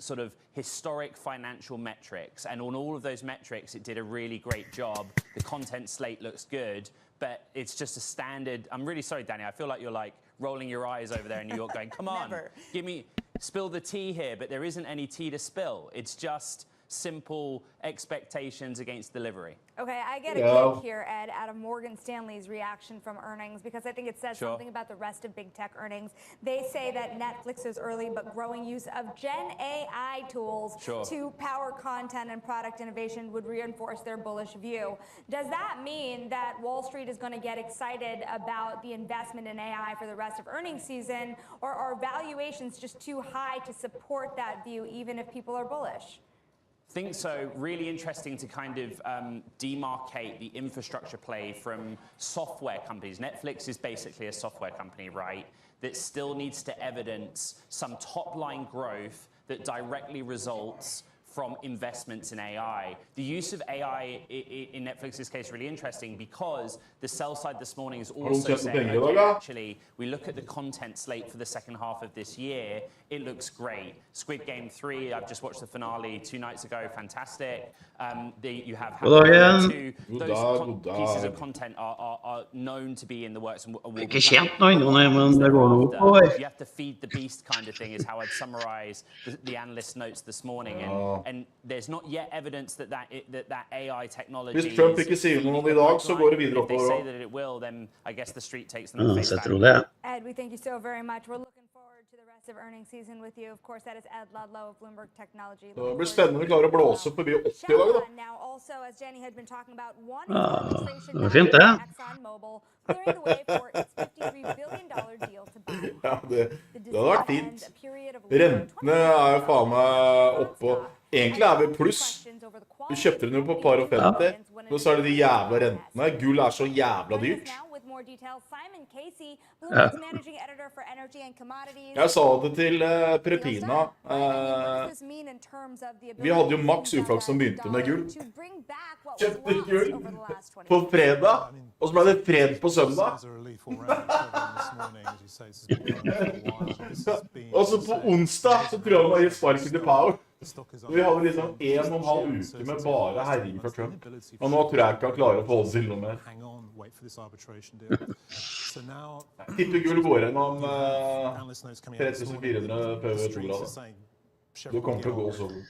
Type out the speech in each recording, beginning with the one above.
sort of historic financial metrics, and on all of those metrics, it did a really great job. The content slate looks good, but it's just a standard. I'm really sorry, Danny. I feel like you're like rolling your eyes over there in New York going, come on, spill the tea here, but there isn't any tea to spill. It's just simple expectations against delivery. Okay, I get a kick here, Ed, out of Morgan Stanley's reaction from earnings, because I think it says something about the rest of big tech earnings. They say that Netflix's early but growing use of Gen AI tools to power content and product innovation would reinforce their bullish view. Does that mean that Wall Street is going to get excited about the investment in AI for the rest of earnings season, or are valuations just too high to support that view, even if people are bullish? I think so. Really interesting to kind of demarcate the infrastructure play from software companies. Netflix is basically a software company, right, that still needs to evidence some top-line growth that directly results from investments in AI. The use of AI in Netflix's case is really interesting because the sell side this morning is also saying, okay, actually, we look at the content slate for the second half of this year, it looks great. Squid Game 3, I've just watched the finale 2 nights ago, fantastic. You have two, those pieces of content are known to be in the works. And will be you have to feed the beast kind of thing is how I'd summarize the analyst notes this morning. And there's not yet evidence that AI technology Hvis Trump ikke sier noe om det I dag, så går det videre oppover. If they say that it will, then I guess the street takes them at face value. Ed, we thank you so very much. We're looking forward to the rest of earnings season with you. Of course, that is Ed Ludlow of Bloomberg Technology. Det blir spennende å klare å blåse forbi 80 I dag, da. Now also, as Jenny had been talking about, one arbitration down ExxonMobil clearing the way for its $53 billion deal to buy. Ja, det hadde vært fint. Rentene jo faen meg oppe. Egentlig vi pluss. Vi kjøpte den jo på par og 50, og så det de jævla rentene. Gull så jævla dyrt. Jeg sa det til Prepina. Vi hadde jo maks uflaks som begynte med gull. Kjøpte gull på fredag, og så ble det fred på søndag. Og så på onsdag så tror jeg man gir sparken til Power. Vi hadde liksom 1,5 uke med bare herring for Trump. Og nå tror jeg ikke han klarer å få det til noe mer. Jeg tipper gull går gjennom 3400 på 2 grader. Det kommer til å gå så godt.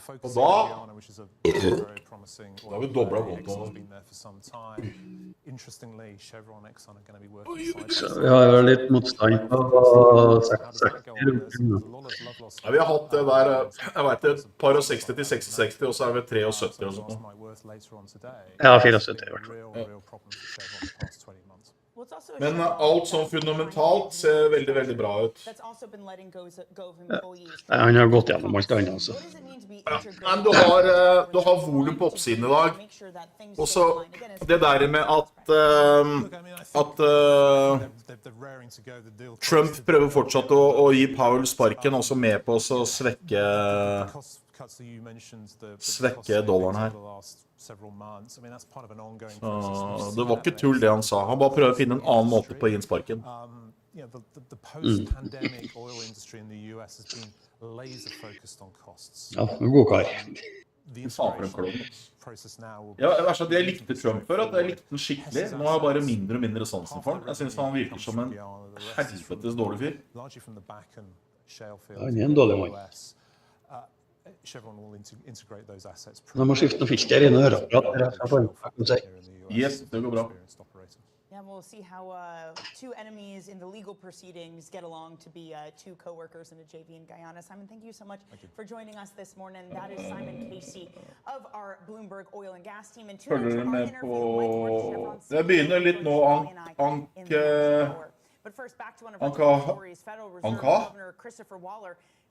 Og da vi doblet kontoen. Ja, det litt motstand på 60. Ja, vi har hatt det der, jeg vet det, par og 60 til 66, og så vi 73 og sånt. Ja, 74 I hvert fall. Men alt sånn fundamentalt ser veldig, veldig bra ut. Han har gått gjennom alt annet, altså. Men du har volum på oppsiden I dag. Og så det der med at Trump prøver fortsatt å gi Powell sparken, også med på å svekke dollaren her. Så det var ikke tull det han sa. Han bare prøver å finne en annen måte på å gi en sparken. Ja, god kar. Ja, jeg likte Trump før, at jeg likte den skikkelig. Nå har jeg bare mindre og mindre sansen for han. Jeg synes han virker som en helvetes dårlig fyr. Han en dårlig mann. De må skifte noen filter inn og høreapparat. Yes, det går bra. Yeah, we'll see how two enemies in the legal proceedings get along to be two co-workers in a JV in Guyana. Simon, thank you so much for joining us this morning. That is Simon Casey of our Bloomberg Oil and Gas team. And Følger du med på... Det begynner litt nå, Anka.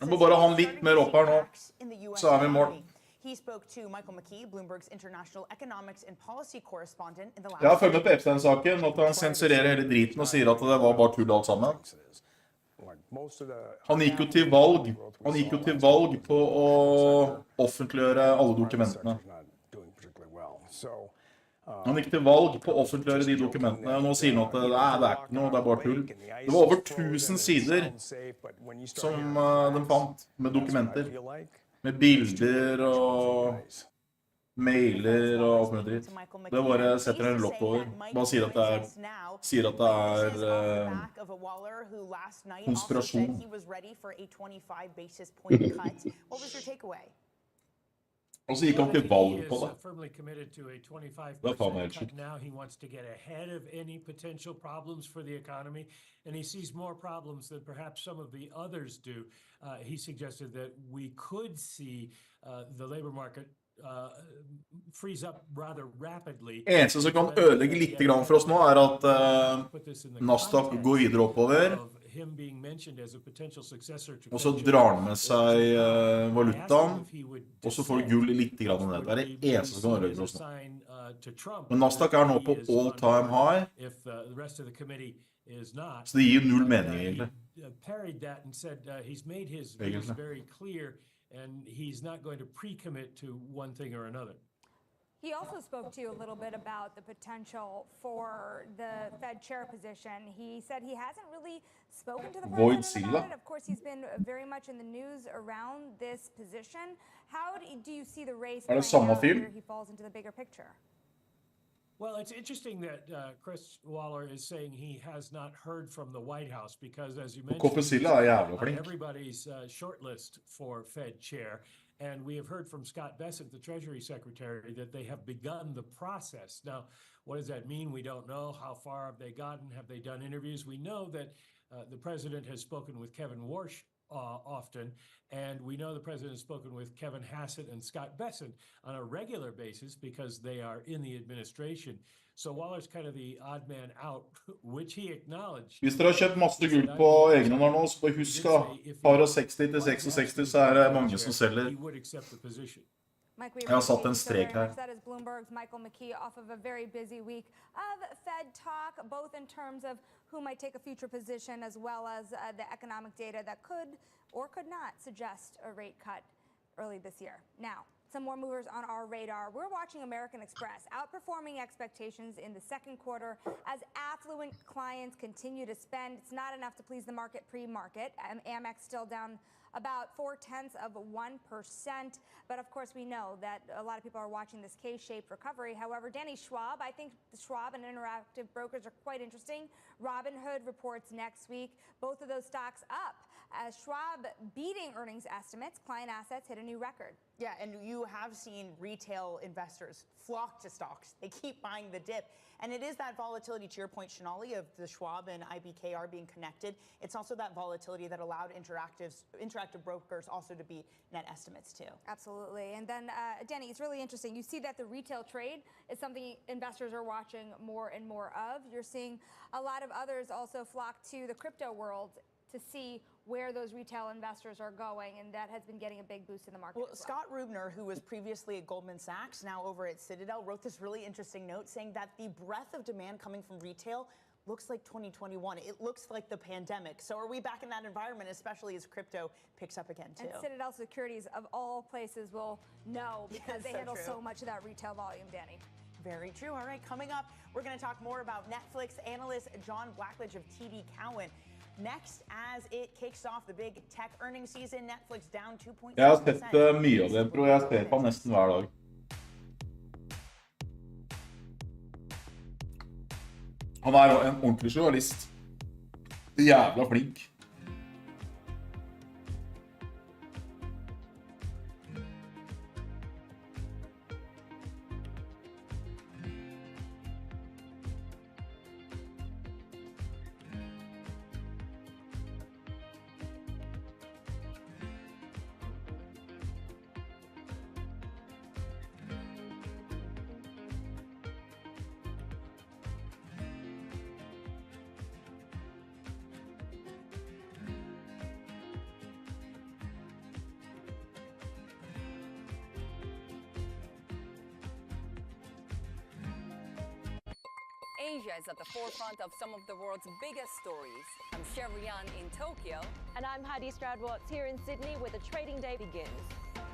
Jeg må bare ha han litt mer opp her nå, så vi I mål. He spoke to Michael McKee, Bloomberg's international economics and policy correspondent in the last... Jeg har følt med på Epstein-saken, at han sensurerer hele driten og sier at det var bare tull alt sammen. Han gikk jo til valg på å offentliggjøre alle dokumentene. Han gikk til valg på å offentliggjøre de dokumentene, og nå sier han at det er ikke noe, det er bare tull. Det var over 1000 sider som de fant med dokumenter, med bilder og mailer og alt mulig dritt. Det bare setter en lokk over. Man sier at det er konspirasjon. Og så gikk han til valg på det. Det er faen helt sjukt. Now he wants to get ahead of any potential problems for the economy, and he sees more problems than perhaps some of the others do. He suggested that we could see the labor market freeze up rather rapidly. Eneste som kan ødelegge litt grann for oss nå er at Nasdaq går videre oppover, og så drar han med seg valutaen, og så får du gull litt grann ned. Det er det eneste som kan ødelegge for oss nå. Men Nasdaq er nå på all time high, så det gir null mening egentlig. Egentlig. And he's not going to pre-commit to one thing or another. He also spoke to you a little bit about the potential for the Fed chair position. He said he hasn't really spoken to the president about it. Of course, he's been very much in the news around this position. How do you see the race playing out where he falls into the bigger picture? Well, it's interesting that Chris Waller is saying he has not heard from the White House because, as you mentioned, everybody's shortlist for Fed chair. And we have heard from Scott Bessent, the Treasury Secretary, that they have begun the process. Now, what does that mean? We don't know. How far have they gotten? Have they done interviews? We know that the president has spoken with Kevin Warsh often, and we know the president has spoken with Kevin Hassett and Scott Bessent on a regular basis because they are in the administration. So Waller's kind of the odd man out, which he acknowledged. Hvis dere har kjøpt masse gull på egen hånd nå, så husk da, fra 60 til 66 så er det mange som selger. Jeg har satt en strek her. That is Bloomberg's Michael McKee off of a very busy week of Fed talk, both in terms of who might take a future position as well as the economic data that could or could not suggest a rate cut early this year. Now, some more movers on our radar. We're watching American Express outperforming expectations in the second quarter as affluent clients continue to spend. It's not enough to please the market pre-market. Amex still down about 0.4%. But of course, we know that a lot of people are watching this K-shaped recovery. However, Danny Schwab, I think Schwab and Interactive Brokers are quite interesting. Robinhood reports next week. Both of those stocks up. As Schwab beating earnings estimates, client assets hit a new record. Yeah, and you have seen retail investors flock to stocks. They keep buying the dip. And it is that volatility, to your point, Shanali, of the Schwab and IBKR being connected. It's also that volatility that allowed Interactive Brokers also to beat net estimates too. Absolutely. And then, Danny, it's really interesting. You see that the retail trade is something investors are watching more and more of. You're seeing a lot of others also flock to the crypto world to see where those retail investors are going, and that has been getting a big boost in the market. Well, Scott Rubner, who was previously at Goldman Sachs, now over at Citadel, wrote this really interesting note saying that the breadth of demand coming from retail looks like 2021. It looks like the pandemic. So are we back in that environment, especially as crypto picks up again, too? And Citadel Securities, of all places, will know because they handle so much of that retail volume, Danny. Very true. All right, coming up, we're going to talk more about Netflix analyst John Blackledge of TD Cowen. Next, as it kicks off the big tech earnings season, Netflix down 2.6%. Jeg har sett mye av det, tror jeg ser på nesten hver dag. Han er en ordentlig journalist. Jævla flink. Asia is at the forefront of some of the world's biggest stories. I'm Sherrian in Tokyo. And I'm Heidi Stroud-Watts here in Sydney, where the trading day begins.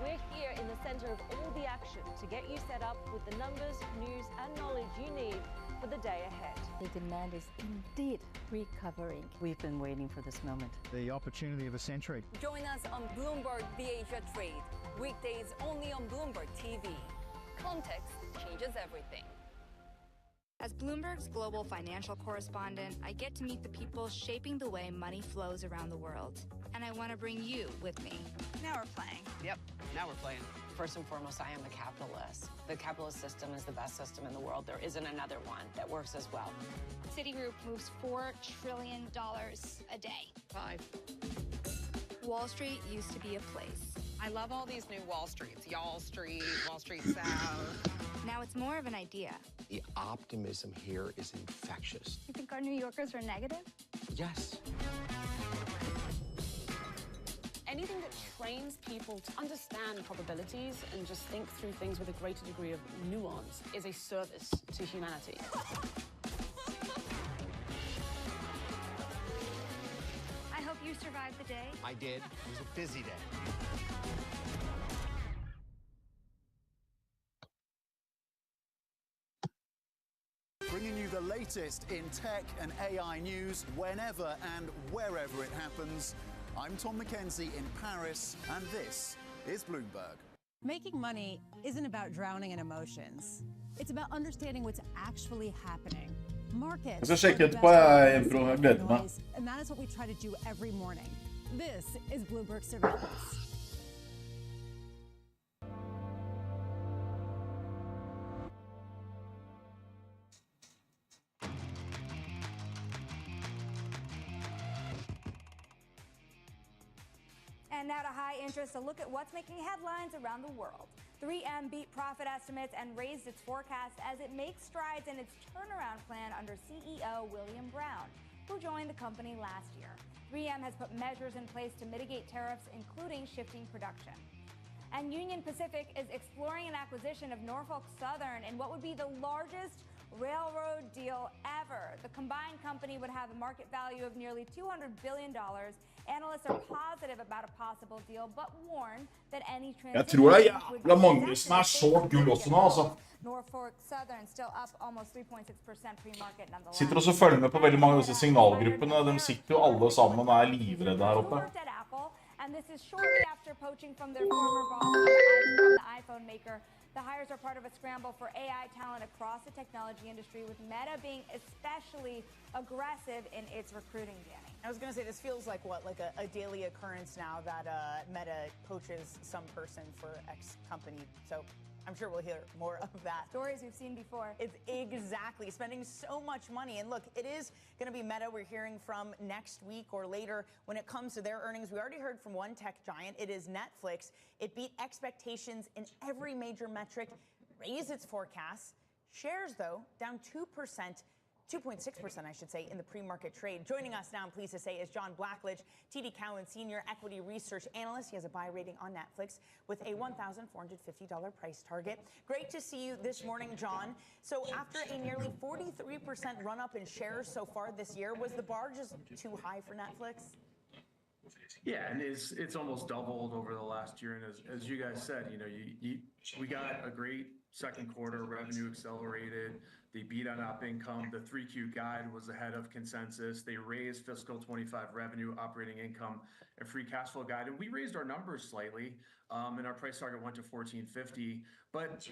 We're here in the center of all the action to get you set up with the numbers, news, and knowledge you need for the day ahead. The demand is indeed recovering. We've been waiting for this moment. The opportunity of a century. Join us on Bloomberg The Asia Trade. Weekdays only on Bloomberg TV. Context changes everything. As Bloomberg's global financial correspondent, I get to meet the people shaping the way money flows around the world. And I want to bring you with me. Now we're playing. Yep, now we're playing. First and foremost, I am a capitalist. The capitalist system is the best system in the world. There isn't another one that works as well. Citigroup moves $4 trillion a day. 5. Wall Street used to be a place. I love all these new Wall Streets. Y'all Street, Wall Street South. Now it's more of an idea. The optimism here is infectious. You think our New Yorkers are negative? Yes. Anything that trains people to understand probabilities and just think through things with a greater degree of nuance is a service to humanity. I hope you survived the day. I did. It was a busy day. Bringing you the latest in tech and AI news whenever and wherever it happens. I'm Tom McKenzie in Paris, and this is Bloomberg. Making money isn't about drowning in emotions. It's about understanding what's actually happening. Markets. Jeg skal sjekke etterpå, jeg gleder meg. And that is what we try to do every morning. This is Bloomberg Surveillance. And now to high interest, a look at what's making headlines around the world. 3M beat profit estimates and raised its forecast as it makes strides in its turnaround plan under CEO William Brown, who joined the company last year. 3M has put measures in place to mitigate tariffs, including shifting production. And Union Pacific is exploring an acquisition of Norfolk Southern in what would be the largest railroad deal ever. The combined company would have a market value of nearly $200 billion. Analysts are positive about a possible deal, but warn that any Jeg tror det jævla mange som så gull også nå, altså. Norfolk Southern still up almost 3.6% pre-market nonetheless. Sitter også og følger med på veldig mange av disse signalgruppene. De sitter jo alle sammen og livredde her oppe. And this is shortly after poaching from their former boss from the iPhone maker. The hires are part of a scramble for AI talent across the technology industry, with Meta being especially aggressive in its recruiting, Danny. I was going to say, this feels like what, like a daily occurrence now that Meta poaches some person for X company. So I'm sure we'll hear more of that. Stories we've seen before. It's exactly spending so much money. And look, it is going to be Meta we're hearing from next week or later when it comes to their earnings. We already heard from one tech giant. It is Netflix. It beat expectations in every major metric, raised its forecasts. Shares, though, down 2%. 2.6%, I should say, in the pre-market trade. Joining us now, I'm pleased to say, is John Blackledge, TD Cowen Senior Equity Research Analyst. He has a buy rating on Netflix with a $1,450 price target. Great to see you this morning, John. So after a nearly 43% run-up in shares so far this year, was the bar just too high for Netflix? Yeah, and it's almost doubled over the last year. And as you guys said, you know, we got a great second quarter, revenue accelerated. They beat on op income. The 3Q guide was ahead of consensus. They raised fiscal 25 revenue, operating income, and free cash flow guide. And we raised our numbers slightly, and our price target went to $14.50. But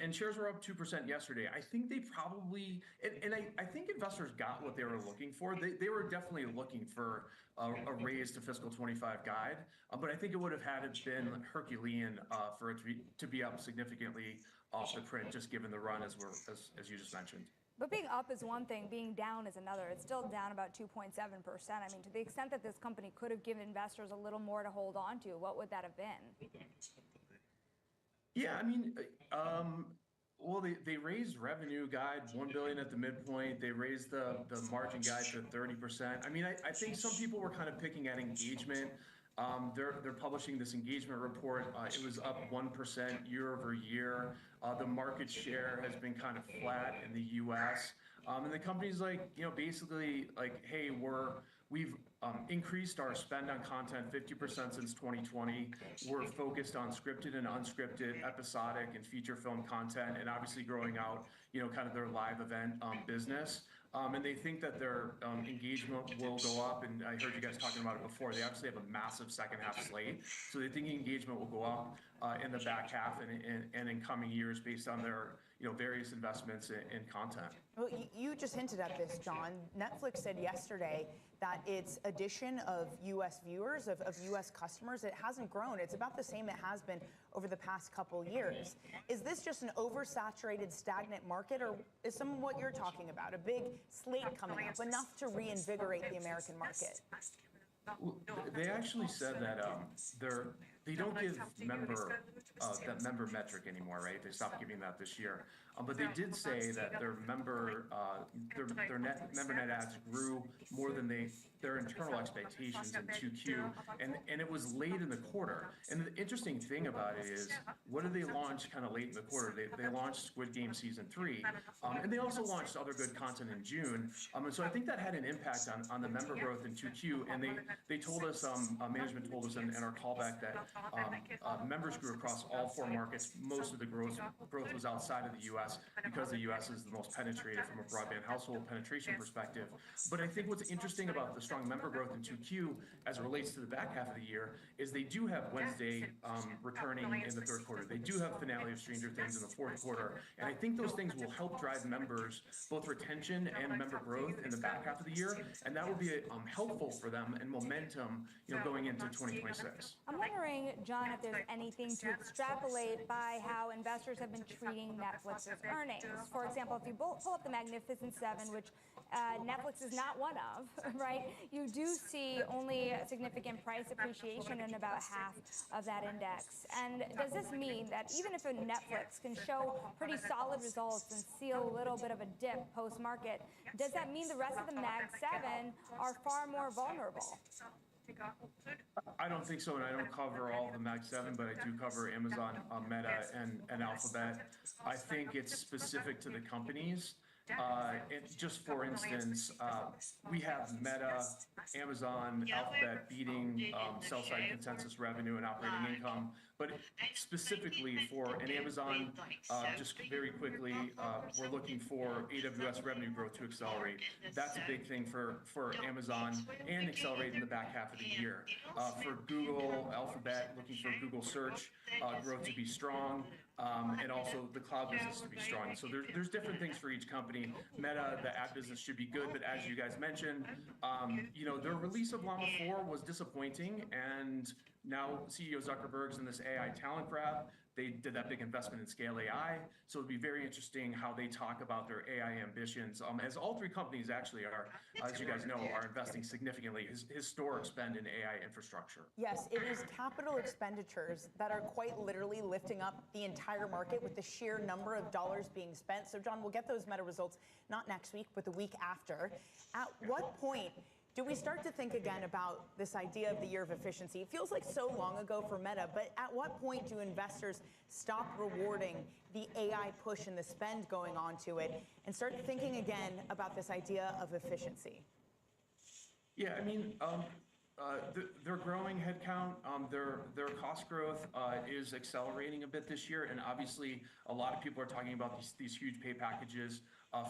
and shares were up 2% yesterday. I think they probably, and I think investors got what they were looking for. They were definitely looking for a raise to fiscal 25 guide, but I think it would have had it been Herculean for it to be up significantly off the print, just given the run as you just mentioned. But being up is one thing, being down is another. It's still down about 2.7%. I mean, to the extent that this company could have given investors a little more to hold on to, what would that have been? Yeah, I mean, well, they raised revenue guide $1 billion at the midpoint. They raised the margin guide to 30%. I mean, I think some people were kind of picking at engagement. They're publishing this engagement report. It was up 1% year over year. The market share has been kind of flat in the U.S. And the company's like, basically like, hey, we've increased our spend on content 50% since 2020. We're focused on scripted and unscripted, episodic and feature film content, and obviously growing out, kind of their live event business. And they think that their engagement will go up. And I heard you guys talking about it before. They obviously have a massive second half slate. So they think engagement will go up in the back half and in coming years based on their various investments in content. Well, you just hinted at this, John. Netflix said yesterday that its addition of U.S. viewers, of U.S. customers, it hasn't grown. It's about the same it has been over the past couple years. Is this just an oversaturated, stagnant market, or is some of what you're talking about, a big slate coming up, enough to reinvigorate the American market? They actually said that they don't give that member metric anymore, right? They stopped giving that this year. But they did say that their member net adds grew more than their internal expectations in 2Q, and it was late in the quarter. And the interesting thing about it is, what did they launch kind of late in the quarter? They launched Squid Game Season 3, and they also launched other good content in June. And so I think that had an impact on the member growth in 2Q. And they told us, management told us in our callback that members grew across all 4 markets. Most of the growth was outside of the U.S. because the U.S. is the most penetrated from a broadband household penetration perspective. But I think what's interesting about the strong member growth in 2Q as it relates to the back half of the year is they do have Wednesday returning in the third quarter. They do have finale of Stranger Things in the fourth quarter. And I think those things will help drive members, both retention and member growth in the back half of the year. And that will be helpful for them and momentum, going into 2026. I'm wondering, John, if there's anything to extrapolate by how investors have been treating Netflix's earnings. For example, if you pull up the Magnificent Seven, which Netflix is not one of, right? You do see only significant price appreciation in about half of that index. And does this mean that even if a Netflix can show pretty solid results and see a little bit of a dip post-market, does that mean the rest of the Mag 7 are far more vulnerable? I don't think so, and I don't cover all of the Mag 7, but I do cover Amazon, Meta, and Alphabet. I think it's specific to the companies. Just for instance, we have Meta, Amazon, Alphabet beating sell-side consensus revenue and operating income. But specifically for an Amazon, just very quickly, we're looking for AWS revenue growth to accelerate. That's a big thing for Amazon and accelerate in the back half of the year. For Google, Alphabet, looking for Google Search growth to be strong. And also the cloud business to be strong. So there's different things for each company. Meta, the app business should be good, but as you guys mentioned, their release of Llama 4 was disappointing, and now CEO Zuckerberg's in this AI talent grab. They did that big investment in Scale AI, so it'd be very interesting how they talk about their AI ambitions. As all 3 companies actually are, as you guys know, are investing significantly historic spend in AI infrastructure. Yes, it is capital expenditures that are quite literally lifting up the entire market with the sheer number of dollars being spent. So, John, we'll get those Meta results not next week, but the week after. At what point do we start to think again about this idea of the year of efficiency? It feels like so long ago for Meta, but at what point do investors stop rewarding the AI push and the spend going on to it and start thinking again about this idea of efficiency? Yeah, I mean, they're growing headcount. Their cost growth is accelerating a bit this year, and obviously a lot of people are talking about these huge pay packages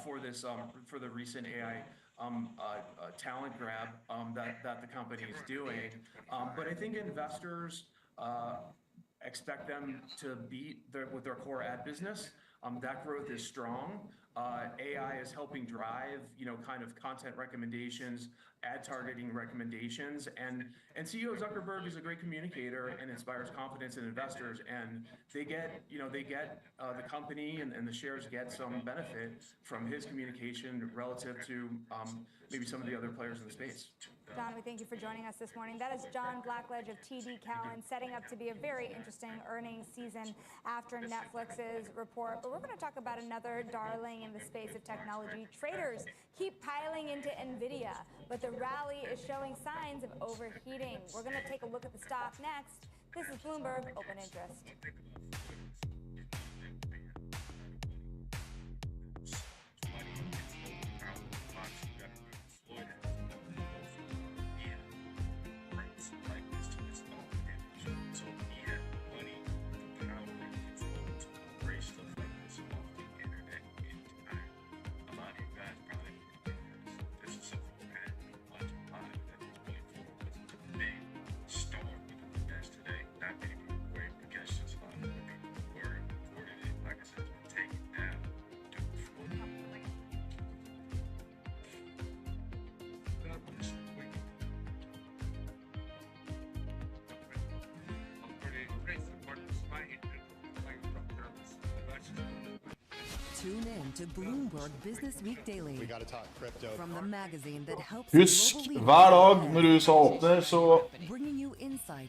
for the recent AI talent grab that the company is doing. But I think investors expect them to beat with their core ad business. That growth is strong. AI is helping drive, kind of content recommendations, ad targeting recommendations, and CEO Zuckerberg is a great communicator and inspires confidence in investors, and they get the company and the shares get some benefit from his communication relative to maybe some of the other players in the space. John, we thank you for joining us this morning. That is John Blackledge of TD Cowen, setting up to be a very interesting earnings season after Netflix's report. But we're going to talk about another darling in the space of technology. Traders keep piling into NVIDIA, but the rally is showing signs of overheating. We're going to take a look at the stock next. This is Bloomberg Open Interest. Tune in to Bloomberg Business Week Daily. We got to talk crypto. From the magazine that helps. Husk, hver dag når USA åpner, så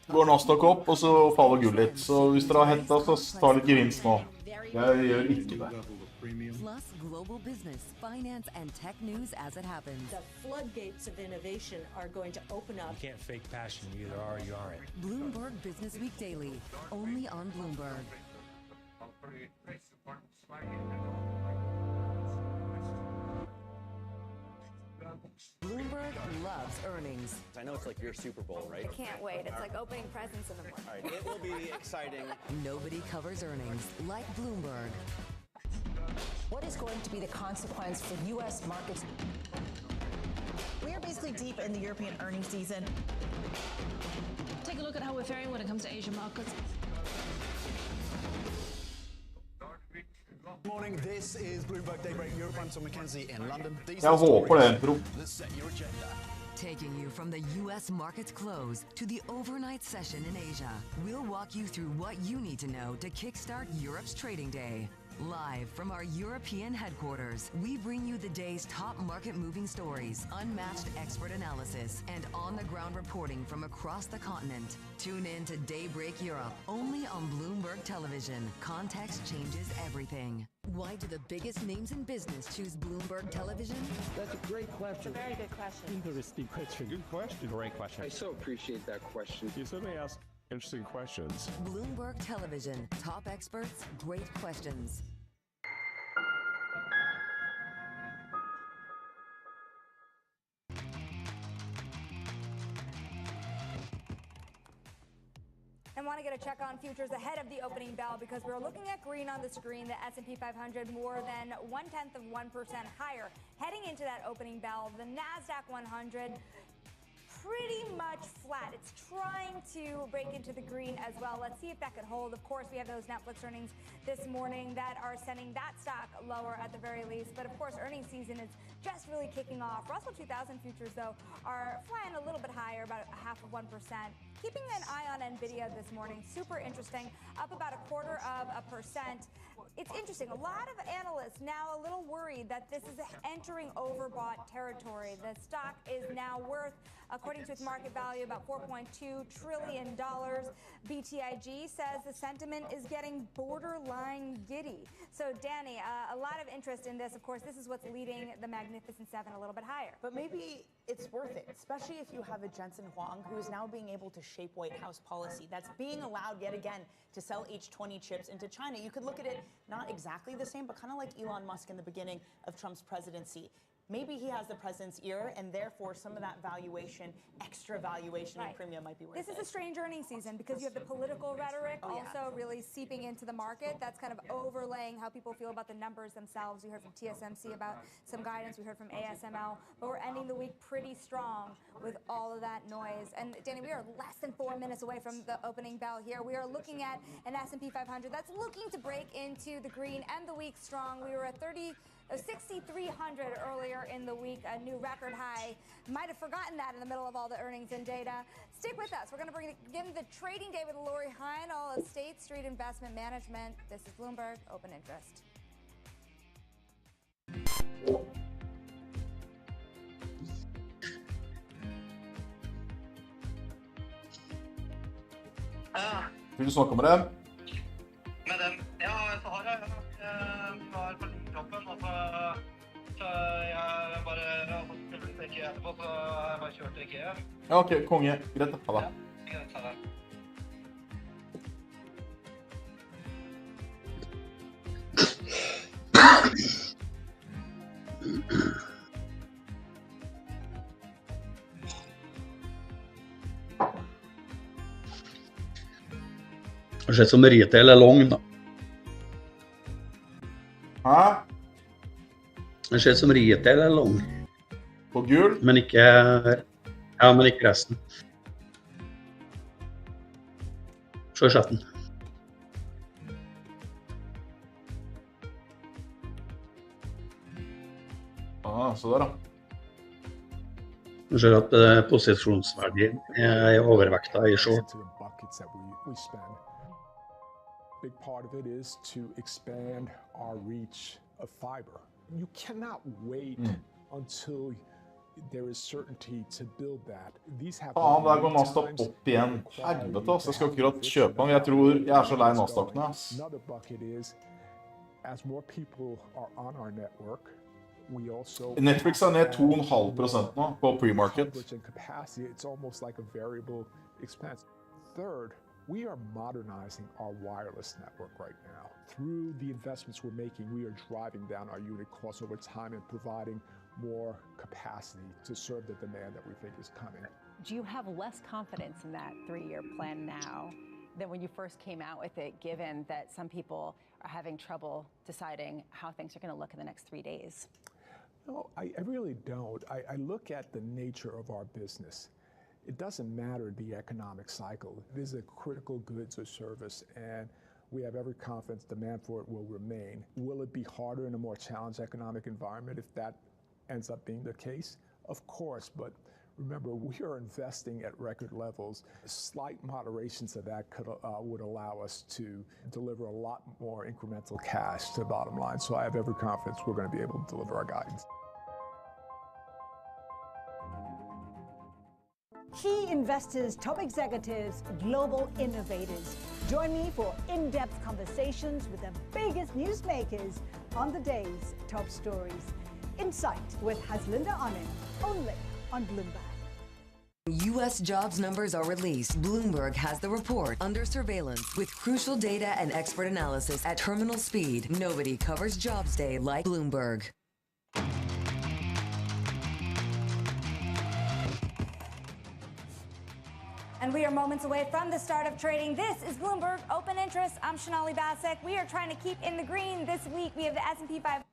går Nasdaq opp, og så faller gull litt. Så hvis dere har hetta, så ta litt gevinst nå. Jeg gjør ikke det. Plus global business, finance, and tech news as it happens. The floodgates of innovation are going to open up. You can't fake passion. You either are or you aren't. Bloomberg Business Week Daily, only on Bloomberg. Bloomberg loves earnings. I know it's like your Super Bowl, right? I can't wait. It's like opening presents in the morning. All right, it will be exciting. Nobody covers earnings like Bloomberg. What is going to be the consequence for U.S. markets? We are basically deep in the European earnings season. Take a look at how we're faring when it comes to Asian markets. Good morning, this is Bloomberg Daybreak Europe. I'm Tom McKenzie in London. Jeg håper det, bro. Let's set your agenda. Taking you from the U.S. market's close to the overnight session in Asia, we'll walk you through what you need to know to kickstart Europe's trading day. Live from our European headquarters, we bring you the day's top market-moving stories, unmatched expert analysis, and on-the-ground reporting from across the continent. Tune in to Daybreak Europe, only on Bloomberg Television. Context changes everything. Why do the biggest names in business choose Bloomberg Television? That's a great question. It's a very good question. Interesting question. Good question. Great question. I so appreciate that question. You certainly ask interesting questions. Bloomberg Television. Top experts, great questions. And want to get a check on futures ahead of the opening bell because we're looking at green on the screen. The S&P 500 more than 0.1% higher heading into that opening bell. The NASDAQ 100 pretty much flat. It's trying to break into the green as well. Let's see if that could hold. Of course, we have those Netflix earnings this morning that are sending that stock lower at the very least. But of course, earnings season is just really kicking off. Russell 2000 futures, though, are flying a little bit higher, about 0.5%. Keeping an eye on NVIDIA this morning, super interesting, up about 0.25%. It's interesting. A lot of analysts now a little worried that this is entering overbought territory. The stock is now worth, according to its market value, about $4.2 trillion. BTIG says the sentiment is getting borderline giddy. So, Danny, a lot of interest in this. Of course, this is what's leading the Magnificent Seven a little bit higher. But maybe it's worth it, especially if you have a Jensen Huang who is now being able to shape White House policy. That's being allowed yet again to sell H-20 chips into China. You could look at it not exactly the same, but kind of like Elon Musk in the beginning of Trump's presidency. Maybe he has the president's ear, and therefore some of that valuation, extra valuation and premium might be worth it. This is a strange earnings season because you have the political rhetoric also really seeping into the market. That's kind of overlaying how people feel about the numbers themselves. We heard from TSMC about some guidance. We heard from ASML. But we're ending the week pretty strong with all of that noise. And Danny, we are less than 4 minutes away from the opening bell here. We are looking at an S&P 500 that's looking to break into the green and the week strong. We were at 6,300 earlier in the week, a new record high. Might have forgotten that in the middle of all the earnings and data. Stick with us. We're going to begin the trading day with Lori Heinel of State Street Investment Management. This is Bloomberg Open Interest. Vil du snakke med dem? Med dem? Ja, så har jeg var på kroppen, og så jeg bare skulle ikke etterpå, så jeg bare kjørte ikke. Ja, ok, konge. Greit, ha det. Ja, greit, ha det. Det ser ut som retail er long, da. Hæ? Det ser ut som retail er long. På gul? Men ikke... Ja, men ikke resten. Så chatten. Så der da. Du ser at posisjonsverdien er overvekta I short. Big part of it is to expand our reach of fiber. You cannot wait until there is certainty to build that. These have Faen, der går Nasdaq opp igjen. Helvete, ass. Jeg skal akkurat kjøpe den. Jeg tror jeg er så lei Nasdaqene, ass. Another bucket is, as more people are on our network, we also Netflix er ned 2,5% nå på pre-market. It's almost like a variable expense. Third, we are modernizing our wireless network right now. Through the investments we're making, we are driving down our unit costs over time and providing more capacity to serve the demand that we think is coming. Do you have less confidence in that 3-year plan now than when you first came out with it, given that some people are having trouble deciding how things are going to look in the next 3 days? No, I really don't. I look at the nature of our business. It doesn't matter the economic cycle. It is a critical goods or service, and we have every confidence demand for it will remain. Will it be harder in a more challenged economic environment if that ends up being the case? Of course, but remember, we are investing at record levels. Slight moderations of that would allow us to deliver a lot more incremental cash to the bottom line. So I have every confidence we're going to be able to deliver our guidance. Key investors, top executives, global innovators. Join me for in-depth conversations with the biggest newsmakers on the day's top stories. Insight with Haslinda Onen, only on Bloomberg. U.S. jobs numbers are released. Bloomberg has the report under surveillance with crucial data and expert analysis at terminal speed. Nobody covers Jobs Day like Bloomberg. And we are moments away from the start of trading. This is Bloomberg Open Interest. I'm Shanali Basak. We are trying to keep in the green this week. We have the S&P 500.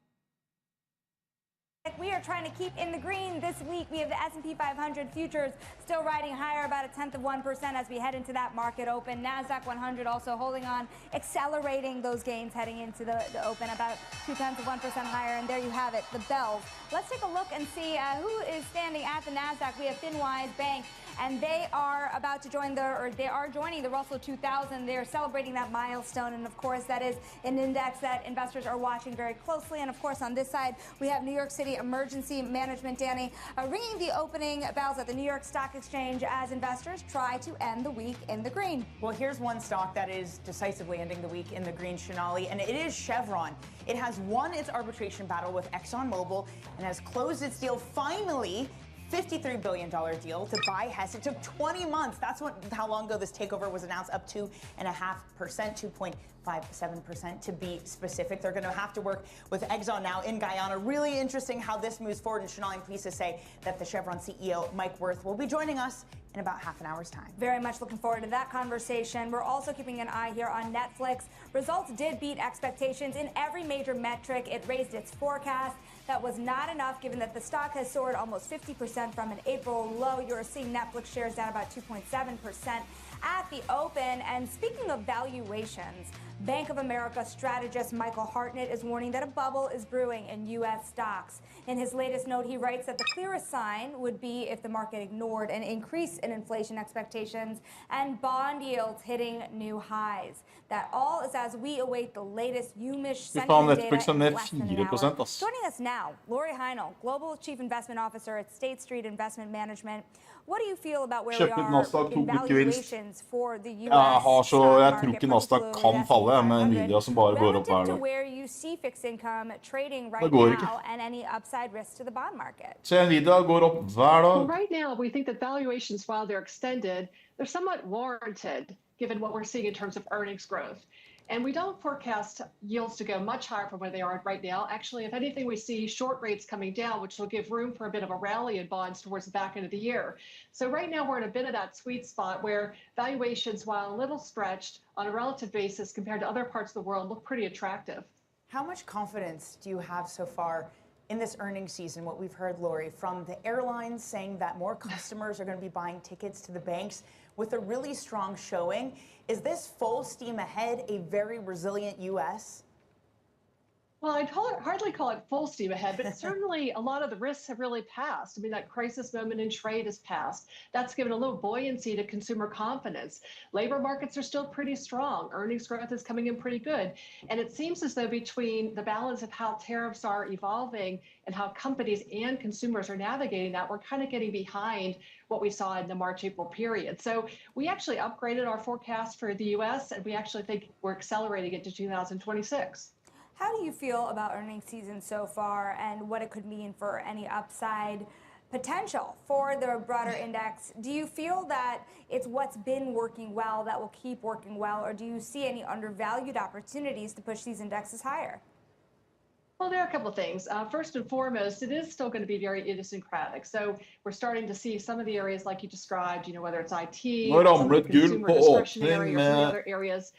We are trying to keep in the green this week. We have the S&P 500 futures still riding higher, about 0.1% as we head into that market open. NASDAQ 100 also holding on, accelerating those gains heading into the open, about 0.2% higher. And there you have it, the bells. Let's take a look and see who is standing at the NASDAQ. We have FinWise Bank, and they are about to join they are joining the Russell 2000. They're celebrating that milestone, and of course that is an index that investors are watching very closely. And of course on this side we have New York City Emergency Management, Danny, ringing the opening bells at the New York Stock Exchange as investors try to end the week in the green. Well, here's one stock that is decisively ending the week in the green, Shanali, and it is Chevron. It has won its arbitration battle with ExxonMobil and has closed its deal finally. $53 billion deal to buy Hess. It took 20 months. That's how long ago this takeover was announced, up 2.5%, 2.57% to be specific. They're going to have to work with Exxon now in Guyana. Really interesting how this moves forward. And Shanali, I'm pleased to say that the Chevron CEO, Mike Wirth, will be joining us in about half an hour's time. Very much looking forward to that conversation. We're also keeping an eye here on Netflix. Results did beat expectations in every major metric. It raised its forecast. That was not enough, given that the stock has soared almost 50% from an April low. You're seeing Netflix shares down about 2.7% at the open. And speaking of valuations, Bank of America strategist Michael Hartnett is warning that a bubble is brewing in U.S. stocks. In his latest note, he writes that the clearest sign would be if the market ignored an increase in inflation expectations and bond yields hitting new highs. That all is as we await the latest UMISH sentiment data in less than an hour. Joining us now, Lori Heinel, Global Chief Investment Officer at State Street Investment Management. What do you feel about where we are in valuations for the U.S. Jeg tror ikke Nasdaq kan falle med Nvidia som bare går opp hver dag. Where you see fixed income trading right now and any upside risk to the bond market. Så Nvidia går opp hver dag. Right now, we think that valuations, while they're extended, they're somewhat warranted given what we're seeing in terms of earnings growth. And we don't forecast yields to go much higher from where they are right now. Actually, if anything, we see short rates coming down, which will give room for a bit of a rally in bonds towards the back end of the year. So right now, we're in a bit of that sweet spot where valuations, while a little stretched on a relative basis compared to other parts of the world, look pretty attractive. How much confidence do you have so far in this earnings season, what we've heard, Lori, from the airlines saying that more customers are going to be buying tickets to the banks with a really strong showing? Is this full steam ahead a very resilient U.S.? Well, I'd hardly call it full steam ahead, but certainly a lot of the risks have really passed. I mean, that crisis moment in trade has passed. That's given a little buoyancy to consumer confidence. Labor markets are still pretty strong. Earnings growth is coming in pretty good. And it seems as though between the balance of how tariffs are evolving and how companies and consumers are navigating that, we're kind of getting behind what we saw in the March-April period. So we actually upgraded our forecast for the U.S., and we actually think we're accelerating it to 2026. How do you feel about earnings season so far and what it could mean for any upside potential for the broader index? Do you feel that it's what's been working well that will keep working well, or do you see any undervalued opportunities to push these indexes higher? Well, there are a couple of things. First and foremost, it is still going to be very idiosyncratic. So we're starting to see some of the areas like you described, whether it's IT, Nå or some of the ramlet gull consumer på discretionary åpning or some of the med other areas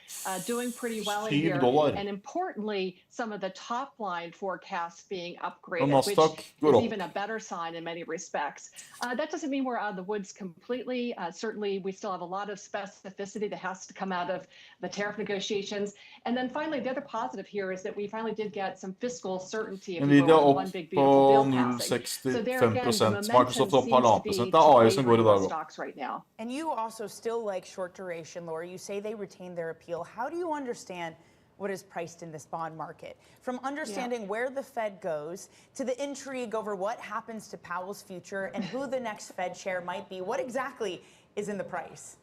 doing pretty well in here. $7. And importantly, some of the top line forecasts being Og upgraded, Nasdaq which går is opp. even a better sign in many respects. That doesn't mean we're out of the woods completely. Certainly, we still have a lot of specificity that has to come out of the tariff negotiations. And then finally, the other positive here is that we finally did get some fiscal certainty. Nvidia opp på 0,65%, Microsoft opp 1,5%. Det AI som går I dag opp. And you also still like short duration, Laura. You say they retain their appeal. How do you understand what is priced in this bond market? From understanding where the Fed goes to the intrigue over what happens to Powell's future and who the next Fed chair might be, what exactly is in the price?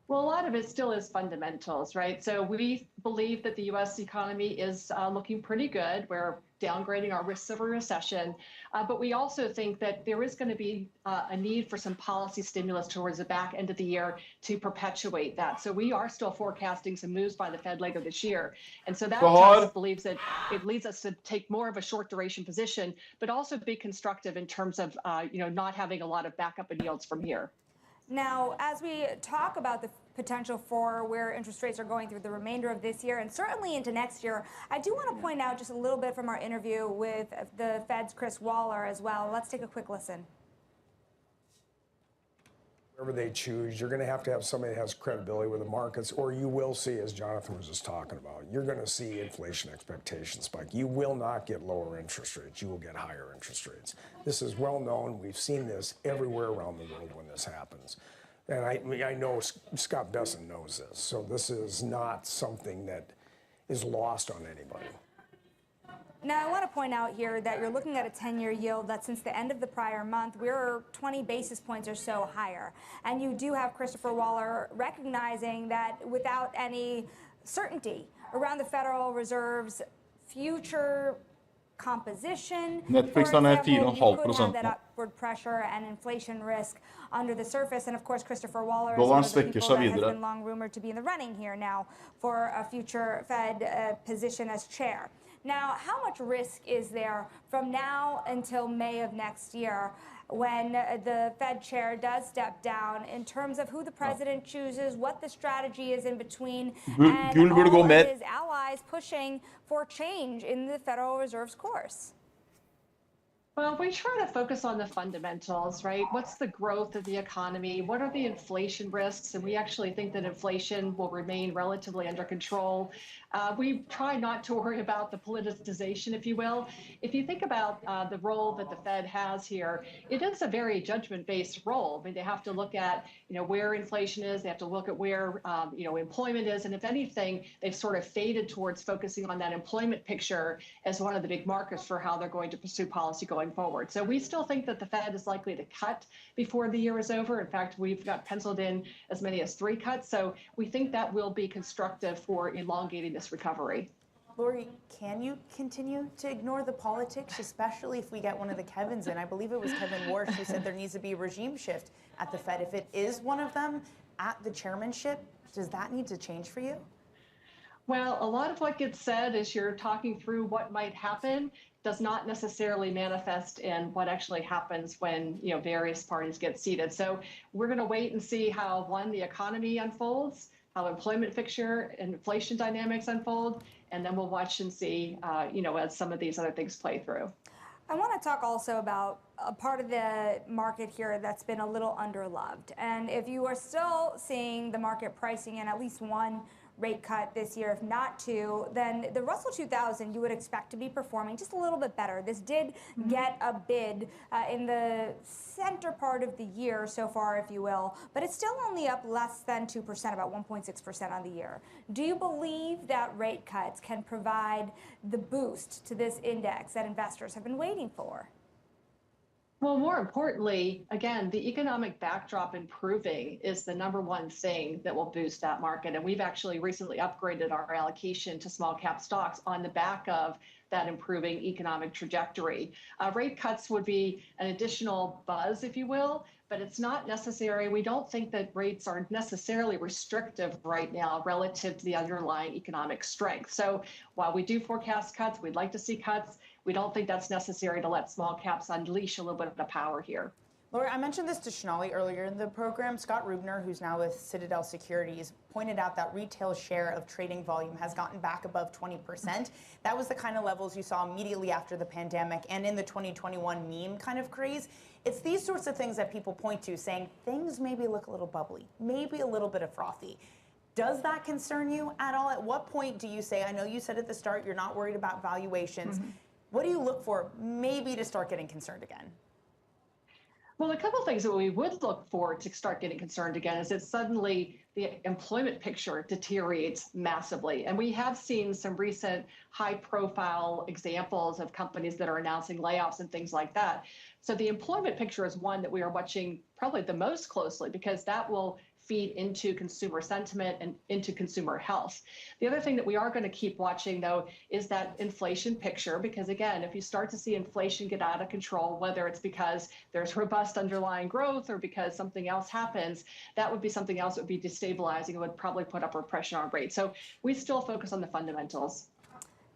Well, a lot of it still is fundamentals, right? So we believe that the U.S. economy is looking pretty good. We're downgrading our risks of a recession. But we also think that there is going to be a need for some policy stimulus towards the back end of the year to perpetuate that. So we are still forecasting some moves by the Fed later this year. And so that believes that it leads us to take more of a short duration position, but also be constructive in terms of not having a lot of backup in yields from here. Now, as we talk about the potential for where interest rates are going through the remainder of this year and certainly into next year, I do want to point out just a little bit from our interview with the Fed's Chris Waller as well. Let's take a quick listen. Whatever they choose, you're going to have somebody that has credibility with the markets, or you will see, as Jonathan was just talking about, you're going to see inflation expectations spike. You will not get lower interest rates. You will get higher interest rates. This is well known. We've seen this everywhere around the world when this happens. And I know Scott Bessent knows this. So this is not something that is lost on anybody. Now, I want to point out here that you're looking at a 10-year yield that since the end of the prior month, we're 20 basis points or so higher. And you do have Christopher Waller recognizing that without any certainty around the Federal Reserve's future composition, Netflix for example, er 4,5% you could have that upward pressure and inflation risk under the surface. And of course, Christopher Waller is Dollaren one of the svekker people seg that has videre. been long rumored to be in the running here now for a future Fed position as chair. Now, how much risk is there from now until May of next year when the Fed chair does step down in terms of who the president chooses, what the strategy is in between, and all of his allies pushing for change in the Federal Reserve's course? Well, we try to focus on the fundamentals, right? What's the growth of the economy? What are the inflation risks? And we actually think that inflation will remain relatively under control. We try not to worry about the politicization, if you will. If you think about the role that the Fed has here, it is a very judgment-based role. I mean, they have to look at, where inflation is. They have to look at where, employment is. And if anything, they've sort of faded towards focusing on that employment picture as one of the big markers for how they're going to pursue policy going forward. So we still think that the Fed is likely to cut before the year is over. In fact, we've got penciled in as many as 3 cuts. So we think that will be constructive for elongating this recovery. Lori, can you continue to ignore the politics, especially if we get one of the Kevins in? I believe it was Kevin Warsh who said there needs to be a regime shift at the Fed. If it is one of them at the chairmanship, does that need to change for you? Well, a lot of what gets said as you're talking through what might happen does not necessarily manifest in what actually happens when various parties get seated. So we're going to wait and see how, one, the economy unfolds, how employment picture and inflation dynamics unfold, and then we'll watch and see, as some of these other things play through. I want to talk also about a part of the market here that's been a little underloved. And if you are still seeing the market pricing in at least one rate cut this year, if not 2, then the Russell 2000 you would expect to be performing just a little bit better. This did get a bid in the center part of the year so far, if you will, but it's still only up less than 2%, about 1.6% on the year. Do you believe that rate cuts can provide the boost to this index that investors have been waiting for? Well, more importantly, again, the economic backdrop improving is the #1 thing that will boost that market. And we've actually recently upgraded our allocation to small cap stocks on the back of that improving economic trajectory. Rate cuts would be an additional buzz, if you will, but it's not necessary. We don't think that rates are necessarily restrictive right now relative to the underlying economic strength. So while we do forecast cuts, we'd like to see cuts. We don't think that's necessary to let small caps unleash a little bit of the power here. Lori, I mentioned this to Sonali earlier in the program. Scott Rubner, who's now with Citadel Securities, pointed out that retail share of trading volume has gotten back above 20%. That was the kind of levels you saw immediately after the pandemic and in the 2021 meme kind of craze. It's these sorts of things that people point to, saying things maybe look a little bubbly, maybe a little bit of frothy. Does that concern you at all? At what point do you say, I know you said at the start you're not worried about valuations. What do you look for maybe to start getting concerned again? Well, a couple of things that we would look for to start getting concerned again is that suddenly the employment picture deteriorates massively. And we have seen some recent high-profile examples of companies that are announcing layoffs and things like that. So the employment picture is one that we are watching probably the most closely, because that will feed into consumer sentiment and into consumer health. The other thing that we are going to keep watching, though, is that inflation picture, because again, if you start to see inflation get out of control, whether it's because there's robust underlying growth or because something else happens, that would be something else that would be destabilizing and would probably put upward pressure on rates. So we still focus on the fundamentals.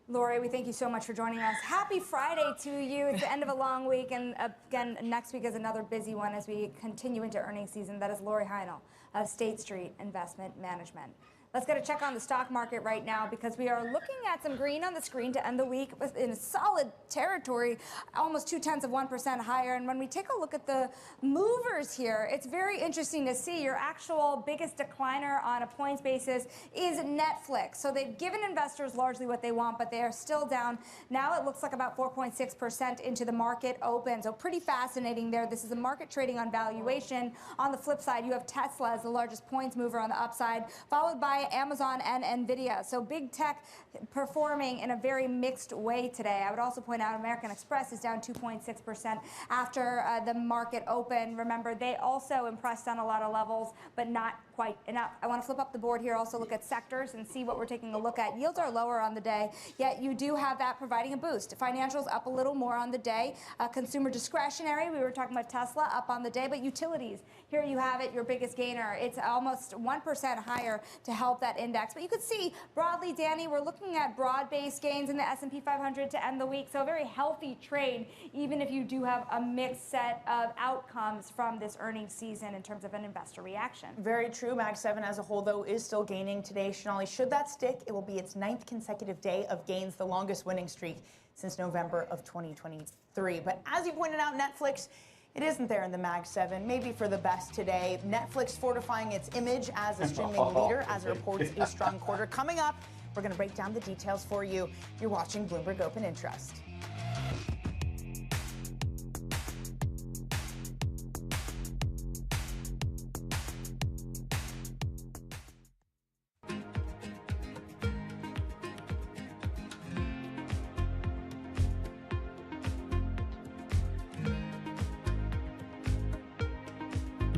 Lori, we thank you so much for joining us. Happy Friday to you. It's the end of a long week, and again, next week is another busy one as we continue into earnings season. That is Lori Heinel of State Street Investment Management. Let's get a check on the stock market right now, because we are looking at some green on the screen to end the week in solid territory, almost 0.2% higher. And when we take a look at the movers here, it's very interesting to see your actual biggest decliner on a points basis is Netflix. So they've given investors largely what they want, but they are still down. Now it looks like about 4.6% into the market open. So pretty fascinating there. This is a market trading on valuation. On the flip side, you have Tesla as the largest points mover on the upside, followed by Amazon and Nvidia. So big tech performing in a very mixed way today. I would also point out American Express is down 2.6% after the market open. Remember, they also impressed on a lot of levels, but not quite enough. I want to flip up the board here, also look at sectors and see what we're taking a look at. Yields are lower on the day, yet you do have that providing a boost. Financials up a little more on the day. Consumer discretionary, we were talking about Tesla, up on the day, but utilities, here you have it, your biggest gainer. It's almost 1% higher to help that index. But you could see broadly, Danny, we're looking at broad-based gains in the S&P 500 to end the week. So a very healthy trade, even if you do have a mixed set of outcomes from this earnings season in terms of an investor reaction. Very true. Mag 7 as a whole, though, is still gaining today. Sonali, should that stick, it will be its 9th consecutive day of gains, the longest winning streak since November of 2023. But as you pointed out, Netflix, it isn't there in the Mag 7, maybe for the best today. Netflix fortifying its image as a streaming leader as it reports a strong quarter. Coming up, we're going to break down the details for you. You're watching Bloomberg Open Interest.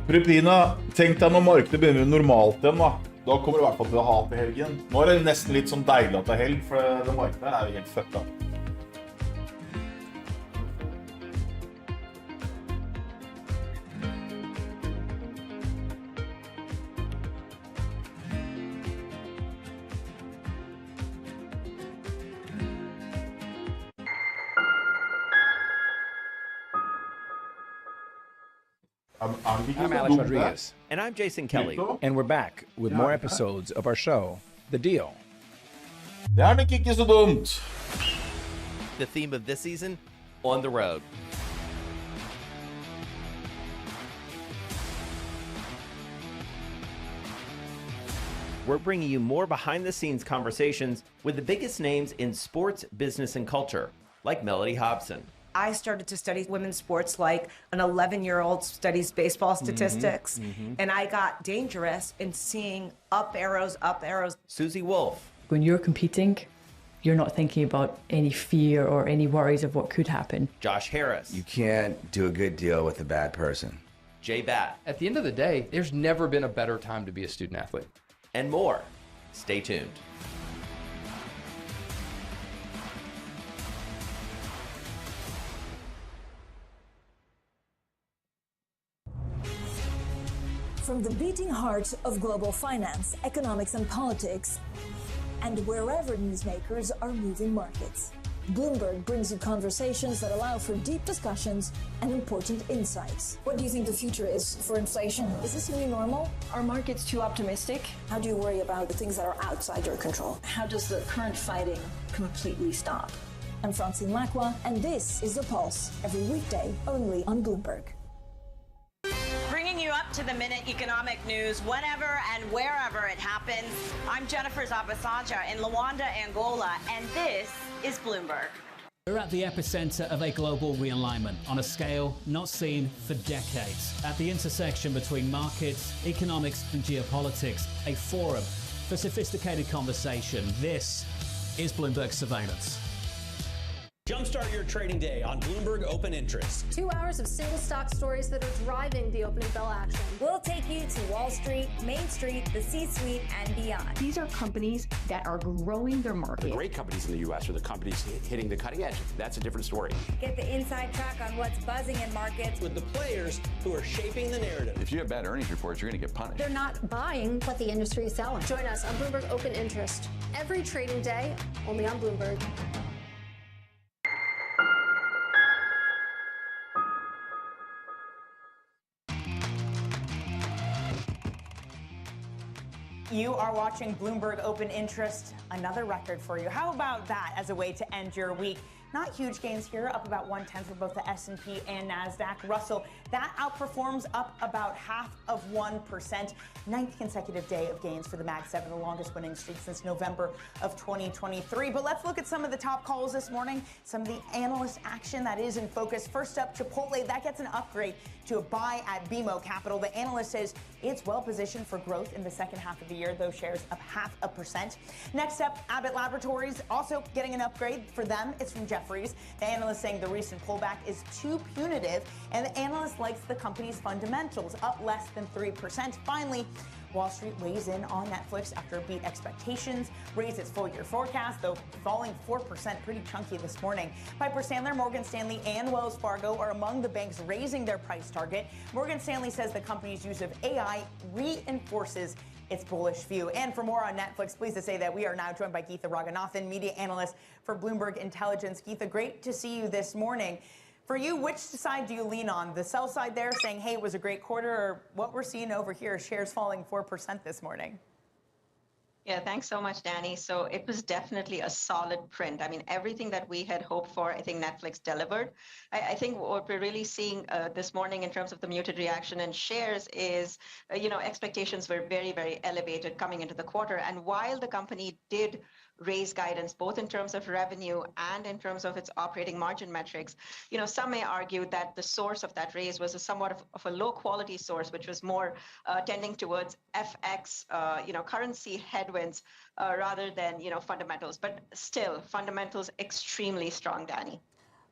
Pripina, tenk deg når markedet begynner normalt igjen da. Da kommer du I hvert fall til å ha til helgen. Nå det nesten litt sånn deilig at det helg, for det markedet jo helt fucka. I'm Alex Rodriguez. And I'm Jason Kelly. And we're back with more episodes of our show, The Deal. Det nok ikke så dumt. The theme of this season, on the road. we're bringing you more behind-the-scenes conversations with the biggest names in sports, business, and culture, like Melody Hobson. I started to study women's sports like an 11-year-old studies baseball statistics, and I got dangerous in seeing up arrows. Susie Wolf. When you're competing, you're not thinking about any fear or any worries of what could happen. Josh Harris. You can't do a good deal with a bad person. Jay Batt. At the end of the day, there's never been a better time to be a student athlete. And more. Stay tuned. From the beating heart of global finance, economics, and politics, and wherever newsmakers are moving markets, Bloomberg brings you conversations that allow for deep discussions and important insights. What do you think the future is for inflation? Is this new normal? Are markets too optimistic? How do you worry about the things that are outside your control? How does the current fighting completely stop? I'm Francine Lacqua, and this is The Pulse, every weekday only on Bloomberg. Bringing you up to the minute economic news whenever and wherever it happens. I'm Jennifer Zabasanja in Luanda, Angola, and this is Bloomberg. We're at the epicenter of a global realignment on a scale not seen for decades. At the intersection between markets, economics, and geopolitics, a forum for sophisticated conversation. This is Bloomberg Surveillance. Jumpstart your trading day on Bloomberg Open Interest. 2 hours of single stock stories that are driving the opening bell action. We'll take you to Wall Street, Main Street, the C-suite, and beyond. These are companies that are growing their market. The great companies in the U.S. are the companies hitting the cutting edge. That's a different story. Get the inside track on what's buzzing in markets. With the players who are shaping the narrative. If you have bad earnings reports, you're going to get punished. They're not buying what the industry is selling. Join us on Bloomberg Open Interest. Every trading day, only on Bloomberg. You are watching Bloomberg Open Interest, another record for you. How about that as a way to end your week? Not huge gains here, up about 1/10 for both the S&P and NASDAQ. Russell, that outperforms up about 0.5%. 9th consecutive day of gains for the Mag 7, the longest winning streak since November of 2023. But let's look at some of the top calls this morning, some of the analyst action that is in focus. First up, Chipotle, that gets an upgrade to a buy at BMO Capital. The analyst says it's well positioned for growth in the second half of the year, those shares up 0.5%. Next up, Abbott Laboratories, also getting an upgrade for them. It's from Jefferies. The analyst saying the recent pullback is too punitive, and the analyst likes the company's fundamentals, up less than 3%. Finally, Wall Street weighs in on Netflix after it beat expectations, raised its full-year forecast, though falling 4%, pretty chunky this morning. Piper Sandler, Morgan Stanley, and Wells Fargo are among the banks raising their price target. Morgan Stanley says the company's use of AI reinforces its bullish view. And for more on Netflix, pleased to say that we are now joined by Geetha Raghunathan, media analyst for Bloomberg Intelligence. Geetha, great to see you this morning. For you, which side do you lean on? The sell side there saying, hey, it was a great quarter, or what we're seeing over here, shares falling 4% this morning? Yeah, thanks so much, Danny. So it was definitely a solid print. I mean, everything that we had hoped for, I think Netflix delivered. I think what we're really seeing this morning in terms of the muted reaction in shares is, expectations were very, very elevated coming into the quarter. And while the company did raise guidance, both in terms of revenue and in terms of its operating margin metrics, some may argue that the source of that raise was somewhat of a low quality source, which was more tending towards FX, currency headwinds rather than, fundamentals. But still, fundamentals extremely strong, Danny.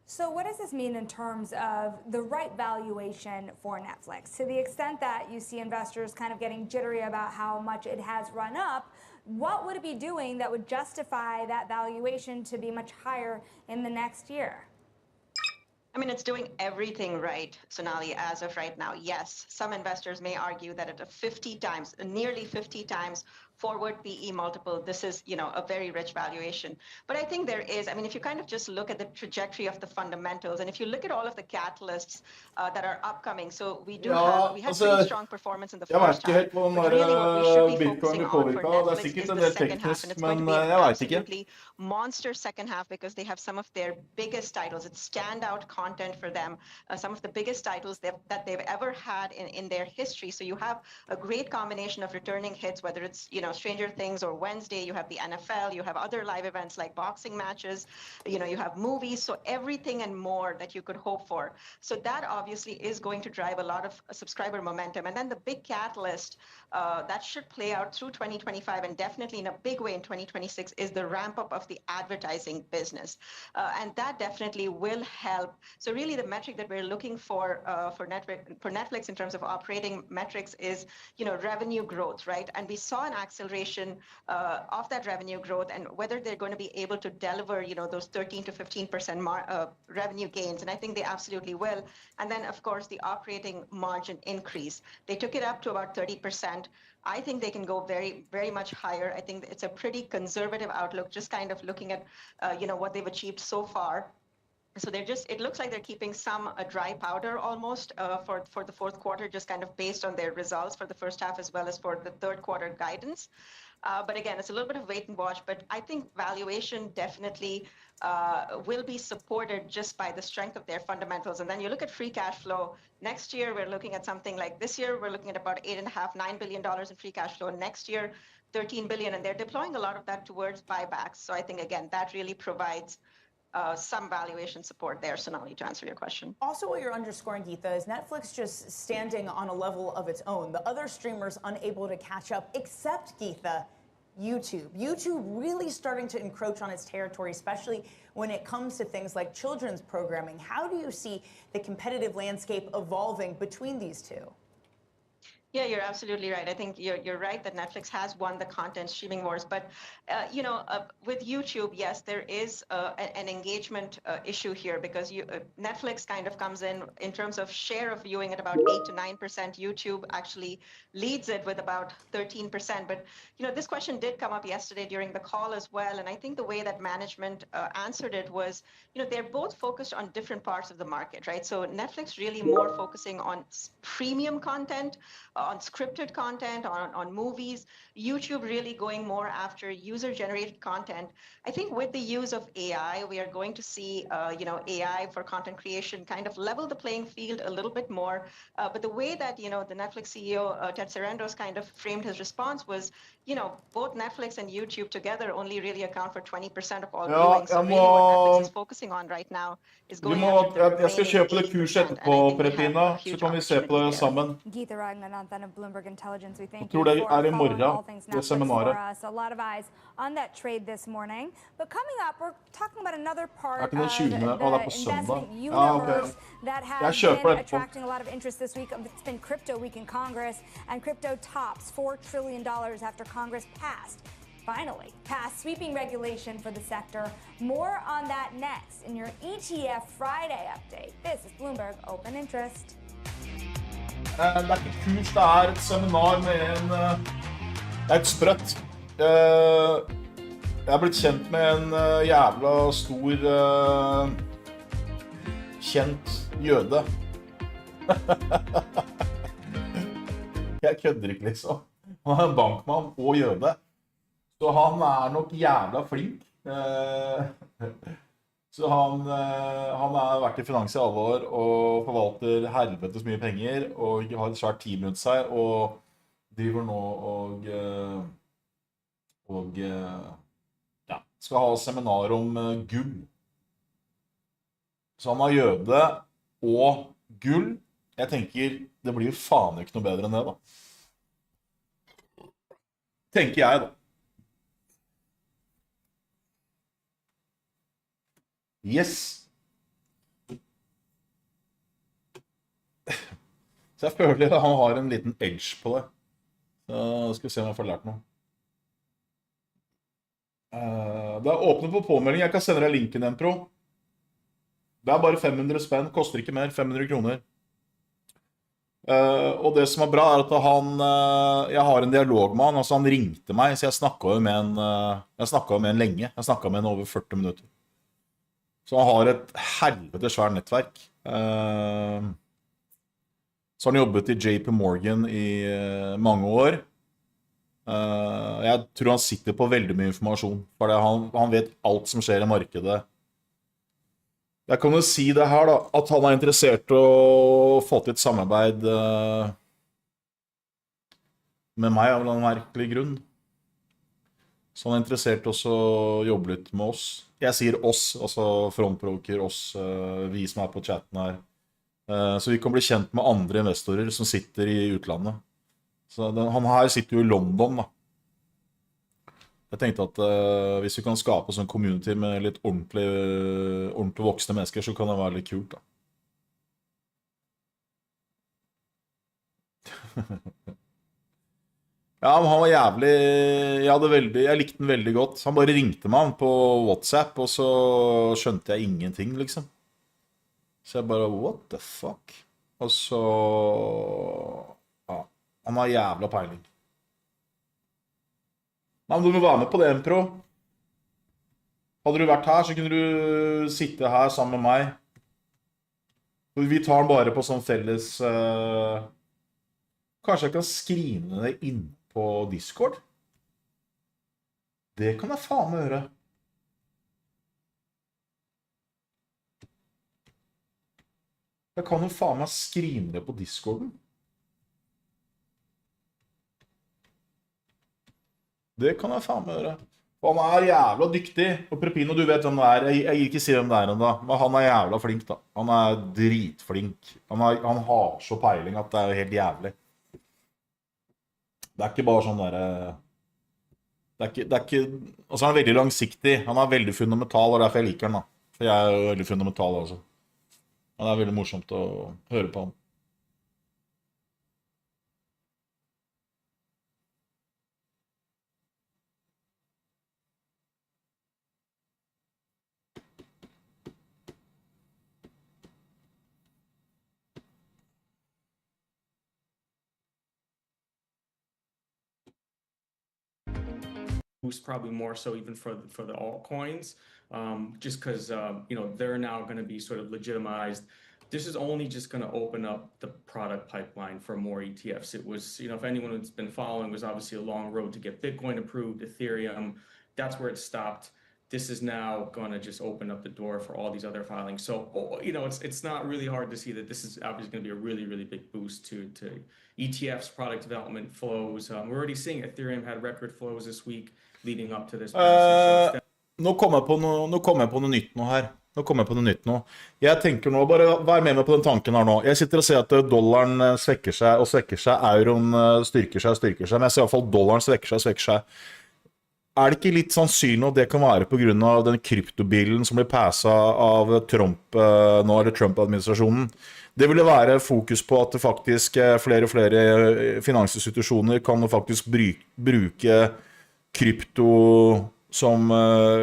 So what does this mean in terms of the right valuation for Netflix? To the extent that you see investors kind of getting jittery about how much it has run up, what would it be doing that would justify that valuation to be much higher in the next year? I mean, it's doing everything right, Sonali, as of right now. Yes, some investors may argue that at nearly 50 times forward PE multiple, this is, a very rich valuation. But I think there is, if you kind of just look at the trajectory of the fundamentals, and if you look at all of the catalysts that are upcoming, so we had pretty strong performance in the first half. But really what we should be focusing on for Netflix is the second half, and it's going to be an absolutely monster second half because they have some of their biggest titles. It's standout content for them, some of the biggest titles that they've ever had in their history. So you have a great combination of returning hits, whether it's, Stranger Things or Wednesday, you have the NFL, you have other live events like boxing matches, you have movies, so everything and more that you could hope for. So that obviously is going to drive a lot of subscriber momentum. And then the big catalyst that should play out through 2025 and definitely in a big way in 2026 is the ramp up of the advertising business. And that definitely will help. So really the metric that we're looking for Netflix in terms of operating metrics is, revenue growth, right? And we saw an acceleration of that revenue growth, and whether they're going to be able to deliver, those 13 to 15% revenue gains. And I think they absolutely will. And then, of course, the operating margin increase. They took it up to about 30%. I think they can go very, very much higher. I think it's a pretty conservative outlook, just kind of looking at, what they've achieved so far. So it looks like they're keeping some dry powder almost for the fourth quarter, just kind of based on their results for the first half as well as for the third quarter guidance. But again, it's a little bit of wait and watch, but I think valuation definitely will be supported just by the strength of their fundamentals. And then you look at free cash flow. Next year, we're looking at something like this year, we're looking at about $8.5–9 billion in free cash flow. Next year, $13 billion, and they're deploying a lot of that towards buybacks. So I think, again, that really provides some valuation support there, Sonali, to answer your question. Also, what you're underscoring, Geetha, is Netflix just standing on a level of its own. The other streamers unable to catch up, except, Geetha, YouTube. YouTube really starting to encroach on its territory, especially when it comes to things like children's programming. How do you see the competitive landscape evolving between these two? Yeah, you're absolutely right. I think you're right that Netflix has won the content streaming wars. But, with YouTube, yes, there is an engagement issue here because Netflix kind of comes in terms of share of viewing at about 8 to 9%. YouTube actually leads it with about 13%. But, this question did come up yesterday during the call as well. And I think the way that management answered it was, they're both focused on different parts of the market, right? So Netflix really more focusing on premium content, on scripted content, on movies. YouTube really going more after user-generated content. I think with the use of AI, we are going to see, AI for content creation kind of level the playing field a little bit more. But the way that, the Netflix CEO, Ted Sarandos, kind of framed his response was, both Netflix and YouTube together only really account for 20% of all viewing. So really what Netflix is focusing on right now is going after the Jeg skal kjøpe det kurset etterpå, Peretina, så kan vi se på det sammen. Geetha Raghunathan of Bloomberg Intelligence, we thank Jeg tror you det for I morgen, all things det Netflix seminaret. for us. A lot of eyes on that trade this morning. But coming up, we're talking about another part of Det er ikke den 20. the Å, det er på søndag. investment universe that Jeg has kjøper been det etterpå. attracting a lot of interest this week. It's been Crypto Week in Congress, and crypto tops $4 trillion after Congress finally passed sweeping regulation for the sector. More on that next in your ETF Friday update. This is Bloomberg Open Interest. Det er ikke et kurs, det er et seminar med det er et sprøtt. Jeg har blitt kjent med en jævla stor, kjent jøde. Jeg kødder ikke liksom. Han er en bankmann og jøde. Så han er nok jævla flink. Så han har vært i finans i alle år og forvalter helvetes mye penger og har et svært team rundt seg og driver nå og skal ha seminar om gull. Så han har jøde og gull. Jeg tenker, det blir jo faen ikke noe bedre enn det da. Tenker jeg da. Yes. Så jeg føler at han har en liten edge på det. Så skal vi se om jeg får lært noe. Det er åpnet på påmelding. Jeg kan sende deg linken igjen, Pro. Det er bare 500 spenn, koster ikke mer, 500 kroner. Og det som er bra er at jeg har en dialog med han, altså han ringte meg, så jeg snakket jo med en lenge. Jeg snakket med en over 40 minutter. Så han har et helvete svært nettverk. Så han jobbet i JP Morgan i mange år. Jeg tror han sitter på veldig mye informasjon, for han vet alt som skjer i markedet. Jeg kan jo si det her da, at han er interessert i å få til et samarbeid med meg av en merkelig grunn. Så han interessert også å jobbe litt med oss. Jeg sier oss, altså frontbroker, oss, vi som på chatten her. Så vi kan bli kjent med andre investorer som sitter i utlandet. Så han her sitter jo i London da. Jeg tenkte at hvis vi kan skape sånn community med litt ordentlig voksne mennesker, så kan det være litt kult da. Ja, men han var jævlig, jeg likte den veldig godt. Han bare ringte meg på WhatsApp, og så skjønte jeg ingenting, liksom. Så jeg bare, what the fuck? Og så, ja, han har jævla peiling. Nei, men du må være med på det, Empro. Hadde du vært her, så kunne du sitte her sammen med meg. Vi tar den bare på sånn felles... Kanskje jeg kan skrive det inn på Discord? Det kan jeg faen meg gjøre. Jeg kan jo faen meg skrive det på Discorden. Det kan jeg faen meg gjøre. Og han er jævla dyktig. Og Prepino, du vet hvem det er. Jeg gir ikke si hvem det er enda. Men han er jævla flink da. Han er dritflink. Han har så peiling at det er helt jævlig. Det er ikke bare sånn der... Det er ikke... Og så er han veldig langsiktig. Han er veldig fundamental, og derfor jeg liker han da. For jeg er jo veldig fundamental altså. Og det er veldig morsomt å høre på han. Boost probably more so even for the altcoins, just because you know, they're now going to be sort of legitimized. This is only just going to open up the product pipeline for more ETFs. It was, you know, if anyone has been following, it was obviously a long road to get Bitcoin approved, Ethereum. That's where it stopped. This is now going to just open up the door for all these other filings. So, you know, it's not really hard to see that this is obviously going to be a really, really big boost to ETFs, product development flows. We're already seeing Ethereum had record flows this week leading up to this. Nå kommer jeg på noe nytt nå her. Jeg tenker nå, bare vær med meg på den tanken her nå. Jeg sitter og ser at dollaren svekker seg og svekker seg, euroen styrker seg, men jeg ser i hvert fall dollaren svekker seg. Er det ikke litt sannsynlig at det kan være på grunn av den kryptobilen som ble passet av Trump, nå er det Trump-administrasjonen? Det ville være fokus på at det faktisk flere og flere finansinstitusjoner kan faktisk bruke krypto som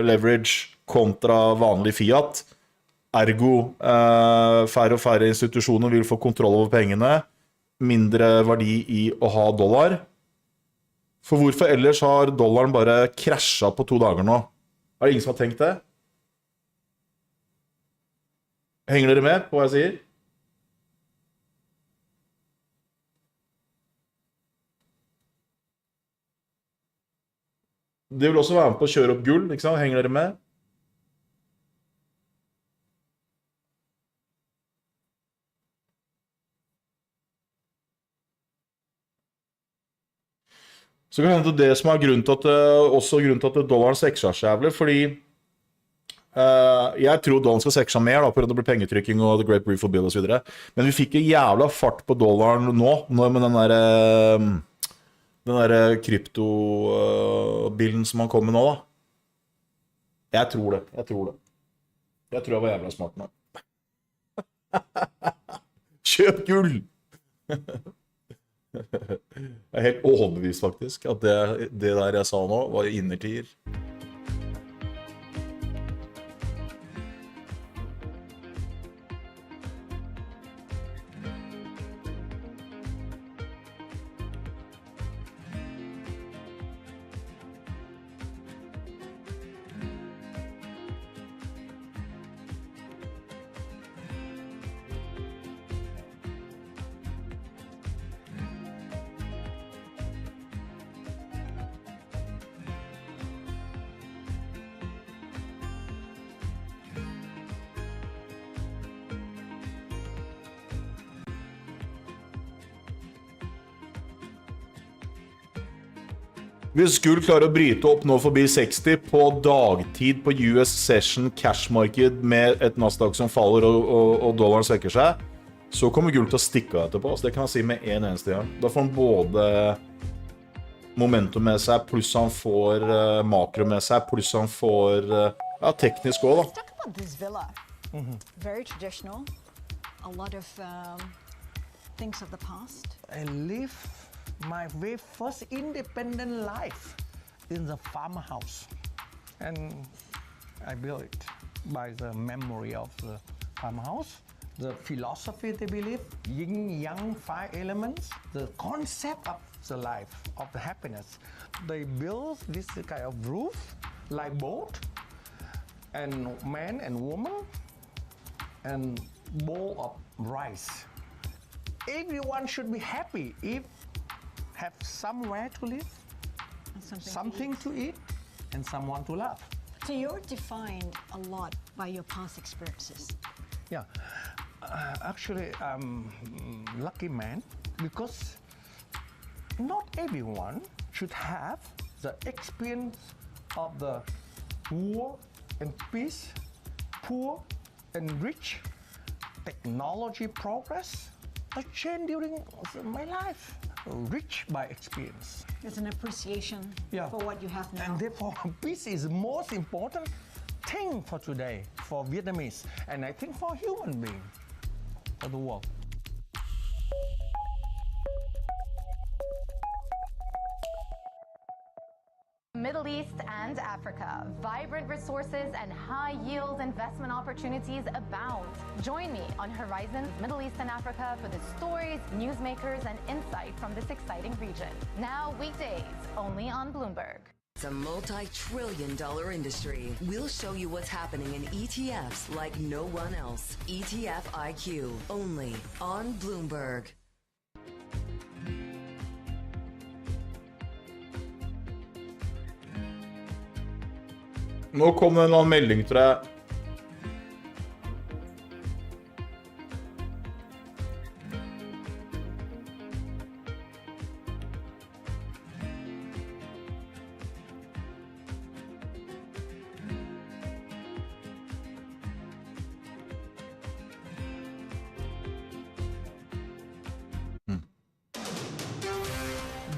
leverage kontra vanlig fiat. Ergo, færre og færre institusjoner vil få kontroll over pengene, mindre verdi i å ha dollar. For hvorfor ellers har dollaren bare krasjet på 2 dager nå? Er det ingen som har tenkt det? Henger dere med på hva jeg sier? Det vil også være med på å kjøre opp gull, ikke sant? Henger dere med? Så kan det hende det som er grunnen til at dollaren svekker seg jævlig, fordi jeg tror dollaren skal svekke seg mer da, på grunn av det blir pengetrykking og The Great Brief Bill og så videre. Men vi fikk en jævla fart på dollaren nå med den der kryptobilden som han kom med nå da. Jeg tror det. Jeg tror jeg var jævla smart nå. Kjøp gull! Jeg er helt overbevist faktisk at det der jeg sa nå var innertier. Hvis gull klarer å bryte opp nå forbi 60 på dagtid på US Session cash-marked med et Nasdaq som faller og dollaren svekker seg, så kommer gull til å stikke av etterpå. Så det kan jeg si med en eneste gang. Da får han både momentum med seg, pluss han får makro med seg, pluss han får teknisk også da. Let's talk about this villa. Very traditional. A lot of things of the past. I live my very first independent life in the farmhouse, and I built it by the memory of the farmhouse, the philosophy they believe, yin yang 5 elements, the concept of the life, of the happiness. They build this kind of roof like boat, and man and woman, and bowl of rice. Everyone should be happy if have somewhere to live, something to eat, and someone to love. So you're defined a lot by your past experiences. Yeah, actually, I'm a lucky man because not everyone should have the experience of the war and peace, poor and rich, technology progress, a change during my life. Rich by experience. There's an appreciation for what you have now. And therefore, peace is the most important thing for today, for Vietnamese, and I think for human being, for the world. Middle East and Africa. Vibrant resources and high-yield investment opportunities abound. Join me on Horizons Middle East and Africa for the stories, newsmakers, and insight from this exciting region. Now weekdays, only on Bloomberg. It's a multi-trillion-dollar industry. We'll show you what's happening in ETFs like no one else. ETF IQ, only on Bloomberg. Nå kom det en annen melding, tror jeg.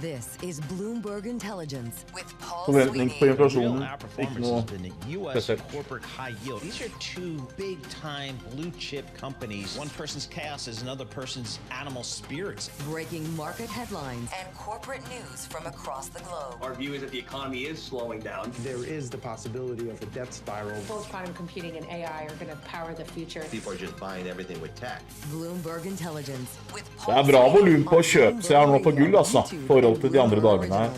This is Bloomberg Intelligence with Paul Forventning på inflasjonen, ikke noe U.S. corporate high yield. These are two big-time blue-chip companies. One person's chaos is another person's animal spirits. Breaking market headlines and corporate news from across the globe. Our view is that the economy is slowing down. There is the possibility of a death spiral. Both quantum computing and AI are going to power the future. People are just buying everything with tech. Bloomberg Intelligence with Det bra volum på å kjøpe seg her nå på gull, altså, i forhold til de andre dagene her.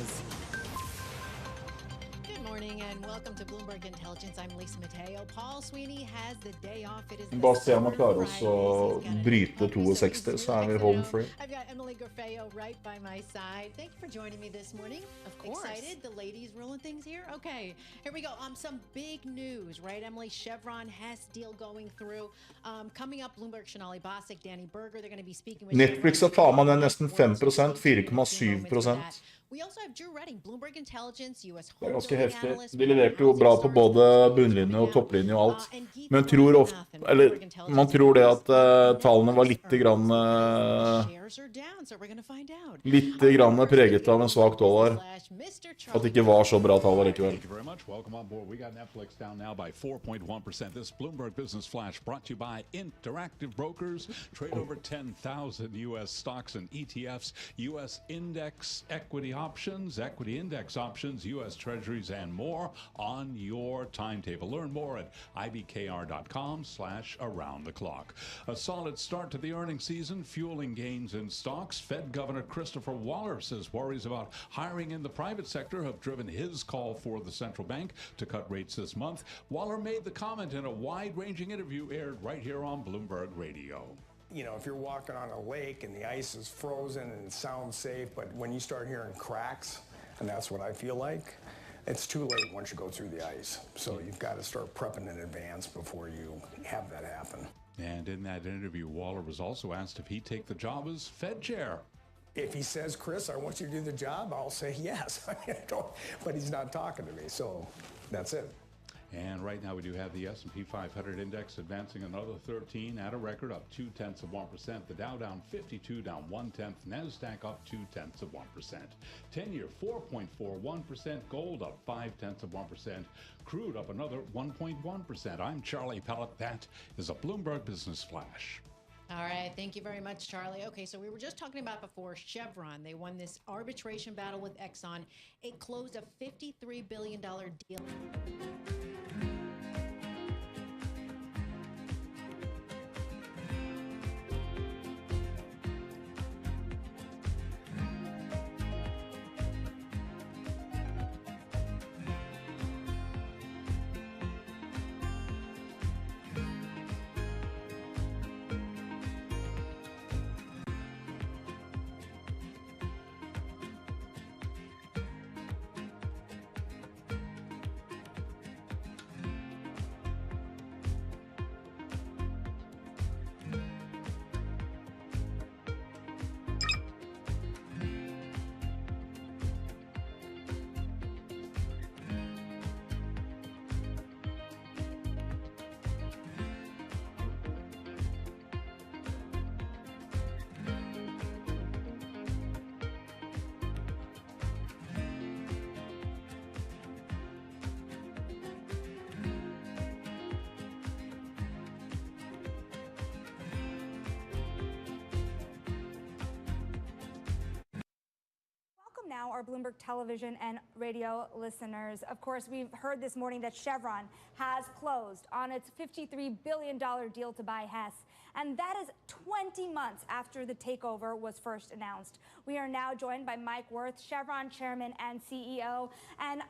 Bare se om man klarer oss å bryte 62, så er vi home free. I've got Emily Garfeo right by my side. Thank you for joining me this morning. Of course. Excited? The ladies rolling things here? Okay, here we go. Some big news, right, Emily? Chevron Hess deal going through. Coming up, Bloomberg, Sonali Basak, Danny Berger, they're going to be speaking with Netflix har faen meg nesten 5%, 4,7%. We also have Drew Redding, Bloomberg Intelligence, US Det er ganske heftig. De leverte jo bra på både bunnlinje og topplinje og alt. Men tror ofte, eller man tror det at tallene var litt grann preget av en svak dollar. At det ikke var så bra tall likevel. Thank you very much. Welcome on board. We got Netflix down now by 4.1%. This Bloomberg Business Flash brought to you by Interactive Brokers. Trade over 10,000 U.S. stocks and ETFs, U.S. index equity options, equity index options, U.S. treasuries, and more on your timetable. Learn more at ibkr.com/around the clock. A solid start to the earnings season, fueling gains in stocks. Fed Governor Christopher Waller says worries about hiring in the private sector have driven his call for the central bank to cut rates this month. Waller made the comment in a wide-ranging interview aired right here on Bloomberg Radio. You know, if you're walking on a lake and the ice is frozen and it sounds safe, but when you start hearing cracks, and that's what I feel like, it's too late once you go through the ice. So you've got to start prepping in advance before you have that happen. And in that interview, Waller was also asked if he'd take the job as Fed chair. If he says, Chris, I want you to do the job, I'll say yes. But he's not talking to me, so that's it. And right now we do have the S&P 500 index advancing another 13 at a record up 0.2%. The Dow down 52, down 0.1. NASDAQ up 0.2%. 10-year 4.41%. Gold up 0.5%. Crude up another 1.1%. I'm Charlie Pellet. That is a Bloomberg Business Flash. All right. Thank you very much, Charlie. Okay, so we were just talking about before Chevron. They won this arbitration battle with Exxon. It closed a $53 billion deal. Now, our Bloomberg television and radio listeners. Of course, we've heard this morning that Chevron has closed on its $53 billion deal to buy Hess, and that is 20 months after the takeover was first announced. We are now joined by Mike Wirth, Chevron chairman and CEO, and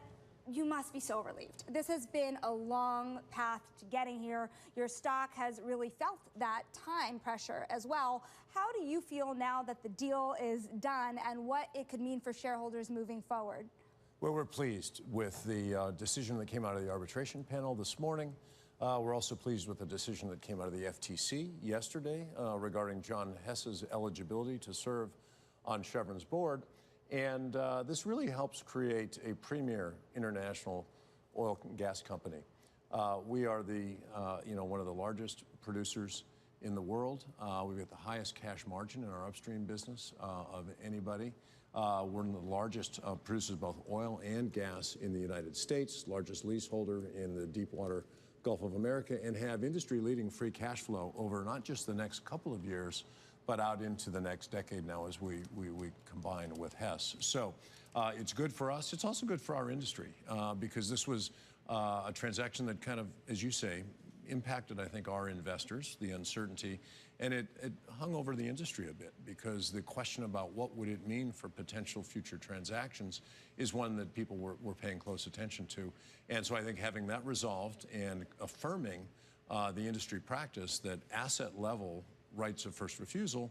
you must be so relieved. This has been a long path to getting here. Your stock has really felt that time pressure as well. How do you feel now that the deal is done and what it could mean for shareholders moving forward? Well, we're pleased with the decision that came out of the arbitration panel this morning. We're also pleased with the decision that came out of the FTC yesterday regarding John Hess's eligibility to serve on Chevron's board. And this really helps create a premier international oil and gas company. We are one of the largest producers in the world. We've got the highest cash margin in our upstream business of anybody. We're one of the largest producers of both oil and gas in the United States, largest leaseholder in the deepwater Gulf of America, and have industry-leading free cash flow over not just the next couple of years, but out into the next decade now as we combine with Hess. So it's good for us. It's also good for our industry because this was a transaction that kind of, as you say, impacted, I think, our investors, the uncertainty, and it hung over the industry a bit because the question about what would it mean for potential future transactions is one that people were paying close attention to. And so I think having that resolved and affirming the industry practice that asset level rights of first refusal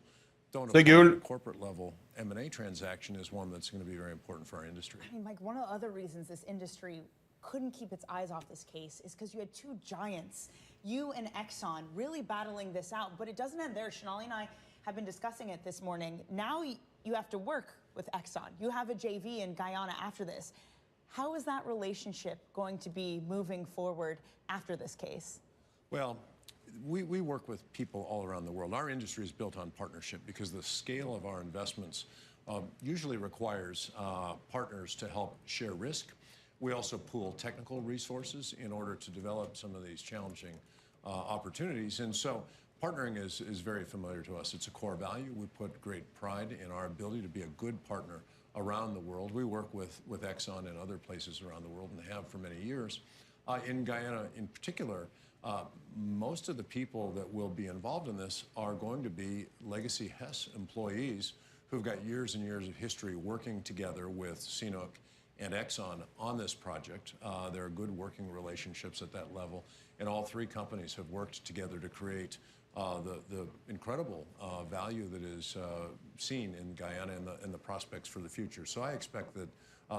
don't apply at a corporate level M&A transaction is one that's going to be very important for our industry. I mean, Mike, one of the other reasons this industry couldn't keep its eyes off this case is because you had two giants, you and Exxon, really battling this out. But it doesn't end there. Shonali and I have been discussing it this morning. Now you have to work with Exxon. You have a JV in Guyana after this. How is that relationship going to be moving forward after this case? Well, we work with people all around the world. Our industry is built on partnership because the scale of our investments usually requires partners to help share risk. We also pool technical resources in order to develop some of these challenging opportunities. And so partnering is very familiar to us. It's a core value. We put great pride in our ability to be a good partner around the world. We work with Exxon and other places around the world and have for many years. In Guyana in particular, most of the people that will be involved in this are going to be legacy Hess employees who've got years and years of history working together with CNOOC and Exxon on this project. There are good working relationships at that level, and all three companies have worked together to create the incredible value that is seen in Guyana and the prospects for the future. So I expect that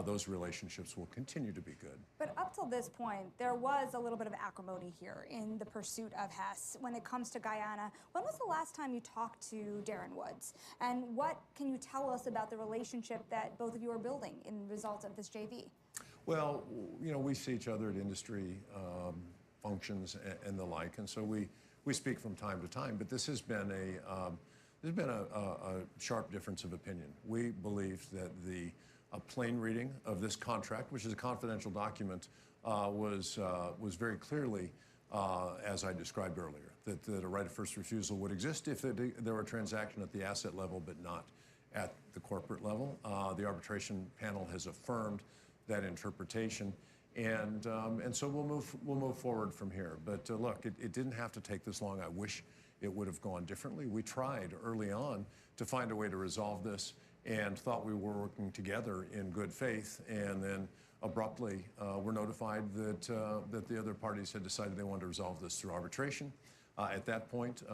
those relationships will continue to be good. But up till this point, there was a little bit of acrimony here in the pursuit of Hess when it comes to Guyana. When was the last time you talked to Darren Woods? And what can you tell us about the relationship that both of you are building in results of this JV? Well, you know, we see each other at industry functions and the like, and so we speak from time to time. But this has been a sharp difference of opinion. We believe that a plain reading of this contract, which is a confidential document, was very clearly, as I described earlier, that a right of first refusal would exist if there were a transaction at the asset level, but not at the corporate level. The arbitration panel has affirmed that interpretation, and so we'll move forward from here. But look, it didn't have to take this long. I wish it would have gone differently. We tried early on to find a way to resolve this and thought we were working together in good faith, and then abruptly were notified that the other parties had decided they wanted to resolve this through arbitration. At that point,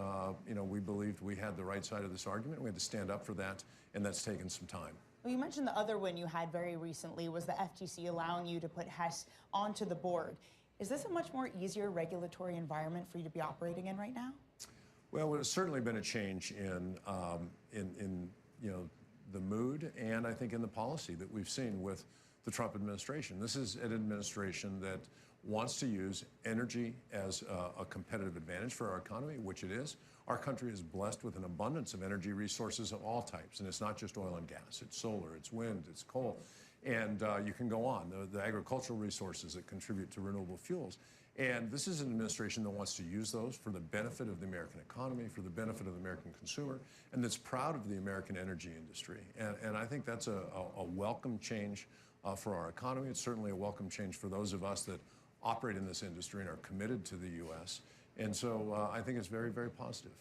you know, we believed we had the right side of this argument. We had to stand up for that, and that's taken some time. Well, you mentioned the other win you had very recently was the FTC allowing you to put Hess onto the board. Is this a much more easier regulatory environment for you to be operating in right now? Well, it's certainly been a change in you know, the mood, and I think in the policy that we've seen with the Trump administration. This is an administration that wants to use energy as a competitive advantage for our economy, which it is. Our country is blessed with an abundance of energy resources of all types, and it's not just oil and gas. It's solar, it's wind, it's coal, and you can go on. The agricultural resources that contribute to renewable fuels. And this is an administration that wants to use those for the benefit of the American economy, for the benefit of the American consumer, and that's proud of the American energy industry. And I think that's a welcome change for our economy. It's certainly a welcome change for those of us that operate in this industry and are committed to the U.S. And so I think it's very, very positive.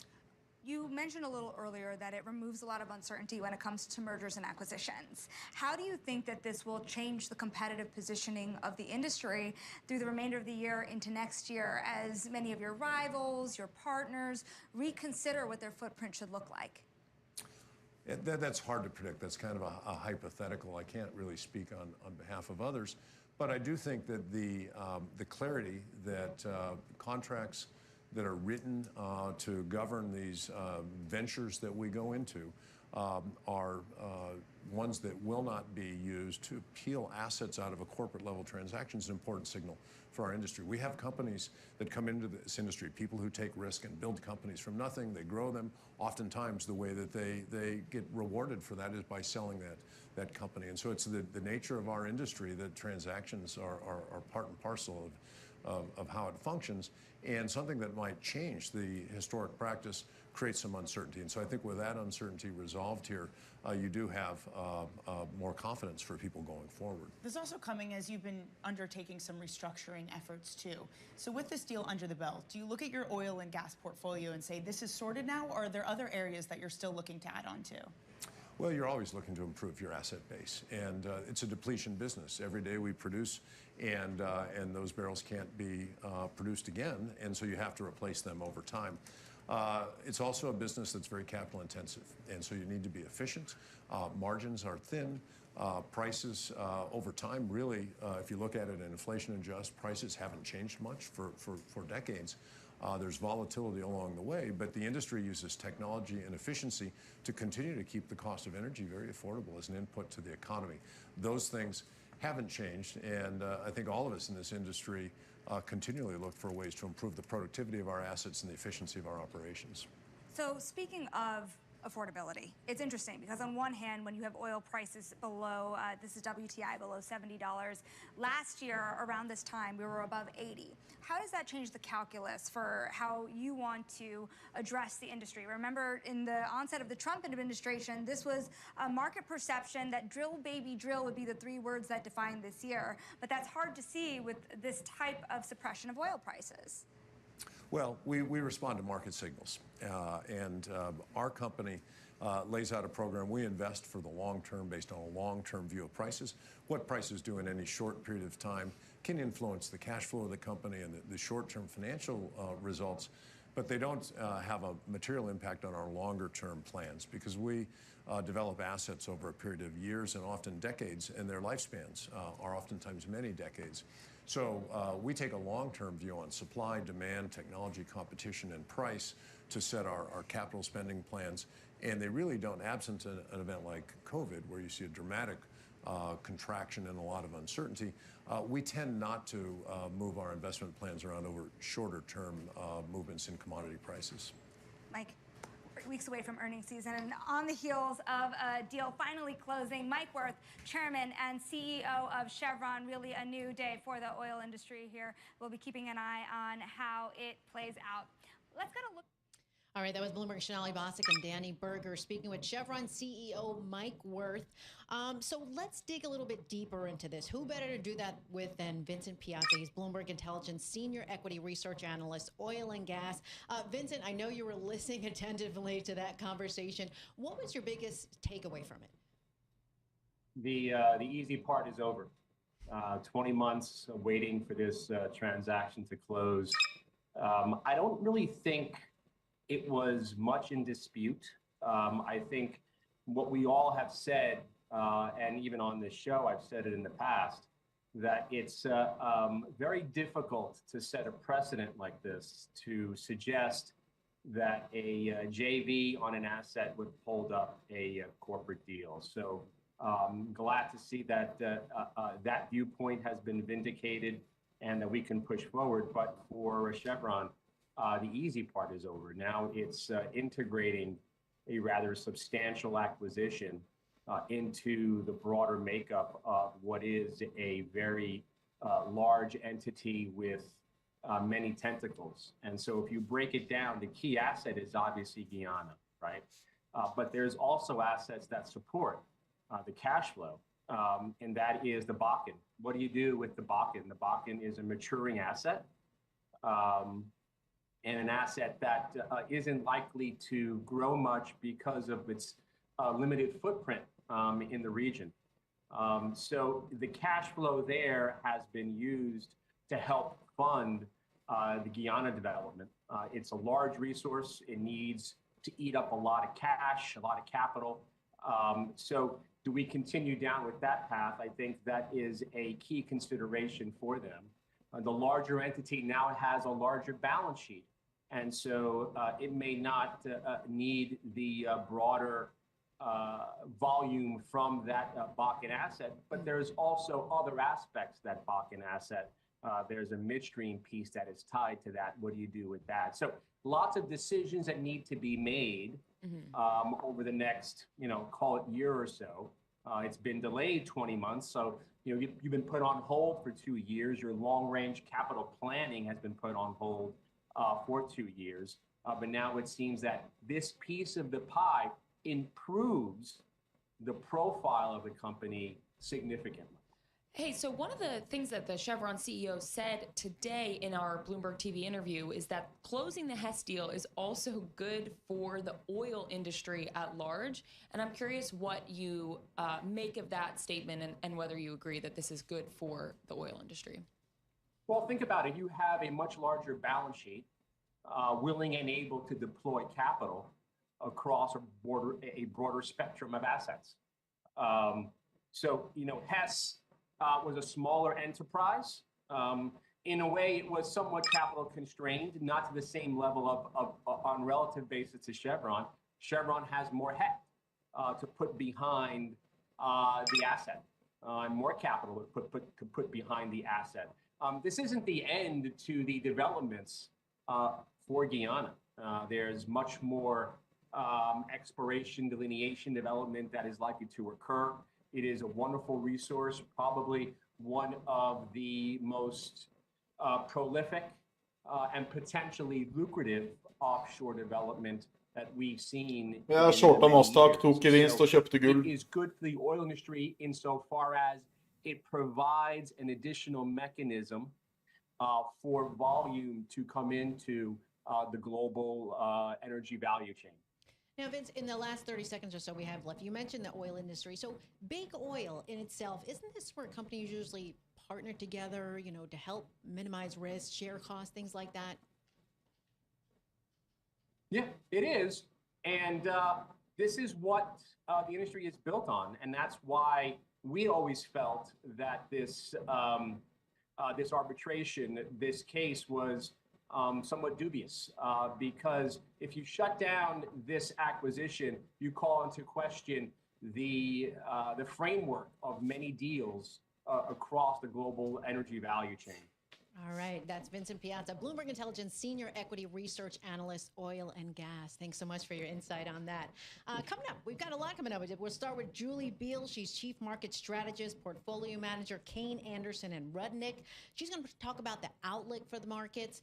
You mentioned a little earlier that it removes a lot of uncertainty when it comes to mergers and acquisitions. How do you think that this will change the competitive positioning of the industry through the remainder of the year into next year as many of your rivals, your partners, reconsider what their footprint should look like? That's hard to predict. That's kind of a hypothetical. I can't really speak on behalf of others. But I do think that the clarity that contracts that are written to govern these ventures that we go into are ones that will not be used to peel assets out of a corporate level transaction is an important signal for our industry. We have companies that come into this industry, people who take risk and build companies from nothing. They grow them. Oftentimes the way that they get rewarded for that is by selling that company. And so it's the nature of our industry that transactions are part and parcel of how it functions, and something that might change the historic practice creates some uncertainty. And so I think with that uncertainty resolved here, you do have more confidence for people going forward. This is also coming as you've been undertaking some restructuring efforts too. So with this deal under the belt, do you look at your oil and gas portfolio and say this is sorted now, or are there other areas that you're still looking to add on to? Well, you're always looking to improve your asset base, and it's a depletion business. Every day we produce, and those barrels can't be produced again, and so you have to replace them over time. It's also a business that's very capital intensive, and so you need to be efficient. Margins are thin. Prices over time, really, if you look at it in inflation adjust, prices haven't changed much for decades. There's volatility along the way, but the industry uses technology and efficiency to continue to keep the cost of energy very affordable as an input to the economy. Those things haven't changed, and I think all of us in this industry continually look for ways to improve the productivity of our assets and the efficiency of our operations. So speaking of affordability, it's interesting because on one hand, when you have oil prices below, this is WTI, below $70, last year around this time we were above 80. How does that change the calculus for how you want to address the industry? Remember, in the onset of the Trump administration, this was a market perception that drill, baby, drill would be the three words that define this year. But that's hard to see with this type of suppression of oil prices. Well, we respond to market signals, and our company lays out a program. We invest for the long term based on a long-term view of prices. What prices do in any short period of time can influence the cash flow of the company and the short-term financial results. but they don't have a material impact on our longer-term plans because we develop assets over a period of years and often decades, and their lifespans are oftentimes many decades. So we take a long-term view on supply, demand, technology, competition, and price to set our capital spending plans, and they really don't, absent an event like COVID, where you see a dramatic contraction and a lot of uncertainty, we tend not to move our investment plans around over shorter-term movements in commodity prices. Mike, we're weeks away from earnings season, and on the heels of a deal finally closing, Mike Wirth, Chairman and CEO of Chevron, really a new day for the oil industry here. We'll be keeping an eye on how it plays out. Let's get a look. All right, that was Bloomberg Sonali Basak and Danny Berger speaking with Chevron CEO Mike Wirth. So let's dig a little bit deeper into this. Who better to do that with than Vincent Piazza? He's Bloomberg Intelligence Senior Equity Research Analyst, Oil and Gas. Vincent, I know you were listening attentively to that conversation. What was your biggest takeaway from it? The easy part is over. 20 months waiting for this transaction to close. I don't really think it was much in dispute. I think what we all have said, and even on this show, I've said it in the past, that it's very difficult to set a precedent like this to suggest that a JV on an asset would hold up a corporate deal. So glad to see that that viewpoint has been vindicated and that we can push forward. But for Chevron, the easy part is over. Now it's integrating a rather substantial acquisition into the broader makeup of what is a very large entity with many tentacles. And so if you break it down, the key asset is obviously Guyana, right? But there's also assets that support the cash flow, and that is the Bakken. What do you do with the Bakken? The Bakken is a maturing asset. And an asset that isn't likely to grow much because of its limited footprint in the region. So the cash flow there has been used to help fund the Guyana development. It's a large resource. It needs to eat up a lot of cash, a lot of capital. So do we continue down with that path? I think that is a key consideration for them. The larger entity now has a larger balance sheet. And so it may not need the broader volume from that Bakken asset, but there's also other aspects that Bakken asset. There's a midstream piece that is tied to that. What do you do with that? So lots of decisions that need to be made over the next, call it year or so. It's been delayed 20 months. So, you've been put on hold for 2 years. Your long-range capital planning has been put on hold for 2 years. But now it seems that this piece of the pie improves the profile of the company significantly. Hey, so one of the things that the Chevron CEO said today in our Bloomberg TV interview is that closing the Hess deal is also good for the oil industry at large. And I'm curious what you make of that statement and whether you agree that this is good for the oil industry. Well, think about it. You have a much larger balance sheet, willing and able to deploy capital across a broader spectrum of assets. So, Hess was a smaller enterprise. In a way, it was somewhat capital constrained, not to the same level of on relative basis to Chevron. Chevron has more head to put behind the asset, and more capital to put behind the asset. This isn't the end to the developments for Guyana. There's much more exploration, delineation, development that is likely to occur. It is a wonderful resource, probably one of the most prolific and potentially lucrative offshore development that we've seen. Ja, shorta Nasdaq, tok i vinst og kjøpte gull. It is good for the oil industry insofar as it provides an additional mechanism for volume to come into the global energy value chain. Now, Vince, in the last 30 seconds or so we have left, you mentioned the oil industry. So big oil in itself, isn't this where companies usually partner together, to help minimize risk, share costs, things like that? Yeah, it is. And this is what the industry is built on. And that's why we always felt that this arbitration, this case was somewhat dubious because if you shut down this acquisition, you call into question the framework of many deals across the global energy value chain. All right, that's Vincent Piazza, Bloomberg Intelligence Senior Equity Research Analyst, Oil and Gas. Thanks so much for your insight on that. Coming up, we've got a lot coming up. We'll start with Julie Beal. She's Chief Market Strategist, Portfolio Manager, Kane Anderson and Rudnick. She's going to talk about the outlook for the markets.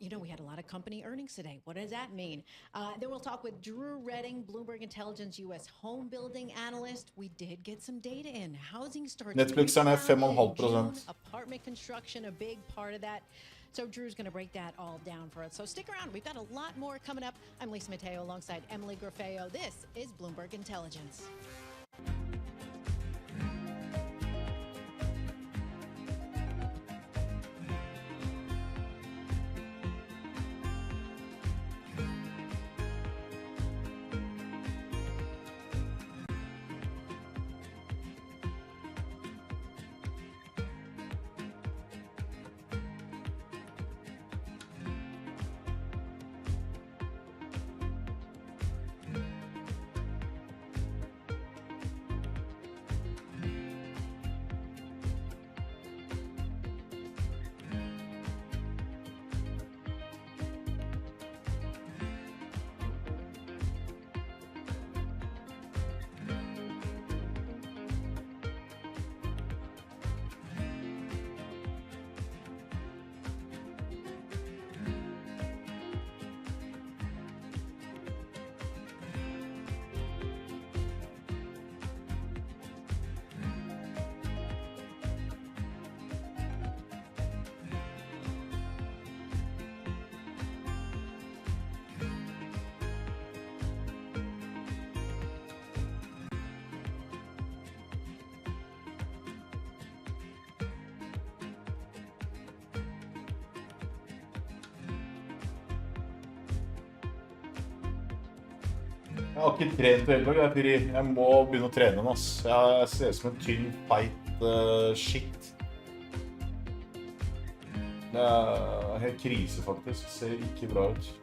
We had a lot of company earnings today. What does that mean? Then we'll talk with Drew Redding, Bloomberg Intelligence U.S. Home Building Analyst. We did get some data in. Housing starts. Netflix er ned 5,5%. Apartment construction, a big part of that. So Drew's going to break that all down for us. So stick around. We've got a lot more coming up. I'm Lisa Mateo alongside Emily Grafeo. This is Bloomberg Intelligence. Jeg har ikke trent på hele dag, jeg må begynne å trene nå. Jeg ser ut som en tynn, feit shit. Det er helt krise faktisk, det ser ikke bra ut.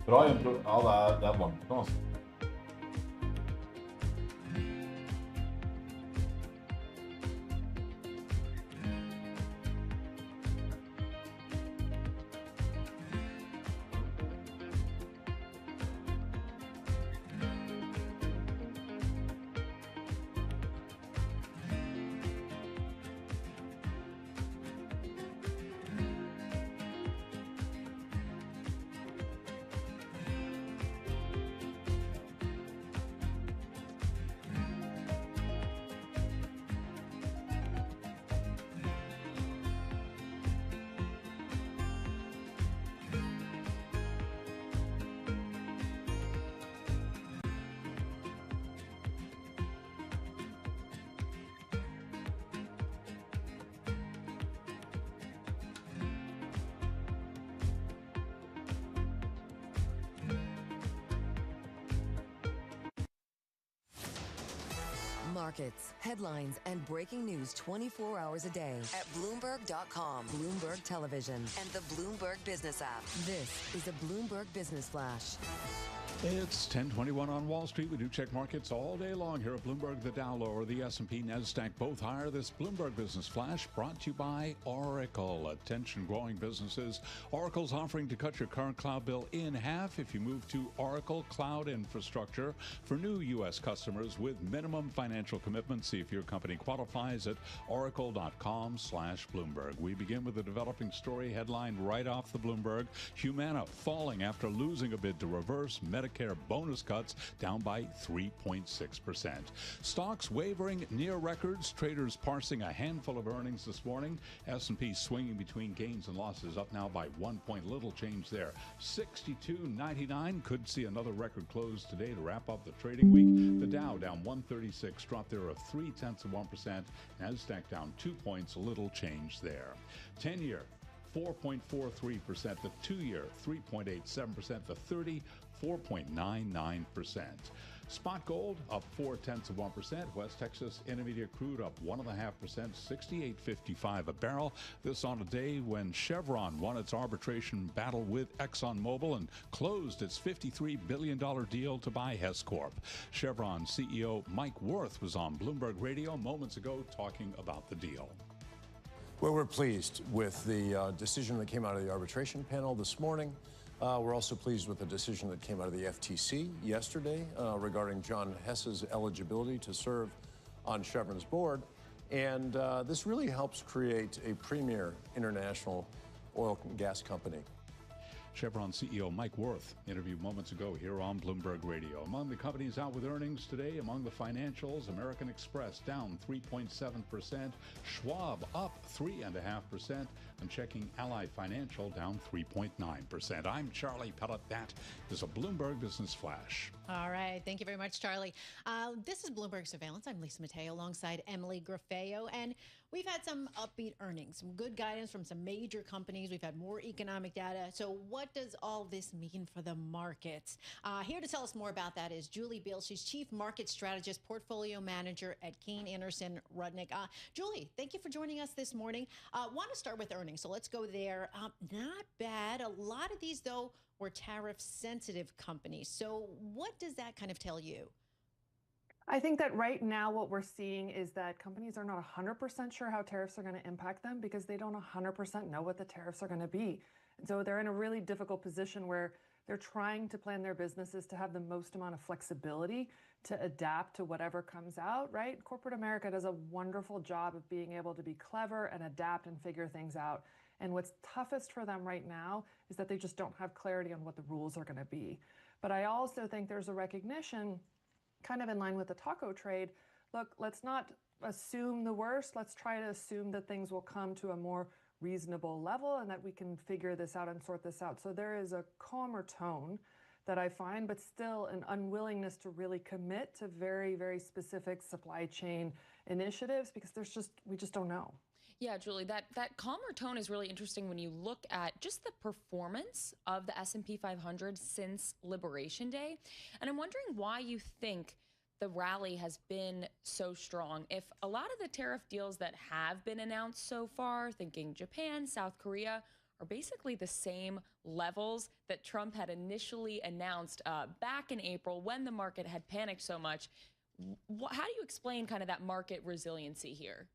Bra intro. Ja, det er varmt nå, altså. Markets, headlines, and breaking news 24 hours a day at Bloomberg.com, Bloomberg Television, and the Bloomberg Business app. This is a Bloomberg Business Flash. It's 10:21 on Wall Street. We do check markets all day long here at Bloomberg. The Dow lower, the S&P, NASDAQ both higher. This Bloomberg Business Flash brought to you by Oracle. Attention growing businesses. Oracle's offering to cut your current cloud bill in half if you move to Oracle Cloud Infrastructure for new U.S. customers with minimum financial commitments. See if your company qualifies at oracle.com/Bloomberg. We begin with a developing story headline right off the Bloomberg. Humana falling after losing a bid to reverse Medicare bonus cuts, down by 3.6%. Stocks wavering near records. Traders parsing a handful of earnings this morning. S&P swinging between gains and losses, up now by 1 point. Little change there. 62.99. Could see another record close today to wrap up the trading week. The Dow down 136, drop there of 0.3%. NASDAQ down 2 points. Little change there. 10-year 4.43%. The 2-year 3.87%. The 30 4.99%. Spot gold up 0.4%. West Texas Intermediate crude up 1.5%, $68.55 a barrel. This on a day when Chevron won its arbitration battle with ExxonMobil and closed its $53 billion deal to buy Hess Corp. Chevron CEO Mike Wirth was on Bloomberg Radio moments ago talking about the deal. Well, we're pleased with the decision that came out of the arbitration panel this morning. We're also pleased with the decision that came out of the FTC yesterday regarding John Hess's eligibility to serve on Chevron's board. And this really helps create a premier international oil and gas company. Chevron CEO Mike Wirth interviewed moments ago here on Bloomberg Radio. Among the companies out with earnings today, among the financials, American Express down 3.7%, Schwab up 3.5%, and checking Ally Financial down 3.9%. I'm Charlie Pellet. That is a Bloomberg Business Flash. All right. Thank you very much, Charlie. This is Bloomberg Surveillance. I'm Lisa Mateo alongside Emily Grafeo, and we've had some upbeat earnings, some good guidance from some major companies. We've had more economic data. So what does all this mean for the markets? Here to tell us more about that is Julie Beal. She's Chief Market Strategist, Portfolio Manager at Kayne Anderson Rudnick. Julie, thank you for joining us this morning. Want to start with earnings, so let's go there. Not bad. A lot of these, though, were tariff-sensitive companies. So what does that kind of tell you? I think that right now what we're seeing is that companies are not 100% sure how tariffs are going to impact them because they don't 100% know what the tariffs are going to be. And so they're in a really difficult position where they're trying to plan their businesses to have the most amount of flexibility to adapt to whatever comes out, right? Corporate America does a wonderful job of being able to be clever and adapt and figure things out. And what's toughest for them right now is that they just don't have clarity on what the rules are going to be. But I also think there's a recognition, kind of in line with the taco trade, look, let's not assume the worst. Let's try to assume that things will come to a more reasonable level and that we can figure this out and sort this out. So there is a calmer tone that I find, but still an unwillingness to really commit to very, very specific supply chain initiatives because we just don't know. Yeah, Julie, that calmer tone is really interesting when you look at just the performance of the S&P 500 since Liberation Day. And I'm wondering why you think the rally has been so strong. If a lot of the tariff deals that have been announced so far, thinking Japan, South Korea, are basically the same levels that Trump had initially announced back in April when the market had panicked so much, how do you explain kind of that market resiliency here?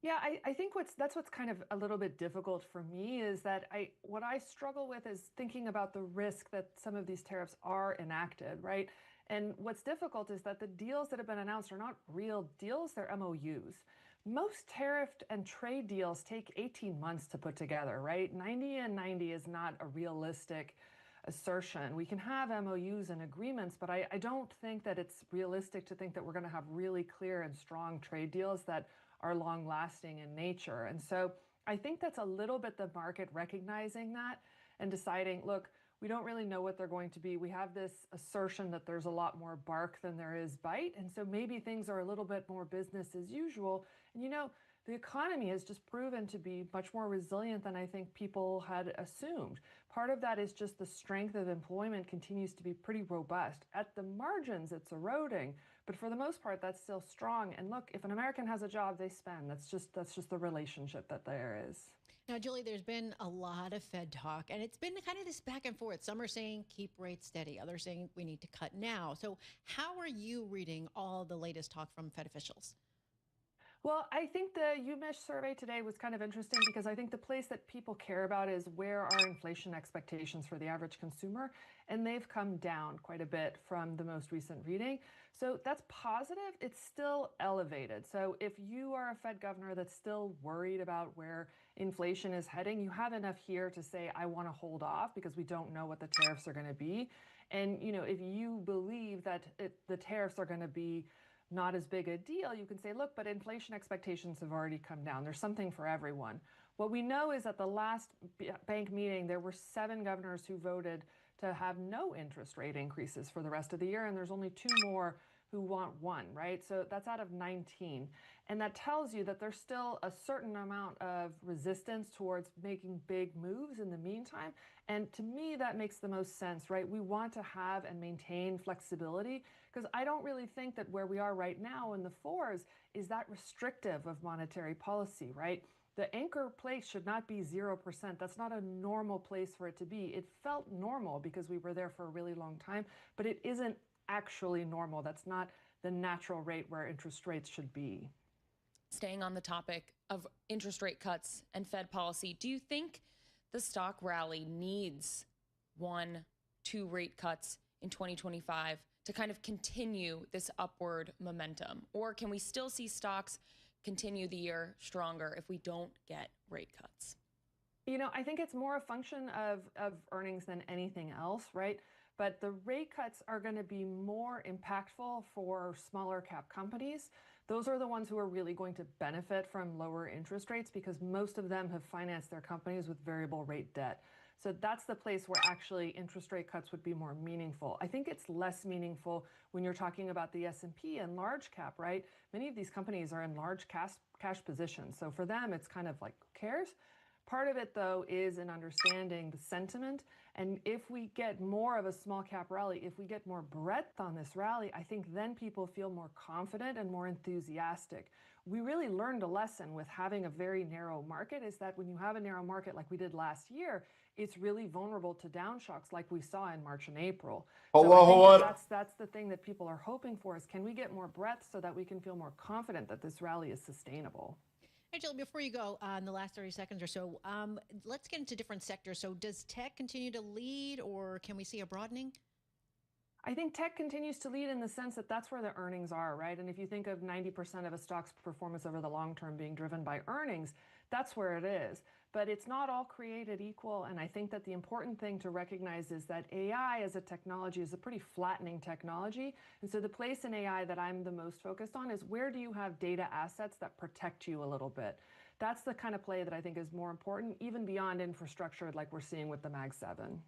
Yeah, I think that's what's kind of a little bit difficult for me is that what I struggle with is thinking about the risk that some of these tariffs are enacted, right? And what's difficult is that the deals that have been announced are not real deals, they're MOUs. Most tariff and trade deals take 18 months to put together, right? 90 and 90 is not a realistic assertion. We can have MOUs and agreements, but I don't think that it's realistic to think that we're going to have really clear and strong trade deals that are long lasting in nature. And so I think that's a little bit the market recognizing that and deciding, look, we don't really know what they're going to be. We have this assertion that there's a lot more bark than there is bite. And so maybe things are a little bit more business as usual. And the economy has just proven to be much more resilient than I think people had assumed. Part of that is just the strength of employment continues to be pretty robust. At the margins, it's eroding, But for the most part, that's still strong. And look, if an American has a job, they spend. That's just the relationship that there is. Now, Julie, there's been a lot of Fed talk, and it's been kind of this back and forth. Some are saying keep rates steady. Others saying we need to cut now. So how are you reading all the latest talk from Fed officials? Well, I think the UMich survey today was kind of interesting because I think the place that people care about is where are inflation expectations for the average consumer, and they've come down quite a bit from the most recent reading. So that's positive. It's still elevated. So if you are a Fed governor that's still worried about where inflation is heading, you have enough here to say, I want to hold off because we don't know what the tariffs are going to be. And, you know, if you believe that the tariffs are going to be not as big a deal, you can say, look, but inflation expectations have already come down. There's something for everyone. What we know is at the last bank meeting, there were 7 governors who voted to have no interest rate increases for the rest of the year, and there's only 2 more who want 1, right? So that's out of 19. And that tells you that there's still a certain amount of resistance towards making big moves in the meantime. And to me, that makes the most sense, right? We want to have and maintain flexibility because I don't really think that where we are right now in the 4s is that restrictive of monetary policy, right? The anchor place should not be 0%. That's not a normal place for it to be. It felt normal because we were there for a really long time, but it isn't actually normal. That's not the natural rate where interest rates should be. Staying on the topic of interest rate cuts and Fed policy, do you think the stock rally needs 1-2 rate cuts in 2025 to kind of continue this upward momentum? Or can we still see stocks continue the year stronger if we don't get rate cuts? You know, I think it's more a function of earnings than anything else, right? But the rate cuts are going to be more impactful for smaller cap companies. Those are the ones who are really going to benefit from lower interest rates because most of them have financed their companies with variable rate debt. So that's the place where actually interest rate cuts would be more meaningful. I think it's less meaningful when you're talking about the S&P and large cap, right? Many of these companies are in large cash positions. So for them, it's kind of like, who cares? Part of it, though, is in understanding the sentiment. And if we get more of a small cap rally, if we get more breadth on this rally, I think then people feel more confident and more enthusiastic. We really learned a lesson with having a very narrow market is that when you have a narrow market like we did last year, it's really vulnerable to down shocks like we saw in March and April. So that's the thing that people are hoping for is can we get more breadth so that we can feel more confident that this rally is sustainable? Angela, before you go, in the last 30 seconds or so, let's get into different sectors. So does tech continue to lead or can we see a broadening? I think tech continues to lead in the sense that that's where the earnings are, right? And if you think of 90% of a stock's performance over the long term being driven by earnings, that's where it is. But it's not all created equal. And I think that the important thing to recognize is that AI as a technology is a pretty flattening technology. And so the place in AI that I'm the most focused on is where do you have data assets that protect you a little bit? That's the kind of play that I think is more important, even beyond infrastructure like we're seeing with the Mag 7.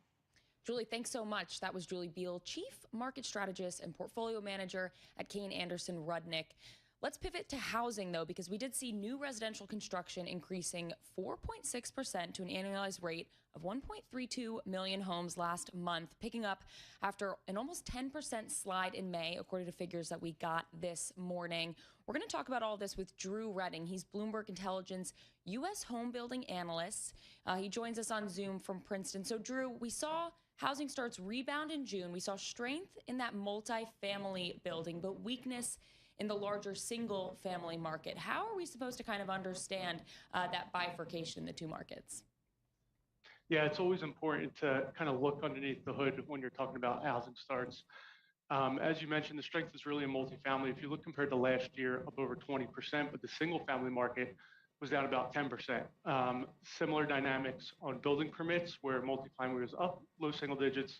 Julie, thanks so much. That was Julie Beal, Chief Market Strategist and Portfolio Manager at Kayne Anderson Rudnick. Let's pivot to housing, though, because we did see new residential construction increasing 4.6% to an annualized rate of 1.32 million homes last month, picking up after an almost 10% slide in May, according to figures that we got this morning. We're going to talk about all this with Drew Redding. He's Bloomberg Intelligence U.S. home building analyst. He joins us on Zoom from Princeton. So, Drew, we saw housing starts rebound in June. We saw strength in that multifamily building, but weakness in the larger single family market. How are we supposed to kind of understand that bifurcation in the two markets? Yeah, it's always important to kind of look underneath the hood when you're talking about housing starts. As you mentioned, the strength is really in multifamily. If you look compared to last year, up over 20%, but the single family market was down about 10%. Similar dynamics on building permits where multifamily was up low single digits,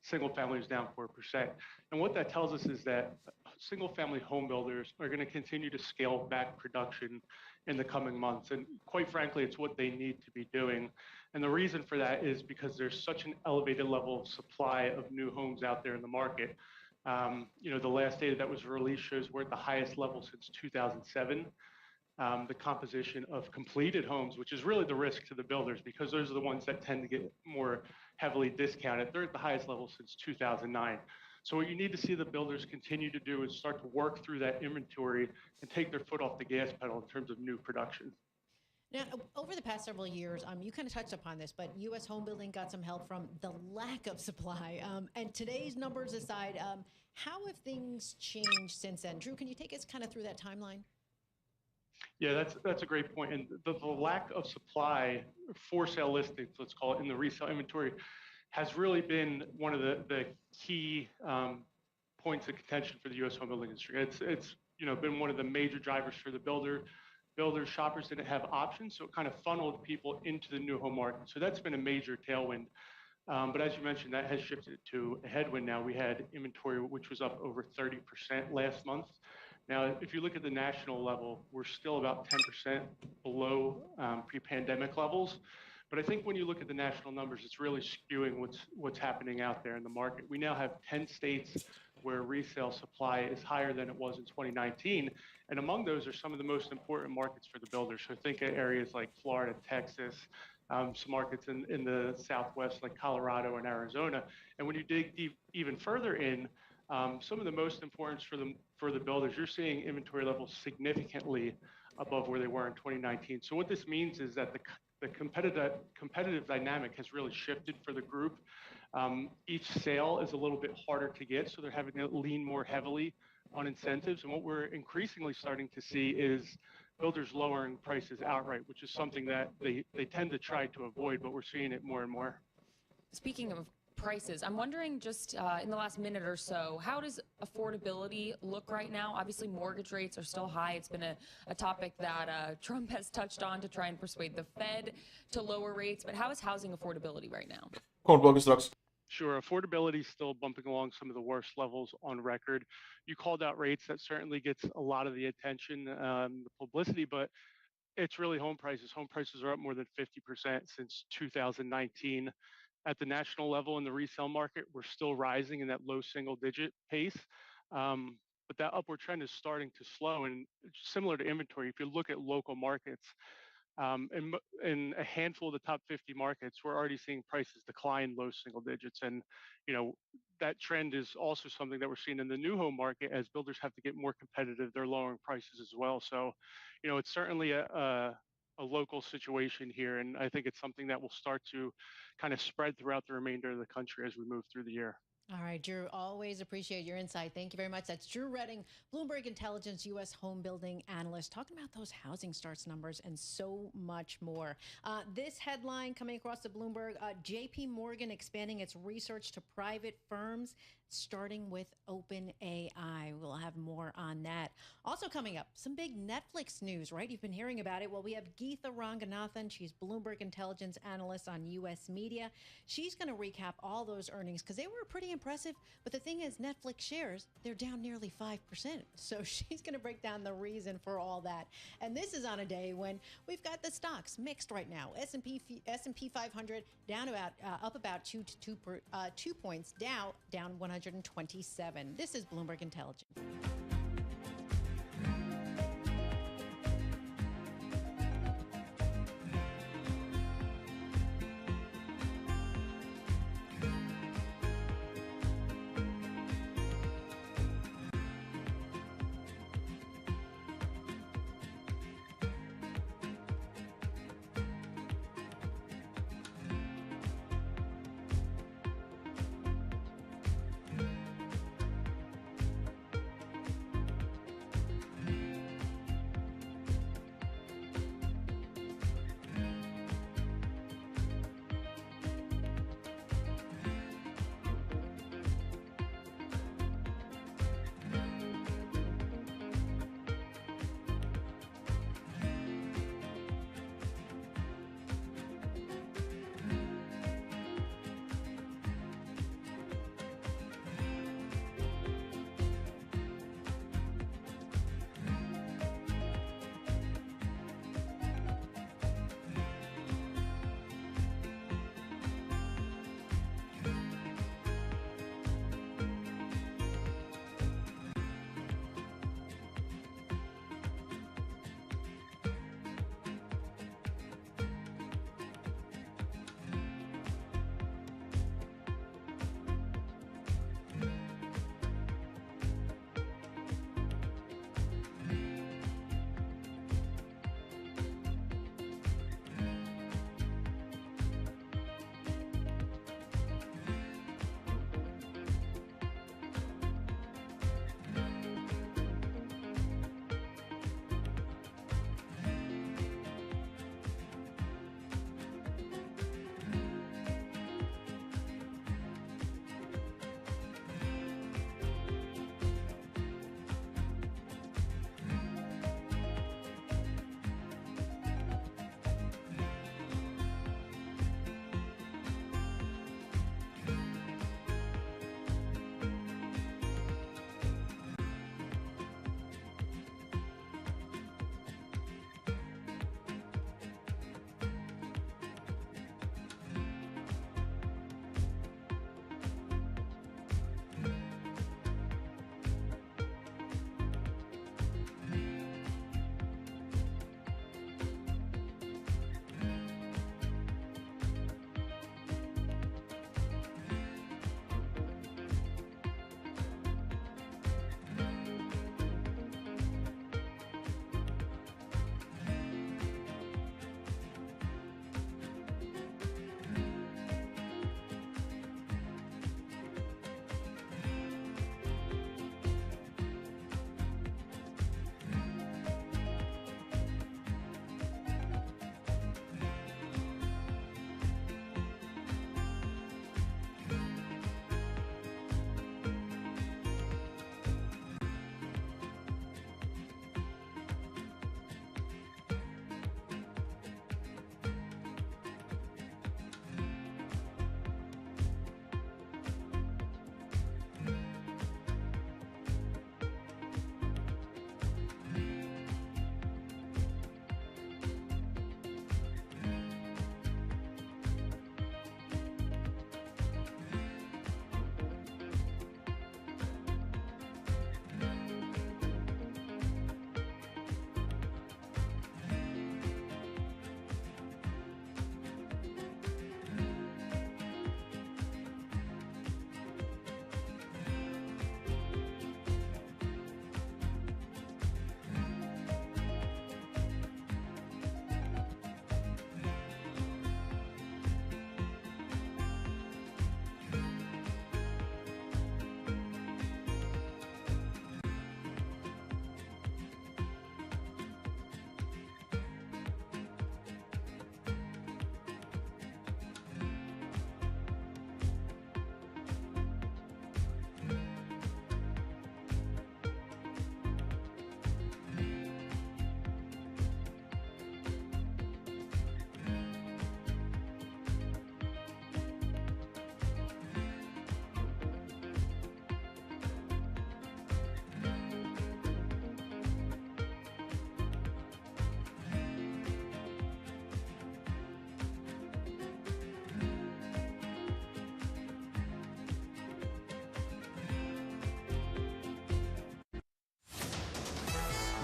single family is down 4%. And what that tells us is that single family home builders are going to continue to scale back production in the coming months. And quite frankly, it's what they need to be doing. And the reason for that is because there's such an elevated level of supply of new homes out there in the market. The last data that was released shows we're at the highest level since 2007. The composition of completed homes, which is really the risk to the builders because those are the ones that tend to get more heavily discounted. They're at the highest level since 2009. So what you need to see the builders continue to do is start to work through that inventory and take their foot off the gas pedal in terms of new production. Now, over the past several years, you kind of touched upon this, but U.S. home building got some help from the lack of supply. And today's numbers aside, how have things changed since then? Drew, can you take us kind of through that timeline? Yeah, that's a great point. And the lack of supply for sale listings, let's call it, in the resale inventory has really been one of the key points of contention for the U.S. home building industry. It's been one of the major drivers for the builders. Shoppers didn't have options, so it kind of funneled people into the new home market. So that's been a major tailwind. But as you mentioned, that has shifted to a headwind now. We had inventory, which was up over 30% last month. Now, if you look at the national level, we're still about 10% below pre-pandemic levels. But I think when you look at the national numbers, it's really skewing what's happening out there in the market. We now have 10 states where resale supply is higher than it was in 2019. And among those are some of the most important markets for the builders. So think of areas like Florida, Texas, some markets in the Southwest like Colorado and Arizona. And when you dig even further in, some of the most importance for the builders, you're seeing inventory levels significantly above where they were in 2019. So what this means is that the competitive dynamic has really shifted for the group. Each sale is a little bit harder to get, so they're having to lean more heavily on incentives. And what we're increasingly starting to see is builders lowering prices outright, which is something that they tend to try to avoid, but we're seeing it more and more. Speaking of prices, I'm wondering just in the last minute or so, how does affordability look right now? Obviously, mortgage rates are still high. It's been a topic that Trump has touched on to try and persuade the Fed to lower rates. But how is housing affordability right now? Sure, affordability is still bumping along some of the worst levels on record. You called out rates. That certainly gets a lot of the attention, the publicity, but it's really home prices. Home prices are up more than 50% since 2019. At the national level in the resale market, we're still rising in that low single-digit pace. But that upward trend is starting to slow. And similar to inventory, if you look at local markets, in a handful of the top 50 markets, we're already seeing prices decline low single digits. And, that trend is also something that we're seeing in the new home market as builders have to get more competitive. They're lowering prices as well. So, it's certainly a local situation here. And I think it's something that will start to kind of spread throughout the remainder of the country as we move through the year. All right, Drew, always appreciate your insight. Thank you very much. That's Drew Redding, Bloomberg Intelligence U.S. home building analyst, talking about those housing starts numbers and so much more. This headline coming across the Bloomberg, JP Morgan expanding its research to private firms, starting with OpenAI. We'll have more on that. Also coming up, some big Netflix news, right? You've been hearing about it. Well, we have Geetha Ranganathan. She's Bloomberg Intelligence analyst on U.S. media. She's going to recap all those earnings because they were pretty impressive. But the thing is, Netflix shares, they're down nearly 5%. So she's going to break down the reason for all that. And this is on a day when we've got the stocks mixed right now. S&P 500 down about up about 2 points. Dow down 127. This is Bloomberg Intelligence.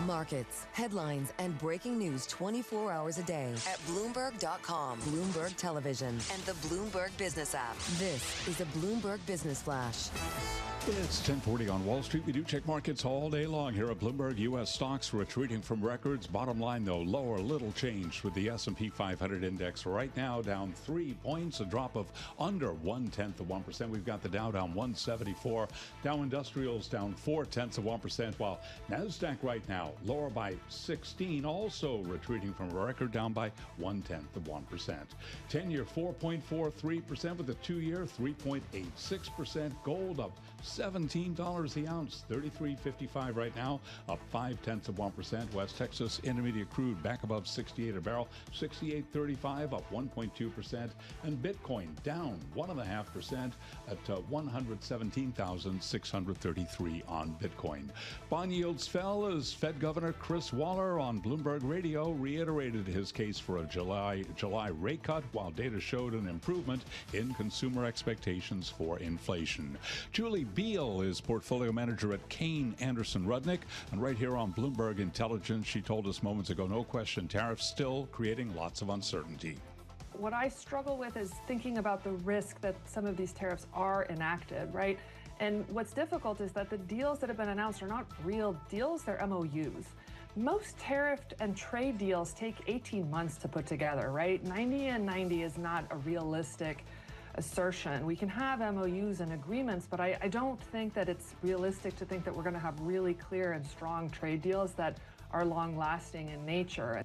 Markets, headlines, and breaking news 24 hours a day at Bloomberg.com, Bloomberg Television, and the Bloomberg Business app. This is a Bloomberg Business Flash. It's 10:40 on Wall Street. We do check markets all day long here at Bloomberg. U.S. stocks retreating from records. Bottom line, though, lower, little change with the S&P 500 index right now down 3 points, a drop of under 0.1%. We've got the Dow down 174. Dow Industrials down 0.4%, while NASDAQ right now lower by 16, also retreating from a record, down by 0.1%. 10-year 4.43% with the 2-year 3.86%. Gold up $17 the ounce, $33.55 right now, up 0.5%. West Texas Intermediate crude back above 68 a barrel, 68.35, up 1.2%. And Bitcoin down 1.5% at 117,633 on Bitcoin. Bond yields fell as Fed Governor Chris Waller on Bloomberg Radio reiterated his case for a July rate cut, while data showed an improvement in consumer expectations for inflation. Julie Beal is portfolio manager at Kayne Anderson Rudnick, and right here on Bloomberg Intelligence, she told us moments ago, no question, tariffs still creating lots of uncertainty. What I struggle with is thinking about the risk that some of these tariffs are enacted, right? And what's difficult is that the deals that have been announced are not real deals, they're MOUs. Most tariffed and trade deals take 18 months to put together, right? 90 and 90 is not a realistic assertion. We can have MOUs and agreements, but I don't think that it's realistic to think that we're going to have really clear and strong trade deals that are long-lasting in nature.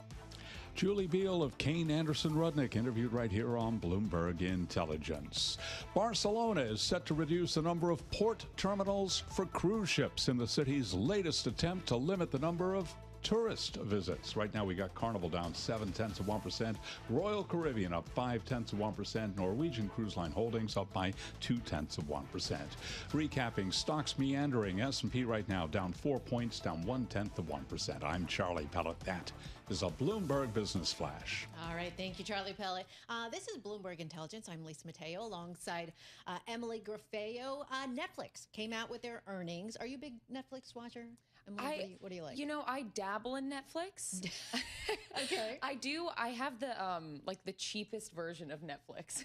Julie Beal of Kayne Anderson Rudnick, interviewed right here on Bloomberg Intelligence. Barcelona is set to reduce the number of port terminals for cruise ships in the city's latest attempt to limit the number of tourist visits. Right now we got Carnival down 0.7%, Royal Caribbean up 0.5%, Norwegian Cruise Line Holdings up by 0.2%. Recapping, stocks meandering, S&P right now down 4 points, down 0.1%. I'm Charlie Pellet. That is a Bloomberg Business Flash. All right, thank you, Charlie Pellet. This is Bloomberg Intelligence. I'm Lisa Mateo alongside Emily Grafeo. Netflix came out with their earnings. Are you a big Netflix watcher? Emily, what do you like? You know, I dabble in Netflix. Okay. I do. I have the like the cheapest version of Netflix,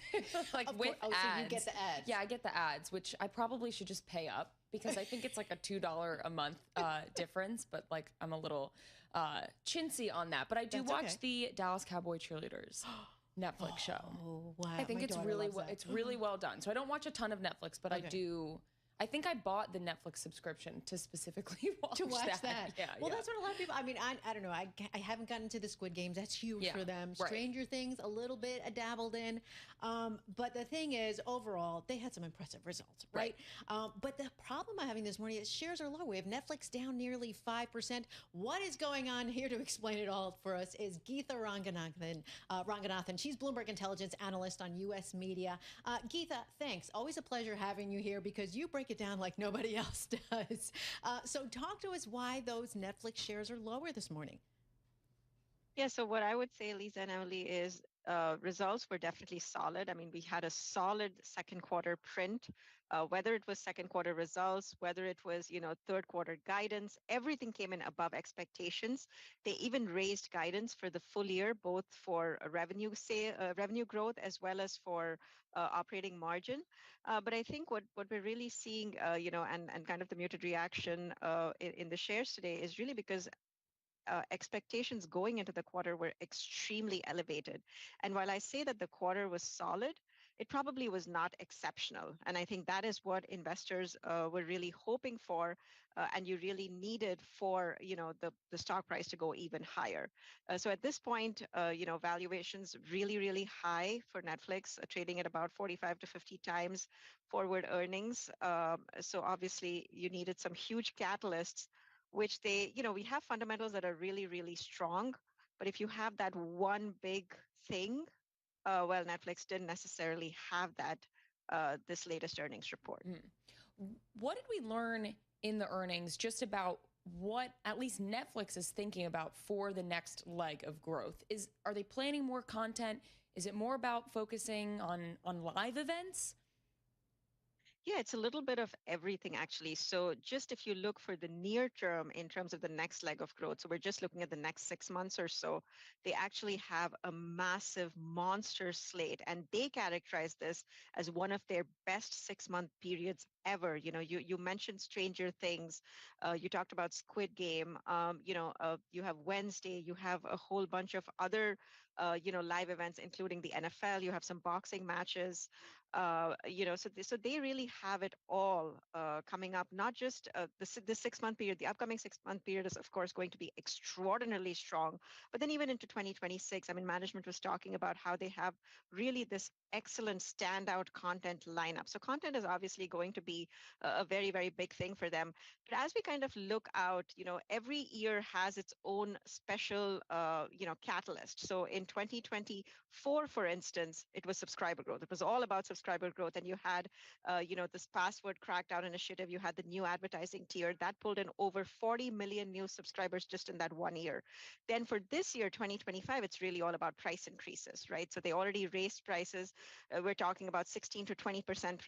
like Of with course. ads. So you get the ads. Yeah, I get the ads, which I probably should just pay up because I think it's like a $2 a month difference. But like I'm a little chintzy on that. But I do That's watch okay. the Dallas Cowboy Cheerleaders Netflix show. Oh, wow. I think My it's daughter really loves that. it's really well done. So I don't watch a ton of Netflix, but I Okay. do. I think I bought the Netflix subscription to specifically watch that. Yeah, Well, yeah. that's what a lot of people, I mean, I don't know. I haven't gotten to the Squid Games. That's huge Yeah, for them. right. Stranger Things, a little bit, I dabbled in. But the thing is, overall, they had some impressive results, right? But the problem I'm having this morning is shares are low. We have Netflix down nearly 5%. What is going on here to explain it all for us is Geetha Ranganathan. She's Bloomberg Intelligence analyst on U.S. media. Geetha, thanks. Always a pleasure having you here because you break it down like nobody else does. So talk to us why those Netflix shares are lower this morning. Yeah, so what I would say, Lisa and Emily, is results were definitely solid. I mean, we had a solid second quarter print, whether it was second quarter results, whether it was, third quarter guidance, everything came in above expectations. They even raised guidance for the full year, both for revenue growth as well as for operating margin. But I think what we're really seeing, and kind of the muted reaction in the shares today is really because expectations going into the quarter were extremely elevated. And while I say that the quarter was solid, it probably was not exceptional. And I think that is what investors were really hoping for, and you really needed for, the stock price to go even higher. So at this point, valuations really, really high for Netflix, trading at about 45 to 50 times forward earnings. So obviously you needed some huge catalysts, which we have fundamentals that are really, really strong. But if you have that one big thing, well, Netflix didn't necessarily have that this latest earnings report. What did we learn in the earnings just about what at least Netflix is thinking about for the next leg of growth? Are they planning more content? Is it more about focusing on live events? Yeah, it's a little bit of everything, actually. So, just if you look for the near term in terms of the next leg of growth, so we're just looking at the next 6 months or so, they actually have a massive monster slate. And they characterize this as one of their best 6 month periods ever. You mentioned Stranger Things, you talked about Squid Game, you have Wednesday, you have a whole bunch of other, live events, including the NFL, you have some boxing matches. So they really have it all coming up. Not just the 6 month period. The upcoming 6 month period is, of course, going to be extraordinarily strong. But then even into 2026, I mean, management was talking about how they have really this excellent standout content lineup. So content is obviously going to be a very, very big thing for them. But as we kind of look out, every year has its own special, catalyst. So in 2024, for instance, it was subscriber growth. It was all about subscriber growth. And you had, this password crackdown initiative. You had the new advertising tier that pulled in over 40 million new subscribers just in that 1 year. Then for this year, 2025, it's really all about price increases, right? So they already raised prices. We're talking about 16 to 20%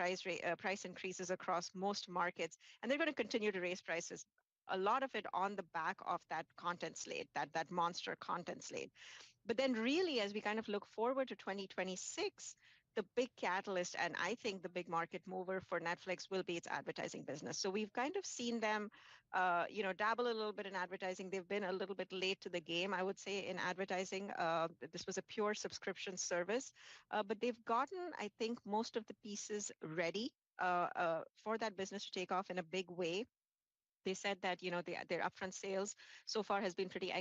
price increases across most markets, and they're going to continue to raise prices. A lot of it on the back of that content slate, that monster content slate. But then really, as we kind of look forward to 2026, the big catalyst, and I think the big market mover for Netflix will be its advertising business. So we've kind of seen them, dabble a little bit in advertising. They've been a little bit late to the game, I would say, in advertising. This was a pure subscription service, but they've gotten, I think, most of the pieces ready for that business to take off in a big way. They said that their upfront sales so far has been pretty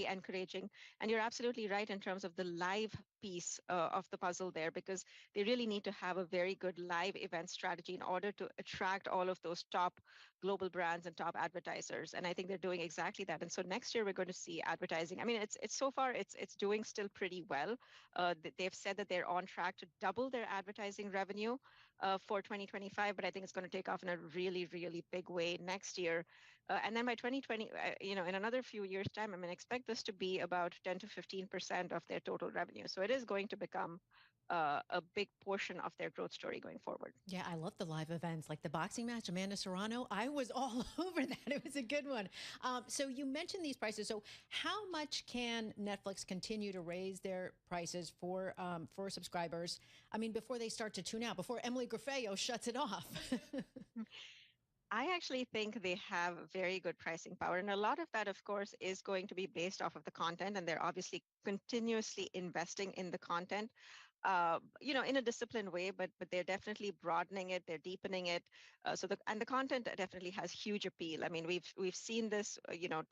encouraging, and you're absolutely right in terms of the live piece of the puzzle there, because they really need to have a very good live event strategy in order to attract all of those top global brands and top advertisers. And I think they're doing exactly that. And so next year we're going to see advertising. I mean, it's so far it's doing still pretty well. They've said that they're on track to double their advertising revenue for 2025, but I think it's going to take off in a really, really big way next year. And then by 2020, in another few years' time, I mean, expect this to be about 10 to 15% of their total revenue. So it is going to become a big portion of their growth story going forward. Yeah, I love the live events, like the boxing match, Amanda Serrano. I was all over that. It was a good one. So you mentioned these prices. So how much can Netflix continue to raise their prices for subscribers? I mean, before they start to tune out, before Emily Grafeo shuts it off. I actually think they have very good pricing power. And a lot of that, of course, is going to be based off of the content. And they're obviously continuously investing in the content, in a disciplined way, but they're definitely broadening it. They're deepening it. And the content definitely has huge appeal. I mean, we've seen this,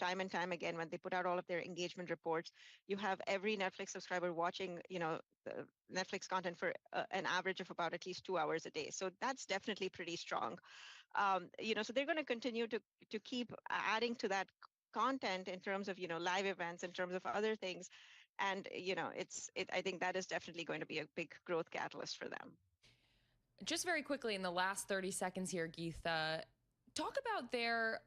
time and time again when they put out all of their engagement reports. You have every Netflix subscriber watching, the Netflix content for an average of about at least 2 hours a day. So that's definitely pretty strong. So they're going to continue to keep adding to that content in terms of, live events, in terms of other things. And, I think that is definitely going to be a big growth catalyst for them. Just very quickly in the last 30 seconds here, Geetha, talk about their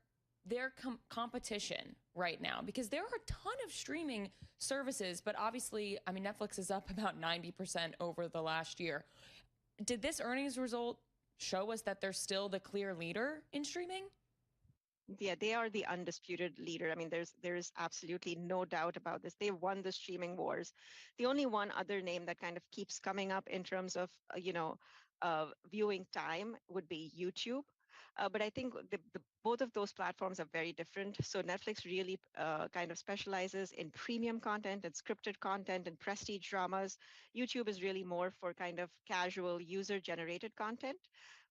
competition right now, because there are a ton of streaming services, but obviously, I mean, Netflix is up about 90% over the last year. Did this earnings result show us that they're still the clear leader in streaming? Yeah, they are the undisputed leader. I mean, there is absolutely no doubt about this. They've won the streaming wars. The only one other name that kind of keeps coming up in terms of, viewing time would be YouTube. But I think both of those platforms are very different. So Netflix really kind of specializes in premium content and scripted content and prestige dramas. YouTube is really more for kind of casual user-generated content.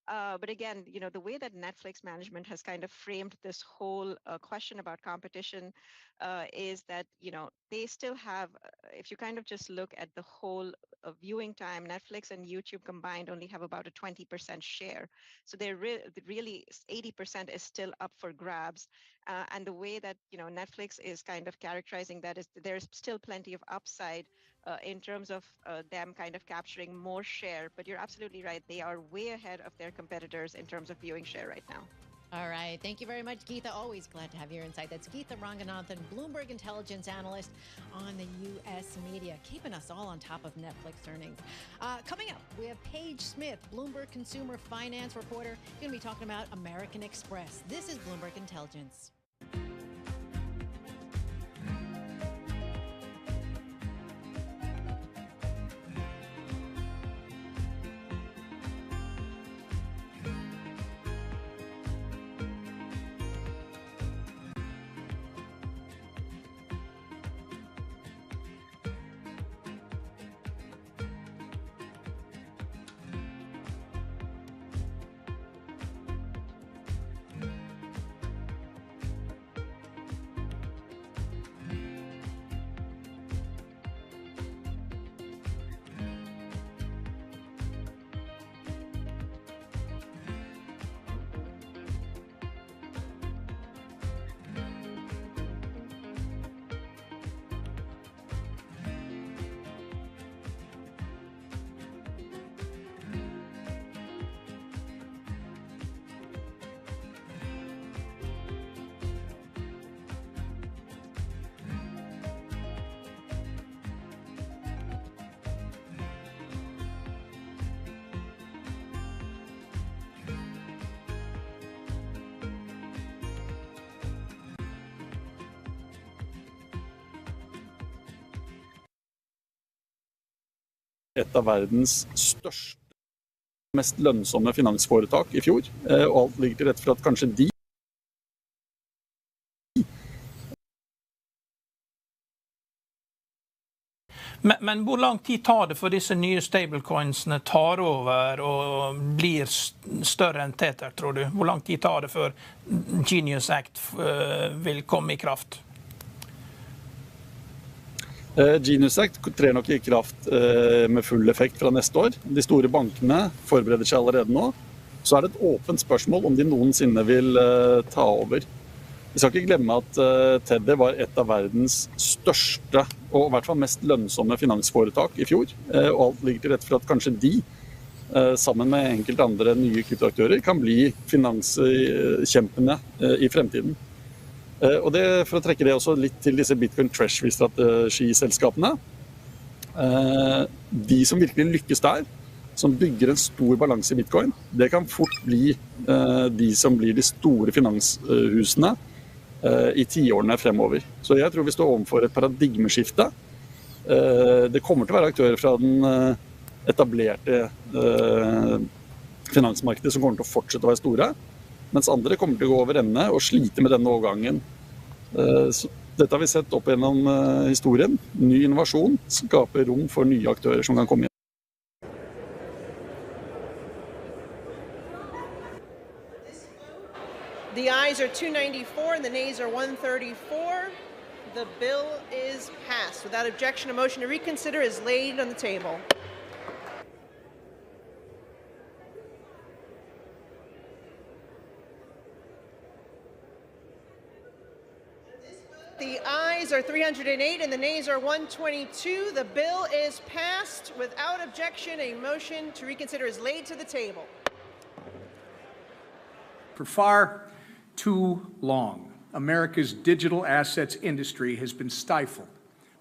But again, the way that Netflix management has kind of framed this whole question about competition is that, they still have, if you kind of just look at the whole viewing time, Netflix and YouTube combined only have about a 20% share. So they're really 80% is still up for grabs. And the way that, Netflix is kind of characterizing that is there's still plenty of upside in terms of them kind of capturing more share. But you're absolutely right. They are way ahead of their competitors in terms of viewing share right now. All right. Thank you very much, Geetha. Always glad to have your insight. That's Geetha Ranganathan, Bloomberg intelligence analyst on the U.S. media, keeping us all on top of Netflix earnings. Coming up, we have Paige Smith, Bloomberg consumer finance reporter, going to be talking about American Express. This is Bloomberg Intelligence. Et av verdens største, mest lønnsomme finansforetak I fjor, og alt ligger til rette for at kanskje de Men hvor lang tid tar det for disse nye stablecoinsene tar over og blir større enn Tether, tror du? Hvor lang tid tar det før Genius Act vil komme I kraft? Genius Act trer nok I kraft med full effekt fra neste år. De store bankene forbereder seg allerede nå. Så det et åpent spørsmål om de noensinne vil ta over. Vi skal ikke glemme at Tether var et av verdens største og I hvert fall mest lønnsomme finansforetak I fjor. Og alt ligger til rette for at kanskje de, sammen med enkelte andre nye kryptoaktører, kan bli finanskjempene I fremtiden. Og det, for å trekke det også litt til disse Bitcoin Treasury-strategiselskapene, de som virkelig lykkes der, som bygger en stor balanse I Bitcoin, det kan fort bli de som blir de store finanshusene I 10 årene fremover. Så jeg tror vi står overfor et paradigmeskifte. Det kommer til å være aktører fra den etablerte finansmarkedet som kommer til å fortsette å være store, mens andre kommer til å gå over ende og slite med denne overgangen. Så dette har vi sett opp gjennom historien. Ny innovasjon skaper rom for nye aktører som kan komme inn. The ayes are 294 and the nays are 134. The bill is passed. Without objection, a motion to reconsider is laid on the table. The ayes are 308 and the nays are 122. The bill is passed. Without objection, a motion to reconsider is laid to the table. For far too long, America's digital assets industry has been stifled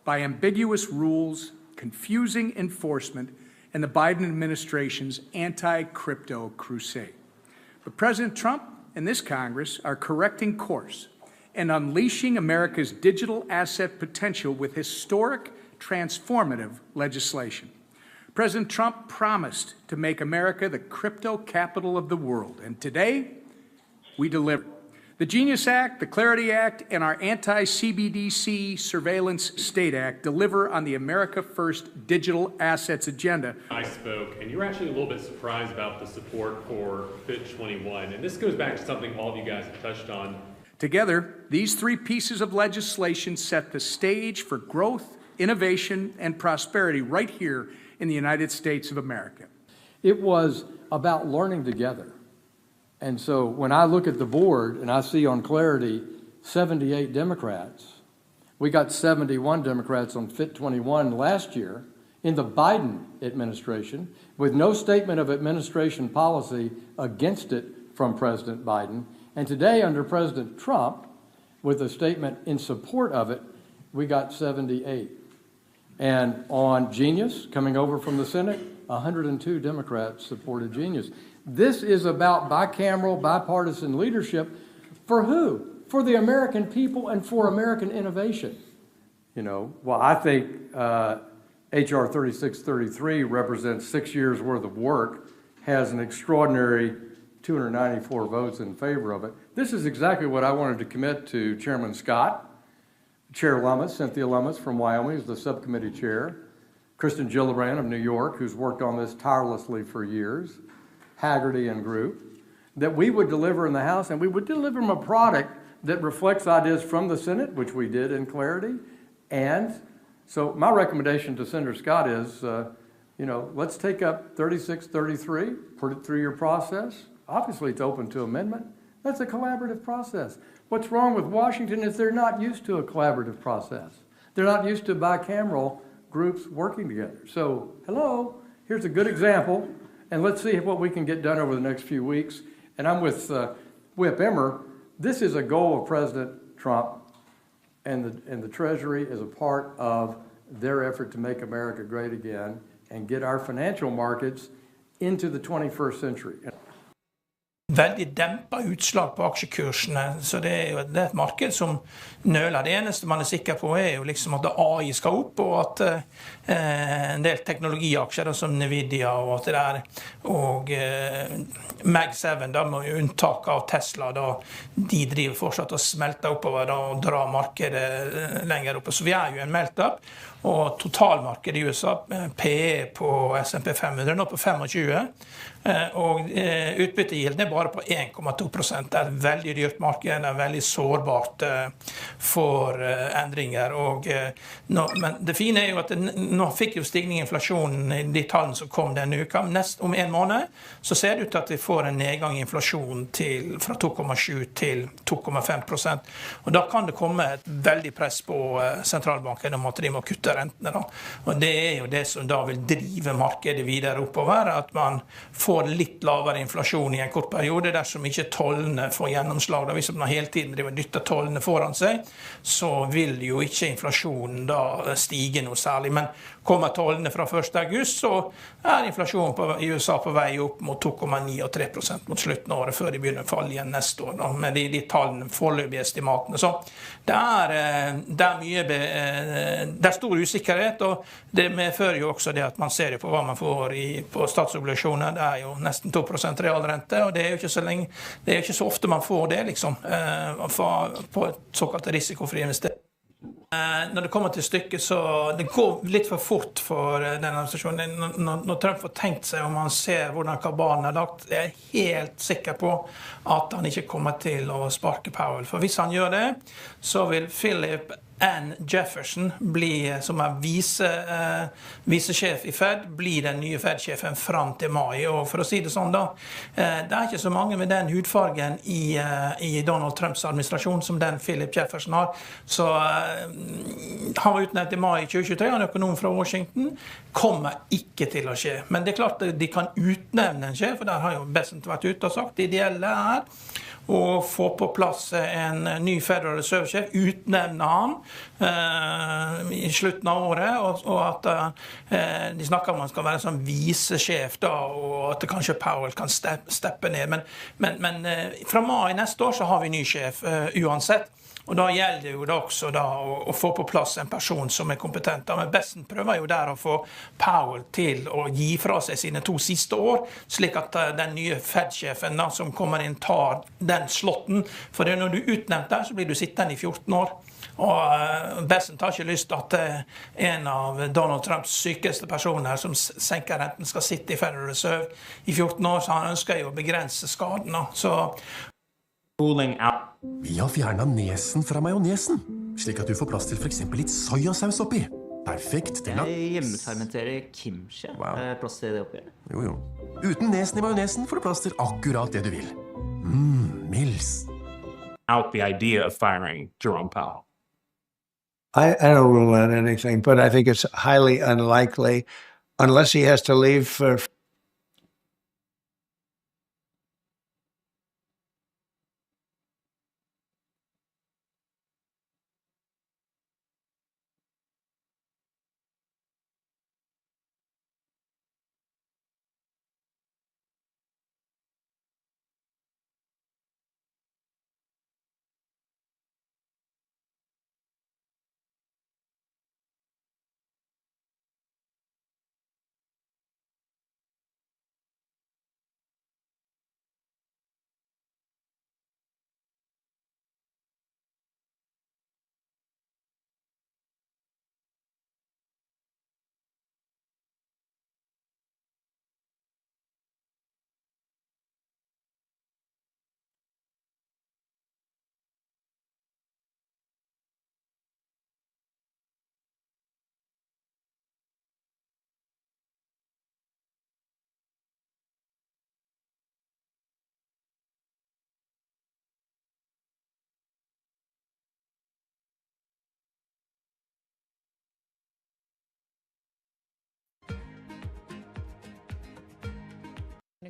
by ambiguous rules, confusing enforcement, and the Biden administration's anti-crypto crusade. But President Trump and this Congress are correcting course and unleashing America's digital asset potential with historic, transformative legislation. President Trump promised to make America the crypto capital of the world, and today, we deliver. The Genius Act, the Clarity Act, and our anti-CBDC Surveillance State Act deliver on the America First digital assets agenda. I spoke, and you were actually a little bit surprised about the support for FIT21, and this goes back to something all of you guys have touched on. Together, these three pieces of legislation set the stage for growth, innovation, and prosperity right here in the United States of America. It was about learning together. And so when I look at the board and I see on Clarity 78 Democrats, we got 71 Democrats on FIT21 last year in the Biden administration with no statement of administration policy against it from President Biden. And today, under President Trump, with a statement in support of it, we got 78. And on Genius, coming over from the Senate, 102 Democrats supported Genius. This is about bicameral, bipartisan leadership for who? For the American people and for American innovation. You know, well, I think H.R. 3633 represents 6 years' worth of work, has an extraordinary 294 votes in favor of it. This is exactly what I wanted to commit to Chairman Scott, Chair Lummis, Cynthia Lummis from Wyoming is the subcommittee chair, Kristen Gillibrand of New York, who's worked on this tirelessly for years, Haggerty and group, that we would deliver in the House, and we would deliver them a product that reflects ideas from the Senate, which we did in clarity. And so my recommendation to Senator Scott is, you know, let's take up 3633, put it through your process. Obviously, it's open to amendment. That's a collaborative process. What's wrong with Washington is they're not used to a collaborative process. They're not used to bicameral groups working together. So, hello, here's a good example, and let's see what we can get done over the next few weeks. And I'm with Whip Emmer. This is a goal of President Trump, and the Treasury is a part of their effort to make America great again and get our financial markets into the 21st century. Veldig dempa utslag på aksjekursene, så det er jo et marked som nøler. Det eneste man er sikker på er jo liksom at AI skal opp, og at en del teknologiaksjer som Nvidia og at det der, og Mag7 da med unntak av Tesla, da de driver fortsatt og smelter oppover da, og drar markedet lenger opp. Så vi er jo en melt-up, og totalmarkedet i USA, PE på S&P 500 nå på 25, og utbyttegilden er bare på 1,2%. Det er et veldig dyrt marked, det er veldig sårbart for endringer. Men det fine er jo at nå fikk jo stigning i inflasjonen i de tallene som kom denne uka. Om en måned så ser det ut til at vi får en nedgang i inflasjonen fra 2,7 til 2,5%. Og da kan det komme et veldig press på sentralbanken om at de må kutte rentene. Da. Og det er jo det som da vil drive markedet videre oppover, at man får litt lavere inflasjon i en kort periode dersom ikke tollene får gjennomslag. Da, hvis man hele tiden driver dytter tollene foran seg, så vil jo ikke inflasjonen da stige noe særlig. Men kommer tollene fra 1. august, så er inflasjonen i USA på vei opp mot 2,9 og 3% mot slutten av året, før de begynner å falle igjen neste år, da, med de tallene, foreløpige estimatene. Så det er stor usikkerhet, og det medfører jo også det at man ser på hva man får på statsobligasjoner. Det er jo nesten 2% realrente, og det er jo ikke så lenge, det er jo ikke så ofte man får det, liksom, på et såkalt risikofri investering. Når det kommer til stykket, så det går litt for fort for denne administrasjonen. Når Trump får tenkt seg, om han ser hvordan kabalen er lagt, jeg er helt sikker på at han ikke kommer til å sparke Powell. For hvis han gjør det, så vil Philip N. Jefferson, som er visesjef i Fed, blir den nye Fed-sjefen fram til mai. Og for å si det sånn da, det er ikke så mange med den hudfargen i Donald Trumps administrasjon som den Philip Jefferson har. Så han var utnevnt i mai 2023, han er økonom fra Washington, kommer ikke til å skje. Men det er klart at de kan utnevne en sjef, for der har jo Bessent vært ute og sagt, det ideelle er å få på plass en ny Federal Reserve-sjef, utnevne han i slutten av året, og at de snakker om at han skal være sånn visesjef da, og at kanskje Powell kan steppe ned. Men fra mai neste år så har vi ny sjef uansett. Og da gjelder det jo da også da å få på plass en person som er kompetent. Men Bessent prøver jo der å få Powell til å gi fra seg sine 2 siste år, slik at den nye Fed-sjefen da, som kommer inn, tar den slotten. For det når du er utnevnt der, så blir du sittende i 14 år. Og Bessent har ikke lyst til at en av Donald Trumps sykeste personer som senker renten skal sitte i Federal Reserve i 14 år, så han ønsker jo å begrense skadene. Så Vi har fjernet nesen fra majonesen, slik at du får plass til for eksempel litt sojasaus oppi. Perfekt til laks. Hjemmefermenterer kimchi. Plass til det oppi. Jo. Uten nesen i majonesen får du plass til akkurat det du vil. Mils. Out the idea of firing Jerome Powell. I don't rule out anything, but I think it's highly unlikely unless he has to leave for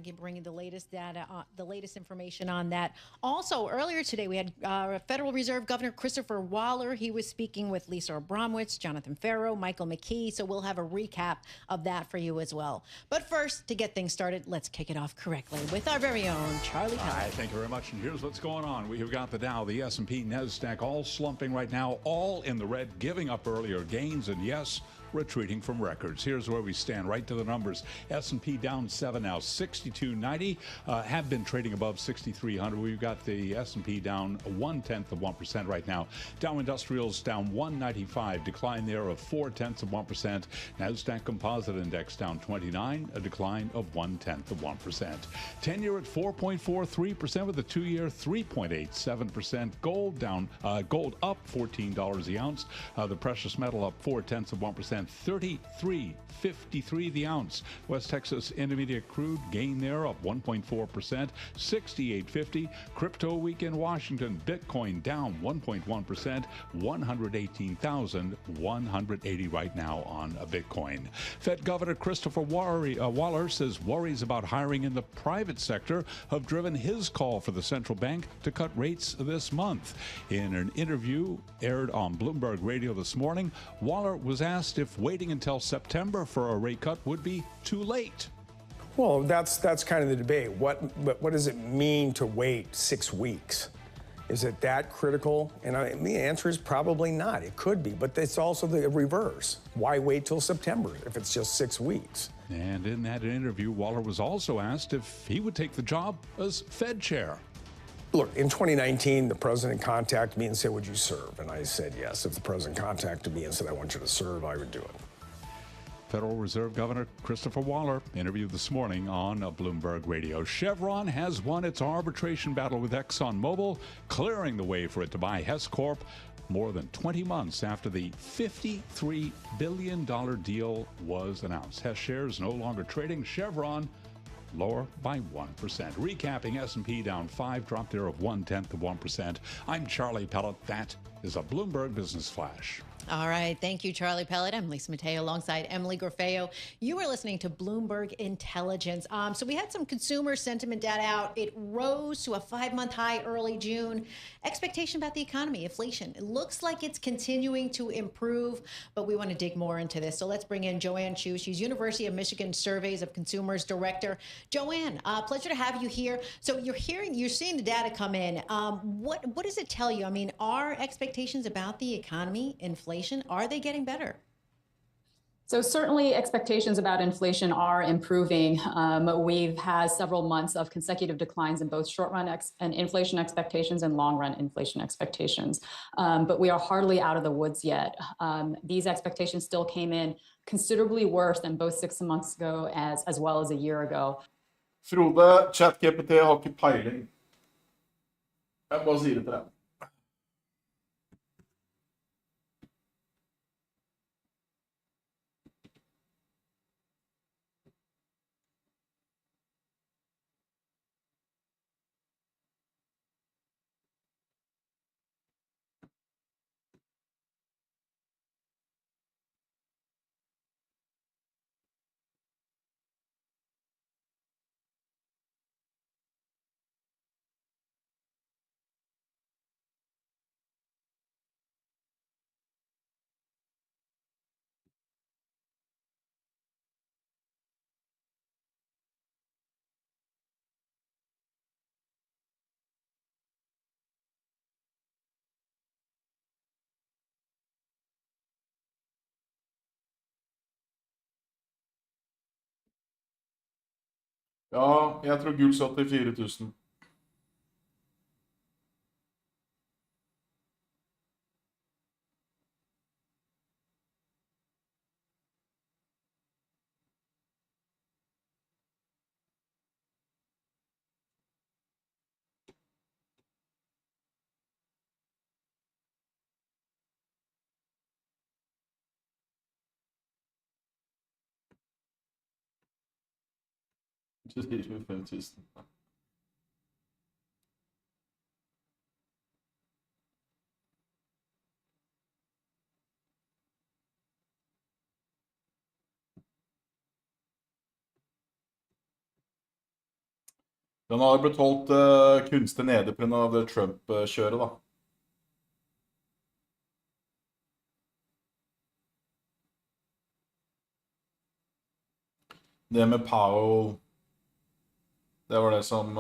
going to bring you the latest data, the latest information on that. Also, earlier today, we had Federal Reserve Governor Christopher Waller. He was speaking with Lisa Abramowitz, Jonathan Ferro, Michael McKee. So we'll have a recap of that for you as well. But first, to get things started, let's kick it off correctly with our very own Charlie Pellet. All right, thank you very much. And here's what's going on. We have got the Dow, the S&P, NASDAQ all slumping right now, all in the red, giving up earlier gains, and yes, retreating from records. Here's where we stand, right to the numbers. S&P down 7 now, 62.90. Have been trading above 6,300. We've got the S&P down 0.1% right now. Dow Industrials down 195, decline there of 0.4%. NASDAQ Composite Index down 29, a decline of 0.1%. 10-year at 4.43% with a 2-year 3.87%. Gold down, gold up $14 the ounce. The precious metal up 0.4%. 33.53 the ounce. West Texas Intermediate crude gain there up 1.4%, 68.50. Crypto week in Washington. Bitcoin down 1.1%, 118,180 right now on a Bitcoin. Fed Governor Christopher Waller says worries about hiring in the private sector have driven his call for the central bank to cut rates this month. In an interview aired on Bloomberg Radio this morning, Waller was asked if waiting until September for a rate cut would be too late. Well, that's kind of the debate. What does it mean to wait 6 weeks? Is it that critical? And the answer is probably not. It could be, but it's also the reverse. Why wait till September if it's just 6 weeks? And in that interview, Waller was also asked if he would take the job as Fed chair. Look, in 2019, the president contacted me and said, would you serve? And I said, yes. If the president contacted me and said, I want you to serve, I would do it. Federal Reserve Governor Christopher Waller interviewed this morning on Bloomberg Radio. Chevron has won its arbitration battle with ExxonMobil, clearing the way for it to buy Hess Corp more than 20 months after the $53 billion deal was announced. Hess shares no longer trading. Chevron lower by 1%. Recapping, S&P down 5, drop there of 0.1%. I'm Charlie Pellet. That is a Bloomberg Business Flash. All right. Thank you, Charlie Pellet. I'm Lisa Mateo alongside Emily Gorfeo. You are listening to Bloomberg Intelligence. So we had some consumer sentiment data out. It rose to a 5-month high early June. Expectation about the economy, inflation. It looks like it's continuing to improve, but we want to dig more into this. So let's bring in Joanne Chu. She's University of Michigan Surveys of Consumers Director. Joanne, pleasure to have you here. So you're seeing the data come in. What does it tell you? I mean, are expectations about the economy, inflation, are they getting better? So certainly expectations about inflation are improving. We've had several months of consecutive declines in both short-run and inflation expectations and long-run inflation expectations. But we are hardly out of the woods yet. These expectations still came in considerably worse than both 6 months ago as well as a year ago. Frode, ChatGPT har ikke peiling. Jeg bare sier det til deg. Ja, jeg tror Gul satt i 4000. Det er 5000. Den har blitt holdt kunstig nede på grunn av det Trump-kjøret, da. Det med Powell, det var det som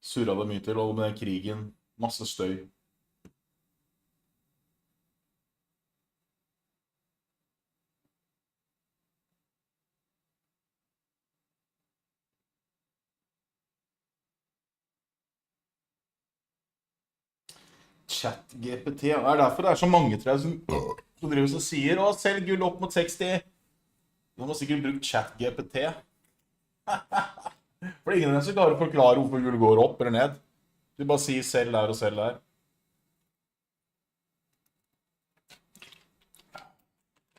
surret det mye til, og med den krigen, masse støy. Chat-GPT, det er derfor det er så mange, tror jeg, som driver og sier, å, selg gull opp mot 60. De har sikkert brukt Chat-GPT. For det er ingen av dem som klarer å forklare hvorfor gull går opp eller ned. De bare sier selg der og selg der.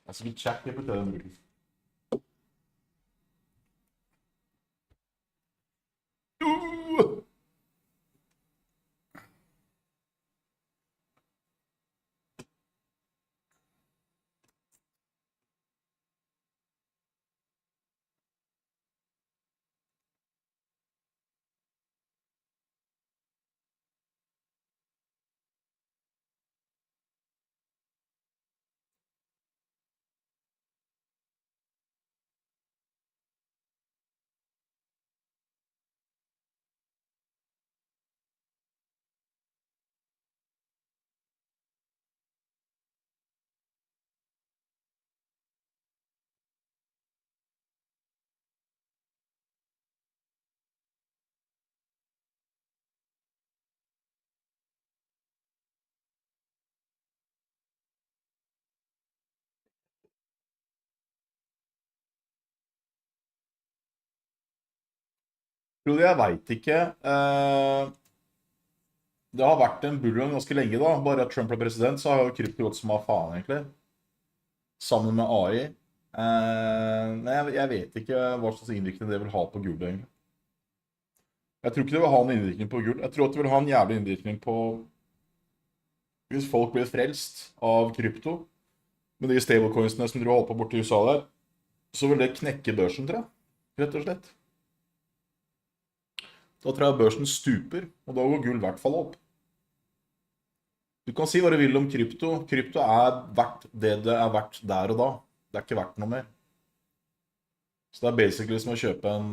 Det er sikkert Chat-GPT den bruker. Frode, jeg vet ikke. Det har vært en bullrun ganske lenge da. Bare at Trump ble president, så har jo krypto gått som av faen, egentlig. Sammen med AI. Men jeg vet ikke hva slags innvirkning det vil ha på gull, egentlig. Jeg tror ikke det vil ha en innvirkning på gull. Jeg tror at det vil ha en jævlig innvirkning på hvis folk blir frelst av krypto, med de stablecoinsene som du har holdt på borte i USA der, så vil det knekke børsen, tror jeg. Rett og slett. Da tror jeg børsen stuper, og da går gull i hvert fall opp. Du kan si hva du vil om krypto. Krypto er verdt det det er verdt der og da. Det er ikke verdt noe mer. Så det er basically som å kjøpe en...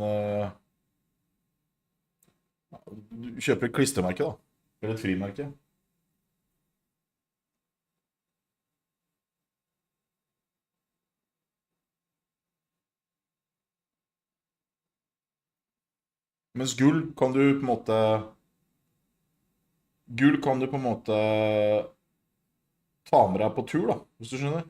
Du kjøper et klistremerke da, eller et frimerke. Mens gull kan du på en måte... Gull kan du på en måte ta med deg på tur da, hvis du skjønner.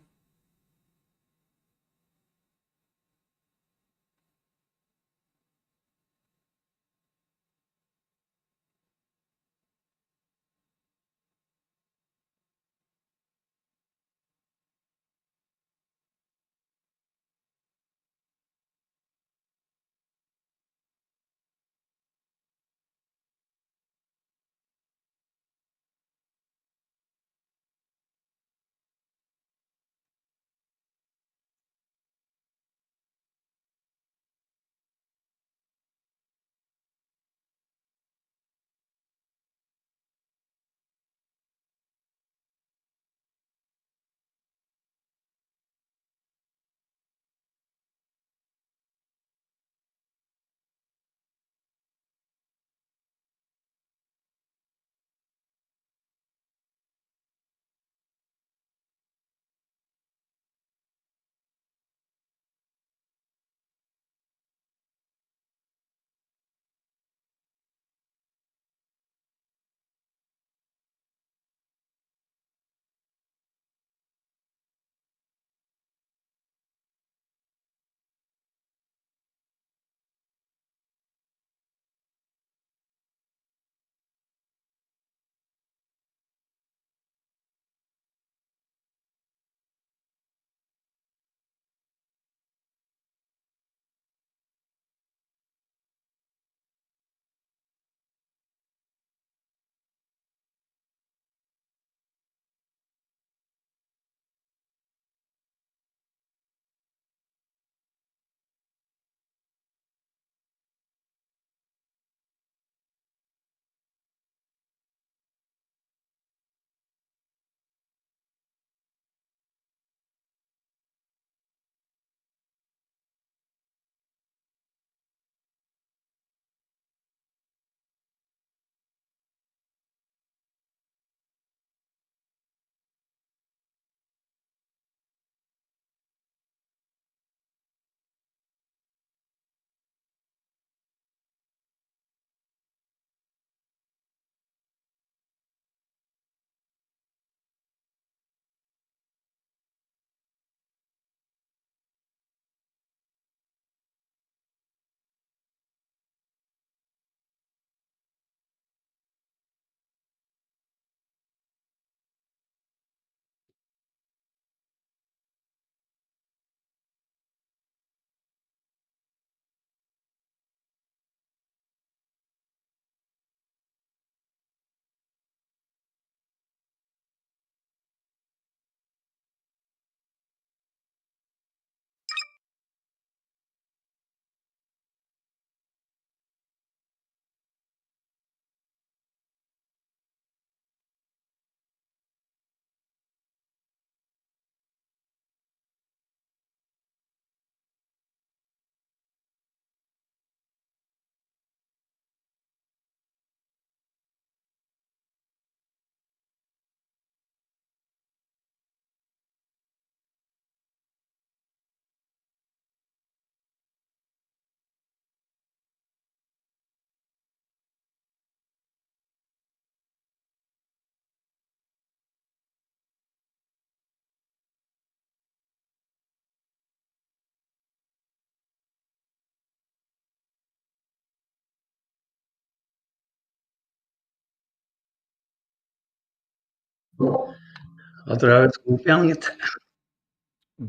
Da tror jeg vi skal opp igjen, gitt.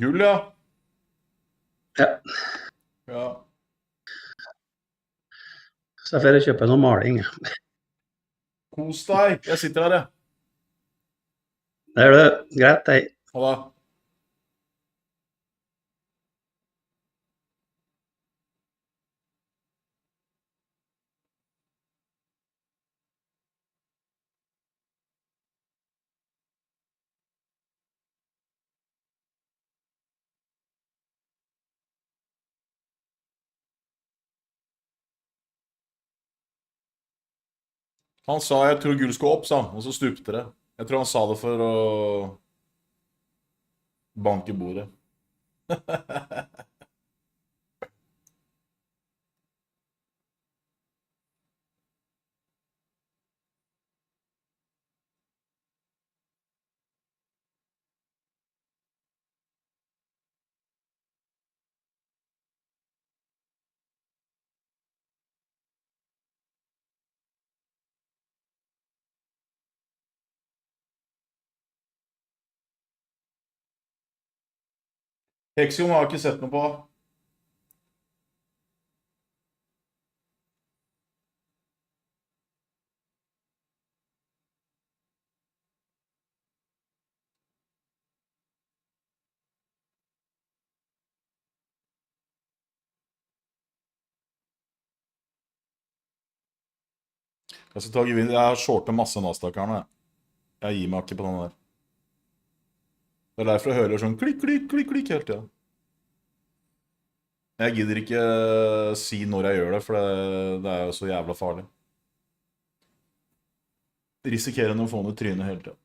Gull, ja. Ja. Ja. Så jeg får kjøpe noe maling. Kos deg. Jeg sitter her, jeg. Det er det. Greit, hei. Ha det. Han sa jeg tror gull skulle opp, sa han, og så stupte det. Jeg tror han sa det for å banke bordet. Hexion har jeg ikke sett noe på. Jeg skal ta gevinst. Jeg har shortet masse Nasdaq her nå. Jeg gir meg ikke på den der. Det er derfor jeg hører sånn klikk, klikk, klikk, klikk hele tiden. Jeg gidder ikke si når jeg gjør det, for det er jo så jævla farlig. Risikerer å få den i trynet hele tiden.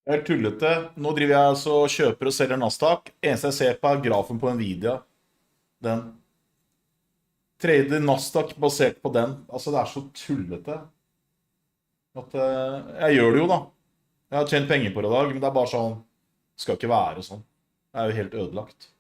Det er tullete. Nå driver jeg altså og kjøper og selger Nasdaq. Eneste jeg ser på er grafen på Nvidia. Den. Trader Nasdaq basert på den. Altså, det er så tullete. At, jeg gjør det jo da. Jeg har tjent penger på det i dag, men det er bare sånn, det skal ikke være sånn. Det er jo helt ødelagt.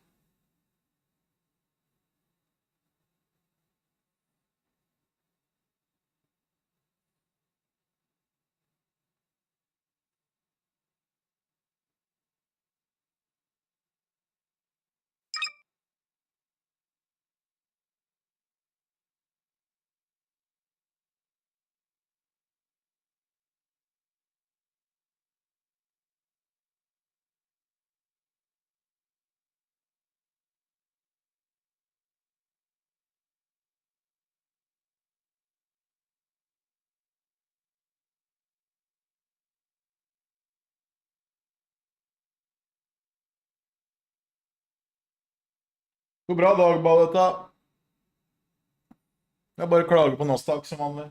God bra dag, Balletta. Jeg bare klager på Nasdaq som vanlig.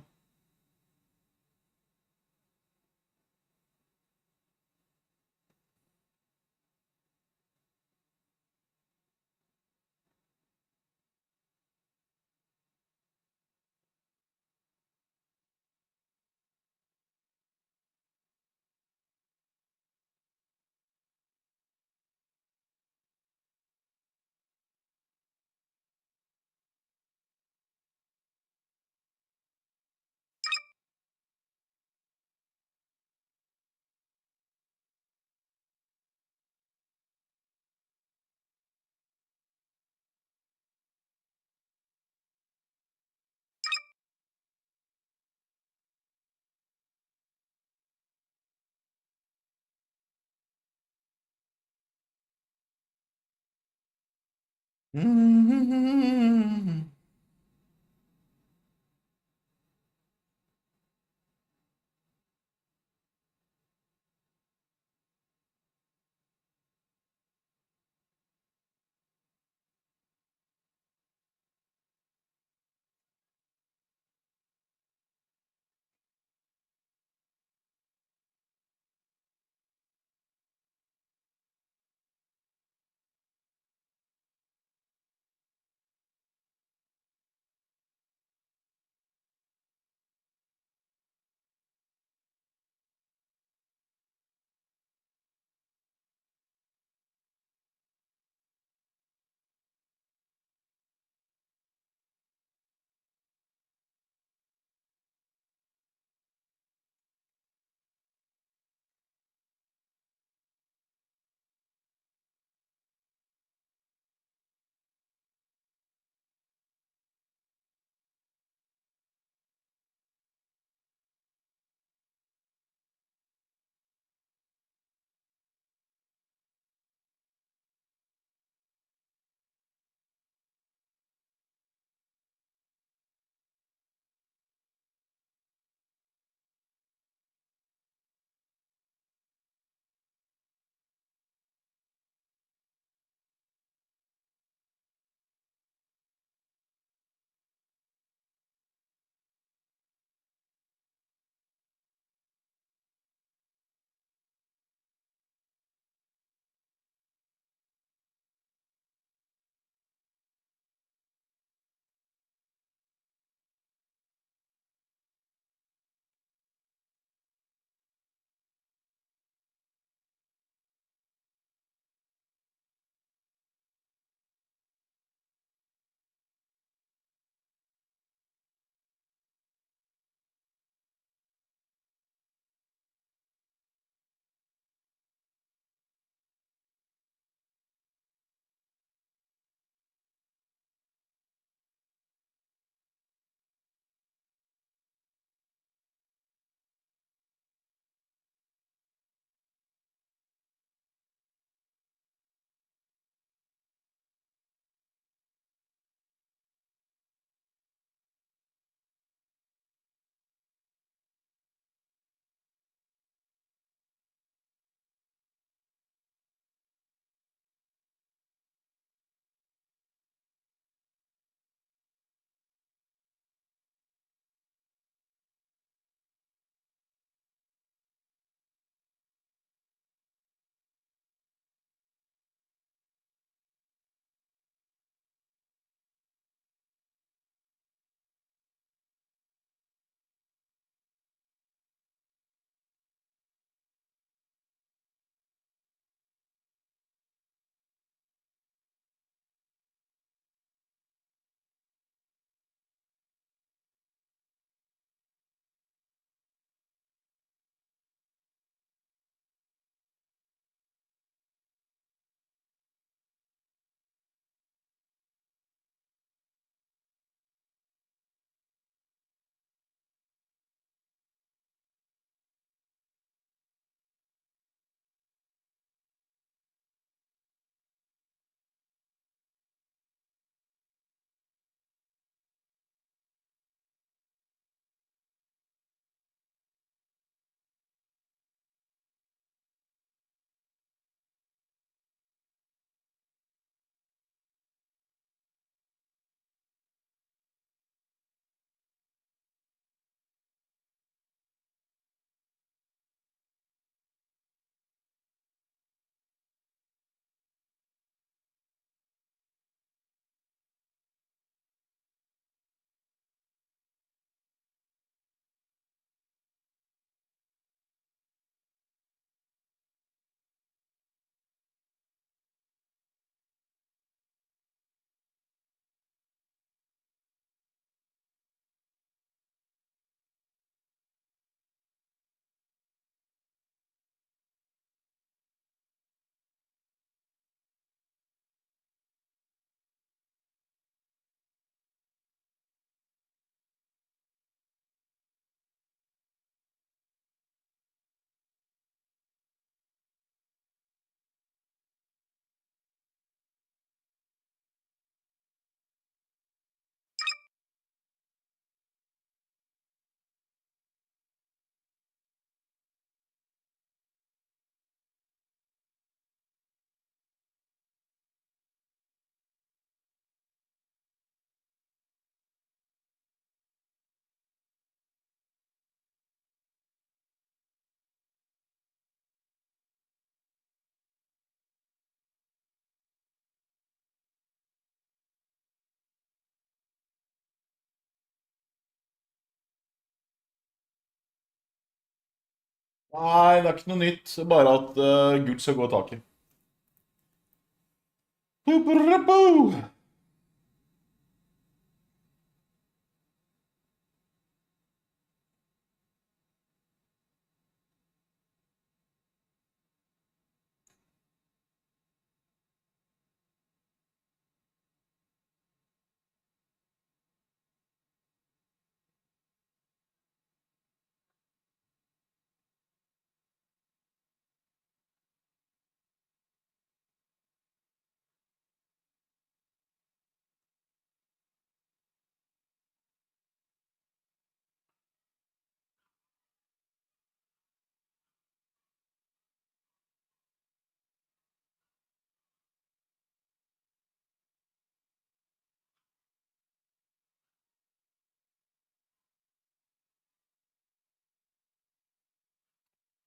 Nei, det er ikke noe nytt. Bare at Gud skal gå tak i.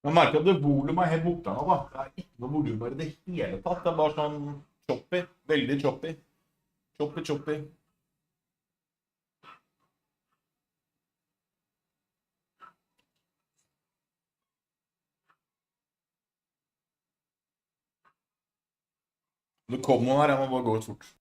Jeg merker at det volumet er helt borte nå, da. Det er ikke noe volum i det hele tatt. Det er bare sånn choppy. Veldig choppy. Choppy. Det kom noen her, jeg må bare gå ut fort.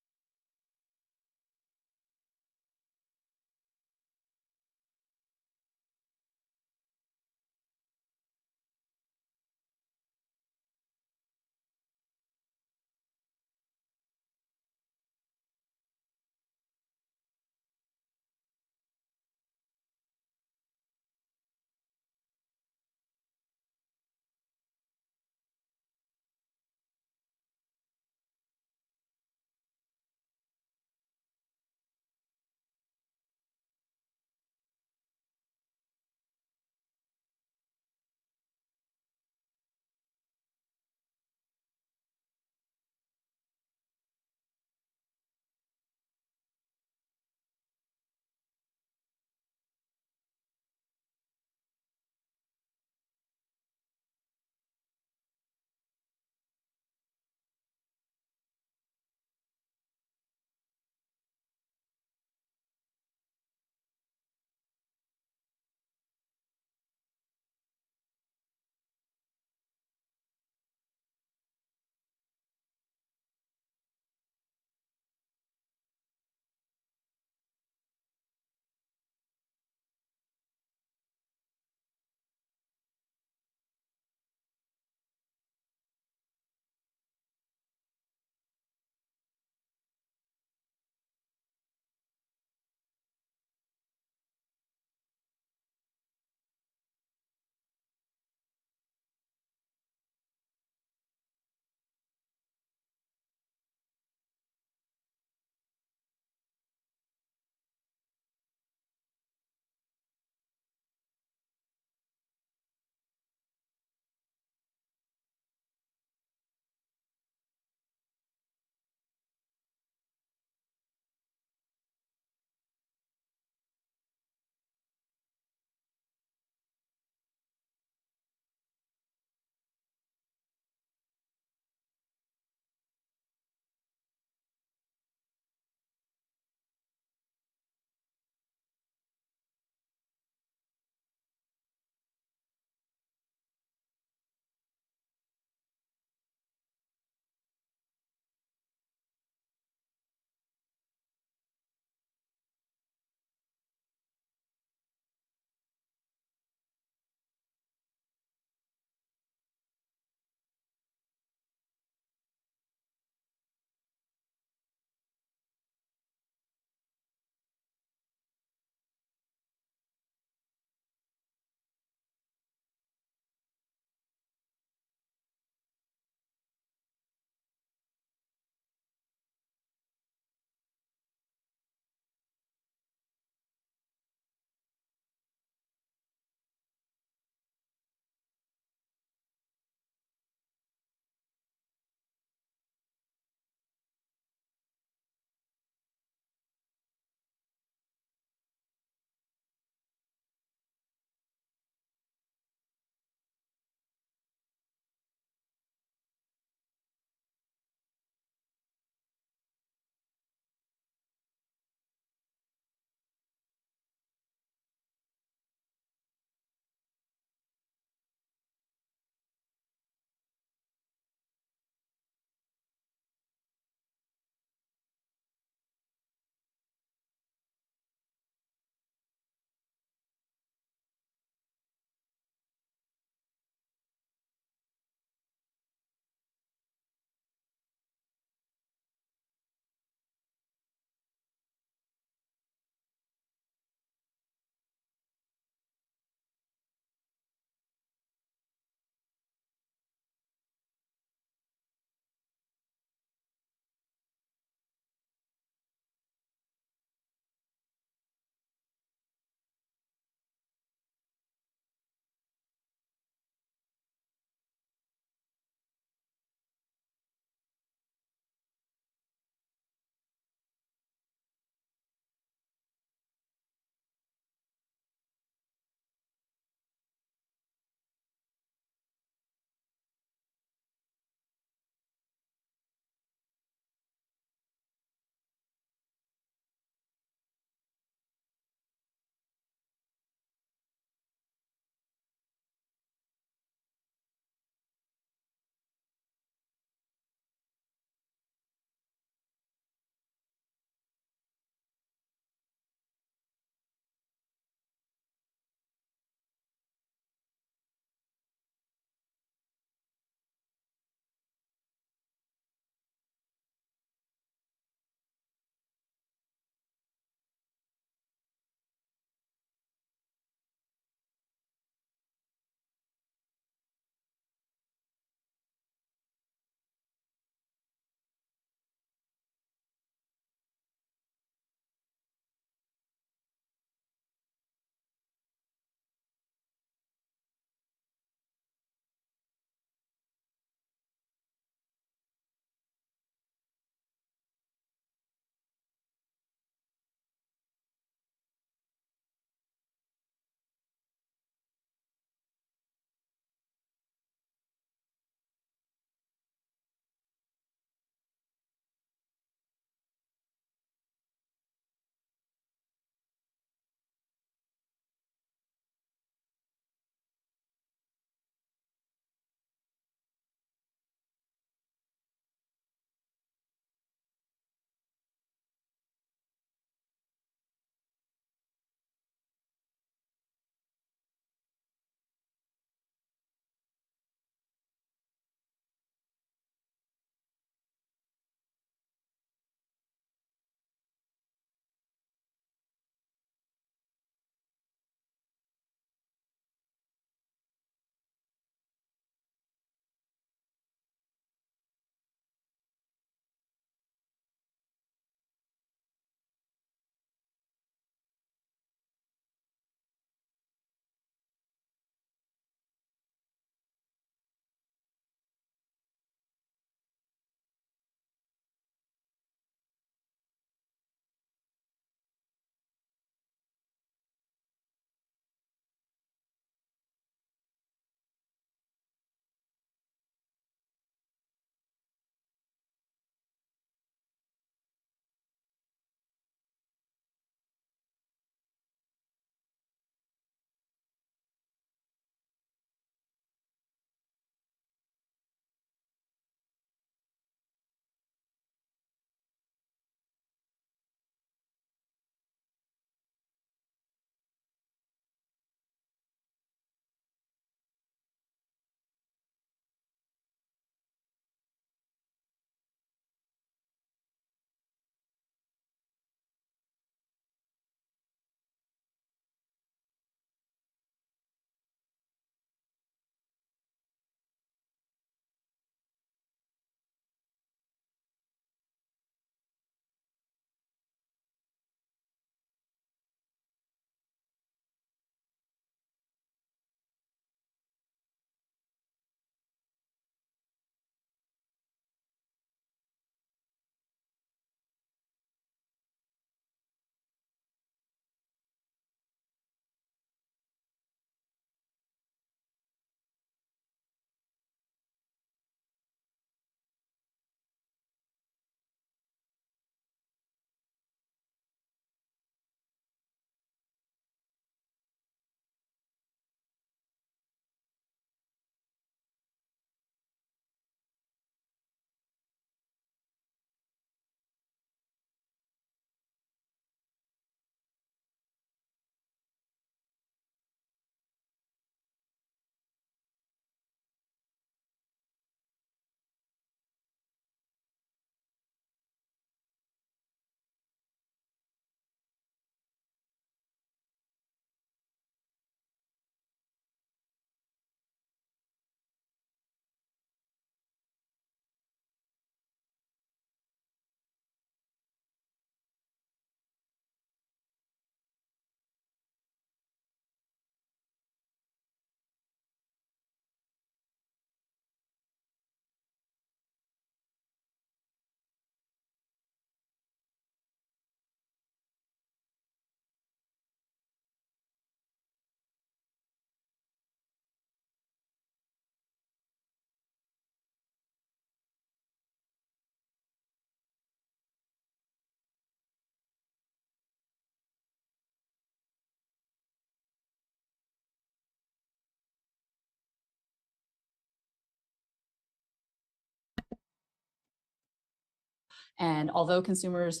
And although consumers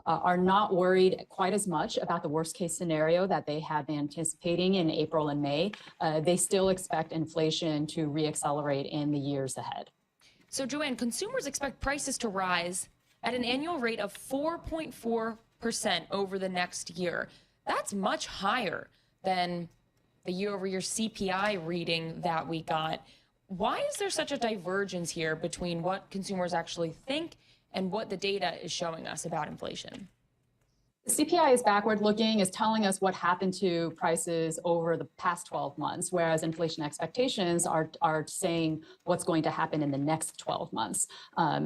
are not worried quite as much about the worst case scenario that they had been anticipating in April and May, they still expect inflation to reaccelerate in the years ahead. So Joanne, consumers expect prices to rise at an annual rate of 4.4% over the next year. That's much higher than the year-over-year CPI reading that we got. Why is there such a divergence here between what consumers actually think and what the data is showing us about inflation? The CPI is backward looking, is telling us what happened to prices over the past 12 months, whereas inflation expectations are saying what's going to happen in the next 12 months.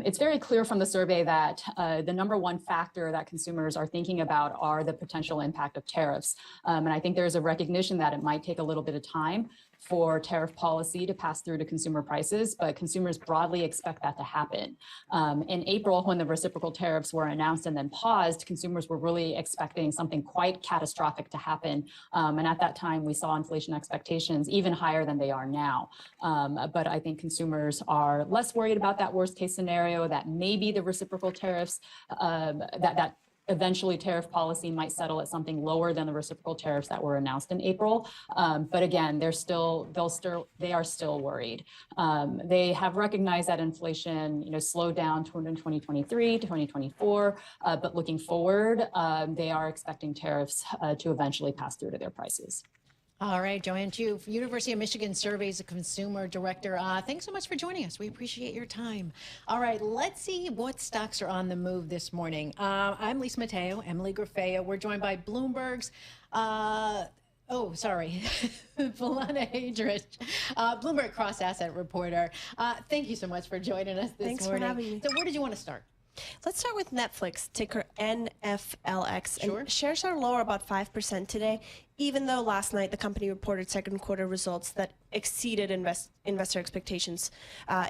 It's very clear from the survey that the number one factor that consumers are thinking about are the potential impact of tariffs. And I think there's a recognition that it might take a little bit of time for tariff policy to pass through to consumer prices, but consumers broadly expect that to happen. In April, when the reciprocal tariffs were announced and then paused, consumers were really expecting something quite catastrophic to happen. And at that time, we saw inflation expectations even higher than they are now. But I think consumers are less worried about that worst case scenario, that maybe the reciprocal tariffs, that eventually tariff policy might settle at something lower than the reciprocal tariffs that were announced in April. But again, they are still worried. They have recognized that inflation, slowed down in 2023 to 2024, but looking forward, they are expecting tariffs to eventually pass through to their prices. All right, Joanne Chu, University of Michigan Surveys Consumer Director. Thanks so much for joining us. We appreciate your time. All right, let's see what stocks are on the move this morning. I'm Lisa Mateo, Emily Grafea. We're joined by Bloomberg's, Philana Hadrich, Bloomberg Cross Asset Reporter. Thank you so much for joining us this Thanks morning. for having me. So where did you want to start? Let's start with Netflix, ticker NFLX. Sure. And shares are lower about 5% today, even though last night the company reported second quarter results that exceeded investor expectations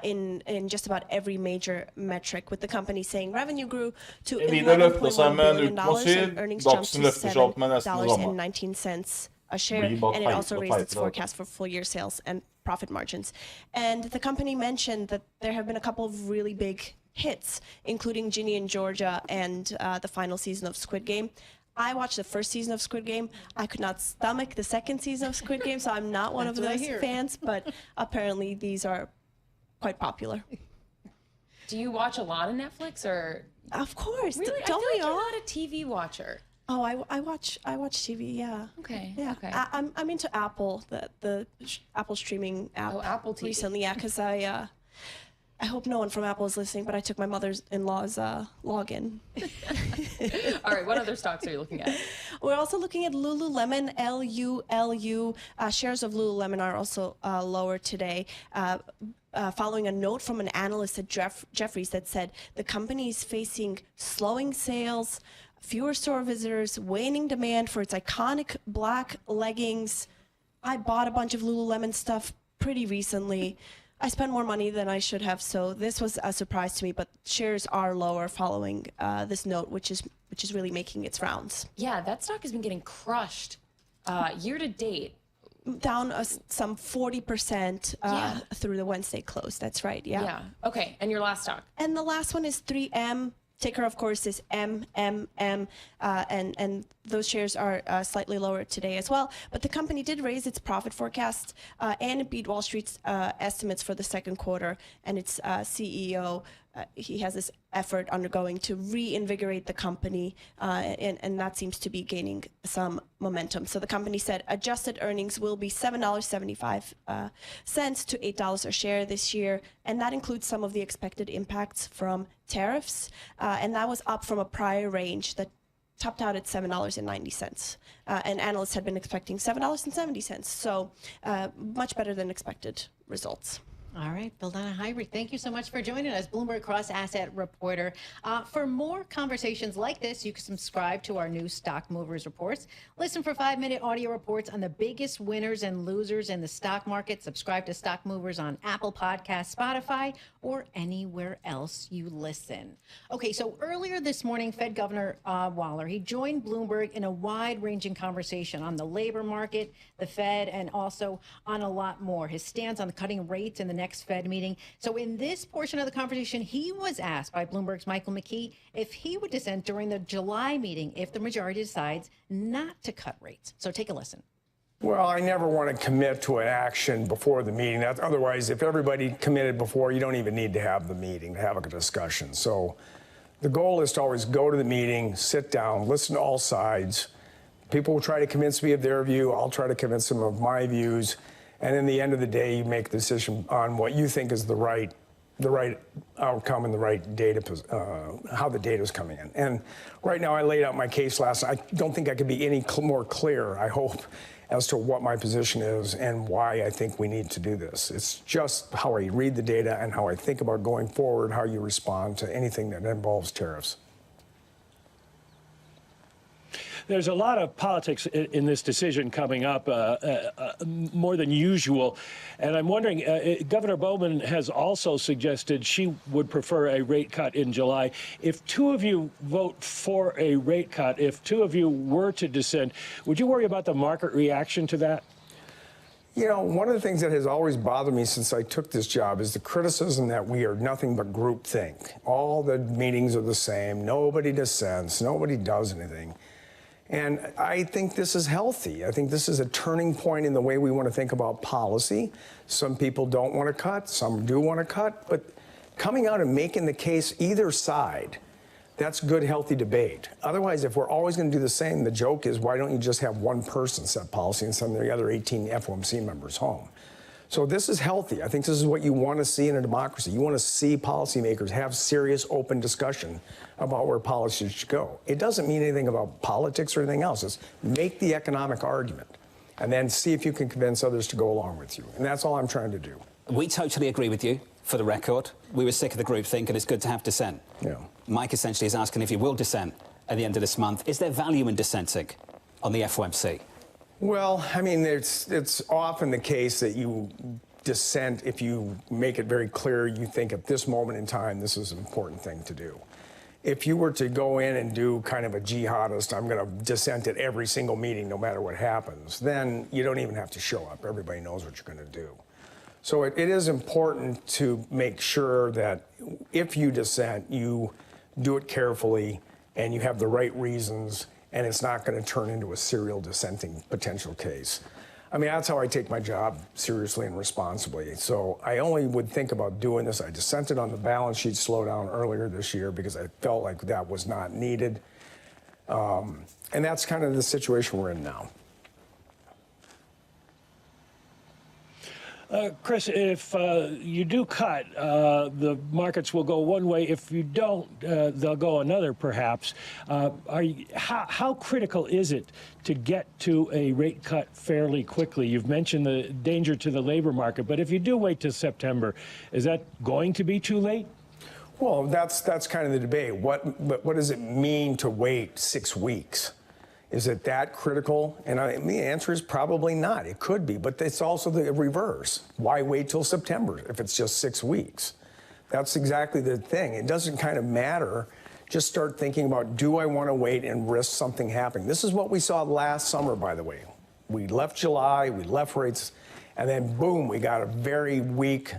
in just about every major metric, with the company saying revenue grew to $11.1 billion and earnings jumped to $7.19 a share, and it also raised its forecast for full year sales and profit margins. And the company mentioned that there have been a couple of really big hits, including Ginny and Georgia and the final season of Squid Game. I watched the first season of Squid Game. I could not stomach the second season of Squid Game, so I'm not one of those fans, but apparently these are quite popular. Do you watch a lot of Netflix, or? Of course. Really? Don't I we feel like all? you're not a TV watcher. Oh, I watch TV. Yeah. Okay. Yeah. Okay. I'm into Apple, the Apple streaming app. Oh, Apple TV. Recently, yeah, because I hope no one from Apple is listening, but I took my mother-in-law's login. All right, what other stocks are you looking at? We're also looking at Lululemon, LULU. Shares of Lululemon are also lower today, following a note from an analyst at Jefferies that said the company is facing slowing sales, fewer store visitors, waning demand for its iconic black leggings. I bought a bunch of Lululemon stuff pretty recently. I spent more money than I should have, so this was a surprise to me, but shares are lower following this note, which is really making its rounds. Yeah, that stock has been getting crushed year to date. Down some 40% through the Wednesday close. That's right, yeah. Yeah, okay, and your last stock? And the last one is 3M. Ticker, of course, is MMM, and those shares are slightly lower today as well. But the company did raise its profit forecast, and it beat Wall Street's estimates for the second quarter. And its CEO, he has this effort undergoing to reinvigorate the company, and that seems to be gaining some momentum. So the company said adjusted earnings will be $7.75 to $8 a share this year, and that includes some of the expected impacts from tariffs, and that was up from a prior range that topped out at $7.90. And analysts had been expecting $7.70, so much better than expected results. All right, Philana Hadrich, thank you so much for joining us, Bloomberg Cross Asset Reporter. For more conversations like this, you can subscribe to our new Stock Movers reports. Listen for 5-minute audio reports on the biggest winners and losers in the stock market. Subscribe to Stock Movers on Apple Podcasts, Spotify, or anywhere else you listen. Okay, so earlier this morning, Fed Governor Waller, he joined Bloomberg in a wide-ranging conversation on the labor market, the Fed, and also on a lot more. His stance on cutting rates in the next Fed meeting. So in this portion of the conversation, he was asked by Bloomberg's Michael McKee if he would dissent during the July meeting if the majority decides not to cut rates. So take a listen. Well, I never want to commit to an action before the meeting. Otherwise, if everybody committed before, you don't even need to have the meeting to have a discussion. So the goal is to always go to the meeting, sit down, listen to all sides. People will try to convince me of their view. I'll try to convince them of my views. And in the end of the day, you make a decision on what you think is the right outcome and the right data, how the data is coming in. And right now, I laid out my case last night. I don't think I could be any more clear, I hope, as to what my position is and why I think we need to do this. It's just how I read the data and how I think about going forward, how you respond to anything that involves tariffs. There's a lot of politics in this decision coming up, more than usual. And I'm wondering, Governor Bowman has also suggested she would prefer a rate cut in July. If two of you vote for a rate cut, if two of you were to dissent, would you worry about the market reaction to that? You know, one of the things that has always bothered me since I took this job is the criticism that we are nothing but groupthink. All the meetings are the same. Nobody dissents. Nobody does anything. And I think this is healthy. I think this is a turning point in the way we want to think about policy. Some people don't want to cut, some do want to cut, but coming out and making the case either side, that's good, healthy debate. Otherwise, if we're always going to do the same, the joke is, why don't you just have one person set policy and send the other 18 FOMC members home? So this is healthy. I think this is what you want to see in a democracy. You want to see policymakers have serious, open discussion about where policy should go. It doesn't mean anything about politics or anything else. It's make the economic argument and then see if you can convince others to go along with you. And that's all I'm trying to do. We totally agree with you, for the record. We were sick of the groupthink, and it's good to have dissent. Yeah. Mike essentially is asking if you will dissent at the end of this month. Is there value in dissenting on the FOMC? Well, I mean, it's often the case that you dissent if you make it very clear you think at this moment in time this is an important thing to do. If you were to go in and do kind of a jihadist, I'm going to dissent at every single meeting no matter what happens, then you don't even have to show up. Everybody knows what you're going to do. So it is important to make sure that if you dissent, you do it carefully and you have the right reasons, and it's not going to turn into a serial dissenting potential case. I mean, that's how I take my job seriously and responsibly. So I only would think about doing this. I dissented on the balance sheet slowdown earlier this year because I felt like that was not needed. And that's kind of the situation we're in now. Chris, if you do cut, the markets will go one way. If you don't, they'll go another, perhaps. How critical is it to get to a rate cut fairly quickly? You've mentioned the danger to the labor market, but if you do wait till September, is that going to be too late? Well, that's kind of the debate. What does it mean to wait 6 weeks? Is it that critical? And the answer is probably not. It could be, but it's also the reverse. Why wait till September if it's just 6 weeks? That's exactly the thing. It doesn't kind of matter. Just start thinking about, do I want to wait and risk something happening? This is what we saw last summer, by the way. We left July, we left rates, and then boom, we got a very weak,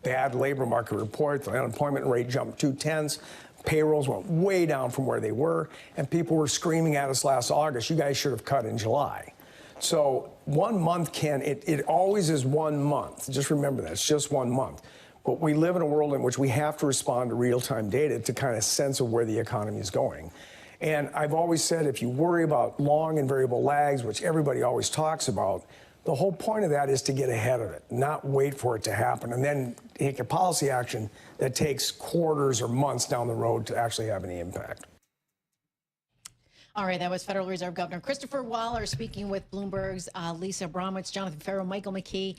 bad labor market report. The unemployment rate jumped 0.2. Payrolls went way down from where they were, and people were screaming at us last August, you guys should have cut in July. So 1 month it always is 1 month. Just remember that, it's just 1 month. But we live in a world in which we have to respond to real-time data to kind of sense of where the economy is going. And I've always said, if you worry about long and variable lags, which everybody always talks about, the whole point of that is to get ahead of it, not wait for it to happen, and then take a policy action that takes quarters or months down the road to actually have any impact. All right, that was Federal Reserve Governor Christopher Waller speaking with Bloomberg's Lisa Abramowitz, Jonathan Ferro, Michael McKee.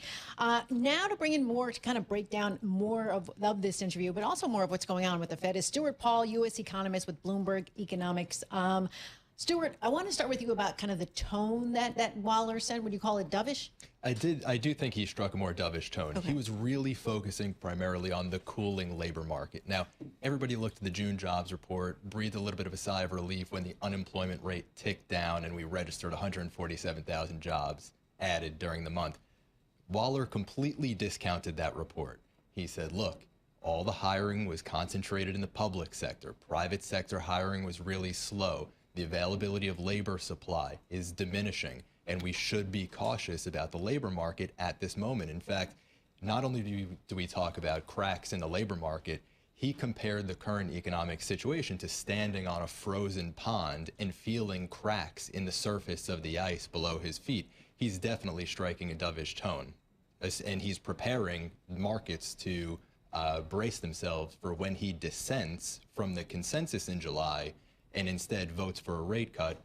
Now to bring in more to kind of break down more of this interview, but also more of what's going on with the Fed is Stuart Paul, U.S. economist with Bloomberg Economics. Stuart, I want to start with you about kind of the tone that Waller said. Would you call it dovish? I do think he struck a more dovish tone. Okay. He was really focusing primarily on the cooling labor market. Now, everybody looked at the June jobs report, breathed a little bit of a sigh of relief when the unemployment rate ticked down and we registered 147,000 jobs added during the month. Waller completely discounted that report. He said, look, all the hiring was concentrated in the public sector. Private sector hiring was really slow. The availability of labor supply is diminishing, and we should be cautious about the labor market at this moment. In fact, not only do we talk about cracks in the labor market, he compared the current economic situation to standing on a frozen pond and feeling cracks in the surface of the ice below his feet. He's definitely striking a dovish tone, and he's preparing markets to brace themselves for when he dissents from the consensus in July and instead votes for a rate cut.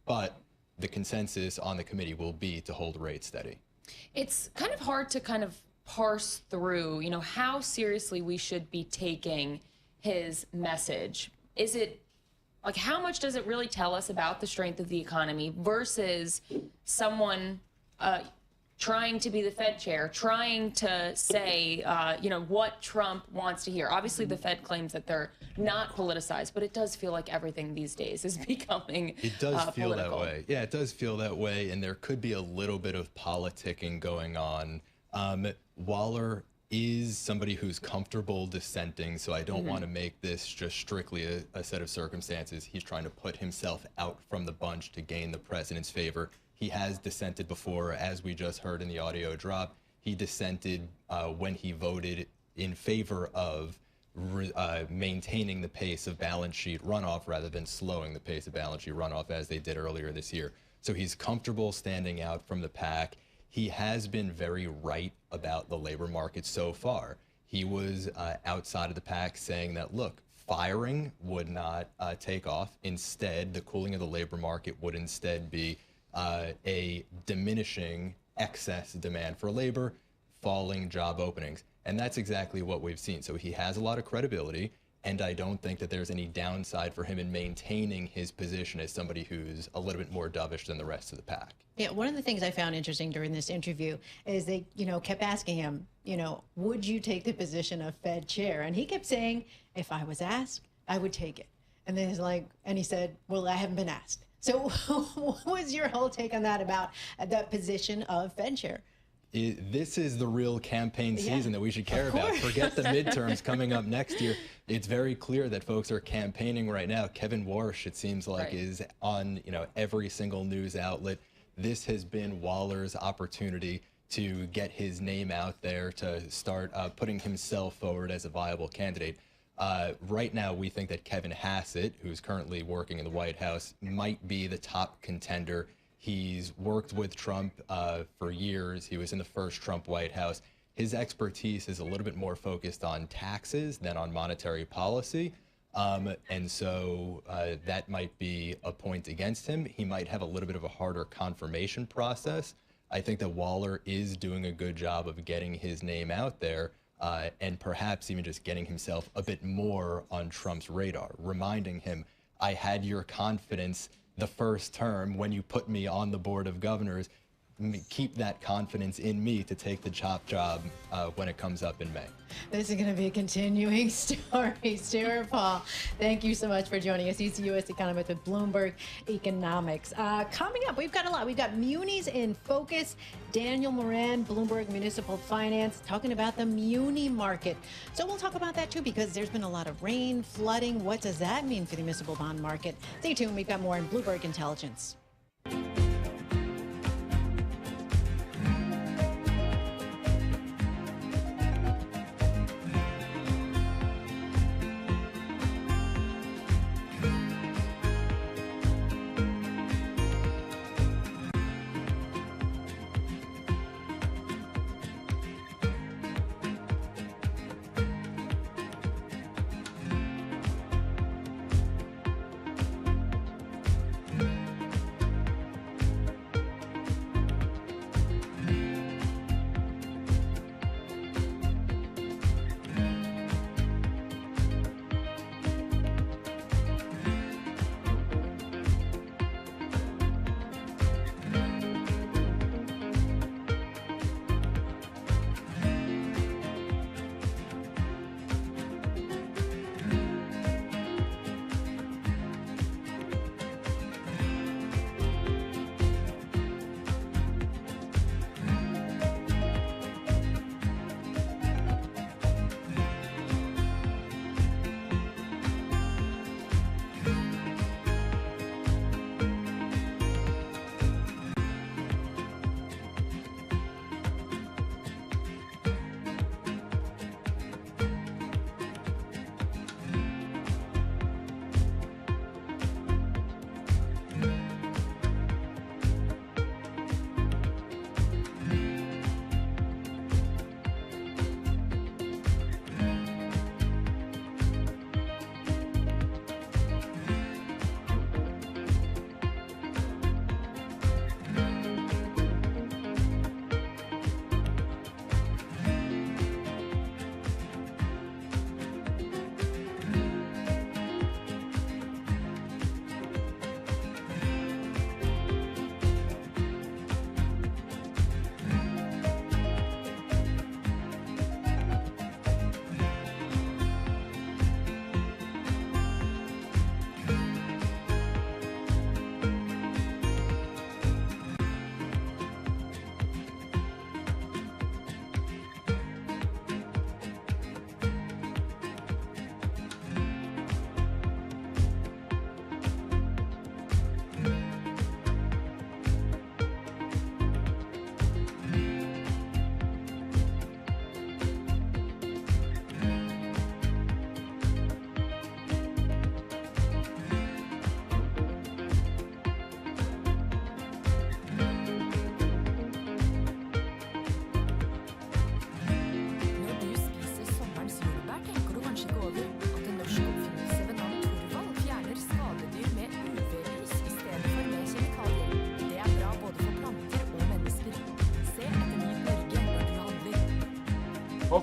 But the consensus on the committee will be to hold rates steady. It's kind of hard to kind of parse through, you know, how seriously we should be taking his message. Is it like, how much does it really tell us about the strength of the economy versus someone trying to be the Fed chair, trying to say, you know, what Trump wants to hear? Obviously, the Fed claims that they're not politicized, but it does feel like everything these days is becoming It does feel political. that way. Yeah, it does feel that way, and there could be a little bit of politicking going on. Waller is somebody who's comfortable dissenting, so I don't want to make this just strictly a set of circumstances. He's trying to put himself out from the bunch to gain the president's favor. He has dissented before, as we just heard in the audio drop. He dissented when he voted in favor of maintaining the pace of balance sheet runoff rather than slowing the pace of balance sheet runoff as they did earlier this year. So he's comfortable standing out from the pack. He has been very right about the labor market so far. He was outside of the pack saying that, look, firing would not take off. Instead, the cooling of the labor market would instead be a diminishing excess demand for labor, falling job openings. And that's exactly what we've seen. So he has a lot of credibility, and I don't think that there's any downside for him in maintaining his position as somebody who's a little bit more dovish than the rest of the pack. Yeah, one of the things I found interesting during this interview is they, you know, kept asking him, you know, would you take the position of Fed chair? And he kept saying, if I was asked, I would take it. And then he's like, and he said, well, I haven't been asked. So what was your whole take on that about that position of Fed chair? This is the real campaign season that we should care about. Forget the midterms coming up next year. It's very clear that folks are campaigning right now. Kevin Warsh, it seems like, is on, you know, every single news outlet. This has been Waller's opportunity to get his name out there, to start putting himself forward as a viable candidate. Right now, we think that Kevin Hassett, who's currently working in the White House, might be the top contender. He's worked with Trump for years. He was in the first Trump White House. His expertise is a little bit more focused on taxes than on monetary policy. And so that might be a point against him. He might have a little bit of a harder confirmation process. I think that Waller is doing a good job of getting his name out there and perhaps even just getting himself a bit more on Trump's radar, reminding him, I had your confidence the first term when you put me on the board of governors. Keep that confidence in me to take the top job when it comes up in May. This is going to be a continuing story. Stuart Paul, thank you so much for joining us. He's the U.S. economist with Bloomberg Economics. Coming up, we've got a lot. We've got Munis in focus. Daniel Moran, Bloomberg Municipal Finance, talking about the muni market. So we'll talk about that too, because there's been a lot of rain, flooding. What does that mean for the municipal bond market? Stay tuned. We've got more in Bloomberg Intelligence.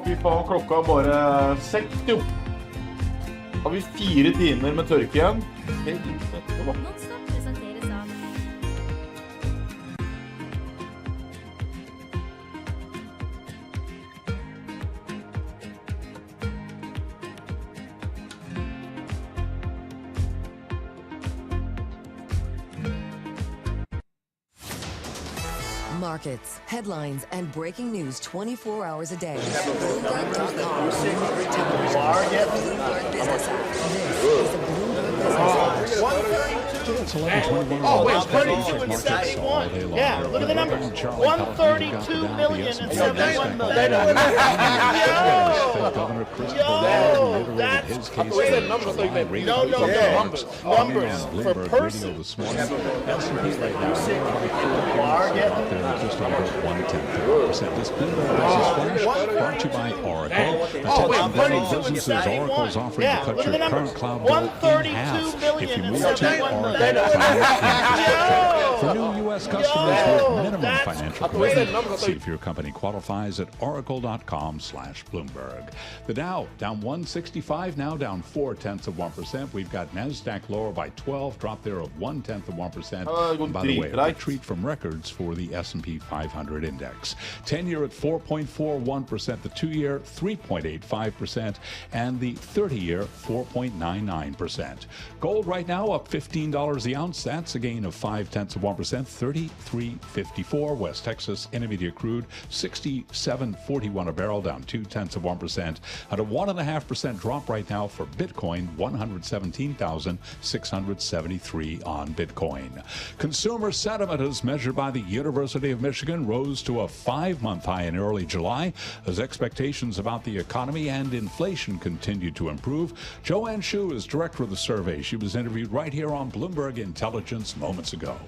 Fy faen, klokka bare 6, jo. Har vi 4 timer med tørke igjen? Markets, headlines, and breaking news 24 hours a day. Bloomberg.com. Bloomberg Business App. This is the Bloomberg Business App. It's 11:21. Oh, wait, 32 and 71. Yeah, look at the numbers. 132 million and 71 million. Yo, that's crazy. No. Numbers for person. S&P right now, just under 1/10%. This Bloomberg Business Flash brought to you by Oracle. Businesses, Oracle's offering to cut your current cloud bill in half if you move to Oracle. For new U.S. customers with minimum financial commitment, see if your company qualifies at oracle.com/Bloomberg. The Dow down 165, now down 0.4%. We've got NASDAQ lower by 12, drop there of 0.1%. And by the way, a retreat from records for the S&P 500 index. 10-year at 4.41%, the 2-year 3.85%, and the 30-year 4.99%. Gold right now up $15 the ounce. That's a gain of 0.5%, 33.54. West Texas Intermediate crude 67.41 a barrel, down 0.2%. At a 1.5% drop right now for Bitcoin, 117,673 on Bitcoin. Consumer sentiment, as measured by the University of Michigan, rose to a 5-month high in early July as expectations about the economy and inflation continued to improve. Joanne Shu is director of the survey. She was interviewed right here on Bloomberg Intelligence moments ago.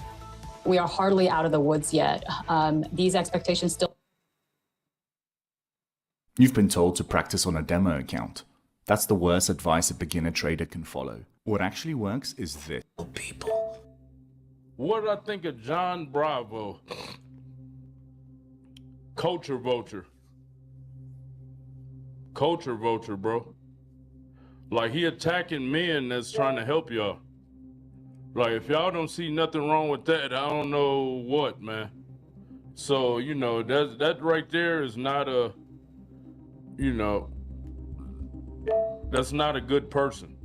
We are hardly out of the woods yet. These expectations still. You've been told to practice on a demo account. That's the worst advice a beginner trader can follow. What actually works is this. People. What did I think of John Bravo? Culture vulture. Culture vulture, bro. Like, he attacking men that's trying to help y'all. Like, if y'all don't see nothing wrong with that, I don't know what, man. So, you know, that right there is not a, you know, that's not a good person.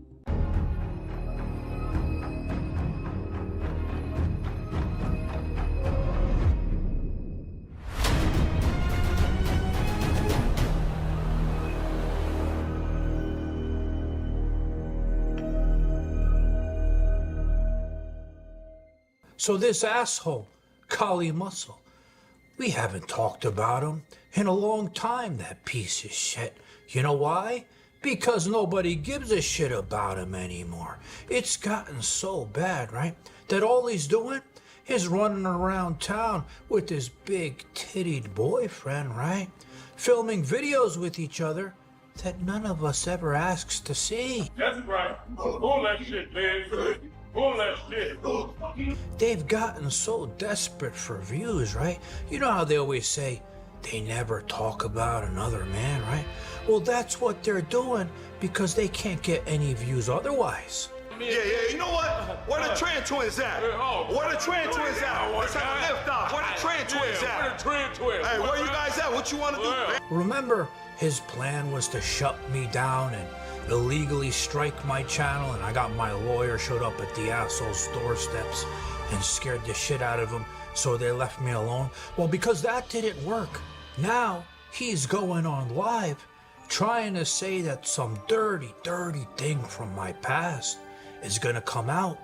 So this asshole, Kali Muscle, we haven't talked about him in a long time, that piece of shit. You know why? Because nobody gives a shit about him anymore. It's gotten so bad, right, that all he's doing is running around town with his big tittied boyfriend, right? Filming videos with each other that none of us ever asks to see. That's right. Pull that shit, man. Pull that shit. They've gotten so desperate for views, right? You know how they always say, they never talk about another man, right? Well, that's what they're doing because they can't get any views otherwise. Yeah, you know what? Where the Tran twins at? Where the Tran twins at? Let's have a lift off. Where the Tran twins at? Where the Tran twins? Hey, where you guys at? What you want to do? Remember, his plan was to shut me down and illegally strike my channel, and I got my lawyer showed up at the asshole's doorsteps and scared the shit out of him, so they left me alone. Well, because that didn't work, now he's going on live trying to say that some dirty thing from my past is gonna come out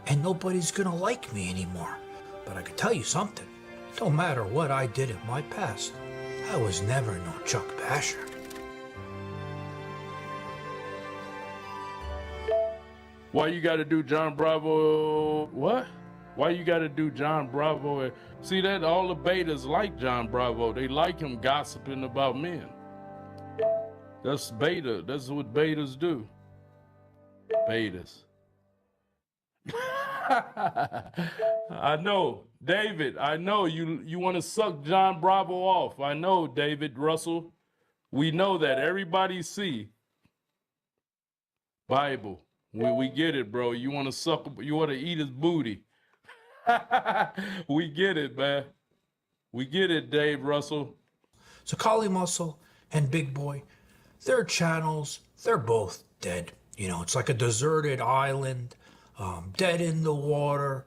and nobody's gonna like me anymore. But I can tell you something, no matter what I did in my past, I was never no Chuck Basher. Why you gotta do John Bravo? What? Why you gotta do John Bravo? See that all the betas like John Bravo. They like him gossiping about men. That's beta. That's what betas do. Betas. I know, David. I know you want to suck John Bravo off. I know, David Russell. We know that everybody see Bible. We get it, bro. You want to suck, you want to eat his booty. We get it, man. We get it, Dave Russell. So Kali Muscle and Big Boy, their channels, they're both dead. You know, it's like a deserted island, dead in the water,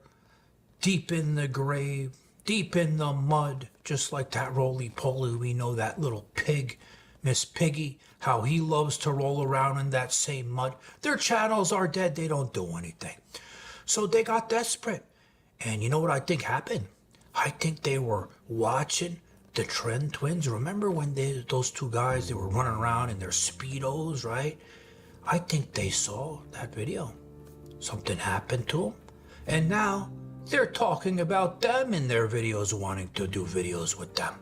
deep in the grave, deep in the mud, just like that roly-poly. We know that little pig, Miss Piggy, how he loves to roll around in that same mud. Their channels are dead. They don't do anything. So they got desperate. And you know what I think happened? I think they were watching the Trend Twins. Remember when those two guys, they were running around in their Speedos, right? I think they saw that video. Something happened to them. And now they're talking about them in their videos, wanting to do videos with them.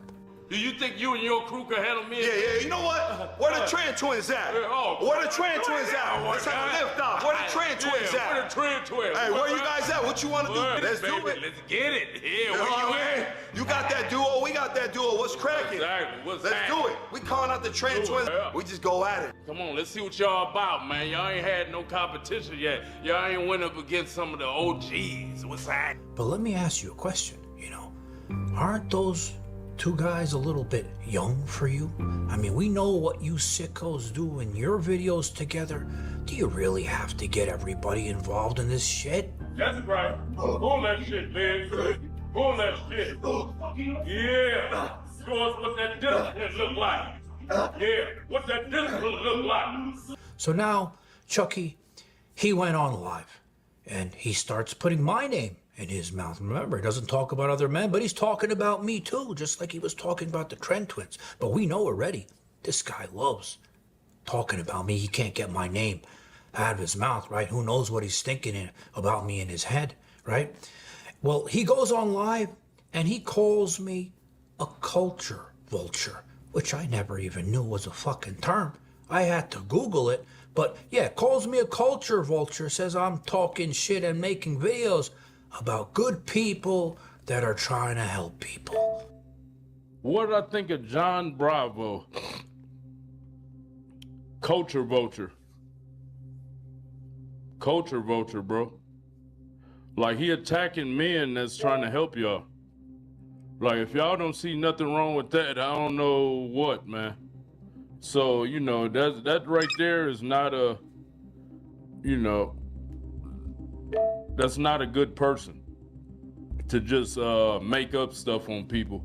Do you think you and your crew can handle me? Yeah, you know what? Where the Trend Twins at? Where the Trend Twins at? Let's have a lift off. Where the Trend Twins at? Where the Trend Twins? Hey, where you guys at? What you want to do? Let's do it. Let's get it. Yeah, where you at? You got that duo, we got that duo. What's cracking? Exactly. Let's do it. We calling out the Trend Twins. We just go at it. Come on, let's see what y'all about, man. Y'all ain't had no competition yet. Y'all ain't went up against some of the OGs. What's that? But let me ask you a question, you know. Aren't those two guys a little bit young for you? I mean, we know what you sickos do in your videos together. Do you really have to get everybody involved in this shit? That's right. Pull that shit, man. Pull that shit. Yeah. Show us what that discipline look like. Yeah. What that discipline look like. So now, Chucky, he went on live, and he starts putting my name in his mouth. Remember, he doesn't talk about other men, but he's talking about me too, just like he was talking about the Trend Twins. But we know already, this guy loves talking about me. He can't get my name out of his mouth, right? Who knows what he's thinking about me in his head, right? Well, he goes on live and he calls me a culture vulture, which I never even knew was a fucking term. I had to Google it, but yeah, calls me a culture vulture, says I'm talking shit and making videos about good people that are trying to help people. What did I think of John Bravo? Culture vulture. Culture vulture, bro. Like, he attacking men that's trying to help y'all. Like, if y'all don't see nothing wrong with that, I don't know what, man. So, you know, that right there is not a, you know, that's not a good person to just make up stuff on people.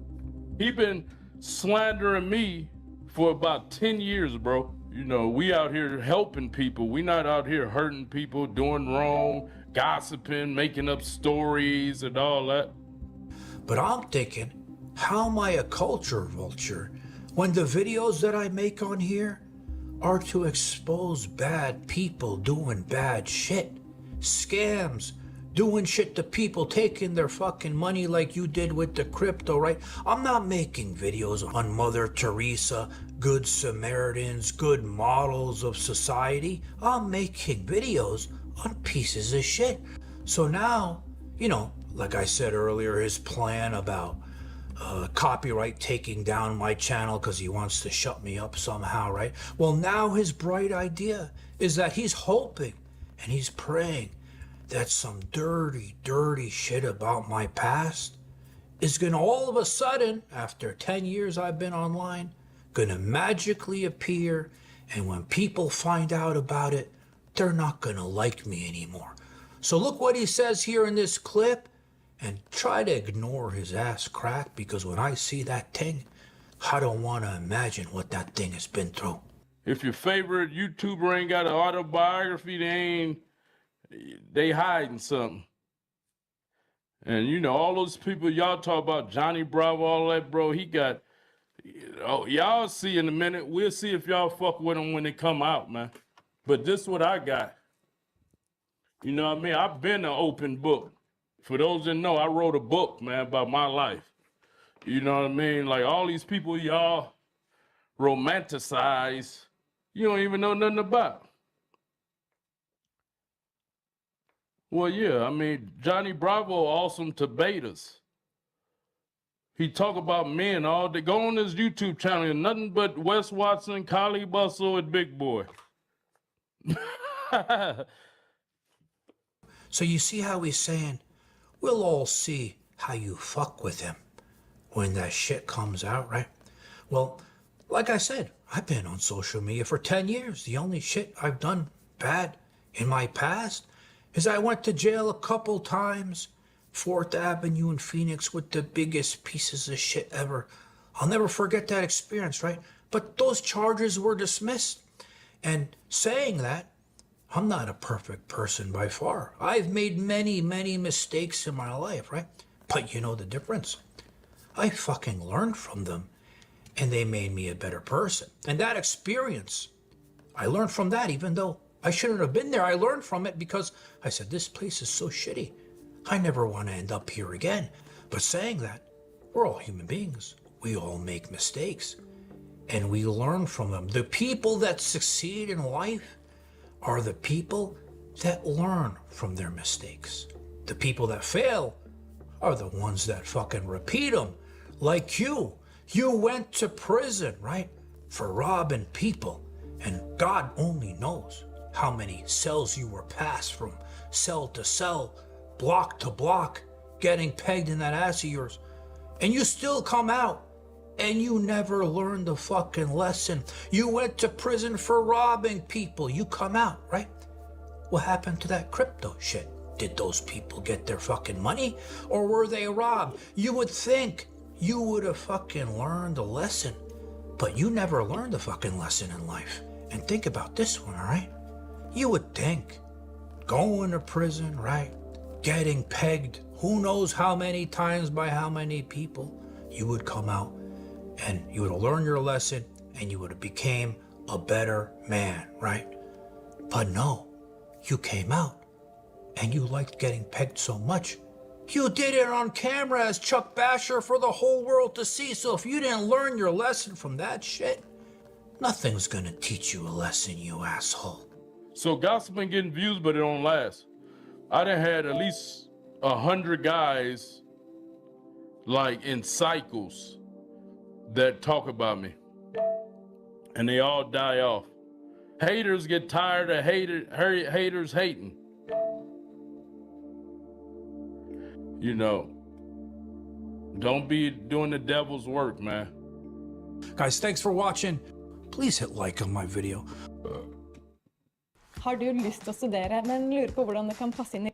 He been slandering me for about 10 years, bro. You know, we out here helping people. We not out here hurting people, doing wrong, gossiping, making up stories and all that. But I'm thinking, how am I a culture vulture when the videos that I make on here are to expose bad people doing bad shit? Scams, doing shit to people, taking their fucking money like you did with the crypto, right? I'm not making videos on Mother Teresa, good Samaritans, good models of society. I'm making videos on pieces of shit. So now, you know, like I said earlier, his plan about copyright taking down my channel because he wants to shut me up somehow, right? Well, now his bright idea is that he's hoping and he's praying that some dirty, dirty shit about my past is gonna all of a sudden, after 10 years I've been online, gonna magically appear, and when people find out about it, they're not gonna like me anymore. So look what he says here in this clip, and try to ignore his ass crack, because when I see that thing, I don't want to imagine what that thing has been through. If your favorite YouTuber ain't got an autobiography, they hiding something. And you know, all those people y'all talk about, Johnny Bravo, all that, bro, he got, y'all see in a minute. We'll see if y'all fuck with him when they come out, man. But this is what I got. You know what I mean? I've been an open book. For those that know, I wrote a book, man, about my life. You know what I mean? Like, all these people y'all romanticize, you don't even know nothing about. Well, yeah, I mean, Johnny Bravo, awesome to betas. He talk about men all day. Go on his YouTube channel, nothing but Wes Watson, Kali Bustle, and Big Boy. So you see how he's saying, we'll all see how you fuck with him when that shit comes out, right? Well, like I said, I've been on social media for 10 years. The only shit I've done bad in my past is I went to jail a couple times, 4th Avenue in Phoenix with the biggest pieces of shit ever. I'll never forget that experience, right? But those charges were dismissed. And saying that, I'm not a perfect person by far. I've made many, many mistakes in my life, right? But you know the difference. I fucking learned from them, and they made me a better person. And that experience, I learned from that, even though I shouldn't have been there. I learned from it because I said, this place is so shitty. I never want to end up here again. But saying that, we're all human beings. We all make mistakes, and we learn from them. The people that succeed in life are the people that learn from their mistakes. The people that fail are the ones that fucking repeat them. Like you. You went to prison, right? For robbing people. And God only knows how many cells you were passed from cell to cell, block to block, getting pegged in that ass of yours. And you still come out. And you never learned the fucking lesson. You went to prison for robbing people. You come out, right? What happened to that crypto shit? Did those people get their fucking money? Or were they robbed? You would think you would have fucking learned a lesson. But you never learned a fucking lesson in life. And think about this one, all right? You would think going to prison, right? Getting pegged who knows how many times by how many people, you would come out and you would have learned your lesson and you would have became a better man, right? But no, you came out and you liked getting pegged so much. You did it on camera as Chuck Basher for the whole world to see. So if you didn't learn your lesson from that shit, nothing's gonna teach you a lesson, you asshole. So gossip been getting views, but it don't last. I done had at least 100 guys like in cycles that talk about me, and they all die off. Haters get tired of haters hating. You know, don't be doing the devil's work, man. Guys, thanks for watching. Please hit like on my video. Har du lyst til å studere, men lurer på hvordan det kan passe inn i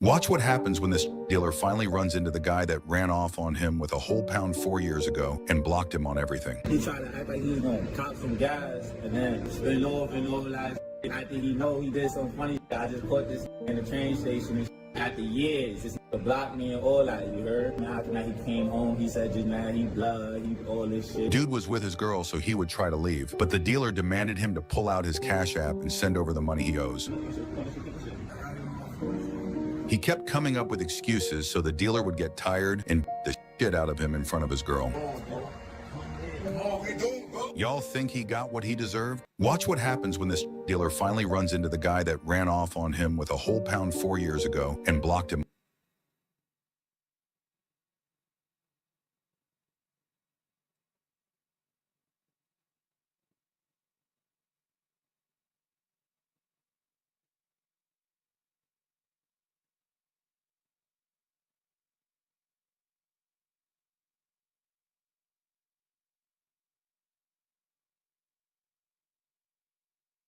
Watch what happens when this dealer finally runs into the guy that ran off on him with a whole pound 4 years ago and blocked him on everything. He tried to act like he was gonna cop some gas and then spin off and over like I think he know he did some funny. I just caught this in the train station after years. This blocked me and all that, you heard? Now after that he came home, he said just now he blood, he all this shit. Dude was with his girl, so he would try to leave, but the dealer demanded him to pull out his Cash App and send over the money he owes. He kept coming up with excuses so the dealer would get tired and the shit out of him in front of his girl. Y'all think he got what he deserved? Watch what happens when this dealer finally runs into the guy that ran off on him with a whole pound 4 years ago and blocked him.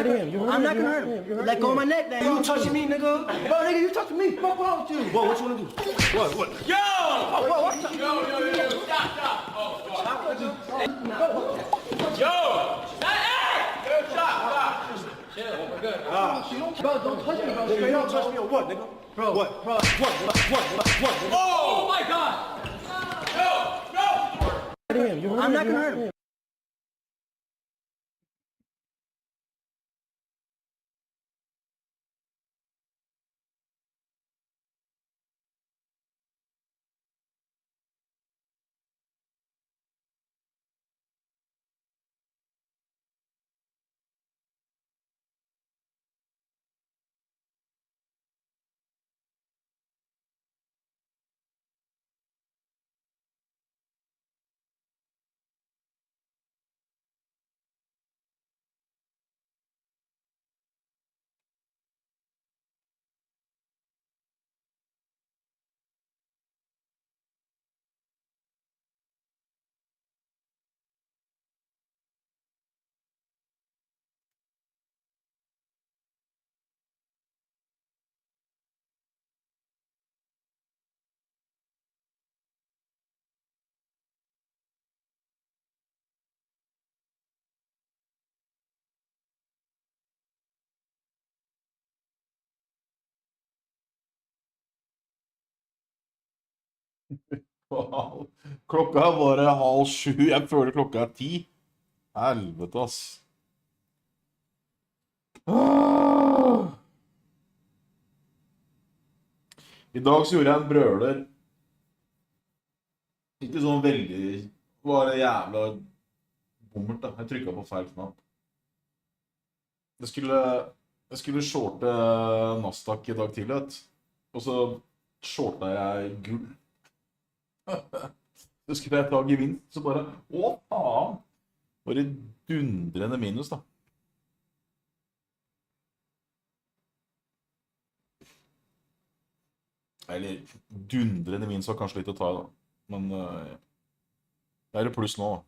I'm not gonna hurt him. Let go of my neck, then. You touching me, nigga? Bro, nigga, you touching me. What's wrong with you? Whoa, what you wanna do? What? Yo! What? Yo, stop. Yo! Stop! Chill, we're good. Bro, don't touch me, bro. Nigga, you don't touch me on what, nigga? Bro, what? What? Oh my God! Yo! I'm not gonna hurt him. Wow. Klokka er bare 6:30. Jeg føler klokka er 10. Helvete, ass. I dag så gjorde jeg en brøler. Ikke sånn veldig... Bare jævla bommert da. Jeg trykket på feil knapp. Jeg skulle shorte Nasdaq i dag tidlig, vet. Og så shortet jeg gull. Så skulle jeg ta gevinst, så bare, å faen! Bare dundrende minus da. Eller dundrende minus var kanskje litt å ta da. Men det er det pluss nå da.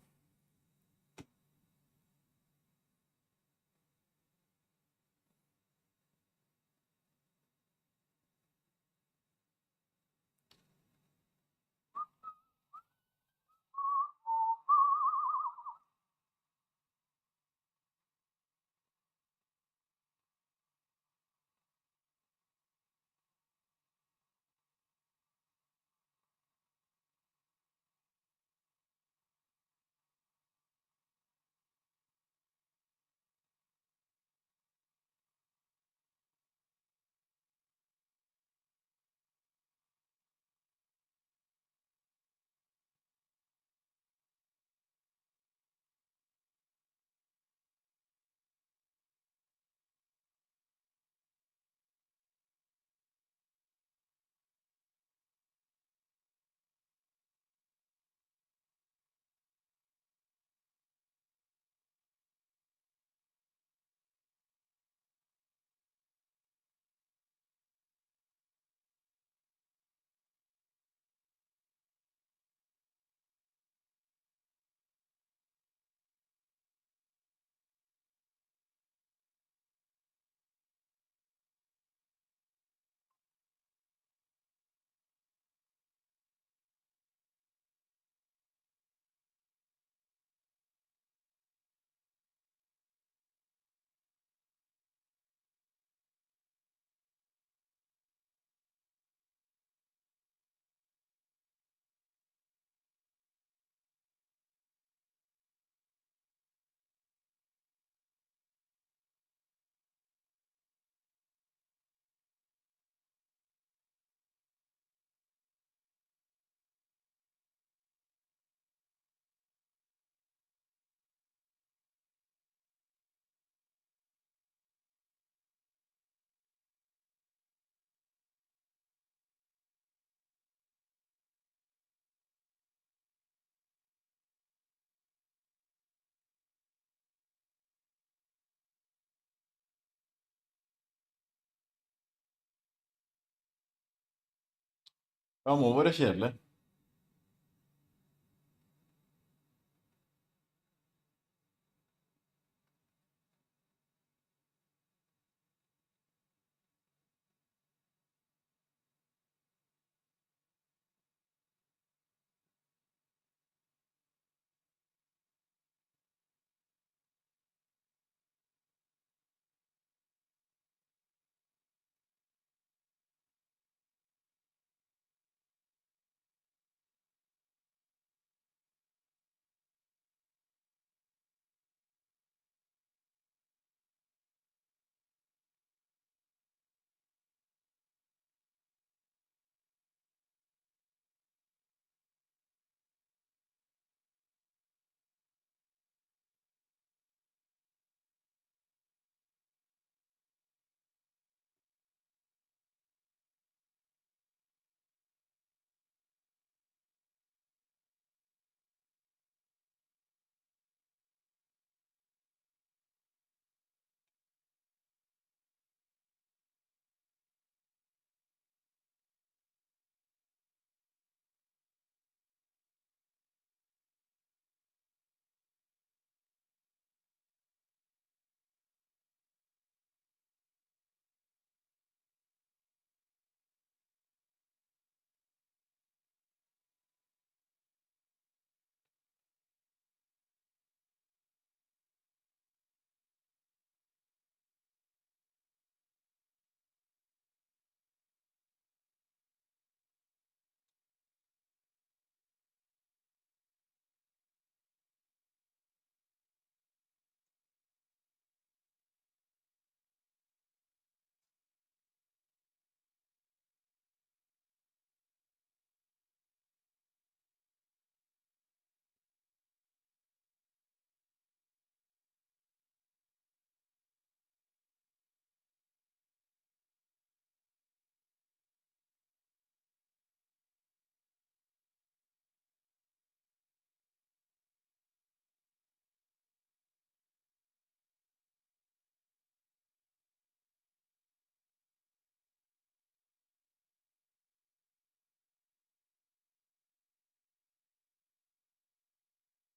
Ja, må være kjedelig.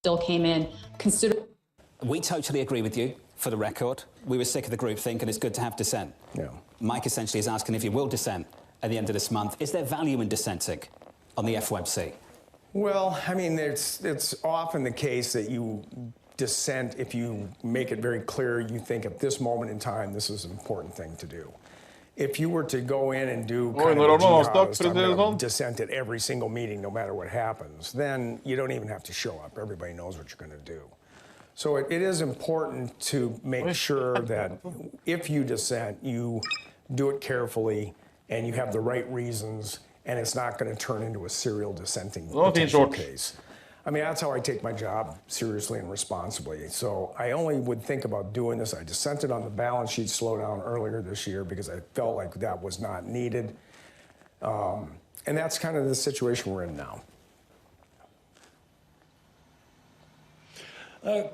still came in considerably. We totally agree with you, for the record. We were sick of the groupthink, and it's good to have dissent. Yeah. Mike essentially is asking if you will dissent at the end of this month. Is there value in dissenting on the FOMC? Well, I mean, it's often the case that you dissent if you make it very clear you think at this moment in time this is an important thing to do. If you were to go in and do kind of a jihadist, I'm gonna dissent at every single meeting no matter what happens, then you don't even have to show up. Everybody knows what you're going to do. So it is important to make sure that if you dissent, you do it carefully and you have the right reasons, and it's not going to turn into a serial dissenting potential case. I mean, that's how I take my job seriously and responsibly. So I only would think about doing this. I dissented on the balance sheet slowdown earlier this year because I felt like that was not needed. And that's kind of the situation we're in now.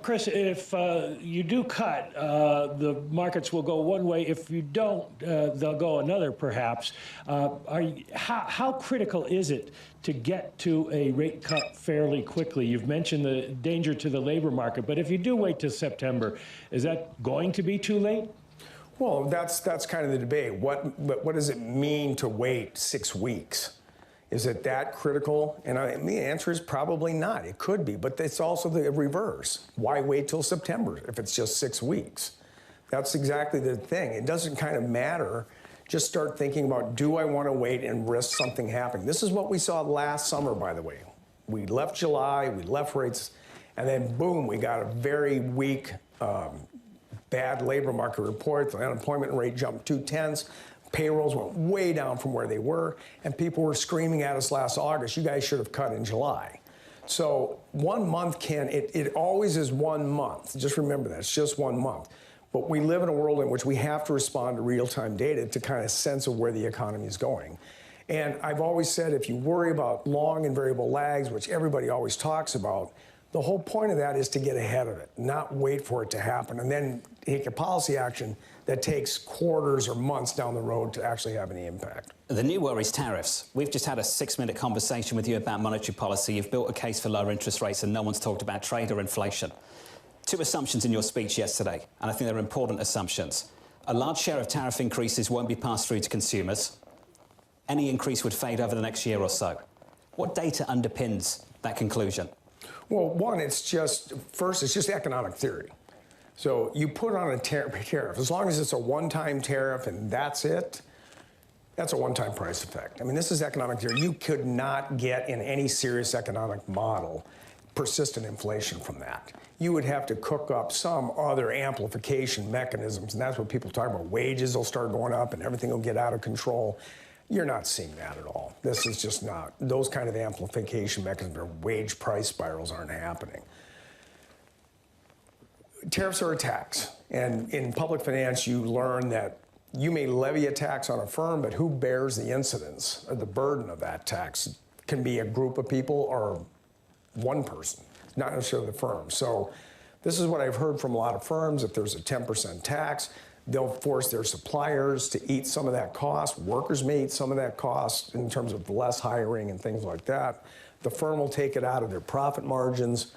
Chris, if you do cut, the markets will go one way. If you don't, they'll go another, perhaps. How critical is it to get to a rate cut fairly quickly? You've mentioned the danger to the labor market, but if you do wait till September, is that going to be too late? Well, that's kind of the debate. What does it mean to wait 6 weeks? Is it that critical? And the answer is probably not. It could be, but it's also the reverse. Why wait till September if it's just 6 weeks? That's exactly the thing. It doesn't kind of matter. Just start thinking about, do I want to wait and risk something happening? This is what we saw last summer, by the way. We left July, we left rates, and then boom, we got a very weak, bad labor market report. The unemployment rate jumped 0.2. Payrolls went way down from where they were, and people were screaming at us last August, you guys should have cut in July. So 1 month it always is 1 month. Just remember that, it's just 1 month. But we live in a world in which we have to respond to real-time data to kind of sense of where the economy is going. And I've always said if you worry about long and variable lags, which everybody always talks about, the whole point of that is to get ahead of it, not wait for it to happen, and then take a policy action that takes quarters or months down the road to actually have any impact. The new worry is tariffs. We've just had a 6-minute conversation with you about monetary policy. You've built a case for lower interest rates, and no one's talked about trade or inflation. 2 assumptions in your speech yesterday, and I think they're important assumptions. A large share of tariff increases won't be passed through to consumers. Any increase would fade over the next year or so. What data underpins that conclusion? Well, one, it's just economic theory. So you put on a tariff, as long as it's a one-time tariff and that's it, that's a one-time price effect. I mean, this is economic theory. You could not get in any serious economic model persistent inflation from that. You would have to cook up some other amplification mechanisms, and that's what people talk about. Wages will start going up and everything will get out of control. You're not seeing that at all. This is just not. Those kind of amplification mechanisms or wage price spirals aren't happening. Tariffs are a tax, and in public finance, you learn that you may levy a tax on a firm, but who bears the incidence or the burden of that tax? It can be a group of people or one person, not necessarily the firm. So this is what I've heard from a lot of firms. If there's a 10% tax, they'll force their suppliers to eat some of that cost. Workers may eat some of that cost in terms of less hiring and things like that. The firm will take it out of their profit margins.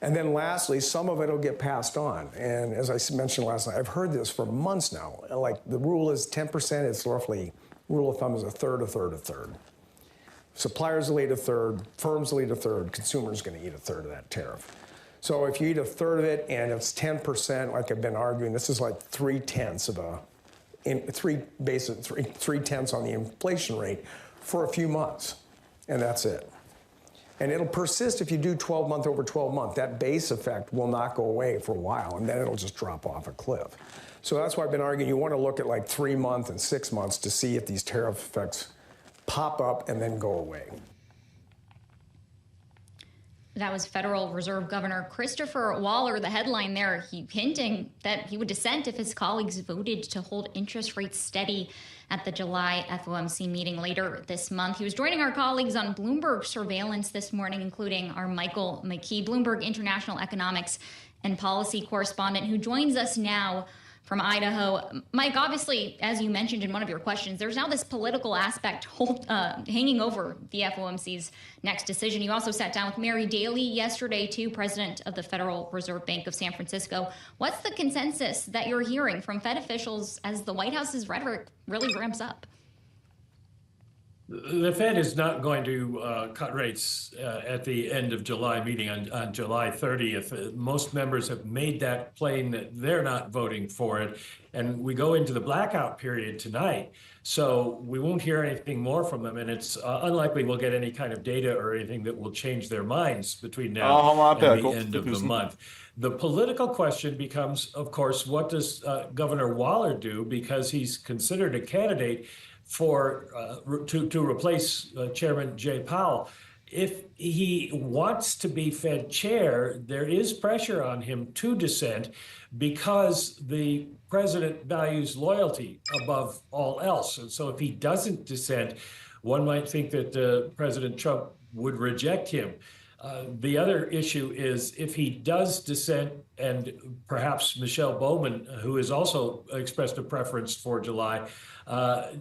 And then lastly, some of it will get passed on. And as I mentioned last night, I've heard this for months now. Like the rule is 10%, it's roughly, rule of thumb is a third, a third, a third. Suppliers will eat a third, firms will eat a third, consumers are going to eat a third of that tariff. So if you eat a third of it and it's 10%, like I've been arguing, this is like 3/10 of a, 3/10 on the inflation rate for a few months, and that's it. And it'll persist if you do 12-month over 12-month. That base effect will not go away for a while, and then it'll just drop off a cliff. So that's why I've been arguing you want to look at like 3 months and 6 months to see if these tariff effects pop up and then go away. That was Federal Reserve Governor Christopher Waller. The headline there, he hinting that he would dissent if his colleagues voted to hold interest rates steady at the July FOMC meeting later this month. He was joining our colleagues on Bloomberg Surveillance this morning, including our Michael McKee, Bloomberg International Economics and Policy correspondent, who joins us now from Idaho. Mike, obviously, as you mentioned in one of your questions, there's now this political aspect hanging over the FOMC's next decision. You also sat down with Mary Daly yesterday, too, president of the Federal Reserve Bank of San Francisco. What's the consensus that you're hearing from Fed officials as the White House's rhetoric really ramps up? The Fed is not going to cut rates at the end of July meeting on July 30th. Most members have made that plain that they're not voting for it. And we go into the blackout period tonight. So we won't hear anything more from them. And it's unlikely we'll get any kind of data or anything that will change their minds between now and the end of the month. The political question becomes, of course, what does Governor Waller do? Because he's considered a candidate for to replace Chairman Jay Powell. If he wants to be Fed chair, there is pressure on him to dissent because the president values loyalty above all else. And so if he doesn't dissent, one might think that President Trump would reject him. The other issue is if he does dissent, and perhaps Michelle Bowman, who has also expressed a preference for July,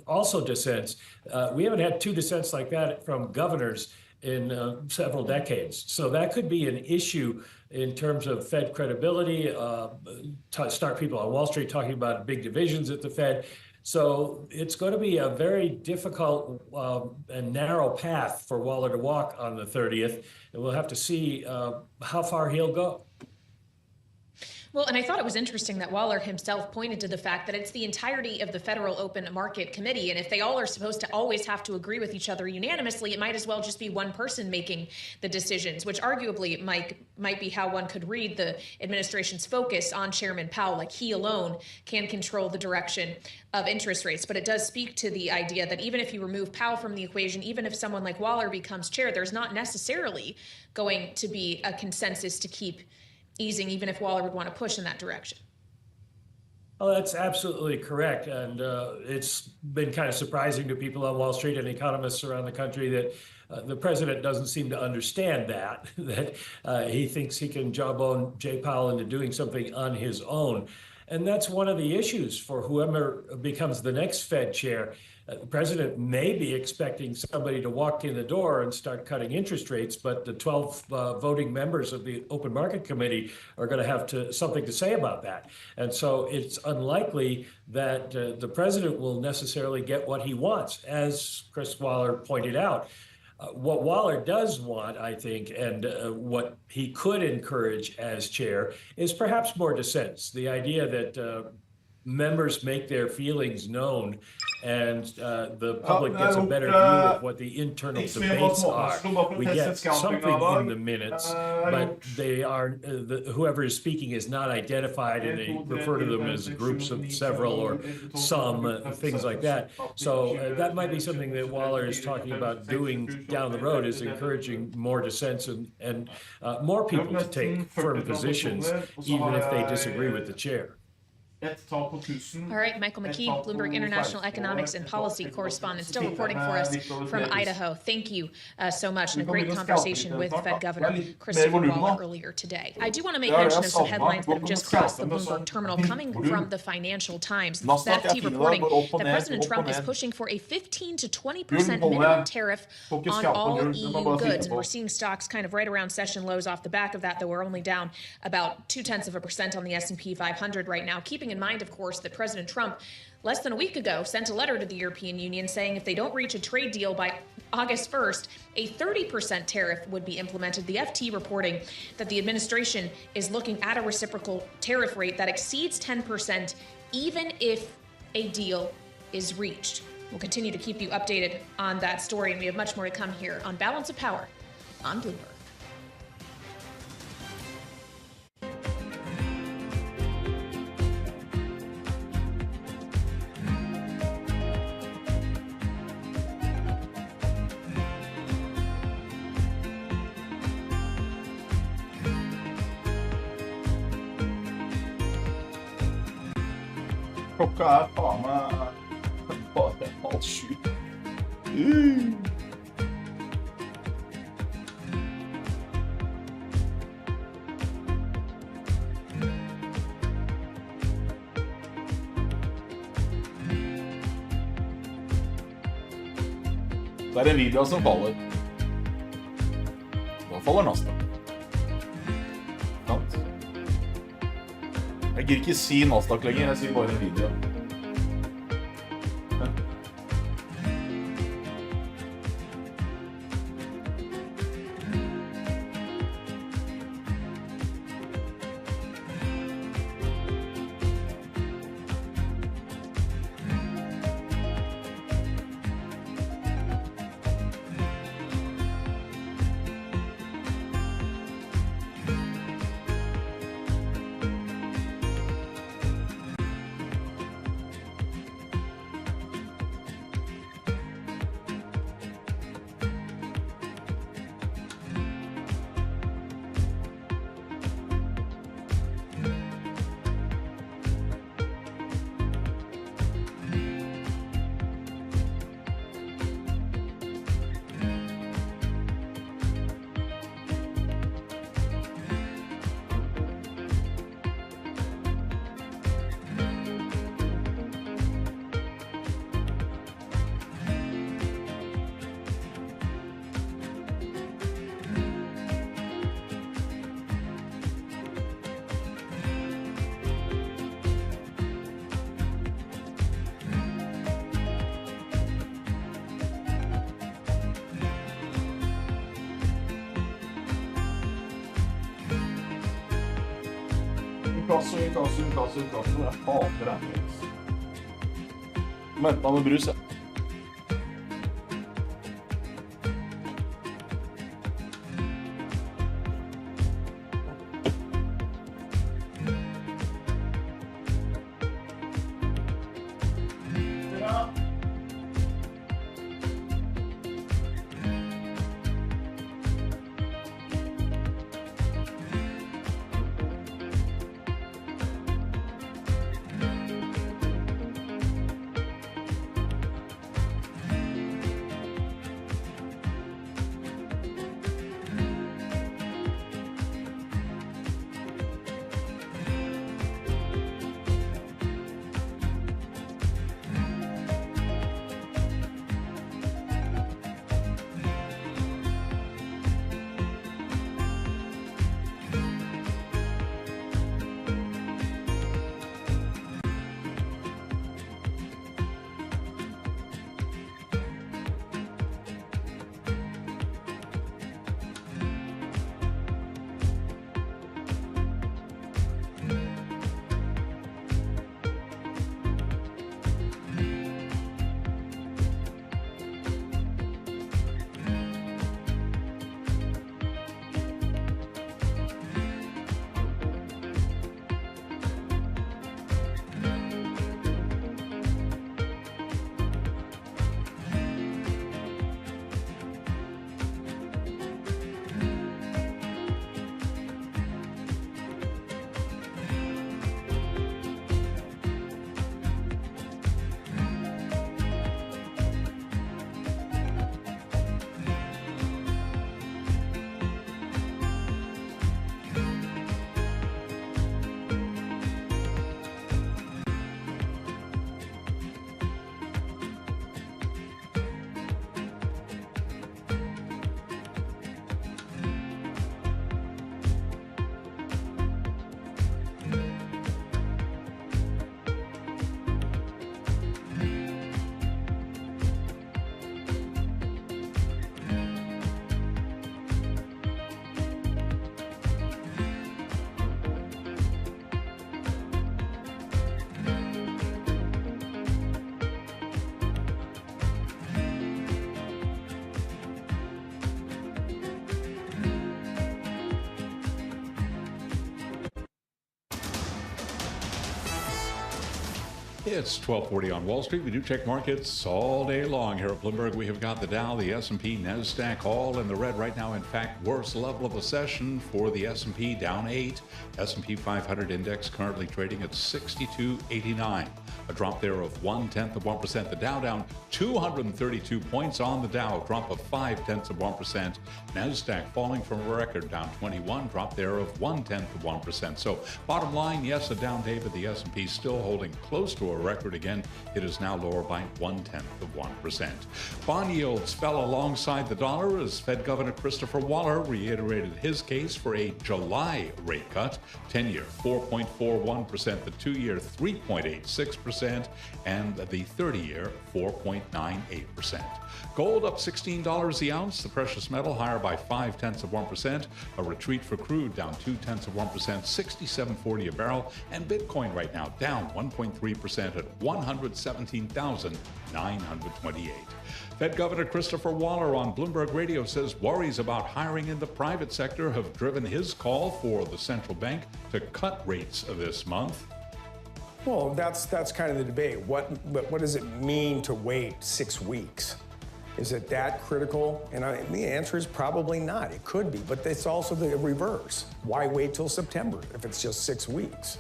also dissents. We haven't had two dissents like that from governors in several decades. So that could be an issue in terms of Fed credibility, start people on Wall Street talking about big divisions at the Fed. So it's going to be a very difficult and narrow path for Waller to walk on the 30th. And we'll have to see how far he'll go. Well, and I thought it was interesting that Waller himself pointed to the fact that it's the entirety of the Federal Open Market Committee. And if they all are supposed to always have to agree with each other unanimously, it might as well just be one person making the decisions, which arguably might be how one could read the administration's focus on Chairman Powell, like he alone can control the direction of interest rates. But it does speak to the idea that even if you remove Powell from the equation, even if someone like Waller becomes chair, there's not necessarily going to be a consensus to keep easing, even if Waller would want to push in that direction. Oh, that's absolutely correct. And it's been kind of surprising to people on Wall Street and economists around the country that the president doesn't seem to understand that he thinks he can jawbone Jay Powell into doing something on his own. And that's one of the issues for whoever becomes the next Fed chair. The president may be expecting somebody to walk in the door and start cutting interest rates, but the 12 voting members of the Open Market Committee are going to have something to say about that. And so it's unlikely that the president will necessarily get what he wants, as Chris Waller pointed out. What Waller does want, I think, and what he could encourage as chair is perhaps more dissents. The idea that members make their feelings known and the public gets a better view of what the internal debates are. We get something in the minutes, but they are whoever is speaking is not identified, and they refer to them as groups of several or some, things like that. So that might be something that Waller is talking about doing down the road, is encouraging more dissents and more people to take firm positions, even if they disagree with the chair. All right, Michael McKee, Bloomberg International Economics and Policy correspondent, still reporting for us from Idaho. Thank you so much, and a great conversation with Fed Governor Christopher Waller earlier today. I do want to make mention of some headlines that have just crossed the Bloomberg terminal, coming from the Financial Times. The FT reporting that President Trump is pushing for a 15 to 20% minimum tariff on all EU goods, and we're seeing stocks kind of right around session lows off the back of that, though we're only down about 0.2% on the S&P 500 right now, keeping in mind, of course, that President Trump less than a week ago sent a letter to the European Union saying if they don't reach a trade deal by August 1st, a 30% tariff would be implemented. The FT reporting that the administration is looking at a reciprocal tariff rate that exceeds 10%, even if a deal is reached. We'll continue to keep you updated on that story, and we have much more to come here on Balance of Power on Bloomberg. Klokka faen meg bare 6:30. Det er Nvidia som faller. Da faller Nasdaq. Sant? Jeg gir ikke si Nasdaq lenger, jeg sier bare Nvidia. Inkasso. Jeg hater det. Vent meg med brus, jeg. It's 12:40 on Wall Street. We do check markets all day long here at Bloomberg. We have got the Dow, the S&P, NASDAQ all in the red right now. In fact, worst level of the session for the S&P, down 8. S&P 500 index currently trading at 62.89. A drop there of 0.1%. The Dow down 232 points on the Dow, drop of 0.5%. NASDAQ falling from a record, down 21, drop there of 0.1%. So bottom line, yes, a down day, but the S&P still holding close to a lower record. Again, it is now lower by 0.1%. Bond yields fell alongside the dollar as Fed Governor Christopher Waller reiterated his case for a July rate cut. 10-year 4.41%, the 2-year 3.86%, and the 30-year 4.98%. Gold up $16 the ounce, the precious metal higher by 0.5%, a retreat for crude down 0.2%, $67.40 a barrel, and Bitcoin right now down 1.3% at 117,928. Fed Governor Christopher Waller on Bloomberg Radio says worries about hiring in the private sector have driven his call for the central bank to cut rates this month. Well, that's kind of the debate. What does it mean to wait 6 weeks? Is it that critical? And the answer is probably not. It could be, but it's also the reverse. Why wait till September if it's just 6 weeks?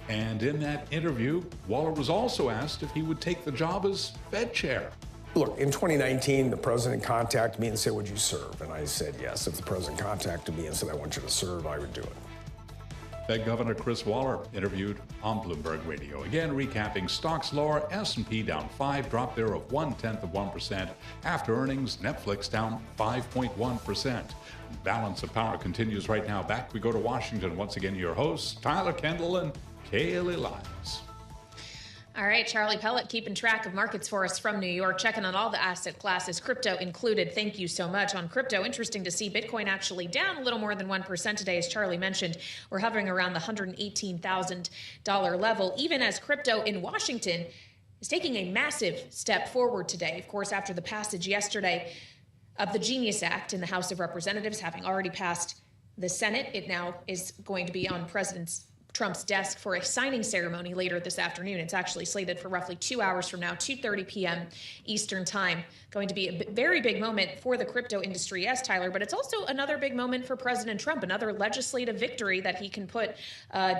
And in that interview, Waller was also asked if he would take the job as Fed chair. Look, in 2019, the president contacted me and said, would you serve? And I said, yes. If the president contacted me and said, I want you to serve, I would do it. Fed Governor Chris Waller interviewed on Bloomberg Radio. Again, recapping stocks lower, S&P down 5, drop there of 0.1%. After earnings, Netflix down 5.1%. Balance of power continues right now. Back we go to Washington. Once again, your hosts, Tyler Kendall and Kaylee Lyons. All right, Charlie Pellet keeping track of markets for us from New York, checking on all the asset classes, crypto included. Thank you so much. On crypto, interesting to see Bitcoin actually down a little more than 1% today. As Charlie mentioned, we're hovering around the $118,000 level, even as crypto in Washington is taking a massive step forward today. Of course, after the passage yesterday of the Genius Act in the House of Representatives, having already passed the Senate, it now is going to be on President Trump's desk for a signing ceremony later this afternoon. It's actually slated for roughly 2 hours from now, 2:30 p.m. Eastern time. Going to be a very big moment for the crypto industry, yes, Tyler, but it's also another big moment for President Trump, another legislative victory that he can put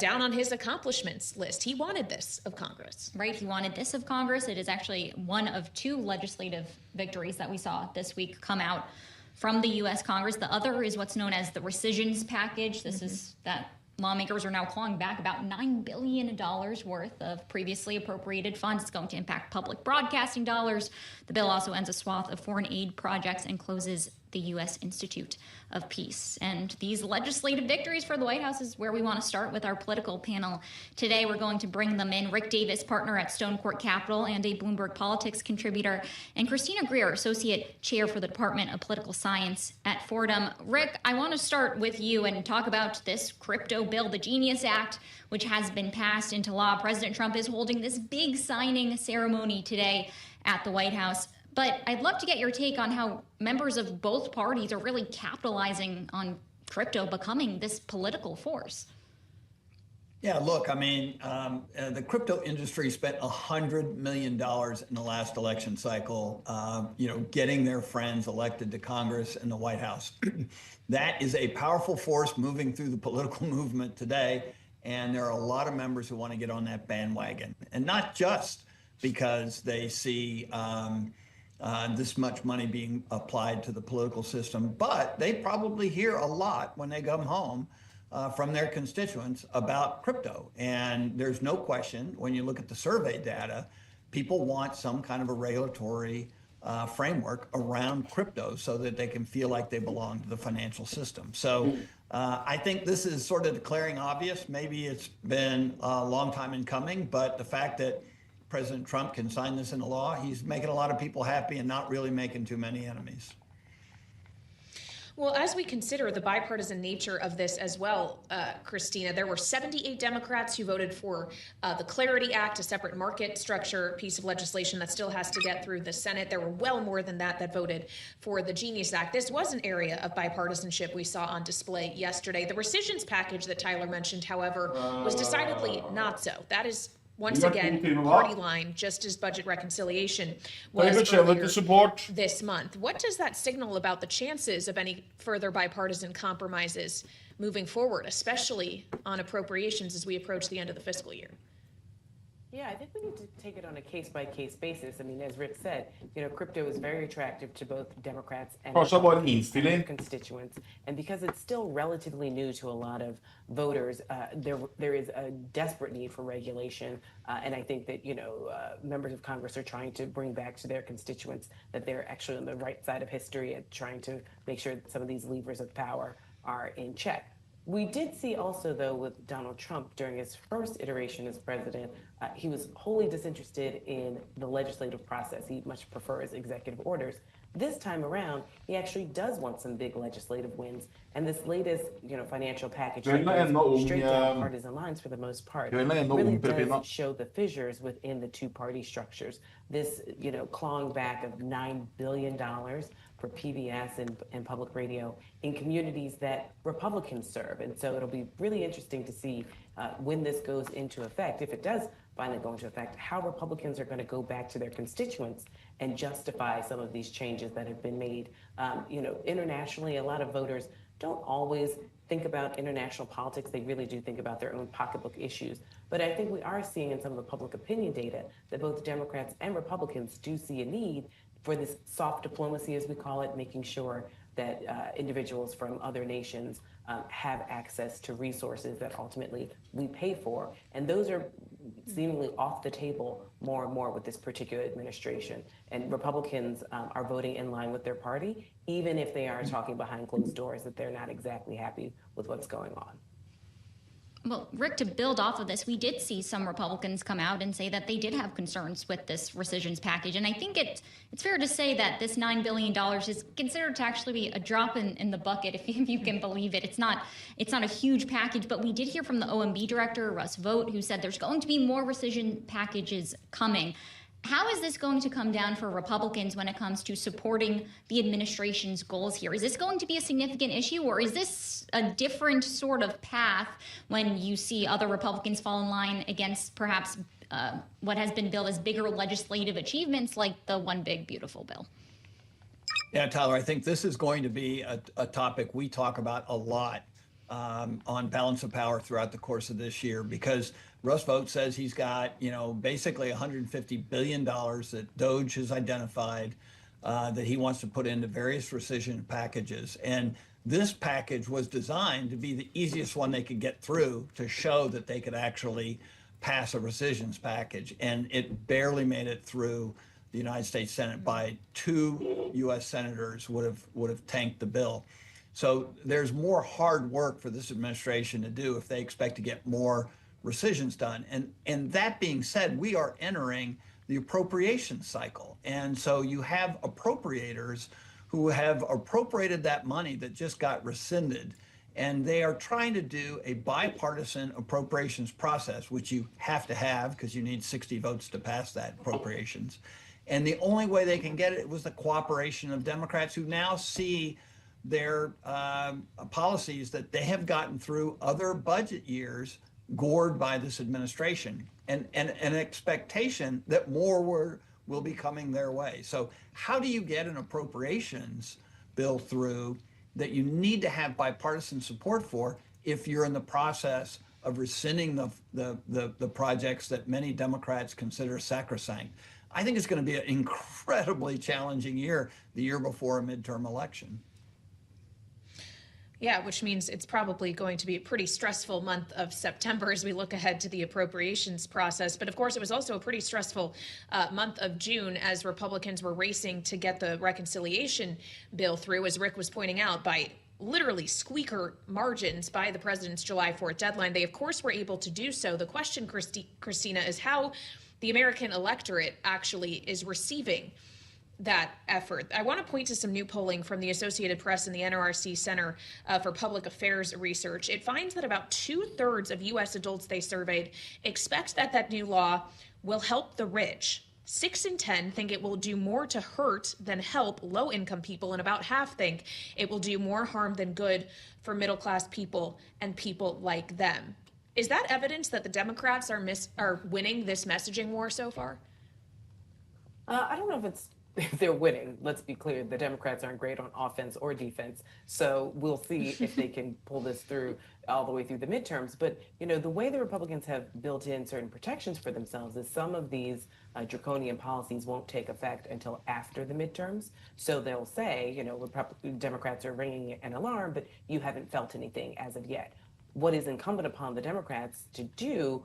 down on his accomplishments list. He wanted this of Congress. Right, he wanted this of Congress. It is actually one of 2 legislative victories that we saw this week come out from the U.S. Congress. The other is what's known as the rescissions package. This is that lawmakers are now clawing back about $9 billion worth of previously appropriated funds. It's going to impact public broadcasting dollars. The bill also ends a swath of foreign aid projects and closes the U.S. Institute of Peace. And these legislative victories for the White House is where we want to start with our political panel. Today, we're going to bring them in. Rick Davis, partner at Stone Court Capital and a Bloomberg Politics contributor, and Christina Greer, associate chair for the Department of Political Science at Fordham. Rick, I want to start with you and talk about this crypto bill, the Genius Act, which has been passed into law. President Trump is holding this big signing ceremony today at the White House. But I'd love to get your take on how members of both parties are really capitalizing on crypto becoming this political force. Yeah, look, I mean, the crypto industry spent $100 million in the last election cycle, getting their friends elected to Congress and the White House. That is a powerful force moving through the political movement today. And there are a lot of members who want to get on that bandwagon, and not just because they see this much money being applied to the political system, but they probably hear a lot when they come home from their constituents about crypto. And there's no question, when you look at the survey data, people want some kind of a regulatory framework around crypto so that they can feel like they belong to the financial system. So I think this is sort of declaring obvious. Maybe it's been a long time in coming, but the fact that President Trump can sign this into law, he's making a lot of people happy and not really making too many enemies. Well, as we consider the bipartisan nature of this as well, Christina, there were 78 Democrats who voted for the Clarity Act, a separate market structure piece of legislation that still has to get through the Senate. There were well more than that voted for the Genius Act. This was an area of bipartisanship we saw on display yesterday. The rescissions package that Tyler mentioned, however, was decidedly not so. That is once again, party line, just as budget reconciliation was earlier this month. What does that signal about the chances of any further bipartisan compromises moving forward, especially on appropriations as we approach the end of the fiscal year? Yeah, I think we need to take it on a case-by-case basis. I mean, as Rick said, crypto is very attractive to both Democrats and their constituents. And because it's still relatively new to a lot of voters, there is a desperate need for regulation. And I think that, members of Congress are trying to bring back to their constituents that they're actually on the right side of history and trying to make sure that some of these levers of power are in check. We did see also, though, with Donald Trump during his first iteration as president, he was wholly disinterested in the legislative process. He much prefers executive orders. This time around, he actually does want some big legislative wins. And this latest, financial package that goes straight down partisan lines for the most part really does show the fissures within the two-party structures. This, clawing back of $9 billion for PBS and public radio in communities that Republicans serve. And so it'll be really interesting to see when this goes into effect, if it does finally go into effect, how Republicans are going to go back to their constituents and justify some of these changes that have been made. Internationally, a lot of voters don't always think about international politics. They really do think about their own pocketbook issues. But I think we are seeing in some of the public opinion data that both Democrats and Republicans do see a need for this soft diplomacy, as we call it, making sure that individuals from other nations have access to resources that ultimately we pay for. And those are seemingly off the table more and more with this particular administration. And Republicans are voting in line with their party, even if they are talking behind closed doors that they're not exactly happy with what's going on. Well, Rick, to build off of this, we did see some Republicans come out and say that they did have concerns with this rescissions package. And I think it's fair to say that this $9 billion is considered to actually be a drop in the bucket, if you can believe it. It's not a huge package, but we did hear from the OMB director, Russ Vought, who said there's going to be more rescission packages coming. How is this going to come down for Republicans when it comes to supporting the administration's goals here? Is this going to be a significant issue, or is this a different sort of path when you see other Republicans fall in line against perhaps what has been billed as bigger legislative achievements like the One Big Beautiful Bill? Yeah, Tyler, I think this is going to be a topic we talk about a lot on balance of power throughout the course of this year, because Russ Vought says he's got, basically $150 billion that DOJ has identified that he wants to put into various rescission packages. And this package was designed to be the easiest one they could get through to show that they could actually pass a rescissions package. And it barely made it through the United States Senate. By 2 U.S. senators would have tanked the bill. So there's more hard work for this administration to do if they expect to get more rescissions done. And that being said, we are entering the appropriation cycle. And so you have appropriators who have appropriated that money that just got rescinded. And they are trying to do a bipartisan appropriations process, which you have to have because you need 60 votes to pass that appropriations. And the only way they can get it was the cooperation of Democrats, who now see their policies that they have gotten through other budget years gored by this administration, and an expectation that more will be coming their way. So how do you get an appropriations bill through that you need to have bipartisan support for if you're in the process of rescinding the projects that many Democrats consider sacrosanct? I think it's going to be an incredibly challenging year, the year before a midterm election. Yeah, which means it's probably going to be a pretty stressful month of September as we look ahead to the appropriations process. But of course, it was also a pretty stressful month of June as Republicans were racing to get the reconciliation bill through, as Rick was pointing out, by literally squeaker margins by the president's July 4th deadline. They, of course, were able to do so. The question, Christina, is how the American electorate actually is receiving that effort. I want to point to some new polling from the Associated Press and the NRC Center for Public Affairs Research. It finds that about 2/3 of U.S. adults they surveyed expect that that new law will help the rich. 6 in 10 think it will do more to hurt than help low-income people, and about half think it will do more harm than good for middle-class people and people like them. Is that evidence that the Democrats are winning this messaging war so far? I don't know if they're winning. Let's be clear. The Democrats aren't great on offense or defense. So we'll see if they can pull this through. all the way through the midterms. But, you know, the way the Republicans have built in certain protections for themselves is some of these draconian policies won't take effect until after the midterms. So they'll say, you know, Democrats are ringing an alarm, but you haven't felt anything as of yet. What is incumbent upon the Democrats to do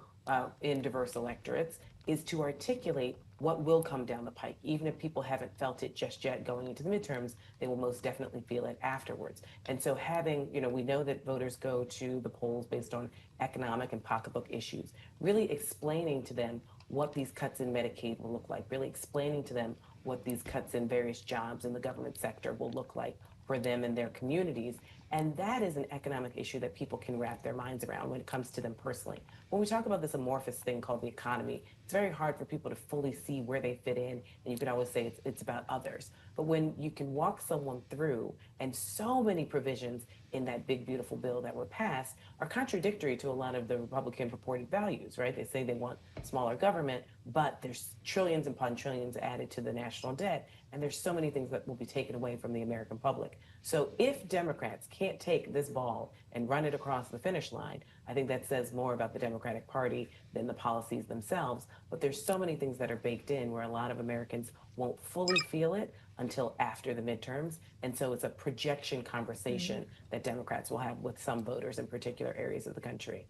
in diverse electorates is to articulate what will come down the pike. Even if people haven't felt it just yet going into the midterms, they will most definitely feel it afterwards. And so having, you know, we know that voters go to the polls based on economic and pocketbook issues, really explaining to them what these cuts in Medicaid will look like, really explaining to them what these cuts in various jobs in the government sector will look like for them and their communities. And that is an economic issue that people can wrap their minds around when it comes to them personally. When we talk about this amorphous thing called the economy, it's very hard for people to fully see where they fit in, and you can always say it's about others. But when you can walk someone through, and so many provisions in that big, beautiful bill that were passed are contradictory to a lot of the Republican purported values, right? They say they want smaller government, but there's trillions upon trillions added to the national debt, and there's so many things that will be taken away from the American public. So if Democrats can't take this ball and run it across the finish line, I think that says more about the Democratic Party than the policies themselves. But there's so many things that are baked in where a lot of Americans won't fully feel it until after the midterms. And so it's a projection conversation that Democrats will have with some voters in particular areas of the country.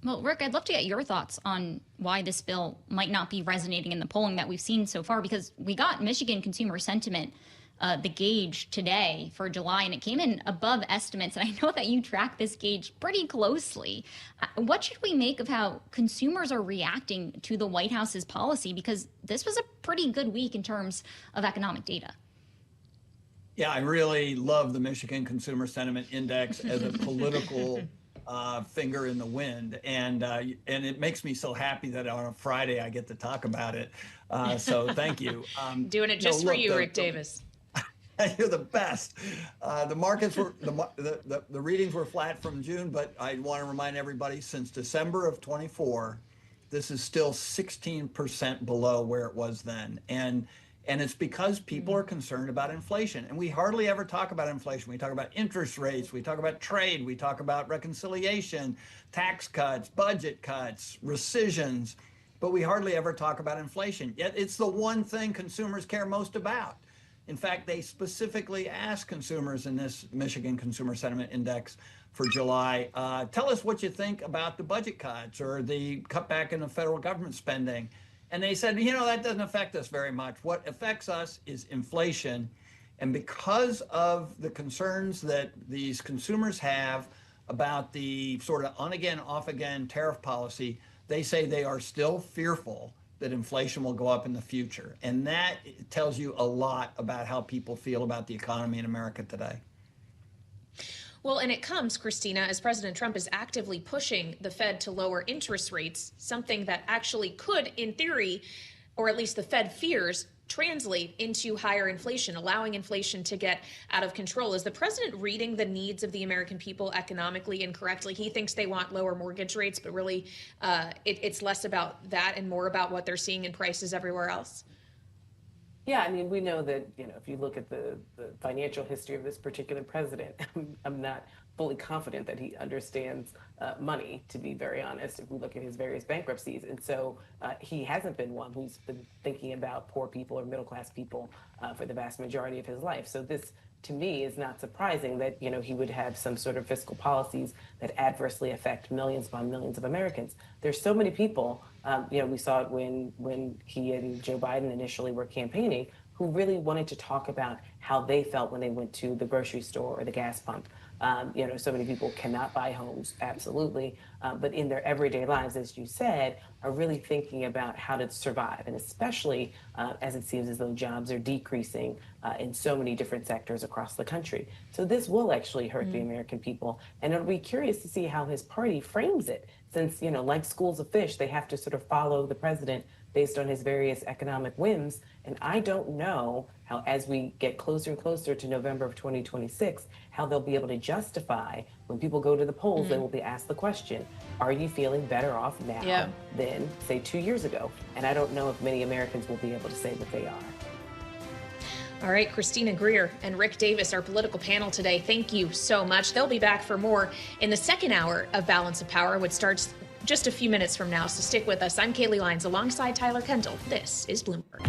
Well, Rick, I'd love to get your thoughts on why this bill might not be resonating in the polling that we've seen so far, because we got Michigan consumer sentiment, the gauge today for July, and it came in above estimates. And I know that you track this gauge pretty closely. What should we make of how consumers are reacting to the White House's policy? Because this was a pretty good week in terms of economic data. Yeah, I really love the Michigan Consumer Sentiment Index as a political finger in the wind, and it makes me so happy that on a Friday I get to talk about it. So thank you. Doing it just for you, Rick Davis. You're the best. The markets were the readings were flat from June, but I want to remind everybody since December of 24, this is still 16% below where it was then, and it's because people are concerned about inflation. And we hardly ever talk about inflation. We talk about interest rates, we talk about trade, we talk about reconciliation, tax cuts, budget cuts, rescissions, but we hardly ever talk about inflation. Yet it's the one thing consumers care most about. In fact, they specifically asked consumers in this Michigan Consumer Sentiment Index for July, tell us what you think about the budget cuts or the cutback in the federal government spending. And they said, you know, that doesn't affect us very much. What affects us is inflation. And because of the concerns that these consumers have about the sort of on-again, off-again tariff policy, they say they are still fearful that inflation will go up in the future. And that tells you a lot about how people feel about the economy in America today. Well, and it comes, Christina, as President Trump is actively pushing the Fed to lower interest rates, something that actually could, in theory, or at least the Fed fears, translate into higher inflation, allowing inflation to get out of control. Is the president reading the needs of the American people economically incorrectly? He thinks they want lower mortgage rates, but really it's less about that and more about what they're seeing in prices everywhere else. Yeah, I mean, we know that, you know, if you look at the financial history of this particular president, I'm not fully confident that he understands money, to be very honest, if we look at his various bankruptcies. And so he hasn't been one who's been thinking about poor people or middle-class people for the vast majority of his life. So this, to me, is not surprising that, you know, he would have some sort of fiscal policies that adversely affect millions upon millions of Americans. There's so many people, you know, we saw it when he and Joe Biden initially were campaigning, who really wanted to talk about how they felt when they went to the grocery store or the gas pump. You know, so many people cannot buy homes, absolutely, but in their everyday lives, as you said, are really thinking about how to survive, and especially as it seems as though jobs are decreasing in so many different sectors across the country. So this will actually hurt the American people, and it'll be curious to see how his party frames it, since, you know, like schools of fish, they have to sort of follow the president based on his various economic whims. And I don't know how, as we get closer and closer to November of 2026, how they'll be able to justify when people go to the polls, they will be asked the question, are you feeling better off now than, say, 2 years ago? And I don't know if many Americans will be able to say that they are. All right, Christina Greer and Rick Davis, our political panel today. Thank you so much. They'll be back for more in the second hour of Balance of Power, which starts just a few minutes from now. So stick with us. I'm Kaylee Lyons alongside Tyler Kendall. This is Bloomberg.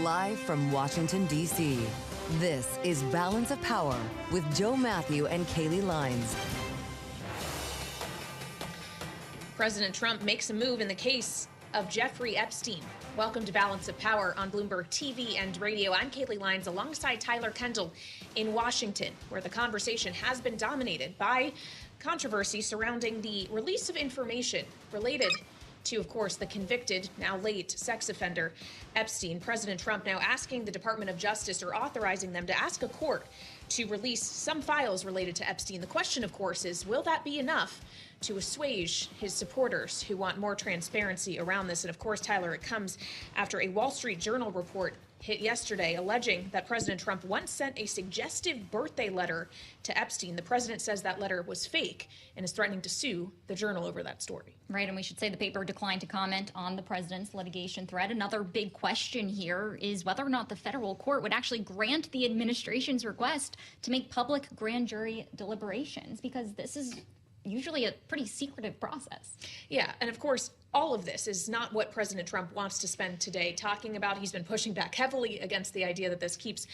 Live from Washington, D.C., this is Balance of Power with Joe Matthew and Kaylee Lyons. President Trump makes a move in the case of Jeffrey Epstein. Welcome to Balance of Power on Bloomberg TV and radio. I'm Kaylee Lyons alongside Tyler Kendall in Washington, where the conversation has been dominated by controversy surrounding the release of information related to, of course, the convicted, now late, sex offender Epstein. President Trump now asking the Department of Justice, or authorizing them to ask a court to release some files related to Epstein. The question, of course, is will that be enough to assuage his supporters who want more transparency around this? And of course, Tyler, it comes after a Wall Street Journal report hit yesterday, alleging that President Trump once sent a suggestive birthday letter to Epstein. The president says that letter was fake and is threatening to sue the Journal over that story. Right, and we should say the paper declined to comment on the president's litigation threat. Another big question here is whether or not the federal court would actually grant the administration's request to make public grand jury deliberations, because this is usually a pretty secretive process. Yeah, and of course, all of this is not what President Trump wants to spend today talking about. He's been pushing back heavily against the idea that this keeps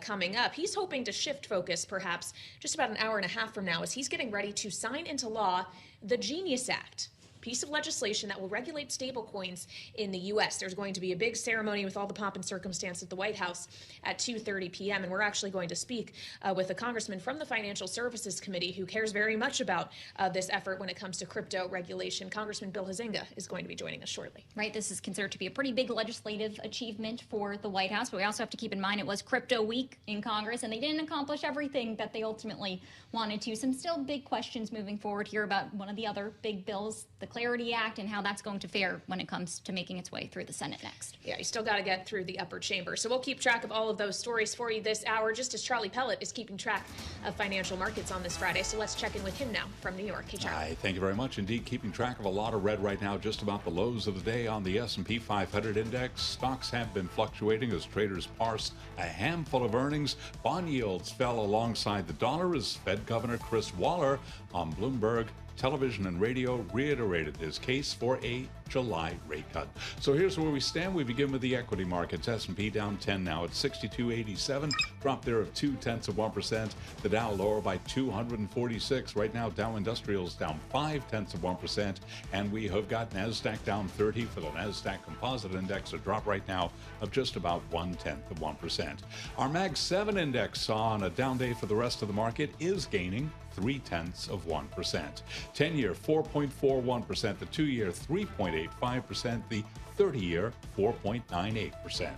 coming up. He's hoping to shift focus perhaps just about an hour and a half from now as he's getting ready to sign into law the Genius Act, piece of legislation that will regulate stablecoins in the U.S. There's going to be a big ceremony with all the pomp and circumstance at the White House at 2:30 p.m. And we're actually going to speak with a congressman from the Financial Services Committee who cares very much about this effort when it comes to crypto regulation. Congressman Bill Huizenga is going to be joining us shortly. Right, this is considered to be a pretty big legislative achievement for the White House, but we also have to keep in mind it was crypto week in Congress, and they didn't accomplish everything that they ultimately wanted to. Some still big questions moving forward here about one of the other big bills, the Clarity Act, and how that's going to fare when it comes to making its way through the Senate next. Yeah, you still got to get through the upper chamber. So we'll keep track of all of those stories for you this hour, just as Charlie Pellet is keeping track of financial markets on this Friday. So let's check in with him now from New York. Hey, Charlie. Hi, thank you very much. Indeed, keeping track of a lot of red right now, just about the lows of the day on the S&P 500 index. Stocks have been fluctuating as traders parse a handful of earnings. Bond yields fell alongside the dollar as Fed Governor Chris Waller on Bloomberg Television and radio reiterated his case for a July rate cut. So here's where we stand. We begin with the equity markets. S&P down 10 now at 62.87. Drop there of 0.2%. The Dow lower by 246. Right now, Dow Industrials down 0.5%. And we have got NASDAQ down 30 for the NASDAQ Composite Index, a drop right now of just about 0.1%. Our Mag 7 index saw on a down day for the rest of the market is gaining 0.3%. 10-year 4.41%, the 2-year 3.85%, the 30-year 4.98%.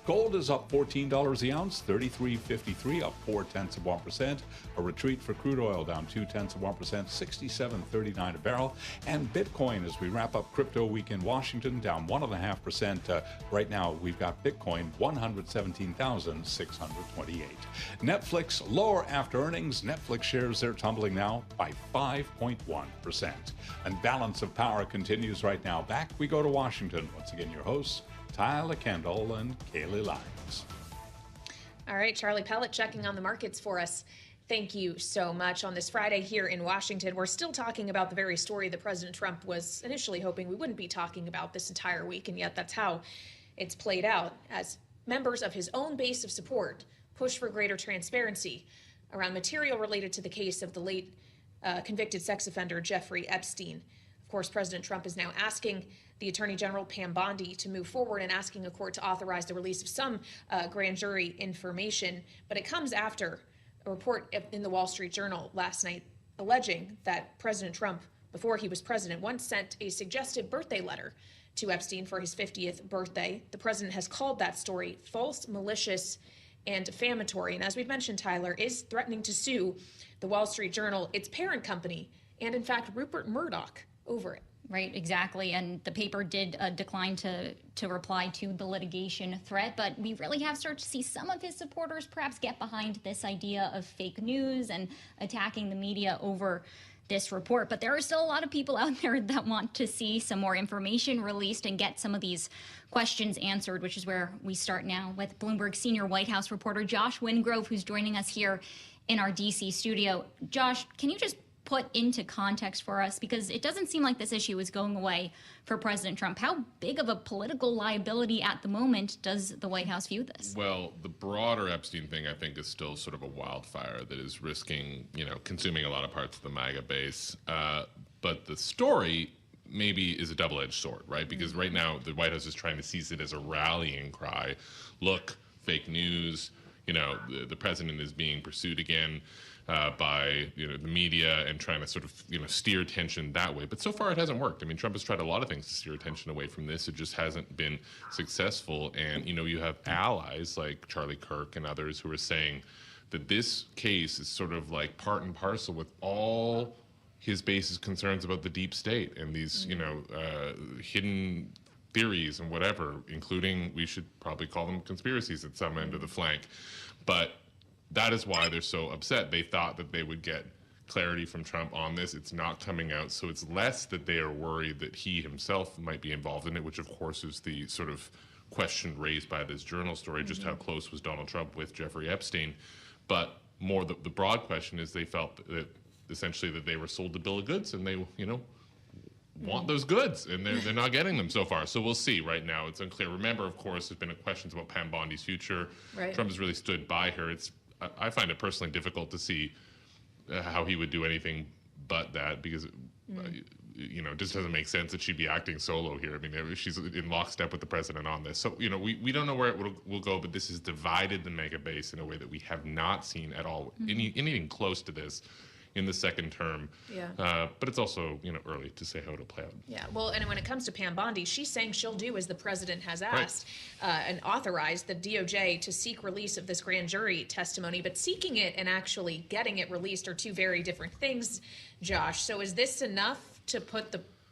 Gold is up $14 the ounce, $33.53, up 0.4%. A retreat for crude oil down 0.2%, $67.39 a barrel. And Bitcoin, as we wrap up crypto week in Washington, down 1.5%. Right now, we've got Bitcoin 117,628. Netflix lower after earnings. Netflix shares they're tumbling now by 5.1%. And balance of power continues right now. Back we go to Washington. Once again, your hosts, Tyler Kendall and Kaylee Lyons. All right, Charlie Pellet checking on the markets for us. Thank you so much. On this Friday here in Washington, we're still talking about the very story that President Trump was initially hoping we wouldn't be talking about this entire week, and yet that's how it's played out as members of his own base of support push for greater transparency around material related to the case of the late convicted sex offender Jeffrey Epstein. Of course, President Trump is now asking the Attorney General Pam Bondi to move forward and asking a court to authorize the release of some grand jury information. But it comes after a report in the Wall Street Journal last night alleging that President Trump, before he was president, once sent a suggestive birthday letter to Epstein for his 50th birthday. The president has called that story false, malicious, and defamatory. And as we've mentioned, Tyler is threatening to sue the Wall Street Journal, its parent company, and in fact, Rupert Murdoch over it. Right, exactly. And the paper did decline to reply to the litigation threat, but we really have started to see some of his supporters perhaps get behind this idea of fake news and attacking the media over this report. But there are still a lot of people out there that want to see some more information released and get some of these questions answered, which is where we start now with Bloomberg senior White House reporter Josh Wingrove, who's joining us here in our DC studio. Josh, can you just put into context for us, because it doesn't seem like this issue is going away for President Trump. How big of a political liability at the moment does the White House view this? Well, the broader Epstein thing, I think, is still sort of a wildfire that is risking, consuming a lot of parts of the MAGA base. But the story maybe is a double-edged sword, right? Because right now the White House is trying to seize it as a rallying cry. Look, fake news, the president is being pursued again by the media and trying to sort of steer attention that way. But so far it hasn't worked. I mean, Trump has tried a lot of things to steer attention away from this. It just hasn't been successful. And you have allies like Charlie Kirk and others who are saying that this case is sort of like part and parcel with all his base's concerns about the deep state and these hidden theories and whatever, including, we should probably call them conspiracies at some end of the flank. But that is why they're so upset. They thought that they would get clarity from Trump on this. It's not coming out. So it's less that they are worried that he himself might be involved in it, which of course is the sort of question raised by this journal story, just how close was Donald Trump with Jeffrey Epstein. But more the broad question is they felt that essentially that they were sold the bill of goods, and they, you know, want those goods, and they're not getting them so far. So we'll see. Right now it's unclear. Remember, of course, there's been questions about Pam Bondi's future. Right. Trump has really stood by her. I find it personally difficult to see how he would do anything but that, because you know, it just doesn't make sense that she'd be acting solo here. I mean, she's in lockstep with the president on this. So, you know, we don't know where it will go, but this has divided the mega base in a way that we have not seen at all, anything close to this in the second term. Yeah. But it's also, you know, early to say how it'll play out. Yeah, well, and when it comes to Pam Bondi, she's saying she'll do as the president has asked, and authorized the DOJ to seek release of this grand jury testimony. But seeking it and actually getting it released are two very different things, Josh. So is this enough to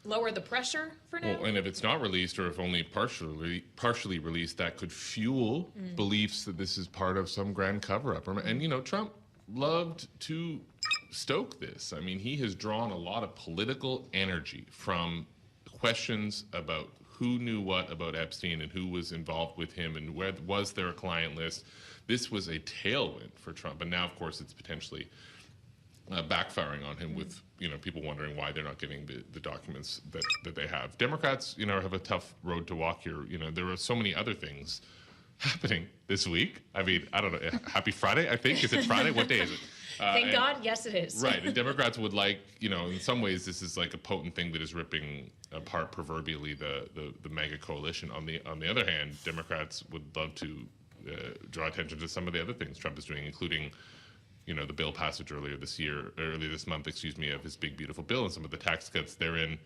lower the pressure for now? Well, and if it's not released, or if only partially released, that could fuel beliefs that this is part of some grand cover-up. And, you know, Trump loved to stoke this. I mean, he has drawn a lot of political energy from questions about who knew what about Epstein and who was involved with him, and where was there a client list. This was a tailwind for Trump, and now, of course, it's potentially backfiring on him with, you know, people wondering why they're not getting the documents that they have. Democrats, you know, have a tough road to walk here. You know, there are so many other things happening this week. I mean, I don't know. Happy Friday, I think. Is it Friday? What day is it? Thank God, yes it is. Right, and Democrats would like, you know, in some ways this is like a potent thing that is ripping apart proverbially the mega coalition. On the other hand, Democrats would love to draw attention to some of the other things Trump is doing, including, you know, the bill passage earlier this month, of his big beautiful bill, and some of the tax cuts therein.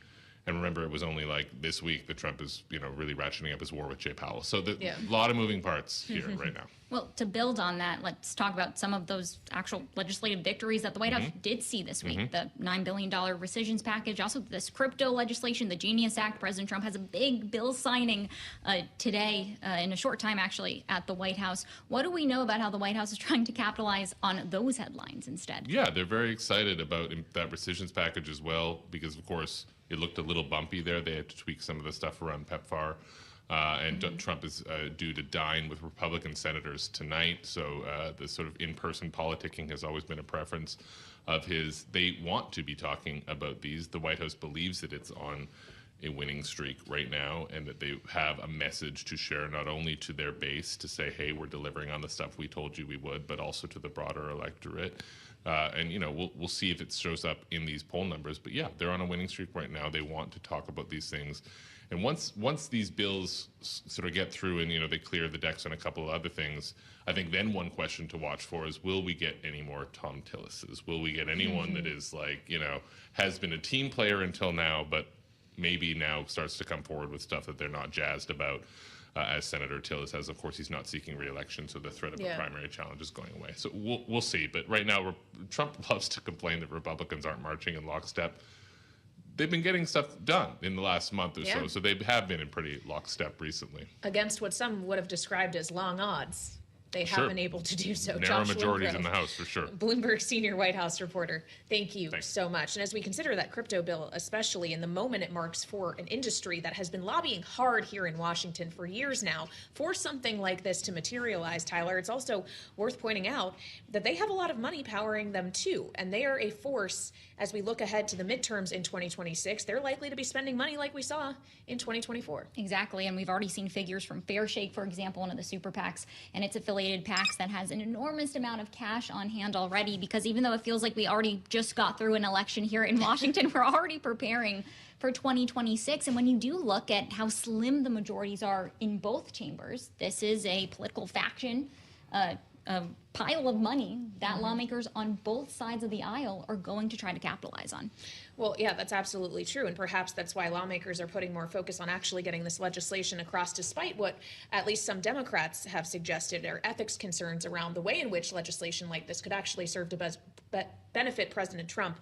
And remember, it was only like this week that Trump is, you know, really ratcheting up his war with Jay Powell. So a lot of moving parts here right now. Well, to build on that, let's talk about some of those actual legislative victories that the White House did see this week. The $9 billion rescissions package, also this crypto legislation, the Genius Act. President Trump has a big bill signing today, in a short time, actually, at the White House. What do we know about how the White House is trying to capitalize on those headlines instead? Yeah, they're very excited about that rescissions package as well, because, of course, it looked a little bumpy there. They had to tweak some of the stuff around PEPFAR. And Trump is due to dine with Republican senators tonight. So the sort of in-person politicking has always been a preference of his. They want to be talking about these. The White House believes that it's on a winning streak right now, and that they have a message to share, not only to their base to say, hey, we're delivering on the stuff we told you we would, but also to the broader electorate. And, you know, we'll see if it shows up in these poll numbers. But yeah, they're on a winning streak right now. They want to talk about these things. And once these bills sort of get through and, you know, they clear the decks on a couple of other things, I think then one question to watch for is, will we get any more Tom Tillises? Will we get anyone that is like, you know, has been a team player until now, but maybe now starts to come forward with stuff that they're not jazzed about? As Senator Tillis has, of course, he's not seeking re-election, so the threat of a primary challenge is going away. So we'll see. But right now, Trump loves to complain that Republicans aren't marching in lockstep. They've been getting stuff done in the last month or so they have been in pretty lockstep recently. Against what some would have described as long odds. They have been able to do so. Narrow majorities in the House, for sure. Bloomberg senior White House reporter, thank you so much. And as we consider that crypto bill, especially in the moment it marks for an industry that has been lobbying hard here in Washington for years now for something like this to materialize, Tyler, it's also worth pointing out that they have a lot of money powering them too. And they are a force as we look ahead to the midterms in 2026. They're likely to be spending money like we saw in 2024. Exactly. And we've already seen figures from Fairshake, for example, one of the super PACs, and its affiliated PACs that has an enormous amount of cash on hand already, because even though it feels like we already just got through an election here in Washington, we're already preparing for 2026. And when you do look at how slim the majorities are in both chambers, this is a political faction pile of money that lawmakers on both sides of the aisle are going to try to capitalize on. Well, yeah, that's absolutely true. And perhaps that's why lawmakers are putting more focus on actually getting this legislation across, despite what at least some Democrats have suggested are ethics concerns around the way in which legislation like this could actually serve to benefit President Trump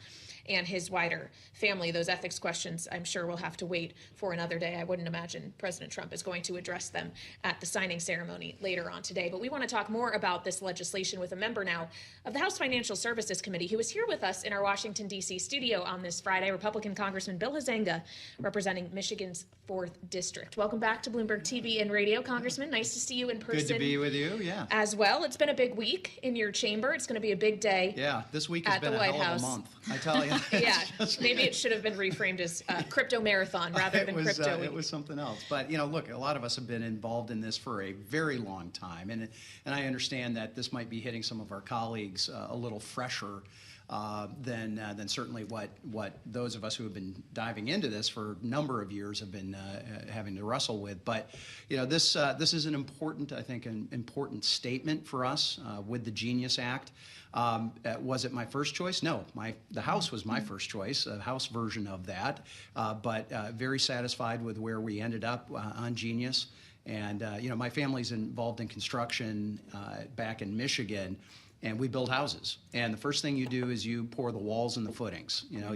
and his wider family. Those ethics questions, I'm sure, will have to wait for another day. I wouldn't imagine President Trump is going to address them at the signing ceremony later on today. But we want to talk more about this legislation with a member now of the House Financial Services Committee, who is here with us in our Washington, D.C. studio on this Friday, Republican Congressman Bill Huizenga, representing Michigan's 4th District. Welcome back to Bloomberg TV and Radio, Congressman. Nice to see you in person. Good to be with you, yeah. As well. It's been a big week in your chamber. It's going to be a big day. Yeah, this week has been a hell of a month, I tell you. Yeah, maybe it should have been reframed as crypto marathon rather than crypto week. It was something else. But, you know, look, a lot of us have been involved in this for a very long time. And I understand that this might be hitting some of our colleagues a little fresher than certainly what those of us who have been diving into this for a number of years have been having to wrestle with. But, you know, this is an important, I think, an important statement for us with the Genius Act. Was it my first choice? No, the House was my first choice, a House version of that, but very satisfied with where we ended up on Genius. And, you know, my family's involved in construction back in Michigan, and we build houses. And the first thing you do is you pour the walls and the footings. You know,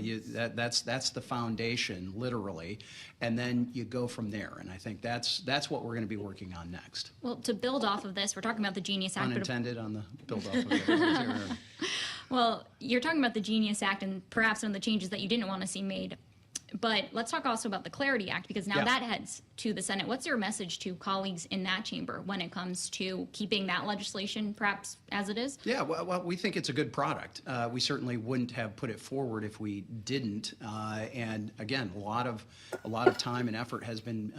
that's the foundation, literally, and then you go from there. And I think that's what we're going to be working on next. Well, to build off of this, we're talking about the Genius Act. Unintended on the build off of it. Well, you're talking about the Genius Act and perhaps some of the changes that you didn't want to see made. But let's talk also about the Clarity Act, because now that heads to the Senate. What's your message to colleagues in that chamber when it comes to keeping that legislation perhaps as it is? Yeah, well, we think it's a good product. We certainly wouldn't have put it forward if we didn't. And again, a lot of time and effort has been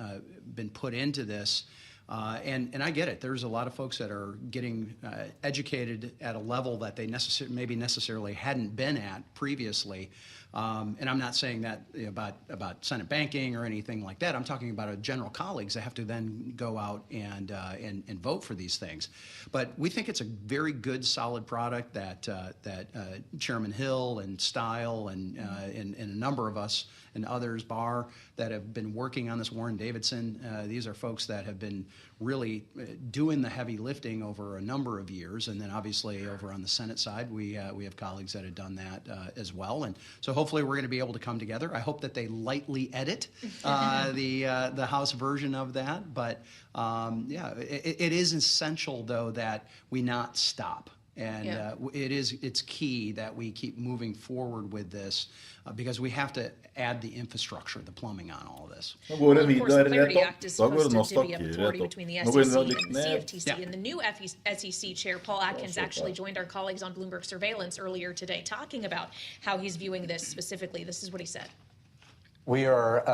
put into this. And I get it. There's a lot of folks that are getting educated at a level that they maybe necessarily hadn't been at previously. And I'm not saying that about Senate banking or anything like that. I'm talking about general colleagues that have to then go out and vote for these things. But we think it's a very good, solid product that Chairman Hill and Stile and a number of us and others, Barr, that have been working on this, Warren Davidson. These are folks that have been really doing the heavy lifting over a number of years. And then obviously over on the Senate side, we have colleagues that have done that as well. And so hopefully we're going to be able to come together. I hope that they lightly edit the House version of that. But yeah, it is essential, though, that we not stop. And it's key that we keep moving forward with this because we have to add the infrastructure, the plumbing on all of this. Well, of course, the Clarity Act is supposed to divvy up authority between the SEC and the CFTC. And the new SEC chair, Paul Atkins, actually joined our colleagues on Bloomberg Surveillance earlier today talking about how he's viewing this specifically. This is what he said. We are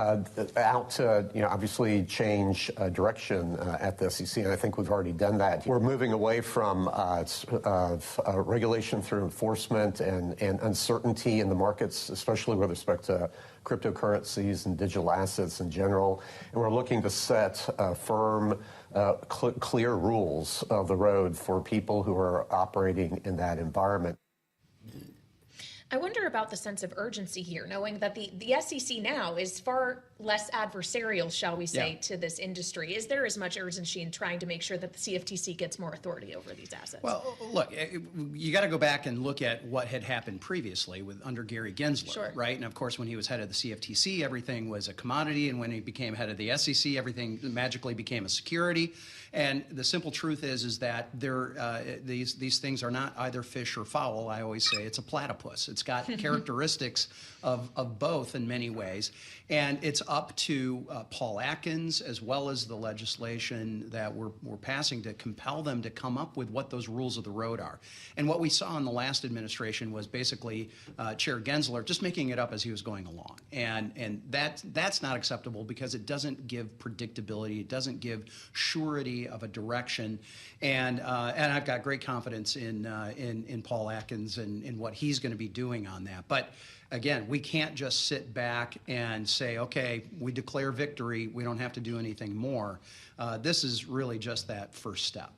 out to, obviously change direction at the SEC, and I think we've already done that. We're moving away from regulation through enforcement and uncertainty in the markets, especially with respect to cryptocurrencies and digital assets in general. And we're looking to set firm, clear rules of the road for people who are operating in that environment. I wonder about the sense of urgency here, knowing that the SEC now is far less adversarial, shall we say, to this industry. Is there as much urgency in trying to make sure that the CFTC gets more authority over these assets? Well, look, you got to go back and look at what had happened previously under Gary Gensler, right? And of course, when he was head of the CFTC, everything was a commodity. And when he became head of the SEC, everything magically became a security. And the simple truth is that these things are not either fish or fowl. I always say it's a platypus. It's got characteristics of both in many ways. And it's up to Paul Atkins, as well as the legislation that we're passing, to compel them to come up with what those rules of the road are. And what we saw in the last administration was basically Chair Gensler just making it up as he was going along. And that's not acceptable because it doesn't give predictability. It doesn't give surety of a direction. And I've got great confidence in Paul Atkins and in what he's going to be doing on that. But again, we can't just sit back and say, okay, we declare victory. We don't have to do anything more. This is really just that first step.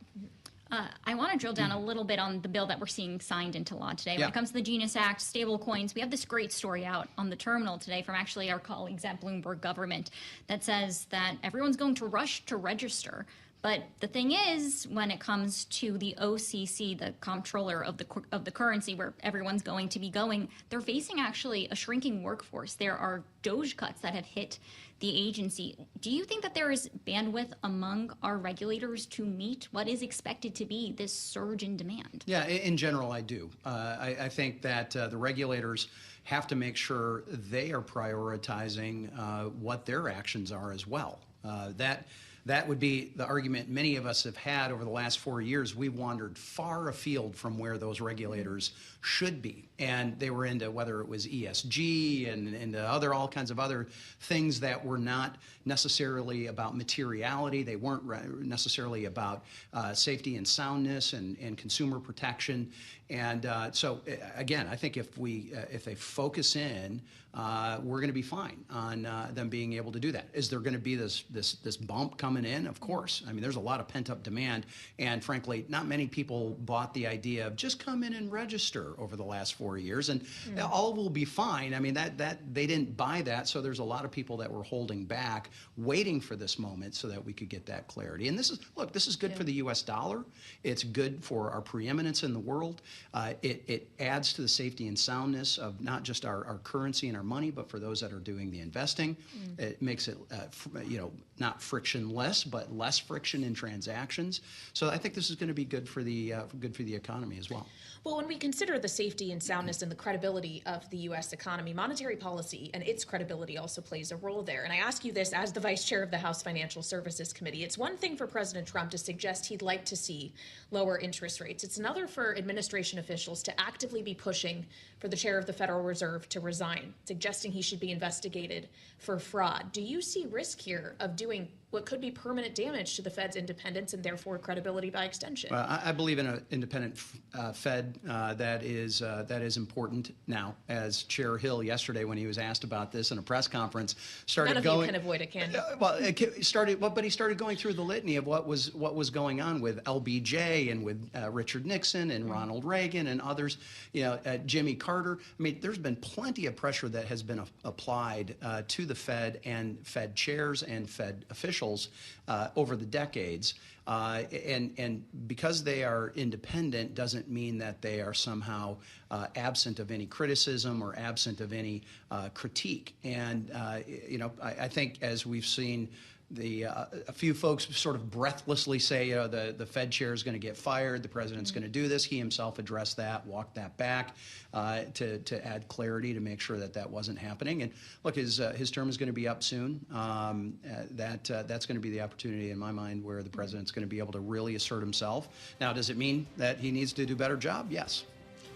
I want to drill down a little bit on the bill that we're seeing signed into law today. When it comes to the Genius Act, stable coins, we have this great story out on the terminal today from actually our colleagues at Bloomberg Government that says that everyone's going to rush to register. But the thing is, when it comes to the OCC, the comptroller of the currency, where everyone's going to be going, they're facing actually a shrinking workforce. There are DOGE cuts that have hit the agency. Do you think that there is bandwidth among our regulators to meet what is expected to be this surge in demand? Yeah, in general, I do. I think that the regulators have to make sure they are prioritizing what their actions are as well. That would be the argument many of us have had over the last 4 years. We've wandered far afield from where those regulators should be. And they were into whether it was ESG and into all kinds of other things that were not necessarily about materiality. They weren't necessarily about safety and soundness and consumer protection. And so again, I think if they focus in, we're going to be fine on them being able to do that. Is there going to be this bump coming in? Of course. I mean, there's a lot of pent-up demand, and frankly, not many people bought the idea of just come in and register over the last 4 years, and all will be fine. I mean, that they didn't buy that, so there's a lot of people that were holding back, waiting for this moment so that we could get that clarity. And this is good for the U.S. dollar. It's good for our preeminence in the world. It adds to the safety and soundness of not just our currency and our money, but for those that are doing the investing. It makes it, not frictionless, but less friction in transactions. So I think this is going to be good for the economy as well. Well, when we consider the safety and soundness and the credibility of the U.S. economy, monetary policy and its credibility also plays a role there. And I ask you this as the vice chair of the House Financial Services Committee. It's one thing for President Trump to suggest he'd like to see lower interest rates. It's another for administration officials to actively be pushing for the chair of the Federal Reserve to resign, suggesting he should be investigated for fraud. Do you see risk here of doing what could be permanent damage to the Fed's independence and therefore credibility by extension? I believe in an independent Fed that is important. Now, as Chair Hill yesterday, when he was asked about this in a press conference, started None going. of you can avoid it, can you? But he started going through the litany of what was going on with LBJ and with Richard Nixon and Ronald Reagan and others. Jimmy Carter. I mean, there's been plenty of pressure that has been applied to the Fed and Fed chairs and Fed officials over the decades. And because they are independent doesn't mean that they are somehow absent of any criticism or absent of any critique. And, I think as we've seen a few folks sort of breathlessly say, the Fed chair is going to get fired, the president's going to do this. He himself addressed that, walked that back to add clarity to make sure that wasn't happening. And look, his term is going to be up soon. That's going to be the opportunity in my mind where the president's going to be able to really assert himself. Now, does it mean that he needs to do a better job? Yes.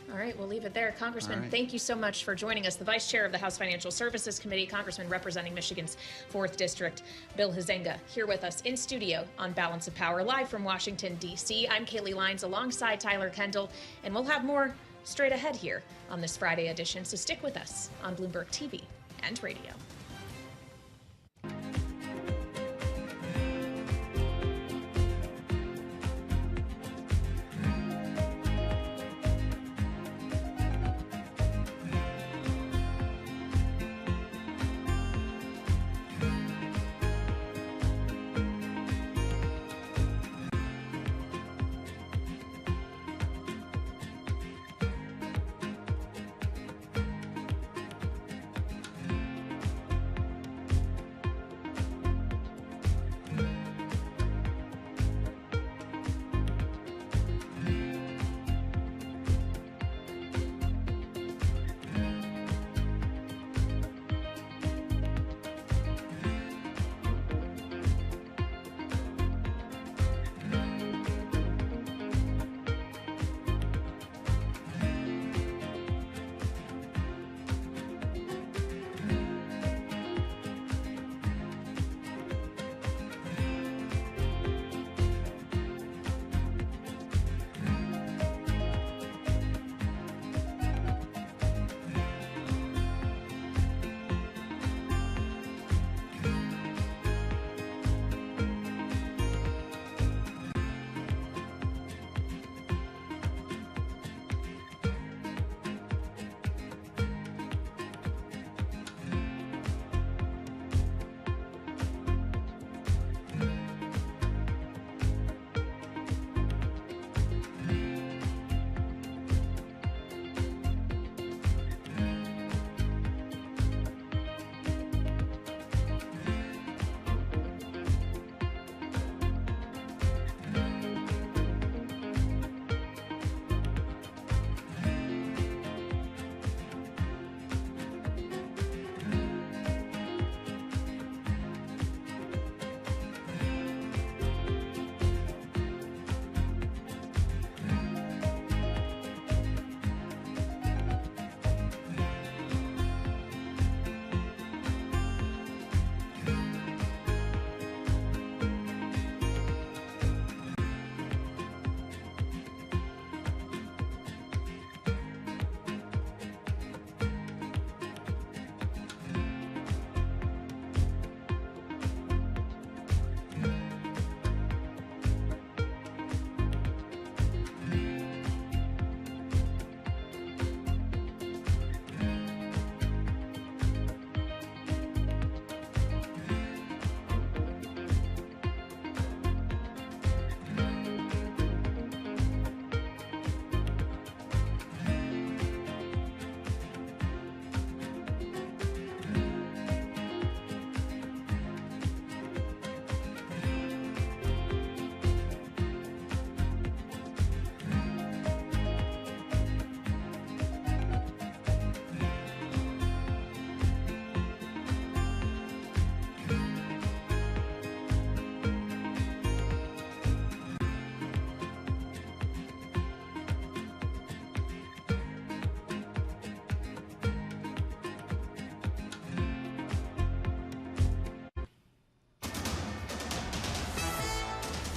All right, we'll leave it there. Congressman, thank you so much for joining us. The Vice Chair of the House Financial Services Committee, Congressman representing Michigan's 4th District, Bill Huizenga, here with us in studio on Balance of Power, live from Washington, D.C. I'm Kaylee Lyons alongside Tyler Kendall, and we'll have more straight ahead here on this Friday edition, so stick with us on Bloomberg TV and radio.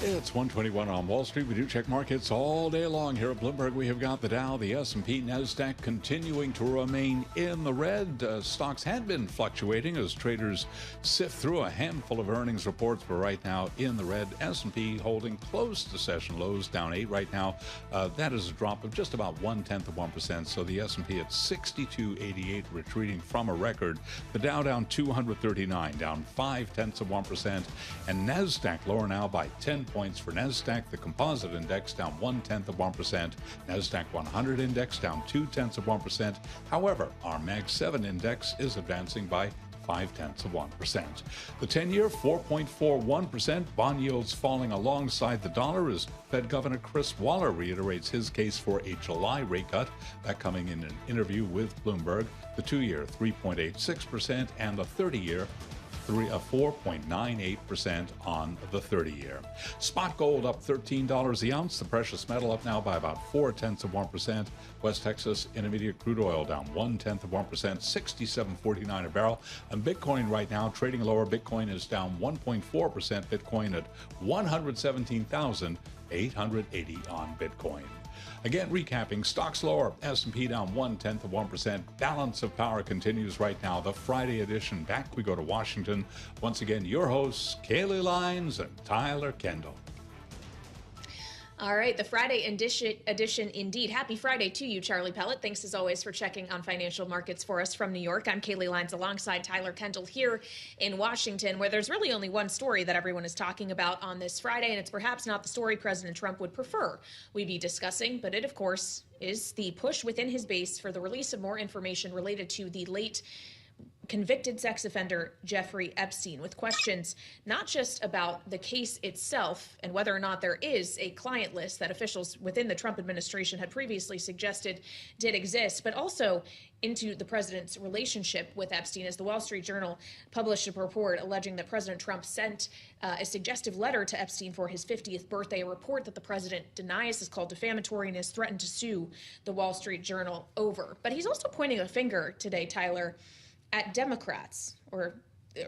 It's 121 on Wall Street. We do check markets all day long here at Bloomberg. We have got the Dow, the S&P, NASDAQ continuing to remain in the red. Stocks had been fluctuating as traders sift through a handful of earnings reports, but right now in the red. S&P holding close to session lows, down 8 right now. That is a drop of just about 0.1%. So the S&P at 62.88, retreating from a record. The Dow down 239, down 0.5%, and NASDAQ lower now by 10 points for NASDAQ. The composite index down 0.1%. NASDAQ 100 index down 0.2%. However, our Mag 7 index is advancing by 0.5%. The 10-year 4.41%. Bond yields falling alongside the dollar as Fed Governor Chris Waller reiterates his case for a July rate cut. That coming in an interview with Bloomberg. The 2-year 3.86% and the 30-year 4.98% on the 30-year. Spot gold up $13 the ounce. The precious metal up now by about 0.4%. West Texas Intermediate crude oil down 0.1%, 67.49 a barrel. And Bitcoin right now trading lower. Bitcoin is down 1.4%. Bitcoin at 117,880 on Bitcoin. Again, recapping, stocks lower, S&P down 0.1%. Balance of Power continues right now. The Friday edition. Back we go to Washington. Once again, your hosts, Kaylee Lines and Tyler Kendall. All right, the Friday edition indeed. Happy Friday to you, Charlie Pellet. Thanks as always for checking on financial markets for us from New York. I'm Kaylee Lines alongside Tyler Kendall here in Washington, where there's really only one story that everyone is talking about on this Friday, and it's perhaps not the story President Trump would prefer we be discussing, but it, of course, is the push within his base for the release of more information related to the late convicted sex offender Jeffrey Epstein, with questions not just about the case itself and whether or not there is a client list that officials within the Trump administration had previously suggested did exist, but also into the president's relationship with Epstein, as the Wall Street Journal published a report alleging that President Trump sent a suggestive letter to Epstein for his 50th birthday, a report that the president denies is called defamatory and has threatened to sue the Wall Street Journal over. But he's also pointing a finger today, Tyler, at Democrats, or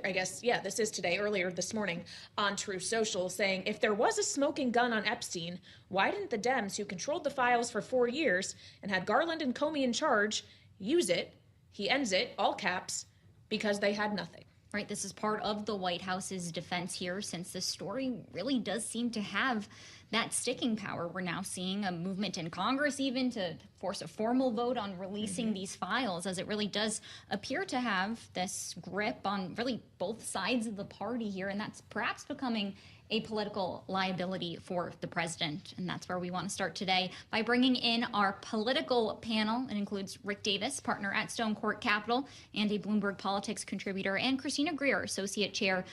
I guess, yeah, this is today, earlier this morning on Truth Social, saying if there was a smoking gun on Epstein, why didn't the Dems, who controlled the files for 4 years and had Garland and Comey in charge, use it? He ends it, all caps, because they had nothing. Right, this is part of the White House's defense here, since this story really does seem to have that sticking power. We're now seeing a movement in Congress even to force a formal vote on releasing these files, as it really does appear to have this grip on really both sides of the party here, and that's perhaps becoming a political liability for the president. And that's where we want to start today by bringing in our political panel. It includes Rick Davis, partner at Stone Court Capital and a Bloomberg Politics contributor, and Christina Greer, associate chair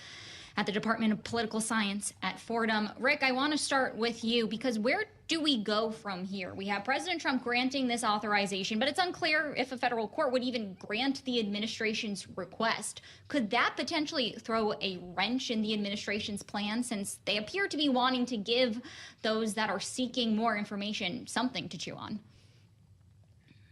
at the Department of Political Science at Fordham. Rick, I want to start with you, because where do we go from here? We have President Trump granting this authorization, but it's unclear if a federal court would even grant the administration's request. Could that potentially throw a wrench in the administration's plan, since they appear to be wanting to give those that are seeking more information something to chew on?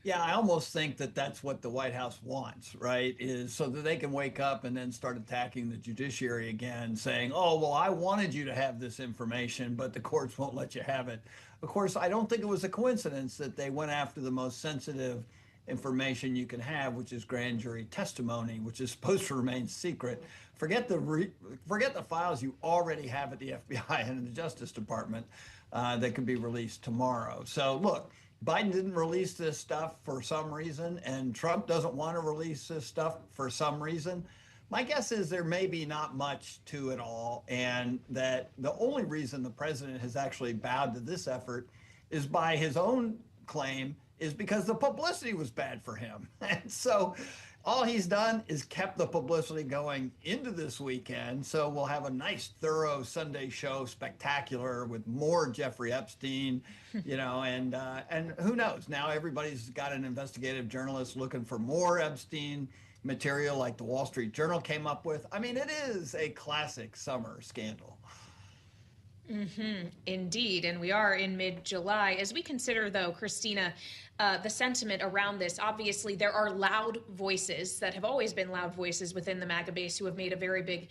Yeah, I almost think that that's what the White House wants, right? Is so that they can wake up and then start attacking the judiciary again, saying, oh, well, I wanted you to have this information, but the courts won't let you have it. Of course, I don't think it was a coincidence that they went after the most sensitive information you can have, which is grand jury testimony, which is supposed to remain secret. Forget the files you already have at the FBI and in the Justice Department that could be released tomorrow. So look, Biden didn't release this stuff for some reason, and Trump doesn't want to release this stuff for some reason. My guess is there may be not much to it all, and that the only reason the president has actually bowed to this effort is by his own claim, is because the publicity was bad for him. And so all he's done is kept the publicity going into this weekend. So we'll have a nice, thorough Sunday show, spectacular, with more Jeffrey Epstein, you know, and who knows? Now everybody's got an investigative journalist looking for more Epstein material, like the Wall Street Journal came up with. I mean, it is a classic summer scandal. Indeed, and we are in mid-July. As we consider, though, Christina, the sentiment around this. Obviously, there are loud voices that have always been loud voices within the MAGA base who have made a very big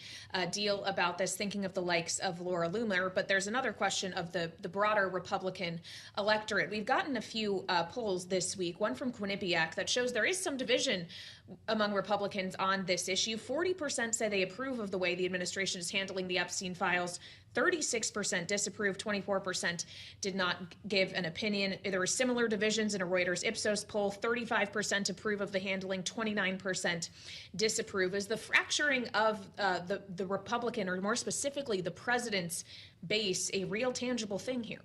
deal about this, thinking of the likes of Laura Loomer. But there's another question of the broader Republican electorate. We've gotten a few polls this week, one from Quinnipiac, that shows there is some division among Republicans on this issue. 40% say they approve of the way the administration is handling the Epstein files. 36% disapprove, 24% did not give an opinion. There were similar divisions in a Reuters Ipsos poll. 35% approve of the handling, 29% disapprove. Is the fracturing of the Republican, or more specifically the president's base, a real tangible thing here?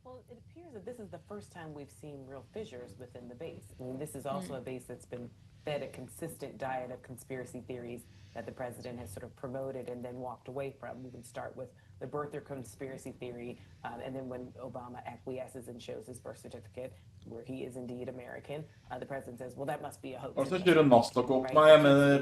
Well, it appears that this is the first time we've seen real fissures within the base. I mean, this is also a base that's been fed a consistent diet of conspiracy theories that the president has sort of promoted and then walked away from. We can start with the birther conspiracy theory, and then when Obama acquiesces and shows his birth certificate, where he is indeed American, the president says, well, that must be a hoax. Altså, kjører Nasdaq opp? Nei, jeg mener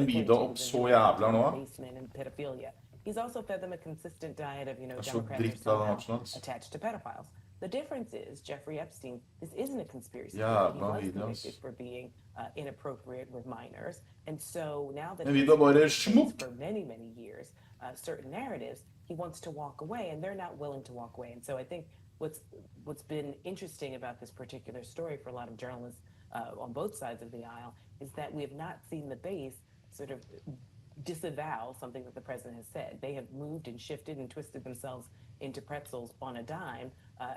Nvidia opp så jævlig nå. And pedophilia. He's also fed them a consistent diet of, Democrats are attached to pedophiles. The difference is, Jeffrey Epstein, this isn't a conspiracy theory. He was convicted for being inappropriate with minors. And so now that he's been for many, many years, certain narratives, he wants to walk away, and they're not willing to walk away. And so I think what's been interesting about this particular story for a lot of journalists on both sides of the aisle is that we have not seen the base sort of disavow something that the president has said. They have moved and shifted and twisted themselves into pretzels on a dime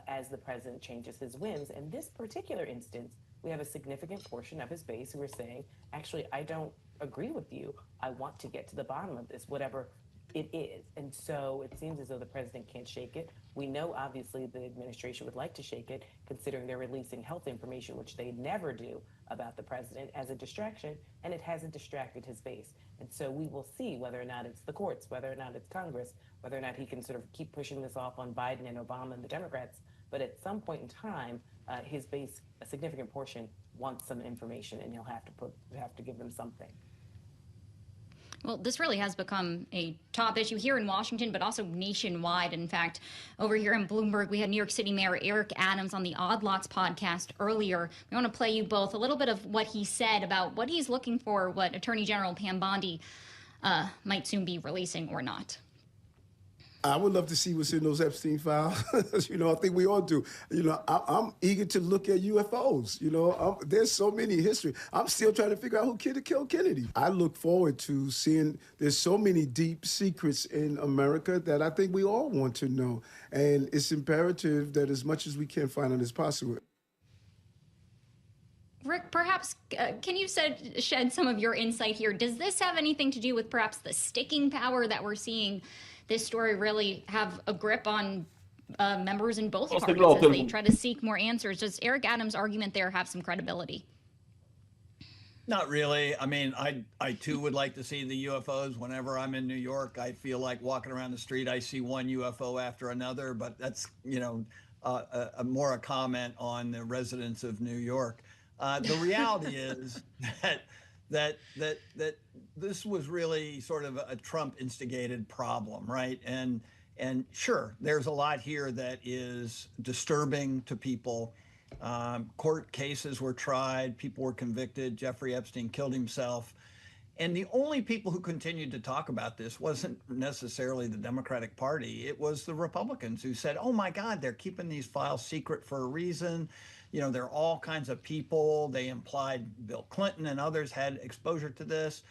as the president changes his whims. And this particular instance, we have a significant portion of his base who are saying, actually, I don't agree with you. I want to get to the bottom of this, whatever it is. And so it seems as though the president can't shake it. We know, obviously, the administration would like to shake it, considering they're releasing health information, which they never do, about the president as a distraction, and it hasn't distracted his base. And so we will see whether or not it's the courts, whether or not it's Congress, whether or not he can sort of keep pushing this off on Biden and Obama and the Democrats. But at some point in time, his base, a significant portion, wants some information, and he'll have to give them something. Well, this really has become a top issue here in Washington, but also nationwide. In fact, over here in Bloomberg, we had New York City Mayor Eric Adams on the Odd Lots podcast earlier. We want to play you both a little bit of what he said about what he's looking for, what Attorney General Pam Bondi might soon be releasing or not. I would love to see what's in those Epstein files. I think we all do. I'm eager to look at UFOs. There's so many history. I'm still trying to figure out who killed Kennedy. I look forward to seeing there's so many deep secrets in America that I think we all want to know. And it's imperative that as much as we can find out as possible. Rick, perhaps, can you shed some of your insight here? Does this have anything to do with perhaps the sticking power that we're seeing this story really have a grip on members in both parties as they try to seek more answers? Does Eric Adams' argument there have some credibility? Not really. I mean, I too would like to see the UFOs. Whenever I'm in New York, I feel like walking around the street, I see one UFO after another, but that's, more a comment on the residents of New York. The reality is that this was really sort of a Trump instigated problem, right? And sure, there's a lot here that is disturbing to people. Court cases were tried, people were convicted, Jeffrey Epstein killed himself. And the only people who continued to talk about this wasn't necessarily the Democratic Party, it was the Republicans who said, oh my God, they're keeping these files secret for a reason. There are all kinds of people. They implied Bill Clinton and others had exposure to this.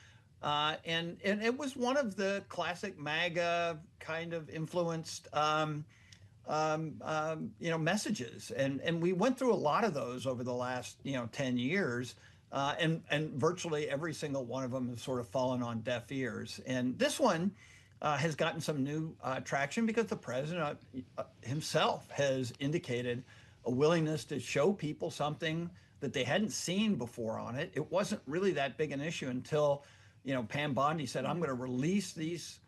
And it was one of the classic MAGA kind of influenced, messages. And we went through a lot of those over the last, 10 years. And virtually every single one of them has sort of fallen on deaf ears. And this one has gotten some new traction because the president himself has indicated a willingness to show people something that they hadn't seen before on it. It wasn't really that big an issue until, Pam Bondi said, I'm going to release these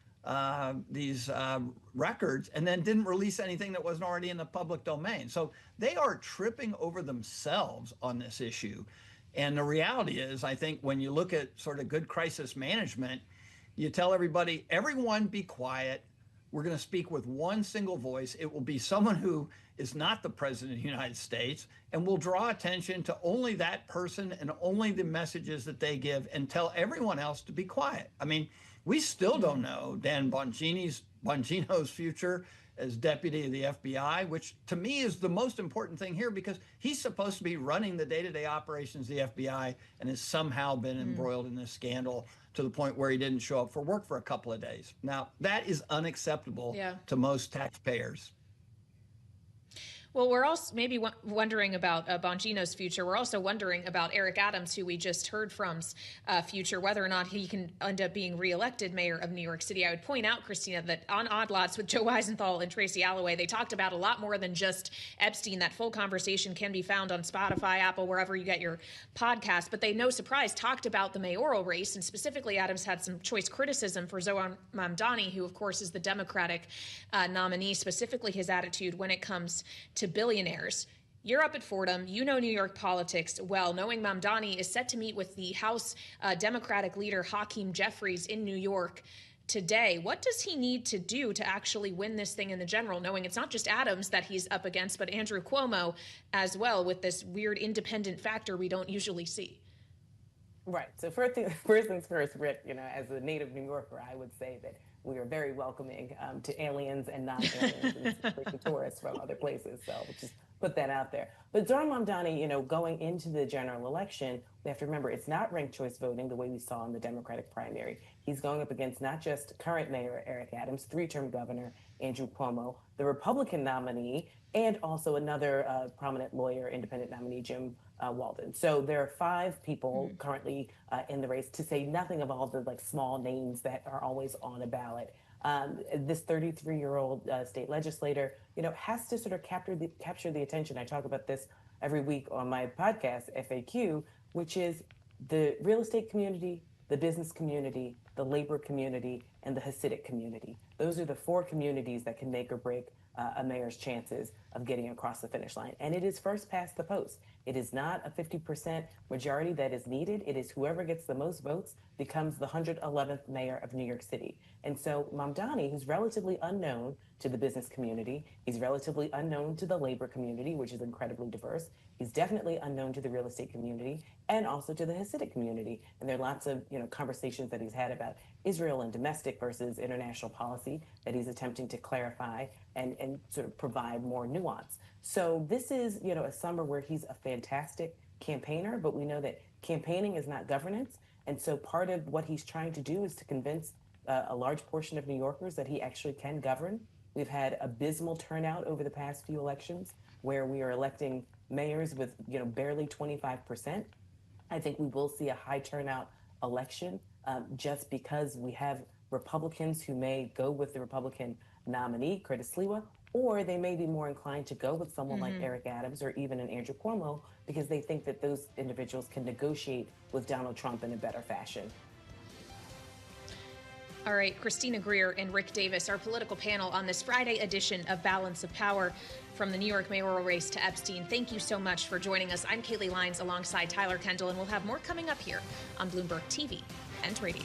records, and then didn't release anything that wasn't already in the public domain. So they are tripping over themselves on this issue. And the reality is, I think when you look at sort of good crisis management, you tell everybody, everyone be quiet. We're going to speak with one single voice. It will be someone who is not the president of the United States, and will draw attention to only that person and only the messages that they give, and tell everyone else to be quiet. I mean, we still don't know Dan Bongino's future as deputy of the FBI, which to me is the most important thing here, because he's supposed to be running the day-to-day operations of the FBI and has somehow been embroiled in this scandal to the point where he didn't show up for work for a couple of days. Now, that is unacceptable to most taxpayers. Well, we're also maybe wondering about Bongino's future. We're also wondering about Eric Adams, who we just heard from's future, whether or not he can end up being reelected mayor of New York City. I would point out, Christina, that on Odd Lots with Joe Weisenthal and Tracy Alloway, they talked about a lot more than just Epstein. That full conversation can be found on Spotify, Apple, wherever you get your podcast. But they, no surprise, talked about the mayoral race, and specifically Adams had some choice criticism for Zohran Mamdani, who, of course, is the Democratic nominee, specifically his attitude when it comes to billionaires. You're up at Fordham. You know New York politics well, knowing Mamdani is set to meet with the House Democratic leader Hakeem Jeffries in New York today. What does he need to do to actually win this thing in the general, knowing it's not just Adams that he's up against, but Andrew Cuomo as well, with this weird independent factor we don't usually see? Right. So first things first, Rick, you know, as a native New Yorker, I would say that we are very welcoming to aliens and non-aliens, and especially tourists from other places. So we'll just put that out there. But Zohran Mamdani, you know, going into the general election, we have to remember it's not ranked choice voting the way we saw in the Democratic primary. He's going up against not just current mayor Eric Adams, three-term governor Andrew Cuomo, the Republican nominee, and also another prominent lawyer, independent nominee Jim Walden. So there are 5 people currently in the race, to say nothing of all the like small names that are always on a ballot. This 33-year-old state legislator, you know, has to sort of capture the attention. I talk about this every week on my podcast, FAQ, which is the real estate community, the business community, the labor community, and the Hasidic community. Those are the 4 communities that can make or break a mayor's chances of getting across the finish line. And it is first past the post. It is not a 50% majority that is needed. It is whoever gets the most votes becomes the 111th mayor of New York City. And so Mamdani, who's relatively unknown to the business community, he's relatively unknown to the labor community, which is incredibly diverse. He's definitely unknown to the real estate community and also to the Hasidic community. And there are lots of, you know, conversations that he's had about Israel and domestic versus international policy that he's attempting to clarify and sort of provide more nuance. So this is, you know, a summer where he's a fantastic campaigner, but we know that campaigning is not governance. And so part of what he's trying to do is to convince a large portion of New Yorkers that he actually can govern. We've had abysmal turnout over the past few elections where we are electing mayors with, you know, barely 25%. I think we will see a high turnout election just because we have Republicans who may go with the Republican nominee, Curtis Sliwa, or they may be more inclined to go with someone like Eric Adams or even an Andrew Cuomo because they think that those individuals can negotiate with Donald Trump in a better fashion. All right, Christina Greer and Rick Davis, our political panel on this Friday edition of Balance of Power, from the New York mayoral race to Epstein. Thank you so much for joining us. I'm Kaylee Lyons alongside Tyler Kendall, and we'll have more coming up here on Bloomberg TV and radio.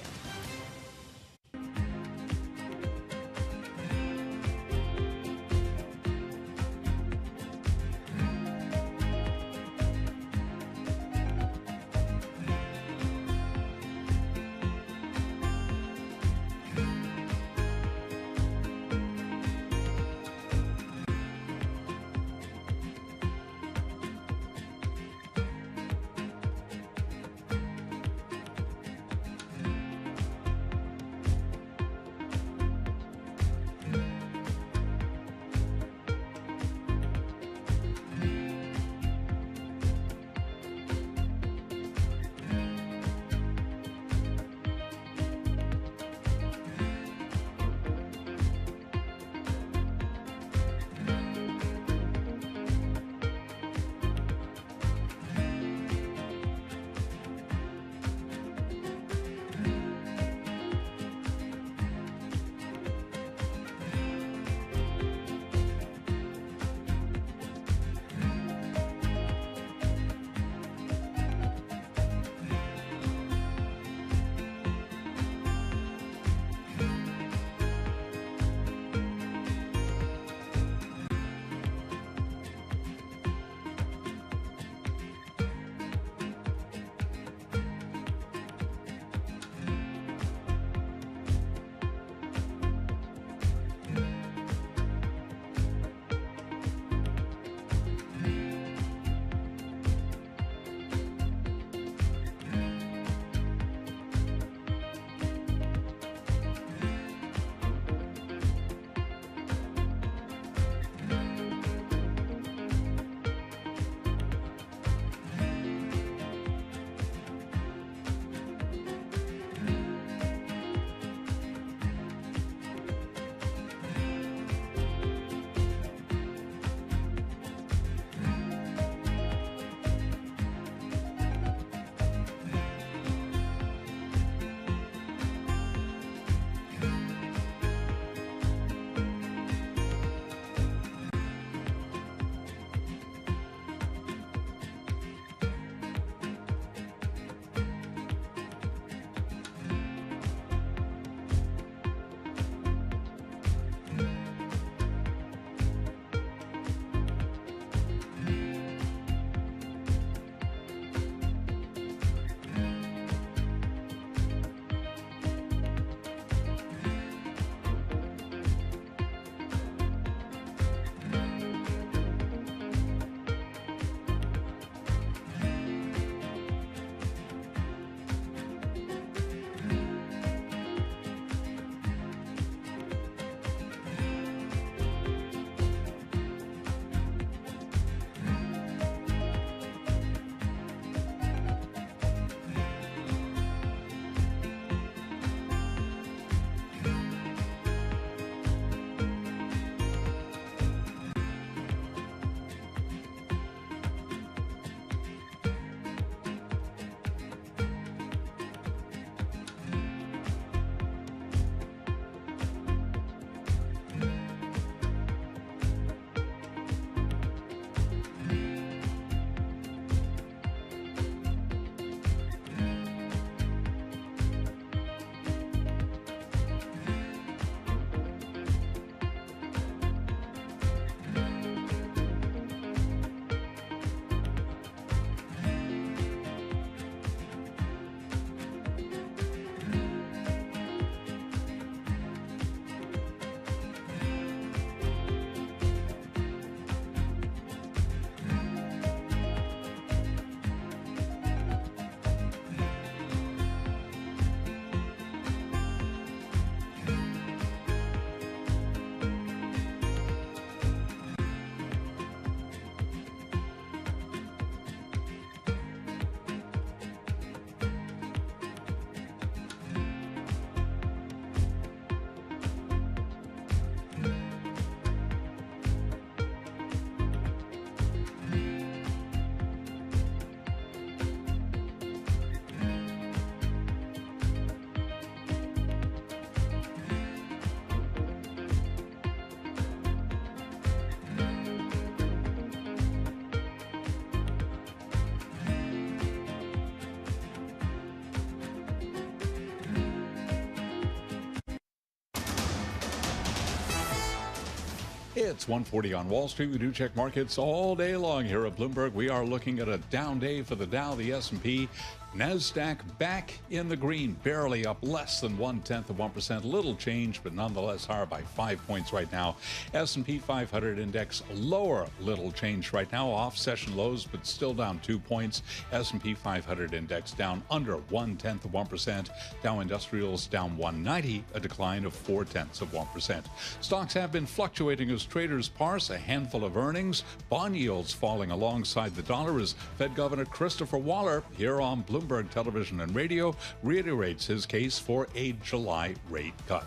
It's 1:40 on Wall Street. We do check markets all day long here at Bloomberg. We are looking at a down day for the Dow, the S&P. NASDAQ back in the green, barely up less than 0.1%. Little change, but nonetheless higher by 5 points right now. S&P 500 index lower, little change right now, off session lows, but still down 2 points. S&P 500 index down under 0.1%. Dow Industrials down 190, a decline of 0.4%. Stocks have been fluctuating as traders parse a handful of earnings. Bond yields falling alongside the dollar as Fed Governor Christopher Waller here on Bloomberg Television and Radio reiterates his case for a July rate cut.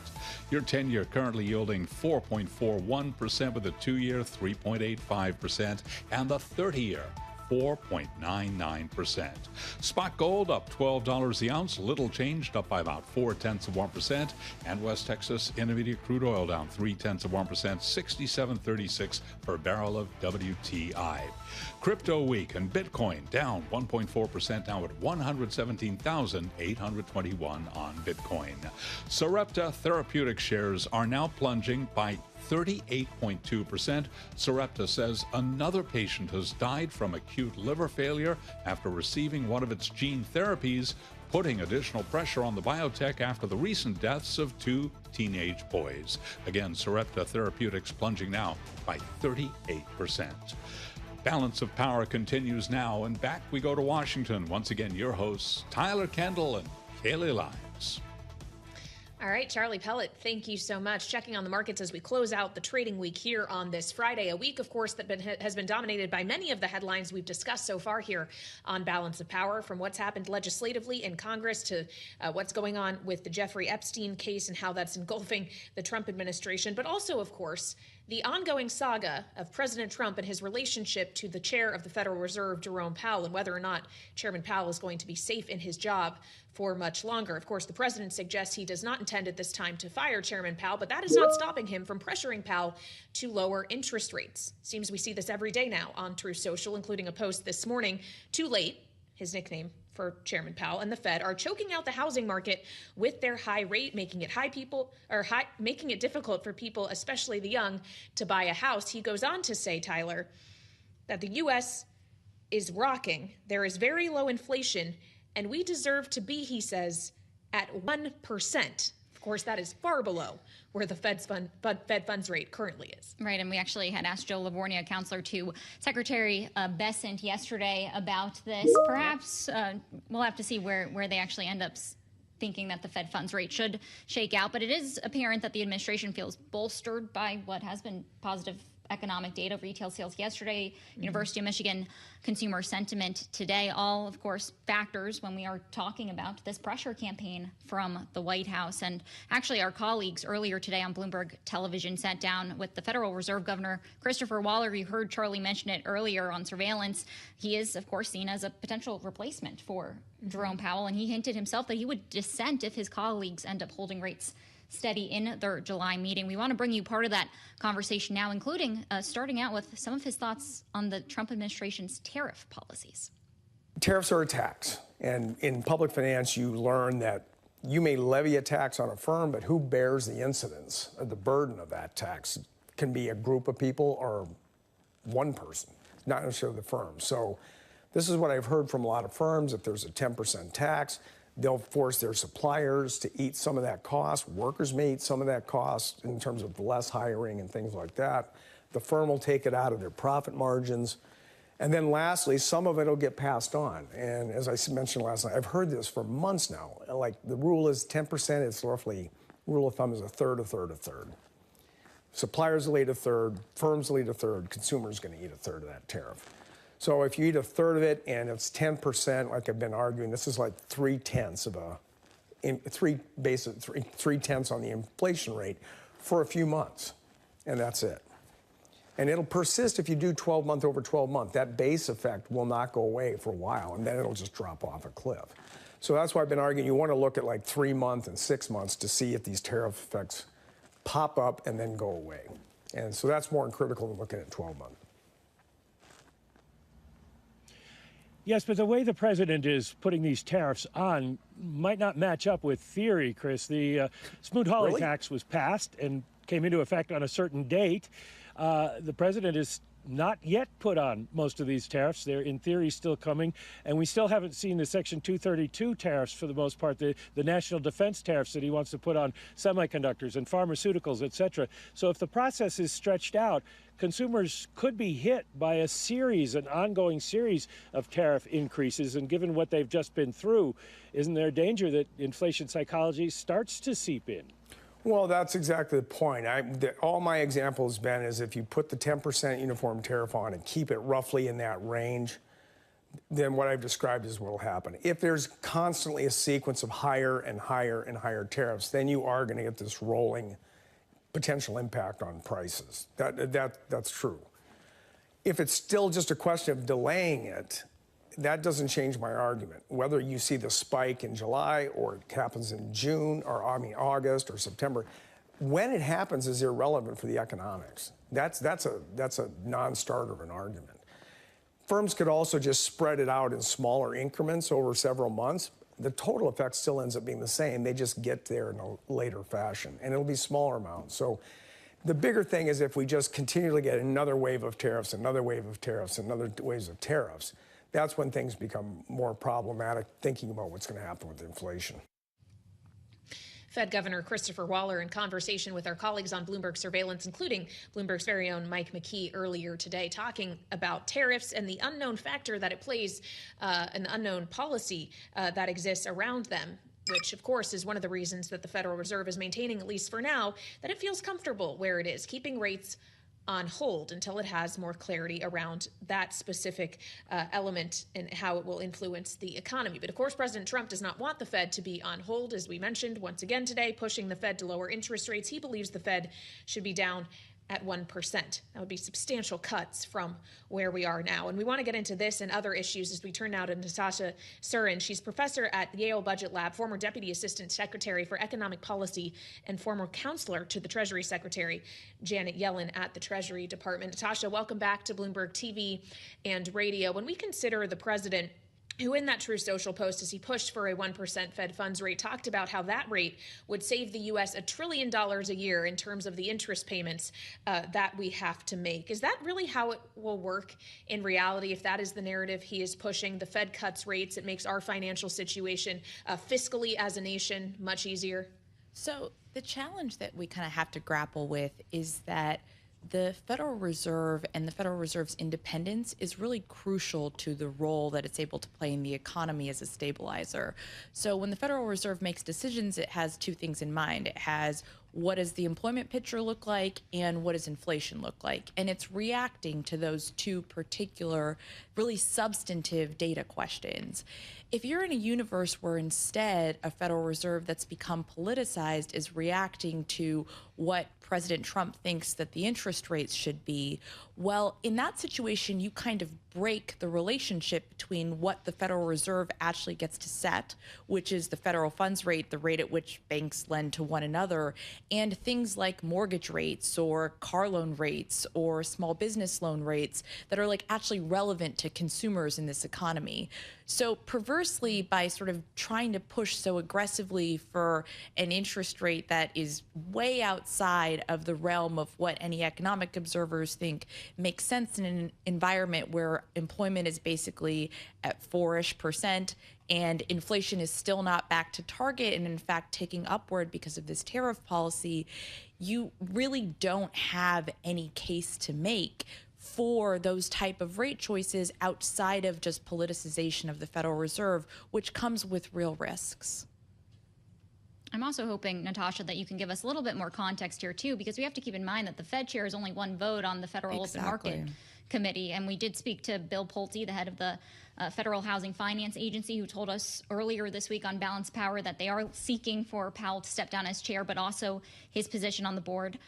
Your 10-year currently yielding 4.41% with a 2-year 3.85% and the 30-year 4.99%. Spot gold up $12 the ounce, little changed, up by about 0.4%. And West Texas Intermediate crude oil down 0.3%, 67.36 per barrel of WTI. Crypto week and Bitcoin down 1.4%, now at 117,821 on Bitcoin. Sarepta Therapeutics shares are now plunging by 38.2%. Sarepta says another patient has died from acute liver failure after receiving one of its gene therapies, putting additional pressure on the biotech after the recent deaths of 2 teenage boys. Again, Sarepta Therapeutics plunging now by 38%. Balance of Power continues now, and back we go to Washington. Once again, your hosts, Tyler Kendall and Kaylee Lyons. All right, Charlie Pellet, thank you so much. Checking on the markets as we close out the trading week here on this Friday, a week, of course, that has been dominated by many of the headlines we've discussed so far here on Balance of Power, from what's happened legislatively in Congress to what's going on with the Jeffrey Epstein case and how that's engulfing the Trump administration, but also, of course, the ongoing saga of President Trump and his relationship to the chair of the Federal Reserve, Jerome Powell, and whether or not Chairman Powell is going to be safe in his job for much longer. Of course, the president suggests he does not intend at this time to fire Chairman Powell, but that is not stopping him from pressuring Powell to lower interest rates. Seems we see this every day now on Truth Social, including a post this morning. Too late, his nickname for Chairman Powell, and the Fed are choking out the housing market with their high rate, making it making it difficult for people, especially the young, to buy a house. He goes on to say, Tyler, that the U.S. is rocking. There is very low inflation, and we deserve to be, he says, at 1%. Of course, that is far below where the Fed funds rate currently is. Right, and we actually had asked Joe Livornia, counselor to Secretary Bessent yesterday about this. Perhaps we'll have to see where they actually end up thinking that the Fed funds rate should shake out. But it is apparent that the administration feels bolstered by what has been positive economic data, retail sales yesterday, University of Michigan consumer sentiment today, all, of course, factors when we are talking about this pressure campaign from the White House. And actually, our colleagues earlier today on Bloomberg Television sat down with the Federal Reserve Governor Christopher Waller. You heard Charlie mention it earlier on surveillance. He is, of course, seen as a potential replacement for Jerome Powell, and he hinted himself that he would dissent if his colleagues end up holding rates steady in their July meeting. We want to bring you part of that conversation now, including starting out with some of his thoughts on the Trump administration's tariff policies. Tariffs are a tax. And in public finance, you learn that you may levy a tax on a firm, but who bears the incidence, the burden of that tax? It can be a group of people or one person, not necessarily the firm. So this is what I've heard from a lot of firms. If there's a 10% tax, they'll force their suppliers to eat some of that cost. Workers may eat some of that cost in terms of less hiring and things like that. The firm will take it out of their profit margins. And then lastly, some of it will get passed on. And as I mentioned last night, I've heard this for months now. Like the rule is 10%, it's roughly, rule of thumb is a third, a third, a third. Suppliers will eat a third, firms will eat a third, consumers are going to eat a third of that tariff. So if you eat a third of it and it's 10%, like I've been arguing, this is like 3/10 of three-tenths on the inflation rate for a few months, and that's it. And it'll persist if you do 12-month over 12-month. That base effect will not go away for a while, and then it'll just drop off a cliff. So that's why I've been arguing you want to look at like 3 months and 6 months to see if these tariff effects pop up and then go away. And so that's more critical than looking at 12 months. Yes, but the way the president is putting these tariffs on might not match up with theory, Chris. The Smoot-Hawley tax was passed and came into effect on a certain date. The president is not yet put on most of these tariffs. They're in theory still coming, and we still haven't seen the Section 232 tariffs for the most part, the national defense tariffs that he wants to put on semiconductors and pharmaceuticals, et cetera. So if the process is stretched out, consumers could be hit by an ongoing series of tariff increases, and given what they've just been through, isn't there a danger that inflation psychology starts to seep in? Well, that's exactly the point. All my example has been is if you put the 10% uniform tariff on and keep it roughly in that range, then what I've described is what will happen. If there's constantly a sequence of higher and higher and higher tariffs, then you are going to get this rolling potential impact on prices. That's true. If it's still just a question of delaying it, that doesn't change my argument. Whether you see the spike in July or it happens in June or August or September, when it happens is irrelevant for the economics. That's a non-starter of an argument. Firms could also just spread it out in smaller increments over several months. The total effect still ends up being the same. They just get there in a later fashion, and it'll be smaller amounts. So the bigger thing is if we just continually get another wave of tariffs, another wave of tariffs, another waves of tariffs, that's when things become more problematic, thinking about what's going to happen with inflation. Fed Governor Christopher Waller in conversation with our colleagues on Bloomberg Surveillance, including Bloomberg's very own Mike McKee earlier today, talking about tariffs and the unknown factor that it plays, an unknown policy that exists around them, which, of course, is one of the reasons that the Federal Reserve is maintaining, at least for now, that it feels comfortable where it is, keeping rates on hold until it has more clarity around that specific element and how it will influence the economy. But of course, President Trump does not want the Fed to be on hold, as we mentioned once again today, pushing the Fed to lower interest rates. He believes the Fed should be down at 1%. That would be substantial cuts from where we are now. And we want to get into this and other issues as we turn now to Natasha Surin. She's professor at Yale Budget Lab, former Deputy Assistant Secretary for Economic Policy, and former counselor to the Treasury Secretary, Janet Yellen, at the Treasury Department. Natasha, welcome back to Bloomberg TV and radio. When we consider the president, who in that Truth Social post, as he pushed for a 1% Fed funds rate, talked about how that rate would save the U.S. $1 trillion a year in terms of the interest payments that we have to make. Is that really how it will work in reality? If that is the narrative he is pushing, the Fed cuts rates, it makes our financial situation fiscally as a nation much easier? So the challenge that we kind of have to grapple with is that the Federal Reserve and the Federal Reserve's independence is really crucial to the role that it's able to play in the economy as a stabilizer. So when the Federal Reserve makes decisions, it has two things in mind. It has what does the employment picture look like and what does inflation look like? And it's reacting to those two particular, really substantive data questions. If you're in a universe where instead a Federal Reserve that's become politicized is reacting to what President Trump thinks that the interest rates should be, well, in that situation, you kind of break the relationship between what the Federal Reserve actually gets to set, which is the federal funds rate, the rate at which banks lend to one another, and things like mortgage rates or car loan rates or small business loan rates that are like actually relevant to consumers in this economy. So perversely, by sort of trying to push so aggressively for an interest rate that is way outside of the realm of what any economic observers think makes sense in an environment where employment is basically at 4-ish% and inflation is still not back to target and in fact ticking upward because of this tariff policy, you really don't have any case to make for those type of rate choices outside of just politicization of the Federal Reserve, which comes with real risks. I'm also hoping, Natasha, that you can give us a little bit more context here, too, because we have to keep in mind that the Fed chair is only one vote on the Federal Open Market Committee. And we did speak to Bill Pulte, the head of the Federal Housing Finance Agency, who told us earlier this week on Balanced Power that they are seeking for Powell to step down as chair, but also his position on the board.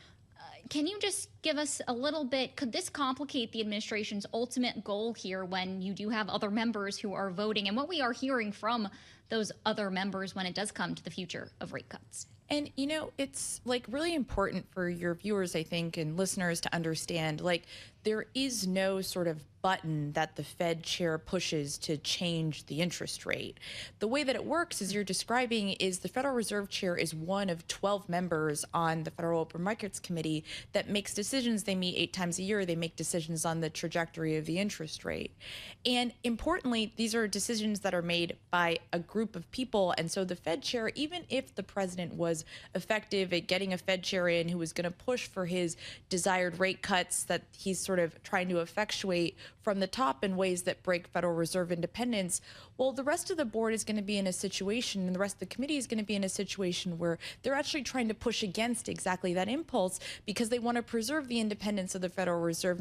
Can you just give us a little bit, could this complicate the administration's ultimate goal here when you do have other members who are voting and what we are hearing from those other members when it does come to the future of rate cuts? And, you know, it's like really important for your viewers, I think, and listeners to understand, like, there is no sort of button that the Fed chair pushes to change the interest rate. The way that it works, as you're describing, is the Federal Reserve Chair is one of 12 members on the Federal Open Markets Committee that makes decisions. They meet 8 times a year. They make decisions on the trajectory of the interest rate. And importantly, these are decisions that are made by a group of people. And so the Fed chair, even if the president was effective at getting a Fed chair in who was going to push for his desired rate cuts that he's sort of trying to effectuate from the top in ways that break Federal Reserve independence, well, the rest of the board is going to be in a situation, and the rest of the committee is going to be in a situation where they're actually trying to push against exactly that impulse because they want to preserve the independence of the Federal Reserve,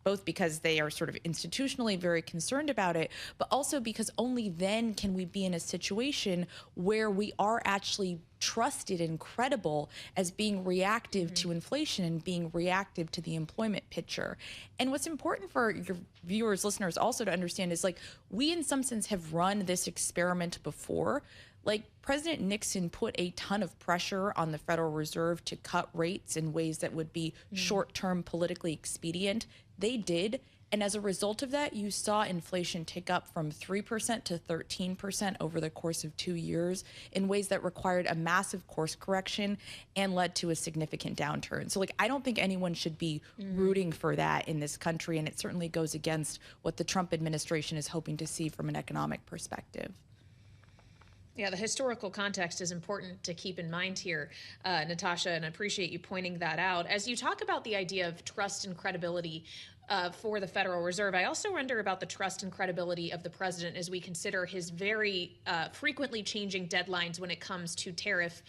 both because they are sort of institutionally very concerned about it, but also because only then can we be in a situation where we are actually trusted and credible as being reactive to inflation and being reactive to the employment picture. And what's important for your viewers, listeners also to understand is, like, we in some sense have run this experiment before. Like, President Nixon put a ton of pressure on the Federal Reserve to cut rates in ways that would be short-term politically expedient. They did. And as a result of that, you saw inflation tick up from 3% to 13% over the course of 2 years in ways that required a massive course correction and led to a significant downturn. So, like, I don't think anyone should be rooting for that in this country. And it certainly goes against what the Trump administration is hoping to see from an economic perspective. Yeah, the historical context is important to keep in mind here, Natasha, and I appreciate you pointing that out. As you talk about the idea of trust and credibility for the Federal Reserve, I also wonder about the trust and credibility of the president as we consider his very frequently changing deadlines when it comes to tariff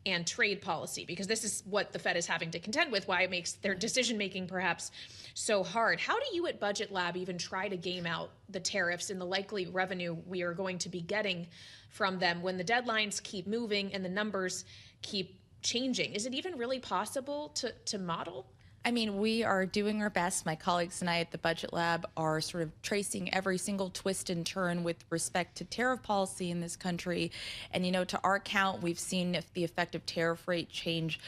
and trade policy, because this is what the Fed is having to contend with, why it makes their decision-making perhaps so hard. How do you at Budget Lab even try to game out the tariffs and the likely revenue we are going to be getting from them when the deadlines keep moving and the numbers keep changing? Is it even really possible to model? I mean, we are doing our best. My colleagues and I at the Budget Lab are sort of tracing every single twist and turn with respect to tariff policy in this country. And, you know, to our count, we've seen the effective tariff rate change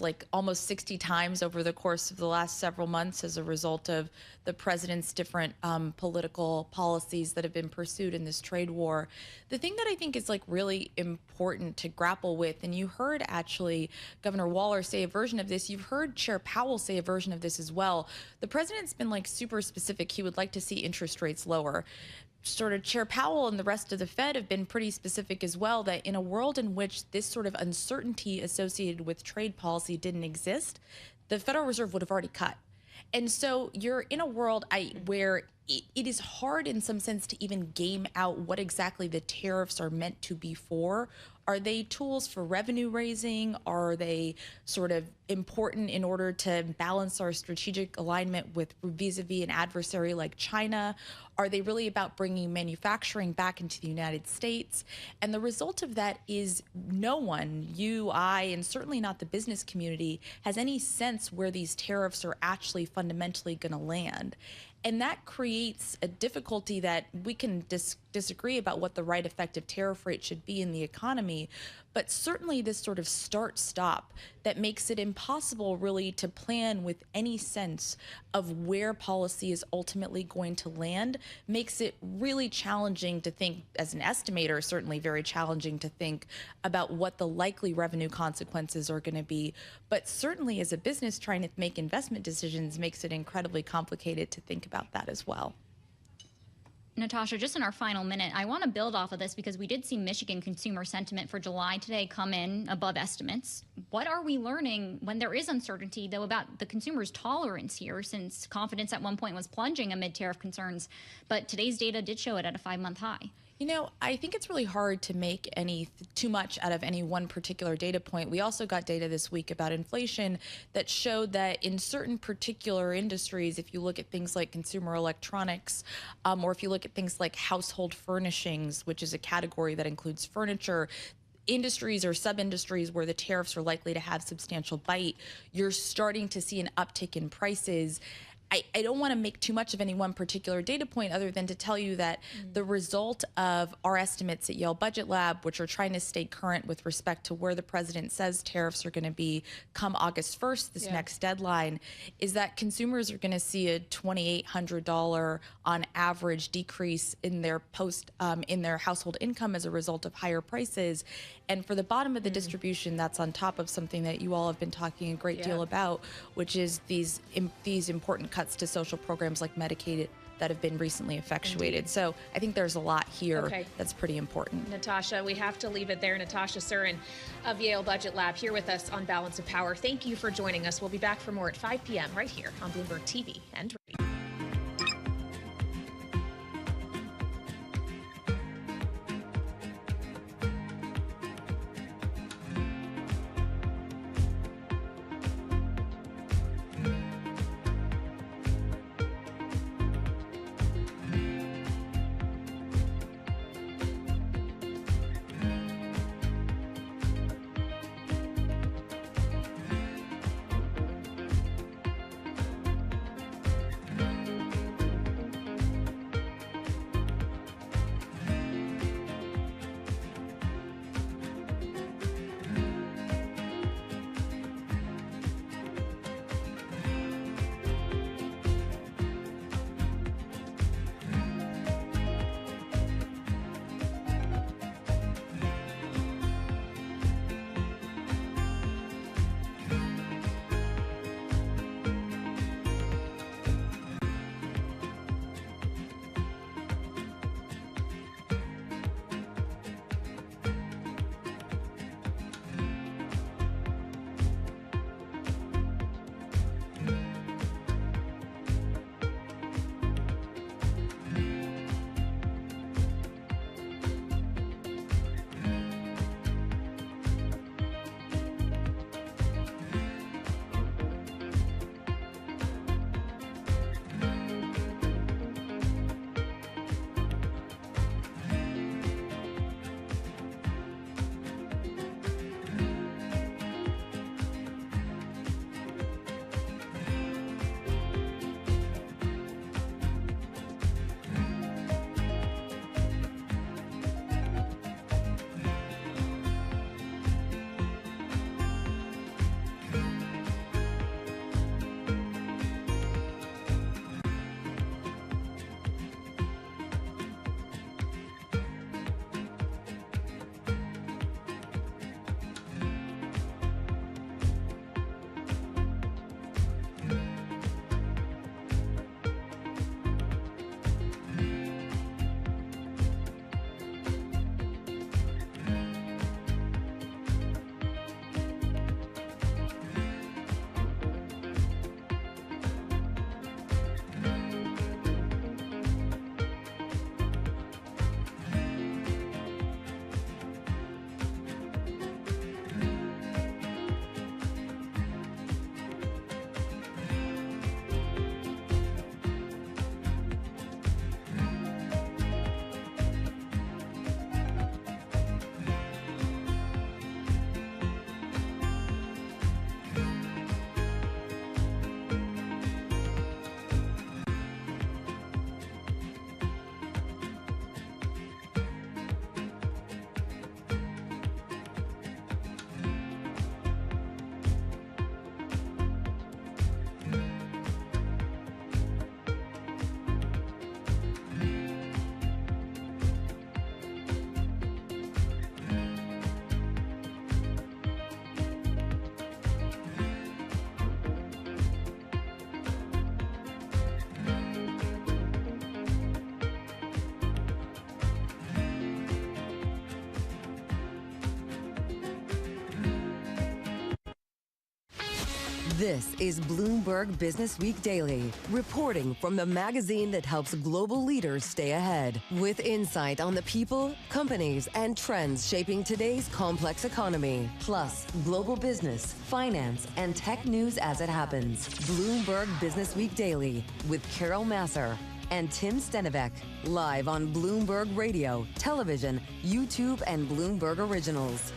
like almost 60 times over the course of the last several months as a result of the president's different political policies that have been pursued in this trade war. The thing that I think is like really important to grapple with, and you heard actually Governor Waller say a version of this, you've heard Chair Powell say a version of this as well. The president's been like super specific. He would like to see interest rates lower. Sort of Chair Powell and the rest of the Fed have been pretty specific as well that in a world in which this sort of uncertainty associated with trade policy didn't exist, the Federal Reserve would have already cut. And so you're in a world where it is hard in some sense to even game out what exactly the tariffs are meant to be for. Are they tools for revenue raising? Are they sort of important in order to balance our strategic alignment with vis-a-vis an adversary like China? Are they really about bringing manufacturing back into the United States? And the result of that is no one, you, I, and certainly not the business community, has any sense where these tariffs are actually fundamentally going to land. And that creates a difficulty that we can disagree about what the right effective tariff rate should be in the economy, but certainly this sort of start-stop that makes it impossible really to plan with any sense of where policy is ultimately going to land makes it really challenging to think, as an estimator, certainly very challenging to think about what the likely revenue consequences are going to be. But certainly as a business trying to make investment decisions makes it incredibly complicated to think about that as well. Natasha, just in our final minute, I want to build off of this because we did see Michigan consumer sentiment for July today come in above estimates. What are we learning when there is uncertainty, though, about the consumer's tolerance here, since confidence at one point was plunging amid tariff concerns, but today's data did show it at a 5-month high? You know, I think it's really hard to make too much out of any one particular data point. We also got data this week about inflation that showed that in certain particular industries, if you look at things like consumer electronics, or if you look at things like household furnishings, which is a category that includes furniture, industries or sub-industries where the tariffs are likely to have substantial bite, you're starting to see an uptick in prices. I don't want to make too much of any one particular data point other than to tell you that the result of our estimates at Yale Budget Lab, which are trying to stay current with respect to where the president says tariffs are going to be come August 1st, this next deadline, is that consumers are going to see a $2,800 on average decrease in their in their household income as a result of higher prices. And for the bottom of the distribution, that's on top of something that you all have been talking a great deal about, which is these important cuts to social programs like Medicaid that have been recently effectuated. Indeed. So I think there's a lot here that's pretty important. Natasha, we have to leave it there. Natasha Surin of Yale Budget Lab here with us on Balance of Power. Thank you for joining us. We'll be back for more at 5 p.m. right here on Bloomberg TV and radio. This is Bloomberg Business Week Daily, reporting from the magazine that helps global leaders stay ahead, with insight on the people, companies, and trends shaping today's complex economy, plus global business, finance, and tech news as it happens. Bloomberg Business Week Daily with Carol Massar and Tim Stenivek, live on Bloomberg Radio, television, YouTube, and Bloomberg Originals.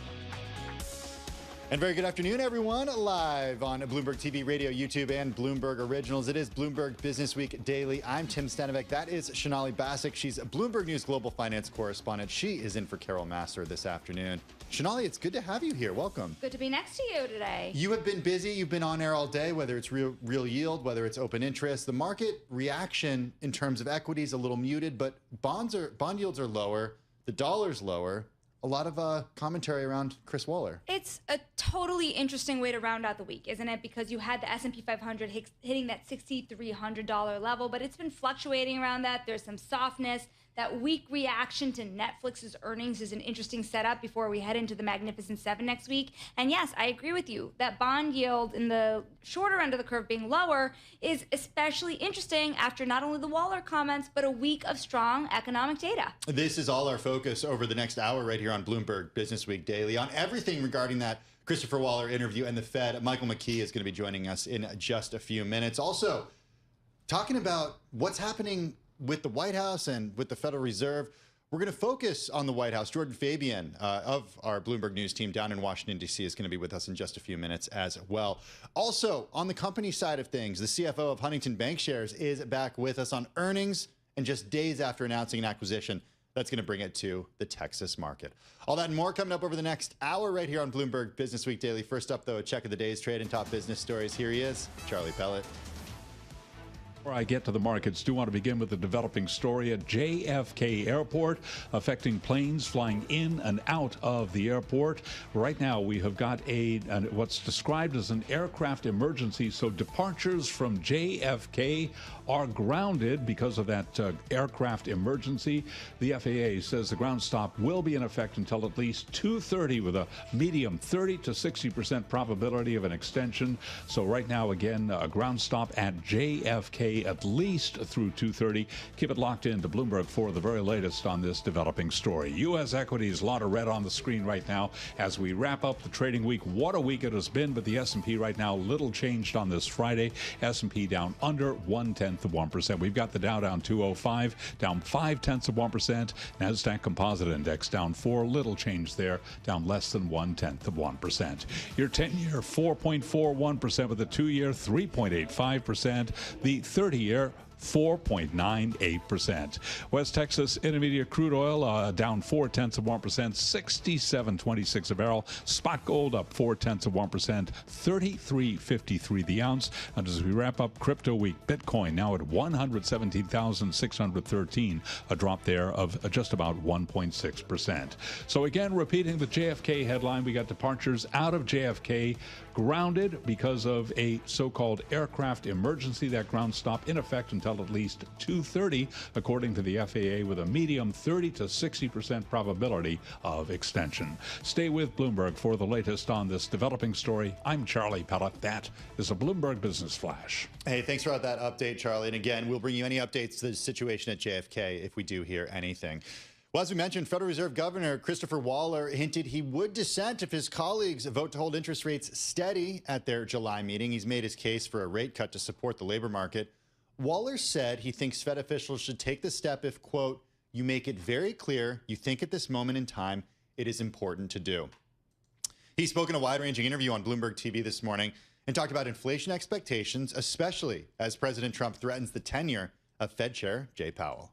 And very good afternoon, everyone. Live on Bloomberg TV, radio, YouTube, and Bloomberg Originals. It is Bloomberg Business Week Daily. I'm Tim Stenovec. That is Sonali Basak. She's a Bloomberg News global finance correspondent. She is in for Carol Massar this afternoon. Sonali, it's good to have you here. Welcome. Good to be next to you today. You have been busy. You've been on air all day, whether it's real yield, whether it's open interest. The market reaction in terms of equities a little muted, but bond yields are lower. The dollar's lower. A lot of commentary around Chris Waller. It's a totally interesting way to round out the week, isn't it? Because you had the S&P 500 hitting that $6,300 level, but it's been fluctuating around that. There's some softness. That weak reaction to Netflix's earnings is an interesting setup before we head into the Magnificent Seven next week. And yes, I agree with you. That bond yield in the shorter end of the curve being lower is especially interesting after not only the Waller comments, but a week of strong economic data. This is all our focus over the next hour right here on Bloomberg Business Week Daily on everything regarding that Christopher Waller interview and the Fed. Michael McKee is going to be joining us in just a few minutes. Also, talking about what's happening with the White House and with the Federal Reserve. We're going to focus on the White House. Jordan Fabian of our Bloomberg News team down in Washington, D.C. is going to be with us in just a few minutes as well. Also, on the company side of things, the CFO of Huntington Bancshares is back with us on earnings and just days after announcing an acquisition that's going to bring it to the Texas market. All that and more coming up over the next hour right here on Bloomberg Business Week Daily. First up, though, a check of the day's trade and top business stories. Here he is, Charlie Pellet. Before I get to the markets, do want to begin with the developing story at JFK Airport affecting planes flying in and out of the airport. Right now, we have got what's described as an aircraft emergency. So departures from JFK are grounded because of that aircraft emergency. The FAA says the ground stop will be in effect until at least 2:30 with a medium 30 to 60% probability of an extension. So right now, again, a ground stop at JFK at least through 2:30. Keep it locked in to Bloomberg for the very latest on this developing story. U.S. equities, a lot of red on the screen right now as we wrap up the trading week. What a week it has been, but the S&P right now, little changed on this Friday. S&P down under 0.1%. We've got the Dow down 205, down 0.5%. NASDAQ Composite Index down 4, little change there, down less than 0.1%. Your 10-year 4.41% with the 2-year 3.85%. The 30-year 4.98%. West Texas Intermediate crude oil down 0.4%, 67.26 a barrel. Spot gold up 0.4%, 33.53 the ounce. And as we wrap up crypto week, Bitcoin now at 117,613, a drop there of just about 1.6%. So again, repeating the JFK headline, we got departures out of JFK grounded because of a so-called aircraft emergency. That ground stop in effect until at least 2:30, according to the FAA, with a medium 30 to 60% probability of extension. Stay with Bloomberg for the latest on this developing story. I'm Charlie Pellet. That is a Bloomberg Business Flash. Hey, thanks for that update, Charlie. And again, we'll bring you any updates to the situation at JFK if we do hear anything. Well, as we mentioned, Federal Reserve Governor Christopher Waller hinted he would dissent if his colleagues vote to hold interest rates steady at their July meeting. He's made his case for a rate cut to support the labor market. Waller said he thinks Fed officials should take the step if, quote, you make it very clear you think at this moment in time it is important to do. He spoke in a wide-ranging interview on Bloomberg TV this morning and talked about inflation expectations, especially as President Trump threatens the tenure of Fed Chair Jay Powell.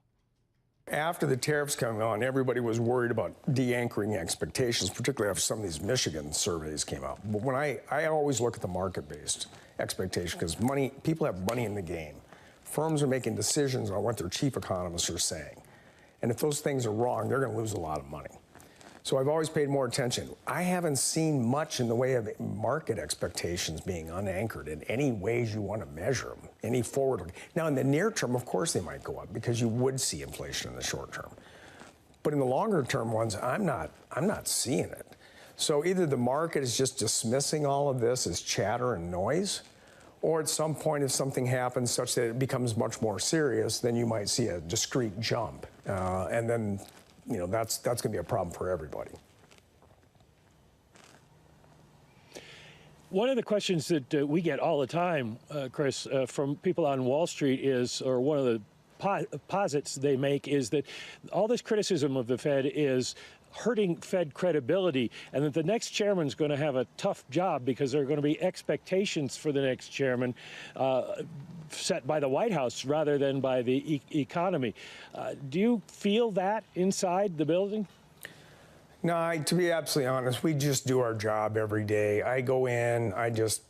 After the tariffs came on, everybody was worried about de-anchoring expectations, particularly after some of these Michigan surveys came out. But when I always look at the market-based expectation, because people have money in the game. Firms are making decisions on what their chief economists are saying. And if those things are wrong, they're going to lose a lot of money. So I've always paid more attention. I haven't seen much in the way of market expectations being unanchored in any ways you want to measure them, any forward. Now, in the near term, of course, they might go up because you would see inflation in the short term. But in the longer term ones, I'm not seeing it. So either the market is just dismissing all of this as chatter and noise, or at some point, if something happens such that it becomes much more serious, then you might see a discrete jump. And then, that's going to be a problem for everybody. One of the questions that we get all the time, Chris, from people on Wall Street is, or one of the posits they make is that all this criticism of the Fed is hurting Fed credibility, and that the next chairman's going to have a tough job because there are going to be expectations for the next chairman set by the White House rather than by the economy. Do you feel that inside the building? No, to be absolutely honest, we just do our job every day. I go in, I just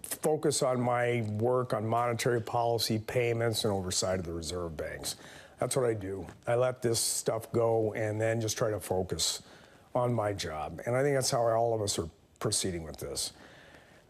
focus on my work on monetary policy, payments, and oversight of the reserve banks. That's what I do. I let this stuff go and then just try to focus on my job. And I think that's how all of us are proceeding with this.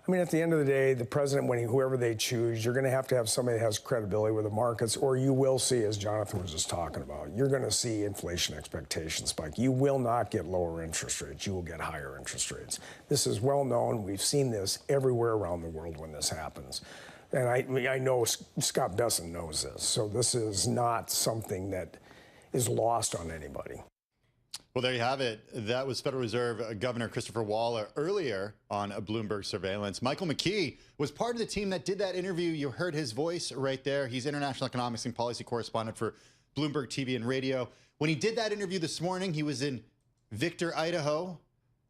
I mean, at the end of the day, the president, whoever they choose, you're going to have somebody that has credibility with the markets, or you will see, as Jonathan was just talking about, you're going to see inflation expectations spike. You will not get lower interest rates. You will get higher interest rates. This is well known. We've seen this everywhere around the world when this happens. And I know Scott Bessent knows this. So this is not something that is lost on anybody. Well, there you have it. That was Federal Reserve Governor Christopher Waller earlier on a Bloomberg Surveillance. Michael McKee was part of the team that did that interview. You heard his voice right there. He's international economics and policy correspondent for Bloomberg TV and radio. When he did that interview this morning, he was in Victor, Idaho.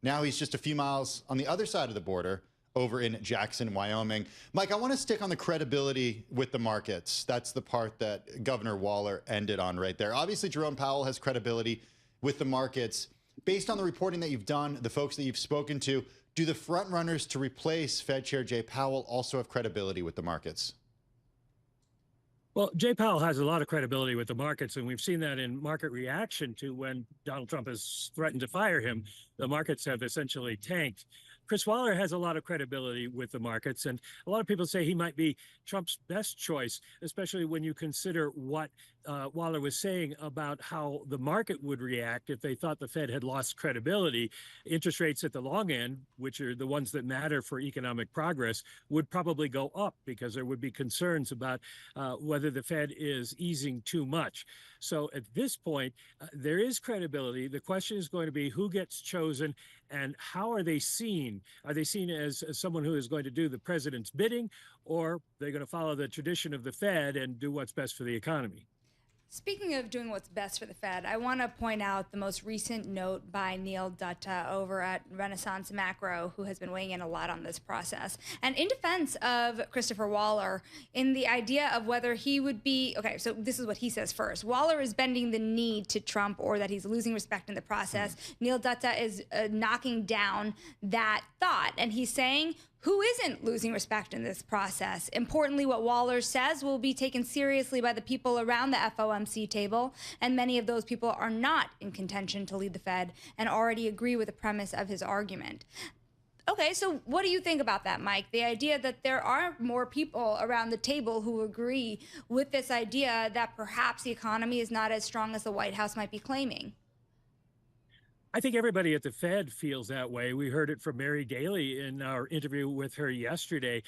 Now he's just a few miles on the other side of the border over in Jackson, Wyoming. Mike, I want to stick on the credibility with the markets. That's the part that Governor Waller ended on right there. Obviously, Jerome Powell has credibility with the markets. Based on the reporting that you've done, the folks that you've spoken to, do the front runners to replace Fed Chair Jay Powell also have credibility with the markets? Well, Jay Powell has a lot of credibility with the markets, and we've seen that in market reaction to when Donald Trump has threatened to fire him. The markets have essentially tanked. Chris Waller has a lot of credibility with the markets, and a lot of people say he might be Trump's best choice, especially when you consider what Waller was saying about how the market would react if they thought the Fed had lost credibility. Interest rates at the long end, which are the ones that matter for economic progress, would probably go up because there would be concerns about whether the Fed is easing too much. So at this point, there is credibility. The question is going to be who gets chosen and how are they seen? Are they seen as someone who is going to do the president's bidding, or are they going to follow the tradition of the Fed and do what's best for the economy? Speaking of doing what's best for the Fed, I want to point out the most recent note by Neil Dutta over at Renaissance Macro, who has been weighing in a lot on this process. And in defense of Christopher Waller, in the idea of whether he would be, okay, so this is what he says first. Waller is bending the knee to Trump, or that he's losing respect in the process. Neil Dutta is knocking down that thought, and he's saying, who isn't losing respect in this process? Importantly, what Waller says will be taken seriously by the people around the FOMC table, and many of those people are not in contention to lead the Fed and already agree with the premise of his argument. Okay, so what do you think about that, Mike? The idea that there are more people around the table who agree with this idea that perhaps the economy is not as strong as the White House might be claiming. I think everybody at the Fed feels that way. We heard it from Mary Daly in our interview with her yesterday.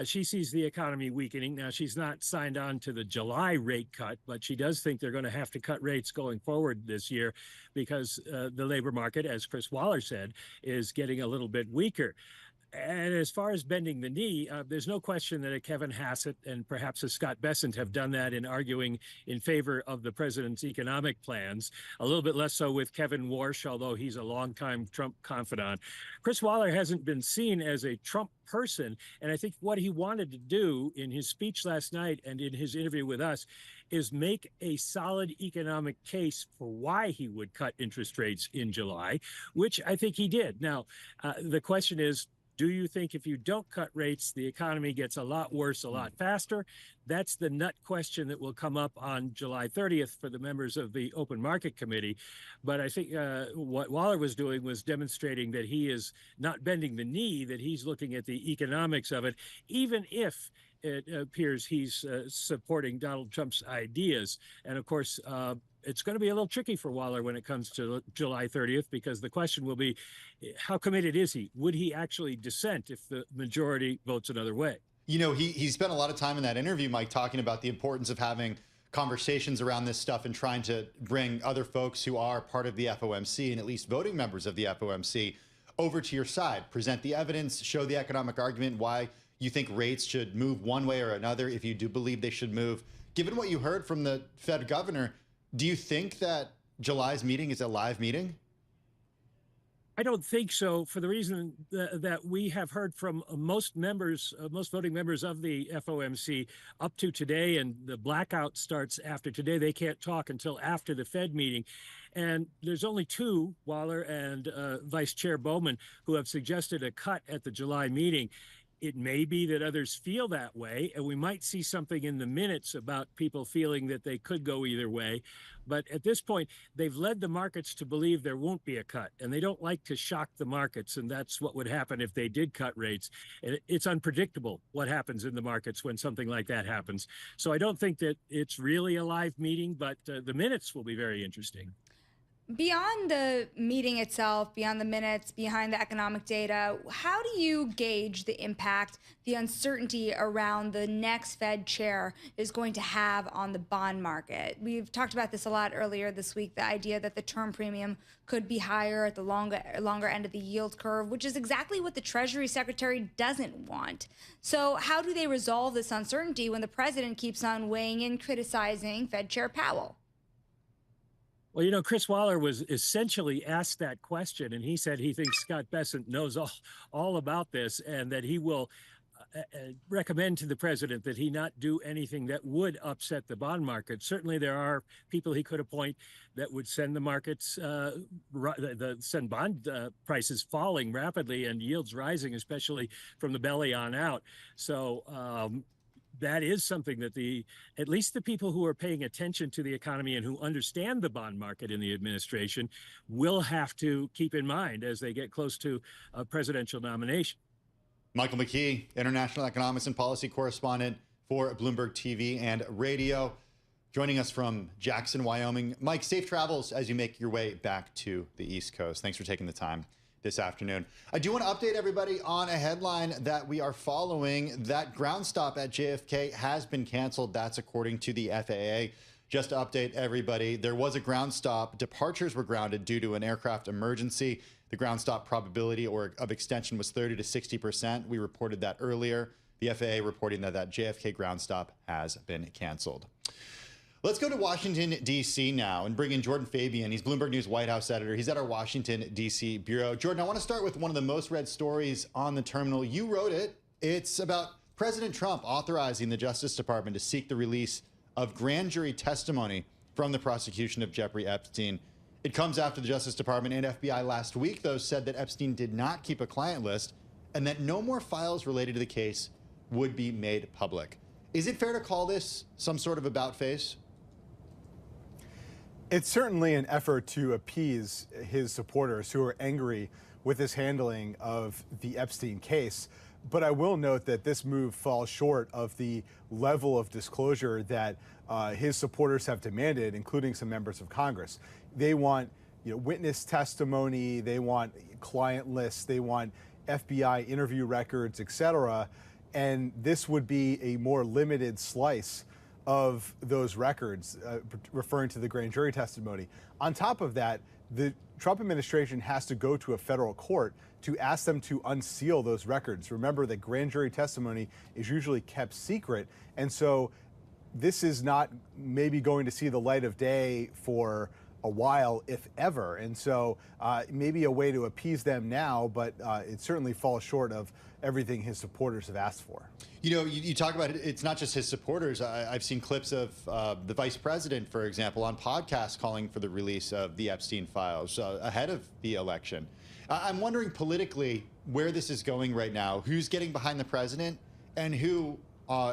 She sees the economy weakening. Now, she's not signed on to the July rate cut, but she does think they're going to have to cut rates going forward this year because the labor market, as Chris Waller said, is getting a little bit weaker. And as far as bending the knee, there's no question that a Kevin Hassett and perhaps a Scott Bessent have done that in arguing in favor of the president's economic plans. A little bit less so with Kevin Warsh, although he's a longtime Trump confidant. Chris Waller hasn't been seen as a Trump person. And I think what he wanted to do in his speech last night and in his interview with us is make a solid economic case for why he would cut interest rates in July, which I think he did. Now, the question is, do you think if you don't cut rates, the economy gets a lot worse, a lot faster? That's the nut question that will come up on July 30th for the members of the Open Market Committee. But I think what Waller was doing was demonstrating that he is not bending the knee, that he's looking at the economics of it, even if it appears he's supporting Donald Trump's ideas. And of course, it's going to be a little tricky for Waller when it comes to July 30th, because the question will be, how committed is he? Would he actually dissent if the majority votes another way? You know, he spent a lot of time in that interview, Mike, talking about the importance of having conversations around this stuff and trying to bring other folks who are part of the FOMC and at least voting members of the FOMC over to your side. Present the evidence, show the economic argument, why you think rates should move one way or another if you do believe they should move. Given what you heard from the Fed governor, do you think that July's meeting is a live meeting? I don't think so, for the reason that we have heard from most voting members of the FOMC up to today, and the blackout starts after today. They can't talk until after the Fed meeting. And there's only two, Waller and Vice Chair Bowman, who have suggested a cut at the July meeting. It may be that others feel that way, and we might see something in the minutes about people feeling that they could go either way. But at this point, they've led the markets to believe there won't be a cut, and they don't like to shock the markets, and that's what would happen if they did cut rates. And it's unpredictable what happens in the markets when something like that happens. So I don't think that it's really a live meeting, but the minutes will be very interesting. Beyond the meeting itself, beyond the minutes, behind the economic data, how do you gauge the impact the uncertainty around the next Fed chair is going to have on the bond market? We've talked about this a lot earlier this week, the idea that the term premium could be higher at the longer end of the yield curve, which is exactly what the Treasury Secretary doesn't want. So how do they resolve this uncertainty when the president keeps on weighing in criticizing Fed Chair Powell? Well, you know, Chris Waller was essentially asked that question, and he said he thinks Scott Bessent knows all about this, and that he will recommend to the president that he not do anything that would upset the bond market. Certainly, there are people he could appoint that would send the markets, send bond prices falling rapidly and yields rising, especially from the belly on out. So that is something that at least the people who are paying attention to the economy and who understand the bond market in the administration will have to keep in mind as they get close to a presidential nomination. Michael McKee, international economics and policy correspondent for Bloomberg TV and radio, joining us from Jackson, Wyoming. Mike, safe travels as you make your way back to the East Coast. Thanks for taking the time this afternoon. I do want to update everybody on a headline that we are following. That ground stop at JFK has been canceled. That's according to the FAA. Just to update everybody, there was a ground stop. Departures were grounded due to an aircraft emergency. The ground stop probability of extension was 30 to 60%. We reported that earlier. The FAA reporting that JFK ground stop has been canceled. Let's go to Washington, D.C. now and bring in Jordan Fabian. He's Bloomberg News White House editor. He's at our Washington, D.C. bureau. Jordan, I want to start with one of the most read stories on the terminal. You wrote it. It's about President Trump authorizing the Justice Department to seek the release of grand jury testimony from the prosecution of Jeffrey Epstein. It comes after the Justice Department and FBI last week, though, said that Epstein did not keep a client list and that no more files related to the case would be made public. Is it fair to call this some sort of about face? It's certainly an effort to appease his supporters who are angry with his handling of the Epstein case. But I will note that this move falls short of the level of disclosure that his supporters have demanded, including some members of Congress. They want witness testimony, they want client lists, they want FBI interview records, etc. And this would be a more limited slice of those records, referring to the grand jury testimony. On top of that, the Trump administration has to go to a federal court to ask them to unseal those records. Remember that grand jury testimony is usually kept secret. And so this is not maybe going to see the light of day for a while, if ever. And so maybe a way to appease them now, but it certainly falls short of everything his supporters have asked for. You know, you talk about it, it's not just his supporters. I've seen clips of the vice president, for example, on podcasts calling for the release of the Epstein files ahead of the election. I'm wondering politically where this is going right now, who's getting behind the president and who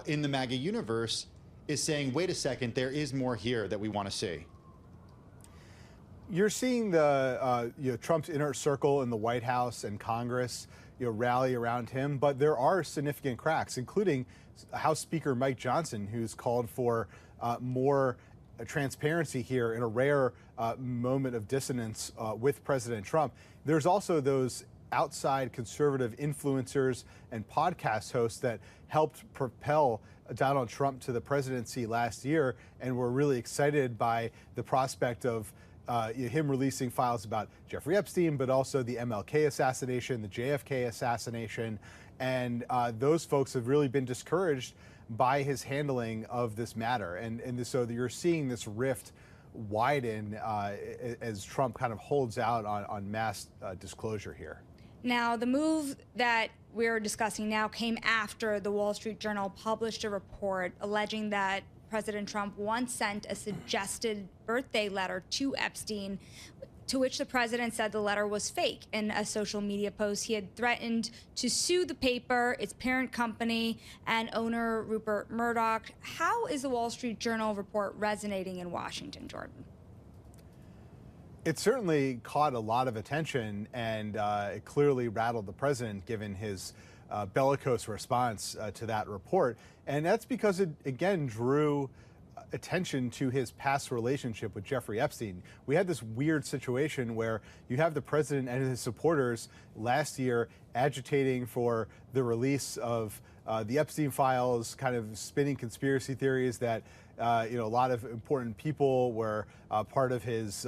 in the MAGA universe is saying, wait a second, there is more here that we want to see. You're seeing the Trump's inner circle in the White House and Congress rally around him, but there are significant cracks, including House Speaker Mike Johnson, who's called for more transparency here in a rare moment of dissonance with President Trump. There's also those outside conservative influencers and podcast hosts that helped propel Donald Trump to the presidency last year and were really excited by the prospect of him releasing files about Jeffrey Epstein, but also the MLK assassination, the JFK assassination. And those folks have really been discouraged by his handling of this matter. And so you're seeing this rift widen as Trump kind of holds out on mass disclosure here. Now, the move that we're discussing now came after the Wall Street Journal published a report alleging that President Trump once sent a suggested birthday letter to Epstein, to which the president said the letter was fake. In a social media post, he had threatened to sue the paper, its parent company, and owner Rupert Murdoch. How is the Wall Street Journal report resonating in Washington, Jordan? It certainly caught a lot of attention, and it clearly rattled the president given his bellicose response to that report. And that's because it, again, drew attention to his past relationship with Jeffrey Epstein. We had this weird situation where you have the president and his supporters last year agitating for the release of the Epstein files, kind of spinning conspiracy theories that a lot of important people were part of his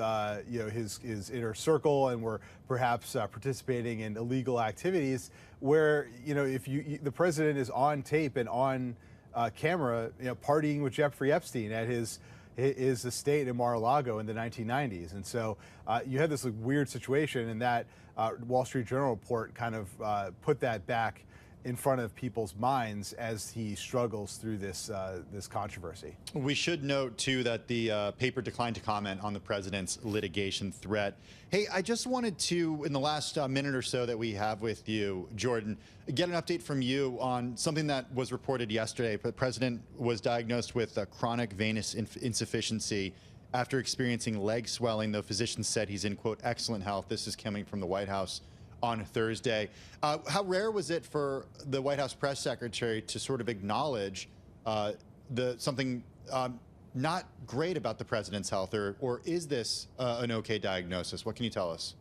his inner circle and were perhaps participating in illegal activities. Where if the president is on tape and on camera, partying with Jeffrey Epstein at his estate in Mar-a-Lago in the 1990s. And so you had this weird situation, and that Wall Street Journal report kind of put that back in front of people's minds as he struggles through this controversy. We should note, too, that the paper declined to comment on the president's litigation threat. Hey, I just wanted to, in the last minute or so that we have with you, Jordan, get an update from you on something that was reported yesterday. The president was diagnosed with chronic venous insufficiency after experiencing leg swelling, though physicians said he's in, quote, excellent health. This is coming from the White House on Thursday. How rare was it for the White House press secretary to sort of acknowledge something not great about the president's health, or is this an okay diagnosis? What can you tell us?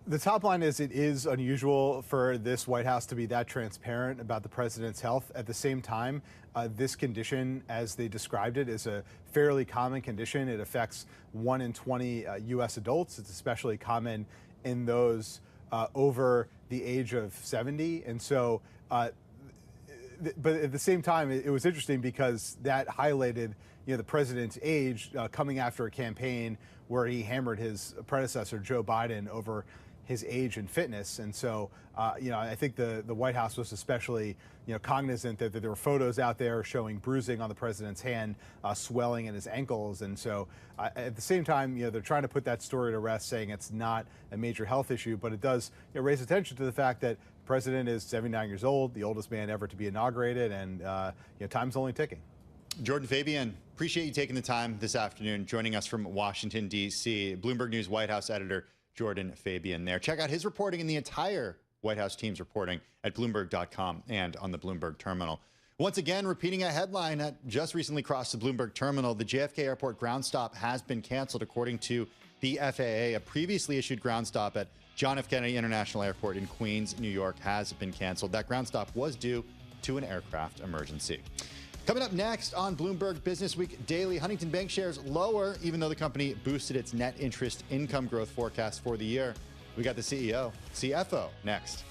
The top line is it is unusual for this White House to be that transparent about the president's health. At the same time, this condition, as they described it, is a fairly common condition. It affects 1 in 20 U.S. adults. It's especially common in those over the age of 70. And so, but at the same time, it was interesting because that highlighted, the president's age coming after a campaign where he hammered his predecessor, Joe Biden, over his age and fitness. And so, I think the White House was especially, cognizant that there were photos out there showing bruising on the president's hand, swelling in his ankles. And so at the same time, they're trying to put that story to rest, saying it's not a major health issue, but it does raise attention to the fact that the president is 79 years old, the oldest man ever to be inaugurated, and time's only ticking. Jordan Fabian, appreciate you taking the time this afternoon, joining us from Washington, D.C. Bloomberg News White House editor Jordan Fabian there. Check out his reporting and the entire White House team's reporting at Bloomberg.com and on the Bloomberg terminal. Once again, repeating a headline that just recently crossed the Bloomberg terminal, the JFK Airport ground stop has been canceled, according to the FAA. A previously issued ground stop at John F. Kennedy International Airport in Queens, New York, has been canceled. That ground stop was due to an aircraft emergency. Coming up next on Bloomberg Business Week Daily, Huntington Bank shares lower, even though the company boosted its net interest income growth forecast for the year. We got the CFO next.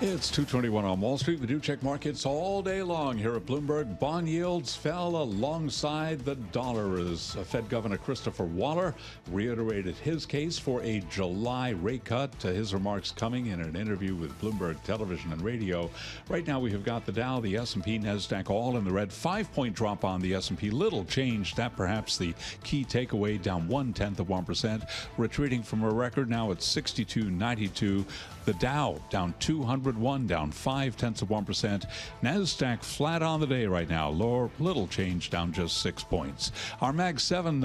It's 2:21 on Wall Street. We do check markets all day long here at Bloomberg. Bond yields fell alongside the dollar as Fed Governor Christopher Waller reiterated his case for a July rate cut. His remarks coming in an interview with Bloomberg Television and Radio. Right now we have got the Dow, the S&P, NASDAQ all in the red. 5-point drop on the S&P. Little change. That perhaps the key takeaway, down 0.1%, retreating from a record now at 62.92. The Dow down 201, down 0.5%. NASDAQ flat on the day right now. Lower, little change, down just 6 points. Our Mag 7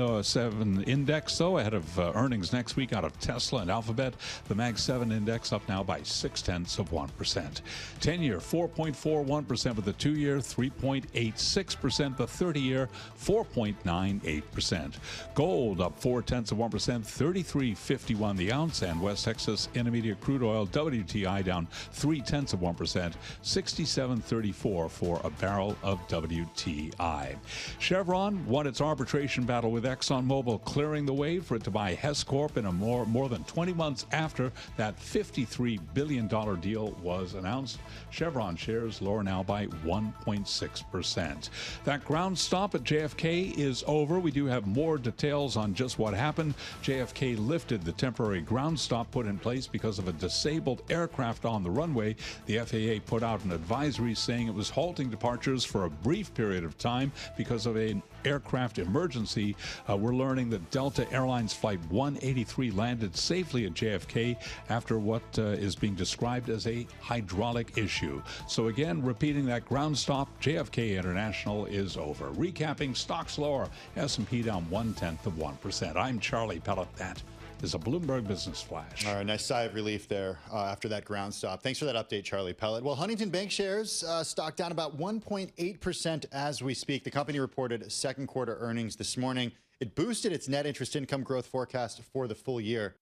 index, though, ahead of earnings next week out of Tesla and Alphabet. The Mag 7 index up now by 0.6%. 10-year, 4.41%, with the 2-year, 3.86%. The 30-year, 4.98%. Gold up 0.4%, 33.51 the ounce. And West Texas Intermediate crude oil, WTI, down 0.3%, 67.34 for a barrel of WTI. Chevron won its arbitration battle with ExxonMobil, clearing the way for it to buy Hess Corp in a more than 20 months after that $53 billion deal was announced. Chevron shares lower now by 1.6%. That ground stop at JFK is over. We do have more details on just what happened. JFK lifted the temporary ground stop put in place because of a disabled aircraft on the runway. The FAA put out an advisory saying it was halting departures for a brief period of time because of an aircraft emergency. We're learning that Delta Airlines Flight 183 landed safely at JFK after what is being described as a hydraulic issue. So again, repeating that ground stop, JFK International is over. Recapping, stocks lower, S&P down 0.1%. I'm Charlie Pellet. That is a Bloomberg Business Flash. All right, nice sigh of relief there after that ground stop. Thanks for that update, Charlie Pellet. Well, Huntington Bank shares stock down about 1.8% as we speak. The company reported second quarter earnings this morning. It boosted its net interest income growth forecast for the full year.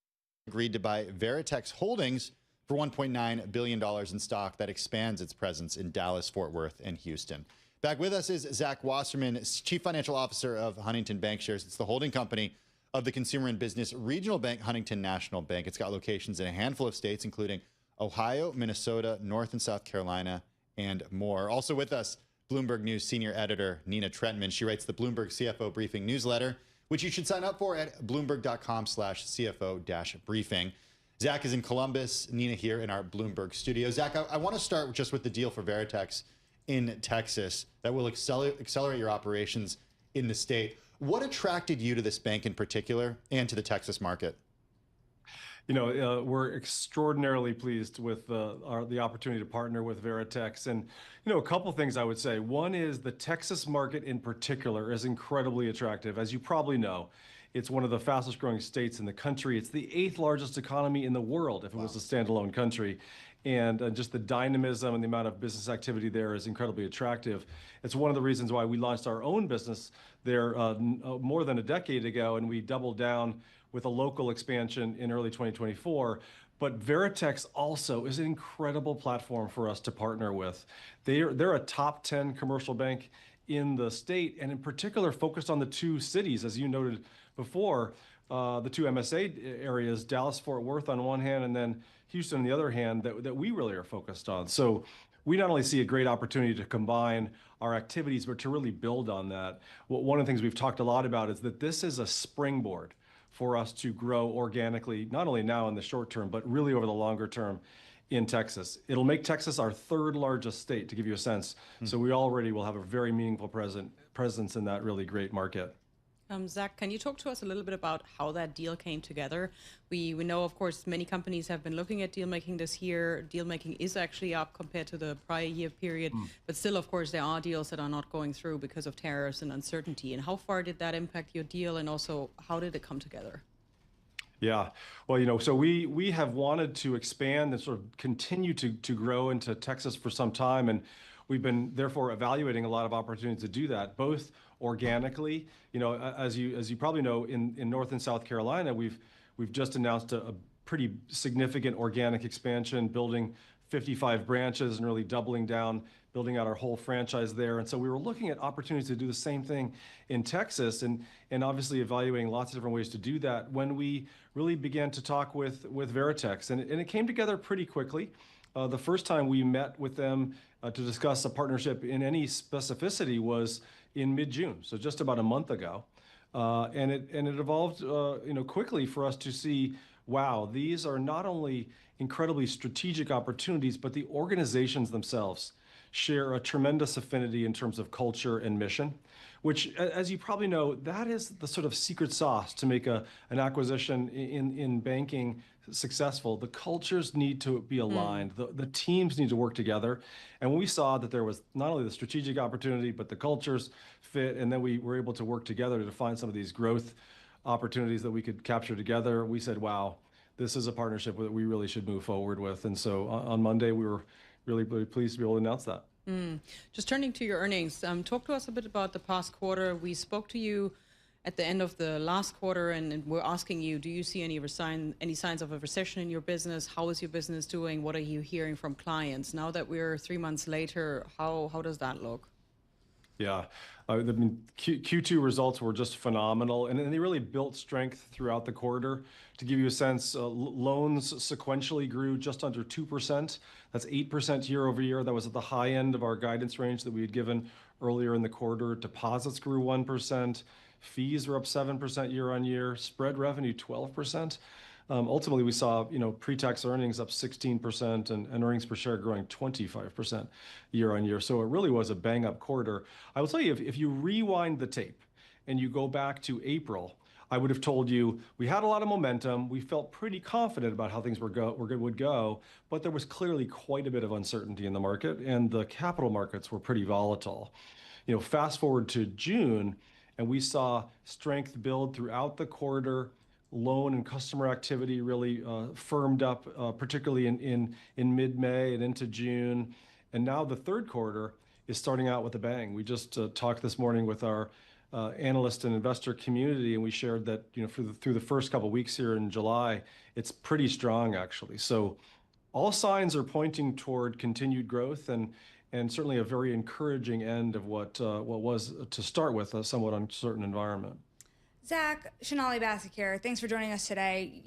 Agreed to buy Veritex Holdings for $1.9 billion in stock that expands its presence in Dallas, Fort Worth, and Houston. Back with us is Zach Wasserman, Chief Financial Officer of Huntington Bank shares. It's the holding company of the consumer and business regional bank, Huntington National Bank. It's got locations in a handful of states, including Ohio, Minnesota, North and South Carolina, and more. Also with us, Bloomberg News senior editor Nina Trentman. She writes the Bloomberg CFO Briefing newsletter, which you should sign up for at bloomberg.com/CFO-briefing. Zach is in Columbus, Nina here in our Bloomberg studio. Zach, I want to start just with the deal for Veritex in Texas that will accelerate your operations in the state. What attracted you to this bank in particular and to the Texas market? You know, we're extraordinarily pleased with the opportunity to partner with Veritex. And, you know, a couple things I would say. One is the Texas market in particular is incredibly attractive. As you probably know, it's one of the fastest growing states in the country. It's the 8th largest economy in the world if it was a standalone country. And just the dynamism and the amount of business activity there is incredibly attractive. It's one of the reasons why we launched our own business there more than a decade ago, and we doubled down with a local expansion in early 2024. But Veritex also is an incredible platform for us to partner with. They're a top 10 commercial bank in the state, and in particular focused on the two cities, as you noted before, the two MSA areas, Dallas, Fort Worth on one hand, and then Houston on the other hand, that we really are focused on. So we not only see a great opportunity to combine our activities, but to really build on that. One of the things we've talked a lot about is that this is a springboard for us to grow organically, not only now in the short term, but really over the longer term in Texas. It'll make Texas our 3rd largest state, to give you a sense. So we already will have a very meaningful presence in that really great market. Zach, can you talk to us a little bit about how that deal came together? We know, of course, many companies have been looking at deal making this year. Deal making is actually up compared to the prior year period, but still, of course, there are deals that are not going through because of tariffs and uncertainty. And how far did that impact your deal, and also how did it come together? Yeah, well, you know, so we have wanted to expand and sort of continue to grow into Texas for some time, and we've been therefore evaluating a lot of opportunities to do that, both organically. You know, as you probably know, in North and South Carolina, we've just announced a pretty significant organic expansion, building 55 branches and really doubling down, building out our whole franchise there. And so we were looking at opportunities to do the same thing in Texas, and obviously evaluating lots of different ways to do that when we really began to talk with Veritex. And it came together pretty quickly. The first time we met with them to discuss a partnership in any specificity was in mid-June, so just about a month ago. And it evolved quickly for us to see, wow, these are not only incredibly strategic opportunities, but the organizations themselves share a tremendous affinity in terms of culture and mission, which, as you probably know, that is the sort of secret sauce to make an acquisition in banking successful. The cultures need to be aligned. The teams need to work together. And when we saw that there was not only the strategic opportunity, but the cultures fit, and then we were able to work together to find some of these growth opportunities that we could capture together, we said, wow, this is a partnership that we really should move forward with. And so on Monday, we were really, really pleased to be able to announce that. Just turning to your earnings, talk to us a bit about the past quarter. We spoke to you at the end of the last quarter, and we're asking you, do you see any signs of a recession in your business? How is your business doing? What are you hearing from clients? Now that we're 3 months later, how does that look? Yeah, Q2 results were just phenomenal, and they really built strength throughout the quarter. To give you a sense, loans sequentially grew just under 2%. That's 8% year over year. That was at the high end of our guidance range that we had given earlier in the quarter. Deposits grew 1%. Fees were up 7% year on year. Spread revenue 12%. Ultimately, we saw pre-tax earnings up 16% and earnings per share growing 25% year on year. So it really was a bang-up quarter. I will tell you, if you rewind the tape and you go back to April, I would have told you we had a lot of momentum. We felt pretty confident about how things would go, but there was clearly quite a bit of uncertainty in the market, and the capital markets were pretty volatile. Fast forward to June, and we saw strength build throughout the quarter. Loan and customer activity really firmed up, particularly in mid-May and into June. And now the third quarter is starting out with a bang. We just talked this morning with our analyst and investor community, and we shared that through the first couple of weeks here in July, it's pretty strong, actually. So all signs are pointing toward continued growth and certainly a very encouraging end of what was, to start with, a somewhat uncertain environment. Zach, Sonali Basak here. Thanks for joining us today.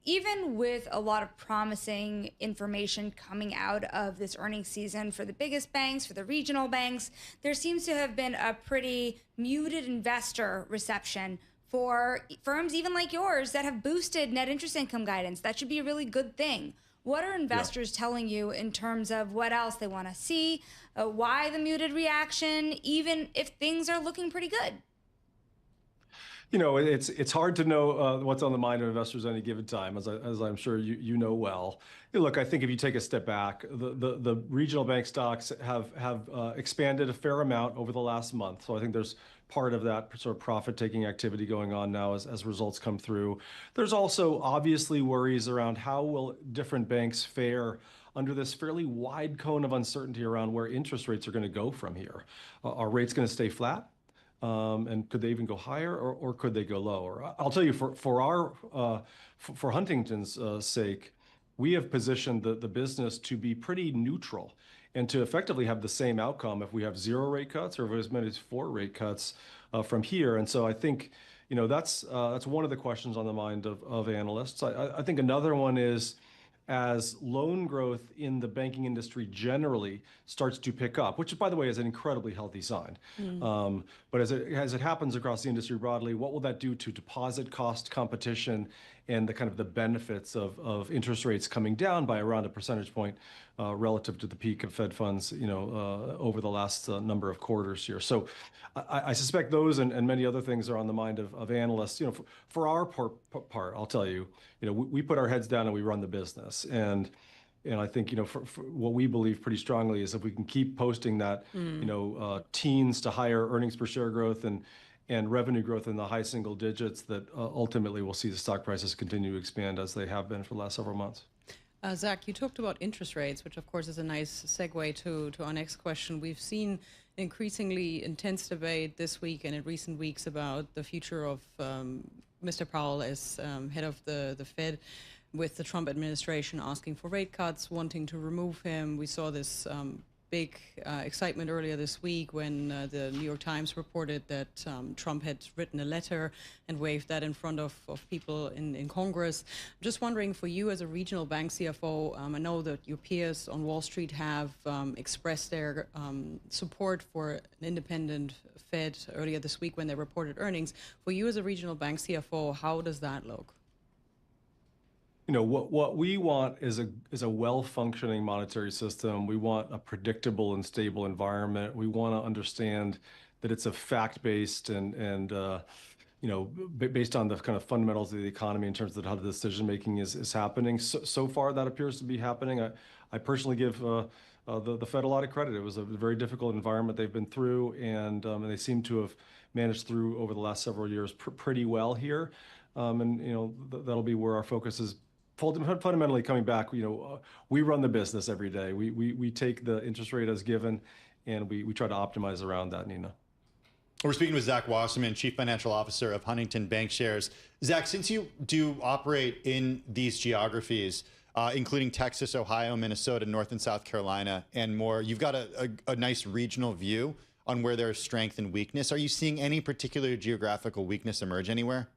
Even with a lot of promising information coming out of this earnings season for the biggest banks, for the regional banks, there seems to have been a pretty muted investor reception for firms even like yours that have boosted net interest income guidance. That should be a really good thing. What are investors telling you in terms of what else they want to see, why the muted reaction, even if things are looking pretty good? It's hard to know what's on the mind of investors at any given time, as I'm sure you know well. Look, I think if you take a step back, the regional bank stocks have expanded a fair amount over the last month. So I think there's part of that sort of profit-taking activity going on now as results come through. There's also obviously worries around how will different banks fare under this fairly wide cone of uncertainty around where interest rates are going to go from here. Are rates going to stay flat? And could they even go higher, or could they go lower? I'll tell you, for Huntington's sake, we have positioned the business to be pretty neutral and to effectively have the same outcome if we have 0 rate cuts or as many as 4 rate cuts from here. And so I think that's one of the questions on the mind of analysts. I think another one is, as loan growth in the banking industry generally starts to pick up, which, by the way, is an incredibly healthy sign. But as it happens across the industry broadly, what will that do to deposit cost competition and the benefits of interest rates coming down by around a percentage point relative to the peak of Fed funds, over the last number of quarters here. So I suspect those and many other things are on the mind of analysts. For our part, I'll tell you, we put our heads down and we run the business. And I think, for what we believe pretty strongly is if we can keep posting that, teens to higher earnings per share growth and revenue growth in the high single digits, that ultimately we'll see the stock prices continue to expand as they have been for the last several months. Zach, you talked about interest rates, which of course is a nice segue to our next question. We've seen increasingly intense debate this week and in recent weeks about the future of Mr. Powell as head of the Fed, with the Trump administration asking for rate cuts, wanting to remove him. We saw this big excitement earlier this week when the New York Times reported that Trump had written a letter and waved that in front of people in Congress. I'm just wondering, for you as a regional bank CFO, I know that your peers on Wall Street have expressed their support for an independent Fed earlier this week when they reported earnings. For you as a regional bank CFO, how does that look? You know, what we want is a well-functioning monetary system. We want a predictable and stable environment. We want to understand that it's a fact-based and you know, based on the kind of fundamentals of the economy in terms of how the decision-making is happening. So far, that appears to be happening. I personally give the Fed a lot of credit. It was a very difficult environment they've been through, and they seem to have managed through over the last several years pretty well here. And you know, that'll be where our focus is. Fundamentally coming back, you know, we run the business every day. We take the interest rate as given, and we try to optimize around that, Nina. We're speaking with Zach Wasserman, Chief Financial Officer of Huntington Bancshares. Zach, since you do operate in these geographies, including Texas, Ohio, Minnesota, North and South Carolina, and more, you've got a nice regional view on where there's strength and weakness. Are you seeing any particular geographical weakness emerge anywhere?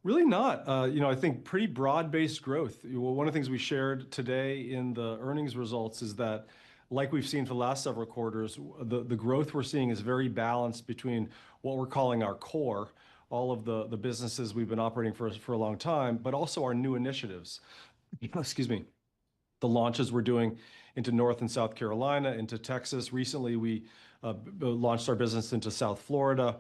Really not. You know, I think pretty broad-based growth. One of the things we shared today in the earnings results is that, like we've seen for the last several quarters, the growth we're seeing is very balanced between what we're calling our core, all of the businesses we've been operating for a long time, but also our new initiatives. Excuse me. The launches we're doing into North and South Carolina, into Texas. Recently, we launched our business into South Florida,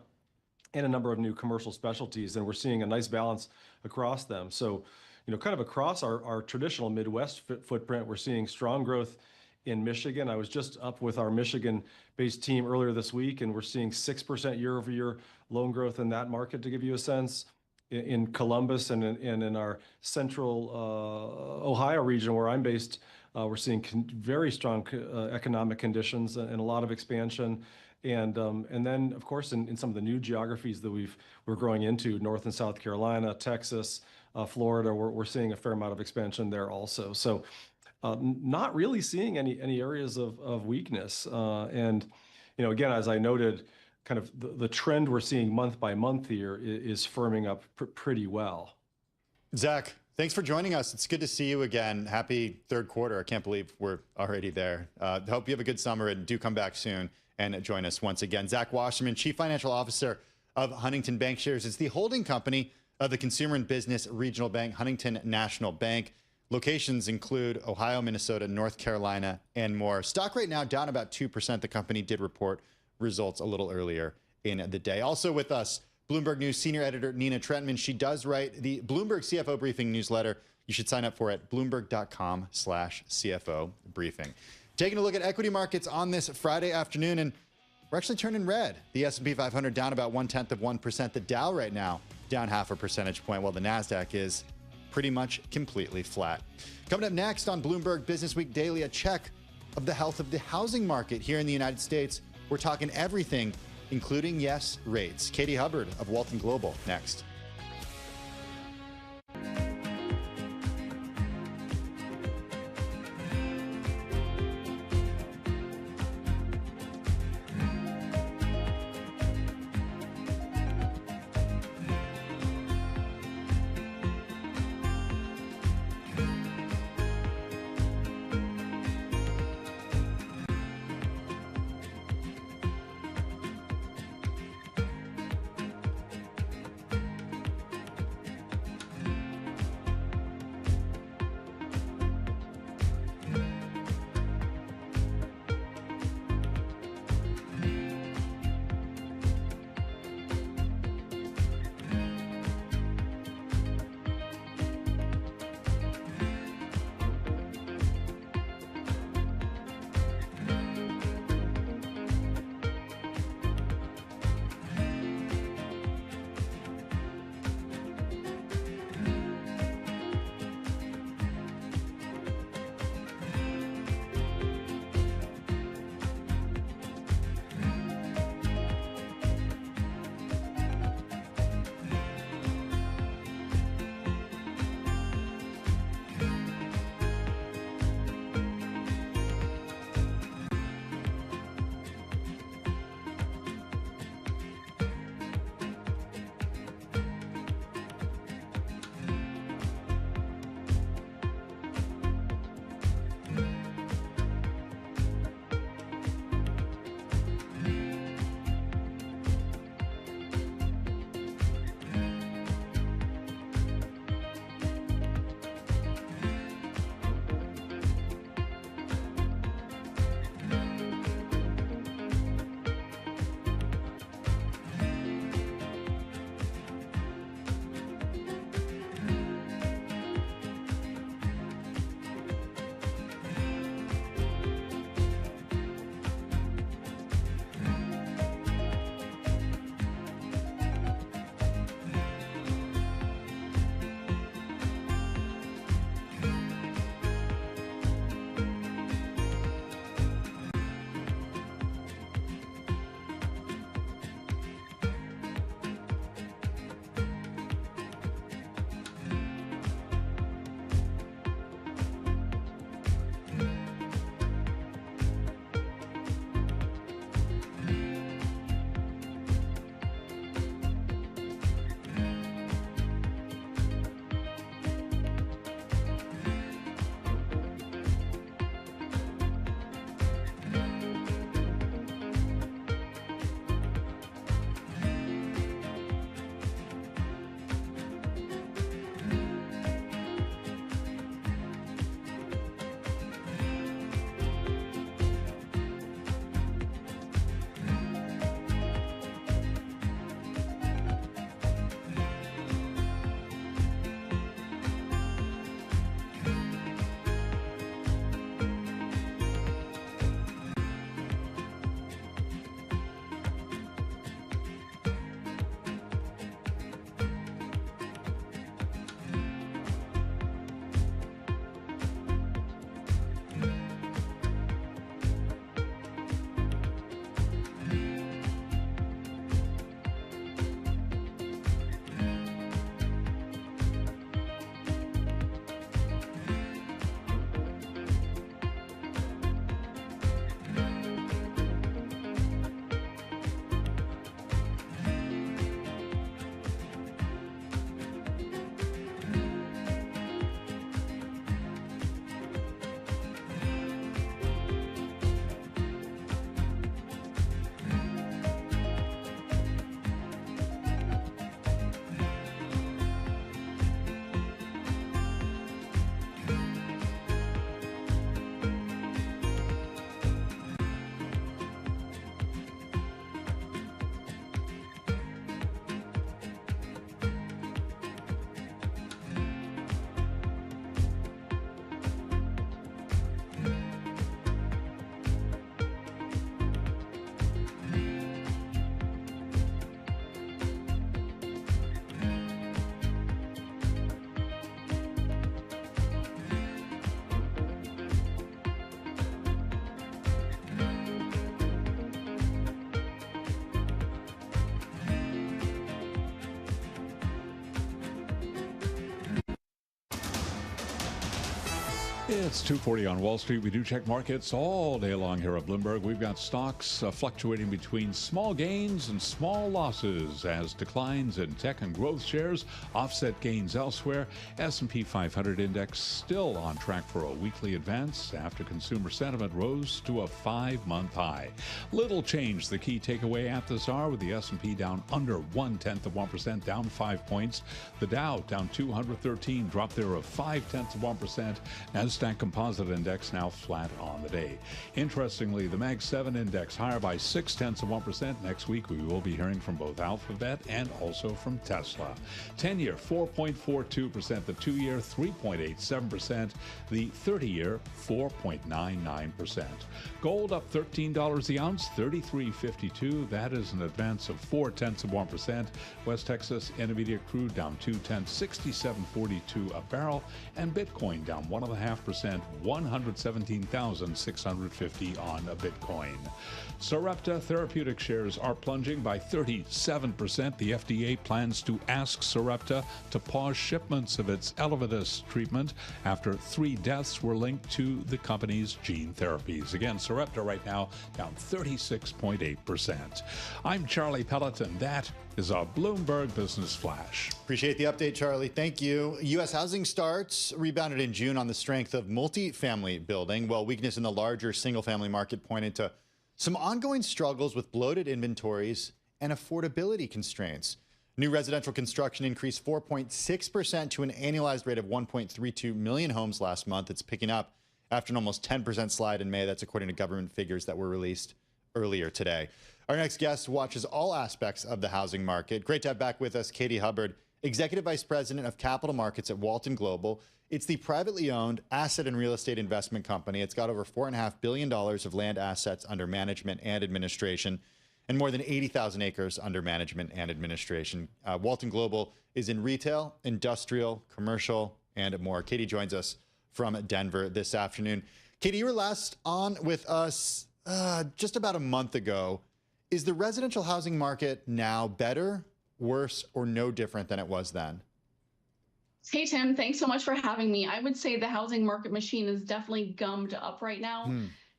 and a number of new commercial specialties, and we're seeing a nice balance across them. So, you know, kind of across our traditional Midwest footprint, we're seeing strong growth in Michigan. I was just up with our Michigan-based team earlier this week, and we're seeing 6% year-over-year loan growth in that market, to give you a sense. In Columbus and in our central Ohio region, where I'm based, we're seeing very strong economic conditions and a lot of expansion. And then, of course, in some of the new geographies that we're growing into, North and South Carolina, Texas, Florida, we're seeing a fair amount of expansion there also. So not really seeing any areas of weakness. And, you know, again, as I noted, kind of the trend we're seeing month by month here is firming up pretty well. Zach, thanks for joining us. It's good to see you again. Happy third quarter. I can't believe we're already there. Hope you have a good summer and do come back soon and join us once again. Zach Wasserman, Chief Financial Officer of Huntington Bancshares. It's the holding company of the consumer and business regional bank, Huntington National Bank. Locations include Ohio, Minnesota, North Carolina, and more. Stock right now down about 2%. The company did report results a little earlier in the day. Also with us, Bloomberg News Senior Editor Nina Trentman. She does write the Bloomberg CFO Briefing newsletter. You should sign up for it at bloomberg.com/CFO Briefing. Taking a look at equity markets on this Friday afternoon, and we're actually turning red. The S&P 500 down about 0.1%. The Dow right now down 0.5 percentage point, while the NASDAQ is pretty much completely flat. Coming up next on Bloomberg Business Week Daily, a check of the health of the housing market here in the United States. We're talking everything, including, yes, rates. Katie Hubbard of Walton Global next. It's 2:40 on Wall Street. We do check markets all day long here at Bloomberg. We've got stocks fluctuating between small gains and small losses as declines in tech and growth shares offset gains elsewhere. S&P 500 index still on track for a weekly advance after consumer sentiment rose to a 5-month high. Little change, the key takeaway at this hour, with the S&P down under 0.1%, down 5 points. The Dow down 213, drop there of 0.5%. Nasdaq Composite Index now flat on the day. Interestingly, the Mag 7 Index higher by 0.6%. Next week, we will be hearing from both Alphabet and also from Tesla. 10-year, 4.42%. The 2-year, 3.87%. The 30-year, 4.99%. Gold up $13 the ounce, $33.52. That is an advance of 0.4%. West Texas Intermediate crude down 2.10, $67.42 a barrel. And Bitcoin down 1.5%, $117,650 on a Bitcoin. Sarepta Therapeutics shares are plunging by 37%. The FDA plans to ask Sarepta to pause shipments of its Elevidys treatment after 3 deaths were linked to the company's gene therapies. Again, Sarepta right now down 36.8%. I'm Charlie Pelleton. That is our Bloomberg Business Flash. Appreciate the update, Charlie. Thank you. U.S. housing starts rebounded in June on the strength of multifamily building, while weakness in the larger single-family market pointed to some ongoing struggles with bloated inventories and affordability constraints. New residential construction increased 4.6% to an annualized rate of 1.32 million homes last month. It's picking up after an almost 10% slide in May. That's according to government figures that were released earlier today. Our next guest watches all aspects of the housing market. Great to have back with us Katie Hubbard, Executive Vice President of Capital Markets at Walton Global. It's the privately owned asset and real estate investment company. It's got over $4.5 billion of land assets under management and administration, and more than 80,000 acres under management and administration. Walton Global is in retail, industrial, commercial, and more. Katie joins us from Denver this afternoon. Katie, you were last on with us just about a month ago. Is the residential housing market now better, worse, or no different than it was then? Hey, Tim, thanks so much for having me. I would say the housing market machine is definitely gummed up right now,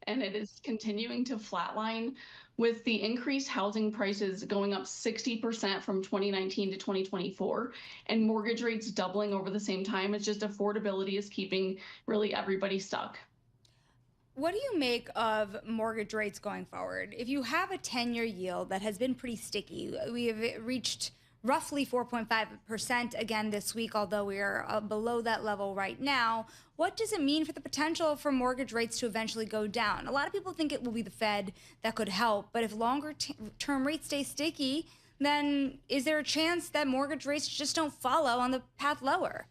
and it is continuing to flatline, with the increased housing prices going up 60% from 2019 to 2024, and mortgage rates doubling over the same time. It's just affordability is keeping really everybody stuck. What do you make of mortgage rates going forward? If you have a 10-year yield that has been pretty sticky, we have reached roughly 4.5% again this week, although we are below that level right now. What does it mean for the potential for mortgage rates to eventually go down? A lot of people think it will be the Fed that could help, but if longer-term rates stay sticky, then is there a chance that mortgage rates just don't follow on the path lower?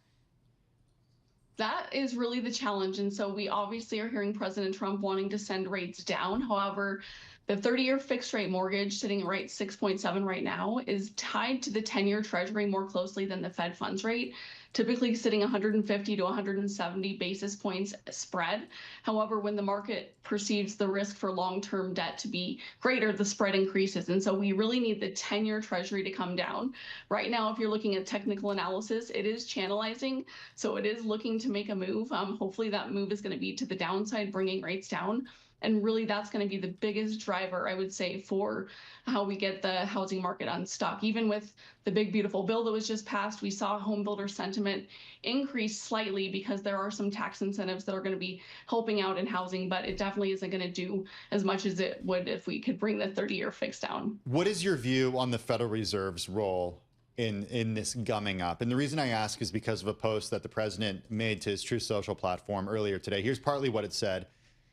That is really the challenge. And so we obviously are hearing President Trump wanting to send rates down. However, the 30-year fixed rate mortgage sitting at rate 6.7 right now is tied to the 10-year Treasury more closely than the Fed funds rate, typically sitting 150 to 170 basis points spread. However, when the market perceives the risk for long-term debt to be greater, the spread increases. And so we really need the 10-year Treasury to come down. Right now, if you're looking at technical analysis, it is channelizing. So it is looking to make a move. Hopefully that move is going to be to the downside, bringing rates down. And really, that's going to be the biggest driver, I would say, for how we get the housing market unstuck. Even with the big, beautiful bill that was just passed, we saw home builder sentiment increase slightly because there are some tax incentives that are going to be helping out in housing, but it definitely isn't going to do as much as it would if we could bring the 30-year fix down. What is your view on the Federal Reserve's role in this gumming up? And the reason I ask is because of a post that the president made to his Truth Social platform earlier today. Here's partly what it said.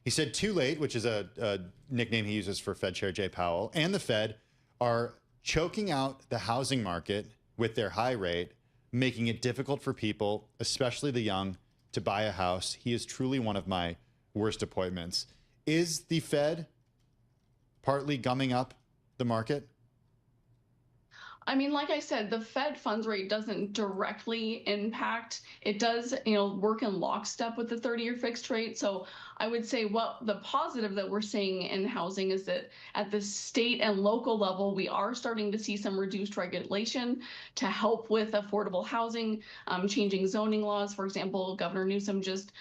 He said, too late, which is a nickname he uses for Fed Chair Jay Powell, and the Fed are choking out the housing market with their high rate, making it difficult for people, especially the young, to buy a house. He is truly one of my worst appointments. Is the Fed partly gumming up the market? I mean, like I said, the Fed funds rate doesn't directly impact. It does, work in lockstep with the 30-year fixed rate. So I would say what the positive that we're seeing in housing is that at the state and local level, we are starting to see some reduced regulation to help with affordable housing, changing zoning laws. For example, Governor Newsom just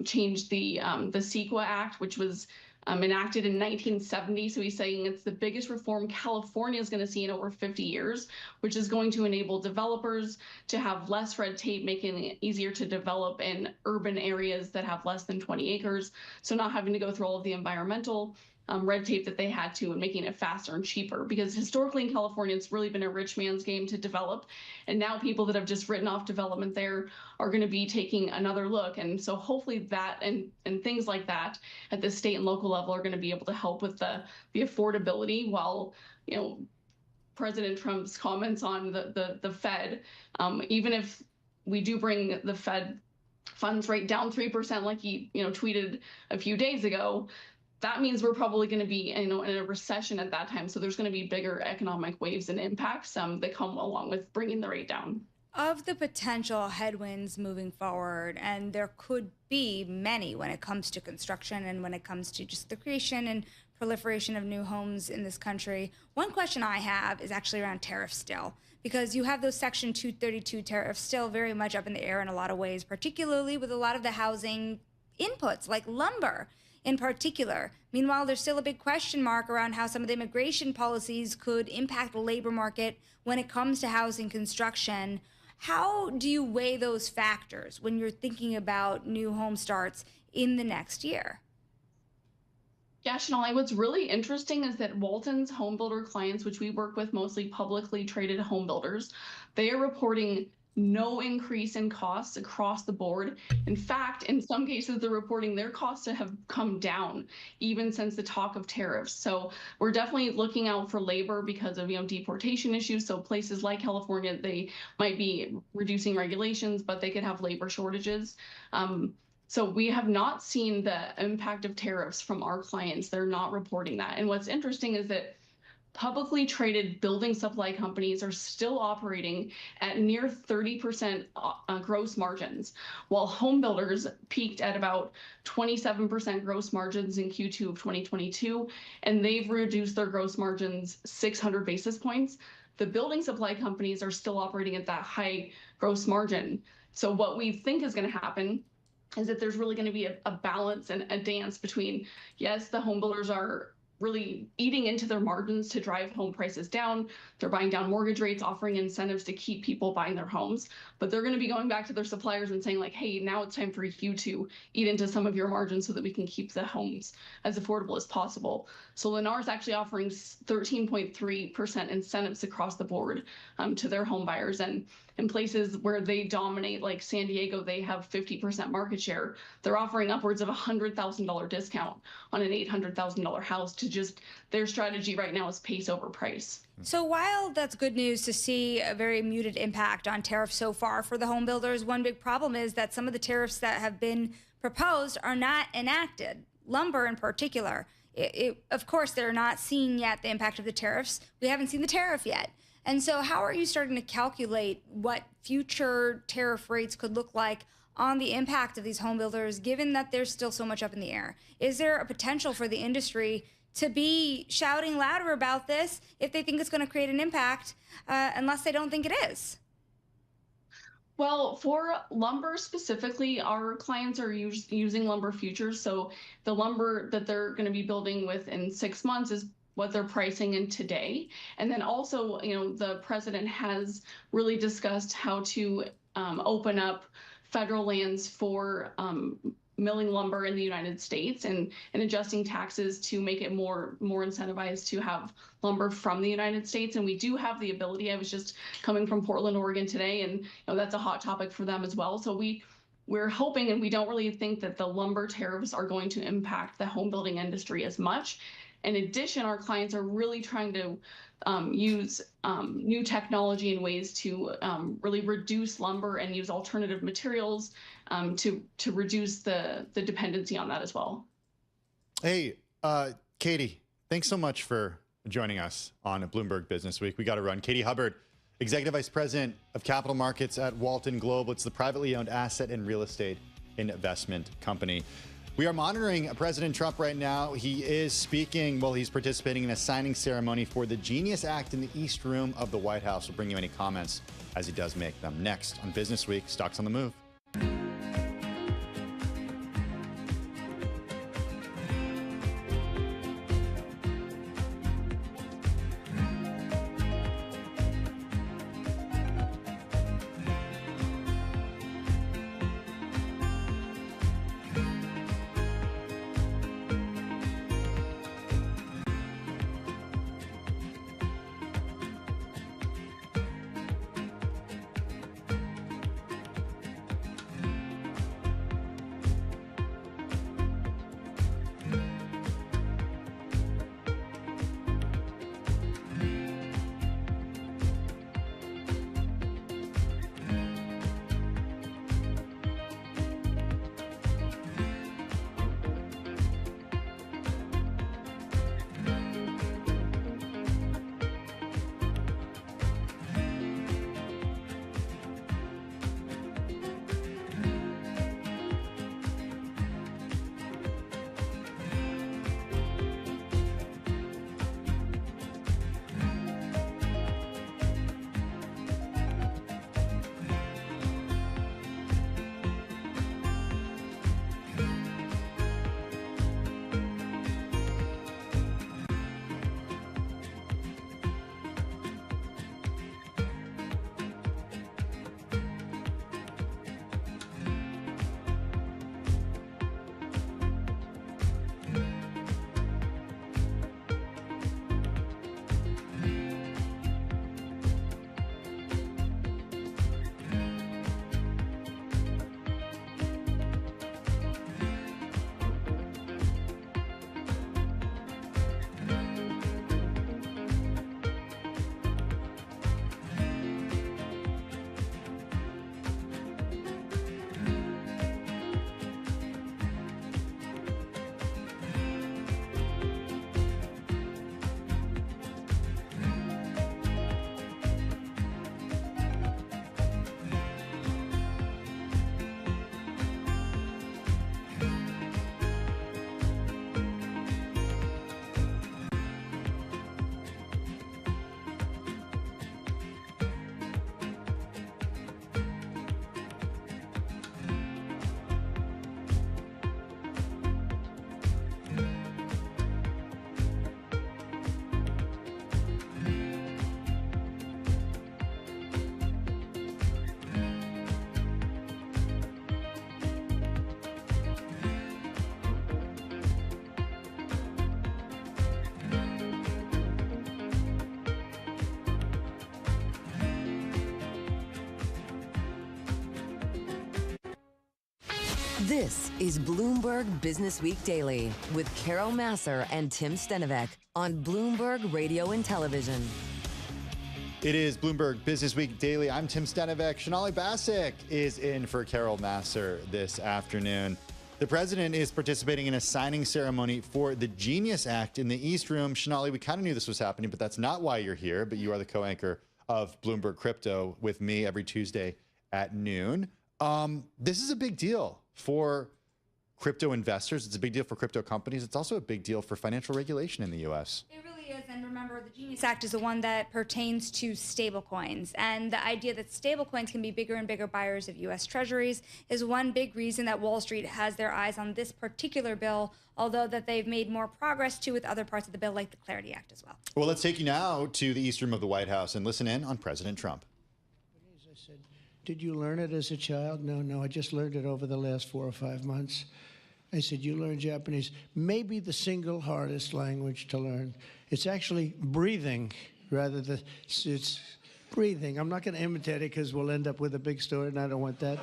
changed the CEQA Act, which was enacted in 1970. So he's saying it's the biggest reform California is going to see in over 50 years, which is going to enable developers to have less red tape, making it easier to develop in urban areas that have less than 20 acres. So not having to go through all of the environmental red tape that they had to, and making it faster and cheaper, because historically in California it's really been a rich man's game to develop, and now people that have just written off development there are going to be taking another look. And so hopefully that and things like that at the state and local level are going to be able to help with the affordability, while President Trump's comments on the Fed, even if we do bring the Fed funds rate down 3% like he tweeted a few days ago, that means we're probably going to be in a recession at that time. So there's going to be bigger economic waves and impacts that come along with bringing the rate down. Of the potential headwinds moving forward, and there could be many when it comes to construction and when it comes to just the creation and proliferation of new homes in this country, one question I have is actually around tariffs still, because you have those Section 232 tariffs still very much up in the air in a lot of ways, particularly with a lot of the housing inputs like lumber in particular. Meanwhile, there's still a big question mark around how some of the immigration policies could impact the labor market when it comes to housing construction. How do you weigh those factors when you're thinking about new home starts in the next year? Yeah, Shonali, what's really interesting is that Walton's home builder clients, which we work with mostly publicly traded home builders, they are reporting no increase in costs across the board. In fact, in some cases, they're reporting their costs to have come down even since the talk of tariffs. So we're definitely looking out for labor because of deportation issues. So places like California, they might be reducing regulations, but they could have labor shortages. So we have not seen the impact of tariffs from our clients. They're not reporting that. And what's interesting is that publicly traded building supply companies are still operating at near 30% gross margins, while home builders peaked at about 27% gross margins in Q2 of 2022, and they've reduced their gross margins 600 basis points. The building supply companies are still operating at that high gross margin. So what we think is going to happen is that there's really going to be a balance and a dance between, yes, the home builders are really eating into their margins to drive home prices down. They're buying down mortgage rates, offering incentives to keep people buying their homes. But they're going to be going back to their suppliers and saying like, hey, now it's time for you to eat into some of your margins so that we can keep the homes as affordable as possible. So Lennar is actually offering 13.3% incentives across the board to their home buyers. And in places where they dominate, like San Diego, they have 50% market share. They're offering upwards of $100,000 discount on an $800,000 house. To just, their strategy right now is pace over price. So while that's good news to see a very muted impact on tariffs so far for the home builders, one big problem is that some of the tariffs that have been proposed are not enacted. Lumber in particular. Of course, they're not seeing yet the impact of the tariffs. We haven't seen the tariff yet. And so how are you starting to calculate what future tariff rates could look like on the impact of these home builders, given that there's still so much up in the air? Is there a potential for the industry to be shouting louder about this if they think it's going to create an impact, unless they don't think it is? Well, for lumber specifically, our clients are using lumber futures. So the lumber that they're going to be building with in 6 months is what they're pricing in today. And then also, the president has really discussed how to open up federal lands for milling lumber in the United States and adjusting taxes to make it more incentivized to have lumber from the United States. And we do have the ability. I was just coming from Portland, Oregon today, and that's a hot topic for them as well. So we're hoping, and we don't really think that the lumber tariffs are going to impact the home building industry as much. In addition, our clients are really trying to use new technology and ways to really reduce lumber and use alternative materials to reduce the dependency on that as well. Hey, Katie, thanks so much for joining us on Bloomberg Business Week. We got to run. Katie Hubbard, Executive Vice President of Capital Markets at Walton Global. It's the privately owned asset and real estate investment company. We are monitoring President Trump right now. He is speaking, he's participating in a signing ceremony for the Genius Act in the East Room of the White House. We'll bring you any comments as he does make them. Next on Business Week, Stocks on the Move. This is Bloomberg Business Week Daily with Carol Massar and Tim Stenovec on Bloomberg Radio and Television. It is Bloomberg Business Week Daily. I'm Tim Stenovec. Sonali Basak is in for Carol Massar this afternoon. The president is participating in a signing ceremony for the Genius Act in the East Room. Sonali, we kind of knew this was happening, but that's not why you're here. But you are the co-anchor of Bloomberg Crypto with me every Tuesday at noon. This is a big deal for crypto investors. It's a big deal for crypto companies. It's also a big deal for financial regulation in the U.S. It really is. And remember, the Genius Act is the one that pertains to stablecoins. And the idea that stablecoins can be bigger and bigger buyers of U.S. treasuries is one big reason that Wall Street has their eyes on this particular bill, although that they've made more progress too with other parts of the bill, like the Clarity Act as well. Well, let's take you now to the East Room of the White House and listen in on President Trump. I said, did you learn it as a child? No, I just learned it over the last 4 or 5 months. I said, you learn Japanese, maybe the single hardest language to learn. It's actually breathing rather than, it's breathing. I'm not going to imitate it because we'll end up with a big story and I don't want that.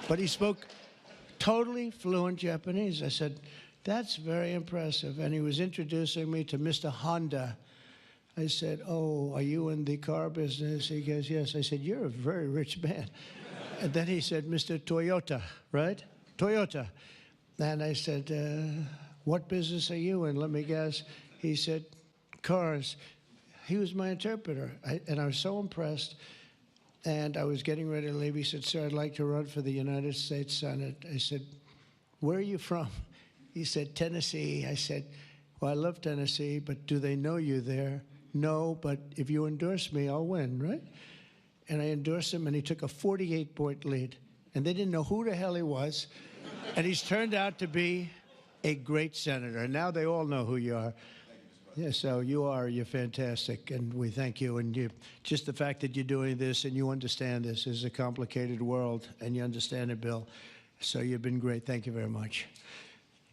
But he spoke totally fluent Japanese. I said, that's very impressive. And he was introducing me to Mr. Honda. I said, oh, are you in the car business? He goes, yes. I said, you're a very rich man. And then he said, Mr. Toyota, right? Toyota. And I said, what business are you in? Let me guess. He said, cars. He was my interpreter, and I was so impressed. And I was getting ready to leave. He said, sir, I'd like to run for the United States Senate. I said, where are you from? He said, Tennessee. I said, well, I love Tennessee, but do they know you there? No, but if you endorse me, I'll win, right? And I endorsed him, and he took a 48-point lead. And they didn't know who the hell he was. And he's turned out to be a great senator. And now they all know who you are. Yeah, so you're fantastic, and we thank you. And just the fact that you're doing this and you understand this is a complicated world, and you understand it, Bill. So you've been great. Thank you very much.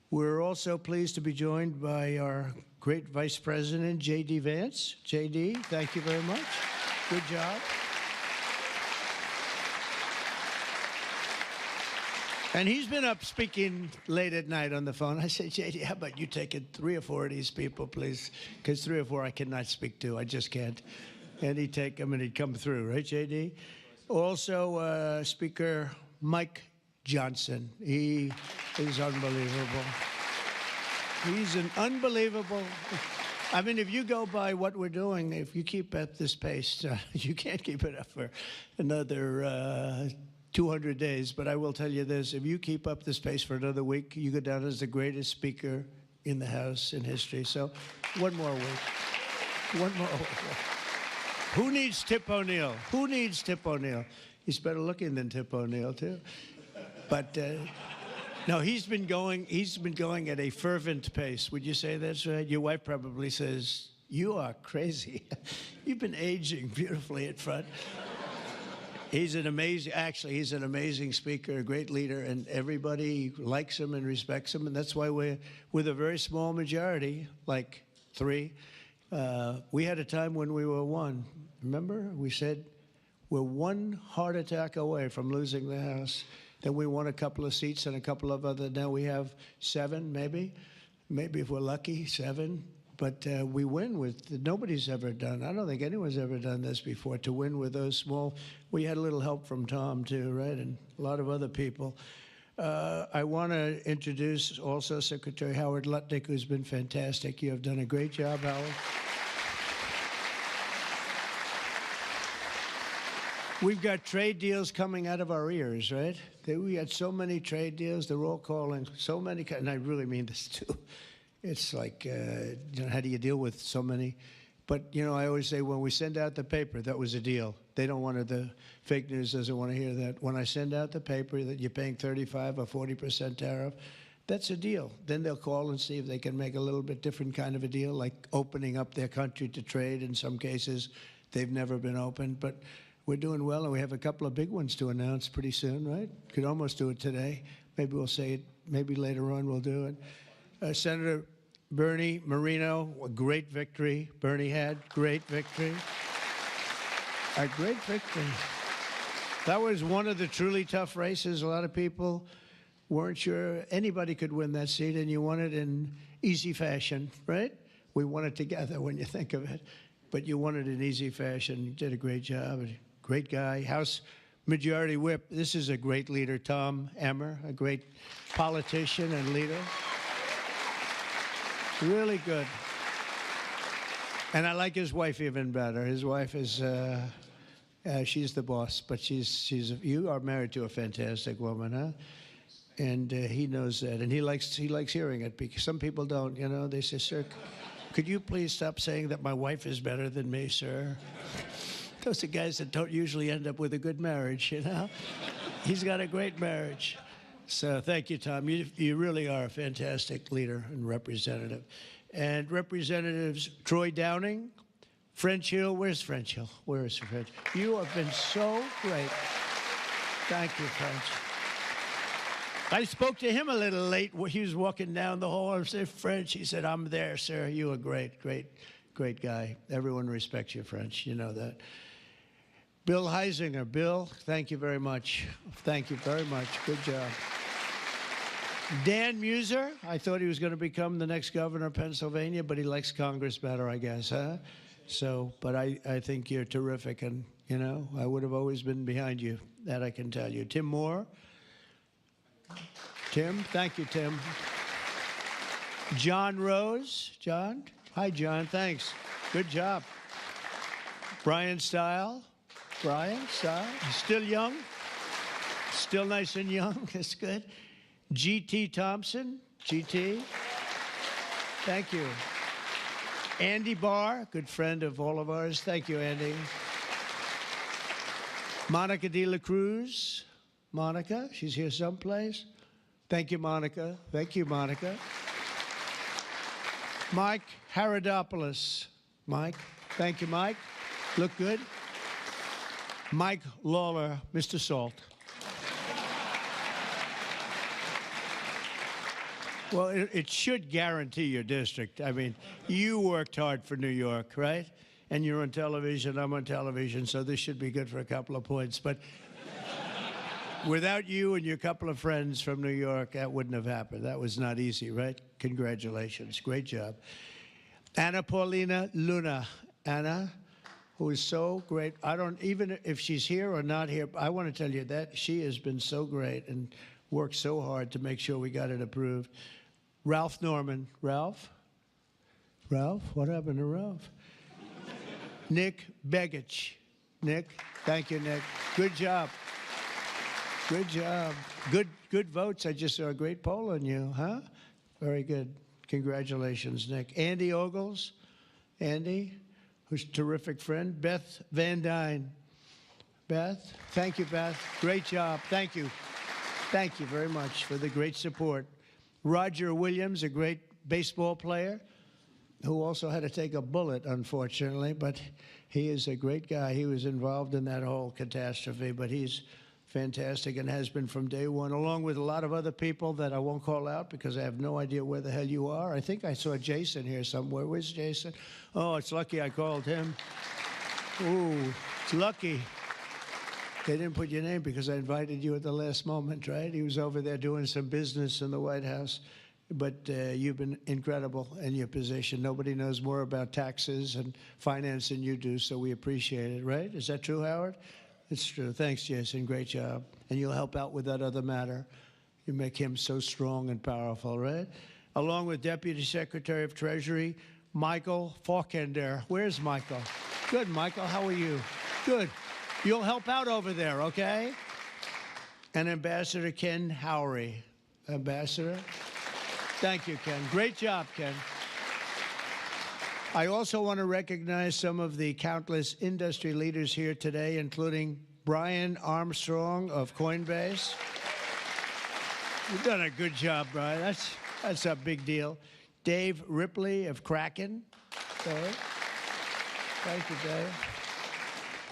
We're also pleased to be joined by our great Vice President, J.D. Vance. J.D., thank you very much. Good job. And he's been up speaking late at night on the phone. I said, J.D., how about you taking 3 or 4 of these people, please? Because 3 or 4 I cannot speak to. I just can't. And he'd take them and he'd come through, right, J.D.? Also, Speaker Mike Johnson. He is unbelievable. He's an unbelievable... I mean, if you go by what we're doing, if you keep at this pace, you can't keep it up for another 200 days. But I will tell you this, if you keep up this pace for another week, you go down as the greatest speaker in the House in history. So 1 more week. 1 more week. Who needs Tip O'Neill? Who needs Tip O'Neill? He's better looking than Tip O'Neill, too. But no, he's been going at a fervent pace. Would you say that's right? Your wife probably says, you are crazy. You've been aging beautifully at front. He's an amazing speaker, a great leader, and everybody likes him and respects him, and that's why we're with a very small majority, like 3. We had a time when we were 1. Remember? We said we're 1 heart attack away from losing the House. Then we won a couple of seats and a couple of other. Now we have 7, maybe if we're lucky, 7. But we win with, nobody's ever done, I don't think anyone's ever done this before, to win with those small. We had a little help from Tom, too, right, and a lot of other people. I want to introduce also Secretary Howard Lutnick, who's been fantastic. You have done a great job, Howard. We've got trade deals coming out of our ears, right? We had so many trade deals. They're all calling so many, and I really mean this, too. It's like, how do you deal with so many? But, I always say when we send out the paper, that was a deal. They don't want the fake news doesn't want to hear that. When I send out the paper that you're paying 35 or 40% tariff, that's a deal. Then they'll call and see if they can make a little bit different kind of a deal, like opening up their country to trade. In some cases, they've never been opened. But we're doing well, and we have a couple of big ones to announce pretty soon, right? Could almost do it today. Maybe we'll say it. Maybe later on we'll do it. Senator Bernie Moreno, a great victory. Bernie had great victory. A great victory. That was one of the truly tough races. A lot of people weren't sure anybody could win that seat, and you won it in easy fashion, right? We won it together when you think of it. But you won it in easy fashion. You did a great job. Great guy. House Majority Whip. This is a great leader, Tom Emmer, a great politician and leader. Really good. And I like his wife even better. His wife is, she's the boss, but you are married to a fantastic woman, huh? And he knows that, and he likes hearing it, because some people don't, they say, sir, could you please stop saying that my wife is better than me, sir? Those are guys that don't usually end up with a good marriage, He's got a great marriage. So thank you, Tom. You really are a fantastic leader and representative. And Representatives Troy Downing, French Hill. Where's French Hill? Where is French? You have been so great. Thank you, French. I spoke to him a little late. He was walking down the hall. I said, French. He said, I'm there, sir. You are great, great, great guy. Everyone respects you, French. You know that. Bill Heisinger. Bill, thank you very much. Thank you very much. Good job. Dan Muser. I thought he was going to become the next governor of Pennsylvania, but he likes Congress better, I guess, huh? So, but I think you're terrific, and, I would have always been behind you. That I can tell you. Tim Moore. Tim, thank you, Tim. John Rose. John, Hi, John. Thanks. Good job. Brian Style. Brian Style. Still young. Still nice and young. That's good. G.T. Thompson. G.T. Thank you. Andy Barr, good friend of all of ours. Thank you, Andy. Monica De La Cruz. Monica, she's here someplace. Thank you, Monica. Thank you, Monica. Mike Haridopoulos. Mike, thank you, Mike. Look good. Mike Lawler, Mr. Salt. Well, it should guarantee your district. I mean, you worked hard for New York, right? And you're on television, I'm on television, so this should be good for a couple of points. But without you and your couple of friends from New York, that wouldn't have happened. That was not easy, right? Congratulations. Great job. Anna Paulina Luna. Anna, who is so great. I don't, even if she's here or not here, I want to tell you that she has been so great and worked so hard to make sure we got it approved. Ralph Norman. Ralph? Ralph? What happened to Ralph? Nick Begich. Nick, thank you, Nick. Good job. Good job. Good votes. I just saw a great poll on you, huh? Very good. Congratulations, Nick. Andy Ogles. Andy, who's a terrific friend. Beth Van Dyne. Beth, thank you, Beth. Great job. Thank you. Thank you very much for the great support. Roger Williams, a great baseball player, who also had to take a bullet, unfortunately, but he is a great guy. He was involved in that whole catastrophe, but he's fantastic and has been from day one, along with a lot of other people that I won't call out because I have no idea where the hell you are. I think I saw Jason here somewhere. Where's Jason? Oh, it's lucky I called him. Ooh, it's lucky. They didn't put your name because I invited you at the last moment, right? He was over there doing some business in the White House. But you've been incredible in your position. Nobody knows more about taxes and finance than you do, so we appreciate it, right? Is that true, Howard? It's true. Thanks, Jason. Great job. And you'll help out with that other matter. You make him so strong and powerful, right? Along with Deputy Secretary of Treasury, Michael Faulkender. Where's Michael? Good, Michael. How are you? Good. You'll help out over there, okay? And Ambassador Ken Howry. Ambassador? Thank you, Ken. Great job, Ken. I also want to recognize some of the countless industry leaders here today, including Brian Armstrong of Coinbase. You've done a good job, Brian. That's a big deal. Dave Ripley of Kraken. Dave. Thank you, Dave.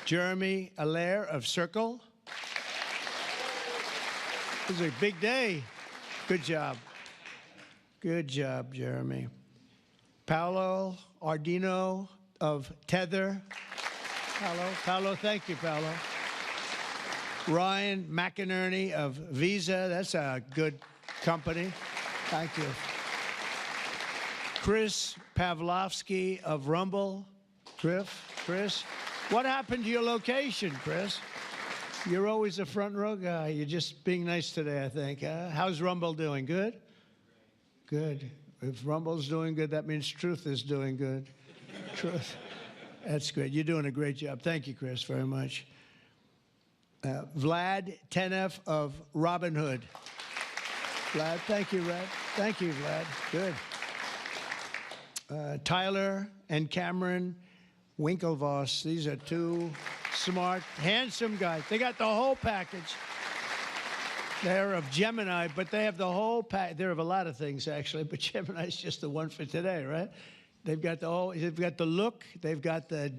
Jeremy Allaire of Circle. This is a big day. Good job. Good job, Jeremy. Paolo Ardino of Tether. Paolo, thank you, Paolo. Ryan McInerney of Visa. That's a good company. Thank you. Chris Pavlovsky of Rumble. Chris, what happened to your location, Chris? You're always a front row guy. You're just being nice today, I think. How's Rumble doing? Good? Good. If Rumble's doing good, that means Truth is doing good. Truth. That's great. You're doing a great job. Thank you, Chris, very much. Vlad Tenev of Robinhood. Vlad, thank you, Vlad. Thank you, Vlad. Good. Tyler and Cameron Winklevoss. These are two smart, handsome guys. They got the whole package. They're of Gemini, but they have the whole pack. They're of a lot of things, actually, but Gemini's just the one for today, right? They've got the whole, they've got the look, they've got the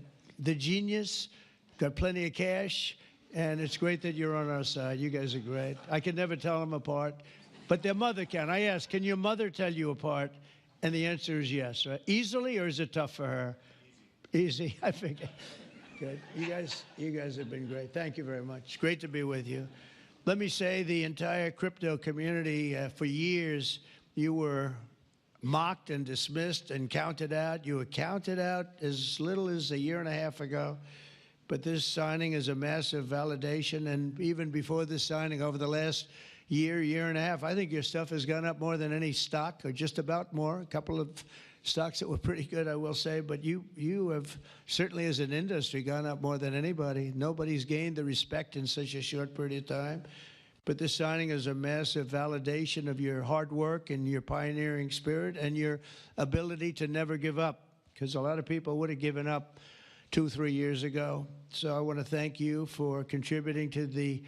genius, got plenty of cash, and it's great that you're on our side. You guys are great. I can never tell them apart, but their mother can. I asked, can your mother tell you apart? And the answer is yes, right? Easily, or is it tough for her? Easy, I figure. Good. You guys have been great. Thank you very much. Great to be with you. Let me say the entire crypto community, for years, you were mocked and dismissed and counted out. You were counted out as little as a year and a half ago. But this signing is a massive validation. And even before this signing, over the last year and a half. I think your stuff has gone up more than any stock, or just about more. A couple of stocks that were pretty good, I will say, but you have certainly, as an industry, gone up more than anybody. Nobody's gained the respect in such a short period of time. But this signing is a massive validation of your hard work and your pioneering spirit and your ability to never give up, because a lot of people would have given up 2-3 years ago. So I want to thank you for contributing to the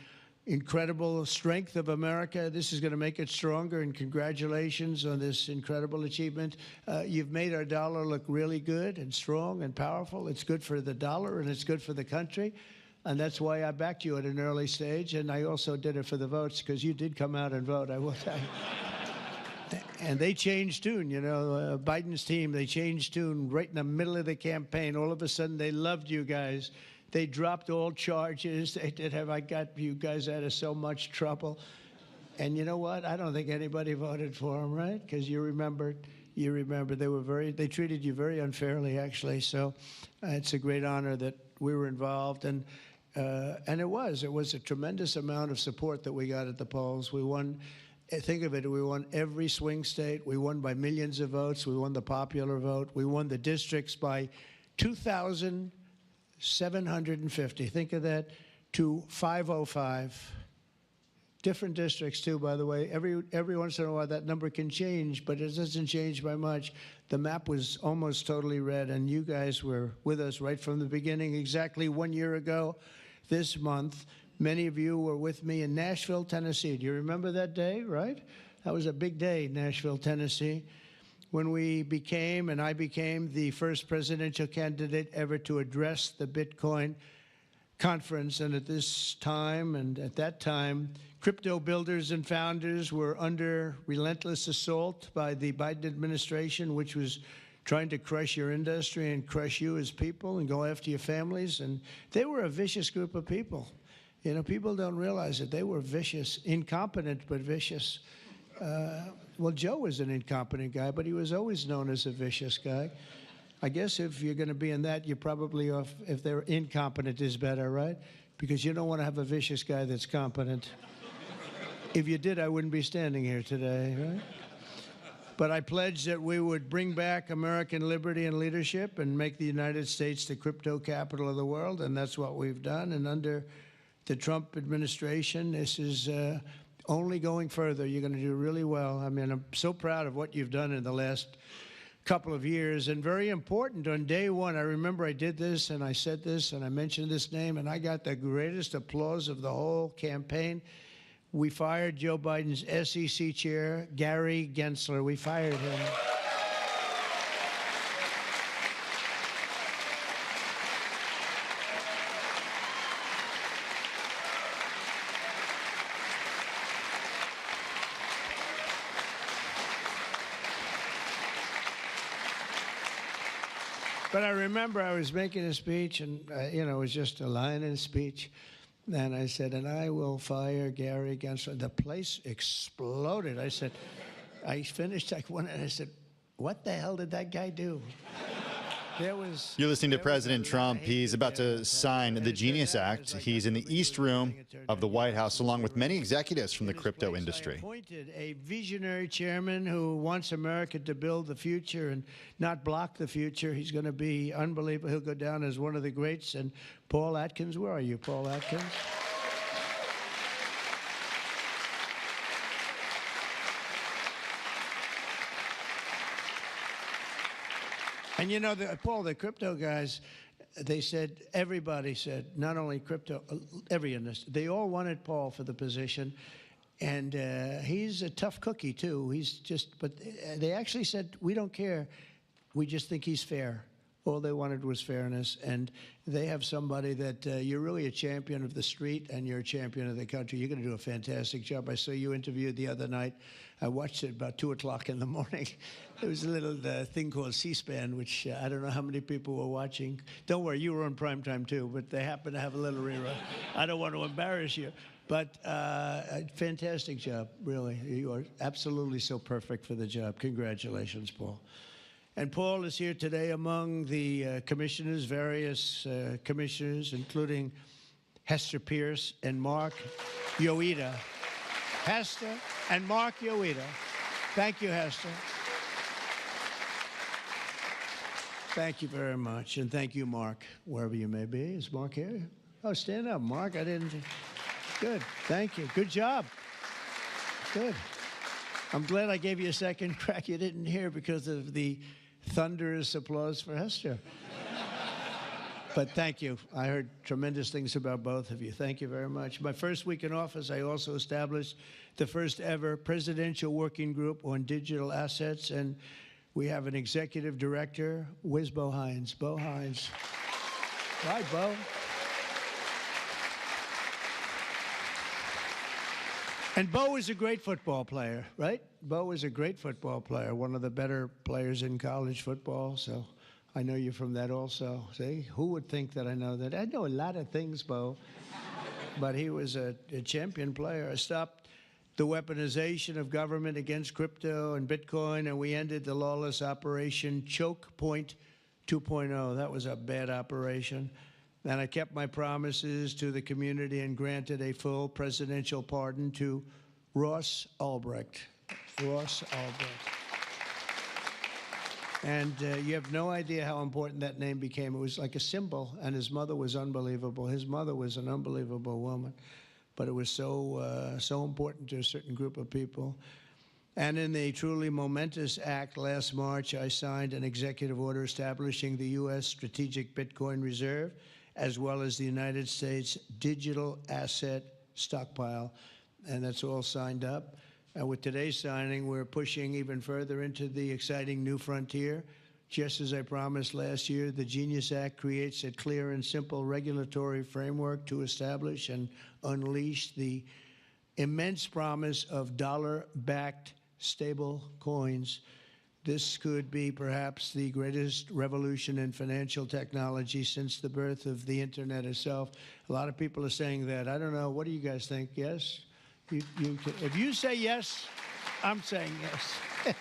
incredible strength of America. This is going to make it stronger, and congratulations on this incredible achievement. You've made our dollar look really good and strong and powerful. It's good for the dollar, and it's good for the country. And that's why I backed you at an early stage, and I also did it for the votes, because you did come out and vote, I will tell you. And they changed tune, you know, Biden's team, they changed tune right in the middle of the campaign. All of a sudden, they loved you guys. They dropped all charges. They did have, I got you guys out of so much trouble. And you know what? I don't think anybody voted for them, right? Because you remember they treated you very unfairly, actually. So it's a great honor that we were involved. And it was a tremendous amount of support that we got at the polls. We won, think of it, we won every swing state. We won by millions of votes. We won the popular vote. We won the districts by 2,750. Think of that, to 505. Different districts, too, by the way. Every once in a while, that number can change, but it doesn't change by much. The map was almost totally red, and you guys were with us right from the beginning. Exactly 1 year ago this month, many of you were with me in Nashville, Tennessee. Do you remember that day, right? That was a big day, Nashville, Tennessee, when I became the first presidential candidate ever to address the Bitcoin conference. And at this time, and at that time, crypto builders and founders were under relentless assault by the Biden administration, which was trying to crush your industry and crush you as people and go after your families. And they were a vicious group of people. You know, people don't realize it. They were vicious, incompetent, but vicious. Well, Joe was an incompetent guy, but he was always known as a vicious guy. I guess if you're going to be in that, you're probably off. If they're incompetent is better, right? Because you don't want to have a vicious guy that's competent. If you did, I wouldn't be standing here today, right? But I pledged that we would bring back American liberty and leadership and make the United States the crypto capital of the world, and that's what we've done. And under the Trump administration, this is only going further. You're going to do really well. I mean, I'm so proud of what you've done in the last couple of years, and very important. On day one, I remember I did this and I said this and I mentioned this name, and I got the greatest applause of the whole campaign. We fired Joe Biden's SEC chair, Gary Gensler. We fired him. But I remember I was making a speech, and you know, it was just a line in a speech. And I said, and I will fire Gary Gensler. The place exploded. I said, I finished like one, and I said, what the hell did that guy do? You're listening to President Trump. He's about to sign the Genius Act. He's in the East Room of the White House, along with many executives from the crypto industry. Appointed a visionary chairman who wants America to build the future and not block the future. He's going to be unbelievable. He'll go down as one of the greats. And Paul Atkins, where are you, Paul Atkins? And you know, Paul, the crypto guys, they said, everybody said, not only crypto, every industry, they all wanted Paul for the position. And he's a tough cookie, too. He's just, but they actually said, we don't care. We just think he's fair. All they wanted was fairness. And they have somebody that you're really a champion of the street and you're a champion of the country. You're going to do a fantastic job. I saw you interviewed the other night. I watched it about 2 o'clock in the morning. There was a little thing called C-SPAN, which I don't know how many people were watching. Don't worry, you were on primetime too, but they happen to have a little rerun. I don't want to embarrass you. But fantastic job, really. You are absolutely so perfect for the job. Congratulations, Paul. And Paul is here today among the commissioners, various commissioners, including Hester Pierce and Mark Yoida. Hester, and Mark Yoita. Thank you, Hester. Thank you very much. And thank you, Mark, wherever you may be. Is Mark here? Oh, stand up, Mark. I didn't. Good. Thank you. Good job. Good. I'm glad I gave you a second crack you didn't hear because of the thunderous applause for Hester. But thank you. I heard tremendous things about both of you. Thank you very much. My first week in office, I also established the first ever presidential working group on digital assets, and we have an executive director. Where's Bo Hines? Bo Hines. Hi, Bo. And Bo is a great football player, right? Bo is a great football player, one of the better players in college football, so I know you from that also. See, who would think that I know that? I know a lot of things, Bo, but he was a champion player. I stopped the weaponization of government against crypto and Bitcoin, and we ended the lawless operation Choke Point 2.0. That was a bad operation. And I kept my promises to the community and granted a full presidential pardon to Ross Ulbricht. Ross Ulbricht. And you have no idea how important that name became. It was like a symbol, and his mother was unbelievable. His mother was an unbelievable woman, but it was so important to a certain group of people. And in the truly momentous act last March, I signed an executive order establishing the U.S. Strategic Bitcoin Reserve, as well as the United States Digital Asset Stockpile, and that's all signed up. And with today's signing, we're pushing even further into the exciting new frontier. Just as I promised last year, the Genius Act creates a clear and simple regulatory framework to establish and unleash the immense promise of dollar-backed stable coins. This could be perhaps the greatest revolution in financial technology since the birth of the internet itself. A lot of people are saying that. I don't know. What do you guys think? Yes? If you say yes, I'm saying yes.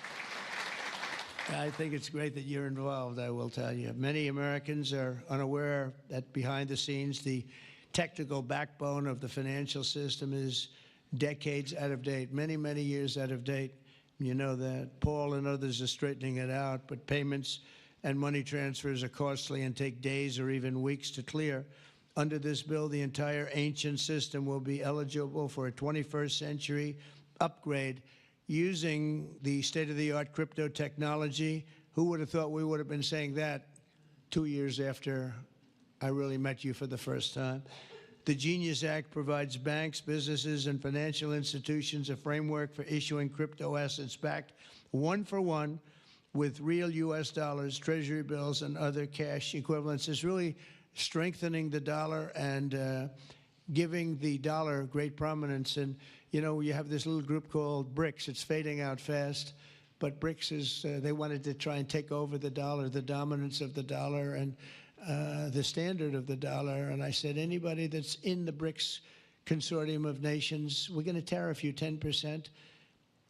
I think it's great that you're involved, I will tell you. Many Americans are unaware that behind the scenes, the technical backbone of the financial system is decades out of date, many, many years out of date. You know that. Paul and others are straightening it out, but payments and money transfers are costly and take days or even weeks to clear. Under this bill, the entire ancient system will be eligible for a 21st century upgrade using the state-of-the-art crypto technology. Who would have thought we would have been saying that 2 years after I really met you for the first time? The Genius Act provides banks, businesses, and financial institutions a framework for issuing crypto assets backed one-for-one with real U.S. dollars, treasury bills, and other cash equivalents. It's really strengthening the dollar and giving the dollar great prominence. And, you know, you have this little group called BRICS. It's fading out fast. But BRICS is, they wanted to try and take over the dollar, the dominance of the dollar, and the standard of the dollar. And I said, anybody that's in the BRICS consortium of nations, we're going to tariff you 10%.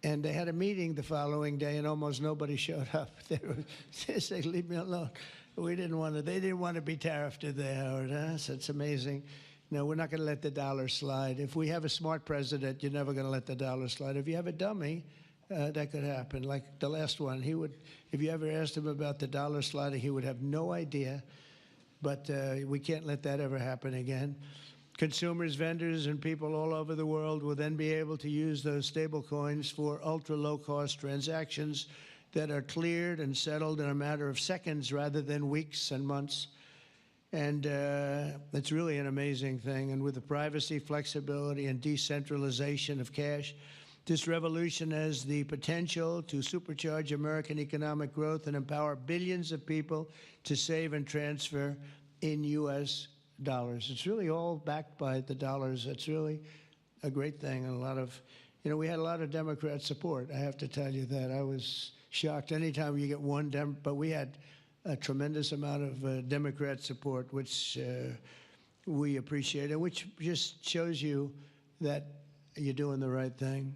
And they had a meeting the following day, and almost nobody showed up. They said, leave me alone. We didn't want to, they didn't want to be tariffed, did they, Howard? Huh? So it's amazing. No, we're not going to let the dollar slide. If we have a smart president, you're never going to let the dollar slide. If you have a dummy, that could happen. Like the last one, he would, if you ever asked him about the dollar sliding, he would have no idea. But we can't let that ever happen again. Consumers, vendors, and people all over the world will then be able to use those stable coins for ultra-low-cost transactions that are cleared and settled in a matter of seconds rather than weeks and months. And it's really an amazing thing. And with the privacy, flexibility, and decentralization of cash, this revolution has the potential to supercharge American economic growth and empower billions of people to save and transfer in U.S. dollars. It's really all backed by the dollars. It's really a great thing. And a lot of, you know, we had a lot of Democrat support. I have to tell you that. I was shocked anytime you get one but we had a tremendous amount of Democrat support, which we appreciate, and which just shows you that you're doing the right thing.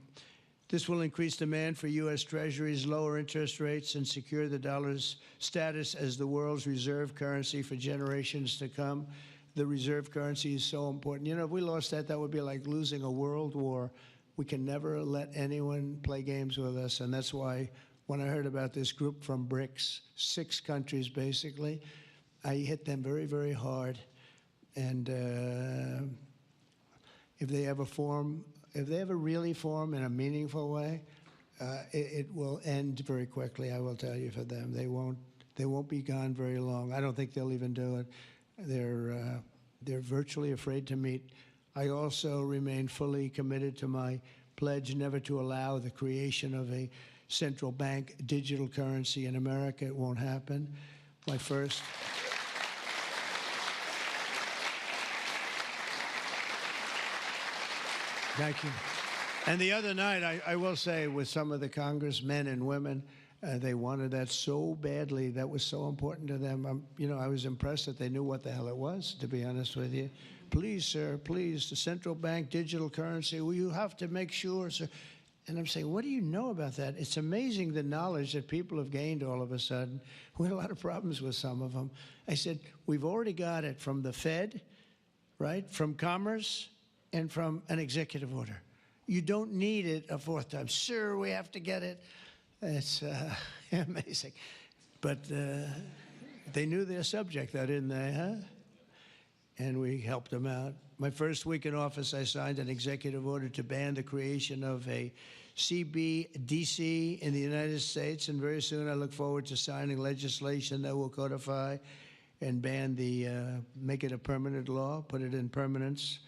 This will increase demand for U.S. Treasuries, lower interest rates, and secure the dollar's status as the world's reserve currency for generations to come. The reserve currency is so important. You know, if we lost that, that would be like losing a world war. We can never let anyone play games with us, and that's why when I heard about this group from BRICS, 6 countries basically, I hit them very, very hard. And if they ever really form in a meaningful way, it will end very quickly, I will tell you, for them. They won't be gone very long. I don't think they'll even do it. They're virtually afraid to meet. I also remain fully committed to my pledge never to allow the creation of a central bank digital currency in America. It won't happen. My first... Thank you. And the other night, I will say, with some of the congressmen and women, they wanted that so badly. That was so important to them. I was impressed that they knew what the hell it was, to be honest with you. Please, sir, please, the central bank digital currency, well, you have to make sure, sir. And I'm saying, what do you know about that? It's amazing the knowledge that people have gained all of a sudden. We had a lot of problems with some of them. I said, we've already got it from the Fed, right, from Commerce, and from an executive order. You don't need it a 4th time. Sir, we have to get it. It's amazing. But they knew their subject, though, didn't they, huh? And we helped them out. My first week in office, I signed an executive order to ban the creation of a CBDC in the United States, and very soon I look forward to signing legislation that will codify and ban make it a permanent law, put it in permanence.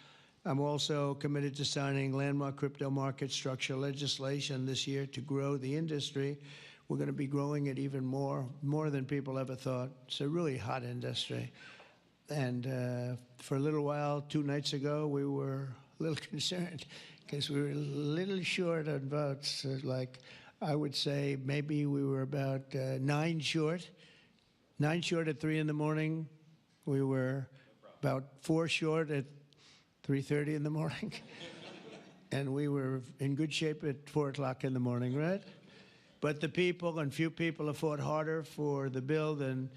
I'm also committed to signing landmark crypto market structure legislation this year to grow the industry. We're going to be growing it even more than people ever thought. It's a really hot industry. And for a little while, 2 nights ago, we were a little concerned because we were a little short on votes. Like, I would say maybe we were about 9 short. 9 short at 3 in the morning. We were about 4 short at 3:30 in the morning. And we were in good shape at 4 o'clock in the morning, right? But the people, and few people, have fought harder for the bill than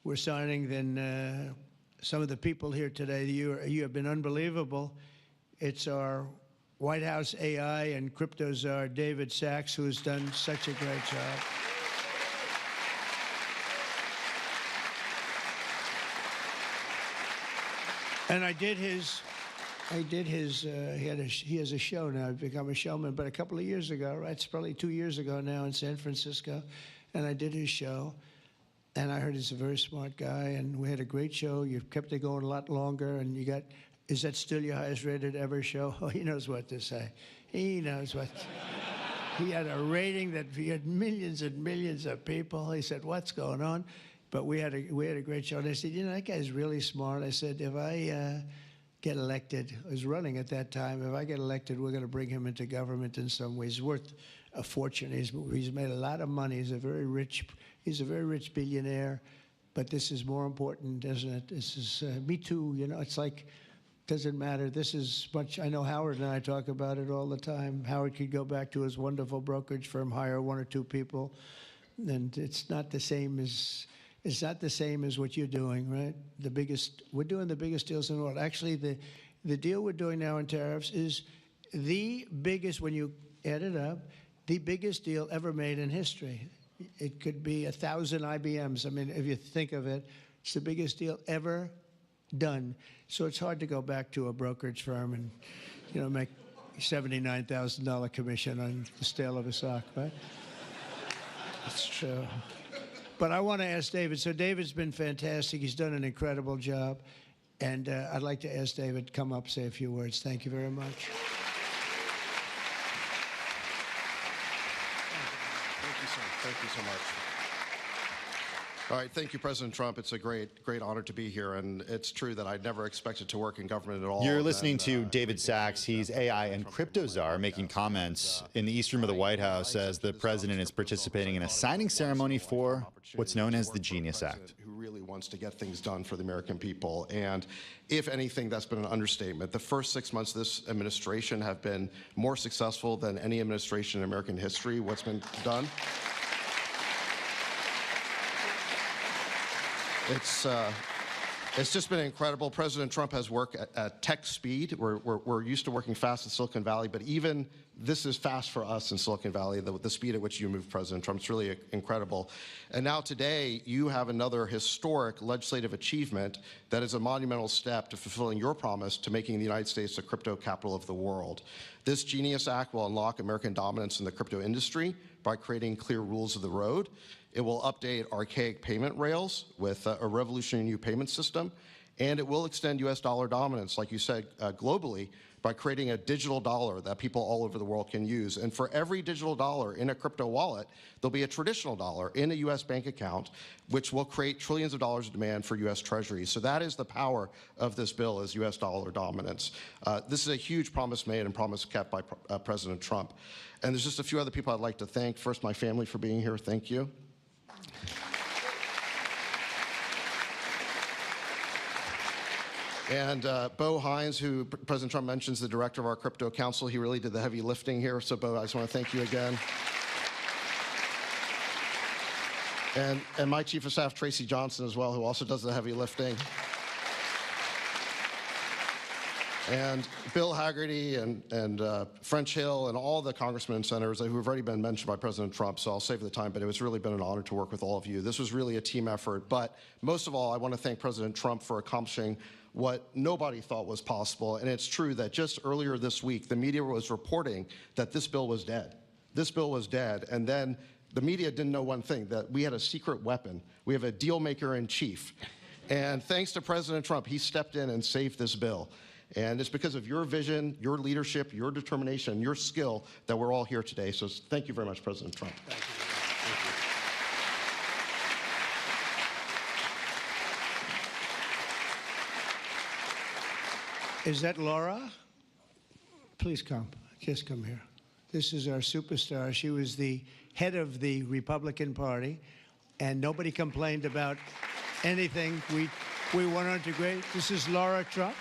we're signing than some of the people here today. You have been unbelievable. It's our White House AI and crypto czar, David Sachs, who has done such a great job. And he has a show now. I've become a showman, but a couple of years ago, right? It's probably 2 years ago now in San Francisco, and I did his show, and I heard he's a very smart guy, and we had a great show. You've kept it going a lot longer, and is that still your highest rated ever show? Oh, he knows what to say. He knows what. He had a rating that he had millions and millions of people. He said, what's going on? But we had a great show, and I said, that guy's really smart. I said, if I get elected, I was running at that time, if I get elected, we're going to bring him into government in some ways. He's worth a fortune. He's made a lot of money. He's a very rich billionaire. But this is more important, isn't it? This is me too. It's like, doesn't matter. This is much. I know Howard and I talk about it all the time. Howard could go back to his wonderful brokerage firm, hire 1 or 2 people, and it's not the same as. It's not the same as what you're doing, right? We're doing the biggest deals in the world. Actually, the deal we're doing now in tariffs is the biggest, when you add it up, the biggest deal ever made in history. It could be 1,000 IBMs. I mean, if you think of it, it's the biggest deal ever done. So it's hard to go back to a brokerage firm and, make $79,000 commission on the sale of a stock, right? It's true. But I want to ask David. So David's been fantastic. He's done an incredible job. And I'd like to ask David to come up, say a few words. Thank you very much. Thank you so much. All right, thank you, President Trump. It's a great honor to be here, and it's true that I never expected to work in government at all. You're listening to David Sachs. He's AI and crypto czar, making comments in the East Room of the White House as the president is participating in a signing ceremony for what's known as the Genius Act. Who really wants to get things done for the American people, and if anything, that's been an understatement. The first 6 months of this administration have been more successful than any administration in American history. What's been done? It's just been incredible. President Trump has worked at tech speed. We're used to working fast in Silicon Valley, but even this is fast for us in Silicon Valley, the speed at which you move President Trump. It's really incredible. And now today, you have another historic legislative achievement that is a monumental step to fulfilling your promise to making the United States the crypto capital of the world. This Genius Act will unlock American dominance in the crypto industry by creating clear rules of the road. It will update archaic payment rails with a revolutionary new payment system, and it will extend U.S. dollar dominance, like you said, globally, by creating a digital dollar that people all over the world can use. And for every digital dollar in a crypto wallet, there'll be a traditional dollar in a U.S. bank account, which will create trillions of dollars of demand for U.S. treasuries. So that is the power of this bill, is U.S. dollar dominance. This is a huge promise made and promise kept by President Trump. And there's just a few other people I'd like to thank. First, my family for being here. Thank you. And Bo Hines, who President Trump mentions, the director of our crypto council, he really did the heavy lifting here. So Bo, I just want to thank you again. And my chief of staff, Tracy Johnson, as well, who also does the heavy lifting. And Bill Haggerty and French Hill and all the congressmen and senators who have already been mentioned by President Trump, so I'll save the time, but it was really been an honor to work with all of you. This was really a team effort, but most of all, I want to thank President Trump for accomplishing what nobody thought was possible, and it's true that just earlier this week, the media was reporting that this bill was dead. This bill was dead, and then the media didn't know one thing, that we had a secret weapon. We have a deal maker in chief. And thanks to President Trump, he stepped in and saved this bill. And it's because of your vision, your leadership, your determination, your skill that we're all here today. So thank you very much, President Trump. Thank you. Is that Laura? Please come. Just come here. This is our superstar. She was the head of the Republican Party, and nobody complained about anything. We went on to great. This is Laura Trump,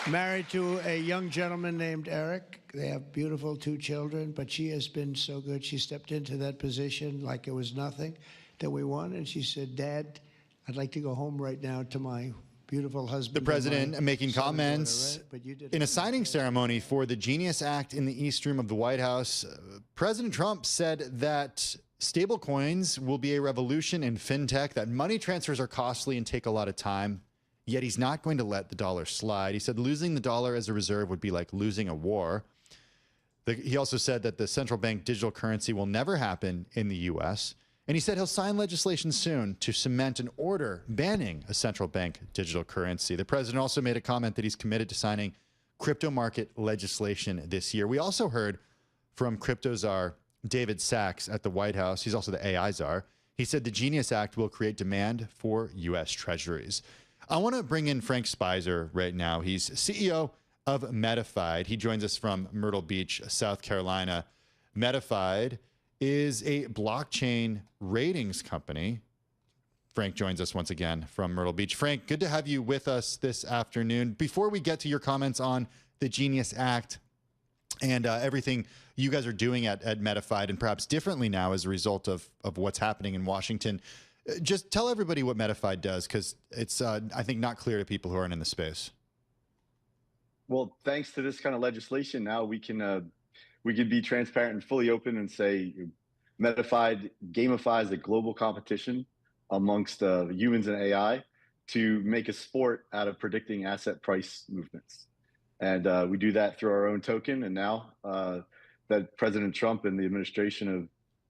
married to a young gentleman named Eric. They have beautiful 2 children, but she has been so good. She stepped into that position like it was nothing that we won, and she said, Dad, I'd like to go home right now to my beautiful husband. The president making comments in a signing ceremony for the Genius Act in the East Room of the White House. President Trump said that stablecoins will be a revolution in fintech, that money transfers are costly and take a lot of time, yet he's not going to let the dollar slide. He said losing the dollar as a reserve would be like losing a war. He also said that the central bank digital currency will never happen in the U.S., and he said he'll sign legislation soon to cement an order banning a central bank digital currency. The president also made a comment that he's committed to signing crypto market legislation this year. We also heard from crypto czar David Sachs at the White House. He's also the AI czar. He said the Genius Act will create demand for U.S. treasuries. I want to bring in Frank Spicer right now. He's CEO of Metafied. He joins us from Myrtle Beach, South Carolina. Metafied is a blockchain ratings company. Frank joins us once again from Myrtle Beach. Frank, good to have you with us this afternoon. Before we get to your comments on the Genius Act and everything you guys are doing at Metafied, and perhaps differently now as a result of what's happening in Washington, just tell everybody what Metafied does, because it's, I think, not clear to people who aren't in the space. Well, thanks to this kind of legislation, now we can be transparent and fully open and say Metafied gamifies a global competition amongst humans and AI to make a sport out of predicting asset price movements. And we do that through our own token. And now that President Trump and the administration have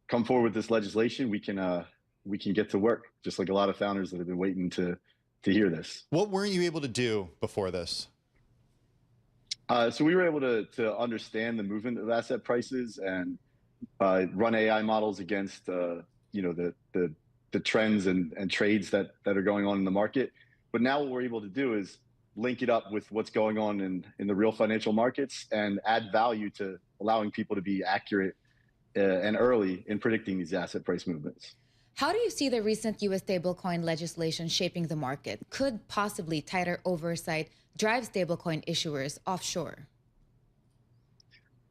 come forward with this legislation, we can get to work, just like a lot of founders that have been waiting to hear this. What weren't you able to do before this? So we were able to understand the movement of asset prices and run AI models against the trends and trades that are going on in the market. But now what we're able to do is link it up with what's going on in the real financial markets and add value to allowing people to be accurate and early in predicting these asset price movements. How do you see the recent U.S. stablecoin legislation shaping the market? Could possibly tighter oversight drive stablecoin issuers offshore?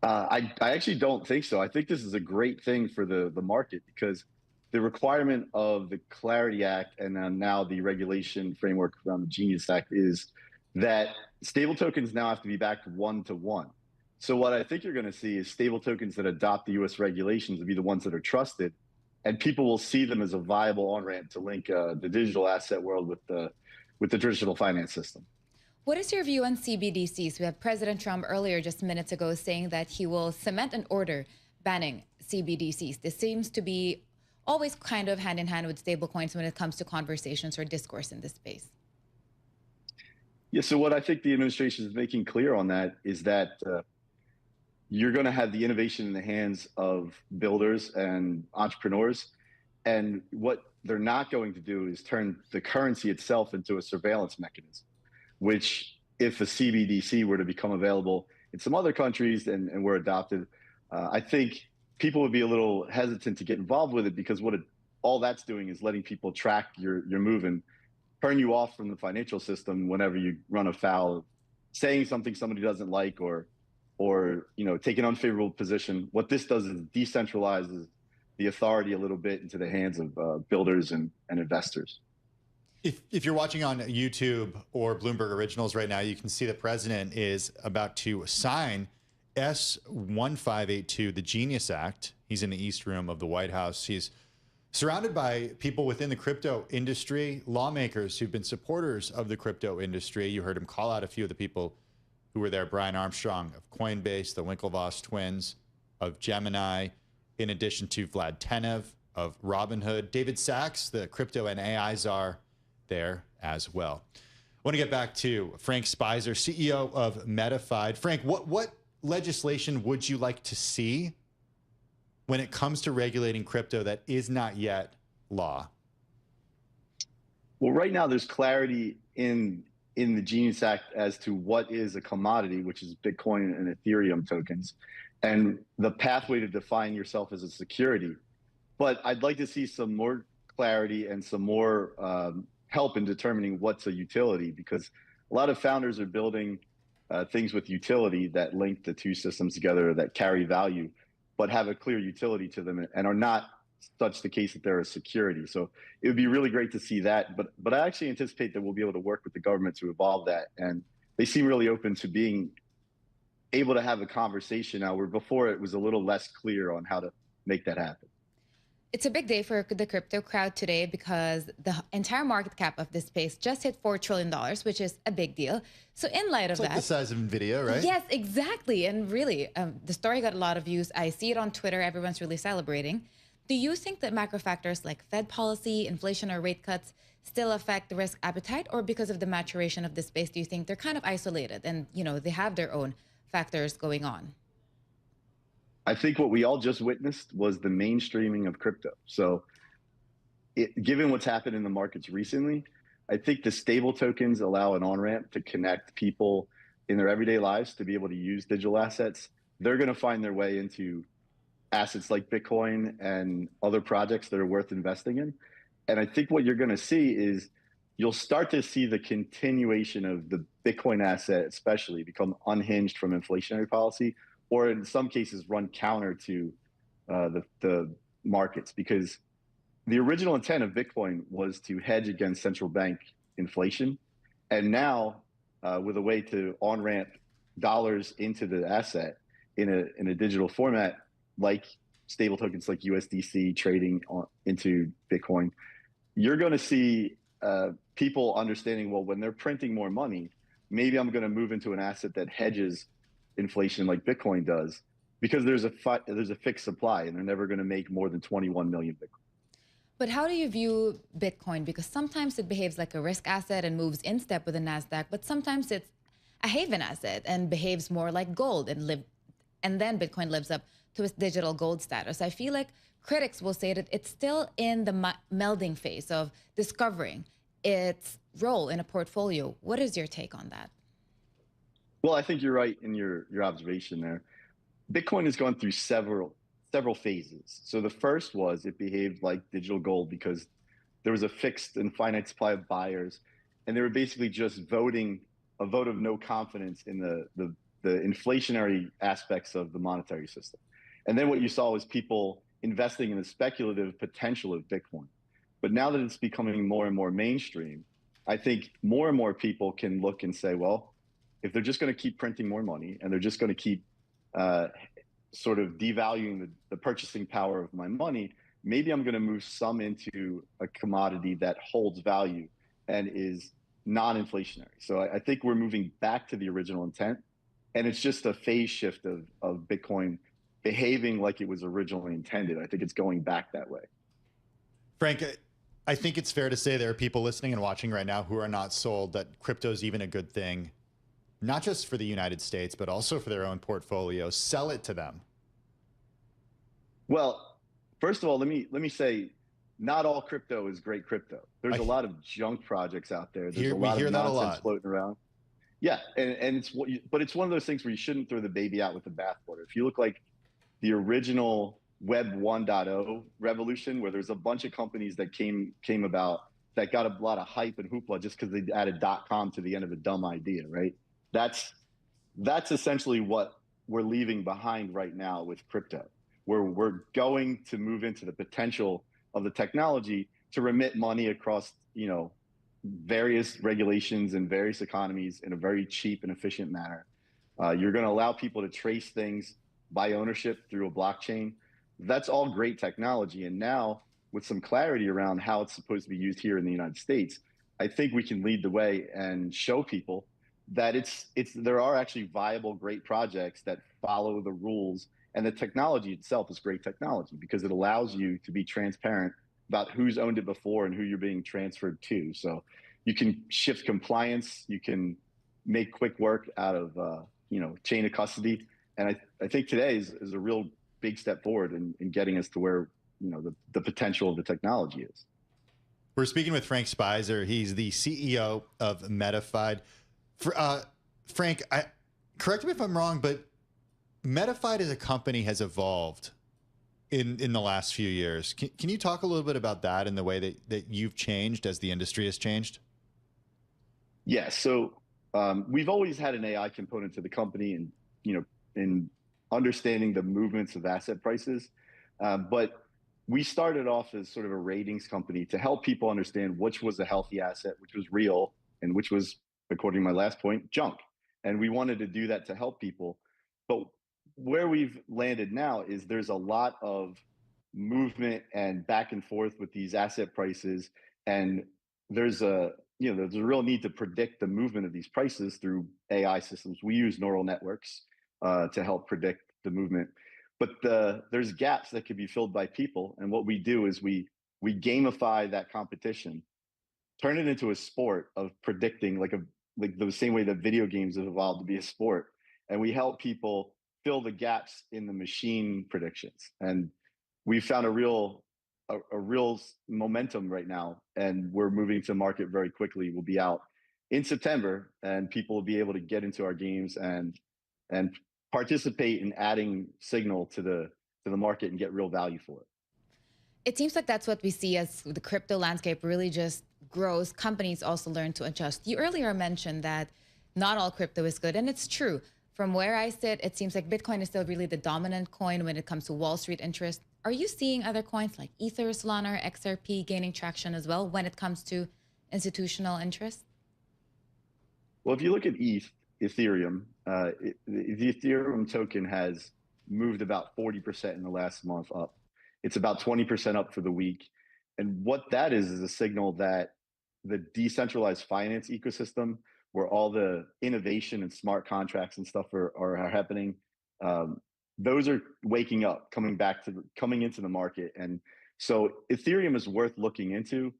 I actually don't think so. I think this is a great thing for the market, because the requirement of the Clarity Act and now the regulation framework around the Genius Act is that stable tokens now have to be backed 1-to-1. So what I think you're going to see is stable tokens that adopt the U.S. regulations will be the ones that are trusted, and people will see them as a viable on-ramp to link the digital asset world with the traditional finance system. What is your view on CBDCs? We have President Trump earlier, just minutes ago, saying that he will cement an order banning CBDCs. This seems to be always kind of hand in hand with stablecoins when it comes to conversations or discourse in this space. Yeah, so what I think the administration is making clear on that is that you're going to have the innovation in the hands of builders and entrepreneurs. And what they're not going to do is turn the currency itself into a surveillance mechanism, which if a CBDC were to become available in some other countries and were adopted, I think people would be a little hesitant to get involved with it, because all that's doing is letting people track your move and turn you off from the financial system whenever you run afoul of saying something somebody doesn't like or take an unfavorable position. What this does is decentralizes the authority a little bit into the hands of builders and investors. If you're watching on YouTube or Bloomberg Originals right now, you can see the president is about to sign S1582, the Genius Act. He's in the East Room of the White House. He's surrounded by people within the crypto industry, lawmakers who've been supporters of the crypto industry. You heard him call out a few of the people who were there. Brian Armstrong of Coinbase, the Winklevoss twins of Gemini, in addition to Vlad Tenev of Robinhood, David Sachs, the crypto and AI czar, there as well. I want to get back to Frank Spicer, CEO of Metafied. Frank, what legislation would you like to see when it comes to regulating crypto that is not yet law? Well, right now there's clarity in the Genius Act as to what is a commodity, which is Bitcoin and Ethereum tokens, and the pathway to define yourself as a security. But I'd like to see some more clarity and some more help in determining what's a utility, because a lot of founders are building things with utility that link the two systems together, that carry value, but have a clear utility to them and are not such the case that they're a security. So it would be really great to see that. But I actually anticipate that we'll be able to work with the government to evolve that. And they seem really open to being able to have a conversation now, where before it was a little less clear on how to make that happen. It's a big day for the crypto crowd today because the entire market cap of this space just hit $4 trillion, which is a big deal. So in light of that... It's like the size of NVIDIA, right? Yes, exactly. And really, the story got a lot of views. I see it on Twitter. Everyone's really celebrating. Do you think that macro factors like Fed policy, inflation, or rate cuts still affect the risk appetite? Or because of the maturation of this space, do you think they're kind of isolated and, they have their own factors going on? I think what we all just witnessed was the mainstreaming of crypto. So given what's happened in the markets recently, I think the stable tokens allow an on-ramp to connect people in their everyday lives to be able to use digital assets. They're going to find their way into assets like Bitcoin and other projects that are worth investing in. And I think what you're going to see is you'll start to see the continuation of the Bitcoin asset, especially, become unhinged from inflationary policy, or in some cases run counter to the markets, because the original intent of Bitcoin was to hedge against central bank inflation. And now with a way to on-ramp dollars into the asset in a digital format, like stable tokens like USDC trading into Bitcoin, you're going to see people understanding, well, when they're printing more money, maybe I'm going to move into an asset that hedges inflation like Bitcoin does, because there's a fixed supply and they're never going to make more than 21 million Bitcoin. But how do you view Bitcoin? Because sometimes it behaves like a risk asset and moves in step with the NASDAQ, but sometimes it's a haven asset and behaves more like gold, and then Bitcoin lives up to its digital gold status. I feel like critics will say that it's still in the melding phase of discovering its role in a portfolio. What is your take on that? Well, I think you're right in your observation there. Bitcoin has gone through several phases. So the first was it behaved like digital gold because there was a fixed and finite supply of buyers, and they were basically just voting a vote of no confidence in the inflationary aspects of the monetary system. And then what you saw was people investing in the speculative potential of Bitcoin. But now that it's becoming more and more mainstream, I think more and more people can look and say, well, if they're just going to keep printing more money and they're just going to keep sort of devaluing the purchasing power of my money, maybe I'm going to move some into a commodity that holds value and is non-inflationary. So I think we're moving back to the original intent, and it's just a phase shift of Bitcoin behaving like it was originally intended. I think it's going back that way. Frank, I think it's fair to say there are people listening and watching right now who are not sold that crypto is even a good thing, not just for the United States, but also for their own portfolio. Sell it to them. Well, first of all, let me say, not all crypto is great crypto. There's a lot of junk projects out there. There's a lot of nonsense floating around. Yeah, and it's one of those things where you shouldn't throw the baby out with the bathwater. If you look like the original Web 1.0 revolution, where there's a bunch of companies that came about that got a lot of hype and hoopla just because they added .com to the end of a dumb idea, right? That's essentially what we're leaving behind right now with crypto, where we're going to move into the potential of the technology to remit money across, various regulations and various economies in a very cheap and efficient manner. You're going to allow people to trace things by ownership through a blockchain. That's all great technology. And now, with some clarity around how it's supposed to be used here in the United States, I think we can lead the way and show people that there are actually viable, great projects that follow the rules, and the technology itself is great technology because it allows you to be transparent about who's owned it before and who you're being transferred to. So you can shift compliance, you can make quick work out of chain of custody, and I think today is a real big step forward in getting us to where the potential of the technology is. We're speaking with Frank Spicer. He's the CEO of Metafied. Frank, correct me if I'm wrong, but Metafied as a company has evolved in the last few years. Can you talk a little bit about that and the way that you've changed as the industry has changed? Yeah, so we've always had an AI component to the company, and in understanding the movements of asset prices, but we started off as sort of a ratings company to help people understand which was a healthy asset, which was real, and which was, according to my last point, junk. And we wanted to do that to help people. But where we've landed now is there's a lot of movement and back and forth with these asset prices. And there's a real need to predict the movement of these prices through AI systems. We use neural networks to help predict the movement. But there's gaps that could be filled by people. And what we do is we gamify that competition, turn it into a sport of predicting, like the same way that video games have evolved to be a sport. And we help people fill the gaps in the machine predictions. And we found a real momentum right now, and we're moving to market very quickly. We'll be out in September, and people will be able to get into our games and participate in adding signal to the market and get real value for it. It seems like that's what we see as the crypto landscape really just grows. Companies also learn to adjust. You earlier mentioned that not all crypto is good, and it's true. From where I sit, it seems like Bitcoin is still really the dominant coin when it comes to Wall Street interest. Are you seeing other coins like Ether, Solana, or XRP gaining traction as well when it comes to institutional interest? Well, if you look at Ethereum, the Ethereum token has moved about 40% in the last month up. It's about 20% up for the week. And what that is a signal that the decentralized finance ecosystem, where all the innovation and smart contracts and stuff are happening, those are waking up, coming into the market. And so Ethereum is worth looking into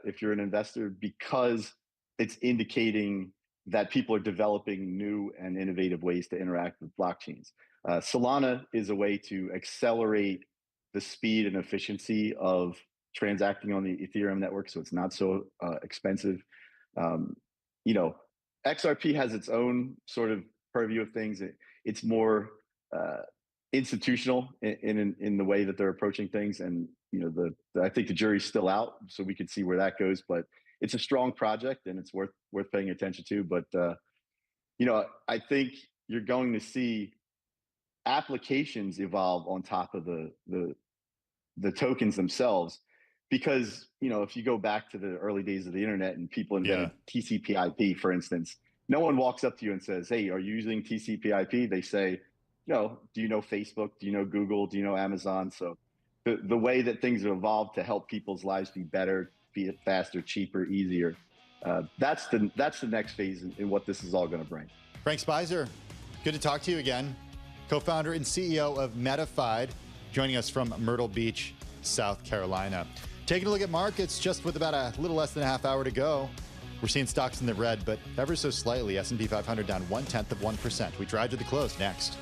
if you're an investor, because it's indicating that people are developing new and innovative ways to interact with blockchains. Solana is a way to accelerate the speed and efficiency of transacting on the Ethereum network, so it's not so expensive. XRP has its own sort of purview of things. It's more institutional in the way that they're approaching things, and I think the jury's still out, so we could see where that goes. But it's a strong project, and it's worth paying attention to. But I think you're going to see applications evolve on top of the the tokens themselves, because if you go back to the early days of the internet and people invented TCP/IP, for instance, no one walks up to you and says, "Hey, are you using TCP/IP?" They say, "No. Do you know Facebook? Do you know Google? Do you know Amazon?" So the way that things have evolved to help people's lives be better, be it faster, cheaper, easier, that's the next phase in what this is all going to bring. Frank Spicer, good to talk to you again. Co-founder and CEO of Metafied, joining us from Myrtle Beach, South Carolina. Taking a look at markets, just with about a little less than a half hour to go. We're seeing stocks in the red, but ever so slightly. S&P 500 down 0.1%. We drive to the close next.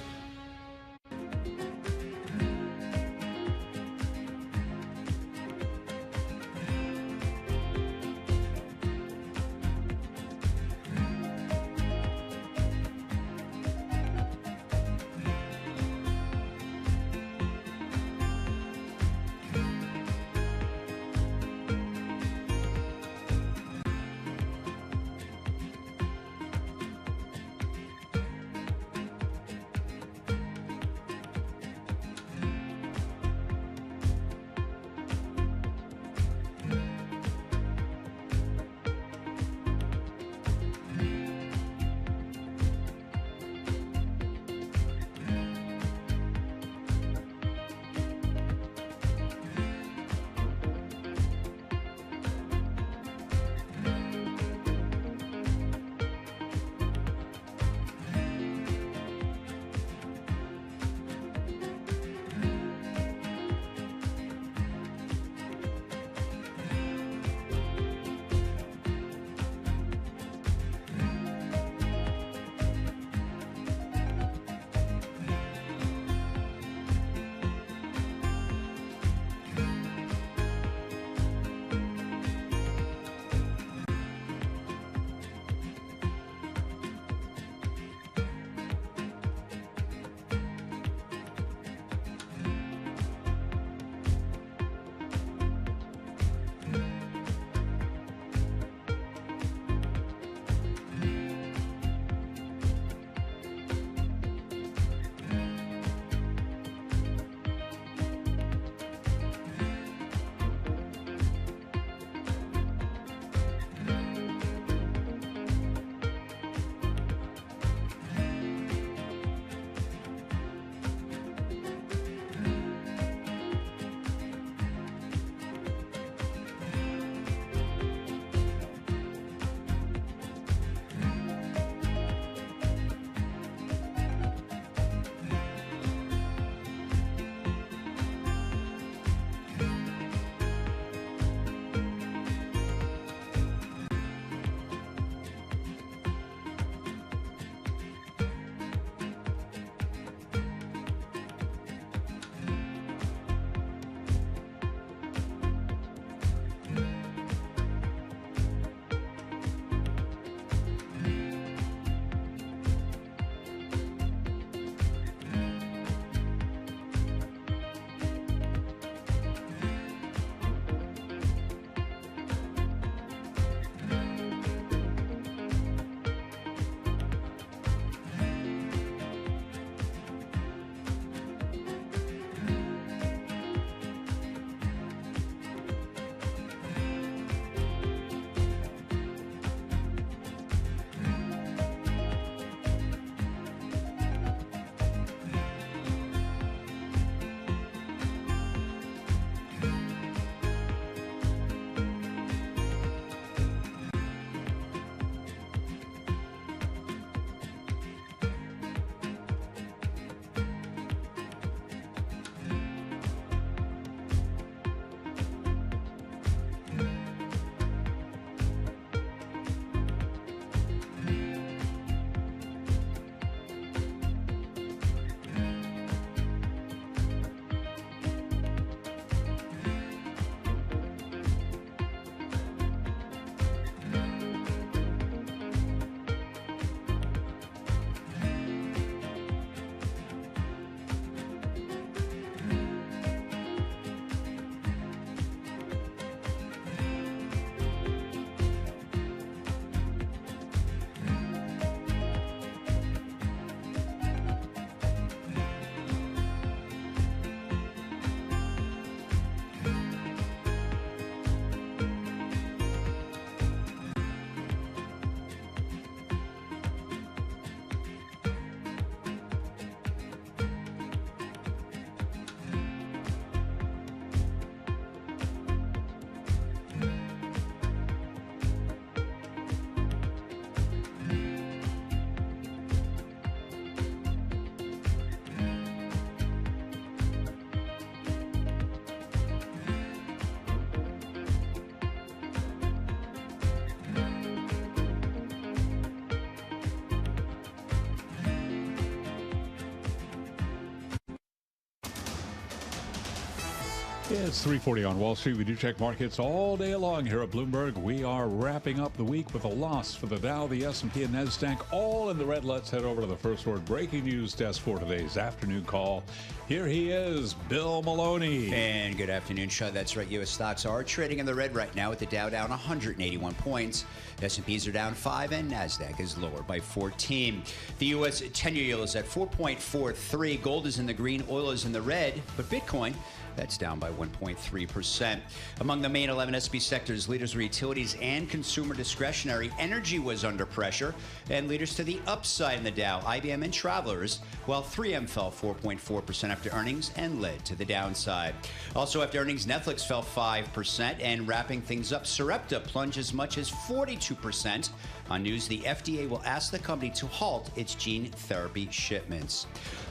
It's 3:40 on Wall Street. We do check markets all day long here at Bloomberg. We are wrapping up the week with a loss for the Dow, the S&P, and NASDAQ, all in the red. Let's head over to the First Word breaking news desk for today's afternoon call. Here he is, Bill Maloney. And good afternoon, Sean. That's right. U.S. stocks are trading in the red right now with the Dow down 181 points. S&Ps are down 5 and NASDAQ is lower by 14. The U.S. 10-year yield is at 4.43. Gold is in the green. Oil is in the red. But Bitcoin, that's down by 1.3%. Among the main 11 S&P sectors, leaders were utilities and consumer discretionary. Energy was under pressure, and leaders to the upside in the Dow, IBM and Travelers, while 3M fell 4.4% after earnings and led to the downside. Also after earnings, Netflix fell 5%, and wrapping things up, Sarepta plunged as much as 42%. On news, the FDA will ask the company to halt its gene therapy shipments.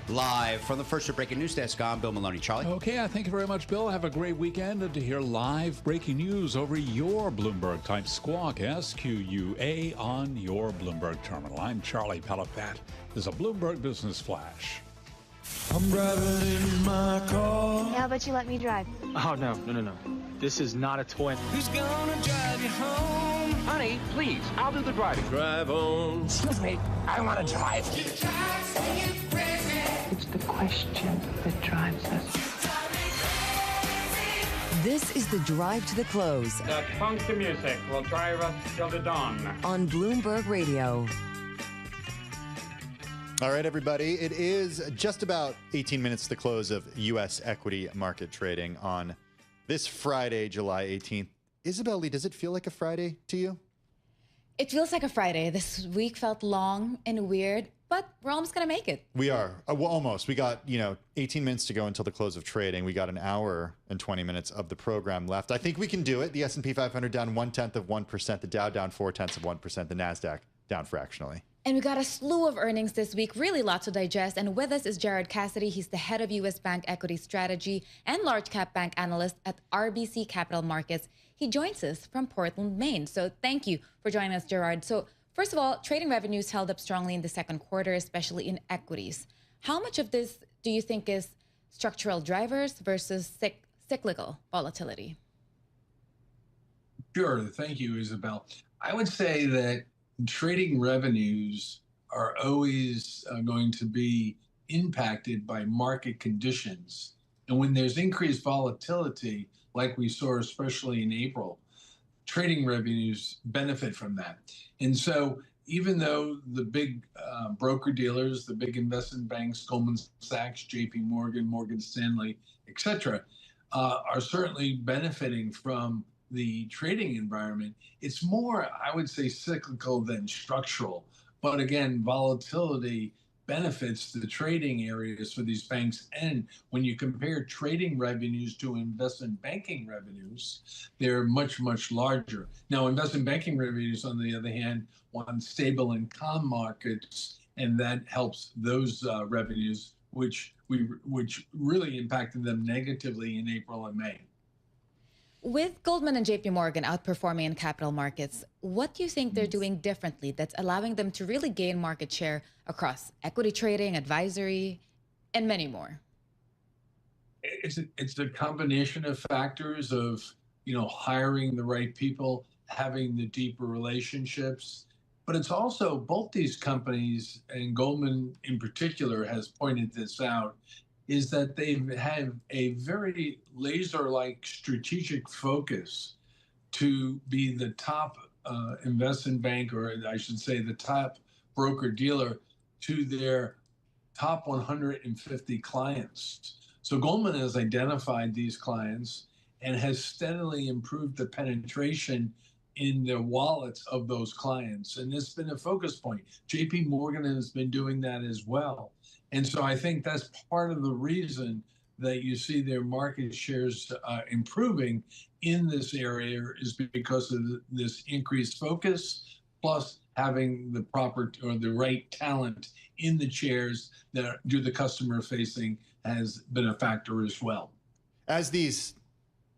Live from the First Word breaking news desk, I'm Bill Maloney. Charlie? Okay, thank you very much, Bill. Have a great weekend. And to hear live breaking news over your Bloomberg, type Squawk, SQUA, on your Bloomberg terminal. I'm Charlie Pellet. That is a Bloomberg Business Flash. I'm driving in my car. How about you let me drive? Oh, no. This is not a toy. Who's gonna drive you home? Honey, please, I'll do the driving. Drive on. Excuse me, I want to drive. It's the question that drives us. This is the Drive to the Close. That funky music will drive us till the dawn. On Bloomberg Radio. All right, everybody. It is just about 18 minutes to the close of U.S. equity market trading on this Friday, July 18th. Isabel Lee, does it feel like a Friday to you? It feels like a Friday. This week felt long and weird, but we're almost going to make it. We are. Well, almost. We got, 18 minutes to go until the close of trading. We got an hour and 20 minutes of the program left. I think we can do it. The S&P 500 down 0.1%, the Dow down 0.4%, the NASDAQ down fractionally. And we got a slew of earnings this week, really lots to digest. And with us is Jared Cassidy. He's the head of U.S. Bank Equity Strategy and large cap bank analyst at RBC Capital Markets. He joins us from Portland, Maine. So thank you for joining us, Gerard. So first of all, trading revenues held up strongly in the second quarter, especially in equities. How much of this do you think is structural drivers versus cyclical volatility? Sure. Thank you, Isabel. I would say that trading revenues are always going to be impacted by market conditions. And when there's increased volatility, like we saw especially in April, trading revenues benefit from that. And so even though the big broker-dealers, the big investment banks, Goldman Sachs, JP Morgan, Morgan Stanley, et cetera, are certainly benefiting from the trading environment, it's more, I would say, cyclical than structural. But again, volatility benefits the trading areas for these banks. And when you compare trading revenues to investment banking revenues, they're much, much larger. Now, investment banking revenues, on the other hand, want stable and calm markets, and that helps those revenues, which really impacted them negatively in April and May. With Goldman and JP Morgan outperforming in capital markets, what do you think they're doing differently that's allowing them to really gain market share across equity trading, advisory, and many more? It's a combination of factors of, hiring the right people, having the deeper relationships. But it's also both these companies, and Goldman in particular has pointed this out, is that they have a very laser-like strategic focus to be the top investment bank, or I should say the top broker-dealer to their top 150 clients. So Goldman has identified these clients and has steadily improved the penetration in the wallets of those clients. And it's been a focus point. JP Morgan has been doing that as well. And so I think that's part of the reason that you see their market shares improving in this area, is because of this increased focus, plus having the proper or the right talent in the chairs that do the customer facing has been a factor as well. As these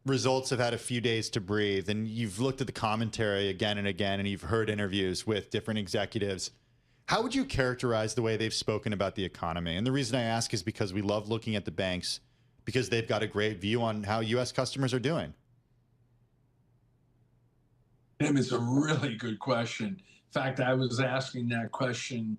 results have had a few days to breathe, and you've looked at the commentary again and again, and you've heard interviews with different executives, how would you characterize the way they've spoken about the economy? And the reason I ask is because we love looking at the banks because they've got a great view on how U.S. customers are doing? Tim, it's a really good question. In fact, I was asking that question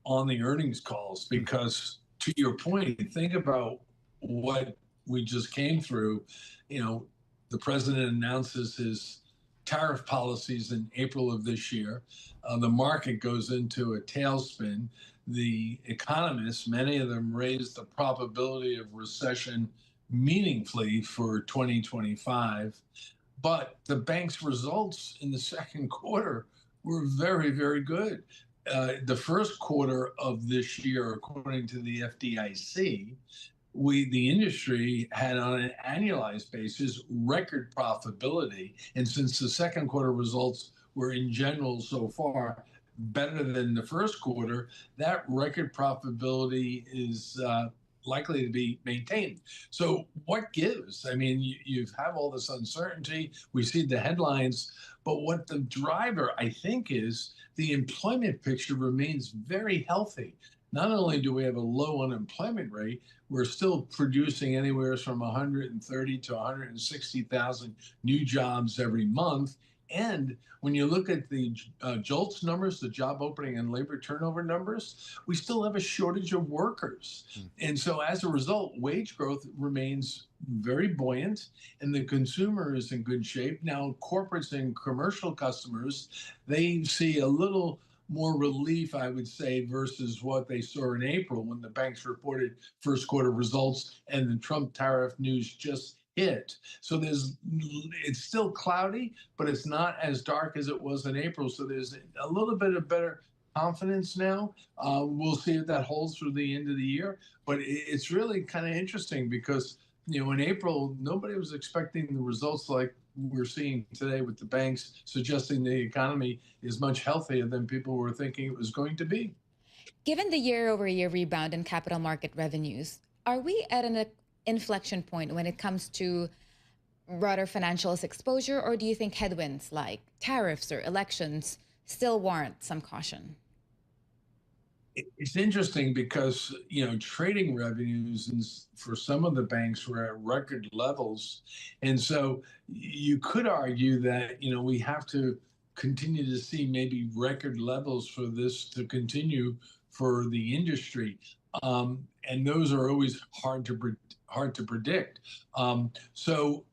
on the earnings calls because, to your point, think about what we just came through. You know, the president announces his tariff policies in April of this year. The market goes into a tailspin. The economists, many of them raised the probability of recession meaningfully for 2025. But the bank's results in the second quarter were very, very good. The first quarter of this year, according to the FDIC, the industry had, on an annualized basis, record profitability. And since the second quarter results were in general so far better than the first quarter, that record profitability is likely to be maintained. So what gives? I mean, you have all this uncertainty. We see the headlines, but what the driver, I think, is the employment picture remains very healthy. Not only do we have a low unemployment rate, we're still producing anywhere from 130 to 160,000 new jobs every month. And when you look at the JOLTS numbers, the job opening and labor turnover numbers, we still have a shortage of workers. And so as a result, wage growth remains very buoyant and the consumer is in good shape. Now, corporates and commercial customers, they see a little more relief, I would say, versus what they saw in April when the banks reported first quarter results and the Trump tariff news just hit. So it's still cloudy, but it's not as dark as it was in April. So there's a little bit of better confidence now. We'll see if that holds through the end of the year. But it's really kind of interesting because, you know, in April, nobody was expecting the results like we're seeing today with the banks, suggesting the economy is much healthier than people were thinking it was going to be. Given the year-over-year rebound in capital market revenues, are we at an inflection point when it comes to broader financials exposure, or do you think headwinds like tariffs or elections still warrant some caution? It's interesting because, you know, trading revenues for some of the banks were at record levels. And so you could argue that, you know, we have to continue to see maybe record levels for this to continue for the industry. And those are always hard to predict. So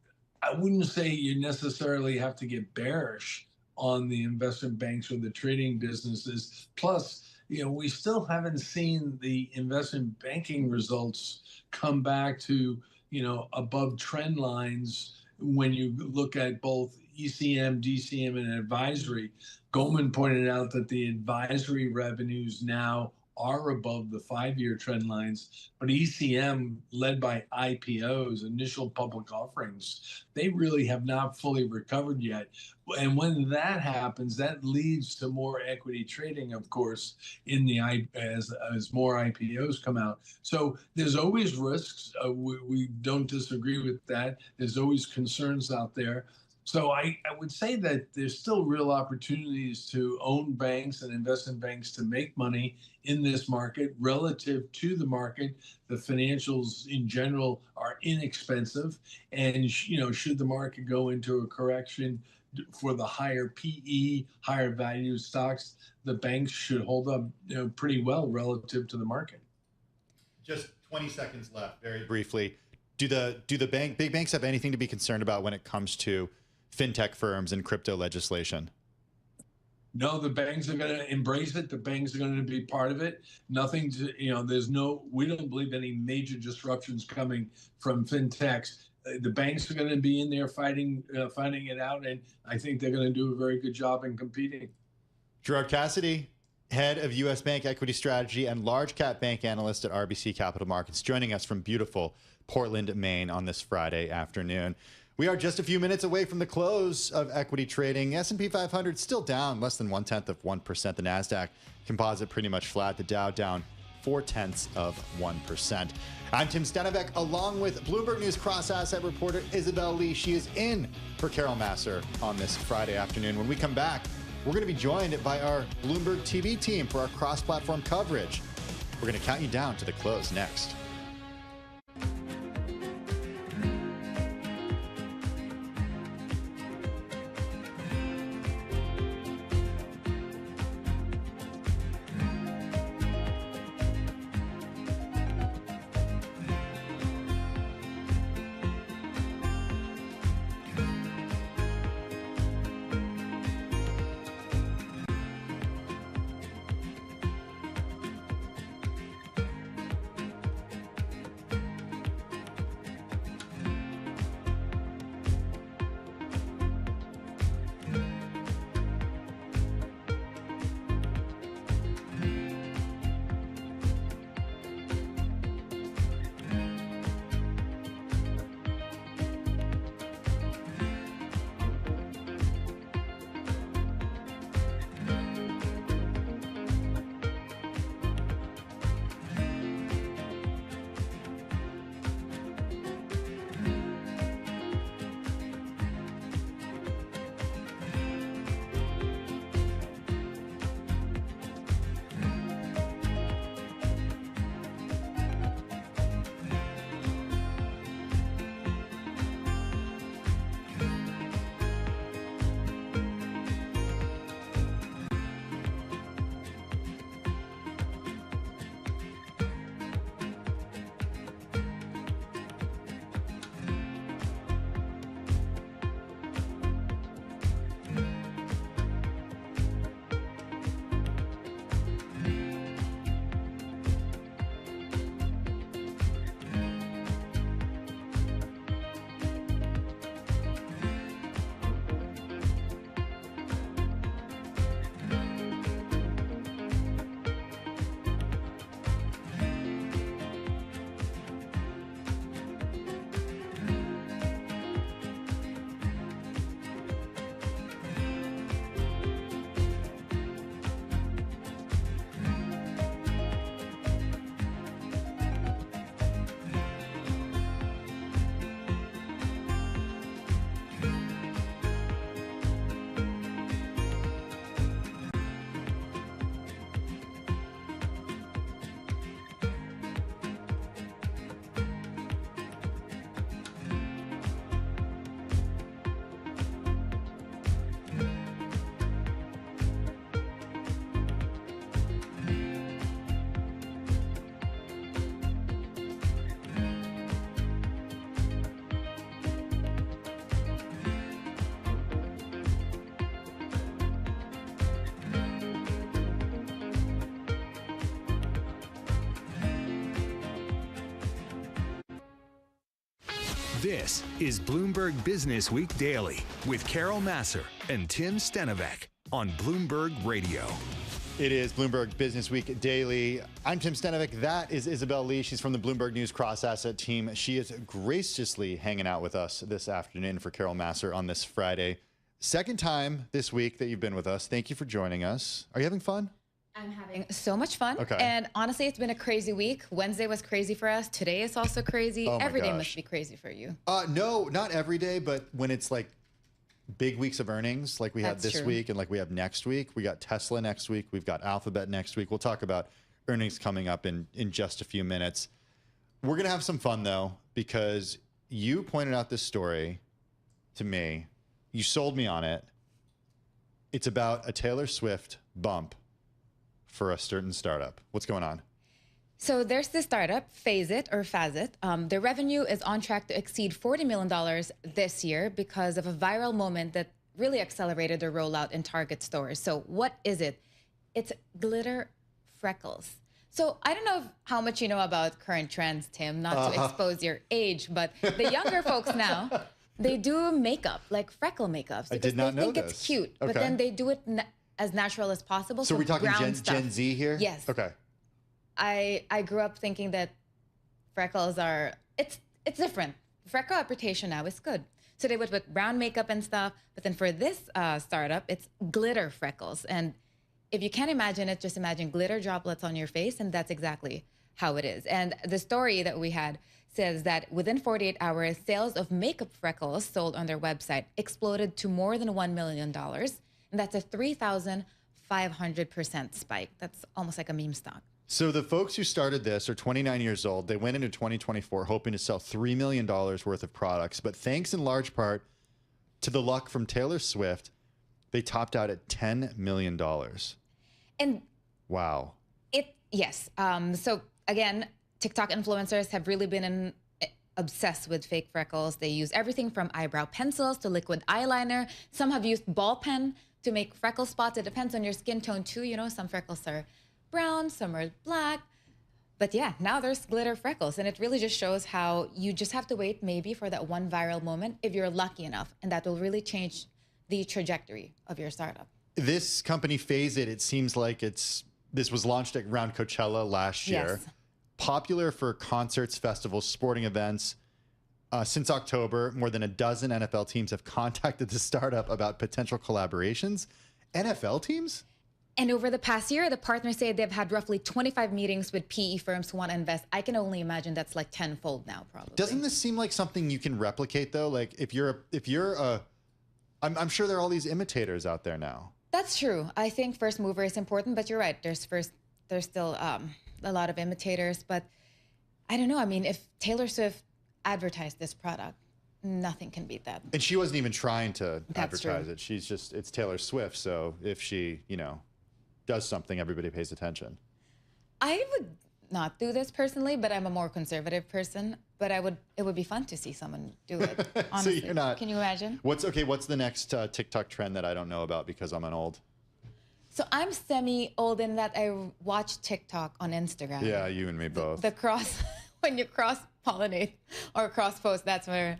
I wouldn't say you necessarily have to get bearish on the investment banks or the trading businesses. Plus, you know, we still haven't seen the investment banking results come back to, you know, above trend lines when you look at both ECM, DCM, and advisory. Goldman pointed out that the advisory revenues now are above the 5-year trend lines, but ECM, led by IPOs, initial public offerings, they really have not fully recovered yet. And when that happens, that leads to more equity trading, of course, in the as more IPOs come out. So there's always risks. We don't disagree with that. There's always concerns out there. So I would say that there's still real opportunities to own banks and investment banks to make money in this market relative to the market. The financials in general are inexpensive. And, you know, should the market go into a correction for the higher PE, higher value stocks, the banks should hold up, you know, pretty well relative to the market. Just 20 seconds left, very briefly. Do the big banks have anything to be concerned about when it comes to fintech firms and crypto legislation? No, the banks are going to embrace it. The banks are going to be part of it. Nothing to, you know, we don't believe any major disruptions coming from fintechs. The banks are going to be in there fighting it out, and I think they're going to do a very good job in competing. Gerard Cassidy, head of U.S. Bank Equity Strategy and large cap bank analyst at RBC Capital Markets, joining us from beautiful Portland, Maine on this Friday afternoon. We are just a few minutes away from the close of equity trading. S&P 500 still down less than 0.1%. The NASDAQ composite pretty much flat. The Dow down 0.4%. I'm Tim Stenavec, along with Bloomberg News cross-asset reporter Isabel Lee. She is in for Carol Massar on this Friday afternoon. When we come back, we're going to be joined by our Bloomberg TV team for our cross-platform coverage. We're going to count you down to the close next. This is Bloomberg Business Week Daily with Carol Massar and Tim Stenovec on Bloomberg Radio. It is Bloomberg Business Week Daily. I'm Tim Stenovec. That is Isabel Lee. She's from the Bloomberg News Cross Asset team. She is graciously hanging out with us this afternoon for Carol Massar on this Friday. Second time this week that you've been with us. Thank you for joining us. Are you having fun? I'm having so much fun. Okay. And honestly, it's been a crazy week. Wednesday was crazy for us. Today is also crazy. Oh my Every day gosh. must be crazy for you. No, not every day, but when it's like big weeks of earnings, like we had That's this true. week and like we have next week. We got Tesla next week. We've got Alphabet next week. We'll talk about earnings coming up in just a few minutes. We're going to have some fun, though, because you pointed out this story to me. You sold me on it. It's about a Taylor Swift bump for a certain startup. What's going on? So there's this startup, Phase-It or Fazit. Their revenue is on track to exceed $40 million this year because of a viral moment that really accelerated their rollout in Target stores. So what is it? It's glitter freckles. So I don't know how much you know about current trends, Tim, not to expose your age, but the younger folks now, they do makeup, like freckle makeups. I Because did not they know think this. it's cute, Okay. but then they do it as natural as possible. So we're talking brown Gen Z here? Yes. Okay. I grew up thinking that freckles are, it's different. Freckle reputation now is good. So they would put brown makeup and stuff, but then for this startup, it's glitter freckles. And if you can't imagine it, just imagine glitter droplets on your face, and that's exactly how it is. And the story that we had says that within 48 hours, sales of makeup freckles sold on their website exploded to more than $1 million. And that's a 3,500% spike. That's almost like a meme stock. So the folks who started this are 29 years old. They went into 2024 hoping to sell $3 million worth of products. But thanks in large part to the luck from Taylor Swift, they topped out at $10 million. And Wow. yes. So again, TikTok influencers have really been obsessed with fake freckles. They use everything from eyebrow pencils to liquid eyeliner. Some have used ball pen to make freckle spots. It depends on your skin tone too. You know, some freckles are brown, some are black. But yeah, now there's glitter freckles. And it really just shows how you just have to wait maybe for that one viral moment if you're lucky enough. And that will really change the trajectory of your startup. This company, Phase-It, it seems like this was launched around Coachella last year. Yes. Popular for concerts, festivals, sporting events. Since October, more than a dozen NFL teams have contacted the startup about potential collaborations. NFL teams? And over the past year, the partners say they've had roughly 25 meetings with PE firms who want to invest. I can only imagine that's like tenfold now, probably. Doesn't this seem like something you can replicate though? Like I'm sure there are all these imitators out there now. That's true. I think first mover is important, but you're right. There's still a lot of imitators, but I don't know. I mean, if Taylor Swift advertised this product, nothing can beat that. And she wasn't even trying to That's advertise true. it. It's Taylor Swift. So if she, does something, everybody pays attention. I would not do this personally, but I'm a more conservative person. But it would be fun to see someone do it. Honestly. So you're not. Can you imagine? What's the next TikTok trend that I don't know about because I'm an old? So I'm semi-old in that I watch TikTok on Instagram. Yeah, you and me both. When you cross-pollinate or cross-post, that's when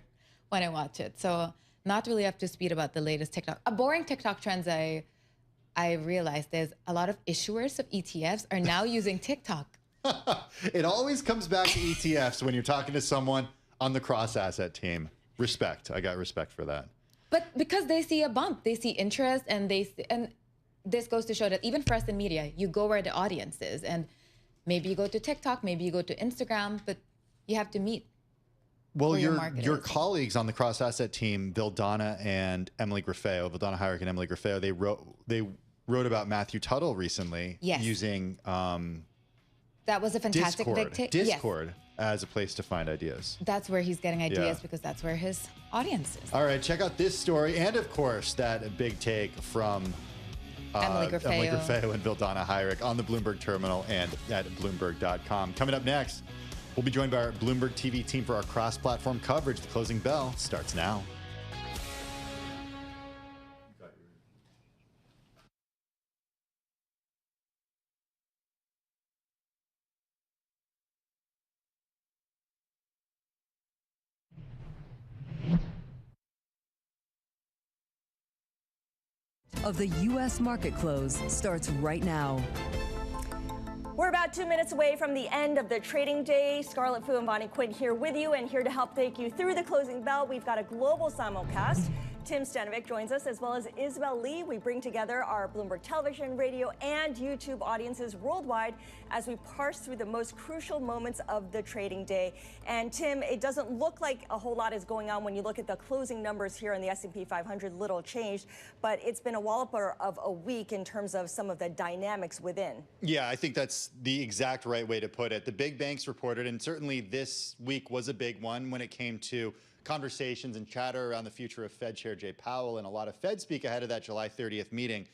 I watch it. So not really up to speed about the latest TikTok. A boring TikTok trends I realized there's a lot of issuers of ETFs are now using TikTok. It always comes back to ETFs when you're talking to someone on the cross asset team. Respect. I got respect for that. But because they see a bump, they see interest, and this goes to show that even for us in media, you go where the audience is. And maybe you go to TikTok, maybe you go to Instagram, but you have to meet. Well, where your your market is. colleagues on the cross asset team, Vildana and Emily Graffeo, Vildana Hyrick and Emily Graffeo, they wrote about Matthew Tuttle recently Yes. using That was a fantastic big tip. Discord as a place to find ideas. That's where he's getting ideas Yeah. because that's where his audience is. All right, check out this story and, of course, that big take from Emily Graffeo. and Vildana Hyrick on the Bloomberg terminal and at Bloomberg.com. Coming up next, we'll be joined by our Bloomberg TV team for our cross-platform coverage. The closing bell starts now. of the U.S. market close starts right now. We're about 2 minutes away from the end of the trading day. Scarlett Fu and Bonnie Quinn here with you, and here to help take you through the closing bell, we've got a global simulcast. Tim Stanovic joins us, as well as Isabel Lee. We bring together our Bloomberg television, radio, and YouTube audiences worldwide as we parse through the most crucial moments of the trading day. And Tim, it doesn't look like a whole lot is going on when you look at the closing numbers here in the S&P 500, little changed, but it's been a walloper of a week in terms of some of the dynamics within. Yeah, I think that's the exact right way to put it. The big banks reported, and certainly this week was a big one when it came to conversations and chatter around the future of Fed Chair Jay Powell and a lot of Fed speak ahead of that July 30th meeting.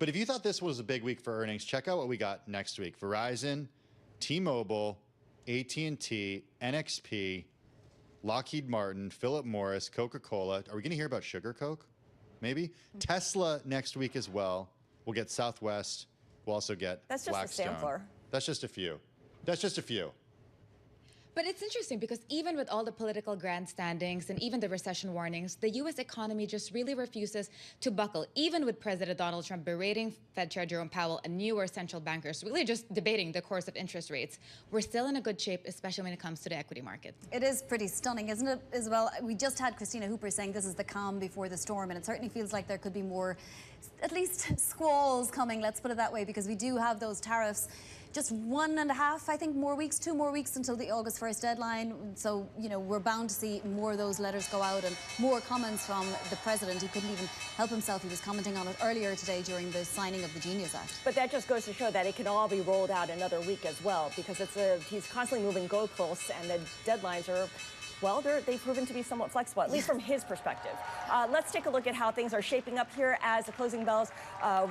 But if you thought this was a big week for earnings, check out what we got next week. Verizon, T-Mobile, AT&T, NXP, Lockheed Martin, Philip Morris, Coca-Cola. Are we going to hear about Sugar Coke? Maybe? Tesla next week as well. We'll get Southwest. We'll also get That's just Blackstone. a stamp floor. That's just a few. That's just a few. But it's interesting because even with all the political grandstandings and even the recession warnings, the U.S. economy just really refuses to buckle, even with President Donald Trump berating Fed Chair Jerome Powell and newer central bankers really just debating the course of interest rates. We're still in a good shape, especially when it comes to the equity market. It is pretty stunning, isn't it, Isabel? We just had Christina Hooper saying this is the calm before the storm, and it certainly feels like there could be more, at least squalls coming, let's put it that way, because we do have those tariffs. Just 1.5, I think, more weeks, 2 more weeks until the August 1st deadline. So, you know, we're bound to see more of those letters go out and more comments from the president. He couldn't even help himself. He was commenting on it earlier today during the signing of the Genius Act. But that just goes to show that it can all be rolled out another week as well, because he's constantly moving goalposts, and the deadlines are, well, they've proven to be somewhat flexible, at least from his perspective. Let's take a look at how things are shaping up here as the closing bells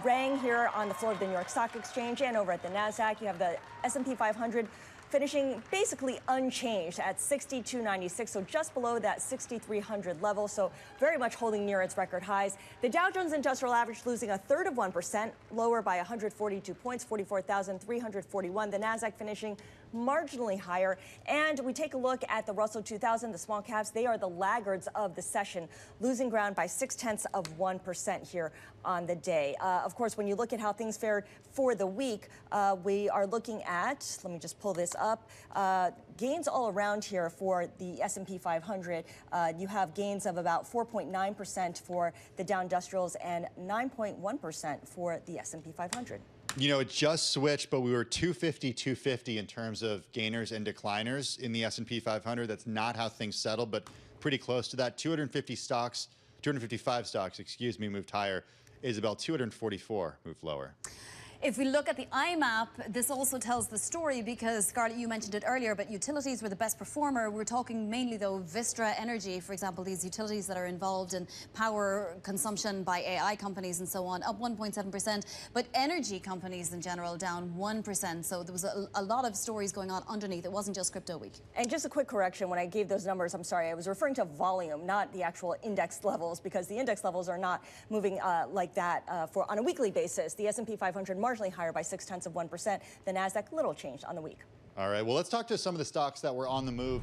rang here on the floor of the New York Stock Exchange and over at the NASDAQ. You have the S&P 500 finishing basically unchanged at 62.96, so just below that 6,300 level, so very much holding near its record highs. The Dow Jones Industrial Average losing 1/3 of 1%, lower by 142 points, 44,341. The NASDAQ finishing marginally higher. And we take a look at the Russell 2000, the small caps. They are the laggards of the session, losing ground by 0.6% here on the day. Of course, when you look at how things fared for the week, we are looking at, let me just pull this up, gains all around here for the S&P 500. You have gains of about 4.9% for the Dow Industrials and 9.1% for the S&P 500. You know, it just switched, but we were 250 in terms of gainers and decliners in the S&P 500. That's not how things settled, but pretty close to that. 255 stocks, excuse me, moved higher. Isabel, 244 moved lower. If we look at the IMAP, this also tells the story because, Scarlett, you mentioned it earlier, but utilities were the best performer. We're talking mainly, though, Vistra Energy, for example, these utilities that are involved in power consumption by AI companies and so on, up 1.7%. But energy companies in general down 1%. So there was a lot of stories going on underneath. It wasn't just crypto week. And just a quick correction, when I gave those numbers, I'm sorry, I was referring to volume, not the actual index levels, because the index levels are not moving like that on a weekly basis. The S&P 500 marginally higher by 0.6%. The NASDAQ, little changed on the week. All right, well, let's talk to some of the stocks that were on the move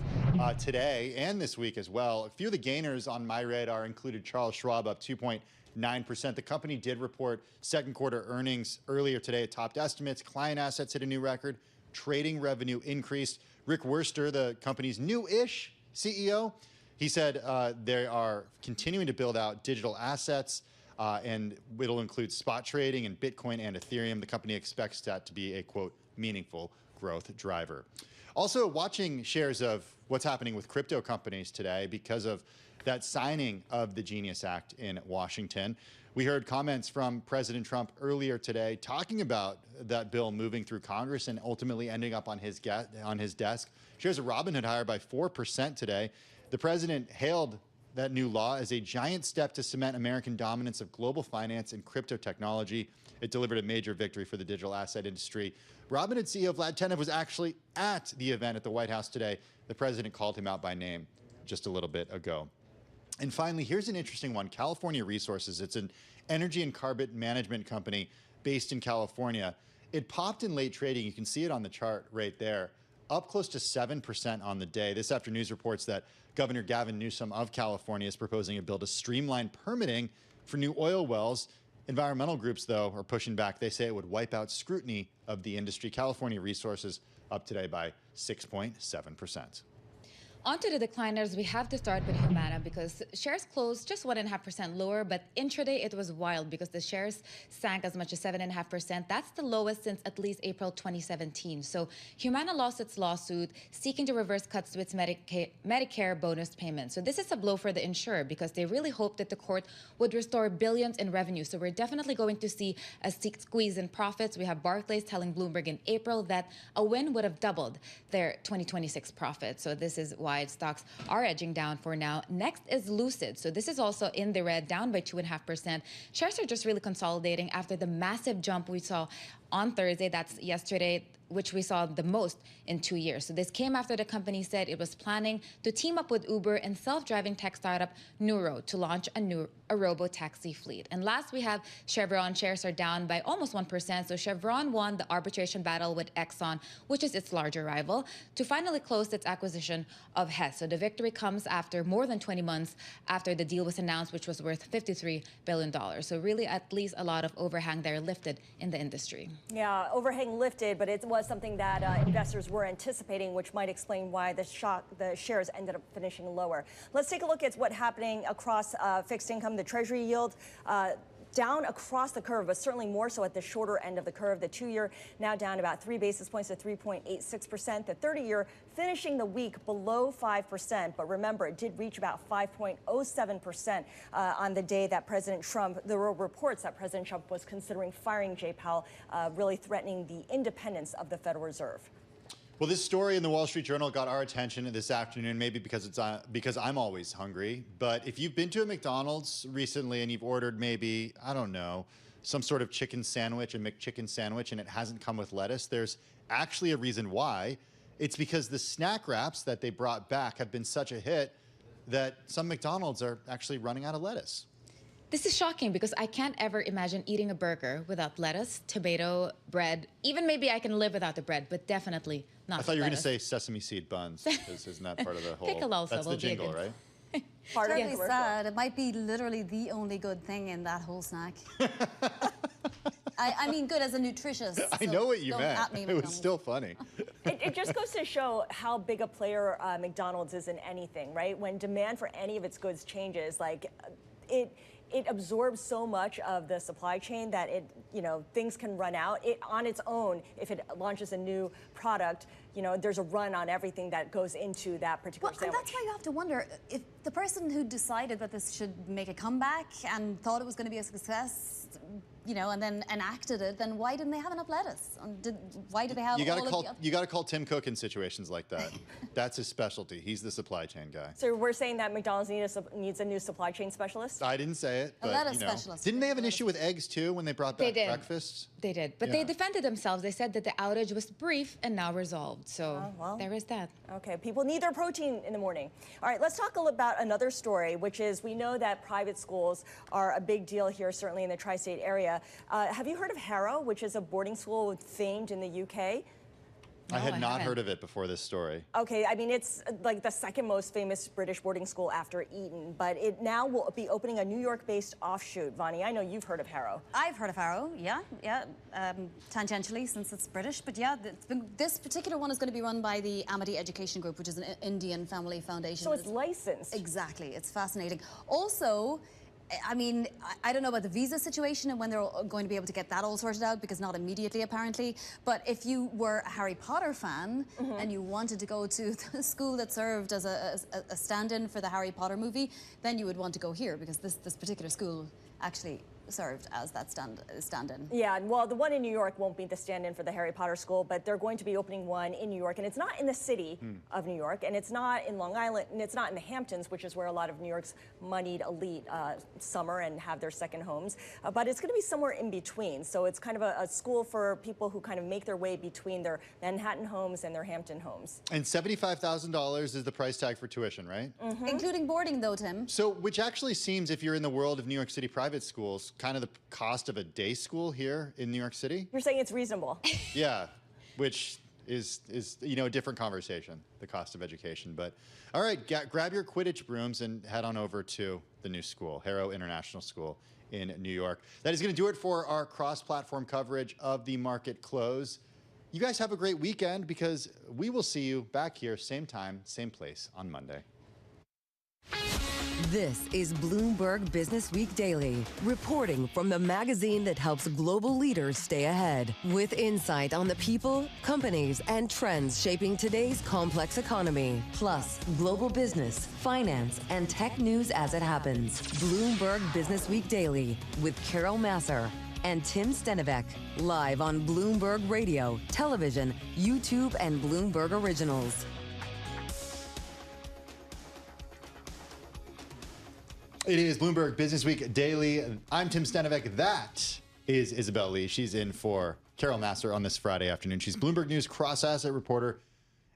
today and this week as well. A few of the gainers on my radar included Charles Schwab, up 2.9%. The company did report second quarter earnings earlier today. It topped estimates. Client assets hit a new record. Trading revenue increased. Rick Wurster, the company's new-ish CEO, he said they are continuing to build out digital assets. And it'll include spot trading and Bitcoin and Ethereum. The company expects that to be a, quote, meaningful growth driver. Also, watching shares of what's happening with crypto companies today because of that signing of the Genius Act in Washington. We heard comments from President Trump earlier today talking about that bill moving through Congress and ultimately ending up on his desk. Shares of Robinhood higher by 4% today. The president hailed that new law as a giant step to cement American dominance of global finance and crypto technology. It delivered a major victory for the digital asset industry. Robinhood CEO Vlad Tenev was actually at the event at the White House today. The president called him out by name just a little bit ago. And finally, here's an interesting one. California Resources. It's an energy and carbon management company based in California. It popped in late trading. You can see it on the chart right there, up close to 7% on the day. This after news reports that Governor Gavin Newsom of California is proposing a bill to streamline permitting for new oil wells Environmental groups, though, are pushing back. They say it would wipe out scrutiny of the industry. California Resources up today by 6.7%. On to the decliners, we have to start with Humana because shares closed just 1.5% lower, but intraday it was wild because the shares sank as much as 7.5%. That's the lowest since at least April 2017. So Humana lost its lawsuit seeking to reverse cuts to its Medicare bonus payment. So this is a blow for the insurer because they really hoped that the court would restore billions in revenue. So we're definitely going to see a squeeze in profits. We have Barclays telling Bloomberg in April that a win would have doubled their 2026 profits. So this is why stocks are edging down for now. Next is Lucid. So this is also in the red, down by 2.5%. Shares are just really consolidating after the massive jump we saw on Thursday. That's yesterday, which we saw the most in 2 years. So this came after the company said it was planning to team up with Uber and self-driving tech startup Nuro to launch a robo-taxi fleet. And last, we have Chevron. Shares are down by almost 1%. So Chevron won the arbitration battle with Exxon, which is its larger rival, to finally close its acquisition of Hess. So the victory comes after more than 20 months after the deal was announced, which was worth $53 billion. So really, at least a lot of overhang there lifted in the industry. Yeah, overhang lifted, but it was something that investors were anticipating, which might explain why the shares ended up finishing lower. Let's take a look at what's happening across fixed income. The Treasury yield down across the curve, but certainly more so at the shorter end of the curve. The 2-year now down about 3 basis points to 3.86%. The 30-year finishing the week below 5%. But remember, it did reach about 5.07% on the day that President Trump, there were reports that President Trump was considering firing Jay Powell, really threatening the independence of the Federal Reserve. Well, this story in the Wall Street Journal got our attention this afternoon, maybe because I'm always hungry. But if you've been to a McDonald's recently and you've ordered maybe, I don't know, some sort of chicken sandwich, a McChicken sandwich, and it hasn't come with lettuce, there's actually a reason why. It's because the snack wraps that they brought back have been such a hit that some McDonald's are actually running out of lettuce. This is shocking because I can't ever imagine eating a burger without lettuce, tomato, bread. Even maybe I can live without the bread, but definitely not. I thought you were going to say sesame seed buns. Isn't that part of the whole? Pickle also That's the jingle, right? Terribly sad. It might be literally the only good thing in that whole snack. I mean, good as a nutritious. I know what you meant. Me, it was still funny. It just goes to show how big a player McDonald's is in anything, right? When demand for any of its goods changes, like it absorbs so much of the supply chain that things can run out. It on its own, if it launches a new product, there's a run on everything that goes into that particular sandwich. And that's why you have to wonder if the person who decided that this should make a comeback and thought it was going to be a success, and then enacted it, then why didn't they have enough lettuce? Why do they have You got to call Tim Cook in situations like that. That's his specialty. He's the supply chain guy. So we're saying that McDonald's needs a new supply chain specialist? I didn't say it, but lettuce specialist. Didn't they have an issue with eggs too when they brought back breakfast? They did, but they defended themselves. They said that the outage was brief and now resolved. So there is that. Okay, people need their protein in the morning. All right, let's talk about another story, which is we know that private schools are a big deal here, certainly in the tri-state area. Have you heard of Harrow, which is a boarding school famed in the UK? I had not heard of it before this story. Okay, I mean, it's like the second most famous British boarding school after Eton, but it now will be opening a New York-based offshoot. Vani, I know you've heard of Harrow. I've heard of Harrow, yeah, tangentially since it's British, but yeah, this particular one is going to be run by the Amity Education Group, which is an Indian family foundation. So it's licensed. Exactly, it's fascinating. Also, I mean, I don't know about the visa situation and when they're going to be able to get that all sorted out, because not immediately, apparently. But if you were a Harry Potter fan and you wanted to go to the school that served as a stand-in for the Harry Potter movie, then you would want to go here, because this particular school actually served as that stand-in. Yeah, well, the one in New York won't be the stand-in for the Harry Potter school, but they're going to be opening one in New York, and it's not in the city of New York, and it's not in Long Island, and it's not in the Hamptons, which is where a lot of New York's moneyed elite summer and have their second homes, but it's going to be somewhere in between. So it's kind of a school for people who kind of make their way between their Manhattan homes and their Hampton homes. And $75,000 is the price tag for tuition, right? Including boarding, though, Tim. So, which actually seems, if you're in the world of New York City private schools, kind of the cost of a day school here in New York City. You're saying it's reasonable. Yeah, which is a different conversation, the cost of education. But all right, grab your Quidditch brooms and head on over to the new school, Harrow International School in New York. That is going to do it for our cross-platform coverage of the market close. You guys have a great weekend, because we will see you back here, same time, same place on Monday. This is Bloomberg Business Week Daily, reporting from the magazine that helps global leaders stay ahead, with insight on the people, companies, and trends shaping today's complex economy, plus global business, finance, and tech news as it happens. Bloomberg Business Week Daily with Carol Massar and Tim Stenovec, live on Bloomberg Radio, television, YouTube, and Bloomberg Originals. It is Bloomberg Business Week Daily. I'm Tim Stenovec. That is Isabel Lee. She's in for Carol Massar on this Friday afternoon. She's Bloomberg News cross-asset reporter.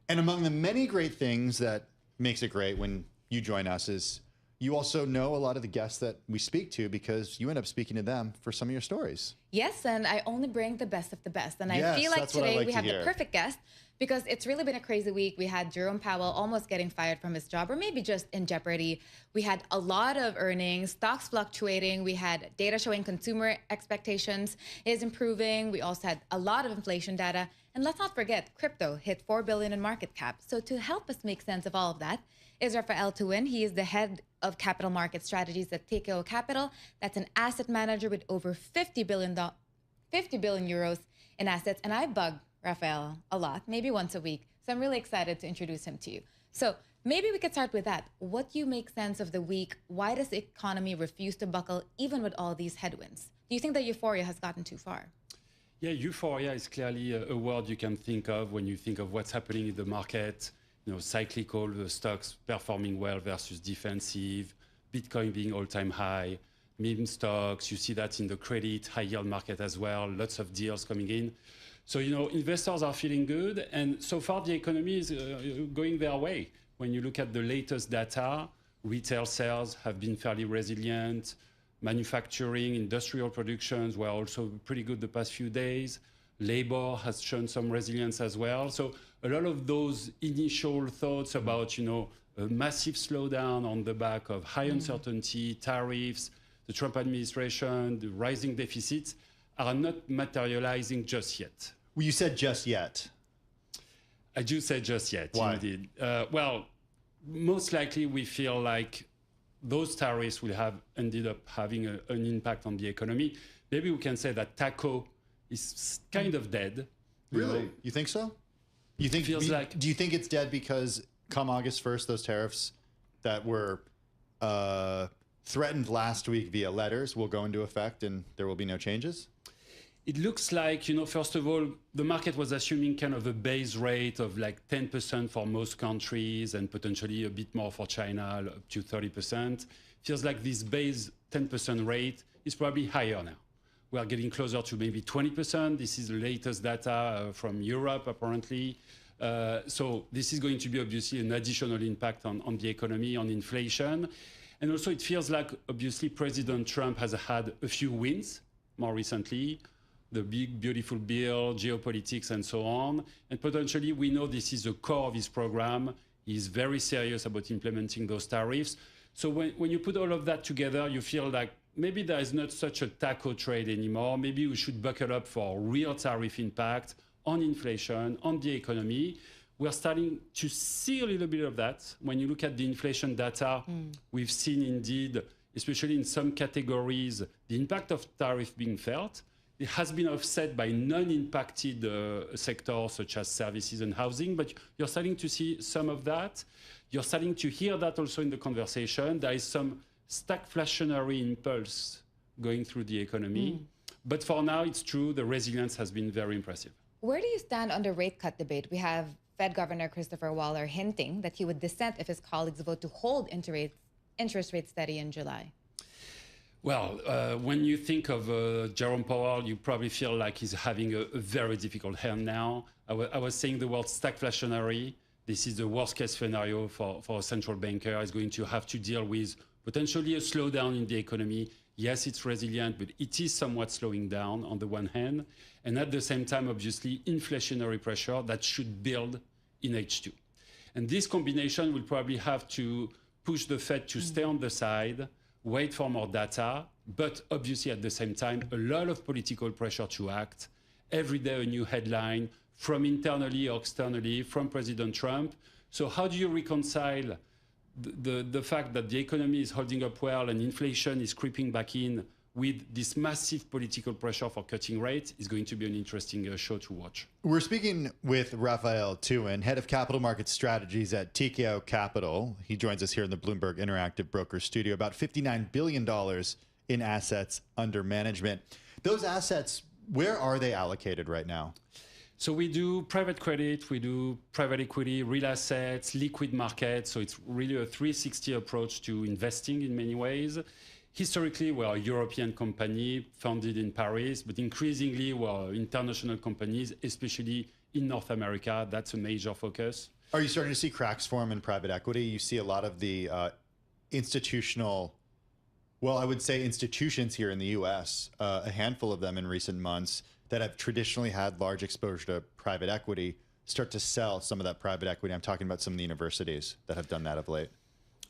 And among the many great things that makes it great when you join us is you also know a lot of the guests that we speak to, because you end up speaking to them for some of your stories. Yes, and I only bring the best of the best. And Yes, I feel like that's what I today like we to have hear. the perfect guest, because it's really been a crazy week. We had Jerome Powell almost getting fired from his job, or maybe just in jeopardy. We had a lot of earnings, stocks fluctuating. We had data showing consumer expectations is improving. We also had a lot of inflation data. And let's not forget, crypto hit $4 billion in market cap. So to help us make sense of all of that is Rafael Tuin. He is the head of capital market strategies at Tikehau Capital. That's an asset manager with over 50 billion euros in assets. And I bug Rafael a lot, maybe once a week. So I'm really excited to introduce him to you. So maybe we could start with that. What do you make sense of the week? Why does the economy refuse to buckle even with all these headwinds? Do you think that euphoria has gotten too far? Yeah, euphoria is clearly a word you can think of when you think of what's happening in the market. You know, cyclical, the stocks performing well versus defensive, Bitcoin being all-time high, meme stocks. You see that in the credit, high-yield market as well. Lots of deals coming in. So, you know, investors are feeling good. And so far, the economy is going their way. When you look at the latest data, retail sales have been fairly resilient. Manufacturing, industrial productions were also pretty good the past few days. Labor has shown some resilience as well. So a lot of those initial thoughts about, you know, a massive slowdown on the back of high uncertainty, tariffs, the Trump administration, the rising deficits are not materializing just yet. Well, you said just yet. I do say just yet, Why? indeed. Well, most likely we feel like those tariffs will have ended up having an impact on the economy. Maybe we can say that taco is kind of dead. Really? You think so? You think Feels like- Do you think it's dead because come August 1st, those tariffs that were threatened last week via letters will go into effect and there will be no changes? It looks like, you know, first of all, the market was assuming kind of a base rate of like 10% for most countries and potentially a bit more for China, up to 30%. Feels like this base 10% rate is probably higher now. We are getting closer to maybe 20%. This is the latest data from Europe, apparently. So this is going to be obviously an additional impact on the economy, on inflation. And also it feels like obviously President Trump has had a few wins more recently. The big, beautiful bill, geopolitics, and so on. And potentially, we know this is the core of his program. He's very serious about implementing those tariffs. So when you put all of that together, you feel like maybe there is not such a taco trade anymore. Maybe we should buckle up for real tariff impact on inflation, on the economy. We're starting to see a little bit of that. When you look at the inflation data, we've seen indeed, especially in some categories, the impact of tariff being felt. It has been offset by non-impacted sectors such as services and housing, but you're starting to see some of that. You're starting to hear that also in the conversation. There is some stagflationary impulse going through the economy. But for now, it's true, the resilience has been very impressive. Where do you stand on the rate cut debate? We have Fed Governor Christopher Waller hinting that he would dissent if his colleagues vote to hold interest rates steady in July. Well, when you think of Jerome Powell, you probably feel like he's having a very difficult hand now. I was saying the word stagflationary. This is the worst case scenario for a central banker. He's going to have to deal with potentially a slowdown in the economy. Yes, it's resilient, but it is somewhat slowing down on the one hand. And at the same time, obviously, inflationary pressure that should build in H2. And this combination will probably have to push the Fed to stay on the side, wait for more data, but obviously at the same time, a lot of political pressure to act. Every day a new headline from internally or externally from President Trump. So how do you reconcile the fact that the economy is holding up well and inflation is creeping back in with this massive political pressure for cutting rates? Is going to be an interesting show to watch. We're speaking with Raphael Tuin, head of capital market strategies at TKO Capital. He joins us here in the Bloomberg Interactive Brokers studio. About $59 billion in assets under management. Those assets, where are they allocated right now? So we do private credit, we do private equity, real assets, liquid markets. So it's really a 360 approach to investing in many ways. Historically, we're a European company founded in Paris, but increasingly we're international companies, especially in North America. That's a major focus. Are you starting to see cracks form in private equity? You see a lot of the institutional, well, I would say institutions here in the US, a handful of them in recent months that have traditionally had large exposure to private equity start to sell some of that private equity. I'm talking about some of the universities that have done that of late.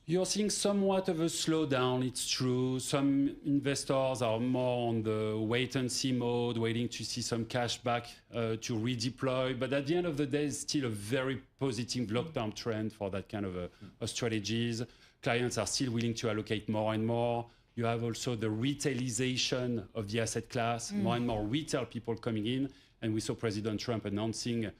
You're seeing somewhat of a slowdown, it's true. Some investors are more on the wait-and-see mode, waiting to see some cash back to redeploy. But at the end of the day, it's still a very positive long-term trend for that kind of strategies. Clients are still willing to allocate more and more. You have also the retailization of the asset class, more and more retail people coming in. And we saw President Trump announcing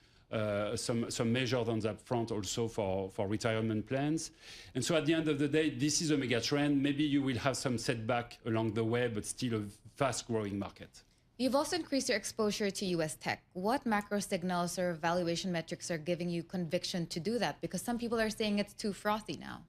some measures on that front also for retirement plans. And so at the end of the day, this is a mega trend. Maybe you will have some setback along the way, but still a fast-growing market. You've also increased your exposure to U.S. tech. What macro signals or valuation metrics are giving you conviction to do that? Because some people are saying it's too frothy now.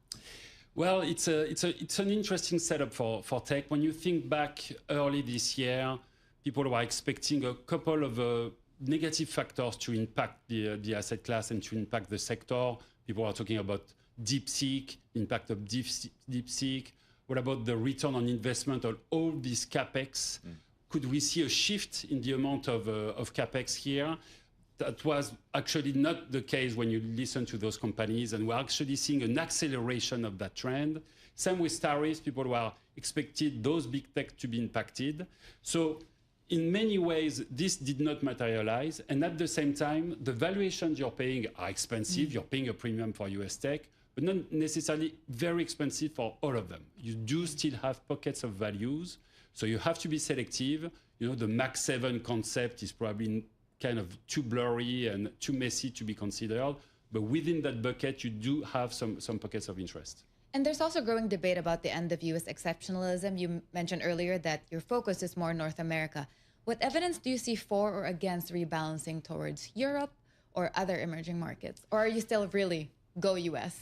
Well, it's an interesting setup for tech. When you think back early this year, people were expecting a couple of negative factors to impact the asset class and to impact the sector. People are talking about DeepSeek, impact of DeepSeek. What about the return on investment on all this CapEx? Could we see a shift in the amount of CapEx here? That was actually not the case when you listen to those companies, and we're actually seeing an acceleration of that trend. Same with tariffs. People were expected those big tech to be impacted. So in many ways, this did not materialize. And at the same time, the valuations you're paying are expensive. You're paying a premium for US tech, but not necessarily very expensive for all of them. You do still have pockets of values. So you have to be selective. You know, the Max 7 concept is probably kind of too blurry and too messy to be considered. But within that bucket, you do have some pockets of interest. And there's also growing debate about the end of U.S. exceptionalism. You mentioned earlier that your focus is more North America. What evidence do you see for or against rebalancing towards Europe or other emerging markets? Or are you still really go U.S.?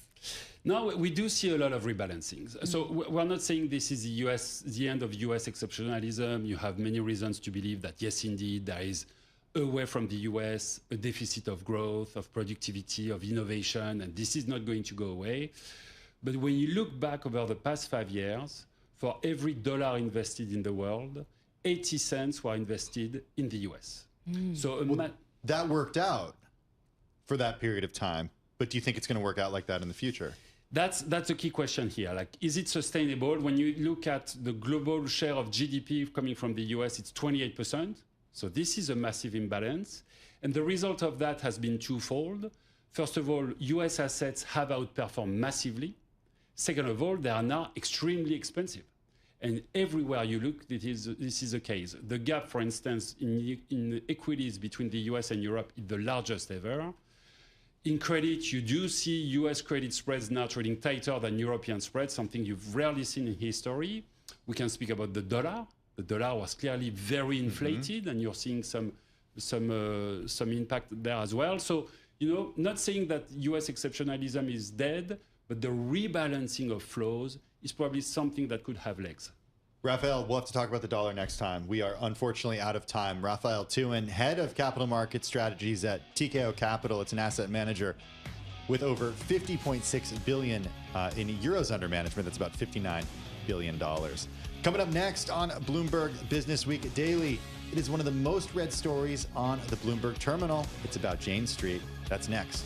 No, we do see a lot of rebalancings. So we're not saying this is the end of U.S. exceptionalism. You have many reasons to believe that, yes, indeed, there is away from the US, a deficit of growth, of productivity, of innovation, and this is not going to go away. But when you look back over the past 5 years, for every dollar invested in the world, 80 cents were invested in the US. So that worked out for that period of time, but do you think it's going to work out like that in the future? That's a key question here. Like, is it sustainable? When you look at the global share of GDP coming from the US, it's 28%. So this is a massive imbalance. And the result of that has been twofold. First of all, US assets have outperformed massively. Second of all, they are now extremely expensive. And everywhere you look, this is the case. The gap, for instance, in equities between the US and Europe is the largest ever. In credit, you do see US credit spreads now trading tighter than European spreads, something you've rarely seen in history. We can speak about the dollar. The dollar was clearly very inflated, and you're seeing some impact there as well. So, you know, not saying that US exceptionalism is dead, but the rebalancing of flows is probably something that could have legs. Raphael, we'll have to talk about the dollar next time. We are unfortunately out of time. Raphael Tuin, head of capital market strategies at TKO Capital. It's an asset manager with over 50.6 billion in euros under management. That's about $59 billion. Coming up next on Bloomberg Business Week Daily, it is one of the most read stories on the Bloomberg terminal. It's about Jane Street. That's next.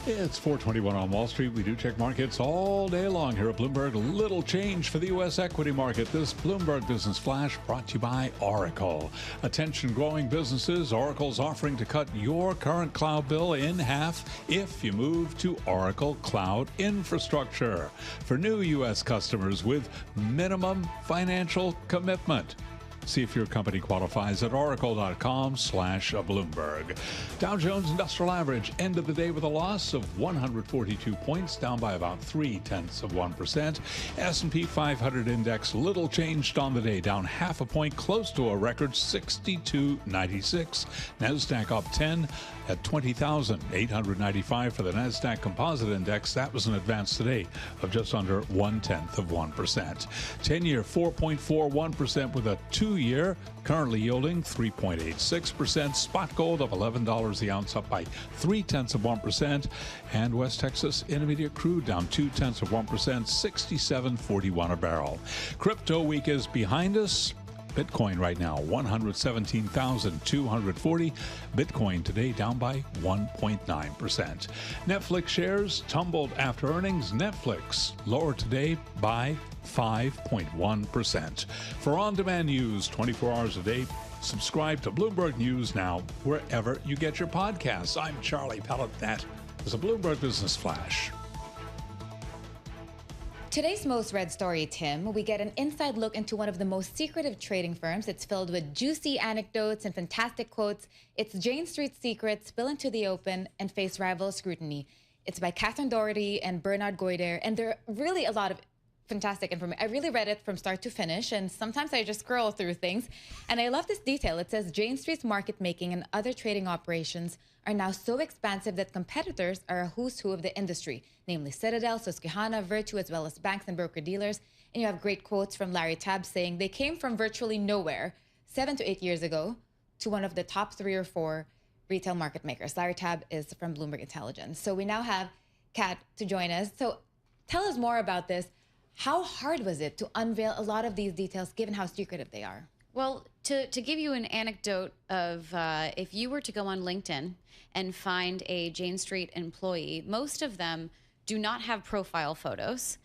It's 4:21 on Wall Street. We do check markets all day long here at Bloomberg. Little change for the U.S. equity market. This Bloomberg Business Flash brought to you by Oracle. Attention growing businesses. Oracle's offering to cut your current cloud bill in half if you move to Oracle Cloud Infrastructure for new U.S. customers with minimum financial commitment. See if your company qualifies at oracle.com/Bloomberg. Dow Jones Industrial Average ended the day with a loss of 142 points, down by about 0.3%. S&P 500 index little changed on the day, down half a point, close to a record 62.96. NASDAQ up 10 at 20,895 for the NASDAQ Composite Index. That was an advance today of just under 0.1%. 10-year 4.41% with a 2-year currently yielding 3.86%. Spot gold of $11 the ounce, up by 0.3%. And West Texas Intermediate crude down 0.2%, 67.41 a barrel. Crypto week is behind us. Bitcoin right now, 117,240. Bitcoin today down by 1.9%. Netflix shares tumbled after earnings. Netflix lower today by 5.1%. For on-demand news 24 hours a day, subscribe to Bloomberg News Now wherever you get your podcasts. I'm Charlie Pellet. That is a Bloomberg Business Flash. Today's most read story, Tim, we get an inside look into one of the most secretive trading firms. It's filled with juicy anecdotes and fantastic quotes. It's Jane Street's secrets spill into the open and face rival scrutiny. It's by Catherine Doherty and Bernard Goyder, and there are really a lot of fantastic information. I really read it from start to finish, and sometimes I just scroll through things. And I love this detail. It says Jane Street's market making and other trading operations are now so expansive that competitors are a who's who of the industry, namely Citadel, Susquehanna, Virtu, as well as banks and broker-dealers. And you have great quotes from Larry Tabb saying they came from virtually nowhere 7 to 8 years ago to one of the top 3 or 4 retail market makers. Larry Tabb is from Bloomberg Intelligence. So we now have Kat to join us. So tell us more about this. How hard was it to unveil a lot of these details given how secretive they are? Well, to give you an anecdote of if you were to go on LinkedIn and find a Jane Street employee, most of them do not have profile photos.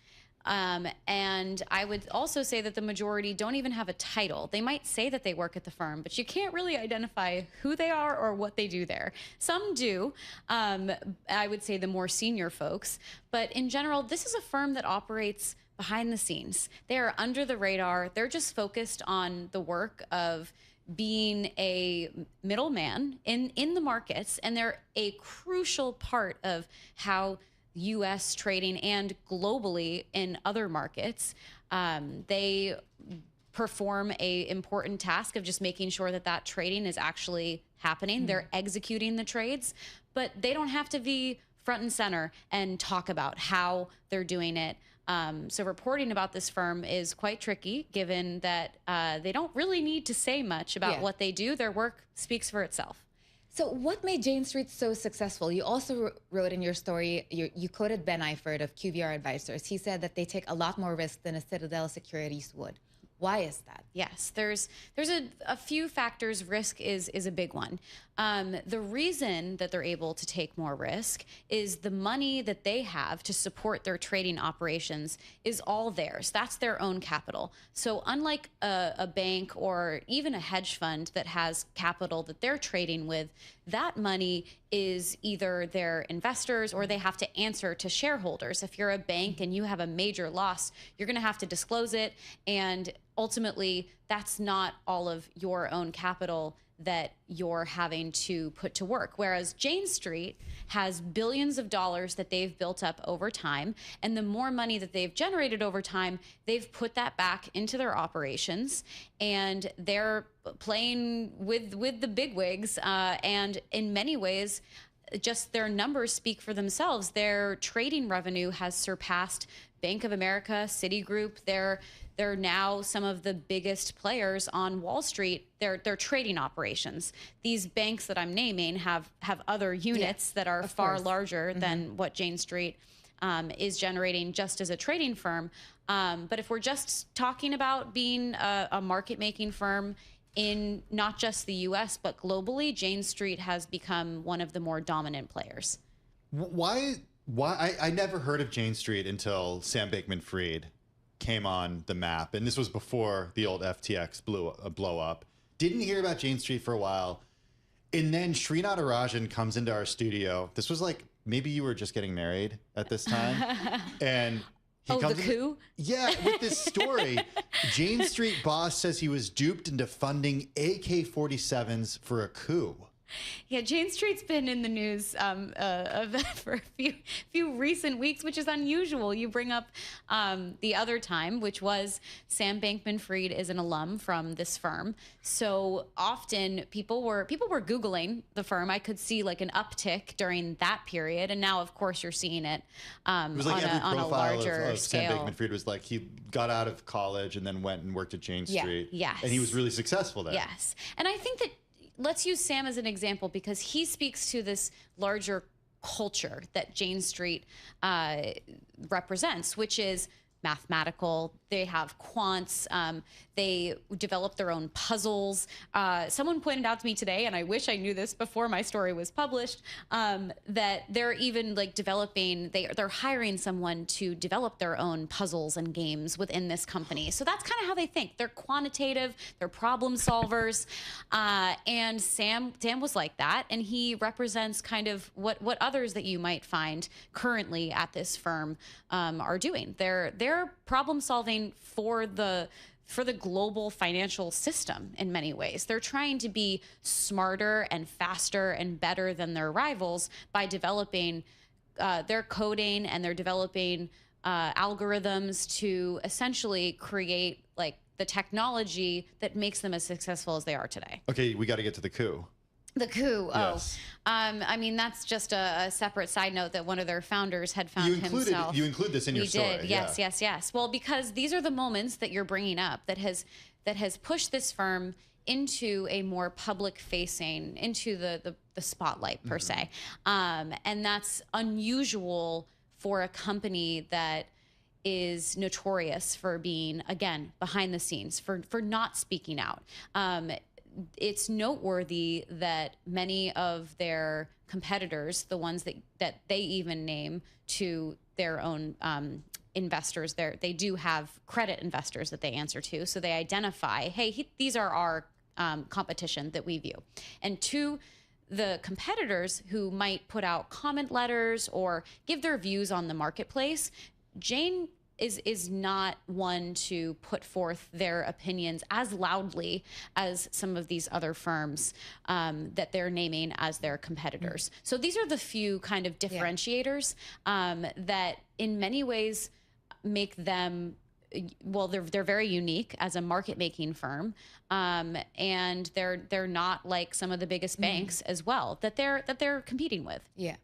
And I would also say that the majority don't even have a title. They might say that they work at the firm, but you can't really identify who they are or what they do there. Some do, I would say the more senior folks. But in general, this is a firm that operates behind the scenes. They are under the radar. They're just focused on the work of being a middleman in the markets, and they're a crucial part of how U.S. trading and globally in other markets. They perform a important task of just making sure that that trading is actually happening. They're executing the trades, but they don't have to be front and center and talk about how they're doing it. So reporting about this firm is quite tricky, given that they don't really need to say much about what they do. Their work speaks for itself. So what made Jane Street so successful? You also wrote in your story, you quoted Ben Eifert of QVR Advisors. He said that they take a lot more risk than a Citadel Securities would. Why is that? Yes, there's a few factors. Risk is a big one. The reason that they're able to take more risk is the money that they have to support their trading operations is all theirs. That's their own capital. So unlike a bank or even a hedge fund that has capital that they're trading with, that money is either their investors or they have to answer to shareholders. If you're a bank and you have a major loss, you're going to have to disclose it. And ultimately, that's not all of your own capital that you're having to put to work. Whereas Jane Street has billions of dollars that they've built up over time. And the more money that they've generated over time, they've put that back into their operations. And they're playing with the bigwigs. And in many ways, just their numbers speak for themselves. Their trading revenue has surpassed Bank of America, Citigroup. They're now some of the biggest players on Wall Street. Their trading operations. These banks that I'm naming have other units that are far larger than what Jane Street is generating just as a trading firm. But if we're just talking about being a market-making firm in not just the U.S., but globally, Jane Street has become one of the more dominant players. Why? I never heard of Jane Street until Sam Bankman-Fried came on the map, and this was before the old FTX blow up. Didn't hear about Jane Street for a while, and then Sri Natarajan comes into our studio. This was like maybe you were just getting married at this time, and he comes the coup? Yeah, with this story. Jane Street boss says he was duped into funding AK-47s for a coup. Yeah, Jane Street's been in the news for a few recent weeks, which is unusual. You bring up the other time, which was Sam Bankman-Fried is an alum from this firm. So often people were Googling the firm. I could see like an uptick during that period, and now of course you're seeing it, it was like on a larger of scale. Sam Bankman-Fried was like he got out of college and then went and worked at Jane Street. Yes. And he was really successful there. Yes. And I think that let's use Sam as an example because he speaks to this larger culture that Jane Street represents, which is mathematical. They have quants. They develop their own puzzles. Someone pointed out to me today, and I wish I knew this before my story was published, that they're even like developing, they're hiring someone to develop their own puzzles and games within this company. So that's kind of how they think. They're quantitative, they're problem solvers. And Sam was like that, and he represents kind of what others that you might find currently at this firm are doing. They're problem solving for the global financial system in many ways. They're trying to be smarter and faster and better than their rivals by developing their coding, and they're developing algorithms to essentially create like the technology that makes them as successful as they are today. Okay, we got to get to the coup. The coup. Yes. I mean, that's just a separate side note that one of their founders had found himself. You include this in your story. We did. Yes. Well, because these are the moments that you're bringing up that has pushed this firm into a more public facing, into the spotlight per se. And that's unusual for a company that is notorious for being, again, behind the scenes, for not speaking out. It's noteworthy that many of their competitors, the ones that they even name to their own investors, they do have credit investors that they answer to. So they identify, hey, these are our competition that we view. And to the competitors who might put out comment letters or give their views on the marketplace, Jane is not one to put forth their opinions as loudly as some of these other firms that they're naming as their competitors. So these are the few kind of differentiators that in many ways make them, well, they're very unique as a market making firm, and they're not like some of the biggest banks as well that they're competing with. Yeah.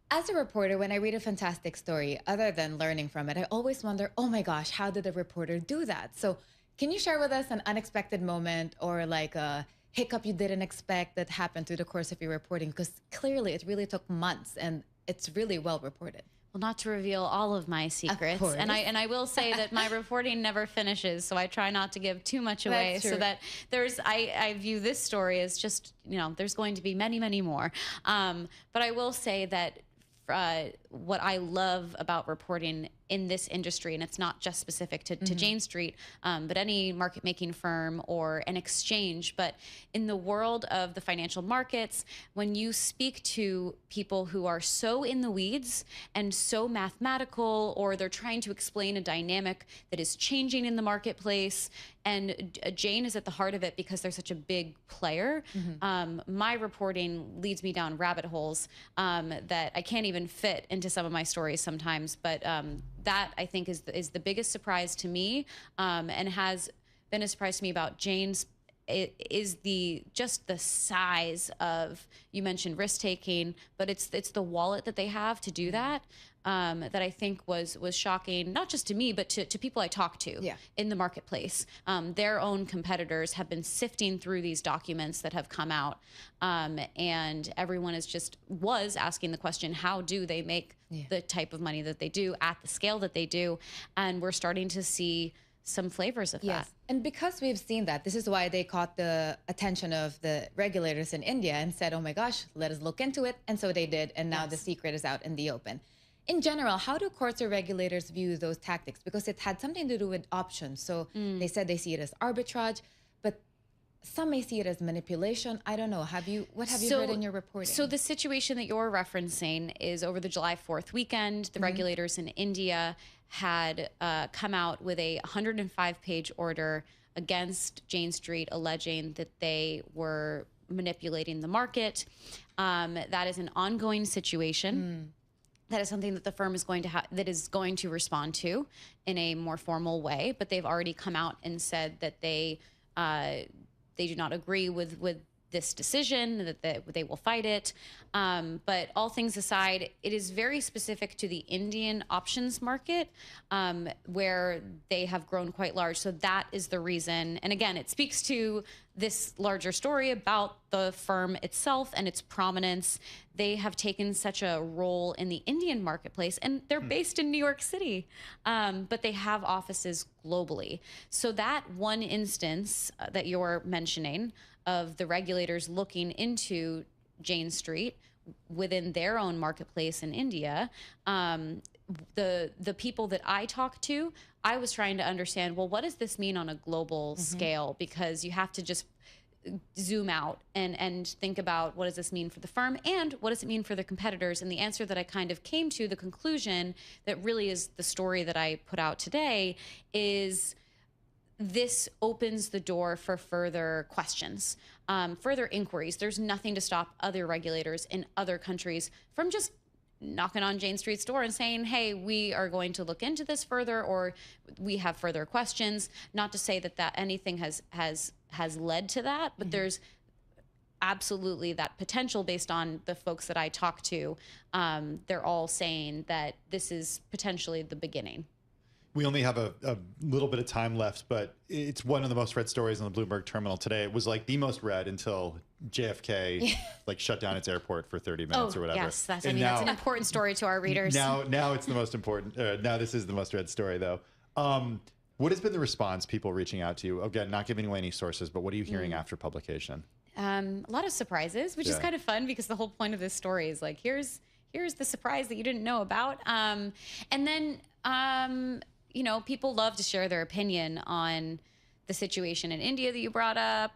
As a reporter, when I read a fantastic story, other than learning from it, I always wonder, oh my gosh, how did the reporter do that? So can you share with us an unexpected moment or like a hiccup you didn't expect that happened through the course of your reporting? Because clearly it really took months and it's really well reported. Well, not to reveal all of my secrets, and I will say that my reporting never finishes, so I try not to give too much away. That's true. So that I view this story as just, there's going to be many, many more. But I will say that what I love about reporting in this industry, and it's not just specific to Jane Street, but any market making firm or an exchange, but in the world of the financial markets, when you speak to people who are so in the weeds and so mathematical, or they're trying to explain a dynamic that is changing in the marketplace, and Jane is at the heart of it because they're such a big player, my reporting leads me down rabbit holes that I can't even fit into some of my stories sometimes, but that I think is the biggest surprise to me, and has been a surprise to me about Jane's is just the size of, you mentioned risk taking, but it's the wallet that they have to do that. That I think was shocking, not just to me, but to people I talk to in the marketplace. Their own competitors have been sifting through these documents that have come out, and everyone was asking the question, how do they make the type of money that they do at the scale that they do? And we're starting to see some flavors of Yes. that. And because we've seen that, this is why they caught the attention of the regulators in India and said, oh my gosh, let us look into it. And so they did. And now the secret is out in the open. In general, how do courts or regulators view those tactics? Because it had something to do with options. So they said they see it as arbitrage, but some may see it as manipulation. I don't know. What have you read in your reporting? So the situation that you're referencing is over the July 4th weekend, the regulators in India had come out with a 105-page order against Jane Street, alleging that they were manipulating the market. That is an ongoing situation. That is something that the firm is going to respond to in a more formal way. But they've already come out and said that they do not agree with this decision, that they will fight it. But all things aside, it is very specific to the Indian options market, where they have grown quite large. So that is the reason. And again, it speaks to this larger story about the firm itself and its prominence. They have taken such a role in the Indian marketplace, and they're based in New York City, but they have offices globally. So that one instance that you're mentioning of the regulators looking into Jane Street within their own marketplace in India, the people that I talked to, I was trying to understand, well, what does this mean on a global scale? Because you have to just zoom out and think about, what does this mean for the firm and what does it mean for the competitors? And the answer that I kind of came to, the conclusion that really is the story that I put out today, is this opens the door for further questions, further inquiries. There's nothing to stop other regulators in other countries from just knocking on Jane Street's door and saying, hey, we are going to look into this further, or we have further questions. Not to say that anything has led to that, but there's absolutely that potential based on the folks that I talked to. They're all saying that this is potentially the beginning. We only have a little bit of time left, but it's one of the most read stories on the Bloomberg terminal today. It was like the most read until JFK like shut down its airport for 30 minutes or whatever. Yes, that's an important story to our readers. Now it's the most important. Now this is the most read story, though. What has been the response? People reaching out to you? Again, not giving away any sources, but what are you hearing after publication? A lot of surprises, which is kind of fun, because the whole point of this story is like, here's the surprise that you didn't know about, and then. You know, people love to share their opinion on the situation in India that you brought up,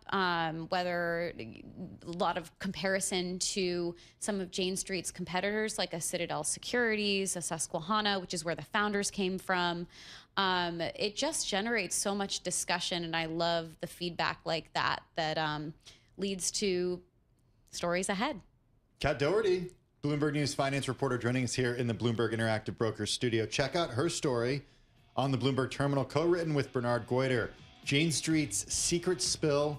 whether a lot of comparison to some of Jane Street's competitors, like a Citadel Securities, a Susquehanna, which is where the founders came from. It just generates so much discussion, and I love the feedback like that leads to stories ahead. Kat Doherty, Bloomberg News finance reporter, joining us here in the Bloomberg Interactive Brokers studio. Check out her story on the Bloomberg terminal, co-written with Bernard Goiter. Jane Street's secret spill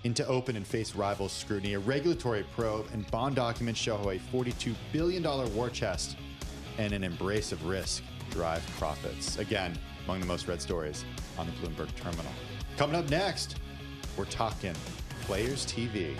into open and face rival scrutiny. A regulatory probe and bond documents show how a $42 billion war chest and an embrace of risk drive profits. Again, among the most read stories on the Bloomberg terminal. Coming up next, we're talking Players TV.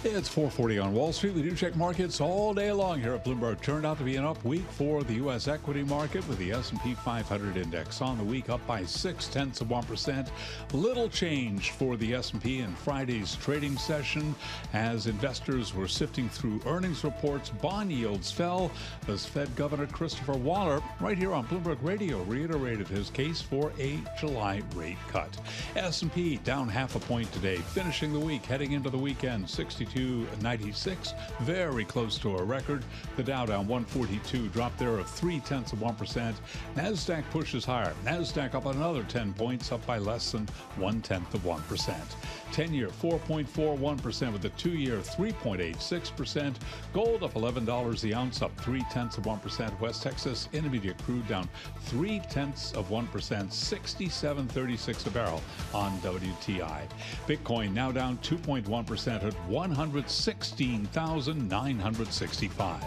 It's 4:40 on Wall Street. We do check markets all day long here at Bloomberg. Turned out to be an up week for the U.S. equity market, with the S&P 500 index on the week up by 0.6%. Little change for the S&P in Friday's trading session as investors were sifting through earnings reports. Bond yields fell as Fed Governor Christopher Waller, right here on Bloomberg Radio, reiterated his case for a July rate cut. S&P down 0.5 point today, finishing the week, heading into the weekend, 62.96, very close to a record. The Dow down 142, drop there of 0.3%. NASDAQ pushes higher. NASDAQ up another 10 points, up by less than 0.1%. 10-year 4.41%, with the 2-year 3.86%. Gold up $11 the ounce, up 0.3%. West Texas Intermediate crude down 0.3%, 67.36 a barrel on WTI. Bitcoin now down 2.1% at 116,965.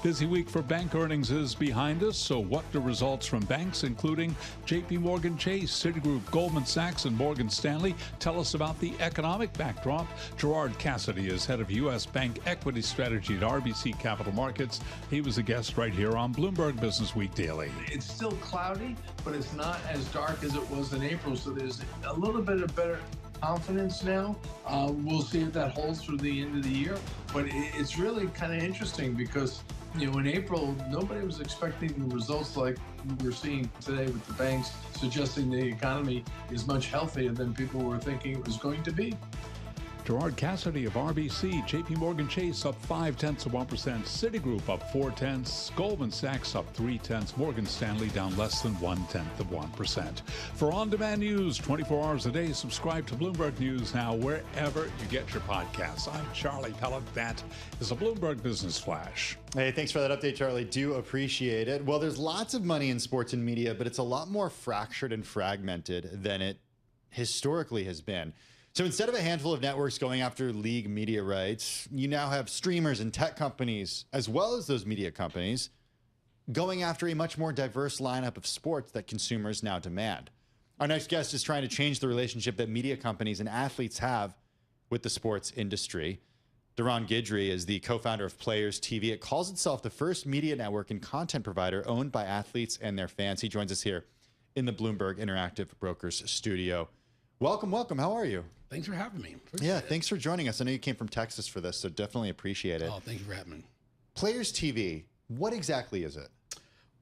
Busy week for bank earnings is behind us. So what do results from banks, including JP Morgan Chase, Citigroup, Goldman Sachs, and Morgan Stanley, tell us about the economic backdrop? Gerard Cassidy is head of U.S. Bank Equity Strategy at RBC Capital Markets. He was a guest right here on Bloomberg Business Week Daily. It's still cloudy, but it's not as dark as it was in April. So there's a little bit of better confidence now. We'll see if that holds through the end of the year. But it's really kind of interesting because, in April, nobody was expecting the results like we're seeing today with the banks suggesting the economy is much healthier than people were thinking it was going to be. Gerard Cassidy of RBC. JP Morgan Chase up 0.5%. Citigroup up 0.4%. Goldman Sachs up 0.3%. Morgan Stanley down less than 0.1%. For on-demand news 24 hours a day, subscribe to Bloomberg News now wherever you get your podcasts. I'm Charlie Pellet. That is a Bloomberg Business Flash. Hey, thanks for that update, Charlie. Do appreciate it. Well, there's lots of money in sports and media, but it's a lot more fractured and fragmented than it historically has been. So instead of a handful of networks going after league media rights, you now have streamers and tech companies, as well as those media companies, going after a much more diverse lineup of sports that consumers now demand. Our next guest is trying to change the relationship that media companies and athletes have with the sports industry. Deron Guidry is the co-founder of Players TV. It calls itself the first media network and content provider owned by athletes and their fans. He joins us here in the Bloomberg Interactive Brokers studio. Welcome, welcome. How are you? Thanks for having me. Thanks for joining us. I know you came from Texas for this, so definitely appreciate it. Oh, thank you for having me. Players TV, what exactly is it?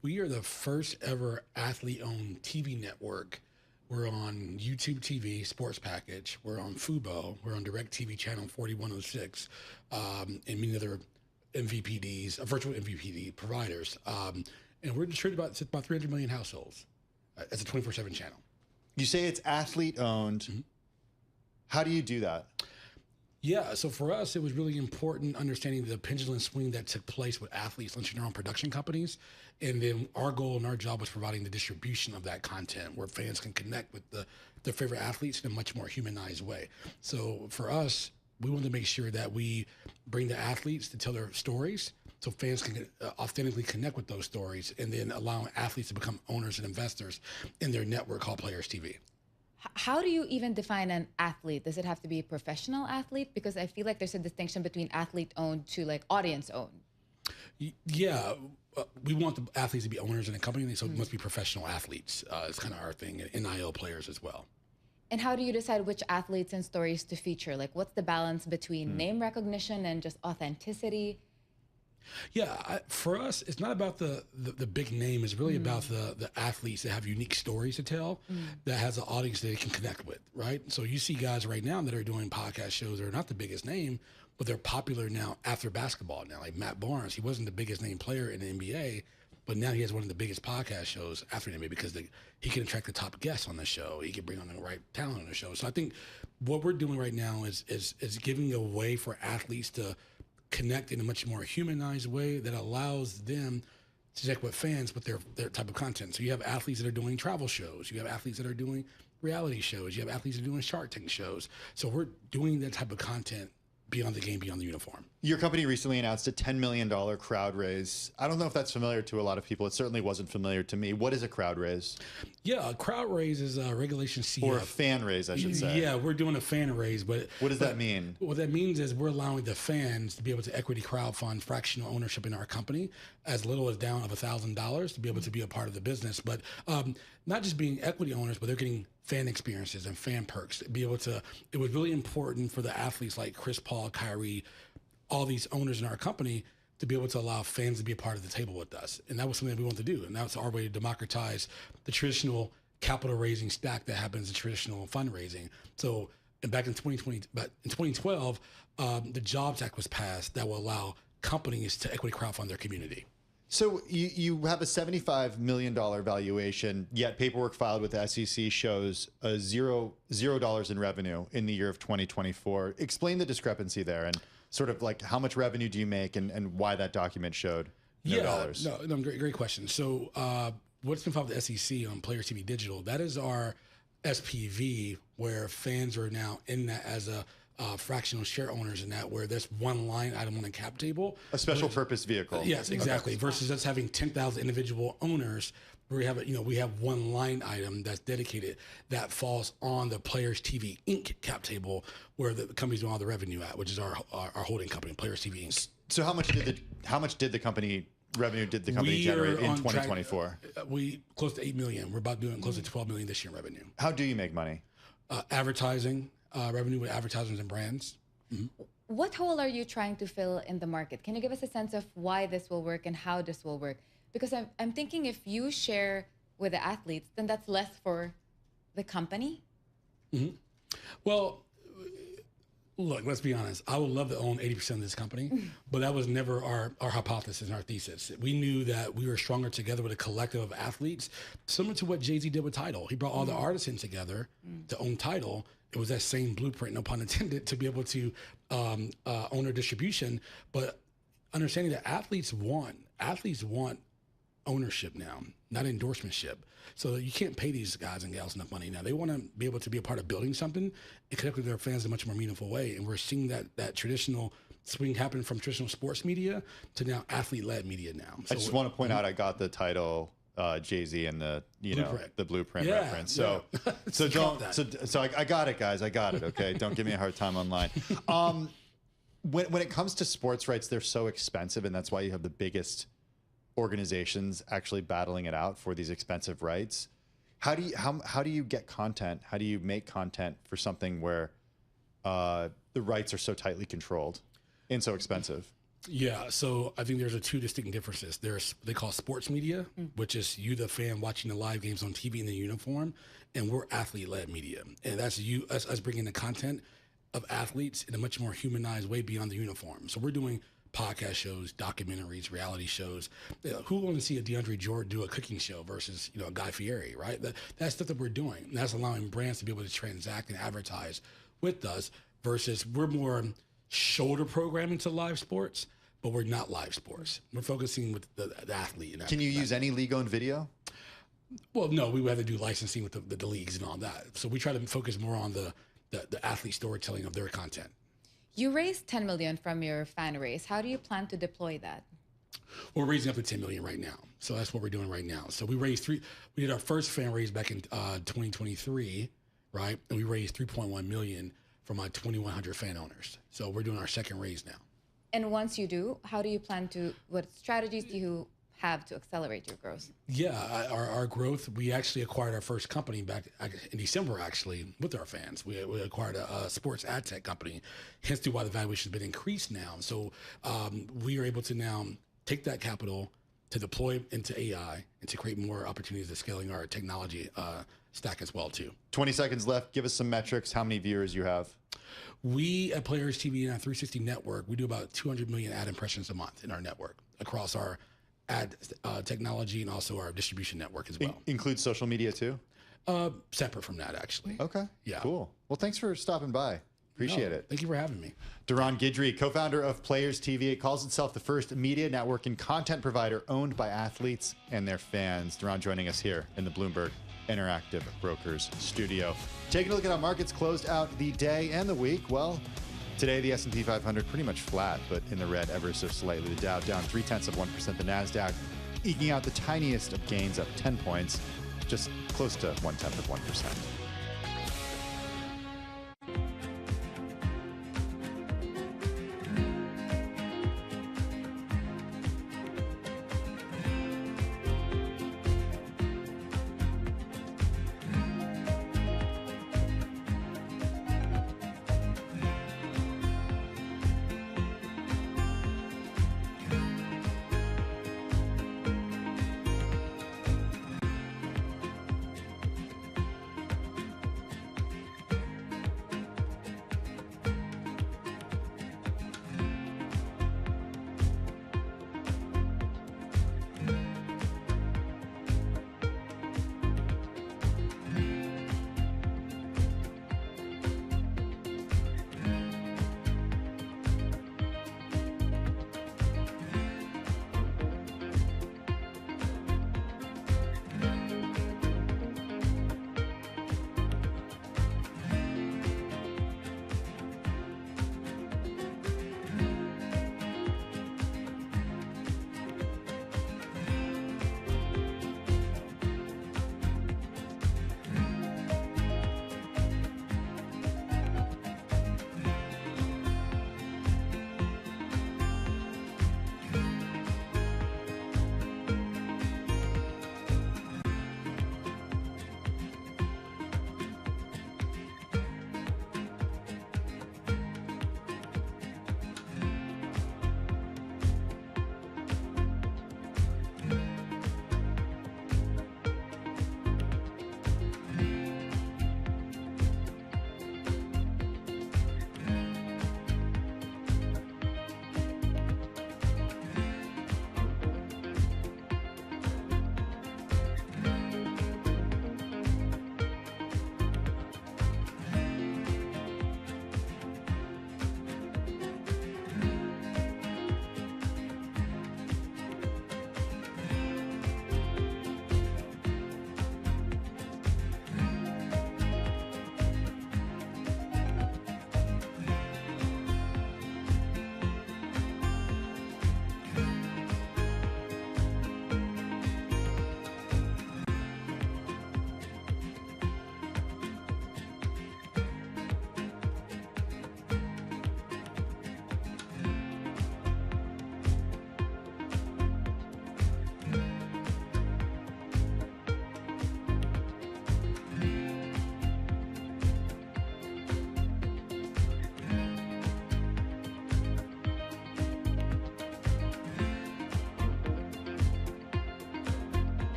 We are the first ever athlete-owned TV network. We're on YouTube TV, Sports Package. We're on Fubo. We're on DirecTV Channel 4106, and many other MVPDs, virtual MVPD providers. And we're distributed to about 300 million households as a 24/7 channel. You say it's athlete-owned. Mm-hmm. How do you do that? Yeah, so for us, it was really important understanding the pendulum swing that took place with athletes launching their own production companies. And then our goal and our job was providing the distribution of that content where fans can connect with their favorite athletes in a much more humanized way. So for us, we wanted to make sure that we bring the athletes to tell their stories so fans can authentically connect with those stories, and then allowing athletes to become owners and investors in their network called Players TV. How do you even define an athlete? Does it have to be a professional athlete? Because I feel like there's a distinction between athlete-owned to like audience-owned. Yeah, we want the athletes to be owners in the company, so it must be professional athletes. It's kind of our thing, and NIL players as well. And how do you decide which athletes and stories to feature? Like, what's the balance between name recognition and just authenticity? Yeah, for us, it's not about the big name. It's really about the athletes that have unique stories to tell, that has an audience that they can connect with, right? So you see guys right now that are doing podcast shows that are not the biggest name, but they're popular now after basketball now. Like Matt Barnes, he wasn't the biggest name player in the NBA, but now he has one of the biggest podcast shows after the NBA because he can attract the top guests on the show. He can bring on the right talent on the show. So I think what we're doing right now is giving a way for athletes to connect in a much more humanized way that allows them to connect with fans with their type of content. So you have athletes that are doing travel shows. You have athletes that are doing reality shows. You have athletes that are doing Shark Tank shows. So we're doing that type of content beyond the game, beyond the uniform. Your company recently announced a $10 million crowd raise. I don't know if that's familiar to a lot of people. It certainly wasn't familiar to me. What is a crowd raise? Yeah, a crowd raise is a regulation CF. Or a fan raise, I should say. Yeah, we're doing a fan raise. But what does that mean? What that means is we're allowing the fans to be able to equity crowdfund fractional ownership in our company as little as down of $1,000 to be able to be a part of the business. But not just being equity owners, but they're getting fan experiences and fan perks. Be able to. It was really important for the athletes like Chris Paul, Kyrie, all these owners in our company to be able to allow fans to be a part of the table with us. And that was something that we wanted to do. And that's our way to democratize the traditional capital raising stack that happens in traditional fundraising. So, and back in 2012, the Jobs Act was passed that will allow companies to equity crowdfund their community. So you have a $75 million valuation, yet paperwork filed with the SEC shows a $0 in revenue in the year of 2024. Explain the discrepancy there and sort of like how much revenue do you make and why that document showed no dollars? No, great question. So what's been filed with the SEC on Players TV Digital, that is our SPV where fans are now in that as a fractional share owners in that, where there's one line item on the cap table. A special purpose vehicle. Yes, exactly. Okay. Versus us having 10,000 individual owners, where we have one line item that's dedicated that falls on the Players TV Inc. cap table, where the company's doing all the revenue at, which is our holding company, Players TV Inc. So how much did the company generate in 2024? We close to $8 million. We're about doing close to $12 million this year in revenue. How do you make money? Advertising. Revenue with advertisers and brands. Mm-hmm. What hole are you trying to fill in the market? Can you give us a sense of why this will work and how this will work? Because I'm thinking if you share with the athletes, then that's less for the company. Mm-hmm. Well, look, let's be honest. I would love to own 80% of this company, but that was never our hypothesis and our thesis. We knew that we were stronger together with a collective of athletes, similar to what Jay-Z did with Tidal. He brought all the artists in together to own Tidal. It was that same blueprint, no pun intended, to be able to own their distribution. But understanding that athletes want ownership now, not endorsementship. So you can't pay these guys and gals enough money now. They want to be able to be a part of building something and connect with their fans in a much more meaningful way. And we're seeing that traditional swing happen from traditional sports media to now athlete-led media now. So I just want to point out I got the title Jay-Z and the blueprint reference. So I got it, guys. I got it. Okay, don't give me a hard time online. When it comes to sports rights, they're so expensive, and that's why you have the biggest organizations actually battling it out for these expensive rights. How do you get content? How do you make content for something where the rights are so tightly controlled and so expensive? Yeah, so I think there's two distinct differences. There's they call sports media, which is you, the fan, watching the live games on TV in the uniform, and we're athlete-led media, and that's us bringing the content of athletes in a much more humanized way beyond the uniform. So we're doing podcast shows, documentaries, reality shows. Who wants to see a DeAndre Jordan do a cooking show versus a Guy Fieri, right? That's stuff that we're doing. And that's allowing brands to be able to transact and advertise with us versus we're more shoulder programming to live sports, but we're not live sports. We're focusing with the athlete. Can you use any league-owned video? Well, no, we would have to do licensing with the leagues and all that. So we try to focus more on the athlete storytelling of their content. You raised $10 million from your fan raise. How do you plan to deploy that? We're raising up to $10 million right now. So that's what we're doing right now. So we did our first fan raise back in 2023, right? And we raised $3.1 million from our 2,100 fan owners. So we're doing our second raise now. And once you do, how do you plan to, what strategies do you have to accelerate your growth? Yeah, our growth, we actually acquired our first company back in December, actually, with our fans. We acquired a sports ad tech company, hence why the valuation has been increased now. So we are able to now take that capital to deploy into AI and to create more opportunities to scaling our technology stack as well, too. 20 seconds left. Give us some metrics, how many viewers you have. We at Players TV and our 360 network, we do about 200 million ad impressions a month in our network across our ad technology and also our distribution network as well. Includes social media too? Separate from that, actually. Okay. Yeah. Cool. Well, thanks for stopping by. Appreciate it. Thank you for having me. Doron Guidry, co-founder of Players TV. It calls itself the first media network and content provider owned by athletes and their fans. Doron joining us here in the Bloomberg Interactive Brokers studio. Taking a look at how markets closed out the day and the week. Well, Today, the S&P 500 pretty much flat, but in the red ever so slightly. The Dow down 0.3%. The NASDAQ eking out the tiniest of gains, up 10 points, just close to 0.1%.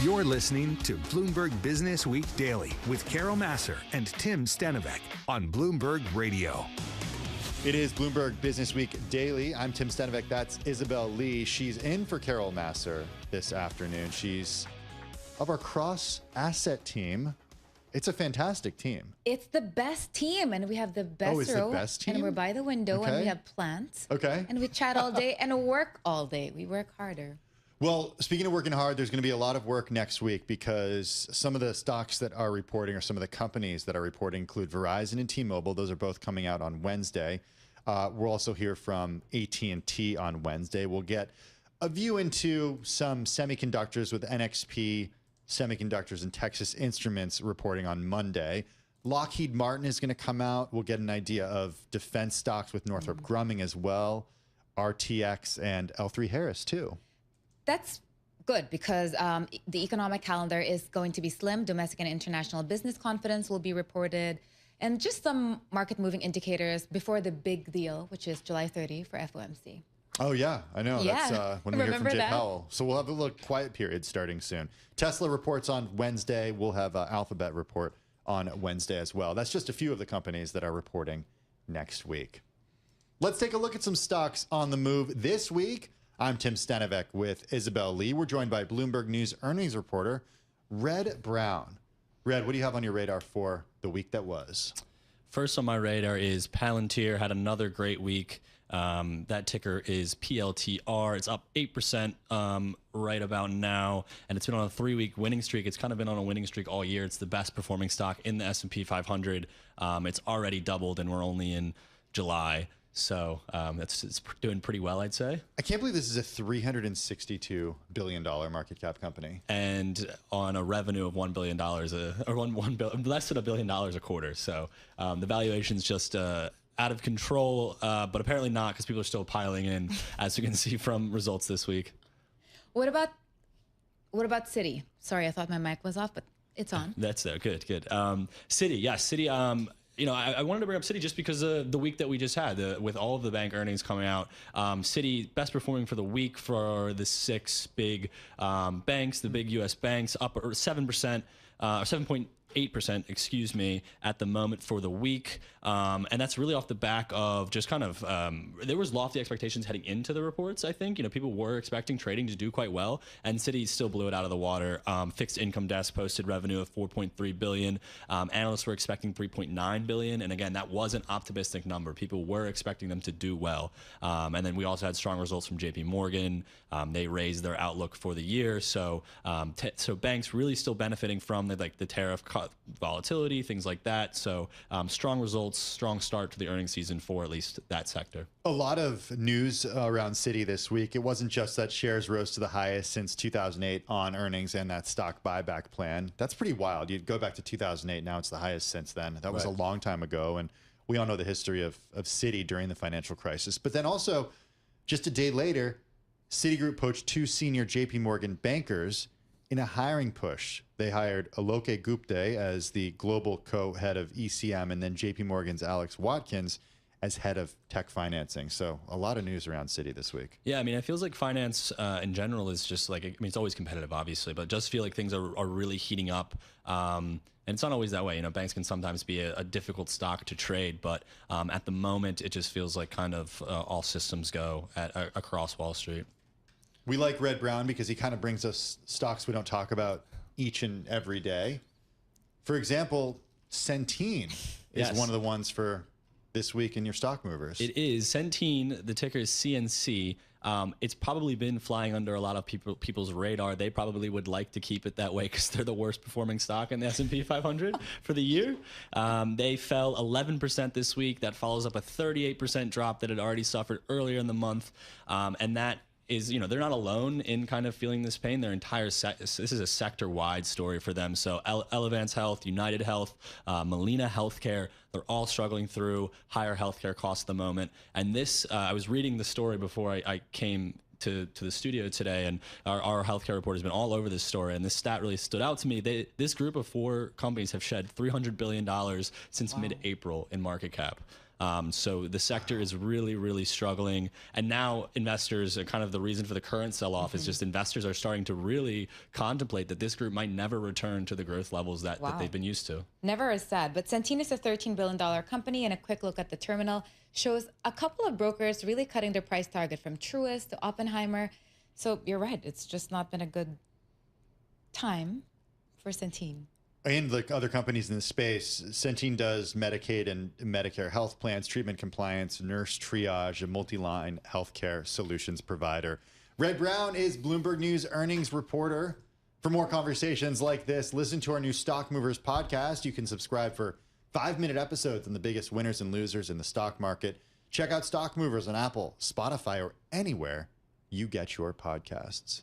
You're listening to Bloomberg Business Week Daily with Carol Massar and Tim Stenovec on Bloomberg Radio. It is Bloomberg Business Week Daily. I'm Tim Stenovec. That's Isabel Lee. She's in for Carol Massar this afternoon. She's of our cross-asset team. It's a fantastic team. It's the best team, and we have the best Oh, it's row. the best team? And we're by the window, and Okay. we have plants. Okay. And we chat all day and work all day. We work harder. Well, speaking of working hard, there's going to be a lot of work next week because some of the stocks that are reporting or some of the companies that are reporting include Verizon and T-Mobile. Those are both coming out on Wednesday. We'll also hear from AT&T on Wednesday. We'll get a view into some semiconductors with NXP Semiconductors and Texas Instruments reporting on Monday. Lockheed Martin is going to come out. We'll get an idea of defense stocks with Northrop Grumman as well, RTX and L3 Harris too. That's good because the economic calendar is going to be slim. Domestic and international business confidence will be reported, and just some market moving indicators before the big deal, which is July 30 for FOMC. Oh, yeah, I know. Yeah. That's when we hear from Remember Jay that? Powell. So we'll have a little quiet period starting soon. Tesla reports on Wednesday. We'll have Alphabet report on Wednesday as well. That's just a few of the companies that are reporting next week. Let's take a look at some stocks on the move this week. I'm Tim Stenovec with Isabel Lee. We're joined by Bloomberg News earnings reporter Red Brown. Red, what do you have on your radar for the week that was? First on my radar is Palantir. Had another great week. That ticker is PLTR. It's up 8% right about now, and it's been on a 3-week winning streak. It's kind of been on a winning streak all year. It's the best performing stock in the S&P 500. It's already doubled, and we're only in July. So it's doing pretty well, I'd say. I can't believe this is a $362 billion market cap company. And on a revenue of $1 billion, less than $1 billion a quarter. So the valuation's just out of control, but apparently not, because people are still piling in, as you can see from results this week. What about Citi? Sorry, I thought my mic was off, but it's on. That's there. Good. Citi, yes, Citi. I wanted to bring up Citi just because of the week that we just had, with all of the bank earnings coming out. Citi best performing for the week for the 6 big banks, the big U.S. banks, up 7%, 7.8%, excuse me, at the moment for the week. And that's really off the back of just kind of, there was lofty expectations heading into the reports, I think. People were expecting trading to do quite well, and Citi still blew it out of the water. Fixed income desk posted revenue of $4.3 billion. Analysts were expecting $3.9 billion. And again, that was an optimistic number. People were expecting them to do well. And then we also had strong results from JP Morgan. They raised their outlook for the year. So banks really still benefiting from the tariff volatility, things like that. So strong results, strong start to the earnings season for at least that sector. A lot of news around Citi this week. It wasn't just that shares rose to the highest since 2008 on earnings and that stock buyback plan. That's pretty wild. You'd go back to 2008. Now it's the highest since then. That was a long time ago. And we all know the history of Citi during the financial crisis. But then also, just a day later, Citigroup poached 2 senior JP Morgan bankers in a hiring push. They hired Alok Gupte as the global co-head of ECM, and then JP Morgan's Alex Watkins as head of tech financing. So a lot of news around Citi this week. Yeah, it feels like finance in general is just like, it's always competitive, obviously, but it does feel like things are really heating up. And it's not always that way. Banks can sometimes be a difficult stock to trade, but at the moment, it just feels like kind of all systems go across Wall Street. We like Red Brown because he kind of brings us stocks we don't talk about each and every day. For example, Centene is one of the ones for this week in your stock movers. It is. Centene, the ticker is CNC. It's probably been flying under a lot of people's radar. They probably would like to keep it that way because they're the worst performing stock in the S&P 500 for the year. They fell 11% this week. That follows up a 38% drop that had already suffered earlier in the month. And that is, they're not alone in kind of feeling this pain. Their entire this is a sector-wide story for them. So Elevance Health, United Health, Molina Healthcare, they're all struggling through higher healthcare costs at the moment. And this, I was reading the story before I came to the studio today, and our healthcare report has been all over this story, and this stat really stood out to me. This group of 4 companies have shed $300 billion since mid-April in market cap. So the sector is really, really struggling. And now investors, kind of the reason for the current sell-off is just investors are starting to really contemplate that this group might never return to the growth levels that they've been used to. Never is sad. But Centene is a $13 billion company, and a quick look at the terminal shows a couple of brokers really cutting their price target from Truist to Oppenheimer. So you're right. It's just not been a good time for Centene. And like other companies in the space, Centene does Medicaid and Medicare health plans, treatment compliance, nurse triage, a multi-line healthcare solutions provider. Red Brown is Bloomberg News earnings reporter. For more conversations like this, listen to our new Stock Movers podcast. You can subscribe for 5-minute episodes on the biggest winners and losers in the stock market. Check out Stock Movers on Apple, Spotify, or anywhere you get your podcasts.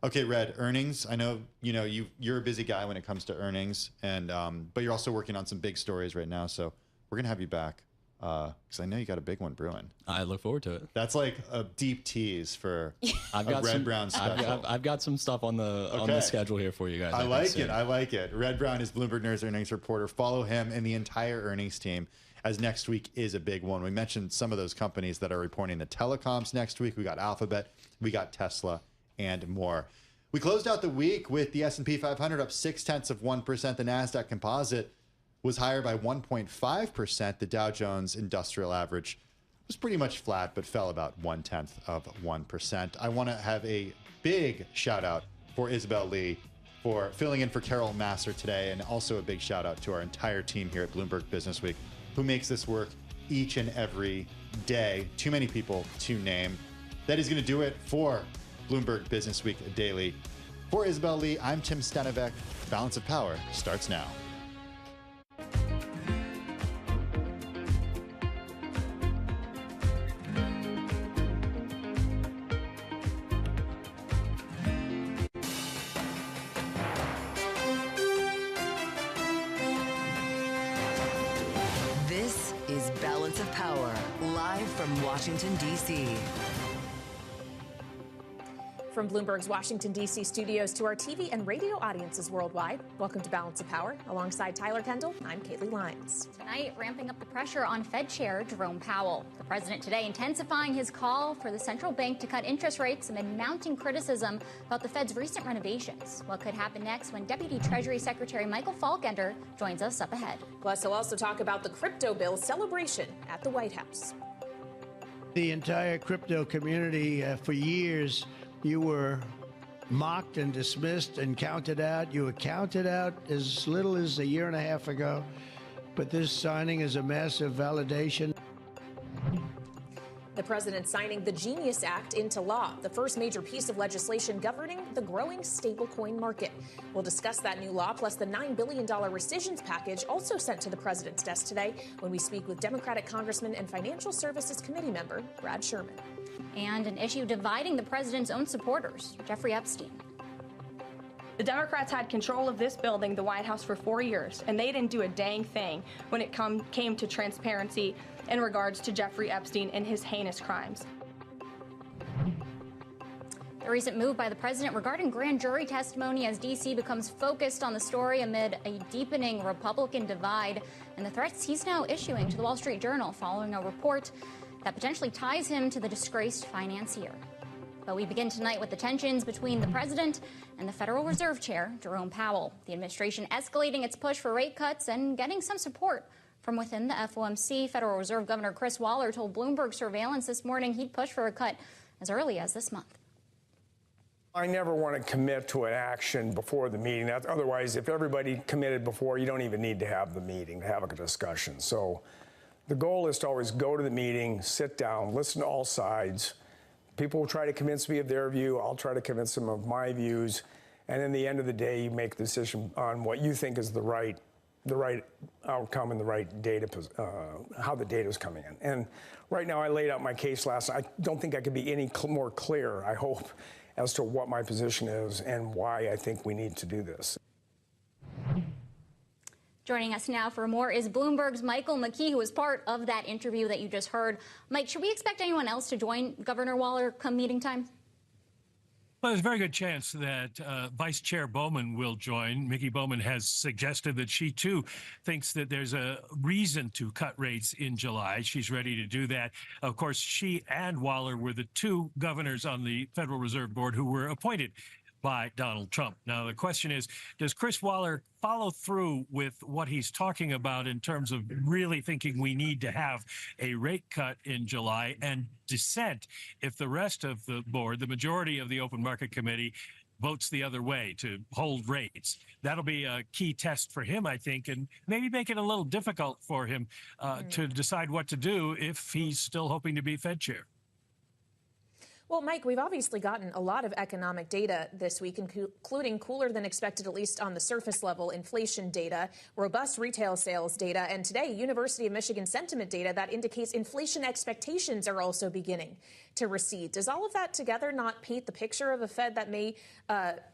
Okay, Red, earnings. I know you're a busy guy when it comes to earnings, and but you're also working on some big stories right now. So we're gonna have you back because I know you got a big one brewing. I look forward to it. That's like a deep tease for I've got Red Brown special. I've got some stuff on the schedule here for you guys. I like it. Red Brown is Bloomberg News earnings reporter. Follow him and the entire earnings team, as next week is a big one. We mentioned some of those companies that are reporting the telecoms next week. We got Alphabet, we got Tesla, and more. We closed out the week with the S&P 500 up 0.6%. The NASDAQ composite was higher by 1.5%. The Dow Jones Industrial Average was pretty much flat, but fell about 0.1%. I want to have a big shout out for Isabel Lee for filling in for Carol Massar today. And also a big shout out to our entire team here at Bloomberg Business Week who makes this work each and every day. Too many people to name. That is going to do it for Bloomberg Business Week Daily. For Isabel Lee, I'm Tim Stenovec. Balance of Power starts now. This is Balance of Power, live from Washington, D.C. From Bloomberg's Washington, D.C. studios to our TV and radio audiences worldwide, welcome to Balance of Power. Alongside Tyler Kendall, I'm Kaylee Lyons. Tonight, ramping up the pressure on Fed Chair Jerome Powell. The president today intensifying his call for the central bank to cut interest rates amid mounting criticism about the Fed's recent renovations. What could happen next when Deputy Treasury Secretary Michael Faulkender joins us up ahead. Plus, he'll also talk about the crypto bill celebration at the White House. The entire crypto community, for years, you were mocked and dismissed and counted out. You were counted out as little as a year and a half ago. But this signing is a massive validation. The president signing the Genius Act into law, the first major piece of legislation governing the growing stablecoin market. We'll discuss that new law, plus the $9 billion rescissions package also sent to the president's desk today when we speak with Democratic Congressman and Financial Services Committee member Brad Sherman. And an issue dividing the president's own supporters, Jeffrey Epstein. The Democrats had control of this building, the White House, for 4 years, and they didn't do a dang thing when it came to transparency in regards to Jeffrey Epstein and his heinous crimes. The recent move by the president regarding grand jury testimony as D.C. becomes focused on the story amid a deepening Republican divide and the threats he's now issuing to the Wall Street Journal following a report that potentially ties him to the disgraced financier. But we begin tonight with the tensions between the president and the Federal Reserve Chair, Jerome Powell. The administration escalating its push for rate cuts and getting some support from within the FOMC. Federal Reserve Governor Chris Waller told Bloomberg Surveillance this morning he'd push for a cut as early as this month. I never want to commit to an action before the meeting. Otherwise, if everybody committed before, you don't even need to have the meeting to have a discussion. So the goal is to always go to the meeting, sit down, listen to all sides. People will try to convince me of their view. I'll try to convince them of my views. And in the end of the day, you make a decision on what you think is the right outcome and the right data, how the data is coming in. And right now, I laid out my case last night. I don't think I could be any more clear, I hope, as to what my position is and why I think we need to do this. Joining us now for more is Bloomberg's Michael McKee, who was part of that interview that you just heard. Mike, should we expect anyone else to join Governor Waller come meeting time? Well, there's a very good chance that Vice Chair Bowman will join. Mickey Bowman has suggested that she, too, thinks that there's a reason to cut rates in July. She's ready to do that. Of course, she and Waller were the two governors on the Federal Reserve Board who were appointed by Donald Trump. Now, the question is, does Chris Waller follow through with what he's talking about in terms of really thinking we need to have a rate cut in July and dissent if the rest of the board, the majority of the Open Market Committee, votes the other way to hold rates? That'll be a key test for him, I think, and maybe make it a little difficult for him to decide what to do if he's still hoping to be Fed chair. Well, Mike, we've obviously gotten a lot of economic data this week, including cooler than expected, at least on the surface level, inflation data, robust retail sales data, and today, University of Michigan sentiment data that indicates inflation expectations are also beginning to recede. Does all of that together not paint the picture of a Fed that may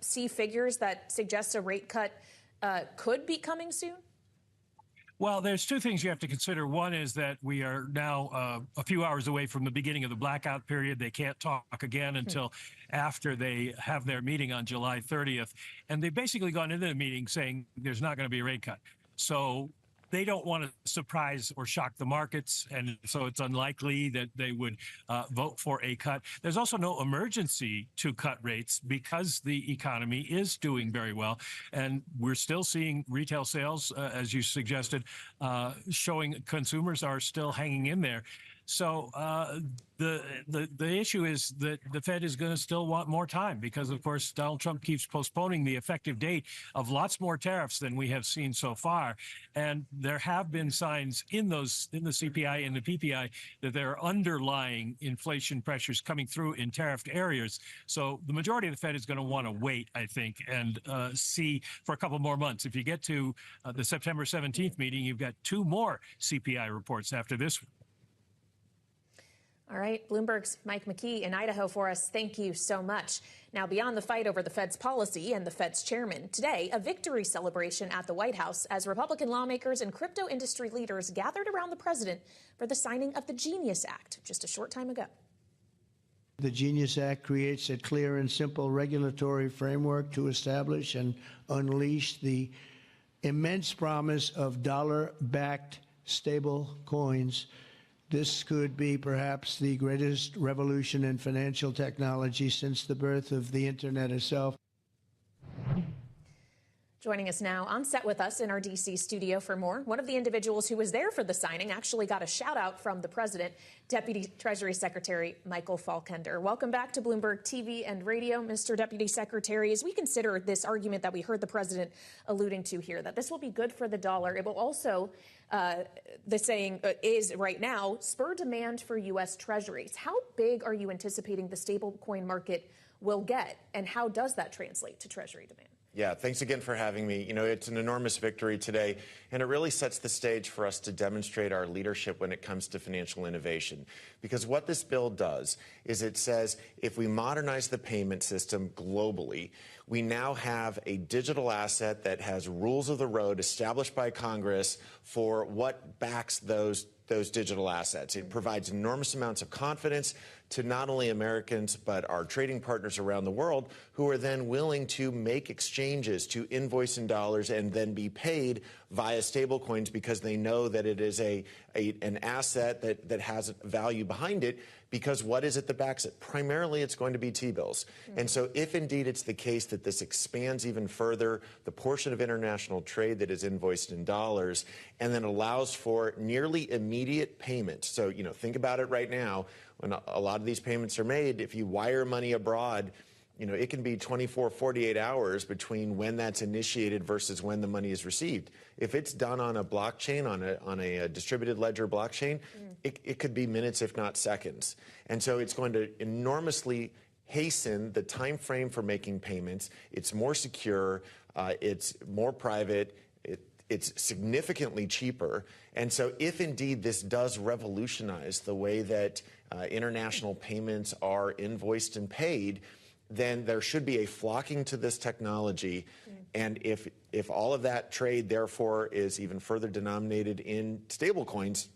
see figures that suggest a rate cut could be coming soon? Well, there's two things you have to consider. One is that we are now a few hours away from the beginning of the blackout period. They can't talk again until after they have their meeting on July 30th. And they've basically gone into the meeting saying there's not going to be a rate cut. So they don't want to surprise or shock the markets, and so it's unlikely that they would vote for a cut. There's also no emergency to cut rates because the economy is doing very well, and we're still seeing retail sales, as you suggested, showing consumers are still hanging in there. So the issue is that the Fed is going to still want more time because, of course, Donald Trump keeps postponing the effective date of lots more tariffs than we have seen so far. And there have been signs in the CPI and the PPI that there are underlying inflation pressures coming through in tariffed areas. So the majority of the Fed is going to want to wait, I think, and see for a couple more months. If you get to the September 17th meeting, you've got 2 more CPI reports after this one. All right, Bloomberg's Mike McKee in Idaho for us. Thank you so much. Now, beyond the fight over the Fed's policy and the Fed's chairman, today, a victory celebration at the White House as Republican lawmakers and crypto industry leaders gathered around the president for the signing of the Genius Act just a short time ago. The Genius Act creates a clear and simple regulatory framework to establish and unleash the immense promise of dollar-backed stable coins. This could be perhaps the greatest revolution in financial technology since the birth of the Internet itself. Joining us now on set with us in our D.C. studio for more, one of the individuals who was there for the signing actually got a shout out from the president, Deputy Treasury Secretary Michael Faulkender. Welcome back to Bloomberg TV and Radio, Mr. Deputy Secretary. As we consider this argument that we heard the president alluding to here, that this will be good for the dollar, it will also, the saying is right now, spur demand for U.S. Treasuries. How big are you anticipating the stablecoin market will get, and how does that translate to Treasury demand? Yeah, thanks again for having me. You know, it's an enormous victory today, and it really sets the stage for us to demonstrate our leadership when it comes to financial innovation. Because what this bill does is it says if we modernize the payment system globally, we now have a digital asset that has rules of the road established by Congress for what backs those digital assets. It provides enormous amounts of confidence to not only Americans, but our trading partners around the world who are then willing to make exchanges, to invoice in dollars and then be paid via stablecoins because they know that it is an asset that has value behind it. Because what is it that backs it? Primarily, it's going to be T-bills. And so if indeed it's the case that this expands even further the portion of international trade that is invoiced in dollars and then allows for nearly immediate payment. So, you know, think about it right now. When a lot of these payments are made, if you wire money abroad, you know, it can be 24, 48 hours between when that's initiated versus when the money is received. If it's done on a blockchain, on a distributed ledger blockchain, it could be minutes, if not seconds. And so it's going to enormously hasten the time frame for making payments. It's more secure. It's more private. It's significantly cheaper. And so if indeed this does revolutionize the way that international payments are invoiced and paid, then there should be a flocking to this technology. And if all of that trade, therefore, is even further denominated in stablecoins,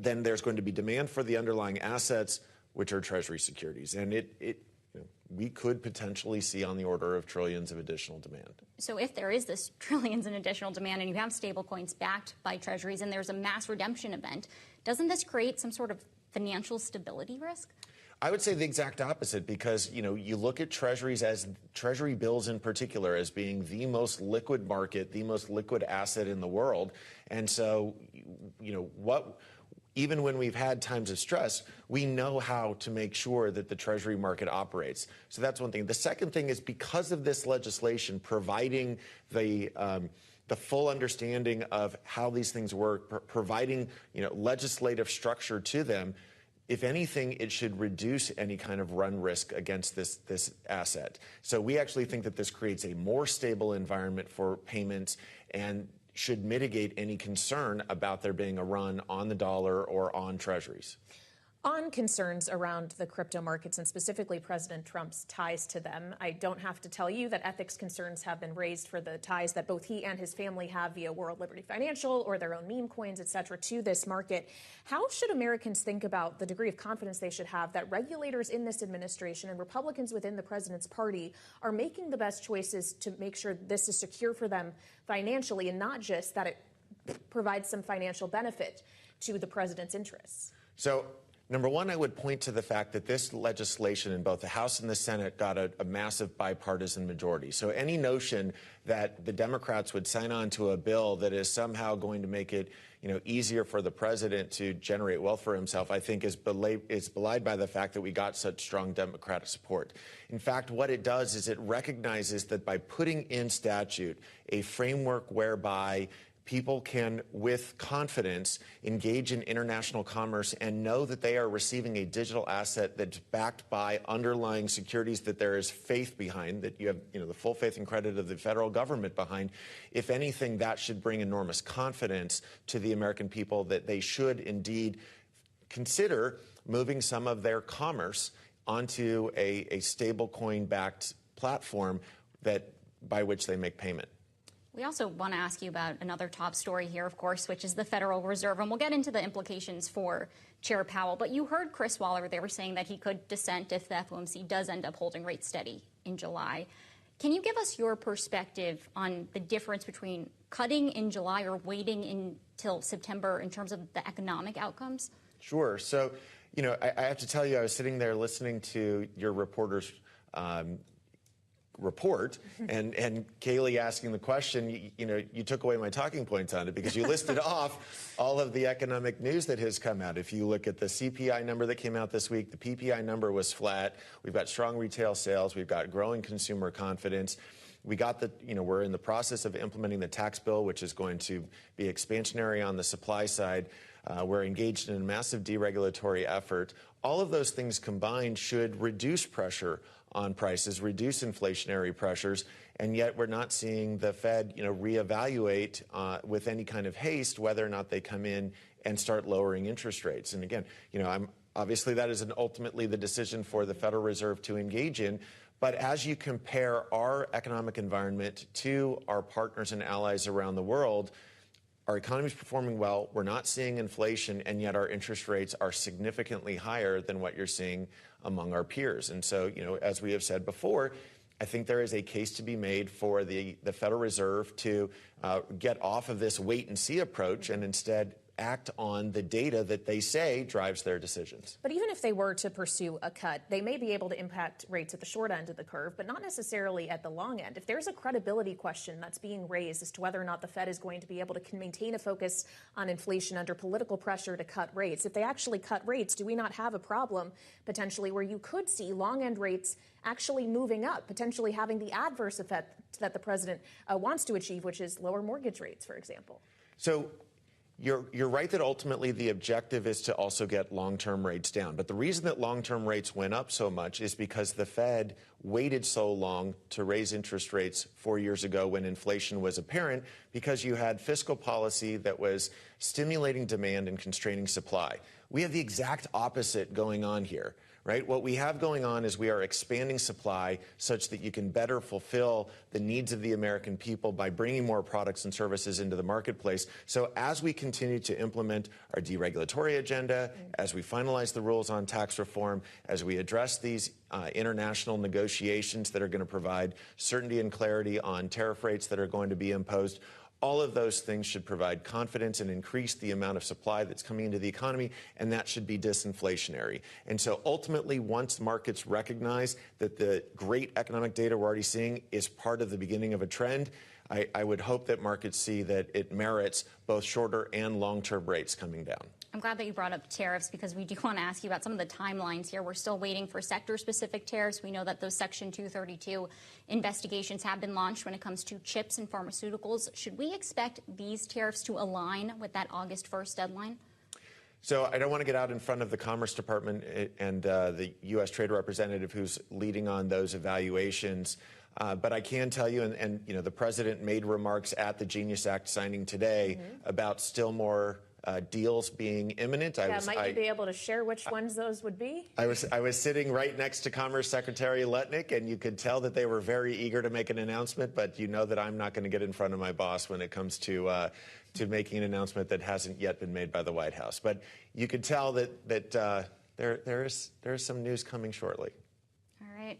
then there's going to be demand for the underlying assets, which are Treasury securities. And we could potentially see on the order of trillions of additional demand. So if there is this trillions in additional demand and you have stablecoins backed by Treasuries and there's a mass redemption event, doesn't this create some sort of financial stability risk? I would say the exact opposite, because, you know, you look at treasuries, as treasury bills in particular, as being the most liquid market, the most liquid asset in the world. And so, you know, even when we've had times of stress, we know how to make sure that the treasury market operates. So that's one thing. The second thing is, because of this legislation providing the full understanding of how these things work, providing, you know, legislative structure to them, if anything, it should reduce any kind of run risk against this asset. So we actually think that this creates a more stable environment for payments and should mitigate any concern about there being a run on the dollar or on treasuries. On concerns around the crypto markets and specifically President Trump's ties to them, I don't have to tell you that ethics concerns have been raised for the ties that both he and his family have via World Liberty Financial or their own meme coins, et cetera, to this market. How should Americans think about the degree of confidence they should have that regulators in this administration and Republicans within the president's party are making the best choices to make sure this is secure for them financially and not just that it provides some financial benefit to the president's interests? So Number one, I would point to the fact that this legislation in both the House and the Senate got a massive bipartisan majority. So any notion that the Democrats would sign on to a bill that is somehow going to make it easier for the president to generate wealth for himself, I think is belied by the fact that we got such strong Democratic support. In fact, what it does is it recognizes that by putting in statute a framework whereby people can, with confidence, engage in international commerce and know that they are receiving a digital asset that's backed by underlying securities that there is faith behind, that you have the full faith and credit of the federal government behind. If anything, that should bring enormous confidence to the American people that they should indeed consider moving some of their commerce onto a stable coin-backed platform by which they make payment. We also want to ask you about another top story here, of course, which is the Federal Reserve. And we'll get into the implications for Chair Powell. But you heard Chris Waller. They were saying that he could dissent if the FOMC does end up holding rates steady in July. Can you give us your perspective on the difference between cutting in July or waiting until September in terms of the economic outcomes? Sure. So, I have to tell you, I was sitting there listening to your reporter's report and Kayleigh asking the question, you took away my talking points on it because you listed off all of the economic news that has come out. If you look at the CPI number that came out this week, the PPI number was flat. We've got strong retail sales. We've got growing consumer confidence. We got we're in the process of implementing the tax bill, which is going to be expansionary on the supply side. We're engaged in a massive deregulatory effort. All of those things combined should reduce pressure on prices, reduce inflationary pressures, and yet we're not seeing the Fed, reevaluate with any kind of haste whether or not they come in and start lowering interest rates. And again, obviously that is ultimately the decision for the Federal Reserve to engage in. But as you compare our economic environment to our partners and allies around the world, our economy is performing well. We're not seeing inflation, and yet our interest rates are significantly higher than what you're seeing among our peers. And so, as we have said before, I think there is a case to be made for the Federal Reserve to get off of this wait-and-see approach and instead act on the data that they say drives their decisions. But even if they were to pursue a cut, they may be able to impact rates at the short end of the curve, but not necessarily at the long end. If there's a credibility question that's being raised as to whether or not the Fed is going to be able to maintain a focus on inflation under political pressure to cut rates, if they actually cut rates, do we not have a problem potentially where you could see long end rates actually moving up, potentially having the adverse effect that the president wants to achieve, which is lower mortgage rates, for example? So You're right that ultimately the objective is to also get long-term rates down. But the reason that long-term rates went up so much is because the Fed waited so long to raise interest rates 4 years ago when inflation was apparent, because you had fiscal policy that was stimulating demand and constraining supply. We have the exact opposite going on here. Right? What we have going on is we are expanding supply such that you can better fulfill the needs of the American people by bringing more products and services into the marketplace. So as we continue to implement our deregulatory agenda, as we finalize the rules on tax reform, as we address these international negotiations that are going to provide certainty and clarity on tariff rates that are going to be imposed, all of those things should provide confidence and increase the amount of supply that's coming into the economy, and that should be disinflationary. And so ultimately, once markets recognize that the great economic data we're already seeing is part of the beginning of a trend, I would hope that markets see that it merits both shorter and long-term rates coming down. I'm glad that you brought up tariffs, because we do want to ask you about some of the timelines here. We're still waiting for sector-specific tariffs. We know that those Section 232 investigations have been launched when it comes to chips and pharmaceuticals. Should we expect these tariffs to align with that August 1st deadline? So I don't want to get out in front of the Commerce Department and the U.S. Trade Representative who's leading on those evaluations. But I can tell you, and the president made remarks at the Genius Act signing today about still more deals being imminent. Might you be able to share which ones those would be? I was sitting right next to Commerce Secretary Lutnick, and you could tell that they were very eager to make an announcement. But you know that I'm not going to get in front of my boss when it comes to making an announcement that hasn't yet been made by the White House. But you could tell that there is some news coming shortly. All right.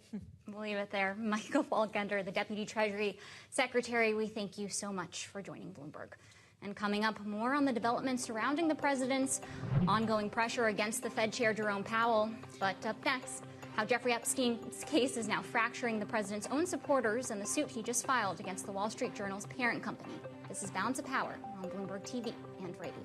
We'll leave it there. Michael Faulkender, the Deputy Treasury Secretary, we thank you so much for joining Bloomberg. And coming up, more on the developments surrounding the president's ongoing pressure against the Fed Chair Jerome Powell. But up next, how Jeffrey Epstein's case is now fracturing the president's own supporters and the suit he just filed against the Wall Street Journal's parent company. This is Balance of Power on Bloomberg TV and radio.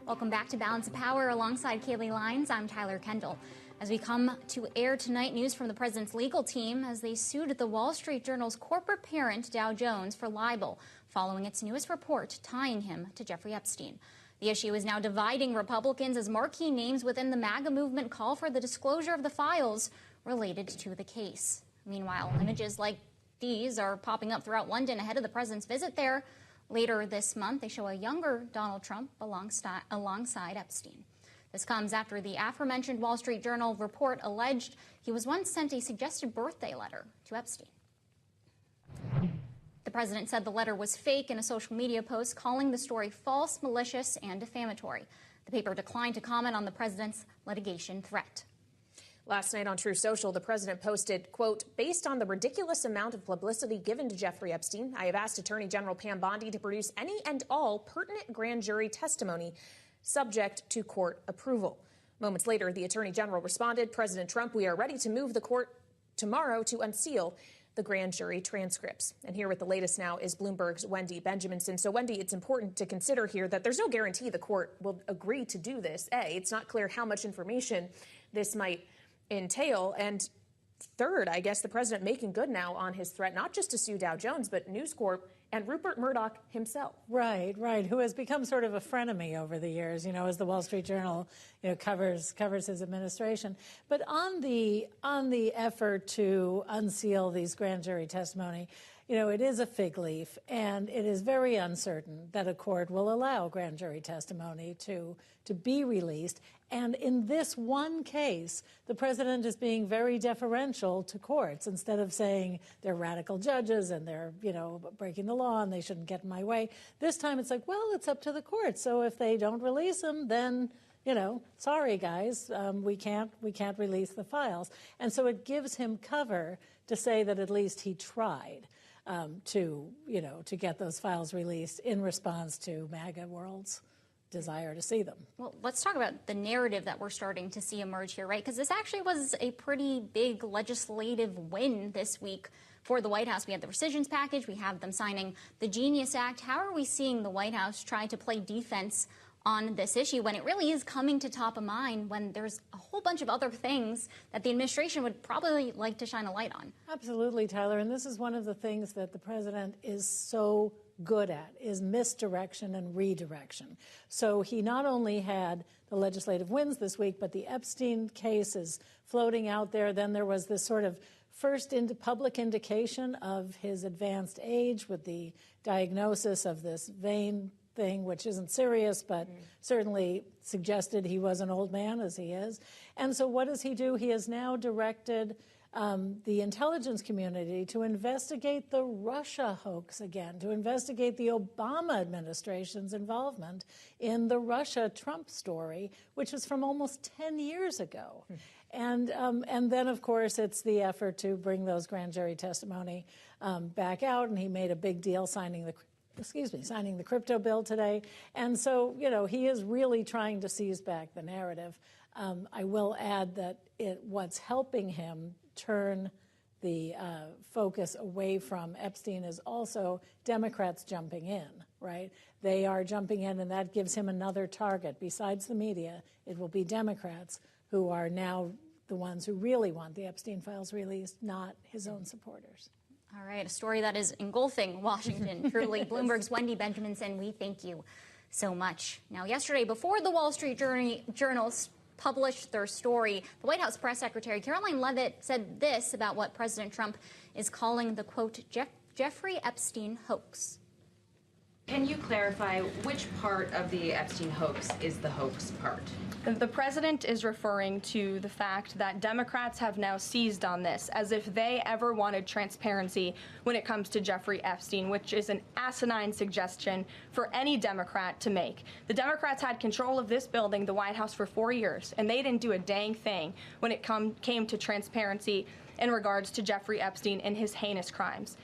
Welcome back to Balance of Power alongside Kaylee Lyons. I'm Tyler Kendall. As we come to air tonight, news from the president's legal team as they sued the Wall Street Journal's corporate parent, Dow Jones, for libel, following its newest report tying him to Jeffrey Epstein. The issue is now dividing Republicans as marquee names within the MAGA movement call for the disclosure of the files related to the case. Meanwhile, images like these are popping up throughout London ahead of the president's visit there. Later this month, they show a younger Donald Trump alongside Epstein. This comes after the aforementioned Wall Street Journal report alleged he was once sent a suggested birthday letter to Epstein. The president said the letter was fake in a social media post, calling the story false, malicious, and defamatory. The paper declined to comment on the president's litigation threat. Last night on True Social, the president posted, quote, based on the ridiculous amount of publicity given to Jeffrey Epstein, I have asked Attorney General Pam Bondi to produce any and all pertinent grand jury testimony subject to court approval. Moments later, the Attorney General responded, President Trump, we are ready to move the court tomorrow to unseal the grand jury transcripts. And here with the latest now is Bloomberg's Wendy Benjaminson. So, Wendy, it's important to consider here that there's no guarantee the court will agree to do this. It's not clear how much information this might entail. And third, I guess the president making good now on his threat, not just to sue Dow Jones, but News Corp and Rupert Murdoch himself. Right, who has become sort of a frenemy over the years, as the Wall Street Journal, covers his administration. But on the effort to unseal these grand jury testimony, it is a fig leaf, and it is very uncertain that a court will allow grand jury testimony to be released. And in this one case, the president is being very deferential to courts. Instead of saying they're radical judges and they're, breaking the law and they shouldn't get in my way, this time it's like, well, it's up to the courts. So if they don't release them, then sorry, guys, we can't release the files. And so it gives him cover to say that at least he tried to get those files released in response to MAGA World's desire to see them. Well, let's talk about the narrative that we're starting to see emerge here, right? Because this actually was a pretty big legislative win this week For the White House, we have the rescissions package. We have them signing the Genius Act. How are we seeing the White House try to play defense on this issue when it really is coming to top of mind, when there's a whole bunch of other things that the administration would probably like to shine a light on? Absolutely, Tyler. And this is one of the things that the president is so good at, is misdirection and redirection. So he not only had the legislative wins this week, but the Epstein case is floating out there. Then there was this sort of first into public indication of his advanced age with the diagnosis of this vein thing, which isn't serious, but certainly suggested he was an old man, as he is. And so what does he do? He has now directed the intelligence community to investigate the Russia hoax again, to investigate the Obama administration's involvement in the Russia-Trump story, which was from almost 10 years ago. And then, of course, it's the effort to bring those grand jury testimony back out, and he made a big deal signing the crypto bill today. And so, you know, he is really trying to seize back the narrative. I will add that what's helping him turn the focus away from Epstein is also Democrats jumping in, right? They are jumping in, and that gives him another target. Besides the media, it will be Democrats who are now the ones who really want the Epstein files released, not his own supporters. All right, a story that is engulfing Washington, truly. Bloomberg's Wendy Benjaminson, we thank you so much. Now, yesterday, before the Wall Street Journal published their story, the White House press secretary, Caroline Leavitt, said this about what President Trump is calling the, quote, Jeffrey Epstein hoax. Can you clarify which part of the Epstein hoax is the hoax part? The president is referring to the fact that Democrats have now seized on this as if they ever wanted transparency when it comes to Jeffrey Epstein, which is an asinine suggestion for any Democrat to make. The Democrats had control of this building, the White House, for 4 years, and they didn't do a dang thing when it came to transparency in regards to Jeffrey Epstein and his heinous crimes.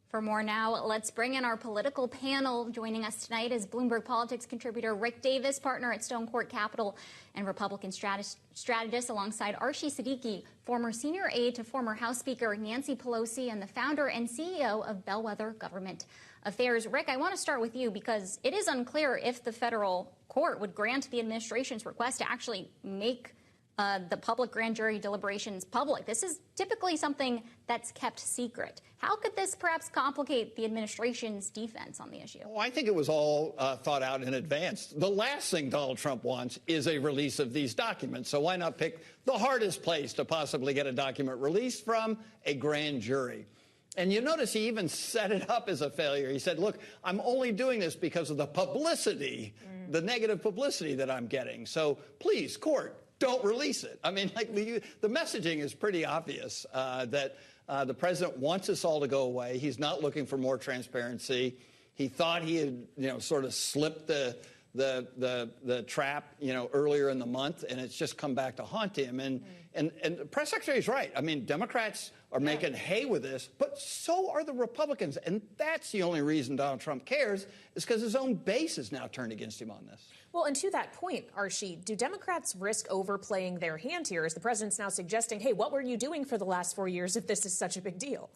For more now, let's bring in our political panel. Joining us tonight is Bloomberg Politics contributor Rick Davis, partner at Stone Court Capital and Republican strategist, alongside Arshie Siddiqui, former senior aide to former House Speaker Nancy Pelosi and the founder and CEO of Bellwether Government Affairs. Rick, I want to start with you because it is unclear if the federal court would grant the administration's request to actually make the public grand jury deliberations public. This is typically something that's kept secret. How could this perhaps complicate the administration's defense on the issue? Well, I think it was all thought out in advance. The last thing Donald Trump wants is a release of these documents. So why not pick the hardest place to possibly get a document released from? A grand jury. And you notice he even set it up as a failure. He said, look, I'm only doing this because of the publicity, the negative publicity that I'm getting. So please, court, don't release it. I mean, like the messaging is pretty obvious that the president wants this all to go away. He's not looking for more transparency. He thought he had, sort of slipped the trap, earlier in the month, and it's just come back to haunt him. And the press secretary is right. I mean, Democrats are making hay with this, but so are the Republicans. And that's the only reason Donald Trump cares, is because his own base is now turned against him on this. Well, and to that point, Arshie, do Democrats risk overplaying their hand here as the president's now suggesting, hey, what were you doing for the last 4 years if this is such a big deal?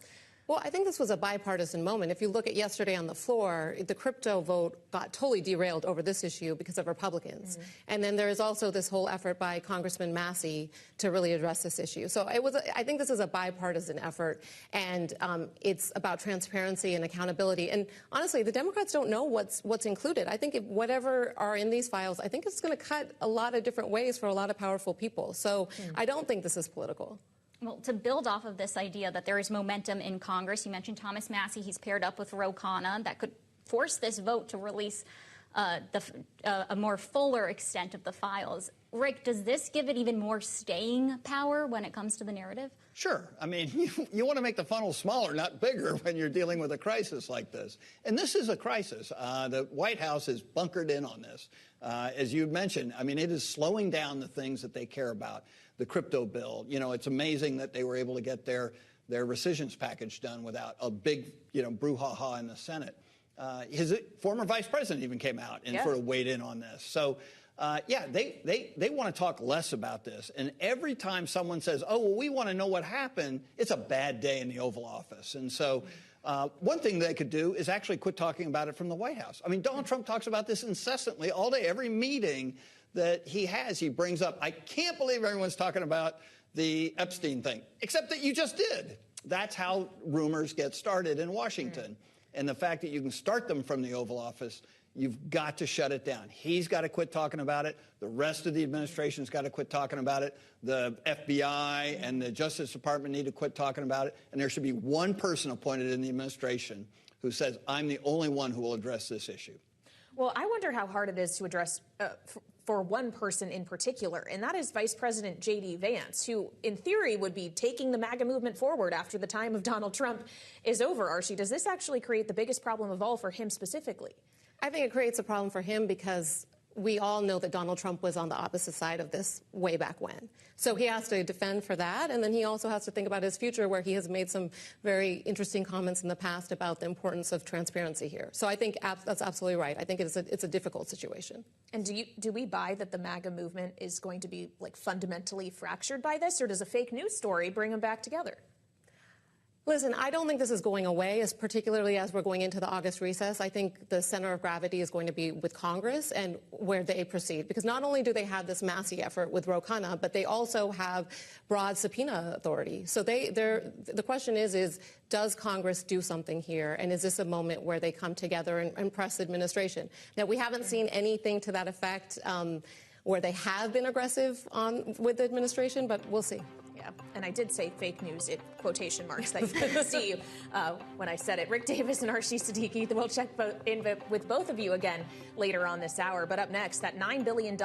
Well, I think this was a bipartisan moment. If you look at yesterday on the floor, the crypto vote got totally derailed over this issue because of Republicans. And then there is also this whole effort by Congressman Massey to really address this issue. So I think this is a bipartisan effort, and it's about transparency and accountability. And honestly, the Democrats don't know what's included. I think if whatever are in these files, I think it's going to cut a lot of different ways for a lot of powerful people. So I don't think this is political. Well, to build off of this idea that there is momentum in Congress, you mentioned Thomas Massey. He's paired up with Ro Khanna. That could force this vote to release a more fuller extent of the files. Rick, does this give it even more staying power when it comes to the narrative? Sure. I mean, you want to make the funnel smaller, not bigger, when you're dealing with a crisis like this. And this is a crisis. The White House is bunkered in on this. As you mentioned, I mean, it is slowing down the things that they care about. The crypto bill, it's amazing that they were able to get their rescissions package done without a big, brouhaha in the Senate. His former vice president even came out and sort of weighed in on this. So yeah, they want to talk less about this. And every time someone says, oh, well, we want to know what happened, it's a bad day in the Oval Office. And so one thing they could do is actually quit talking about it from the White House. I mean, Donald Trump talks about this incessantly all day. Every meeting that he has, he brings up, I can't believe everyone's talking about the Epstein thing, except that you just did. That's how rumors get started in Washington. And the fact that you can start them from the Oval Office, you've got to shut it down. He's got to quit talking about it. The rest of the administration's got to quit talking about it. The FBI and the Justice Department need to quit talking about it. And there should be one person appointed in the administration who says, I'm the only one who will address this issue. Well, I wonder how hard it is to address for one person in particular, and that is Vice President J.D. Vance, who in theory would be taking the MAGA movement forward after the time of Donald Trump is over. Archie, does this actually create the biggest problem of all for him specifically? I think it creates a problem for him because we all know that Donald Trump was on the opposite side of this way back when. So he has to defend for that, and then he also has to think about his future, where he has made some very interesting comments in the past about the importance of transparency here. So I think that's absolutely right. I think it's a difficult situation. And do we buy that the MAGA movement is going to be like fundamentally fractured by this, or does a fake news story bring them back together? Listen, I don't think this is going away, particularly as we're going into the August recess. I think the center of gravity is going to be with Congress and where they proceed. Because not only do they have this Massey effort with Ro Khanna, but they also have broad subpoena authority. So the question is does Congress do something here? And is this a moment where they come together and press the administration? Now, we haven't seen anything to that effect where they have been aggressive with the administration, but we'll see. Yeah, and I did say fake news in quotation marks that you couldn't see when I said it. Rick Davis and Archie Siddiqui, we'll check in with both of you again later on this hour. But up next, that $9 billion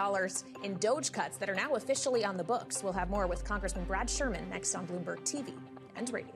in DOGE cuts that are now officially on the books. We'll have more with Congressman Brad Sherman next on Bloomberg TV and radio.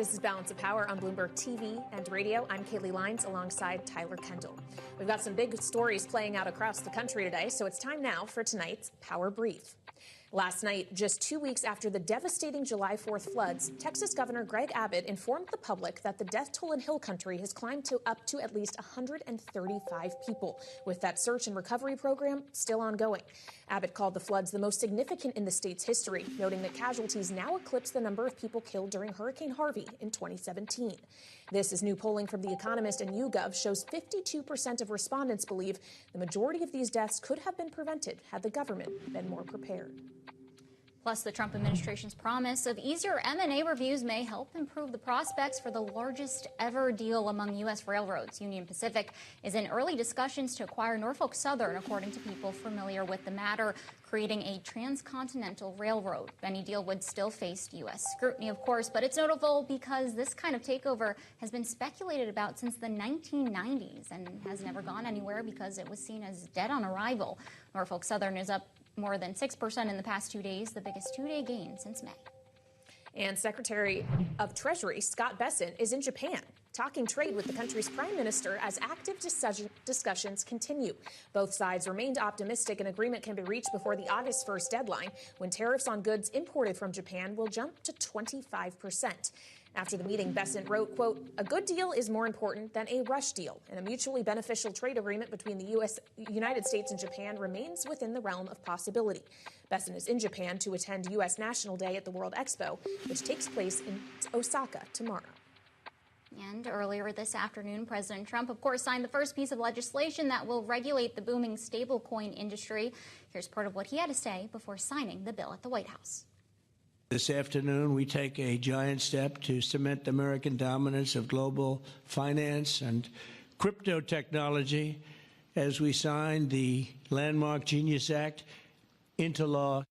This is Balance of Power on Bloomberg TV and radio. I'm Kaylee Lines alongside Tyler Kendall. We've got some big stories playing out across the country today, so it's time now for tonight's Power Brief. Last night, just 2 weeks after the devastating July 4th floods, Texas Governor Greg Abbott informed the public that the death toll in Hill Country has climbed to up to at least 135 people, with that search and recovery program still ongoing. Abbott called the floods the most significant in the state's history, noting that casualties now eclipse the number of people killed during Hurricane Harvey in 2017. This is new polling from The Economist and YouGov shows 52% of respondents believe the majority of these deaths could have been prevented had the government been more prepared. Plus, the Trump administration's promise of easier M&A reviews may help improve the prospects for the largest ever deal among U.S. railroads. Union Pacific is in early discussions to acquire Norfolk Southern, according to people familiar with the matter, creating a transcontinental railroad. Any deal would still face U.S. scrutiny, of course, but it's notable because this kind of takeover has been speculated about since the 1990s and has never gone anywhere because it was seen as dead on arrival. Norfolk Southern is up more than 6% in the past 2 days, the biggest two-day gain since May. And Secretary of Treasury Scott Bessent is in Japan, talking trade with the country's prime minister as active discussions continue. Both sides remained optimistic an agreement can be reached before the August 1st deadline, when tariffs on goods imported from Japan will jump to 25%. After the meeting, Bessent wrote, quote, "A good deal is more important than a rush deal, and a mutually beneficial trade agreement between the United States and Japan remains within the realm of possibility." Bessent is in Japan to attend U.S. National Day at the World Expo, which takes place in Osaka tomorrow. And earlier this afternoon, President Trump, of course, signed the first piece of legislation that will regulate the booming stablecoin industry. Here's part of what he had to say before signing the bill at the White House. This afternoon, we take a giant step to cement American dominance of global finance and crypto technology as we sign the landmark Genius Act into law.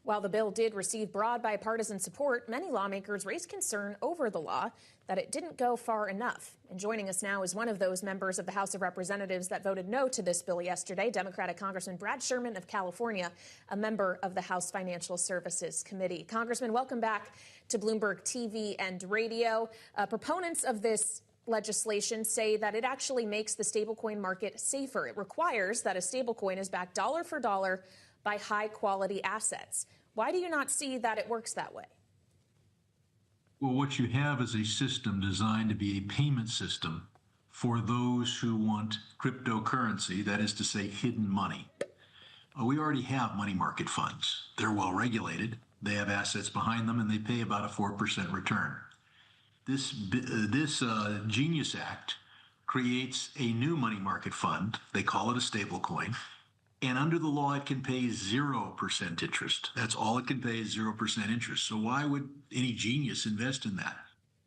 While the bill did receive broad bipartisan support, many lawmakers raised concern over the law that it didn't go far enough. And joining us now is one of those members of the House of Representatives that voted no to this bill yesterday, Democratic Congressman Brad Sherman of California, a member of the House Financial Services Committee. Congressman, welcome back to Bloomberg TV and radio. Proponents of this legislation say that it actually makes the stablecoin market safer. It requires that a stablecoin is backed dollar for dollar by high-quality assets. Why do you not see that it works that way? Well, what you have is a system designed to be a payment system for those who want cryptocurrency, that is to say, hidden money. We already have money market funds. They're well regulated. They have assets behind them, and they pay about a 4% return. This Genius Act creates a new money market fund. They call it a stable coin. And under the law, it can pay 0% interest. That's all it can pay is 0% interest. So why would any genius invest in that?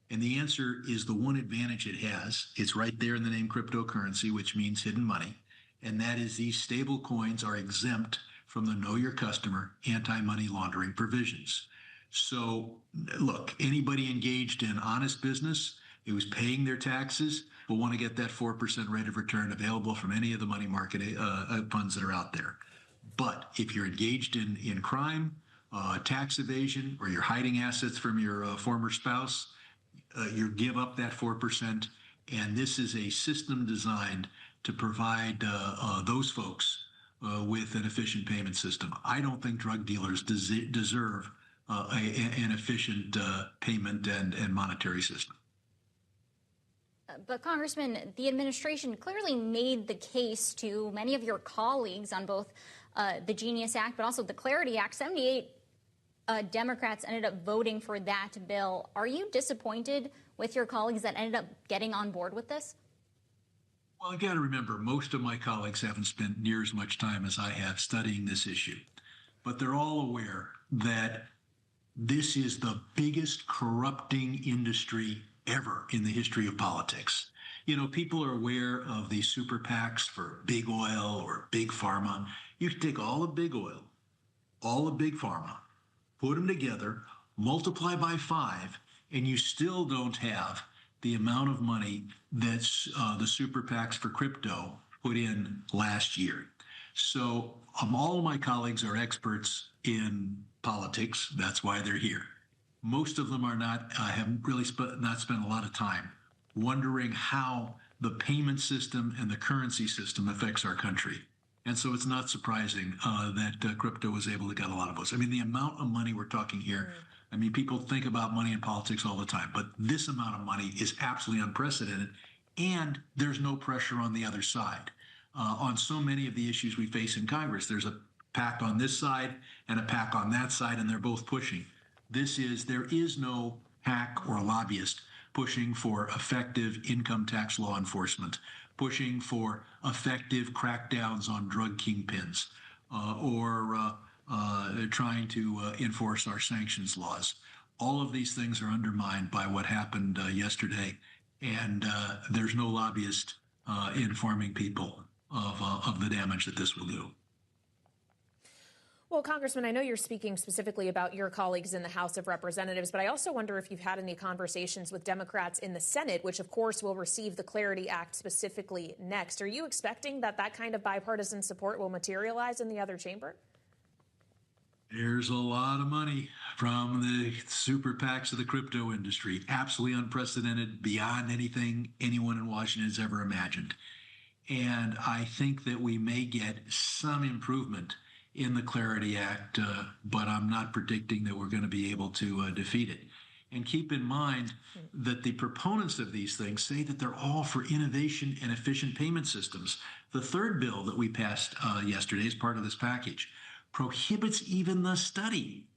And the answer is the one advantage it has. It's right there in the name cryptocurrency, which means hidden money. And that is these stable coins are exempt from the Know Your Customer anti-money laundering provisions. So look, anybody engaged in honest business who is paying their taxes will want to get that 4% rate of return available from any of the money market funds that are out there. But if you're engaged in crime, tax evasion, or you're hiding assets from your former spouse, you give up that 4%. And this is a system designed to provide those folks with an efficient payment system. I don't think drug dealers deserve an efficient payment and monetary system. But, Congressman, the administration clearly made the case to many of your colleagues on both the Genius Act, but also the Clarity Act. 78 Democrats ended up voting for that bill. Are you disappointed with your colleagues that ended up getting on board with this? Well, you got to remember, most of my colleagues haven't spent near as much time as I have studying this issue. But they're all aware that this is the biggest corrupting industry ever in the history of politics. You know, people are aware of these super PACs for big oil or big pharma. You can take all of big oil, all of big pharma, put them together, multiply by 5, and you still don't have the amount of money that's the super PACs for crypto put in last year. So all of my colleagues are experts in politics. That's why they're here. most of them are not, have really not spent a lot of time wondering how the payment system and the currency system affects our country. And so it's not surprising that crypto was able to get a lot of votes. I mean, the amount of money we're talking here, I mean, people think about money in politics all the time, but this amount of money is absolutely unprecedented, and there's no pressure on the other side. On so many of the issues we face in Congress, there's a pack on this side and a pack on that side, and they're both pushing. There is no hack or lobbyist pushing for effective income tax law enforcement, pushing for effective crackdowns on drug kingpins, or trying to enforce our sanctions laws. All of these things are undermined by what happened yesterday, and there's no lobbyist informing people of the damage that this will do. Well, Congressman, I know you're speaking specifically about your colleagues in the House of Representatives, but I also wonder if you've had any conversations with Democrats in the Senate, which, of course, will receive the Clarity Act specifically next. Are you expecting that that kind of bipartisan support will materialize in the other chamber? There's a lot of money from the super PACs of the crypto industry, absolutely unprecedented, beyond anything anyone in Washington has ever imagined. And I think that we may get some improvement in the Clarity Act, but I'm not predicting that we're going to be able to defeat it. And keep in mind that the proponents of these things say that they're all for innovation and efficient payment systems. The third bill that we passed yesterday as part of this package prohibits even the study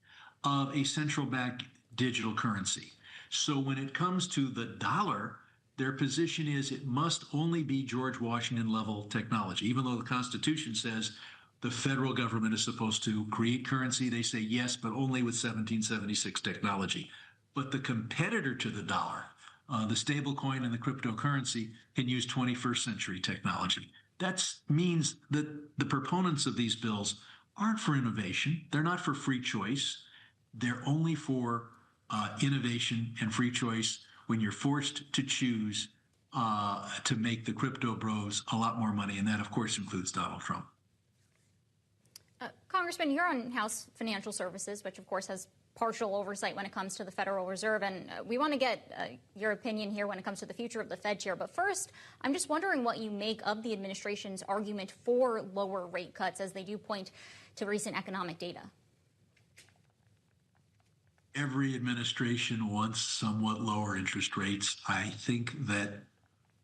of a central bank digital currency. So when it comes to the dollar, their position is it must only be George Washington level technology, even though the Constitution says the federal government is supposed to create currency. They say yes, but only with 1776 technology. But the competitor to the dollar, the stable coin and the cryptocurrency, can use 21st century technology. That means that the proponents of these bills aren't for innovation. They're not for free choice. They're only for innovation and free choice when you're forced to choose to make the crypto bros a lot more money. And that, of course, includes Donald Trump. Congressman, you're on House Financial Services, which, of course, has partial oversight when it comes to the Federal Reserve. And we want to get your opinion here when it comes to the future of the Fed chair. But first, I'm just wondering what you make of the administration's argument for lower rate cuts, as they do point to recent economic data. Every administration wants somewhat lower interest rates. I think that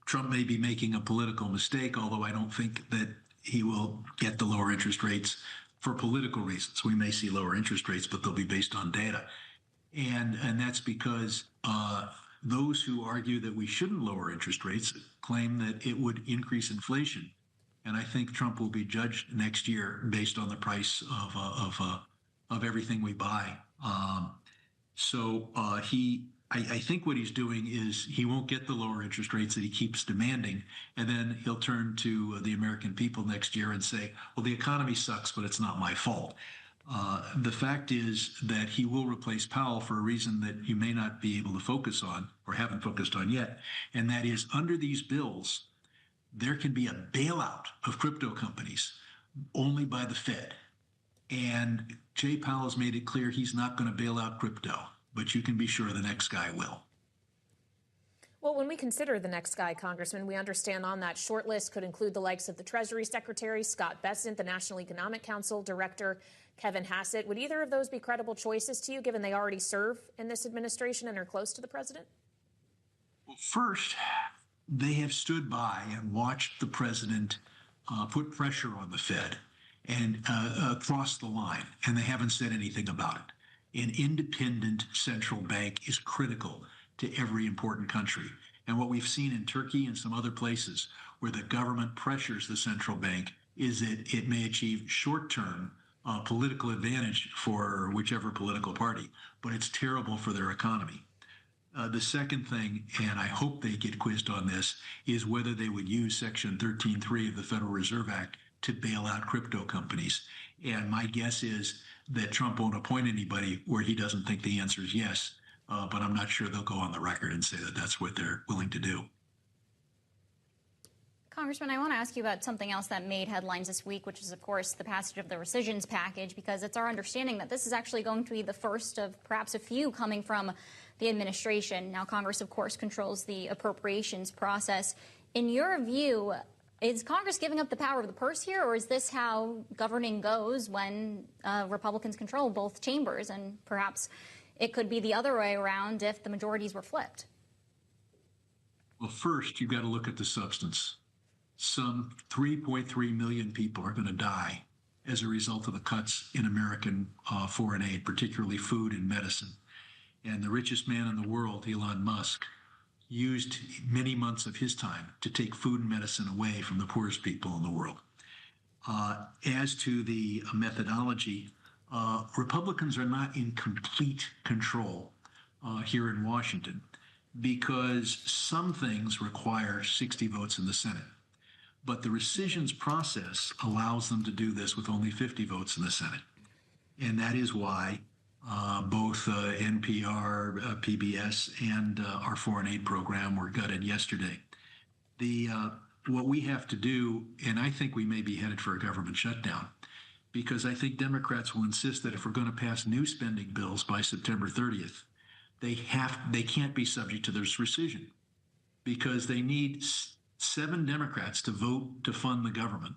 Trump may be making a political mistake, although I don't think that he will get the lower interest rates for political reasons. We may see lower interest rates, but they'll be based on data. And that's because those who argue that we shouldn't lower interest rates claim that it would increase inflation. And I think Trump will be judged next year based on the price of everything we buy. I think what he's doing is he won't get the lower interest rates that he keeps demanding, and then he'll turn to the American people next year and say, well, the economy sucks, but it's not my fault. The fact is that he will replace Powell for a reason that you may not be able to focus on or haven't focused on yet, and that is under these bills, there can be a bailout of crypto companies only by the Fed. And Jay Powell has made it clear he's not going to bail out crypto, but you can be sure the next guy will. Well, when we consider the next guy, Congressman, we understand on that short list could include the likes of the Treasury Secretary, Scott Bessent, the National Economic Council Director, Kevin Hassett. Would either of those be credible choices to you, given they already serve in this administration and are close to the president? Well, first, they have stood by and watched the president put pressure on the Fed and cross the line, and they haven't said anything about it. An independent central bank is critical to every important country. And what we've seen in Turkey and some other places where the government pressures the central bank is that it may achieve short-term political advantage for whichever political party, but it's terrible for their economy. The second thing, and I hope they get quizzed on this, is whether they would use Section 13.3 of the Federal Reserve Act to bail out crypto companies. And my guess is that Trump won't appoint anybody where he doesn't think the answer is yes. But I'm not sure they'll go on the record and say that that's what they're willing to do. Congressman, I want to ask you about something else that made headlines this week, which is, of course, the passage of the rescissions package, because it's our understanding that this is actually going to be the first of perhaps a few coming from the administration. Now, Congress, of course, controls the appropriations process. In your view, is Congress giving up the power of the purse here, or is this how governing goes when Republicans control both chambers? And perhaps it could be the other way around if the majorities were flipped. Well, first, you've got to look at the substance. Some 3.3 million people are going to die as a result of the cuts in American foreign aid, particularly food and medicine. And the richest man in the world, Elon Musk, used many months of his time to take food and medicine away from the poorest people in the world. As to the methodology, Republicans are not in complete control here in Washington because some things require 60 votes in the Senate. But the rescissions process allows them to do this with only 50 votes in the Senate. And that is why both NPR, PBS, and our foreign aid program were gutted yesterday. What we have to do, and I think we may be headed for a government shutdown, because I think Democrats will insist that if we're going to pass new spending bills by September 30th, they can't be subject to this rescission, because they need 7 Democrats to vote to fund the government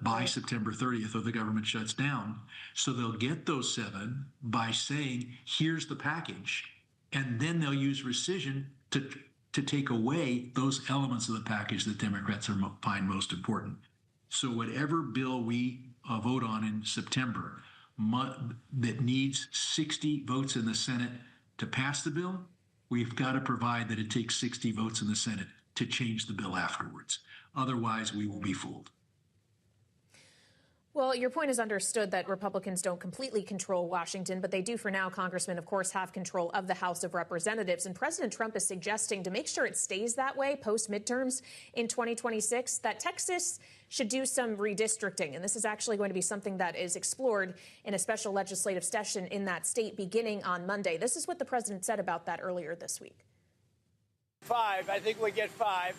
by September 30th, or the government shuts down. So they'll get those 7 by saying, here's the package, and then they'll use rescission to take away those elements of the package that Democrats find most important. So whatever bill we vote on in September that needs 60 votes in the Senate to pass the bill, we've got to provide that it takes 60 votes in the Senate to change the bill afterwards. Otherwise, we will be fooled. Well, your point is understood that Republicans don't completely control Washington, but they do for now, Congressman, of course, have control of the House of Representatives. And President Trump is suggesting, to make sure it stays that way post-midterms in 2026, that Texas should do some redistricting. And this is actually going to be something that is explored in a special legislative session in that state beginning on Monday. This is what the president said about that earlier this week. 5, I think we'll get 5.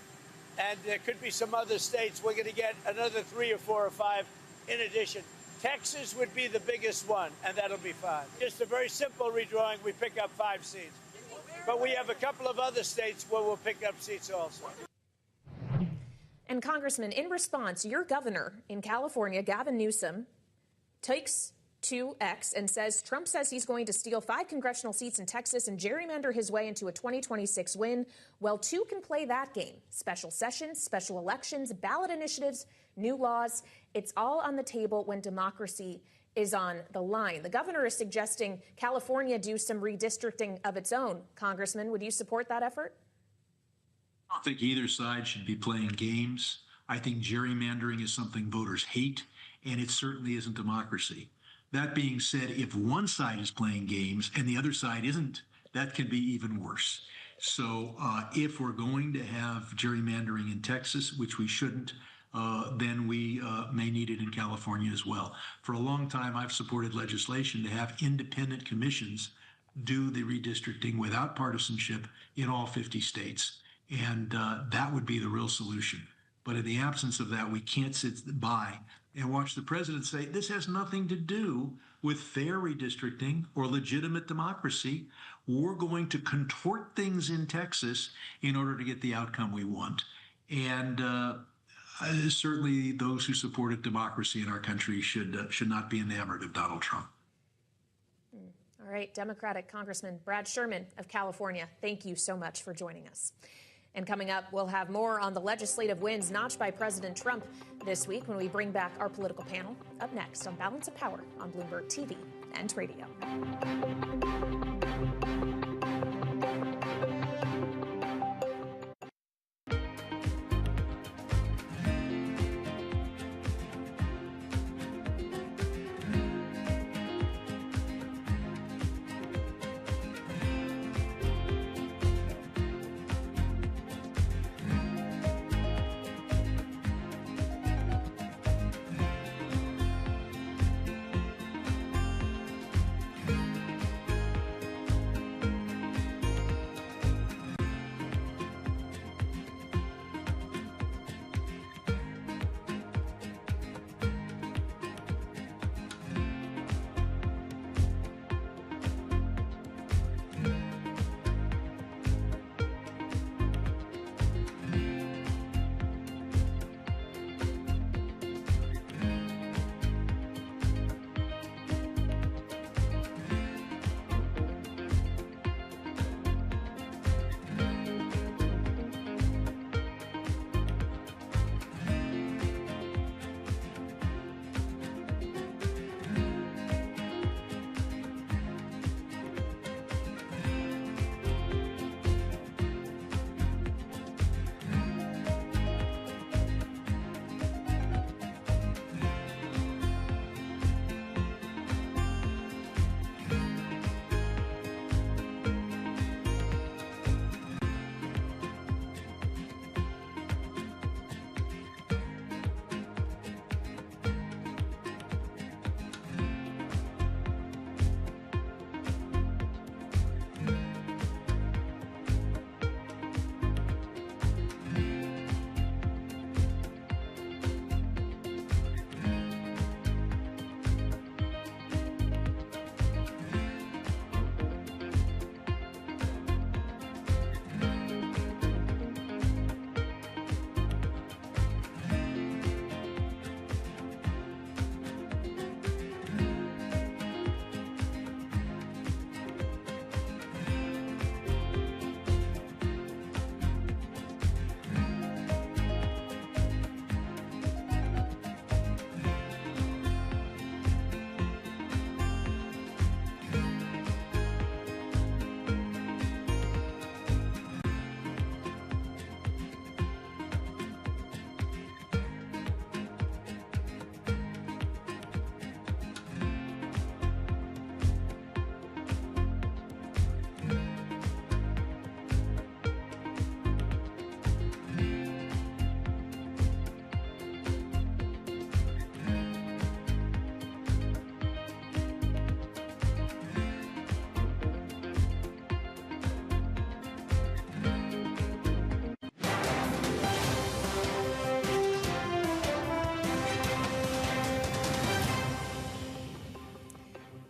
And there could be some other states. We're going to get another 3 or 4 or 5 in addition. Texas would be the biggest one, and that'll be 5. Just a very simple redrawing. We pick up 5 seats. But we have a couple of other states where we'll pick up seats also. And Congressman, in response, your governor in California, Gavin Newsom, takes to X and says Trump says he's going to steal 5 congressional seats in Texas and gerrymander his way into a 2026 win. Well, 2 can play that game. Special sessions, special elections, ballot initiatives, new laws. It's all on the table when democracy is on the line. The governor is suggesting California do some redistricting of its own. Congressman, would you support that effort? I don't think either side should be playing games. I think gerrymandering is something voters hate, and it certainly isn't democracy. That being said, if one side is playing games and the other side isn't, that can be even worse. So if we're going to have gerrymandering in Texas, which we shouldn't, then we may need it in California as well. For a long time, I've supported legislation to have independent commissions do the redistricting without partisanship in all 50 states. And that would be the real solution. But in the absence of that, we can't sit by and watch the president say, this has nothing to do with fair redistricting or legitimate democracy. We're going to contort things in Texas in order to get the outcome we want. And certainly those who supported democracy in our country should not be enamored of Donald Trump. All right, Democratic Congressman Brad Sherman of California, thank you so much for joining us. And coming up, we'll have more on the legislative wins notched by President Trump this week when we bring back our political panel. Up next on Balance of Power on Bloomberg TV and radio.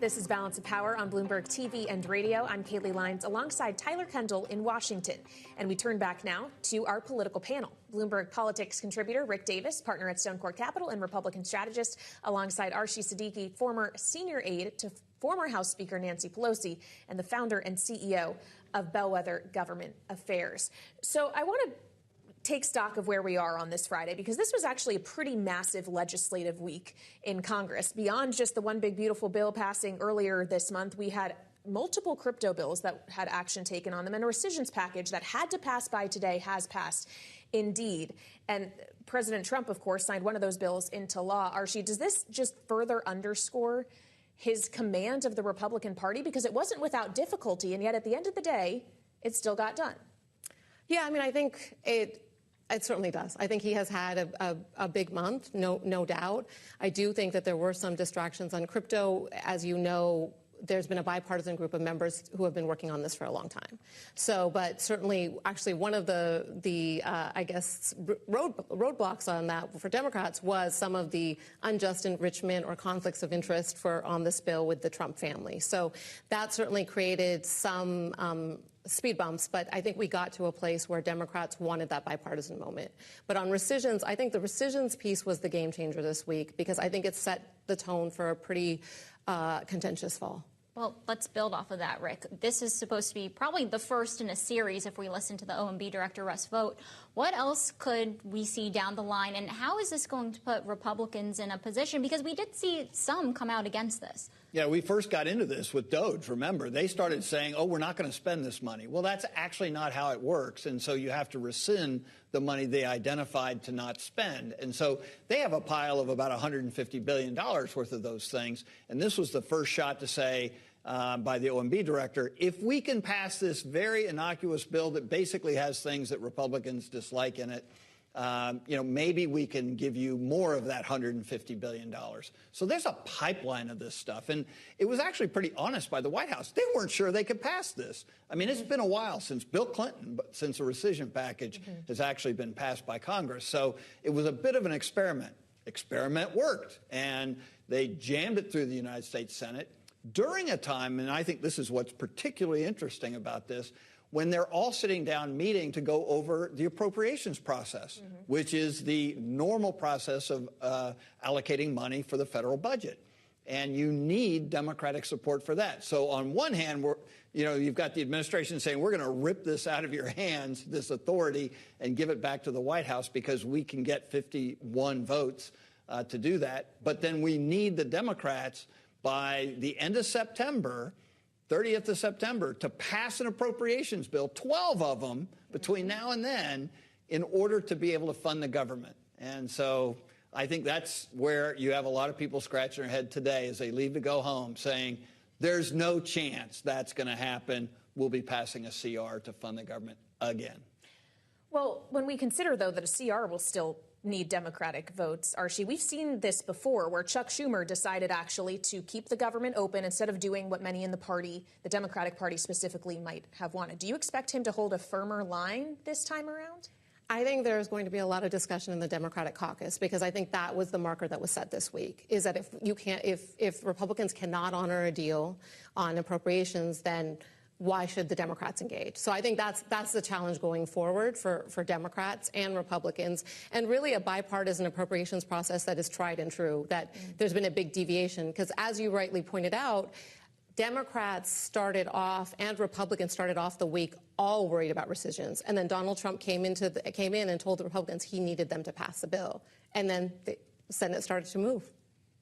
This is Balance of Power on Bloomberg TV and radio. I'm Kaylee Lyons alongside Tyler Kendall in Washington. And we turn back now to our political panel. Bloomberg politics contributor Rick Davis, partner at Stone Court Capital and Republican strategist, alongside Arshie Siddiqui, former senior aide to former House Speaker Nancy Pelosi and the founder and CEO of Bellwether Government Affairs. So I want to take stock of where we are on this Friday, because this was actually a pretty massive legislative week in Congress. Beyond just the one big beautiful bill passing earlier this month, we had multiple crypto bills that had action taken on them, and a rescissions package that had to pass by today has passed indeed. And President Trump, of course, signed one of those bills into law. Arshie, does this just further underscore his command of the Republican Party? Because it wasn't without difficulty, and yet at the end of the day, it still got done. Yeah, I mean, I think it certainly does. I think he has had a big month, no doubt. I do think that there were some distractions on crypto. As you know, there's been a bipartisan group of members who have been working on this for a long time. So, but certainly, actually, one of the I guess, roadblocks on that for Democrats was some of the unjust enrichment or conflicts of interest on this bill with the Trump family. So that certainly created some speed bumps, but I think we got to a place where Democrats wanted that bipartisan moment. But on rescissions, I think the rescissions piece was the game changer this week, because I think it set the tone for a pretty contentious fall. Well, let's build off of that, Rick. This is supposed to be probably the first in a series if we listen to the OMB director, Russ Vought. What else could we see down the line, and how is this going to put Republicans in a position? Because we did see some come out against this. Yeah, we first got into this with DOGE, remember. They started saying, oh, we're not going to spend this money. Well, that's actually not how it works, and so you have to rescind the money they identified to not spend. And so they have a pile of about $150 billion worth of those things, and this was the first shot to say, by the OMB director, if we can pass this very innocuous bill that basically has things that Republicans dislike in it, maybe we can give you more of that $150 billion. So there's a pipeline of this stuff. And it was actually pretty honest by the White House. They weren't sure they could pass this. I mean, it's been a while since Bill Clinton, since the rescission package has actually been passed by Congress. So it was a bit of an experiment. Experiment worked. And they jammed it through the United States Senate during a time, and I think this is what's particularly interesting about this, when they're all sitting down meeting to go over the appropriations process, which is the normal process of allocating money for the federal budget. And you need Democratic support for that. So on one hand, you've got the administration saying, we're going to rip this out of your hands, this authority, and give it back to the White House because we can get 51 votes to do that. But then we need the Democrats by the end of September, 30th of September, to pass an appropriations bill, 12 of them between now and then, in order to be able to fund the government. And so I think that's where you have a lot of people scratching their head today as they leave to go home saying, there's no chance that's going to happen. We'll be passing a CR to fund the government again. Well, when we consider, though, that a CR will still need Democratic votes, Arshie, we've seen this before, where Chuck Schumer decided actually to keep the government open instead of doing what many in the party, the Democratic Party specifically, might have wanted. Do you expect him to hold a firmer line this time around? I think there's going to be a lot of discussion in the Democratic caucus, because I think that was the marker that was set this week, is that if Republicans cannot honor a deal on appropriations, then why should the Democrats engage? So I think that's the challenge going forward for Democrats and Republicans, and really a bipartisan appropriations process that is tried and true, that there's been a big deviation. Because as you rightly pointed out, Democrats started off and Republicans started off the week all worried about rescissions. And then Donald Trump came in and told the Republicans he needed them to pass the bill. And then the Senate started to move.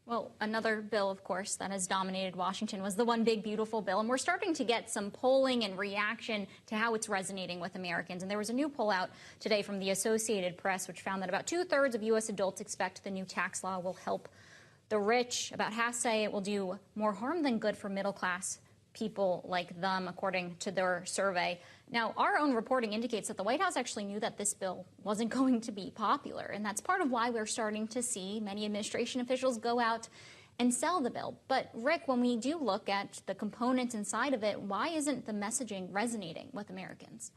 Well, another bill, of course, that has dominated Washington was the One Big Beautiful Bill. And we're starting to get some polling and reaction to how it's resonating with Americans. And there was a new poll out today from the Associated Press, which found that about 2/3 of U.S. adults expect the new tax law will help the rich. About half say it will do more harm than good for middle-class people like them, according to their survey. Now, our own reporting indicates that the White House actually knew that this bill wasn't going to be popular, and that's part of why we're starting to see many administration officials go out and sell the bill. But, Rick, when we do look at the components inside of it, why isn't the messaging resonating with Americans?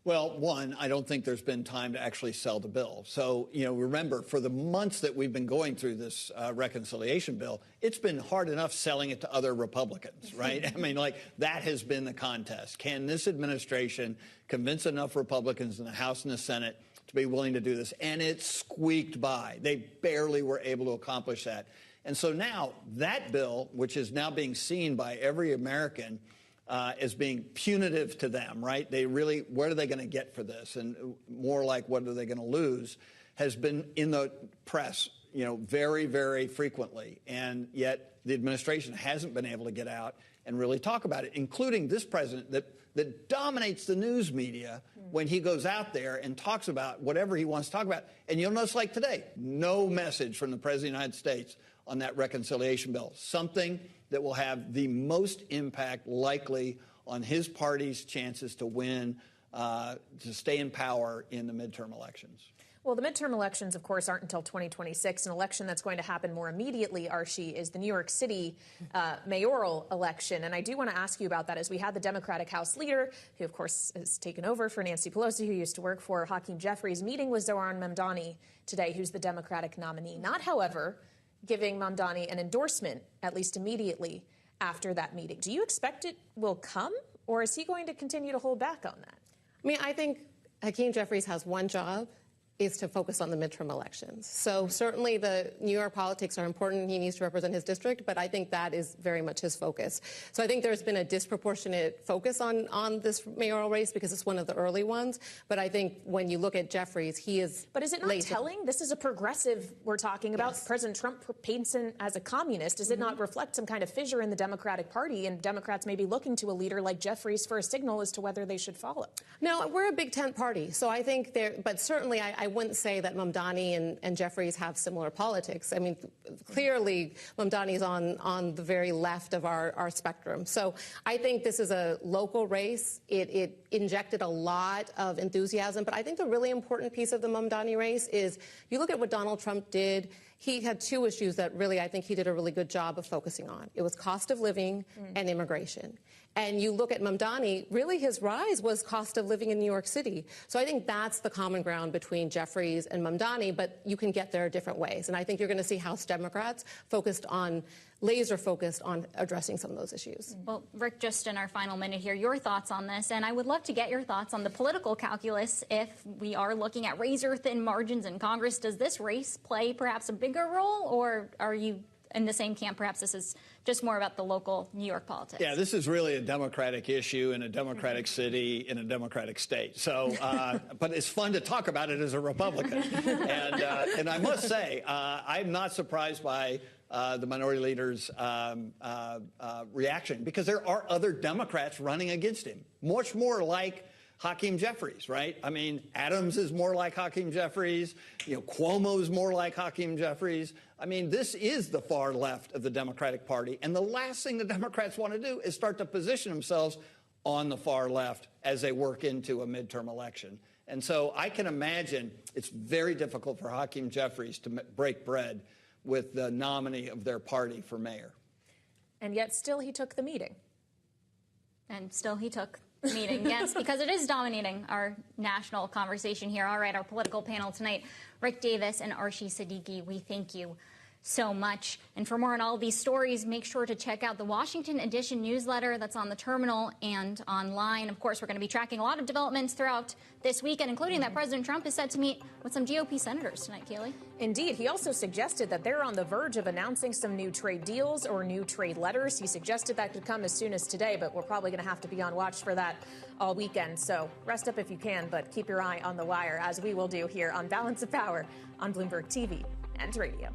Well, one, I don't think there's been time to actually sell the bill. So, remember, for the months that we've been going through this reconciliation bill, it's been hard enough selling it to other Republicans, right? I mean, that has been the contest. Can this administration convince enough Republicans in the House and the Senate to be willing to do this? And it squeaked by. They barely were able to accomplish that. And so now that bill, which is now being seen by every American as being punitive to them, right? They really, what are they going to get for this? And more like, what are they going to lose? Has been in the press, very, very frequently. And yet the administration hasn't been able to get out and really talk about it, including this president that dominates the news media when he goes out there and talks about whatever he wants to talk about. And you'll notice, like today, no message from the President of the United States on that reconciliation bill, something that will have the most impact likely on his party's chances to win, to stay in power in the midterm elections. Well, the midterm elections, of course, aren't until 2026. An election that's going to happen more immediately, Archie, is the New York City mayoral election. And I do want to ask you about that, as we had the Democratic House leader, who, of course, has taken over for Nancy Pelosi, who used to work for Hakeem Jeffries, meeting with Zohran Mamdani today, who's the Democratic nominee. Not, however, giving Mamdani an endorsement, at least immediately after that meeting. Do you expect it will come, or is he going to continue to hold back on that? I mean, I think Hakeem Jeffries has one job, is to focus on the midterm elections. So certainly the New York politics are important. He needs to represent his district, but I think that is very much his focus. So I think there's been a disproportionate focus on this mayoral race because it's one of the early ones. But I think when you look at Jeffries, he is... But is it not telling? This is a progressive we're talking about. Yes. President Trump paints him as a communist. Does it not reflect some kind of fissure in the Democratic Party, and Democrats may be looking to a leader like Jeffries for a signal as to whether they should follow? No, we're a big tent party. So I think but certainly I wouldn't say that Mamdani and Jeffries have similar politics. I mean, clearly Mamdani is on the very left of our spectrum. So I think this is a local race. It injected a lot of enthusiasm. But I think the really important piece of the Mamdani race is you look at what Donald Trump did. He had two issues that really I think he did a really good job of focusing on. It was cost of living and immigration. And you look at Mamdani, really his rise was cost of living in New York City. So I think that's the common ground between Jeffries and Mamdani, but you can get there different ways. And I think you're going to see House Democrats laser focused on addressing some of those issues. Well, Rick, just in our final minute here, your thoughts on this, and I would love to get your thoughts on the political calculus. If we are looking at razor-thin margins in Congress, does this race play perhaps a bigger role, or are you in the same camp? Perhaps this is just more about the local New York politics. Yeah, this is really a Democratic issue in a Democratic city in a Democratic state. So, but it's fun to talk about it as a Republican. And I must say, I'm not surprised by the minority leader's reaction, because there are other Democrats running against him, much more like Hakeem Jeffries, right? I mean, Adams is more like Hakeem Jeffries. Cuomo is more like Hakeem Jeffries. I mean, this is the far left of the Democratic Party. And the last thing the Democrats want to do is start to position themselves on the far left as they work into a midterm election. And so I can imagine it's very difficult for Hakeem Jeffries to break bread with the nominee of their party for mayor. And yet still he took the meeting. And still he took the meeting, yes, because it is dominating our national conversation here. All right, our political panel tonight, Rick Davis and Archie Siddiqui, we thank you so much. And for more on all these stories, make sure to check out the Washington Edition newsletter that's on the terminal and online. Of course, we're going to be tracking a lot of developments throughout this weekend, including that President Trump is set to meet with some GOP senators tonight, Kaylee. Indeed. He also suggested that they're on the verge of announcing some new trade deals or new trade letters. He suggested that could come as soon as today, but we're probably going to have to be on watch for that all weekend. So rest up if you can, but keep your eye on the wire, as we will do here on Balance of Power on Bloomberg TV and radio.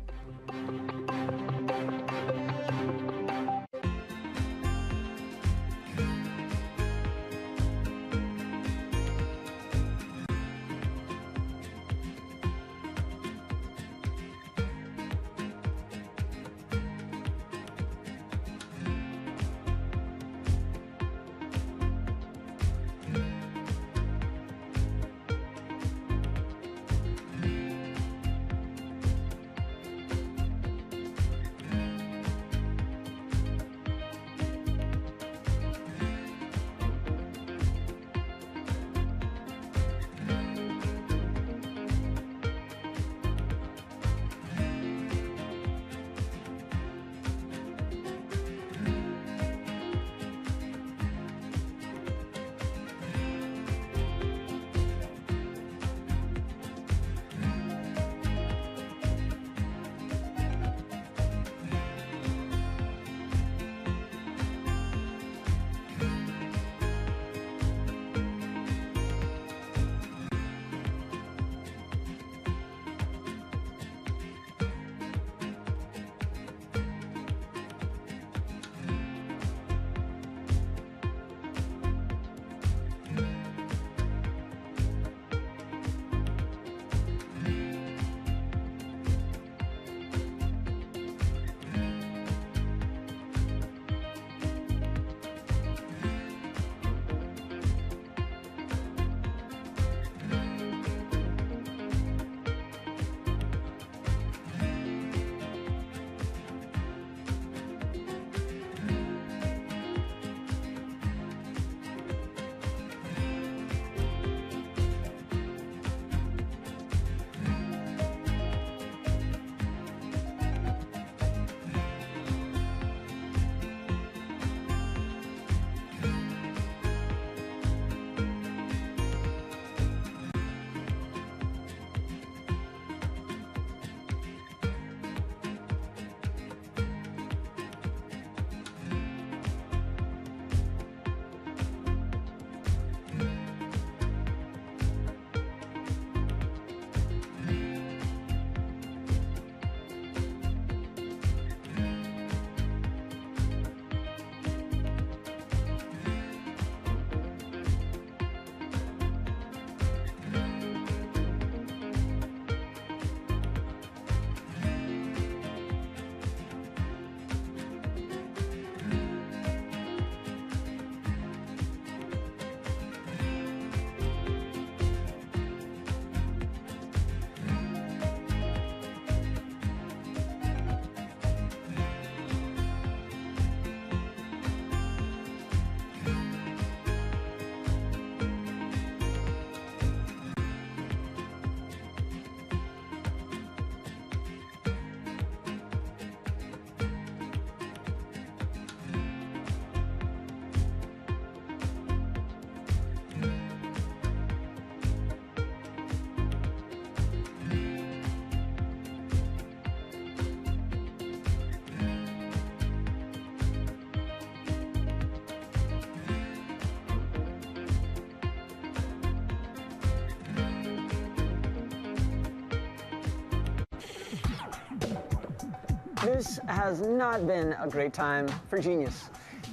This has not been a great time for genius.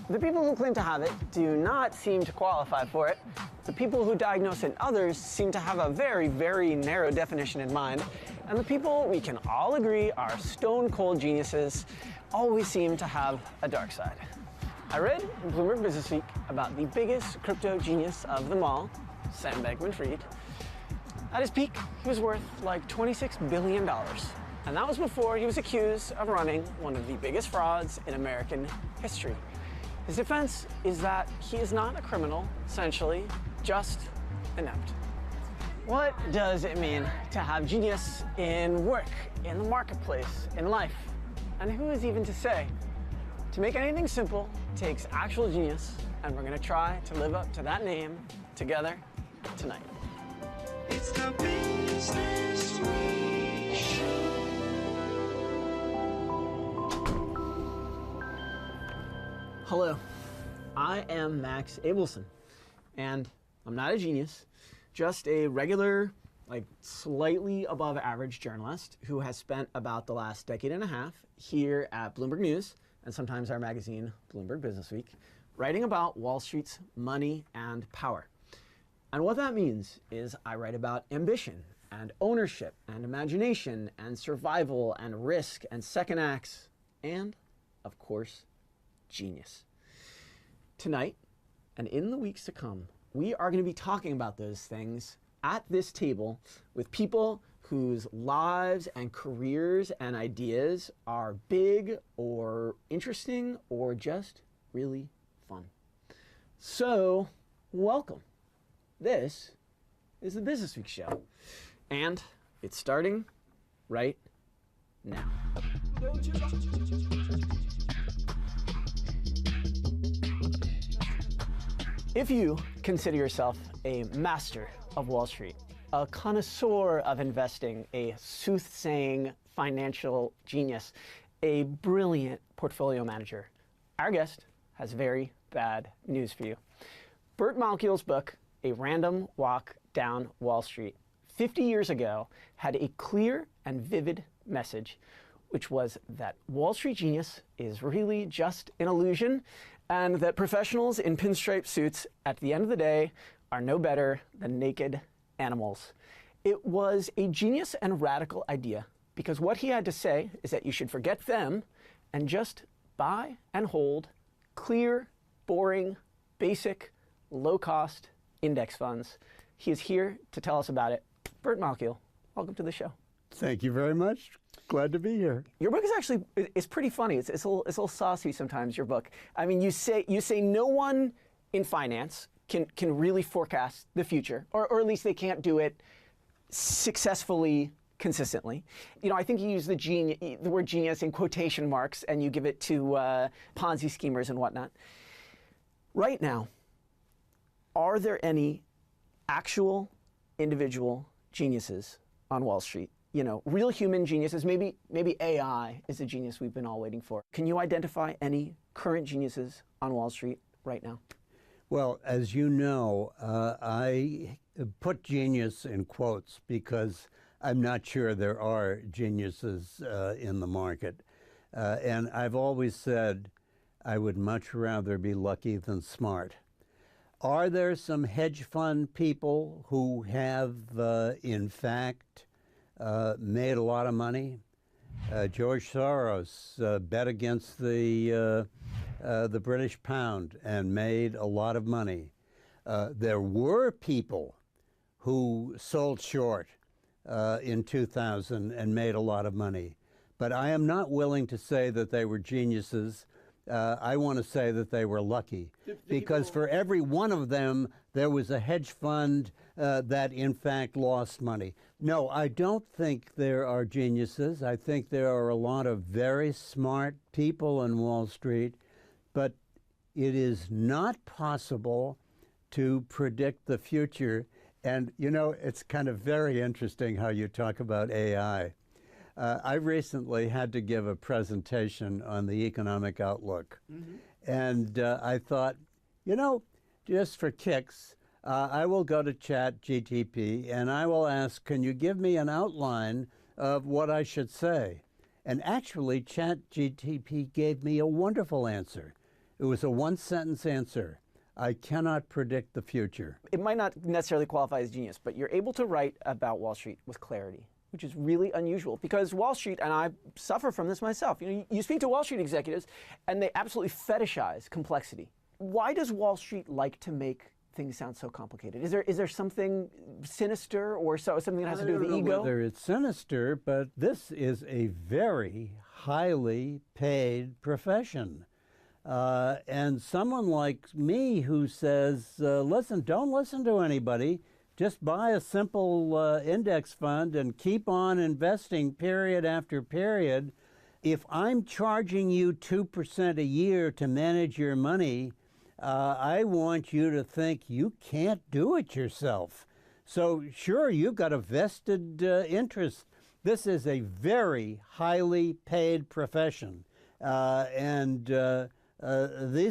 The people who claim to have it do not seem to qualify for it. The people who diagnose it in others seem to have a very, very narrow definition in mind. And the people we can all agree are stone-cold geniuses always seem to have a dark side. I read in Bloomberg Businessweek about the biggest crypto genius of them all, Sam Bankman-Fried. At his peak, he was worth like $26 billion. And that was before he was accused of running one of the biggest frauds in American history. His defense is that he is not a criminal, essentially, just inept. What does it mean to have genius in work, in the marketplace, in life? And who is even to say? To make anything simple takes actual genius, and we're going to try to live up to that name together tonight. It's the Business Week Show. Hello, I am Max Abelson, and I'm not a genius, just a regular, like slightly above average journalist who has spent about the last decade and a half here at Bloomberg News, and sometimes our magazine, Bloomberg Businessweek, writing about Wall Street's money and power. And what that means is I write about ambition and ownership and imagination and survival and risk and second acts and, of course, genius. Tonight, and in the weeks to come, we are going to be talking about those things at this table with people whose lives and careers and ideas are big or interesting or just really fun. So, welcome. This is the Business Week Show, and it's starting right now. If you consider yourself a master of Wall Street, a connoisseur of investing, a soothsaying financial genius, a brilliant portfolio manager, our guest has very bad news for you. Burt Malkiel's book, A Random Walk Down Wall Street, 50 years ago, had a clear and vivid message, which was that Wall Street genius is really just an illusion, and that professionals in pinstripe suits at the end of the day are no better than naked animals. It was a genius and radical idea, because what he had to say is that you should forget them and just buy and hold clear, boring, basic, low-cost index funds. He is here to tell us about it. Burt Malkiel, welcome to the show. Thank you very much. Glad to be here. Your book is actually, it's pretty funny. It's a little saucy sometimes, your book. I mean, you say no one in finance can really forecast the future, or at least they can't do it successfully, consistently. You know, I think you use the word genius in quotation marks, and you give it to Ponzi schemers and whatnot. Right now, are there any actual individual geniuses on Wall Street? You know, real human geniuses, maybe AI is the genius we've been all waiting for. Can you identify any current geniuses on Wall Street right now? Well, as you know, I put genius in quotes because I'm not sure there are geniuses in the market. And I've always said I would much rather be lucky than smart. Are there some hedge fund people who have, in fact, made a lot of money? George Soros bet against the British pound and made a lot of money. There were people who sold short in 2000 and made a lot of money. But I am not willing to say that they were geniuses. I want to say that they were lucky, because for every one of them, there was a hedge fund that in fact lost money. No, I don't think there are geniuses. I think there are a lot of very smart people on Wall Street, but it is not possible to predict the future. And, you know, it's kind of very interesting how you talk about AI. I recently had to give a presentation on the economic outlook. And I thought, you know, just for kicks, I will go to ChatGPT and I will ask, can you give me an outline of what I should say? And actually, ChatGPT gave me a wonderful answer. It was a one-sentence answer. I cannot predict the future. It might not necessarily qualify as genius, but you're able to write about Wall Street with clarity, which is really unusual because Wall Street, and I suffer from this myself, you speak to Wall Street executives and they absolutely fetishize complexity. Why does Wall Street like to make things sound so complicated? Is there something sinister or something that has to do with the ego? Whether it's sinister, but this is a very highly paid profession. And someone like me who says, listen, don't listen to anybody. Just buy a simple index fund and keep on investing period after period. If I'm charging you 2% a year to manage your money, I want you to think you can't do it yourself. So sure, you've got a vested interest. This is a very highly paid profession. These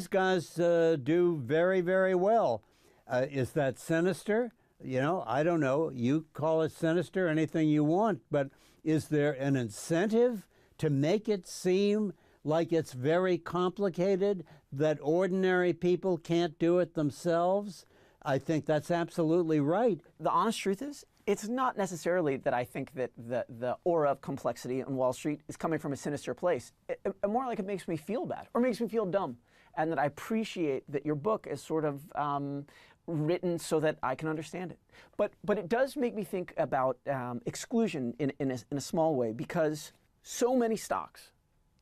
guys do very, very well. Is that sinister? I don't know. You call it sinister, anything you want, but is there an incentive to make it seem like it's very complicated, that ordinary people can't do it themselves? I think that's absolutely right. The honest truth is, it's not necessarily that I think that the aura of complexity on Wall Street is coming from a sinister place. More like it makes me feel bad or makes me feel dumb, and that I appreciate that your book is sort of written so that I can understand it. But it does make me think about exclusion in a small way, because so many stocks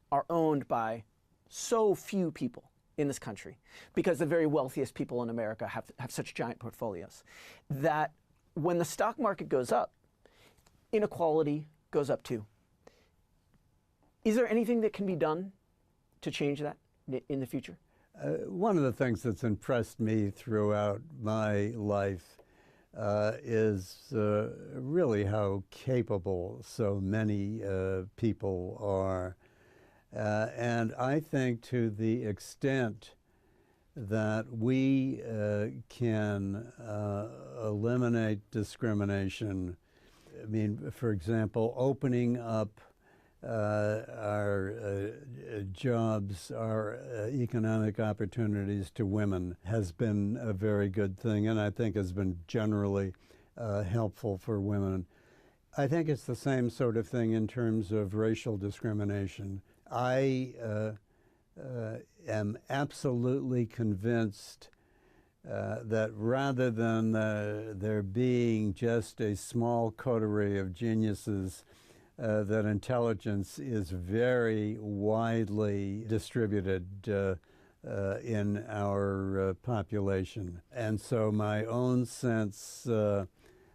are owned by so few people in this country, because the very wealthiest people in America have such giant portfolios, that when the stock market goes up, inequality goes up too. Is there anything that can be done to change that in the future? One of the things that's impressed me throughout my life is really how capable so many people are. And I think to the extent that we can eliminate discrimination, I mean, for example, opening up our jobs, our economic opportunities to women has been a very good thing, and I think has been generally helpful for women. I think it's the same sort of thing in terms of racial discrimination. I am absolutely convinced that rather than there being just a small coterie of geniuses, that intelligence is very widely distributed in our population. And so my own sense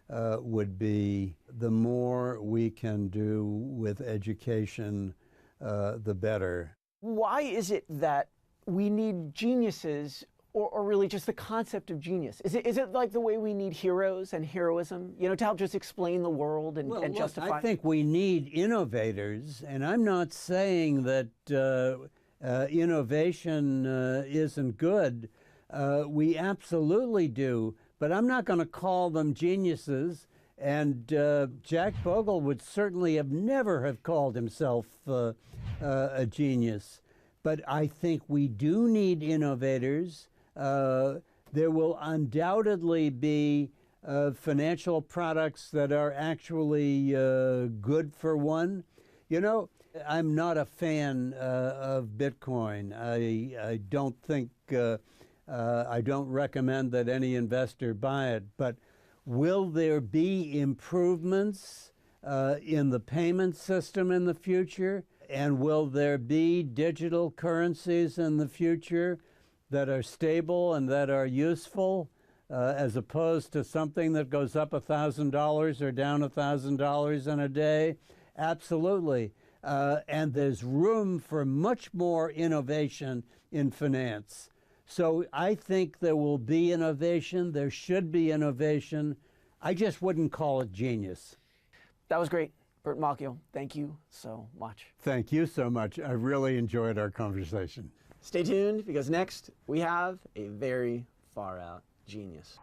would be the more we can do with education, the better. Why is it that we need geniuses, or really just the concept of genius? Is it like the way we need heroes and heroism, to help just explain the world and justify? I think we need innovators, and I'm not saying that innovation isn't good. We absolutely do, but I'm not going to call them geniuses. And Jack Bogle would certainly never have called himself a genius. But I think we do need innovators. There will undoubtedly be financial products that are actually good for one. I'm not a fan of Bitcoin. I don't think, I don't recommend that any investor buy it. But will there be improvements in the payment system in the future? And will there be digital currencies in the future that are stable and that are useful, as opposed to something that goes up $1,000 or down $1,000 in a day? Absolutely. And there's room for much more innovation in finance. So I think there will be innovation. There should be innovation. I just wouldn't call it genius. That was great. Burt Malkiel, thank you so much. Thank you so much. I really enjoyed our conversation. Stay tuned, because next we have a very far-out genius.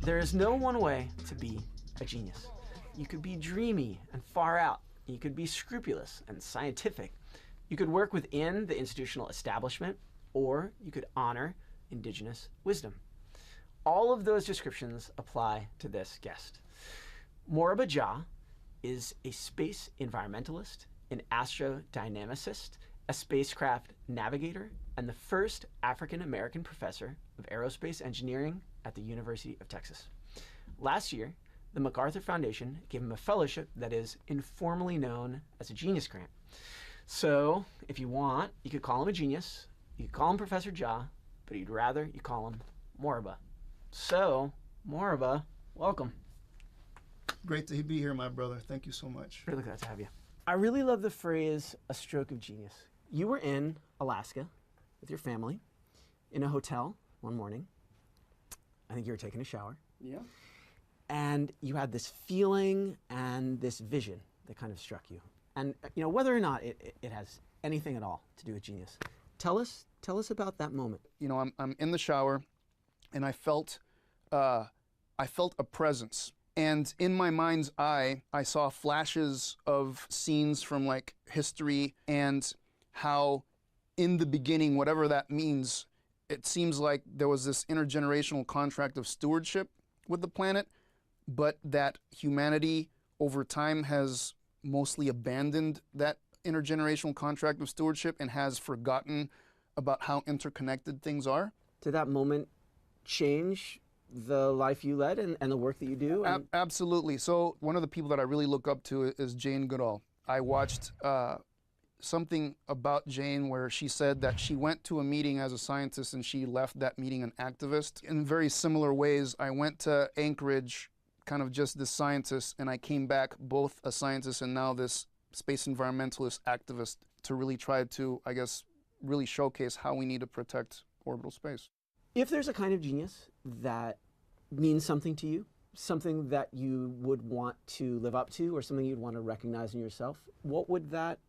There is no one way to be a genius. You could be dreamy and far out. You could be scrupulous and scientific. You could work within the institutional establishment, or you could honor indigenous wisdom. All of those descriptions apply to this guest. Moraba Jah is a space environmentalist, an astrodynamicist, a spacecraft navigator, and the first African-American professor of aerospace engineering at the University of Texas. Last year, the MacArthur Foundation gave him a fellowship that is informally known as a Genius Grant. So, if you want, you could call him a genius, you could call him Professor Jah, but you'd rather you call him Moraba. So, Moraba, welcome. Great to be here, my brother. Thank you so much. Really glad to have you. I really love the phrase, a stroke of genius. You were in Alaska with your family in a hotel one morning. I think you were taking a shower. Yeah. And you had this feeling and this vision that kind of struck you. And whether or not it has anything at all to do with genius. Tell us about that moment. I'm in the shower, and I felt a presence. And in my mind's eye, I saw flashes of scenes from like history and how in the beginning, whatever that means, it seems like there was this intergenerational contract of stewardship with the planet, but that humanity over time has mostly abandoned that intergenerational contract of stewardship and has forgotten about how interconnected things are. Did that moment change the life you led and the work that you do? Absolutely. So one of the people that I really look up to is Jane Goodall. I watched something about Jane where she said that she went to a meeting as a scientist and she left that meeting an activist. In very similar ways, I went to Anchorage kind of just this scientist, and I came back both a scientist and now this space environmentalist activist to really try to, I guess, really showcase how we need to protect orbital space. If there's a kind of genius that means something to you, something that you would want to live up to, or something you'd want to recognize in yourself, what would that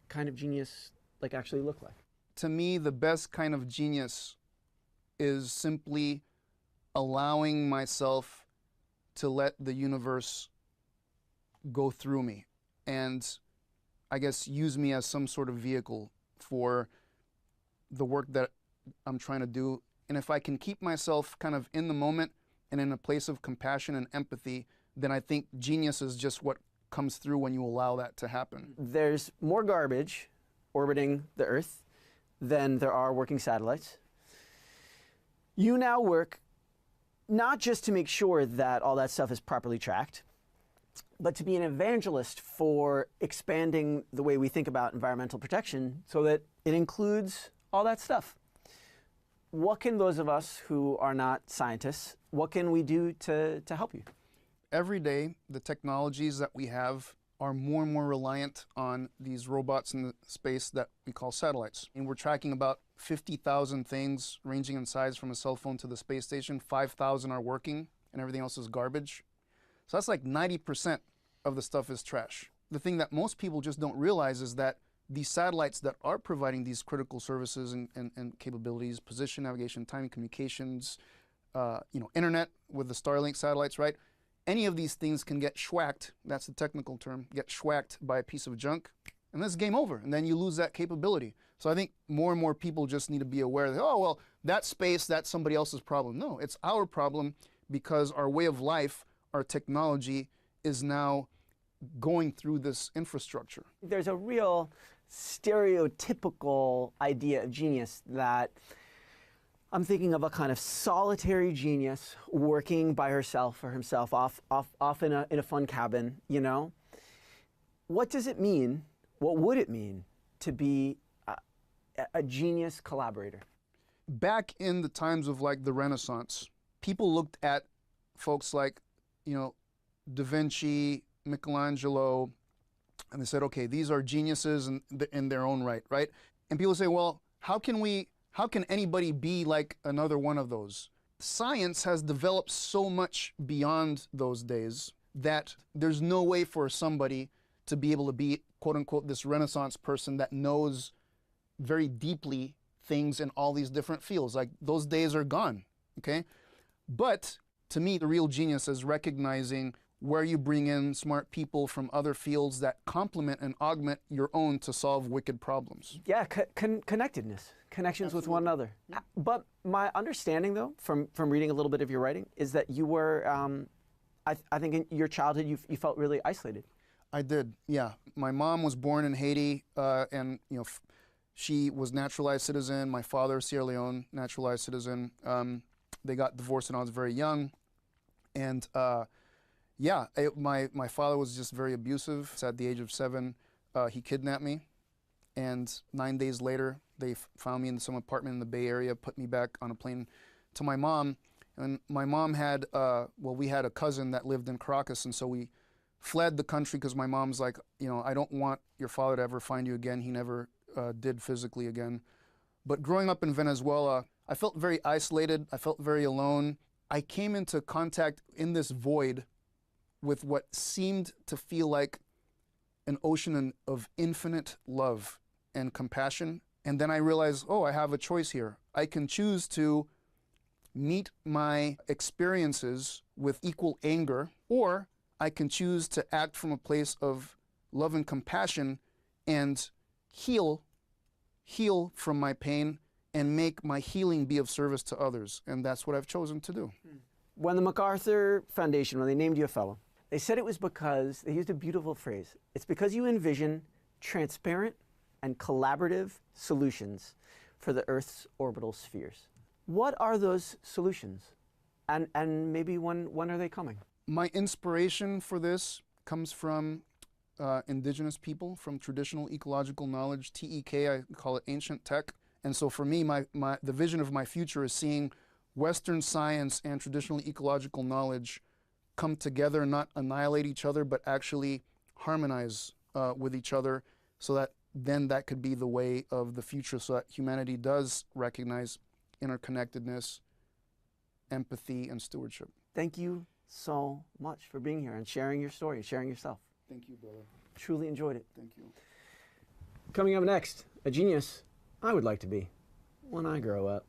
kind of genius actually look like? To me, the best kind of genius is simply allowing myself to let the universe go through me and, I guess, use me as some sort of vehicle for the work that I'm trying to do. And if I can keep myself kind of in the moment and in a place of compassion and empathy, then I think genius is just what comes through when you allow that to happen. There's more garbage orbiting the Earth than there are working satellites. You now work not just to make sure that all that stuff is properly tracked, but to be an evangelist for expanding the way we think about environmental protection so that it includes all that stuff. What can those of us who are not scientists, what can we do to help you? Every day, the technologies that we have are more and more reliant on these robots in the space that we call satellites. And we're tracking about 50,000 things ranging in size from a cell phone to the space station. 5,000 are working and everything else is garbage. So that's like 90% of the stuff is trash. The thing that most people just don't realize is that these satellites that are providing these critical services and capabilities, position, navigation, timing, communications, internet with the Starlink satellites, right? Any of these things can get schwacked, that's the technical term, get schwacked by a piece of junk, and that's game over, and then you lose that capability. So I think more and more people just need to be aware that, oh, well, that space, that's somebody else's problem. No, it's our problem because our way of life, our technology is now going through this infrastructure. There's a real stereotypical idea of genius that I'm thinking of a kind of solitary genius working by herself or himself off in a fun cabin, What does it mean? What would it mean to be a genius collaborator? Back in the times of the Renaissance, people looked at folks like, Da Vinci, Michelangelo, and they said, okay, these are geniuses in their own right? And people say, well, how can anybody be like another one of those? Science has developed so much beyond those days that there's no way for somebody to be able to be, quote unquote, this Renaissance person that knows very deeply things in all these different fields. Like, those days are gone, okay? But to me, the real genius is recognizing where you bring in smart people from other fields that complement and augment your own to solve wicked problems. Yeah, connectedness, connections with one another. Yeah. But my understanding, though, from reading a little bit of your writing, is that you were, I think in your childhood, you felt really isolated. I did, yeah. My mom was born in Haiti, and she was naturalized citizen. My father, Sierra Leone, naturalized citizen. They got divorced when I was very young, and yeah, my father was just very abusive. At the age of 7, he kidnapped me, and 9 days later, they found me in some apartment in the Bay Area, put me back on a plane to my mom. And my mom had, we had a cousin that lived in Caracas, and so we fled the country because my mom's like, I don't want your father to ever find you again. He never did physically again. But growing up in Venezuela, I felt very isolated. I felt very alone. I came into contact in this void with what seemed to feel like an ocean of infinite love and compassion. And then I realized, I have a choice here. I can choose to meet my experiences with equal anger, or I can choose to act from a place of love and compassion and heal from my pain and make my healing be of service to others. And that's what I've chosen to do. When the MacArthur Foundation, when they named you a fellow, they said it was because, they used a beautiful phrase, it's because you envision transparent and collaborative solutions for the Earth's orbital spheres. What are those solutions? And maybe when are they coming? My inspiration for this comes from indigenous people, from traditional ecological knowledge, TEK, I call it ancient tech. And so for me, the vision of my future is seeing Western science and traditional ecological knowledge come together, not annihilate each other, but actually harmonize with each other, so that then that could be the way of the future, so that humanity does recognize interconnectedness, empathy, and stewardship. Thank you so much for being here and sharing your story, sharing yourself. Thank you, brother. Truly enjoyed it. Thank you. Coming up next, a genius I would like to be when I grow up.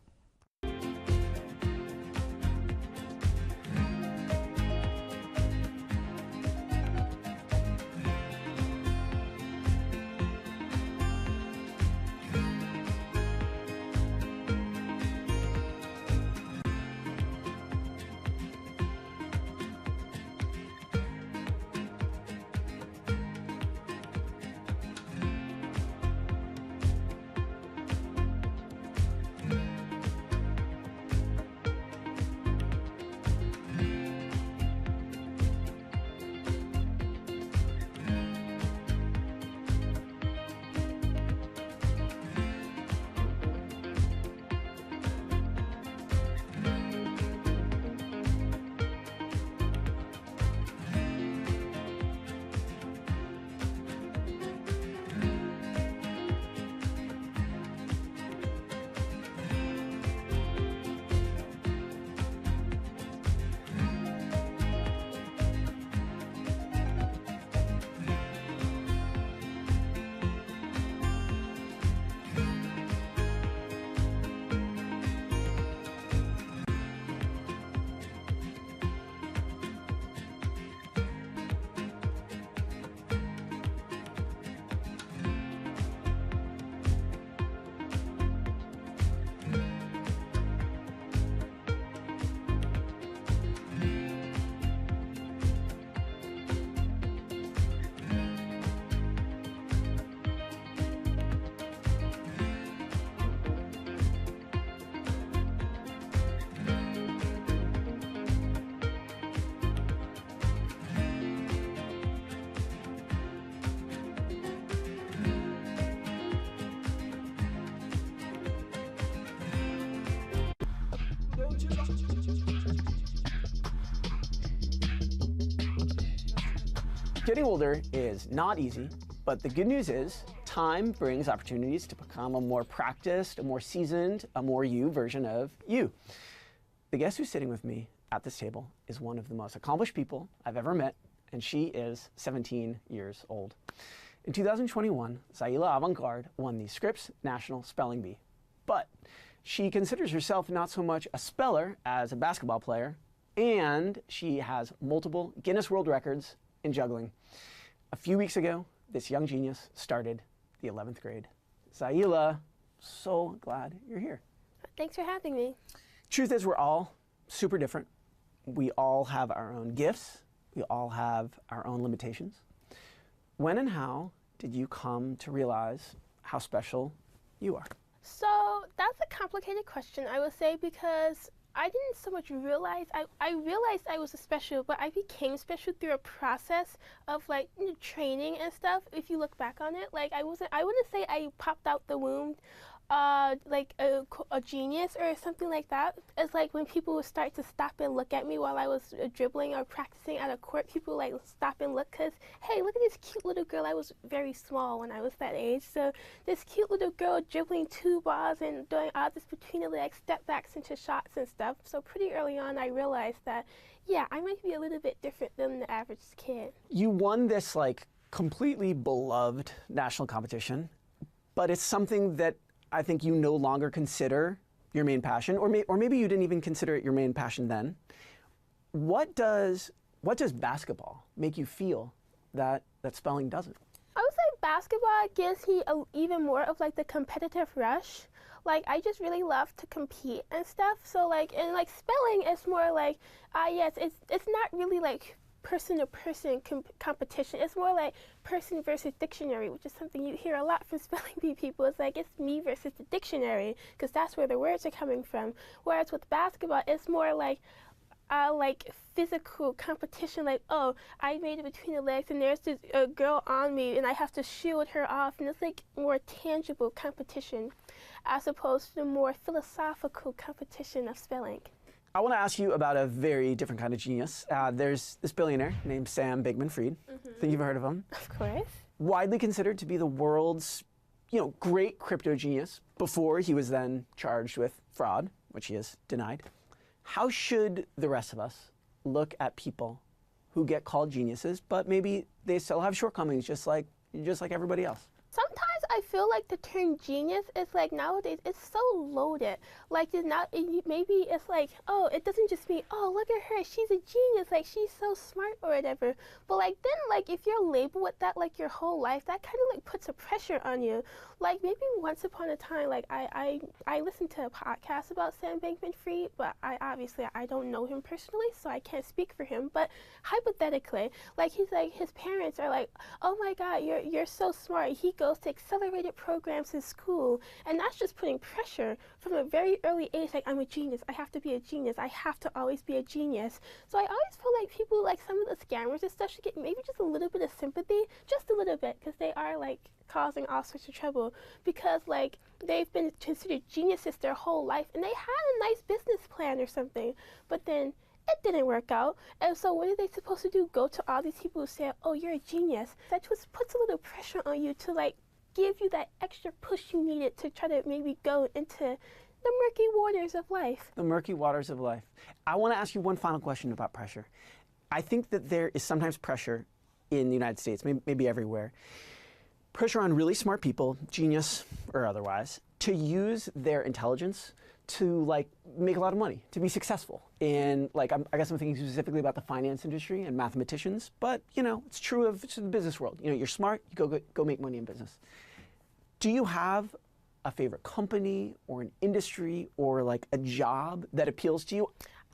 Getting older is not easy, but the good news is time brings opportunities to become a more practiced, a more seasoned, a more you version of you. The guest who's sitting with me at this table is one of the most accomplished people I've ever met, and she is 17 years old. In 2021, Zaila Avantgarde won the Scripps National Spelling Bee. But she considers herself not so much a speller as a basketball player, and she has multiple Guinness World Records in juggling. A few weeks ago, this young genius started the 11th grade. Zaila, so glad you're here. Thanks for having me. Truth is, we're all super different. We all have our own gifts. We all have our own limitations. When and how did you come to realize how special you are? So that's a complicated question, I would say, because I didn't so much realize, I realized I was special, but I became special through a process of like training and stuff. If you look back on it, like I wouldn't say I popped out the womb like a genius or something like that. It's like when people would start to stop and look at me while I was dribbling or practicing at a court, people like stop and look because, hey, look at this cute little girl. I was very small when I was that age. So this cute little girl dribbling 2 balls and doing all this between the legs, step backs into shots and stuff. So pretty early on, I realized that, yeah, I might be a little bit different than the average kid. You won this like completely beloved national competition, but it's something that I think you no longer consider your main passion, or maybe you didn't even consider it your main passion then. What does basketball make you feel that spelling doesn't? I would say basketball gives me even more of like the competitive rush. Like I just really love to compete and stuff. So like, and like spelling is more like, yes, it's not really like person-to-person competition. It's more like person versus dictionary, which is something you hear a lot from spelling bee people. It's like it's me versus the dictionary, because that's where the words are coming from. Whereas with basketball, it's more like physical competition, like, oh, I made it between the legs and there's this girl on me and I have to shield her off, and it's like more tangible competition as opposed to the more philosophical competition of spelling. I want to ask you about a very different kind of genius. There's this billionaire named Sam Bankman-Fried. I think you've heard of him. Of course. Widely considered to be the world's, great crypto genius before he was then charged with fraud, which he has denied. How should the rest of us look at people who get called geniuses, but maybe they still have shortcomings, just like everybody else? Sometimes I feel like the term genius is like nowadays it's so loaded. Like it's not, maybe it's like, oh, it doesn't just mean, oh, look at her, she's a genius, like she's so smart or whatever. But like then like if you're labeled with that like your whole life, that kind of like puts a pressure on you. Like maybe once upon a time, like I listened to a podcast about Sam Bankman-Fried, but I don't know him personally, so I can't speak for him. But hypothetically, like he's like his parents are like, oh my God, you're so smart. He goes to accelerated programs in school, and that's just putting pressure from a very early age. Like I'm a genius. I have to be a genius. I have to always be a genius. So I always feel like people, like some of the scammers and stuff, should get maybe just a little bit of sympathy, just a little bit, because they are like causing all sorts of trouble, because like they've been considered geniuses their whole life and they had a nice business plan or something, but then it didn't work out. And so what are they supposed to do? Go to all these people who say, oh, you're a genius. That just puts a little pressure on you to like give you that extra push you needed to try to maybe go into the murky waters of life. The murky waters of life. I want to ask you one final question about pressure. I think that there is sometimes pressure in the United States, maybe everywhere, pressure on really smart people, genius or otherwise, to use their intelligence to like make a lot of money, to be successful. And like, I guess I'm thinking specifically about the finance industry and mathematicians, but it's true of the business world. You're smart, you go make money in business. Do you have a favorite company or an industry or like a job that appeals to you?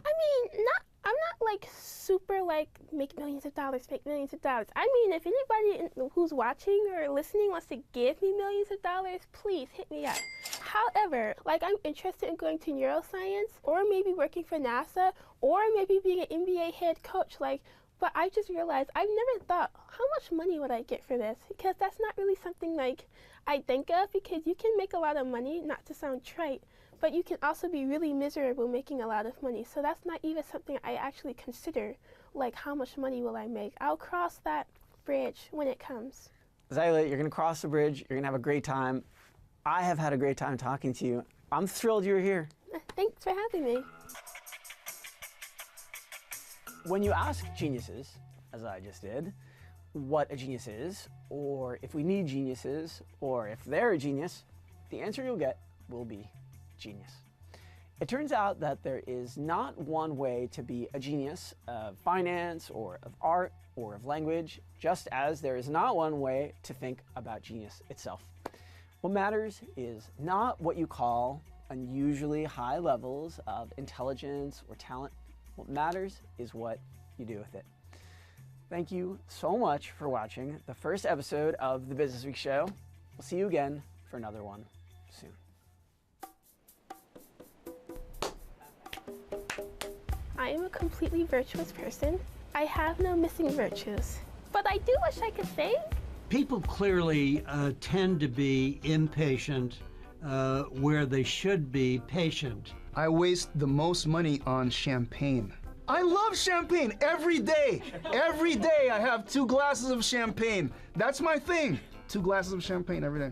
I mean, I'm not like super like make millions of dollars. I mean, if anybody who's watching or listening wants to give me millions of dollars, please hit me up. However, like I'm interested in going to neuroscience or maybe working for NASA or maybe being an NBA head coach. But I just realized I've never thought, how much money would I get for this? Because that's not really something like I think of, because you can make a lot of money, not to sound trite, but you can also be really miserable making a lot of money. So that's not even something I actually consider, like how much money will I make? I'll cross that bridge when it comes. Zaila, you're gonna cross the bridge, you're gonna have a great time. I have had a great time talking to you. I'm thrilled you're here. Thanks for having me. When you ask geniuses, as I just did, what a genius is, or if we need geniuses, or if they're a genius, the answer you'll get will be genius. It turns out that there is not one way to be a genius of finance or of art or of language, just as there is not one way to think about genius itself. What matters is not what you call unusually high levels of intelligence or talent. What matters is what you do with it. Thank you so much for watching the first episode of the Business Week Show. We'll see you again for another one soon. I am a completely virtuous person. I have no missing virtues. But I do wish I could sing. People clearly tend to be impatient where they should be patient. I waste the most money on champagne. I love champagne every day. Every day I have 2 glasses of champagne. That's my thing. 2 glasses of champagne every day.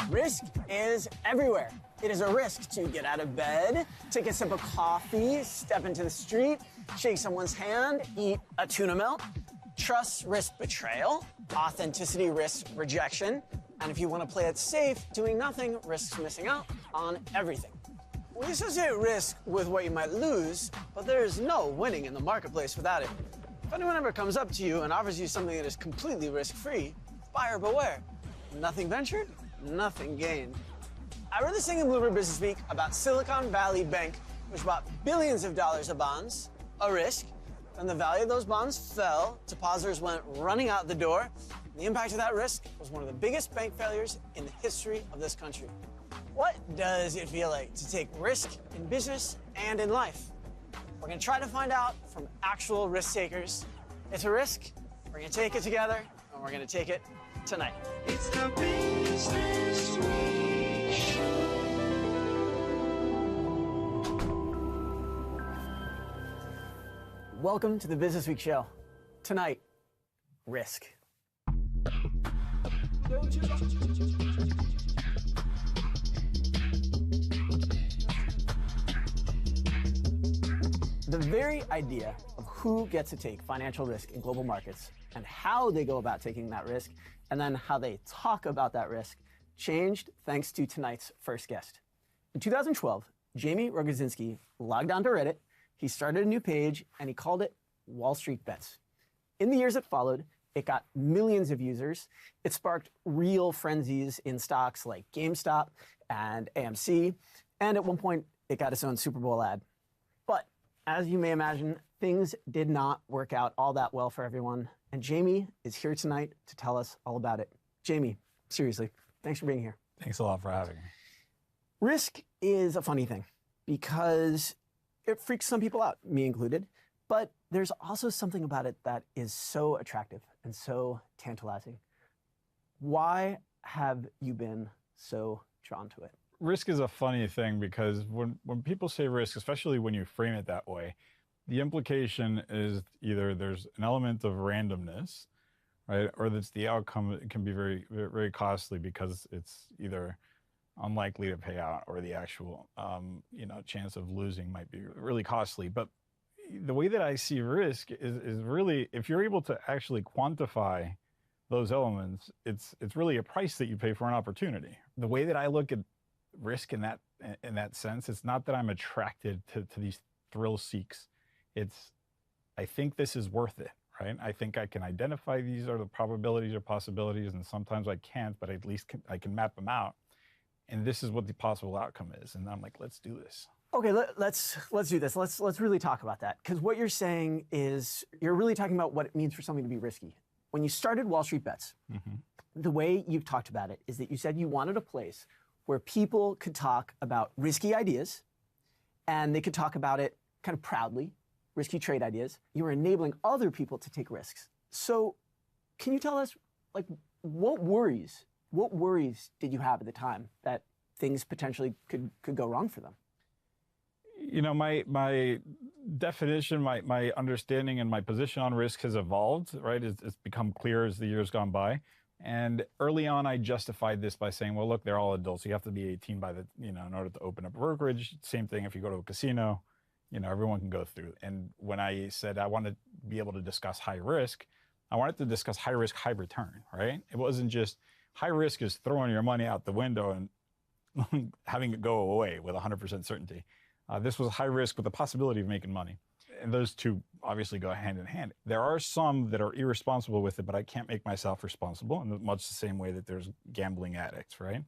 Risk is everywhere. It is a risk to get out of bed, take a sip of coffee, step into the street, shake someone's hand, eat a tuna melt. Trust risk betrayal, authenticity risk rejection, and if you want to play it safe, doing nothing risks missing out on everything. We associate risk with what you might lose, but there is no winning in the marketplace without it. If anyone ever comes up to you and offers you something that is completely risk-free, buyer beware. Nothing ventured, nothing gained. I read this thing in Bloomberg Business Week about Silicon Valley Bank, which bought billions of dollars of bonds, a risk. Then the value of those bonds fell, depositors went running out the door. The impact of that risk was one of the biggest bank failures in the history of this country. What does it feel like to take risk in business and in life? We're going to try to find out from actual risk takers. It's a risk. We're going to take it together, and we're going to take it tonight. It's the Business Week Show. Welcome to the Business Week Show. Tonight, risk. The very idea of who gets to take financial risk in global markets and how they go about taking that risk, and then how they talk about that risk, changed thanks to tonight's first guest. In 2012, Jamie Rogozinski logged onto Reddit, he started a new page, and he called it Wall Street Bets. In the years that followed, It got millions of users. It sparked real frenzies in stocks like GameStop and AMC. And at one point, it got its own Super Bowl ad. But as you may imagine, things did not work out all that well for everyone. And Jamie is here tonight to tell us all about it. Jamie, seriously, thanks for being here. Thanks a lot for having me. Risk is a funny thing because it freaks some people out, me included. But there's also something about it that is so attractive and so tantalizing. Why have you been so drawn to it? Risk is a funny thing because when people say risk, especially when you frame it that way, the implication is either there's an element of randomness, right, or that the outcome can be very, very costly because it's either unlikely to pay out or the actual, chance of losing might be really costly. But the way that I see risk is really, if you're able to actually quantify those elements, it's really a price that you pay for an opportunity. The way that I look at risk in that sense, it's not that I'm attracted to these thrill seeks. It's, I think this is worth it, right? I think I can identify these are the probabilities or possibilities, and sometimes I can't, but at least I can map them out. And this is what the possible outcome is. And I'm like, let's do this. Okay, let's do this. Let's really talk about that. Because what you're saying is you're really talking about what it means for something to be risky. When you started Wall Street Bets, the way you've talked about it is that you said you wanted a place where people could talk about risky ideas and they could talk about it kind of proudly, risky trade ideas. You were enabling other people to take risks. So can you tell us, like, what worries did you have at the time that things potentially could go wrong for them? You know, my definition, my understanding and my position on risk has evolved, right? It's become clear as the years gone by. And early on, I justified this by saying, well, look, they're all adults. You have to be 18 in order to open up a brokerage. Same thing if you go to a casino, everyone can go through. And when I said I wanted to be able to discuss high risk, I wanted to discuss high risk, high return, right? It wasn't just high risk is throwing your money out the window and having it go away with 100% certainty. This was high risk with the possibility of making money. And those two obviously go hand in hand. There are some that are irresponsible with it, but I can't make myself responsible in much the same way that there's gambling addicts, right?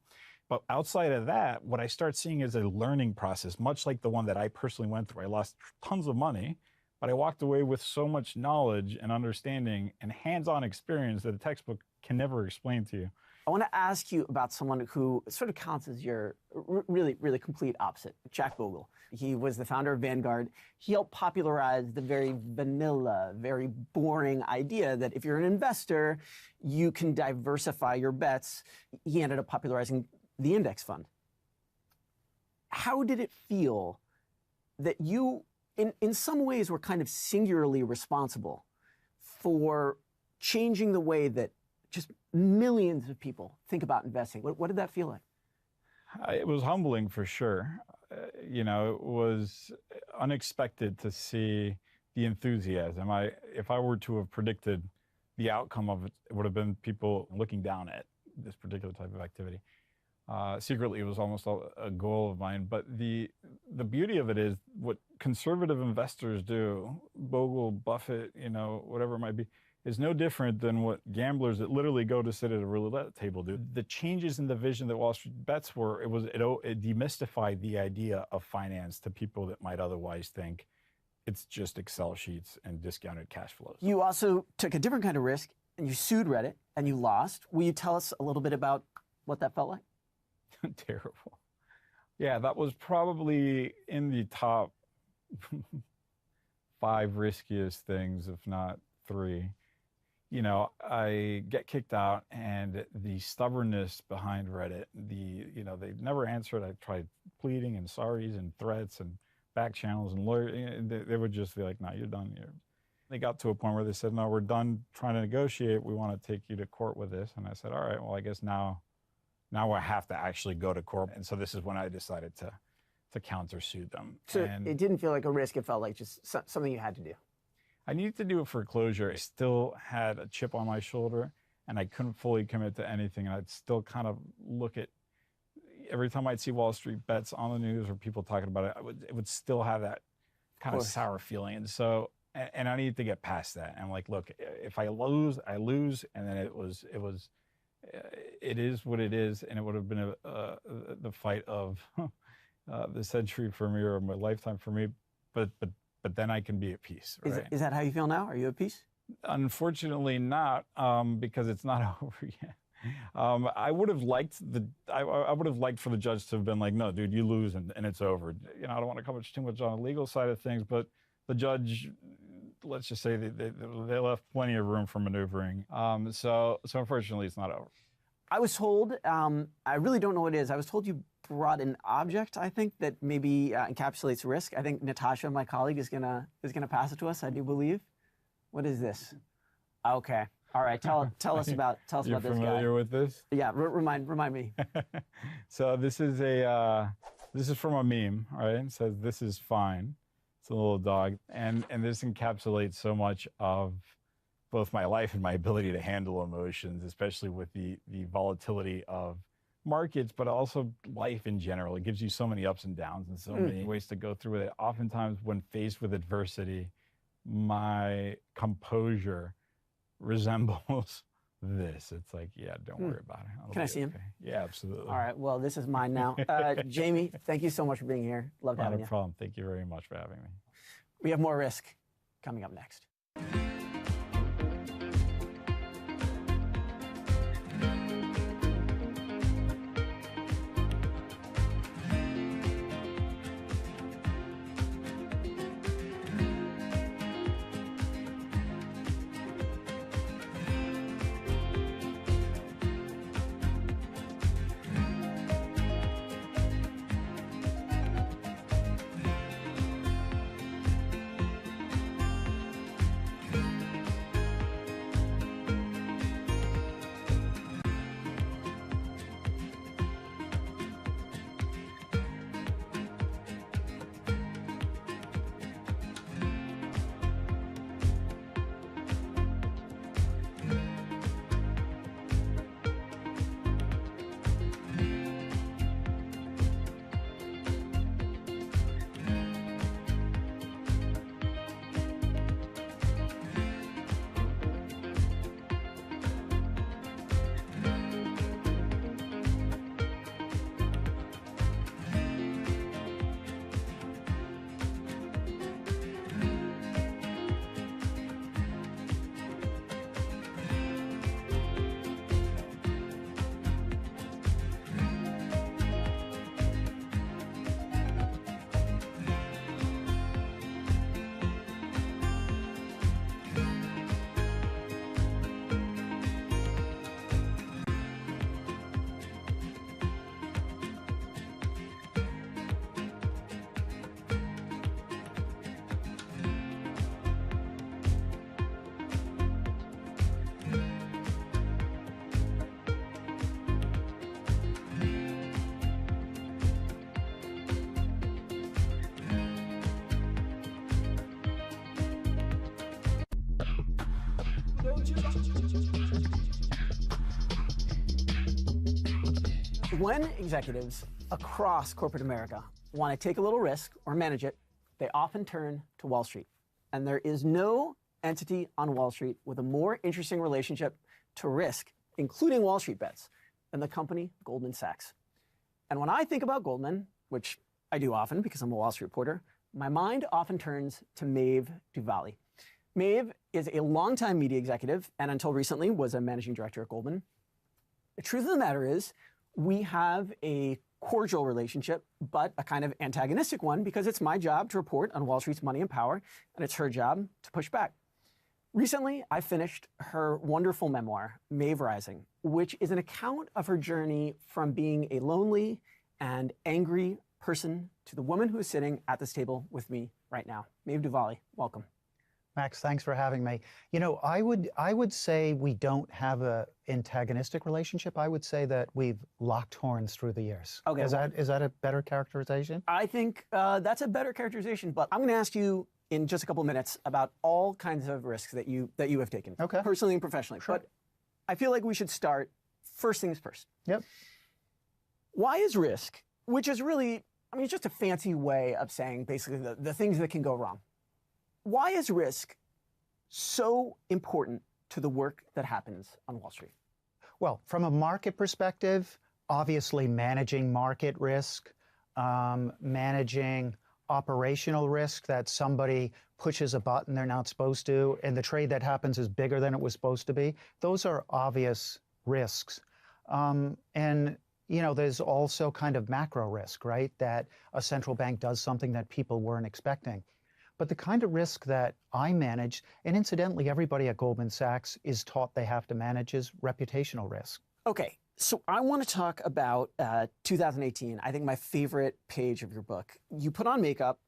But outside of that, what I start seeing is a learning process, much like the one that I personally went through. I lost tons of money, but I walked away with so much knowledge and understanding and hands-on experience that a textbook can never explain to you. I want to ask you about someone who sort of counts as your really, really complete opposite, Jack Bogle. He was the founder of Vanguard. He helped popularize the very vanilla, very boring idea that if you're an investor, you can diversify your bets. He ended up popularizing the index fund. How did it feel that you, in some ways, were kind of singularly responsible for changing the way that just millions of people think about investing? What did that feel like? It was humbling for sure. It was unexpected to see the enthusiasm. If I were to have predicted the outcome of it, it would have been people looking down at this particular type of activity. Secretly, it was almost a goal of mine. But the beauty of it is what conservative investors do, Bogle, Buffett, whatever it might be, is no different than what gamblers that literally go to sit at a roulette table do. The changes in the vision that Wall Street Bets were, it demystified the idea of finance to people that might otherwise think it's just Excel sheets and discounted cash flows. You also took a different kind of risk and you sued Reddit and you lost. Will you tell us a little bit about what that felt like? Terrible. Yeah, that was probably in the top 5 riskiest things, if not 3. I get kicked out, and the stubbornness behind Reddit, they never answered. I tried pleading and sorries and threats and back channels and lawyers. They would just be like, no, you're done. They got to a point where they said, no, we're done trying to negotiate. We want to take you to court with this. And I said, all right, well, I guess now I have to actually go to court. And so this is when I decided to countersue them. So and it didn't feel like a risk. It felt like just something you had to do. I needed to do it for closure. I still had a chip on my shoulder, and I couldn't fully commit to anything. And I'd still kind of look at, every time I'd see Wall Street Bets on the news or people talking about it, it would still have that kind of sour feeling. And so and I needed to get past that. And I'm like, look, if I lose, I lose. And then it is what it is, and it would have been the fight of the century for me, or my lifetime for me. But then I can be at peace. Right? Is that how you feel now? Are you at peace? Unfortunately, not, because it's not over yet. I would have liked for the judge to have been like, no, dude, you lose and it's over. You know, I don't want to cover too much on the legal side of things, but the judge, let's just say they left plenty of room for maneuvering. So unfortunately, it's not over. I was told, I really don't know what it is. I was told you brought an object, I think, that maybe encapsulates risk. I think Natasha, my colleague, is gonna pass it to us, I do believe. What is this? Okay. All right. Tell us about this guy. You're familiar with this? Yeah. Remind me. So this is from a meme, right? It says, "This is fine." It's a little dog, and this encapsulates so much of both my life and my ability to handle emotions, especially with the volatility of markets, but also life in general. It gives you so many ups and downs and so many ways to go through it. Oftentimes, when faced with adversity, my composure resembles this. It's like, yeah, don't worry about it. Can I see him? Yeah, absolutely. All right. Well, this is mine now. Jamie, thank you so much for being here. Loved having you. Not a problem. Thank you very much for having me. We have more risk coming up next. When executives across corporate America want to take a little risk or manage it, they often turn to Wall Street. And there is no entity on Wall Street with a more interesting relationship to risk, including Wall Street bets, than the company Goldman Sachs. And when I think about Goldman, which I do often because I'm a Wall Street reporter, my mind often turns to Maeve DuVally. Maeve is a longtime media executive and until recently was a managing director at Goldman. The truth of the matter is we have a cordial relationship, but a kind of antagonistic one because it's my job to report on Wall Street's money and power, and it's her job to push back. Recently, I finished her wonderful memoir, Maeve Rising, which is an account of her journey from being a lonely and angry person to the woman who is sitting at this table with me right now. Maeve DuVally, welcome. Max, thanks for having me. You know, I would say we don't have a antagonistic relationship. I would say that we've locked horns through the years. Okay, is that a better characterization? I think that's a better charterization, but I'm going to ask you in just a couple minutes about all kinds of risks that you have taken, personally and professionally. Sure. But I feel like we should start first things first. Yep. Why is risk, which is really, I mean, it's just a fancy way of saying basically the things that can go wrong. Why is risk so important to the work that happens on Wall Street? Well, from a market perspective, obviously managing market risk, managing operational risk that somebody pushes a button they're not supposed to, and the trade that happens is bigger than it was supposed to be. Those are obvious risks. And there's also kind of macro risk, right? That a central bank does something that people weren't expecting. But the kind of risk that I manage, and incidentally, everybody at Goldman Sachs is taught they have to manage, is reputational risk. Okay, so I want to talk about 2018. I think my favorite page of your book. You put on makeup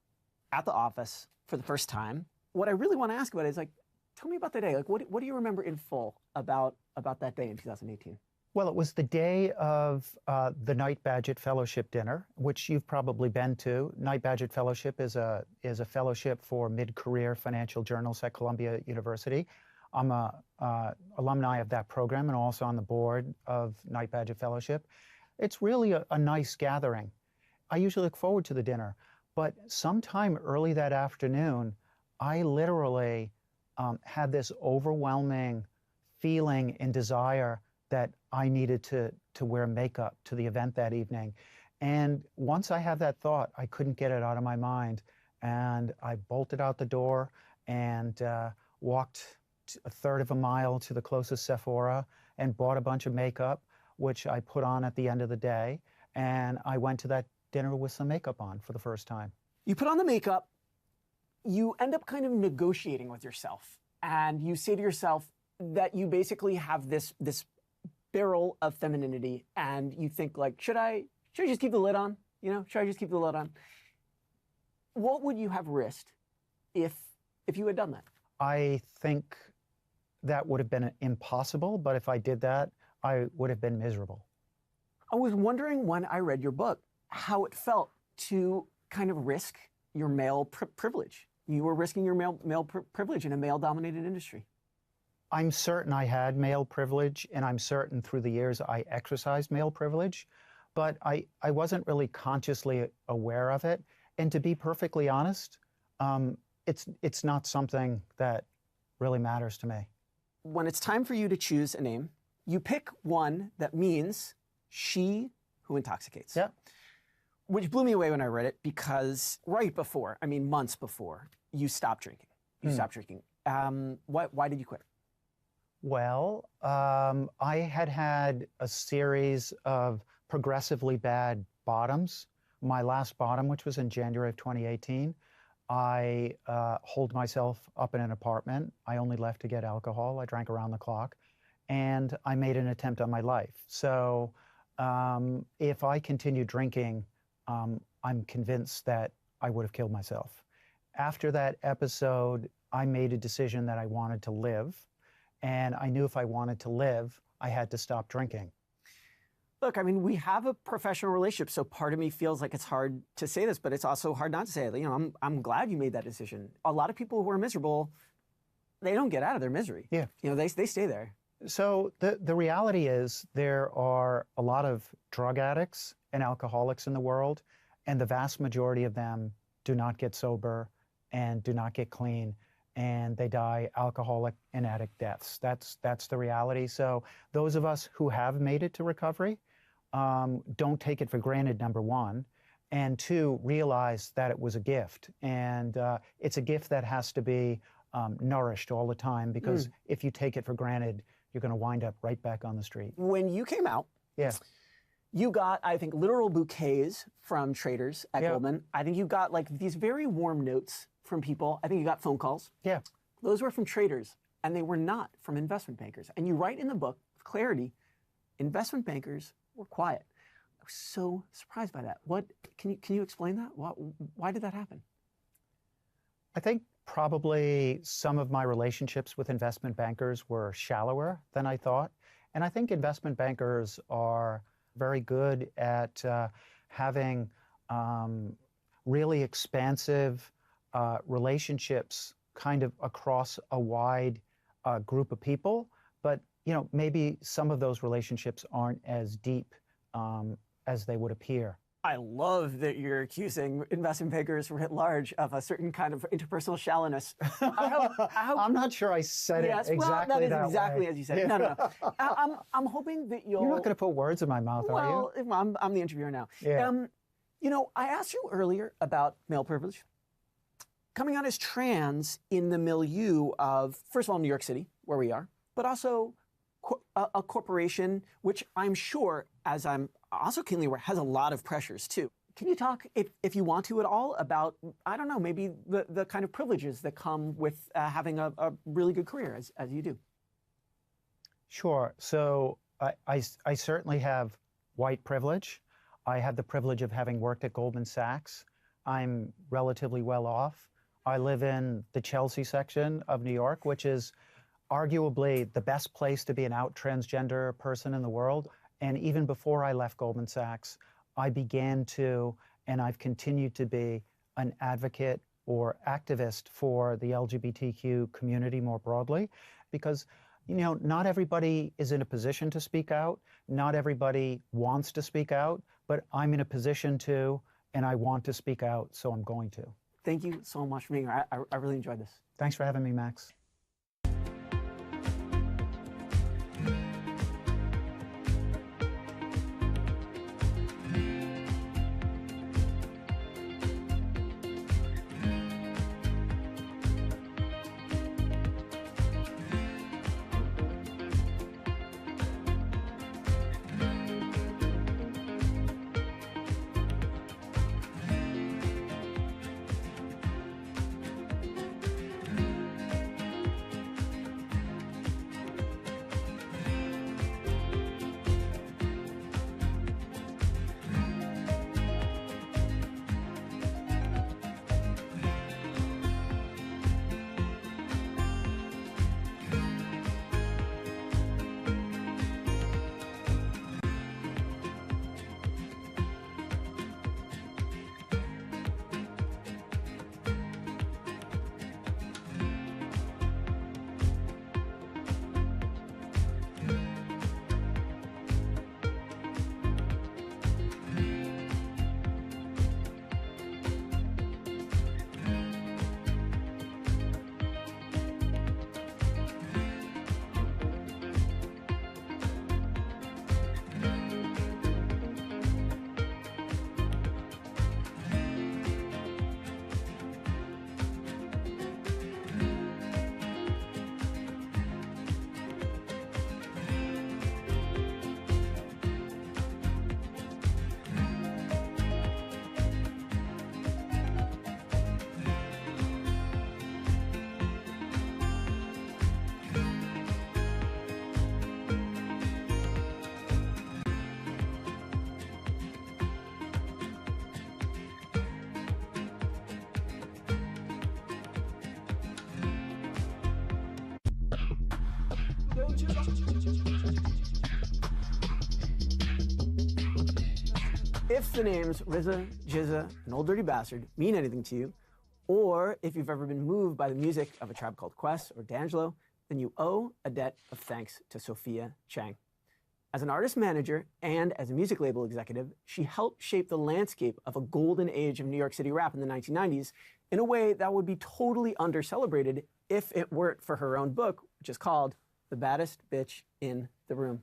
at the office for the first time. What I really want to ask about is, tell me about the day. What do you remember in full about that day in 2018? Well, it was the day of the Knight Bagehot Fellowship dinner, which you've probably been to. Knight Bagehot Fellowship is a fellowship for mid-career financial journalists at Columbia University. I'm a alumni of that program and also on the board of Knight Bagehot Fellowship. It's really a nice gathering. I usually look forward to the dinner, but sometime early that afternoon, I literally had this overwhelming feeling and desire that I needed to wear makeup to the event that evening. And once I had that thought, I couldn't get it out of my mind. And I bolted out the door and walked a third of a mile to the closest Sephora and bought a bunch of makeup, which I put on at the end of the day. And I went to that dinner with some makeup on for the first time. You put on the makeup, you end up kind of negotiating with yourself. And you say to yourself that you basically have this barrel of femininity, and you think should I just keep the lid on? Should I just keep the lid on? What would you have risked if you had done that? I think that would have been impossible, but if I did that, I would have been miserable. I was wondering when I read your book how it felt to kind of risk your male privilege. You were risking your male privilege in a male-dominated industry. I'm certain I had male privilege, and I'm certain through the years I exercised male privilege, but I wasn't really consciously aware of it. And to be perfectly honest, it's not something that really matters to me. When it's time for you to choose a name, you pick one that means she who intoxicates. Yeah. Which blew me away when I read it, because months before, you stopped drinking. Why did you quit? Well, I had a series of progressively bad bottoms. My last bottom, which was in January of 2018, I holed myself up in an apartment. I only left to get alcohol. I drank around the clock, and I made an attempt on my life. So if I continued drinking, I'm convinced that I would have killed myself. After that episode, I made a decision that I wanted to live. And I knew if I wanted to live, I had to stop drinking. Look, we have a professional relationship, so part of me feels like it's hard to say this, but it's also hard not to say it. I'm glad you made that decision. A lot of people who are miserable, they don't get out of their misery. Yeah. They stay there. So the reality is there are a lot of drug addicts and alcoholics in the world, and the vast majority of them do not get sober and do not get clean, and they die alcoholic and addict deaths. That's the reality. So those of us who have made it to recovery don't take it for granted, number one, and two, realize that it was a gift. And it's a gift that has to be nourished all the time, because if you take it for granted, you're going to wind up right back on the street. When you came out, you got, I think, literal bouquets from traders at Goldman. I think you got these very warm notes from people. I think you got phone calls. Yeah. Those were from traders, and they were not from investment bankers. And you write in the book with clarity, investment bankers were quiet. I was so surprised by that. Can you explain that? Why did that happen? I think probably some of my relationships with investment bankers were shallower than I thought. And I think investment bankers are very good at having really expansive relationships kind of across a wide group of people. But, maybe some of those relationships aren't as deep as they would appear. I love that you're accusing investment bankers writ large of a certain kind of interpersonal shallowness. I'm not sure I said yes, it exactly well, that is that exactly way. as you said it. No. I'm hoping that you'll... You're not going to put words in my mouth, are you? Well, I'm the interviewer now. Yeah. You know, I asked you earlier about male privilege. Coming out as trans in the milieu of, first of all, New York City, where we are, but also a corporation, which I'm sure, as I'm also keenly aware, has a lot of pressures too. Can you talk, if you want to at all, about, I don't know, maybe the kind of privileges that come with having a really good career as you do? Sure. So I certainly have white privilege. I have the privilege of having worked at Goldman Sachs. I'm relatively well off. I live in the Chelsea section of New York, which is arguably the best place to be an out transgender person in the world. And even before I left Goldman Sachs, I began to, and I've continued to be, an advocate or activist for the LGBTQ community more broadly, because, you know, not everybody is in a position to speak out. Not everybody wants to speak out, but I'm in a position to, and I want to speak out, so I'm going to. Thank you so much for being here. I really enjoyed this. Thanks for having me, Max. If the names RZA, GZA, and Old Dirty Bastard mean anything to you, or if you've ever been moved by the music of A Tribe Called Quest or D'Angelo, then you owe a debt of thanks to Sophia Chang. As an artist manager and as a music label executive, she helped shape the landscape of a golden age of New York City rap in the 1990s in a way that would be totally under-celebrated if it weren't for her own book, which is called The Baddest Bitch in the Room.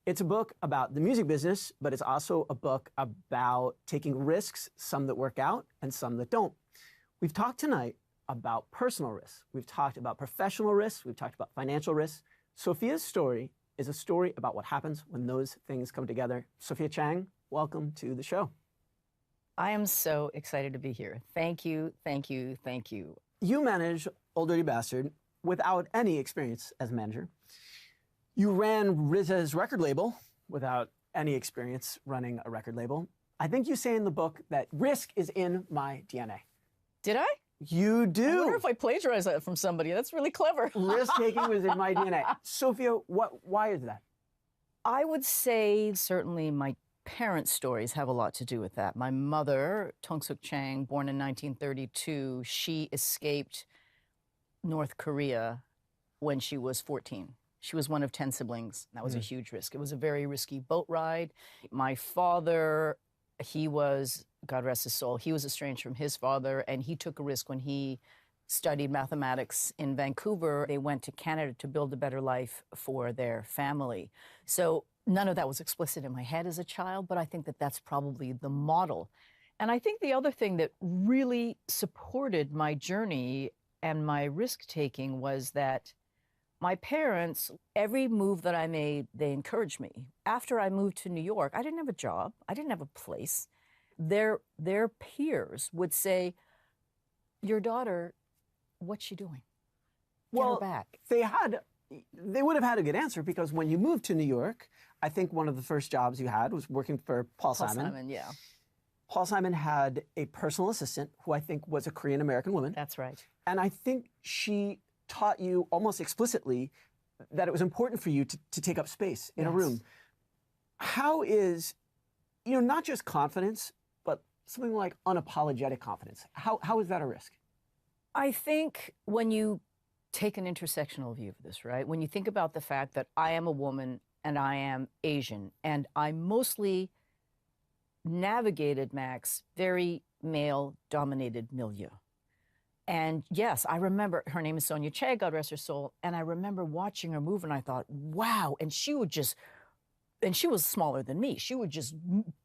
It's a book about the music business, but it's also a book about taking risks, some that work out and some that don't. We've talked tonight about personal risks. We've talked about professional risks. We've talked about financial risks. Sophia's story is a story about what happens when those things come together. Sophia Chang, welcome to the show. I am so excited to be here. Thank you, thank you, thank you. You manage Old Dirty Bastard without any experience as a manager. You ran RZA's record label without any experience running a record label. I think you say in the book that risk is in my DNA. Did I? You do. I wonder if I plagiarized that from somebody. That's really clever. Risk-taking was in my DNA. Sophia, why is that? I would say certainly my parents' stories have a lot to do with that. My mother, Tong-Suk Chang, born in 1932, she escaped North Korea when she was 14. She was one of 10 siblings. That was a huge risk. It was a very risky boat ride. My father He was, God rest his soul, he was estranged from his father, and he took a risk when he studied mathematics in Vancouver. They went to Canada to build a better life for their family. So none of that was explicit in my head as a child, but I think that that's probably the model. And I think the other thing that really supported my journey and my risk-taking was that my parents, every move that I made, they encouraged me. After I moved to New York, I didn't have a job. I didn't have a place. Their peers would say, your daughter, what's she doing? Get her back. They would have had a good answer, because when you moved to New York, I think one of the first jobs you had was working for Paul Simon. Yeah. Paul Simon had a personal assistant who I think was a Korean American woman. That's right. And I think she taught you almost explicitly that it was important for you to take up space in a room. How is, not just confidence, but something like unapologetic confidence, how is that a risk? I think when you take an intersectional view of this, right? When you think about the fact that I am a woman and I am Asian, and I mostly navigated, Max, very male-dominated milieu. And yes, I remember, her name is Sonia Che, God rest her soul, and I remember watching her move, and I thought, wow, and she was smaller than me. She would just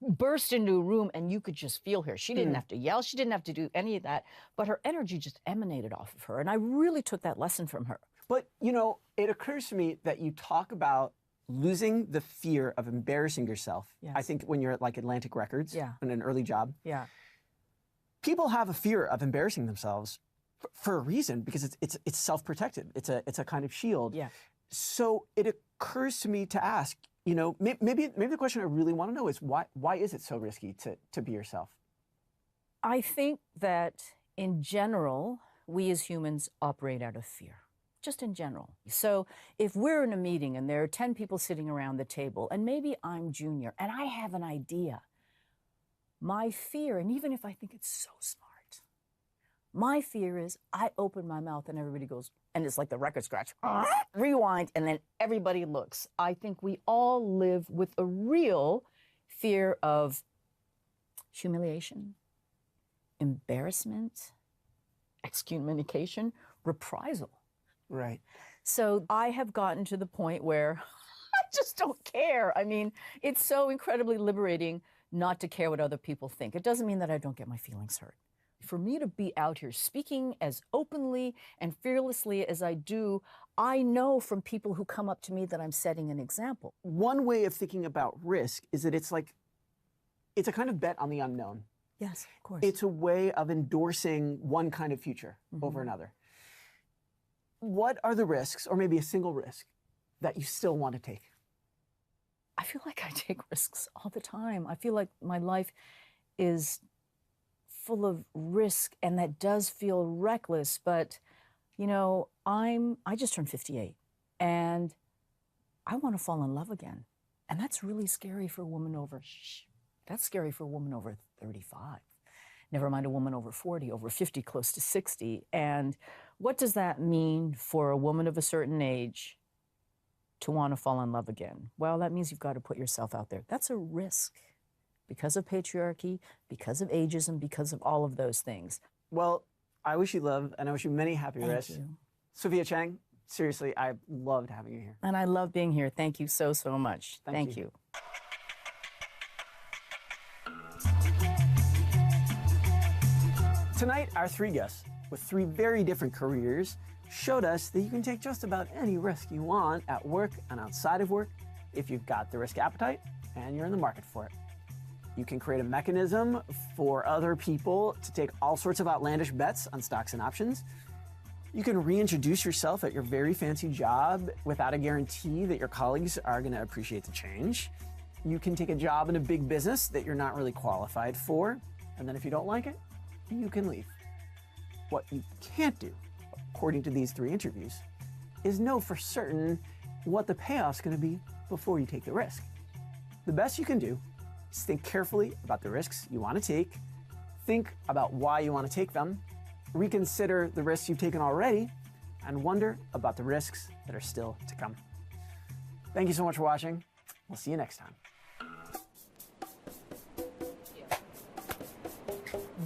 burst into a room, and you could just feel her. She didn't have to yell. She didn't have to do any of that, but her energy just emanated off of her, and I really took that lesson from her. But, it occurs to me that you talk about losing the fear of embarrassing yourself. Yes. I think when you're at like Atlantic Records in an early job. Yeah. People have a fear of embarrassing themselves for a reason, because it's self-protective. It's a kind of shield. Yeah. So it occurs to me to ask, maybe the question I really want to know is why is it so risky to be yourself? I think that in general, we as humans operate out of fear. Just in general. So if we're in a meeting and there are 10 people sitting around the table, and maybe I'm junior and I have an idea, my fear, and even if I think it's so smart, my fear is I open my mouth and everybody goes, and it's like the record scratch, rewind, and then everybody looks. I think we all live with a real fear of humiliation, embarrassment, excommunication, reprisal. Right. So I have gotten to the point where I just don't care. I mean, it's so incredibly liberating not to care what other people think. It doesn't mean that I don't get my feelings hurt. For me to be out here speaking as openly and fearlessly as I do, I know from people who come up to me that I'm setting an example. One way of thinking about risk is that it's a kind of bet on the unknown. Yes, of course. It's a way of endorsing one kind of future over another. What are the risks, or maybe a single risk, that you still want to take? I feel like I take risks all the time. I feel like my life is full of risk, and that does feel reckless. But, I just turned 58, and I want to fall in love again. And that's really scary for a woman over, that's scary for a woman over 35. Never mind a woman over 40, over 50, close to 60. And what does that mean for a woman of a certain age to want to fall in love again? Well, that means you've got to put yourself out there. That's a risk because of patriarchy, because of ageism, because of all of those things. Well, I wish you love, and I wish you many happy risks. Thank you. Sophia Chang, seriously, I loved having you here. And I love being here. Thank you so, so much. Thank you. Tonight, our three guests, with three very different careers, showed us that you can take just about any risk you want at work and outside of work if you've got the risk appetite and you're in the market for it. You can create a mechanism for other people to take all sorts of outlandish bets on stocks and options. You can reintroduce yourself at your very fancy job without a guarantee that your colleagues are going to appreciate the change. You can take a job in a big business that you're not really qualified for, and then if you don't like it, you can leave. What you can't do, according to these three interviews, is know for certain what the payoff's going to be before you take the risk. The best you can do is think carefully about the risks you want to take, think about why you want to take them, reconsider the risks you've taken already, and wonder about the risks that are still to come. Thank you so much for watching. We'll see you next time.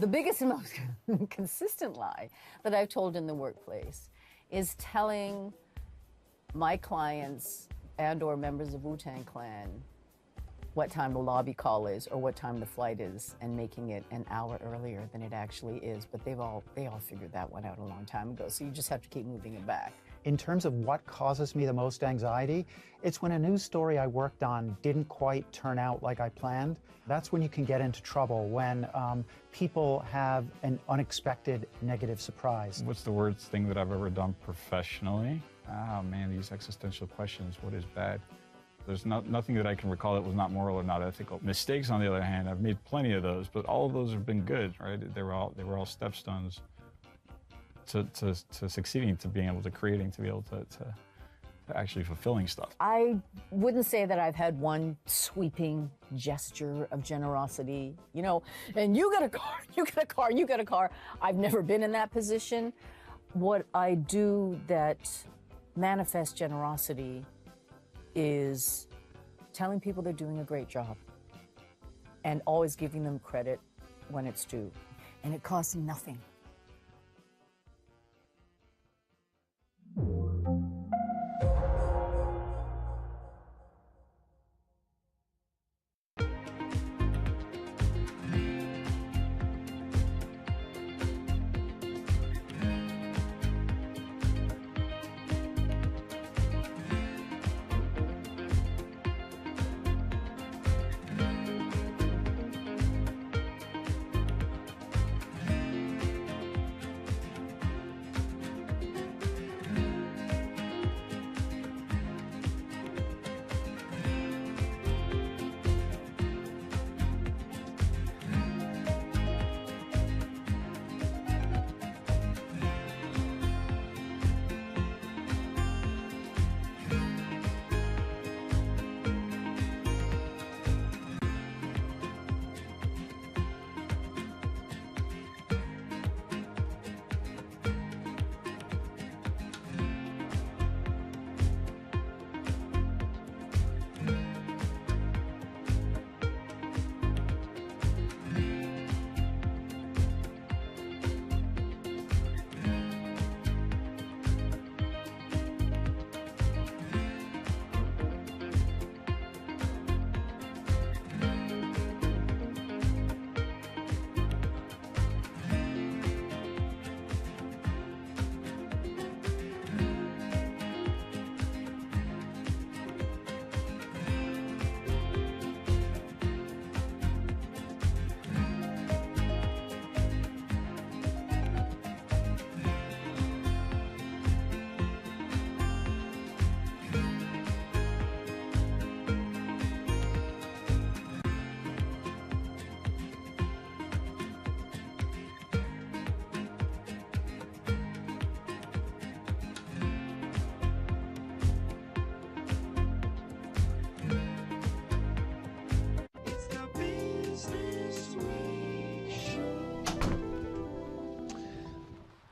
The biggest and most consistent lie that I've told in the workplace is telling my clients and or members of Wu-Tang Clan what time the lobby call is or what time the flight is and making it an hour earlier than it actually is. But they all figured that one out a long time ago. So you just have to keep moving it back. In terms of what causes me the most anxiety, it's when a news story I worked on didn't quite turn out like I planned. That's when you can get into trouble, when people have an unexpected negative surprise. What's the worst thing that I've ever done professionally? Oh man, these existential questions, what is bad? There's nothing that I can recall that was not moral or not ethical. Mistakes, on the other hand, I've made plenty of those, but all of those have been good, right? They were all stepstones to succeeding, to being able to creating, to be able to actually fulfilling stuff. I wouldn't say that I've had one sweeping gesture of generosity, you know, and you got a car, you got a car, you got a car. I've never been in that position. What I do that manifests generosity is telling people they're doing a great job and always giving them credit when it's due. And it costs nothing.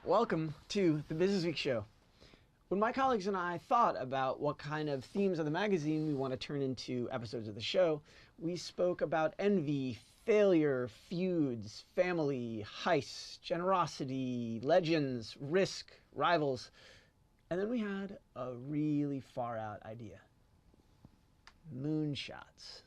Welcome to the Business Week Show. When my colleagues and I thought about what kind of themes of the magazine we want to turn into episodes of the show, we spoke about envy, failure, feuds, family, heists, generosity, legends, risk, rivals, and then we had a really far out idea. Moonshots.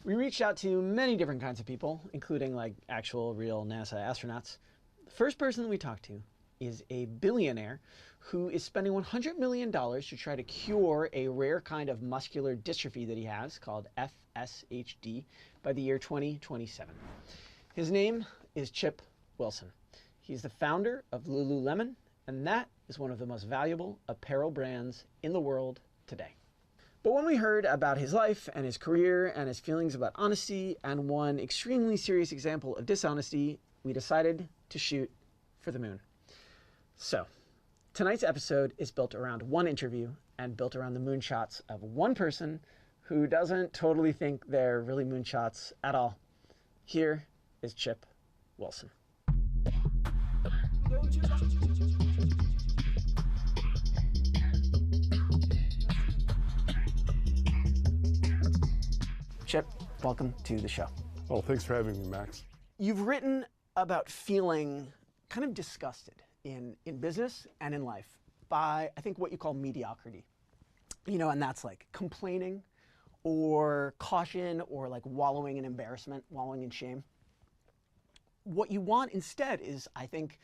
We reached out to many different kinds of people, including like actual real NASA astronauts. The first person that we talked to is a billionaire who is spending $100 million to try to cure a rare kind of muscular dystrophy that he has called FSHD by the year 2027. His name is Chip Wilson. He's the founder of Lululemon, and that is one of the most valuable apparel brands in the world today. But when we heard about his life and his career and his feelings about honesty and one extremely serious example of dishonesty, we decided to shoot for the moon. So, tonight's episode is built around one interview and built around the moonshots of one person who doesn't totally think they're really moonshots at all. Here is Chip Wilson. Chip, welcome to the show. Oh, thanks for having me, Max. You've written about feeling kind of disgusted in business and in life by, I think, what you call mediocrity. You know, and that's like complaining or caution or like wallowing in embarrassment, wallowing in shame. What you want instead is, I think,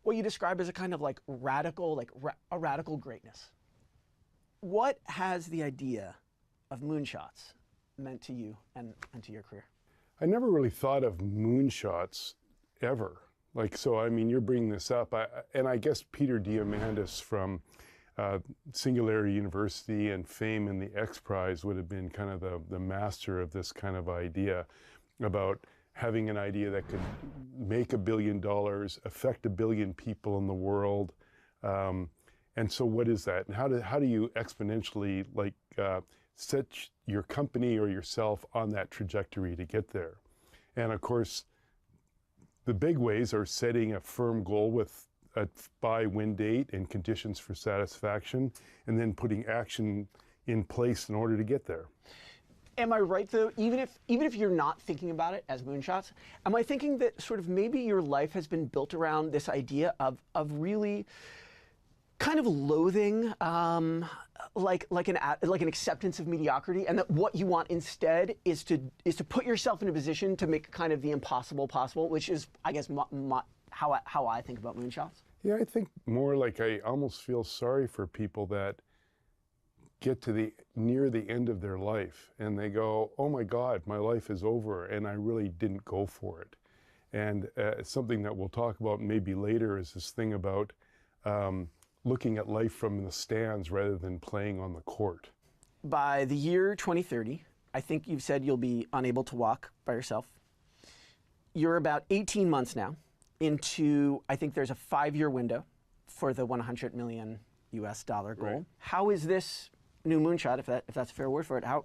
what you describe as a kind of like radical, a radical greatness. What has the idea of moonshots meant to you and to your career? I never really thought of moonshots ever. Like, so, I mean, you're bringing this up, and I guess Peter Diamandis from Singularity University and fame in the X Prize would have been kind of the master of this kind of idea about having an idea that could make $1 billion, affect 1 billion people in the world. And so what is that? And how do you exponentially set your company or yourself on that trajectory to get there? And of course, the big ways are setting a firm goal with a buy-win date and conditions for satisfaction, and then putting action in place in order to get there. Am I right though, even if you're not thinking about it as moonshots, am I thinking that sort of maybe your life has been built around this idea of really kind of loathing, like an acceptance of mediocrity, and that what you want instead is to put yourself in a position to make kind of the impossible possible, which is, I guess, how I think about moonshots? Yeah, I think more like I almost feel sorry for people that get to near the end of their life and they go, oh my God, my life is over and I really didn't go for it. And something that we'll talk about maybe later is this thing about looking at life from the stands rather than playing on the court. By the year 2030, I think you've said you'll be unable to walk by yourself. You're about 18 months now into, I think there's a 5-year window for the $100 million US goal. Right. How is this new moonshot, if that's a fair word for it, how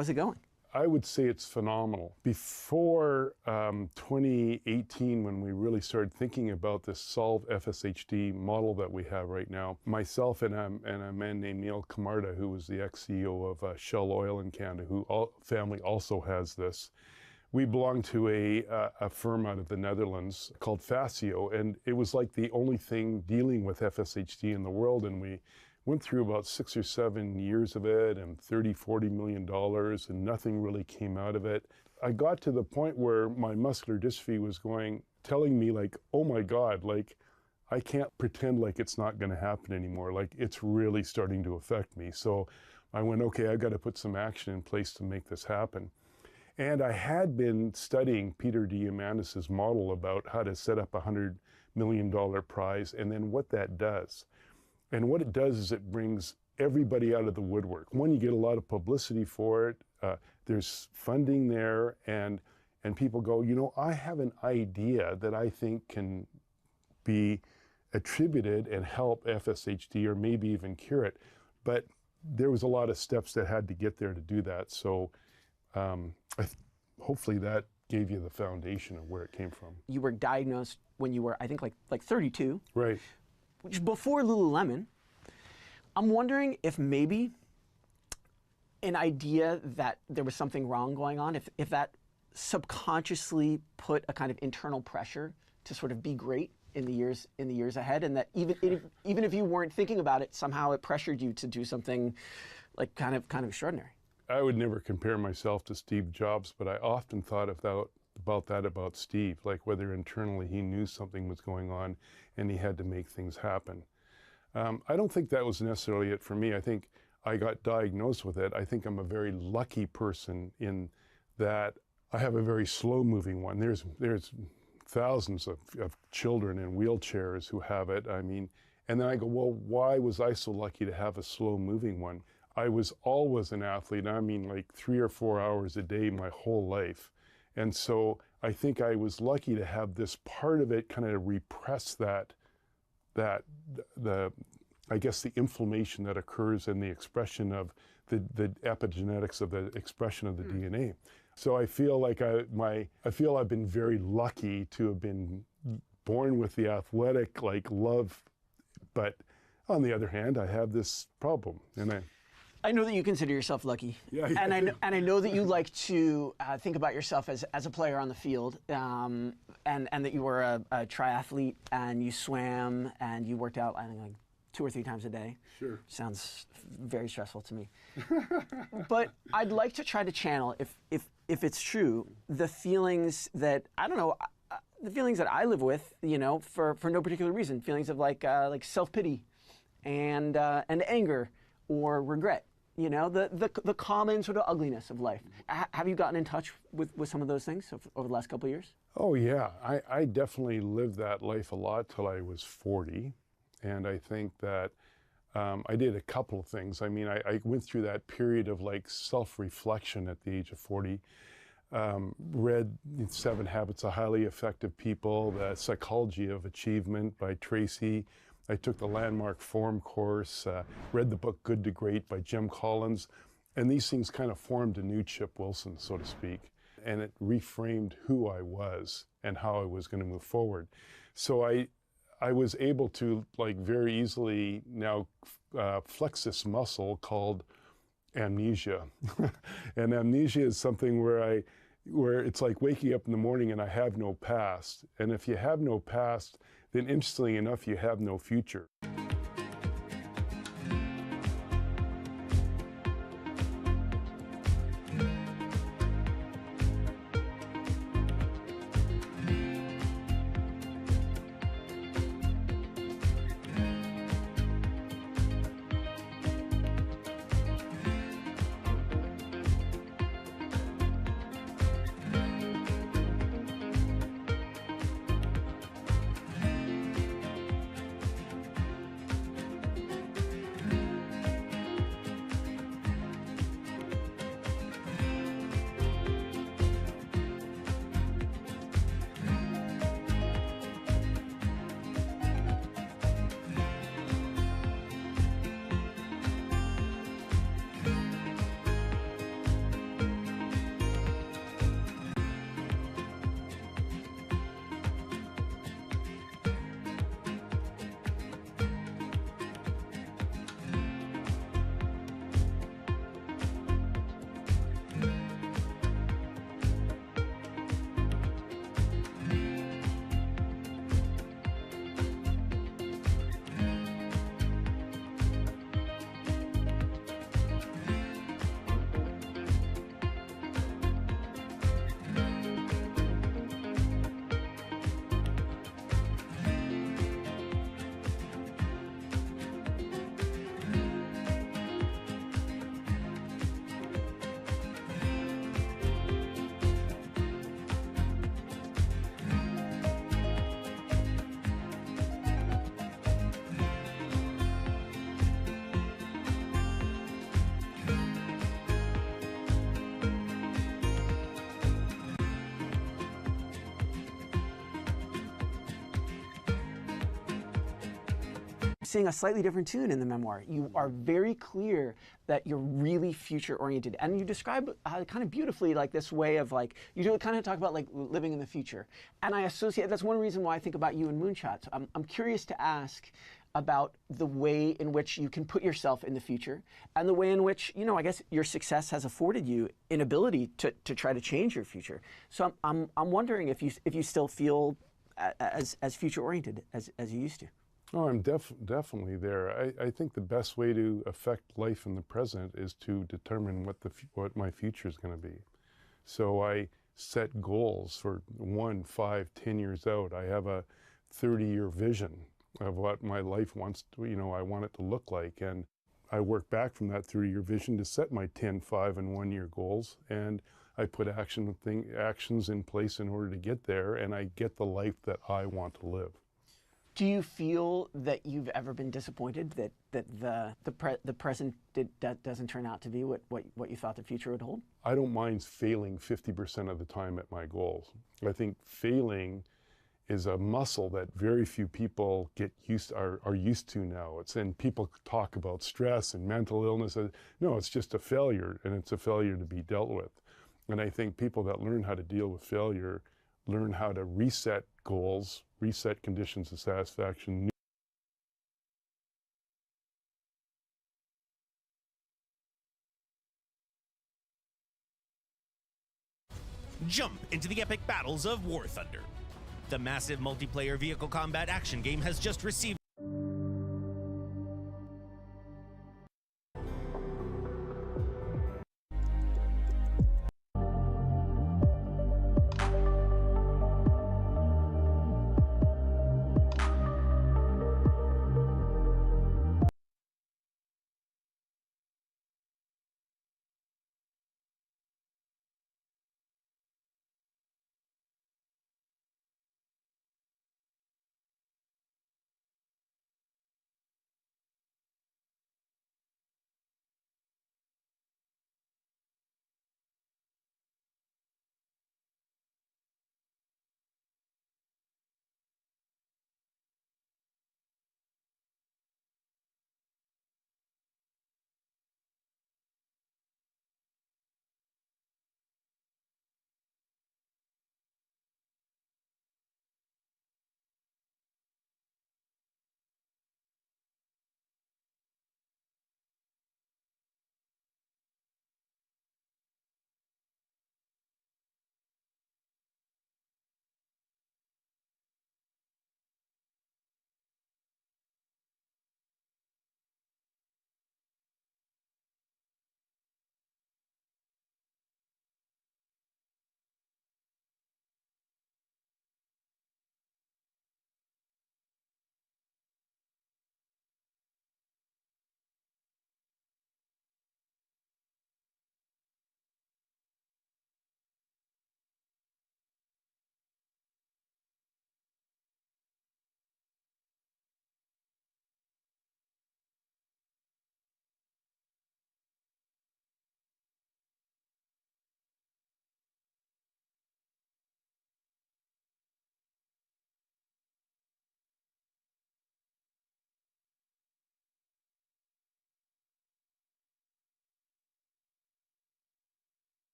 is it going? I would say it's phenomenal. Before 2018, when we really started thinking about this Solve FSHD model that we have right now, myself and a man named Neil Camarda, who was the ex-CEO of Shell Oil in Canada, who family also has this. We belong to a firm out of the Netherlands called Fascio, and it was like the only thing dealing with FSHD in the world, and we went through about 6 or 7 years of it and $30–40 million, and nothing really came out of it. I got to the point where my muscular dystrophy was telling me like, oh my God, like I can't pretend like it's not going to happen anymore. Like it's really starting to affect me. So I went, okay, I've got to put some action in place to make this happen. And I had been studying Peter Diamandis' model about how to set up a $100 million prize and then what that does. And what it does is it brings everybody out of the woodwork. One, you get a lot of publicity for it. There's funding there, and people go, you know, I have an idea that I think can be attributed and help FSHD or maybe even cure it. But there was a lot of steps that had to get there to do that. So hopefully that gave you the foundation of where it came from. You were diagnosed when you were, I think, like 32. Right. Which before Lululemon. I'm wondering if maybe an idea that there was something wrong going on, if that subconsciously put a kind of internal pressure to sort of be great in the years ahead, and that even if you weren't thinking about it, somehow it pressured you to do something like kind of extraordinary. I would never compare myself to Steve Jobs, but I often thought about Steve, like whether internally he knew something was going on and he had to make things happen. I don't think that was necessarily it for me. I think I got diagnosed with it. I think I'm a very lucky person in that I have a very slow-moving one. There's thousands of children in wheelchairs who have it. I mean, and then I go, well, why was I so lucky to have a slow-moving one? I was always an athlete. I mean, like 3 or 4 hours a day my whole life. And so I think I was lucky to have this part of it kind of repress I guess the inflammation that occurs in the expression of the epigenetics of the expression of the DNA. So I feel like I feel I've been very lucky to have been born with the athletic love, but on the other hand, I have this problem, and I know that you consider yourself lucky, Yeah, and I know that you like to think about yourself as a player on the field, and that you were a triathlete and you swam and you worked out, I think, like 2 or 3 times a day. Sure. Sounds very stressful to me. But I'd like to try to channel, if it's true, the feelings that the feelings that I live with, for no particular reason, feelings of like self-pity and anger or regret. The common sort of ugliness of life. Have you gotten in touch with some of those things over the last couple of years? Oh yeah, I definitely lived that life a lot till I was 40. And I think that I did a couple of things. I mean, I went through that period of like self-reflection at the age of 40. Read 7 Habits of Highly Effective People, The Psychology of Achievement by Tracy. I took the Landmark Forum course, read the book Good to Great by Jim Collins. And these things kind of formed a new Chip Wilson, so to speak. And it reframed who I was and how I was going to move forward. So I was able to like very easily now flex this muscle called amnesia. And amnesia is something where it's like waking up in the morning and I have no past. And if you have no past, then interestingly enough, you have no future. Sing a slightly different tune in the memoir. You are very clear that you're really future oriented, and you describe kind of beautifully like this way of like you do kind of talk about like living in the future. And I associate that's one reason why I think about you in Moonshots. I'm curious to ask about the way in which you can put yourself in the future and the way in which, I guess your success has afforded you an ability to try to change your future. So I'm wondering if you still feel as future oriented as you used to. Oh, I'm definitely there. I think the best way to affect life in the present is to determine what my future is going to be. So I set goals for 1, 5, 10 years out. I have a 30-year vision of what my life wants to, I want it to look like. And I work back from that 30-year vision to set my 10, 5, and 1-year goals. And I put actions in place in order to get there, and I get the life that I want to live. Do you feel that you've ever been disappointed that the present doesn't turn out to be what you thought the future would hold? I don't mind failing 50% of the time at my goals. I think failing is a muscle that very few people are used to now. And people talk about stress and mental illness. No, it's just a failure, and it's a failure to be dealt with. And I think people that learn how to deal with failure learn how to reset goals, reset conditions of satisfaction, Jump into the epic battles of War Thunder. The massive multiplayer vehicle combat action game has just received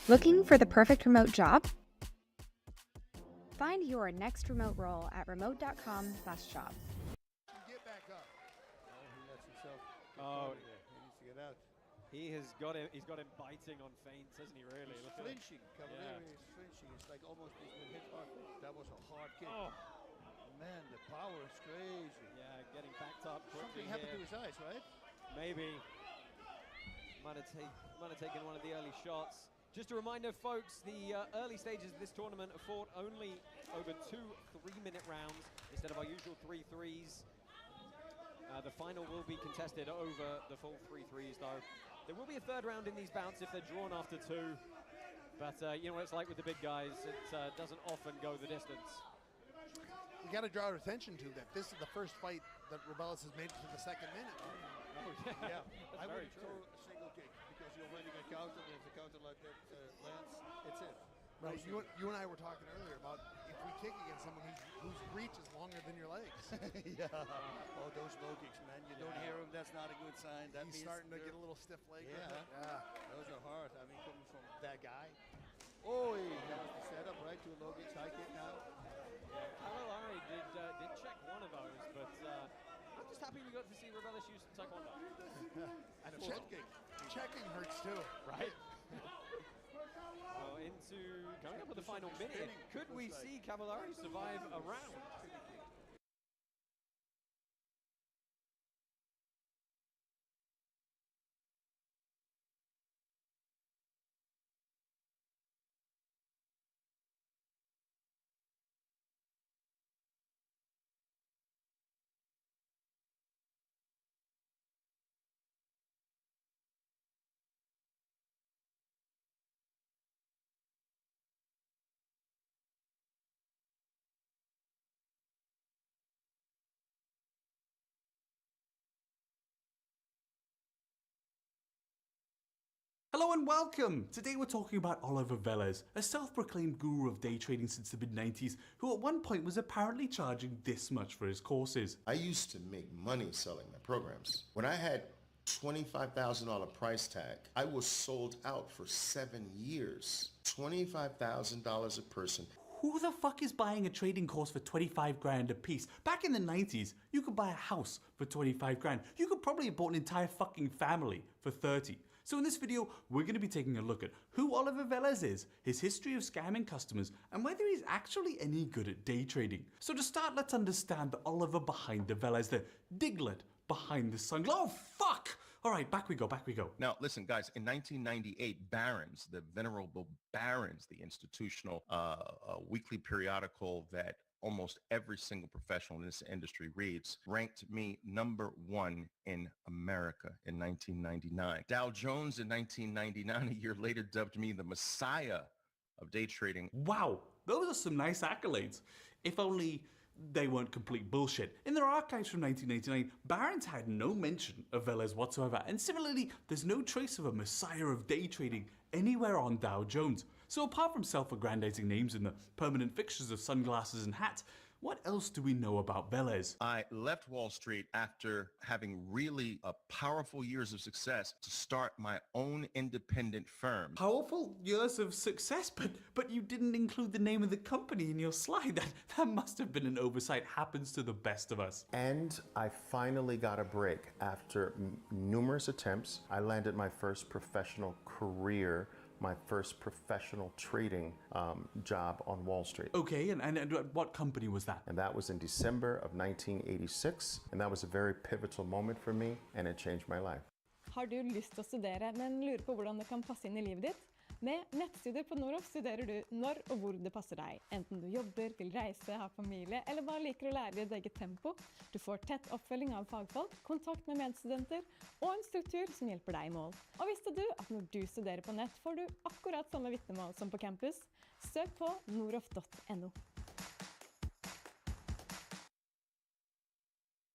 Looking for the perfect remote job? Find your next remote role at remote.com/job. Get back up. Oh, he lets himself get Oh, caught there. He needs to get out. He's got him biting on feints, hasn't he, really? He's Look at him. flinching. Cavalieri is flinching. It's like almost he's been hit hard. That was a hard kick. Oh. Man, the power is crazy. Yeah, getting backed up Something quickly happened here. to his eyes, right? Maybe. Might have taken one of the early shots. Just a reminder, folks, the early stages of this tournament are fought only over 2 3-minute rounds instead of our usual 3 threes. The final will be contested over the full 3 threes, though. There will be a third round in these bouts if they're drawn after 2. But you know what it's like with the big guys. It doesn't often go the distance. We got to draw our attention to that. This is the first fight that Rebellis has made it to the second minute. Oh, Yeah, That's I very wouldn't true. throw a single kick because you're when you get countered, and if the counter like that lands, it's it. Right, No you and I were talking earlier about if we kick against someone whose reach is longer than your legs. Yeah. Oh, those low kicks, man. You don't hear them. That's not a good sign. That He's means starting to they're- get a little stiff leg. Yeah. Yeah. Those are hard. I mean, coming from that guy. Oh, that was the setup, right? 2 low kicks, high kick now. Cavalieri did check one of those, but I'm just happy we got to see Rebellis use some taekwondo. And checking. Checking hurts too. Right? Well, coming up with the final minute, could we see Cavalieri survive a round? Hello and welcome! Today we're talking about Oliver Velez, a self-proclaimed guru of day trading since the mid-90s, who at one point was apparently charging this much for his courses. I used to make money selling my programs. When I had $25,000 price tag, I was sold out for 7 years. $25,000 a person. Who the fuck is buying a trading course for 25 grand a piece? Back in the 90s, you could buy a house for 25 grand. You could probably have bought an entire fucking family for 30. So in this video, we're going to be taking a look at who Oliver Velez is, his history of scamming customers, and whether he's actually any good at day trading. So to start, let's understand the Oliver behind the Velez, the Diglett behind the sunglasses. Oh, fuck! All right, back we go. Now, listen, guys, in 1998, Barron's, the venerable Barron's, the institutional weekly periodical that almost every single professional in this industry reads, ranked me #1 in America in 1999. Dow Jones in 1999, a year later, dubbed me the messiah of day trading. Wow, those are some nice accolades. If only they weren't complete bullshit. In their archives from 1999, Barron's had no mention of Velez whatsoever, and similarly, there's no trace of a messiah of day trading anywhere on Dow Jones. So apart from self-aggrandizing names in the permanent fixtures of sunglasses and hats, what else do we know about Velez? I left Wall Street after having really powerful years of success to start my own independent firm. Powerful years of success, but you didn't include the name of the company in your slide. That must have been an oversight. Happens to the best of us. And I finally got a break. After numerous attempts, I landed my first professional career, my first professional trading job on Wall Street. Okay, and what company was that? And that was in December of 1986. And that was a very pivotal moment for me, and it changed my life. Har du lyst til å studere, men lurer på hvordan det kan passe inn i livet ditt? Med nettstudier på Noroff studerer du når og hvor det passer deg. Enten du jobber, vil reise, har familie, eller bare liker å lære i ditt eget tempo. Du får tett oppfølging av fagfolk, kontakt med medstudenter, og en struktur som hjelper deg i mål. Og visste du at når du studerer på nett, får du akkurat samme vitnemål som på campus? Søk på noroff.no.